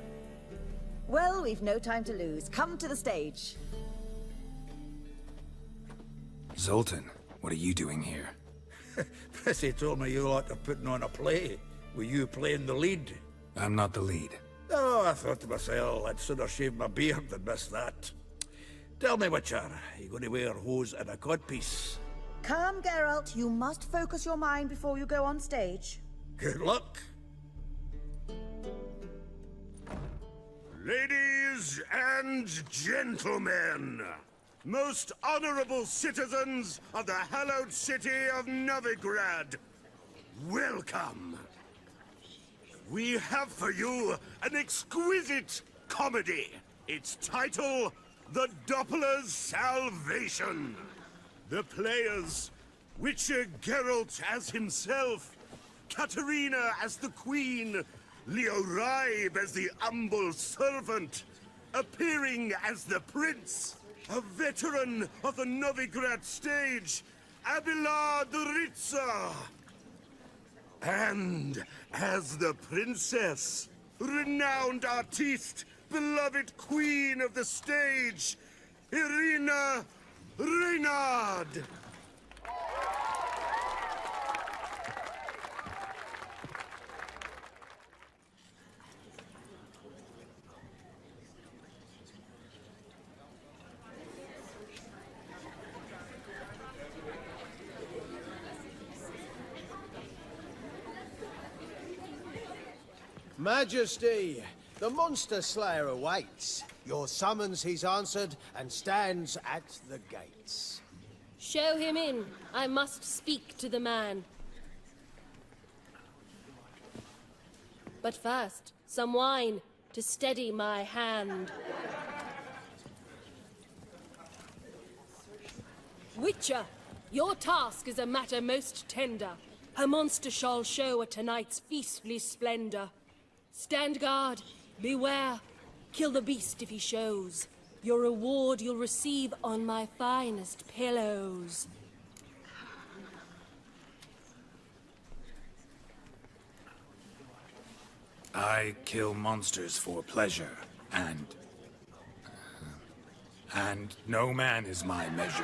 Well, we've no time to lose. Come to the stage. Zoltan, what are you doing here? Prissy told me you ought to putting on a play. Were you playing the lead? I'm not the lead. Oh, I thought to myself, I'd sooner shave my beard than miss that. Tell me, Witcher, are you going to wear hose and a codpiece? Calm, Geralt. You must focus your mind before you go on stage. Good luck. Ladies and gentlemen, most honorable citizens of the hallowed city of Novigrad, welcome. We have for you an exquisite comedy. Its title, The Doppler's Salvation. The players, Witcher Geralt as himself, Katerina as the Queen, Leo Raib as the humble servant, appearing as the Prince, a veteran of the Novigrad stage, Abelard Ritza. And as the Princess, renowned artiste, beloved Queen of the stage, Irina Reynard. Majesty, the monster slayer awaits. Your summons he's answered and stands at the gates. Show him in. I must speak to the man. But first, some wine to steady my hand. Witcher, your task is a matter most tender. A monster shall show at tonight's feastly splendor. Stand guard, beware, kill the beast if he shows. Your reward you'll receive on my finest pillows. I kill monsters for pleasure, and no man is my measure.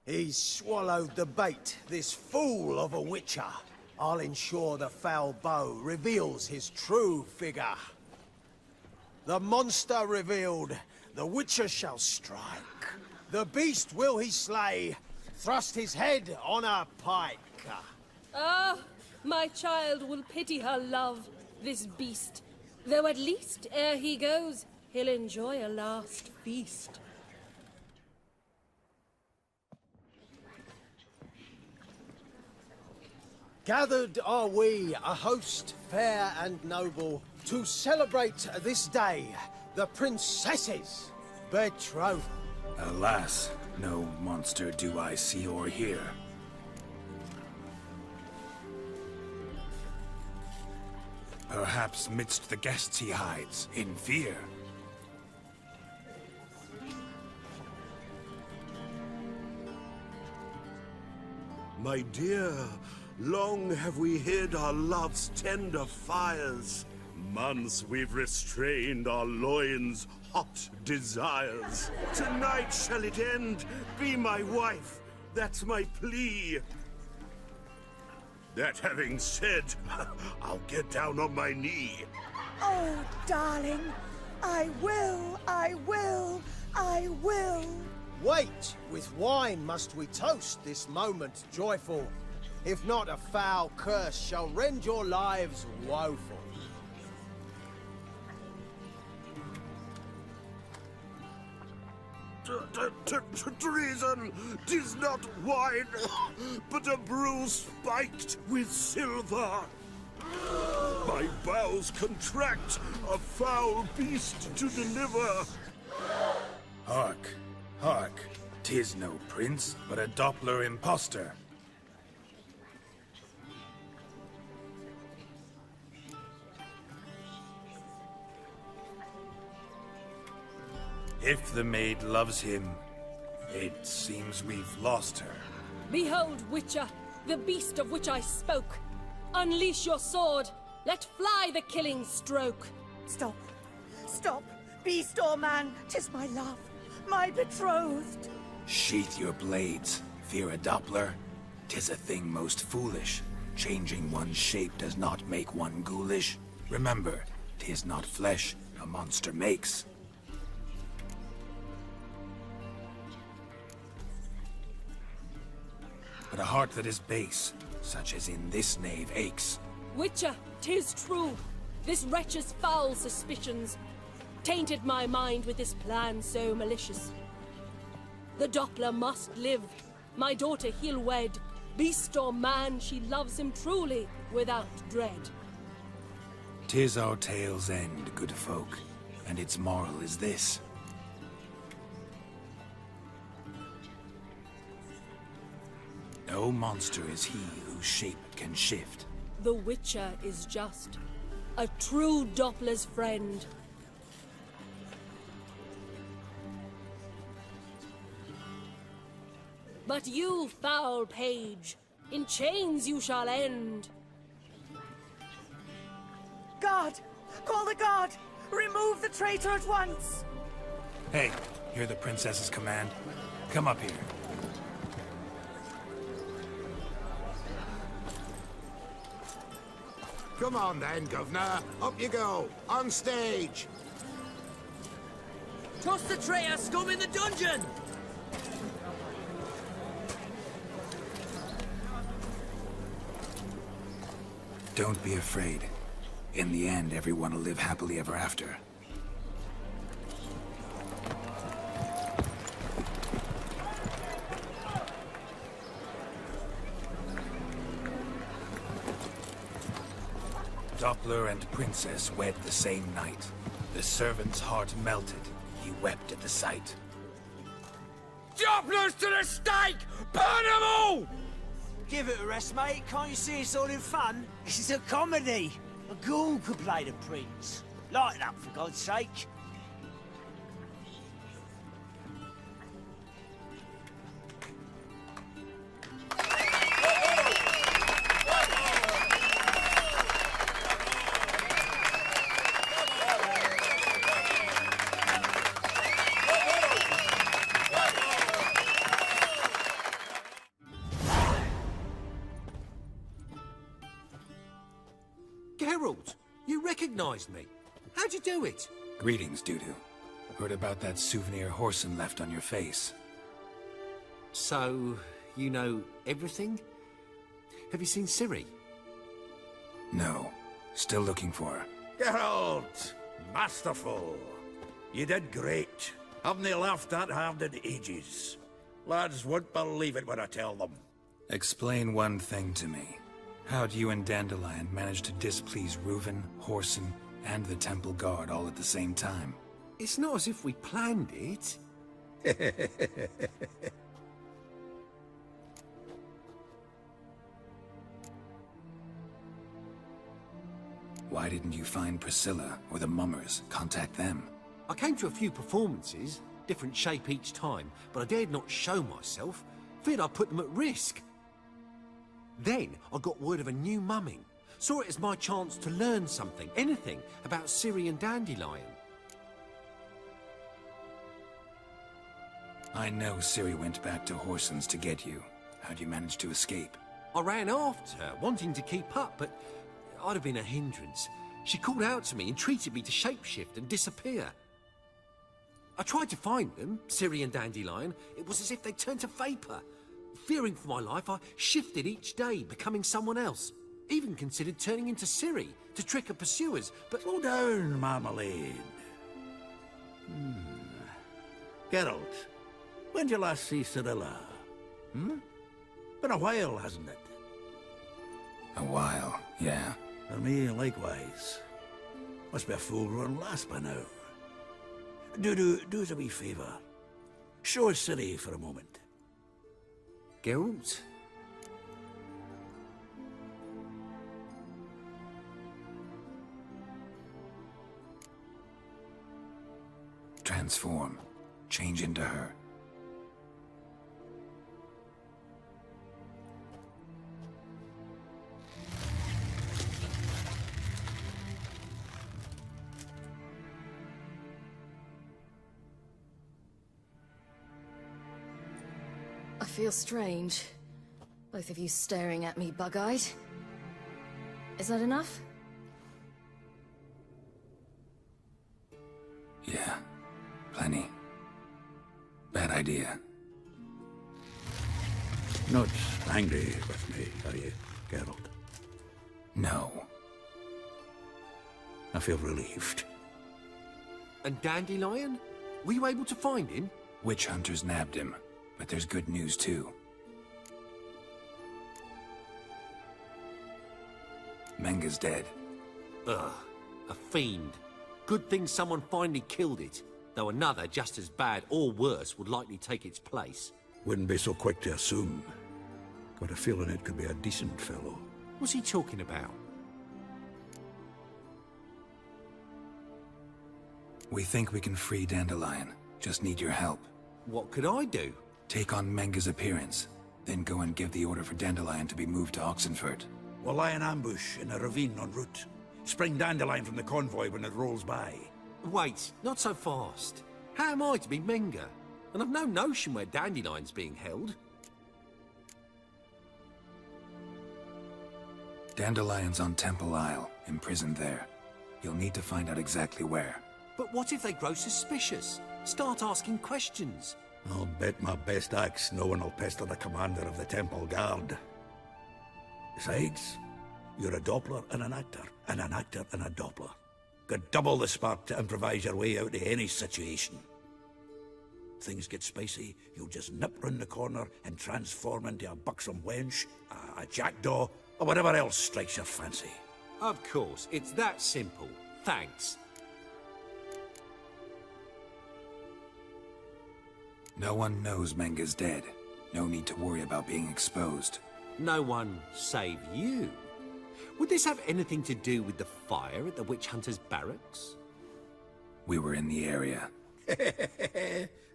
He's swallowed the bait, this fool of a witcher. I'll ensure the foul bow reveals his true figure. The monster revealed, the witcher shall strike. The beast will he slay, thrust his head on a pike. Ah, my child will pity her love, this beast. Though at least, ere he goes, he'll enjoy a last feast. Gathered are we, a host fair and noble, to celebrate this day, the princess's betrothal. Alas, no monster do I see or hear. Perhaps midst the guests he hides, in fear. My dear, long have we hid our love's tender fires. Months we've restrained our loins' hot desires. Tonight shall it end, be my wife, that's my plea. That having said, I'll get down on my knee. Oh, darling, I will, I will, I will. Wait, with wine must we toast this moment joyful. If not, a foul curse shall rend your lives woeful. Treason! 'Tis not wine, but a brew spiked with silver. My bowels contract, a foul beast to deliver. Hark, hark. 'Tis no prince, but a Doppler impostor. If the maid loves him, it seems we've lost her. Behold, Witcher, the beast of which I spoke. Unleash your sword. Let fly the killing stroke. Stop. Stop. Beast or man, 'tis my love, my betrothed. Sheath your blades, fear a Doppler. 'Tis a thing most foolish. Changing one's shape does not make one ghoulish. Remember, 'tis not flesh a monster makes. But a heart that is base, such as in this knave, aches. Witcher, 'tis true. This wretch's foul suspicions tainted my mind with this plan so malicious. The Doppler must live. My daughter he'll wed. Beast or man, she loves him truly, without dread. 'Tis our tale's end, good folk, and its moral is this. No monster is he whose shape can shift. The Witcher is just a true Doppler's friend. But you, foul page, in chains you shall end. Guard! Call the guard! Remove the traitor at once! Hey, hear the princess's command? Come up here. Come on then, Governor. Up you go. On stage. Toss the traitor scum in the dungeon! Don't be afraid. In the end, everyone will live happily ever after. Doppler and princess wed the same night. The servant's heart melted. He wept at the sight. Dopplers to the stake! Burn them all! Give it a rest, mate. Can't you see it's all in fun? This is a comedy. A ghoul could play the prince. Lighten up, for God's sake. Geralt, you recognized me. How'd you do it? Greetings, Dudu. Heard about that souvenir Whoreson left on your face. So, you know everything? Have you seen Ciri? No. Still looking for her. Geralt! Masterful. You did great. Haven't they laughed that hard in ages? Lads won't believe it when I tell them. Explain one thing to me. How'd you and Dandelion manage to displease Reuven, Whoreson, and the Temple Guard all at the same time? It's not as if we planned it. Why didn't you find Priscilla or the Mummers? Contact them. I came to a few performances, different shape each time, but I dared not show myself. Feared I'd put them at risk. Then I got word of a new mumming. Saw it as my chance to learn something, anything, about Ciri and Dandelion. I know Ciri went back to Whoreson's to get you. How'd you manage to escape? I ran after her, wanting to keep up, but I'd have been a hindrance. She called out to me, entreated me to shapeshift and disappear. I tried to find them, Ciri and Dandelion. It was as if they turned to vapor. Fearing for my life, I shifted each day, becoming someone else. Even considered turning into Ciri to trick her pursuers, but... Slow down, Marmalade. Geralt, When'd you last see Cyrilla? Hmm? Been a while, hasn't it? A while, yeah. For me, likewise. Must be a full-grown lass by now. Do us a wee favour. Show us Ciri for a moment. Geralt? Transform. Change into her. I feel strange. Both of you staring at me bug-eyed. Is that enough? Yeah. Plenty. Bad idea. Not angry with me, are you, Geralt? No. I feel relieved. And Dandelion? Were you able to find him? Witch hunters nabbed him, but there's good news too. Menga's dead. Ugh, a fiend. Good thing someone finally killed it, though another just as bad or worse would likely take its place. Wouldn't be so quick to assume. Got a feeling it could be a decent fellow. What's he talking about? We think we can free Dandelion. Just need your help. What could I do? Take on Menga's appearance, then go and give the order for Dandelion to be moved to Oxenford. We'll lie in ambush in a ravine en route. Spring Dandelion from the convoy when it rolls by. Wait, not so fast. How am I to be Menga? And I've no notion where Dandelion's being held. Dandelion's on Temple Isle, imprisoned there. You'll need to find out exactly where. But what if they grow suspicious? Start asking questions. I'll bet my best axe no one will pester the commander of the Temple Guard. Besides, you're a Doppler and an actor and a Doppler. Got double the spark to improvise your way out of any situation. Things get spicy, you'll just nip round the corner and transform into a buxom wench, a jackdaw, or whatever else strikes your fancy. Of course, it's that simple. Thanks. No one knows Menga's dead. No need to worry about being exposed. No one save you. Would this have anything to do with the fire at the witch hunters' barracks? We were in the area.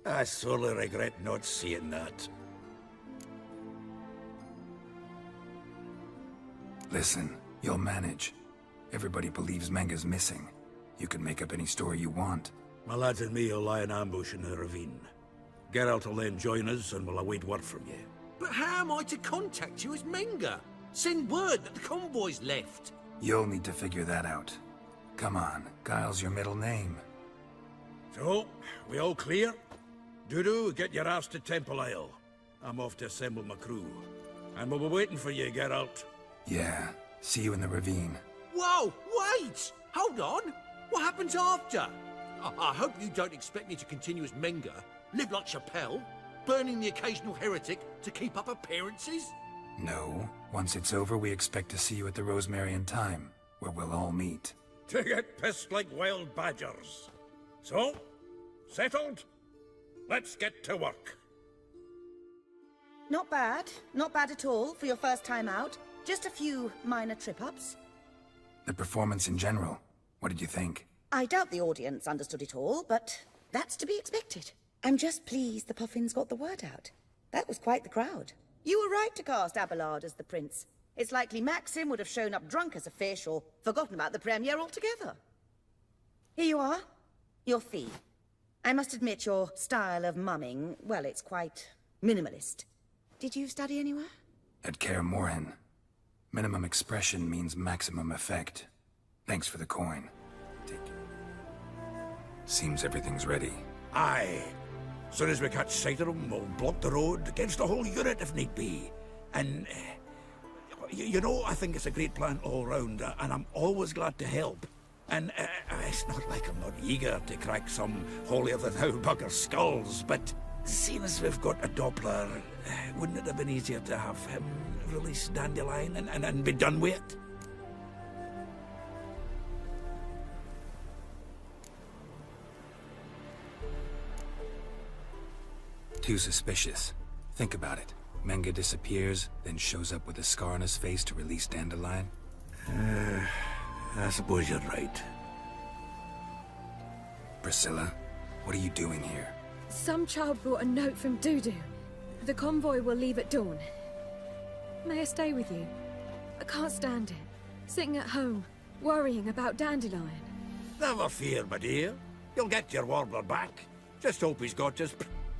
I sorely regret not seeing that. Listen, you'll manage. Everybody believes Menga's missing. You can make up any story you want. My lads and me will lie in ambush in the ravine. Geralt will then join us and we'll await word from you. But how am I to contact you as Menga? Send word that the convoy's left. You'll need to figure that out. Come on, Guile's your middle name. So, we all clear? Dudu, get your ass to Temple Isle. I'm off to assemble my crew. And we'll be waiting for you, Geralt. Yeah, see you in the ravine. Whoa, wait! Hold on! What happens after? I hope you don't expect me to continue as Menga, live like Chappelle, burning the occasional heretic to keep up appearances? No. Once it's over, we expect to see you at the Rosemary in Time, where we'll all meet. To get pissed like wild badgers. So, settled? Let's get to work. Not bad. Not bad at all for your first time out. Just a few minor trip-ups. The performance in general, what did you think? I doubt the audience understood it all, but that's to be expected. I'm just pleased the Puffins got the word out. That was quite the crowd. You were right to cast Abelard as the prince. It's likely Maxim would have shown up drunk as a fish or forgotten about the premiere altogether. Here you are. Your fee. I must admit your style of mumming, well, it's quite minimalist. Did you study anywhere? At Kaer Morhen. Minimum expression means maximum effect. Thanks for the coin. Take it. Seems everything's ready. Aye. Soon as we catch sight of them, we'll block the road against the whole unit if need be. And, you know, I think it's a great plan all round, and I'm always glad to help. And it's not like I'm not eager to crack some holier-than-thou bugger's skulls, but seeing as we've got a Doppler, wouldn't it have been easier to have him release Dandelion and be done with it? Too suspicious. Think about it. Menga disappears, then shows up with a scar on his face to release Dandelion. I suppose you're right. Priscilla, what are you doing here? Some child brought a note from Dudu. The convoy will leave at dawn. May I stay with you? I can't stand it. Sitting at home, worrying about Dandelion. Never fear, my dear. You'll get your warbler back. Just hope he's got his...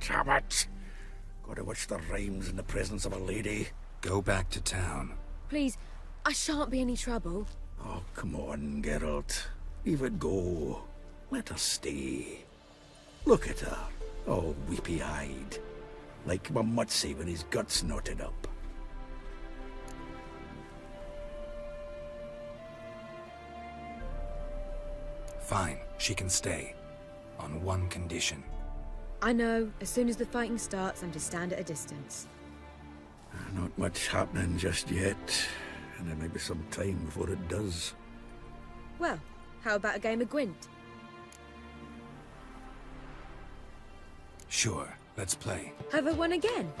Damn it! Gotta watch the rhymes in the presence of a lady. Go back to town. Please, I shan't be any trouble. Oh, come on, Geralt. Leave it go. Let her stay. Look at her, all weepy-eyed. Like Mamutsi when his guts knotted up. Fine, she can stay. On one condition. I know, as soon as the fighting starts, I'm to stand at a distance. Not much happening just yet. And there may be some time before it does. Well, how about a game of Gwent? Sure, let's play. Have I won again?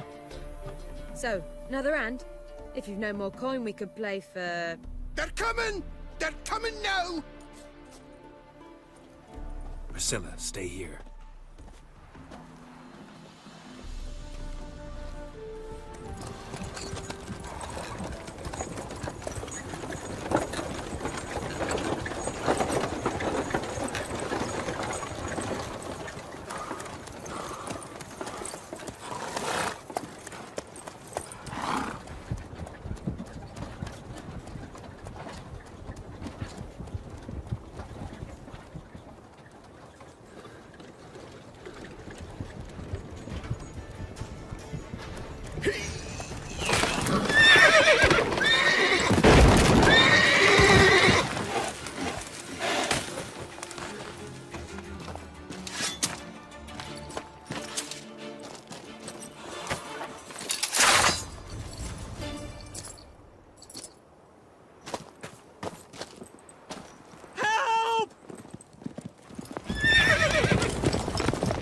So, another hand? If you've no more coin, we could play for... They're coming! They're coming now! Priscilla, stay here.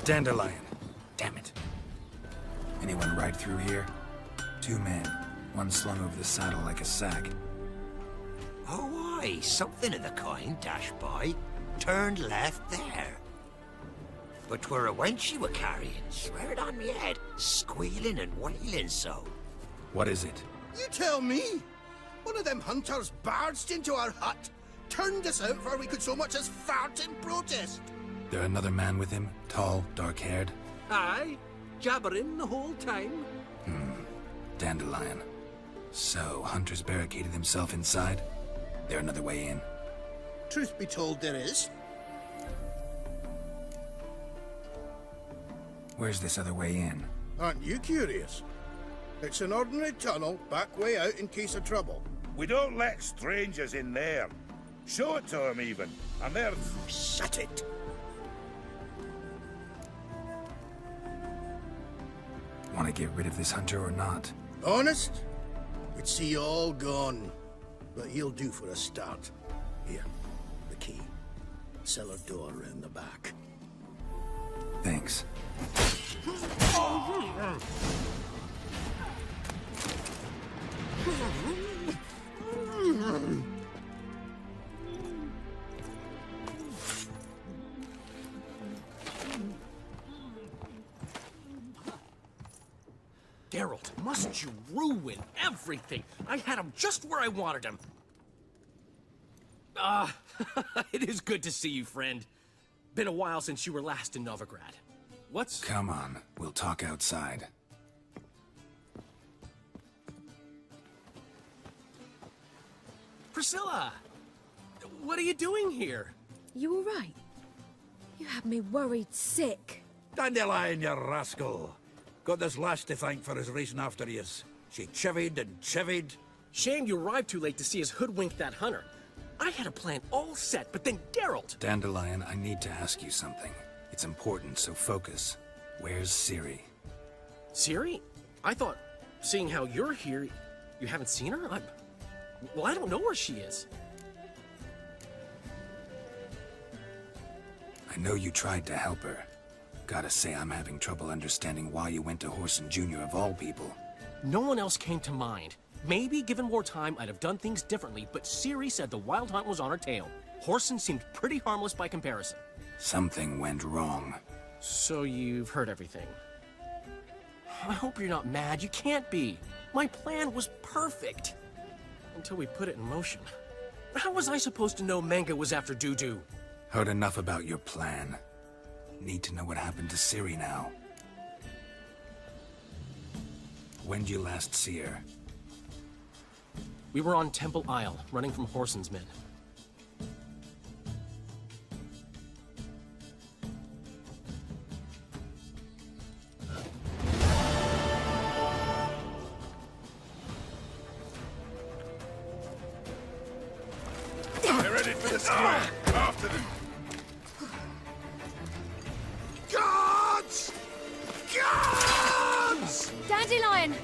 Dandelion. Damn it. Anyone ride through here? 2 men. One slung over the saddle like a sack. Oh, aye, something of the kind dashed by. Turned left there. But 'twere a wench you were carrying, swear it on me head, squealing and wailing so. What is it? You tell me! One of them hunters barged into our hut, turned us out before we could so much as fart in protest. There another man with him? Tall, dark-haired? Aye, jabbering the whole time. Dandelion. So, Hunter's barricaded himself inside? There another way in? Truth be told, there is. Where's this other way in? Aren't you curious? It's an ordinary tunnel, back way out in case of trouble. We don't let strangers in there. Show it to them even, and they're... Shut it! Want to get rid of this hunter or not? Honest? We'd see you all gone. But he'll do for a start. Here, the key. Cellar door round the back. Thanks. Geralt, must you ruin everything? I had him just where I wanted him. It is good to see you, friend. Been a while since you were last in Novigrad. What's... Come on, we'll talk outside. Priscilla! What are you doing here? You all right? You had me worried sick. Dandelion, you rascal. Got this lass to thank for his racing after yous. She chivied and chivied. Shame you arrived too late to see us hoodwink that hunter. I had a plan all set, but then Geralt... Dandelion, I need to ask you something. It's important, so focus. Where's Ciri? Ciri? I thought, seeing how you're here, you haven't seen her? Well, I don't know where she is. I know you tried to help her. Gotta say, I'm having trouble understanding why you went to Whoreson Jr. of all people. No one else came to mind. Maybe, given more time, I'd have done things differently, but Ciri said the Wild Hunt was on her tail. Whoreson seemed pretty harmless by comparison. Something went wrong. So you've heard everything. I hope you're not mad. You can't be. My plan was perfect. Until we put it in motion. How was I supposed to know Manga was after Dudu? Heard enough about your plan. Need to know what happened to Ciri now. When'd you last see her? We were on Temple Isle, running from Whoreson's men. They're ready for the storm. After them. Guards! Guards! Dandelion!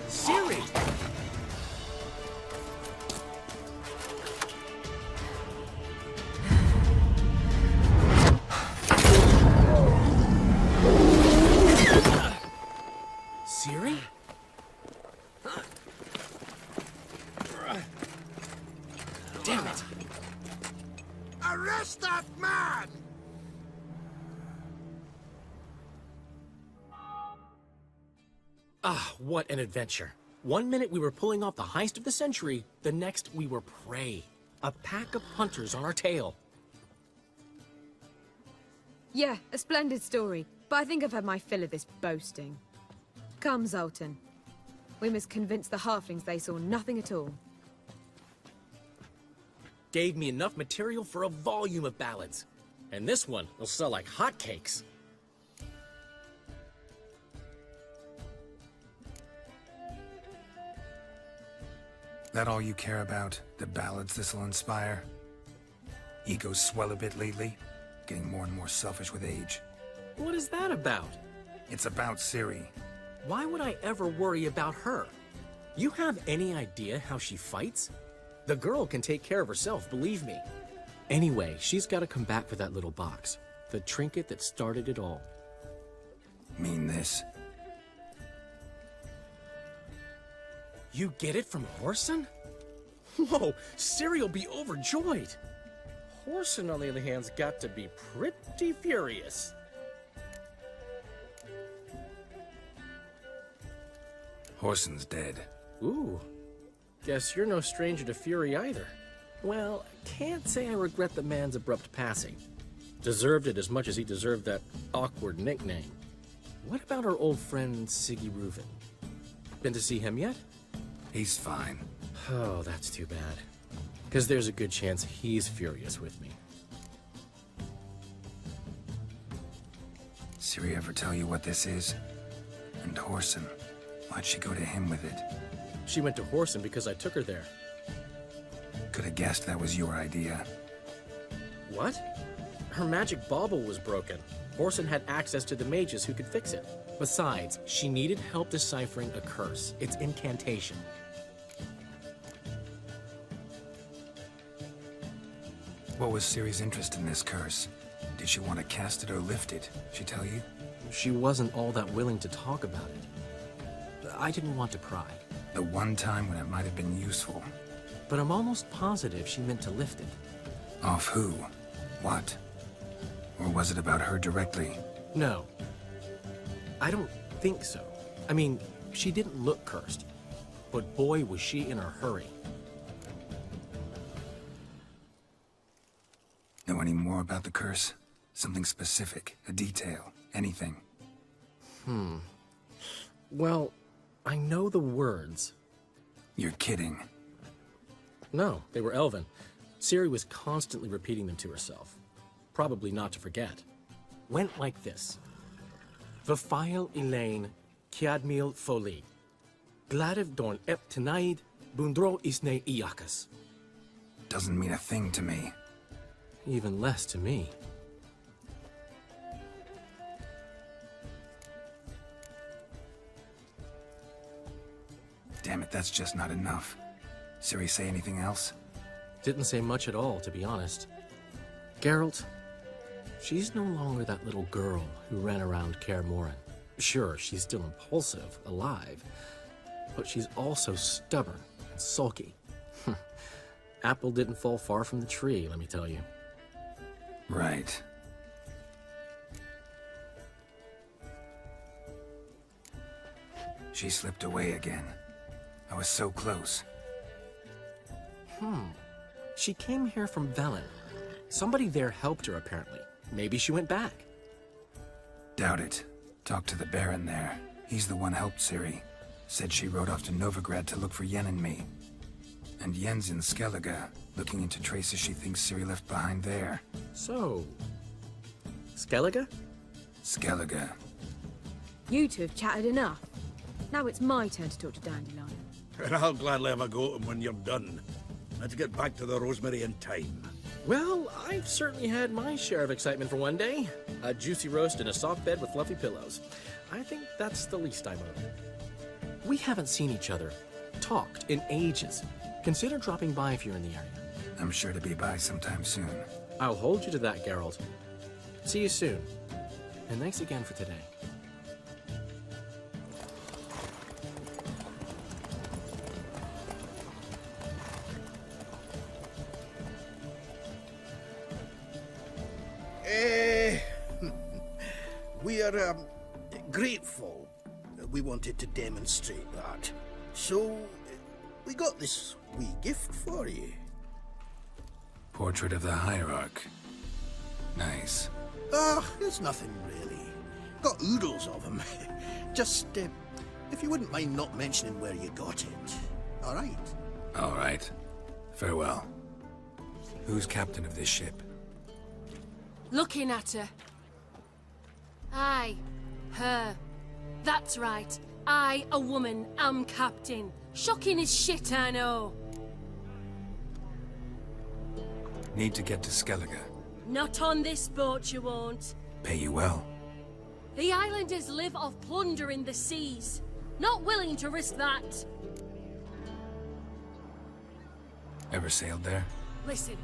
Ciri! Ciri? Damn it! Arrest that man! Ah, what an adventure. One minute we were pulling off the heist of the century, the next we were prey. A pack of hunters on our tail. Yeah, a splendid story, but I think I've had my fill of this boasting. Come, Zoltan. We must convince the halflings they saw nothing at all. Gave me enough material for a volume of ballads. And this one will sell like hotcakes. That all you care about? The ballads this'll inspire? Egos swell a bit lately? Getting more and more selfish with age. What is that about? It's about Ciri. Why would I ever worry about her? You have any idea how she fights? The girl can take care of herself, believe me. Anyway, she's got to come back for that little box. The trinket that started it all. Mean this? You get it from Whoreson? Whoa, Ciri will be overjoyed. Whoreson, on the other hand, has got to be pretty furious. Whoreson's dead. Ooh. Guess you're no stranger to fury either. Well, I can't say I regret the man's abrupt passing. Deserved it as much as he deserved that awkward nickname. What about our old friend Siggy Reuven? Been to see him yet? He's fine. Oh, that's too bad. Because there's a good chance he's furious with me. Ciri ever tell you what this is? And Whoreson, why'd she go to him with it? She went to Whoreson because I took her there. Could have guessed that was your idea. What? Her magic bauble was broken. Whoreson had access to the mages who could fix it. Besides, she needed help deciphering a curse. It's incantation. What was Ciri's interest in this curse? Did she want to cast it or lift it? She tell you? She wasn't all that willing to talk about it. I didn't want to pry. The one time when it might have been useful. But I'm almost positive she meant to lift it. Off who? What? Or was it about her directly? No. I don't think so. I mean, she didn't look cursed. But boy, was she in a hurry. Know any more about the curse? Something specific, a detail, anything? Well, I know the words. You're kidding. No, they were Elven. Ciri was constantly repeating them to herself. probably not to forget, went like this. Vafile Elaine Kiadmil Foli. Gladev Dorn Ep Tenaid Bundro Isne Iakas. Doesn't mean a thing to me. Even less to me. Damn it, that's just not enough. Ciri say anything else? Didn't say much at all, to be honest. Geralt, she's no longer that little girl who ran around Kaer Morhen. Sure, she's still impulsive, alive, but she's also stubborn and sulky. Apple didn't fall far from the tree, let me tell you. Right. She slipped away again. I was so close. She came here from Velen. Somebody there helped her, apparently. Maybe she went back. Doubt it. Talked to the Baron there. He's the one helped Ciri. Said she rode off to Novigrad to look for Yen and me. And Yen's in Skellige, looking into traces she thinks Ciri left behind there. So... Skellige? Skellige. You two have chatted enough. Now it's my turn to talk to Dandelion. And I'll gladly have a go at him when you're done. Let's get back to the Rosemary in time. Well, I've certainly had my share of excitement for one day. A juicy roast in a soft bed with fluffy pillows. I think that's the least I'm owed. We haven't seen each other, talked, in ages. Consider dropping by if you're in the area. I'm sure to be by sometime soon. I'll hold you to that, Geralt. See you soon. And thanks again for today. We are grateful. We wanted to demonstrate that. So, we got this wee gift for you. Portrait of the Hierarch. Nice. It's nothing really. Got oodles of them. Just, if you wouldn't mind not mentioning where you got it. All right? All right. Farewell. Who's captain of this ship? Looking at her. Aye, her. That's right. I, a woman, am captain. Shocking as shit, I know. Need to get to Skellige. Not on this boat, you won't. Pay you well. The islanders live off plunder in the seas. Not willing to risk that. Ever sailed there? Listen,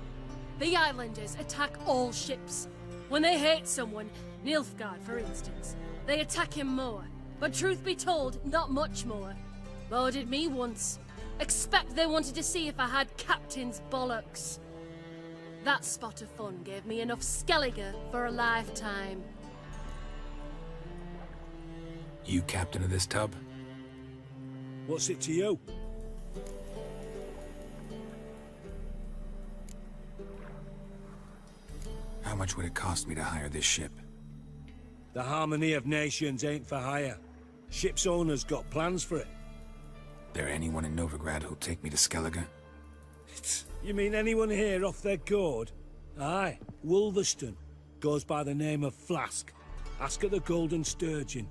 the islanders attack all ships. When they hate someone, Nilfgaard, for instance, they attack him more. But truth be told, not much more. Boarded me once. Expect they wanted to see if I had captain's bollocks. That spot of fun gave me enough Skellige for a lifetime. You captain of this tub? What's it to you? How much would it cost me to hire this ship? The harmony of nations ain't for hire. Ship's owner's got plans for it. There anyone in Novigrad who'll take me to Skellige? You mean anyone here off their gourd? Aye, Wolverston. Goes by the name of Flask. Ask at the Golden Sturgeon.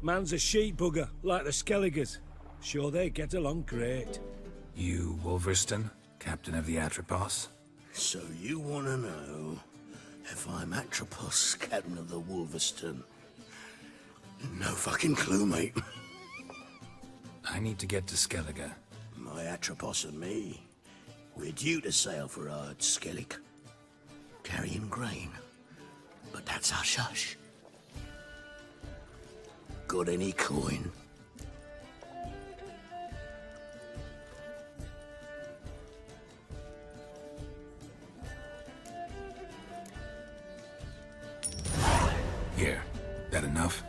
Man's a sheep bugger, like the Skelligers. Sure they get along great. You, Wolverston, captain of the Atropos? So you want to know if I'm Atropos, captain of the Wolverston? No fucking clue, mate. I need to get to Skellige. My Atropos and me, we're due to sail for Ard Skellig, carrying grain. But that's hush-hush. Got any coin? Here. That enough?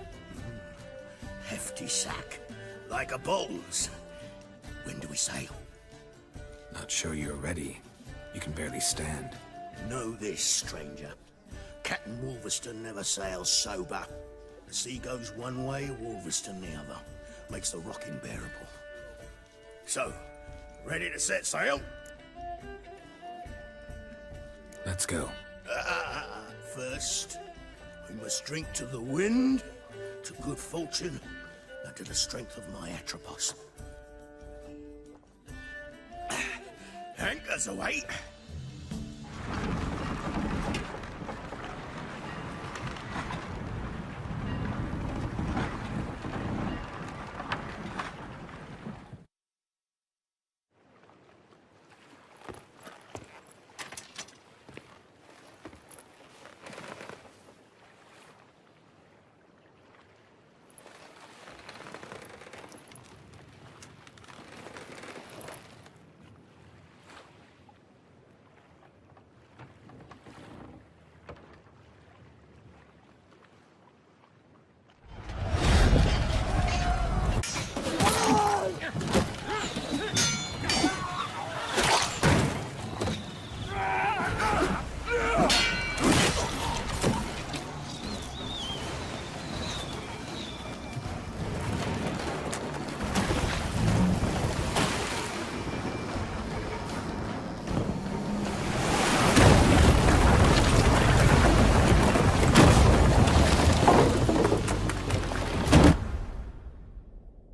Hefty sack. Like a bull's. When do we sail? Not sure you're ready. You can barely stand. Know this, stranger. Captain Wolverston never sails sober. The sea goes one way, Wolverston the other. Makes the rocking bearable. So, ready to set sail? Let's go. First, we must drink to the wind, to good fortune, and to the strength of my Atropos. Anchors away.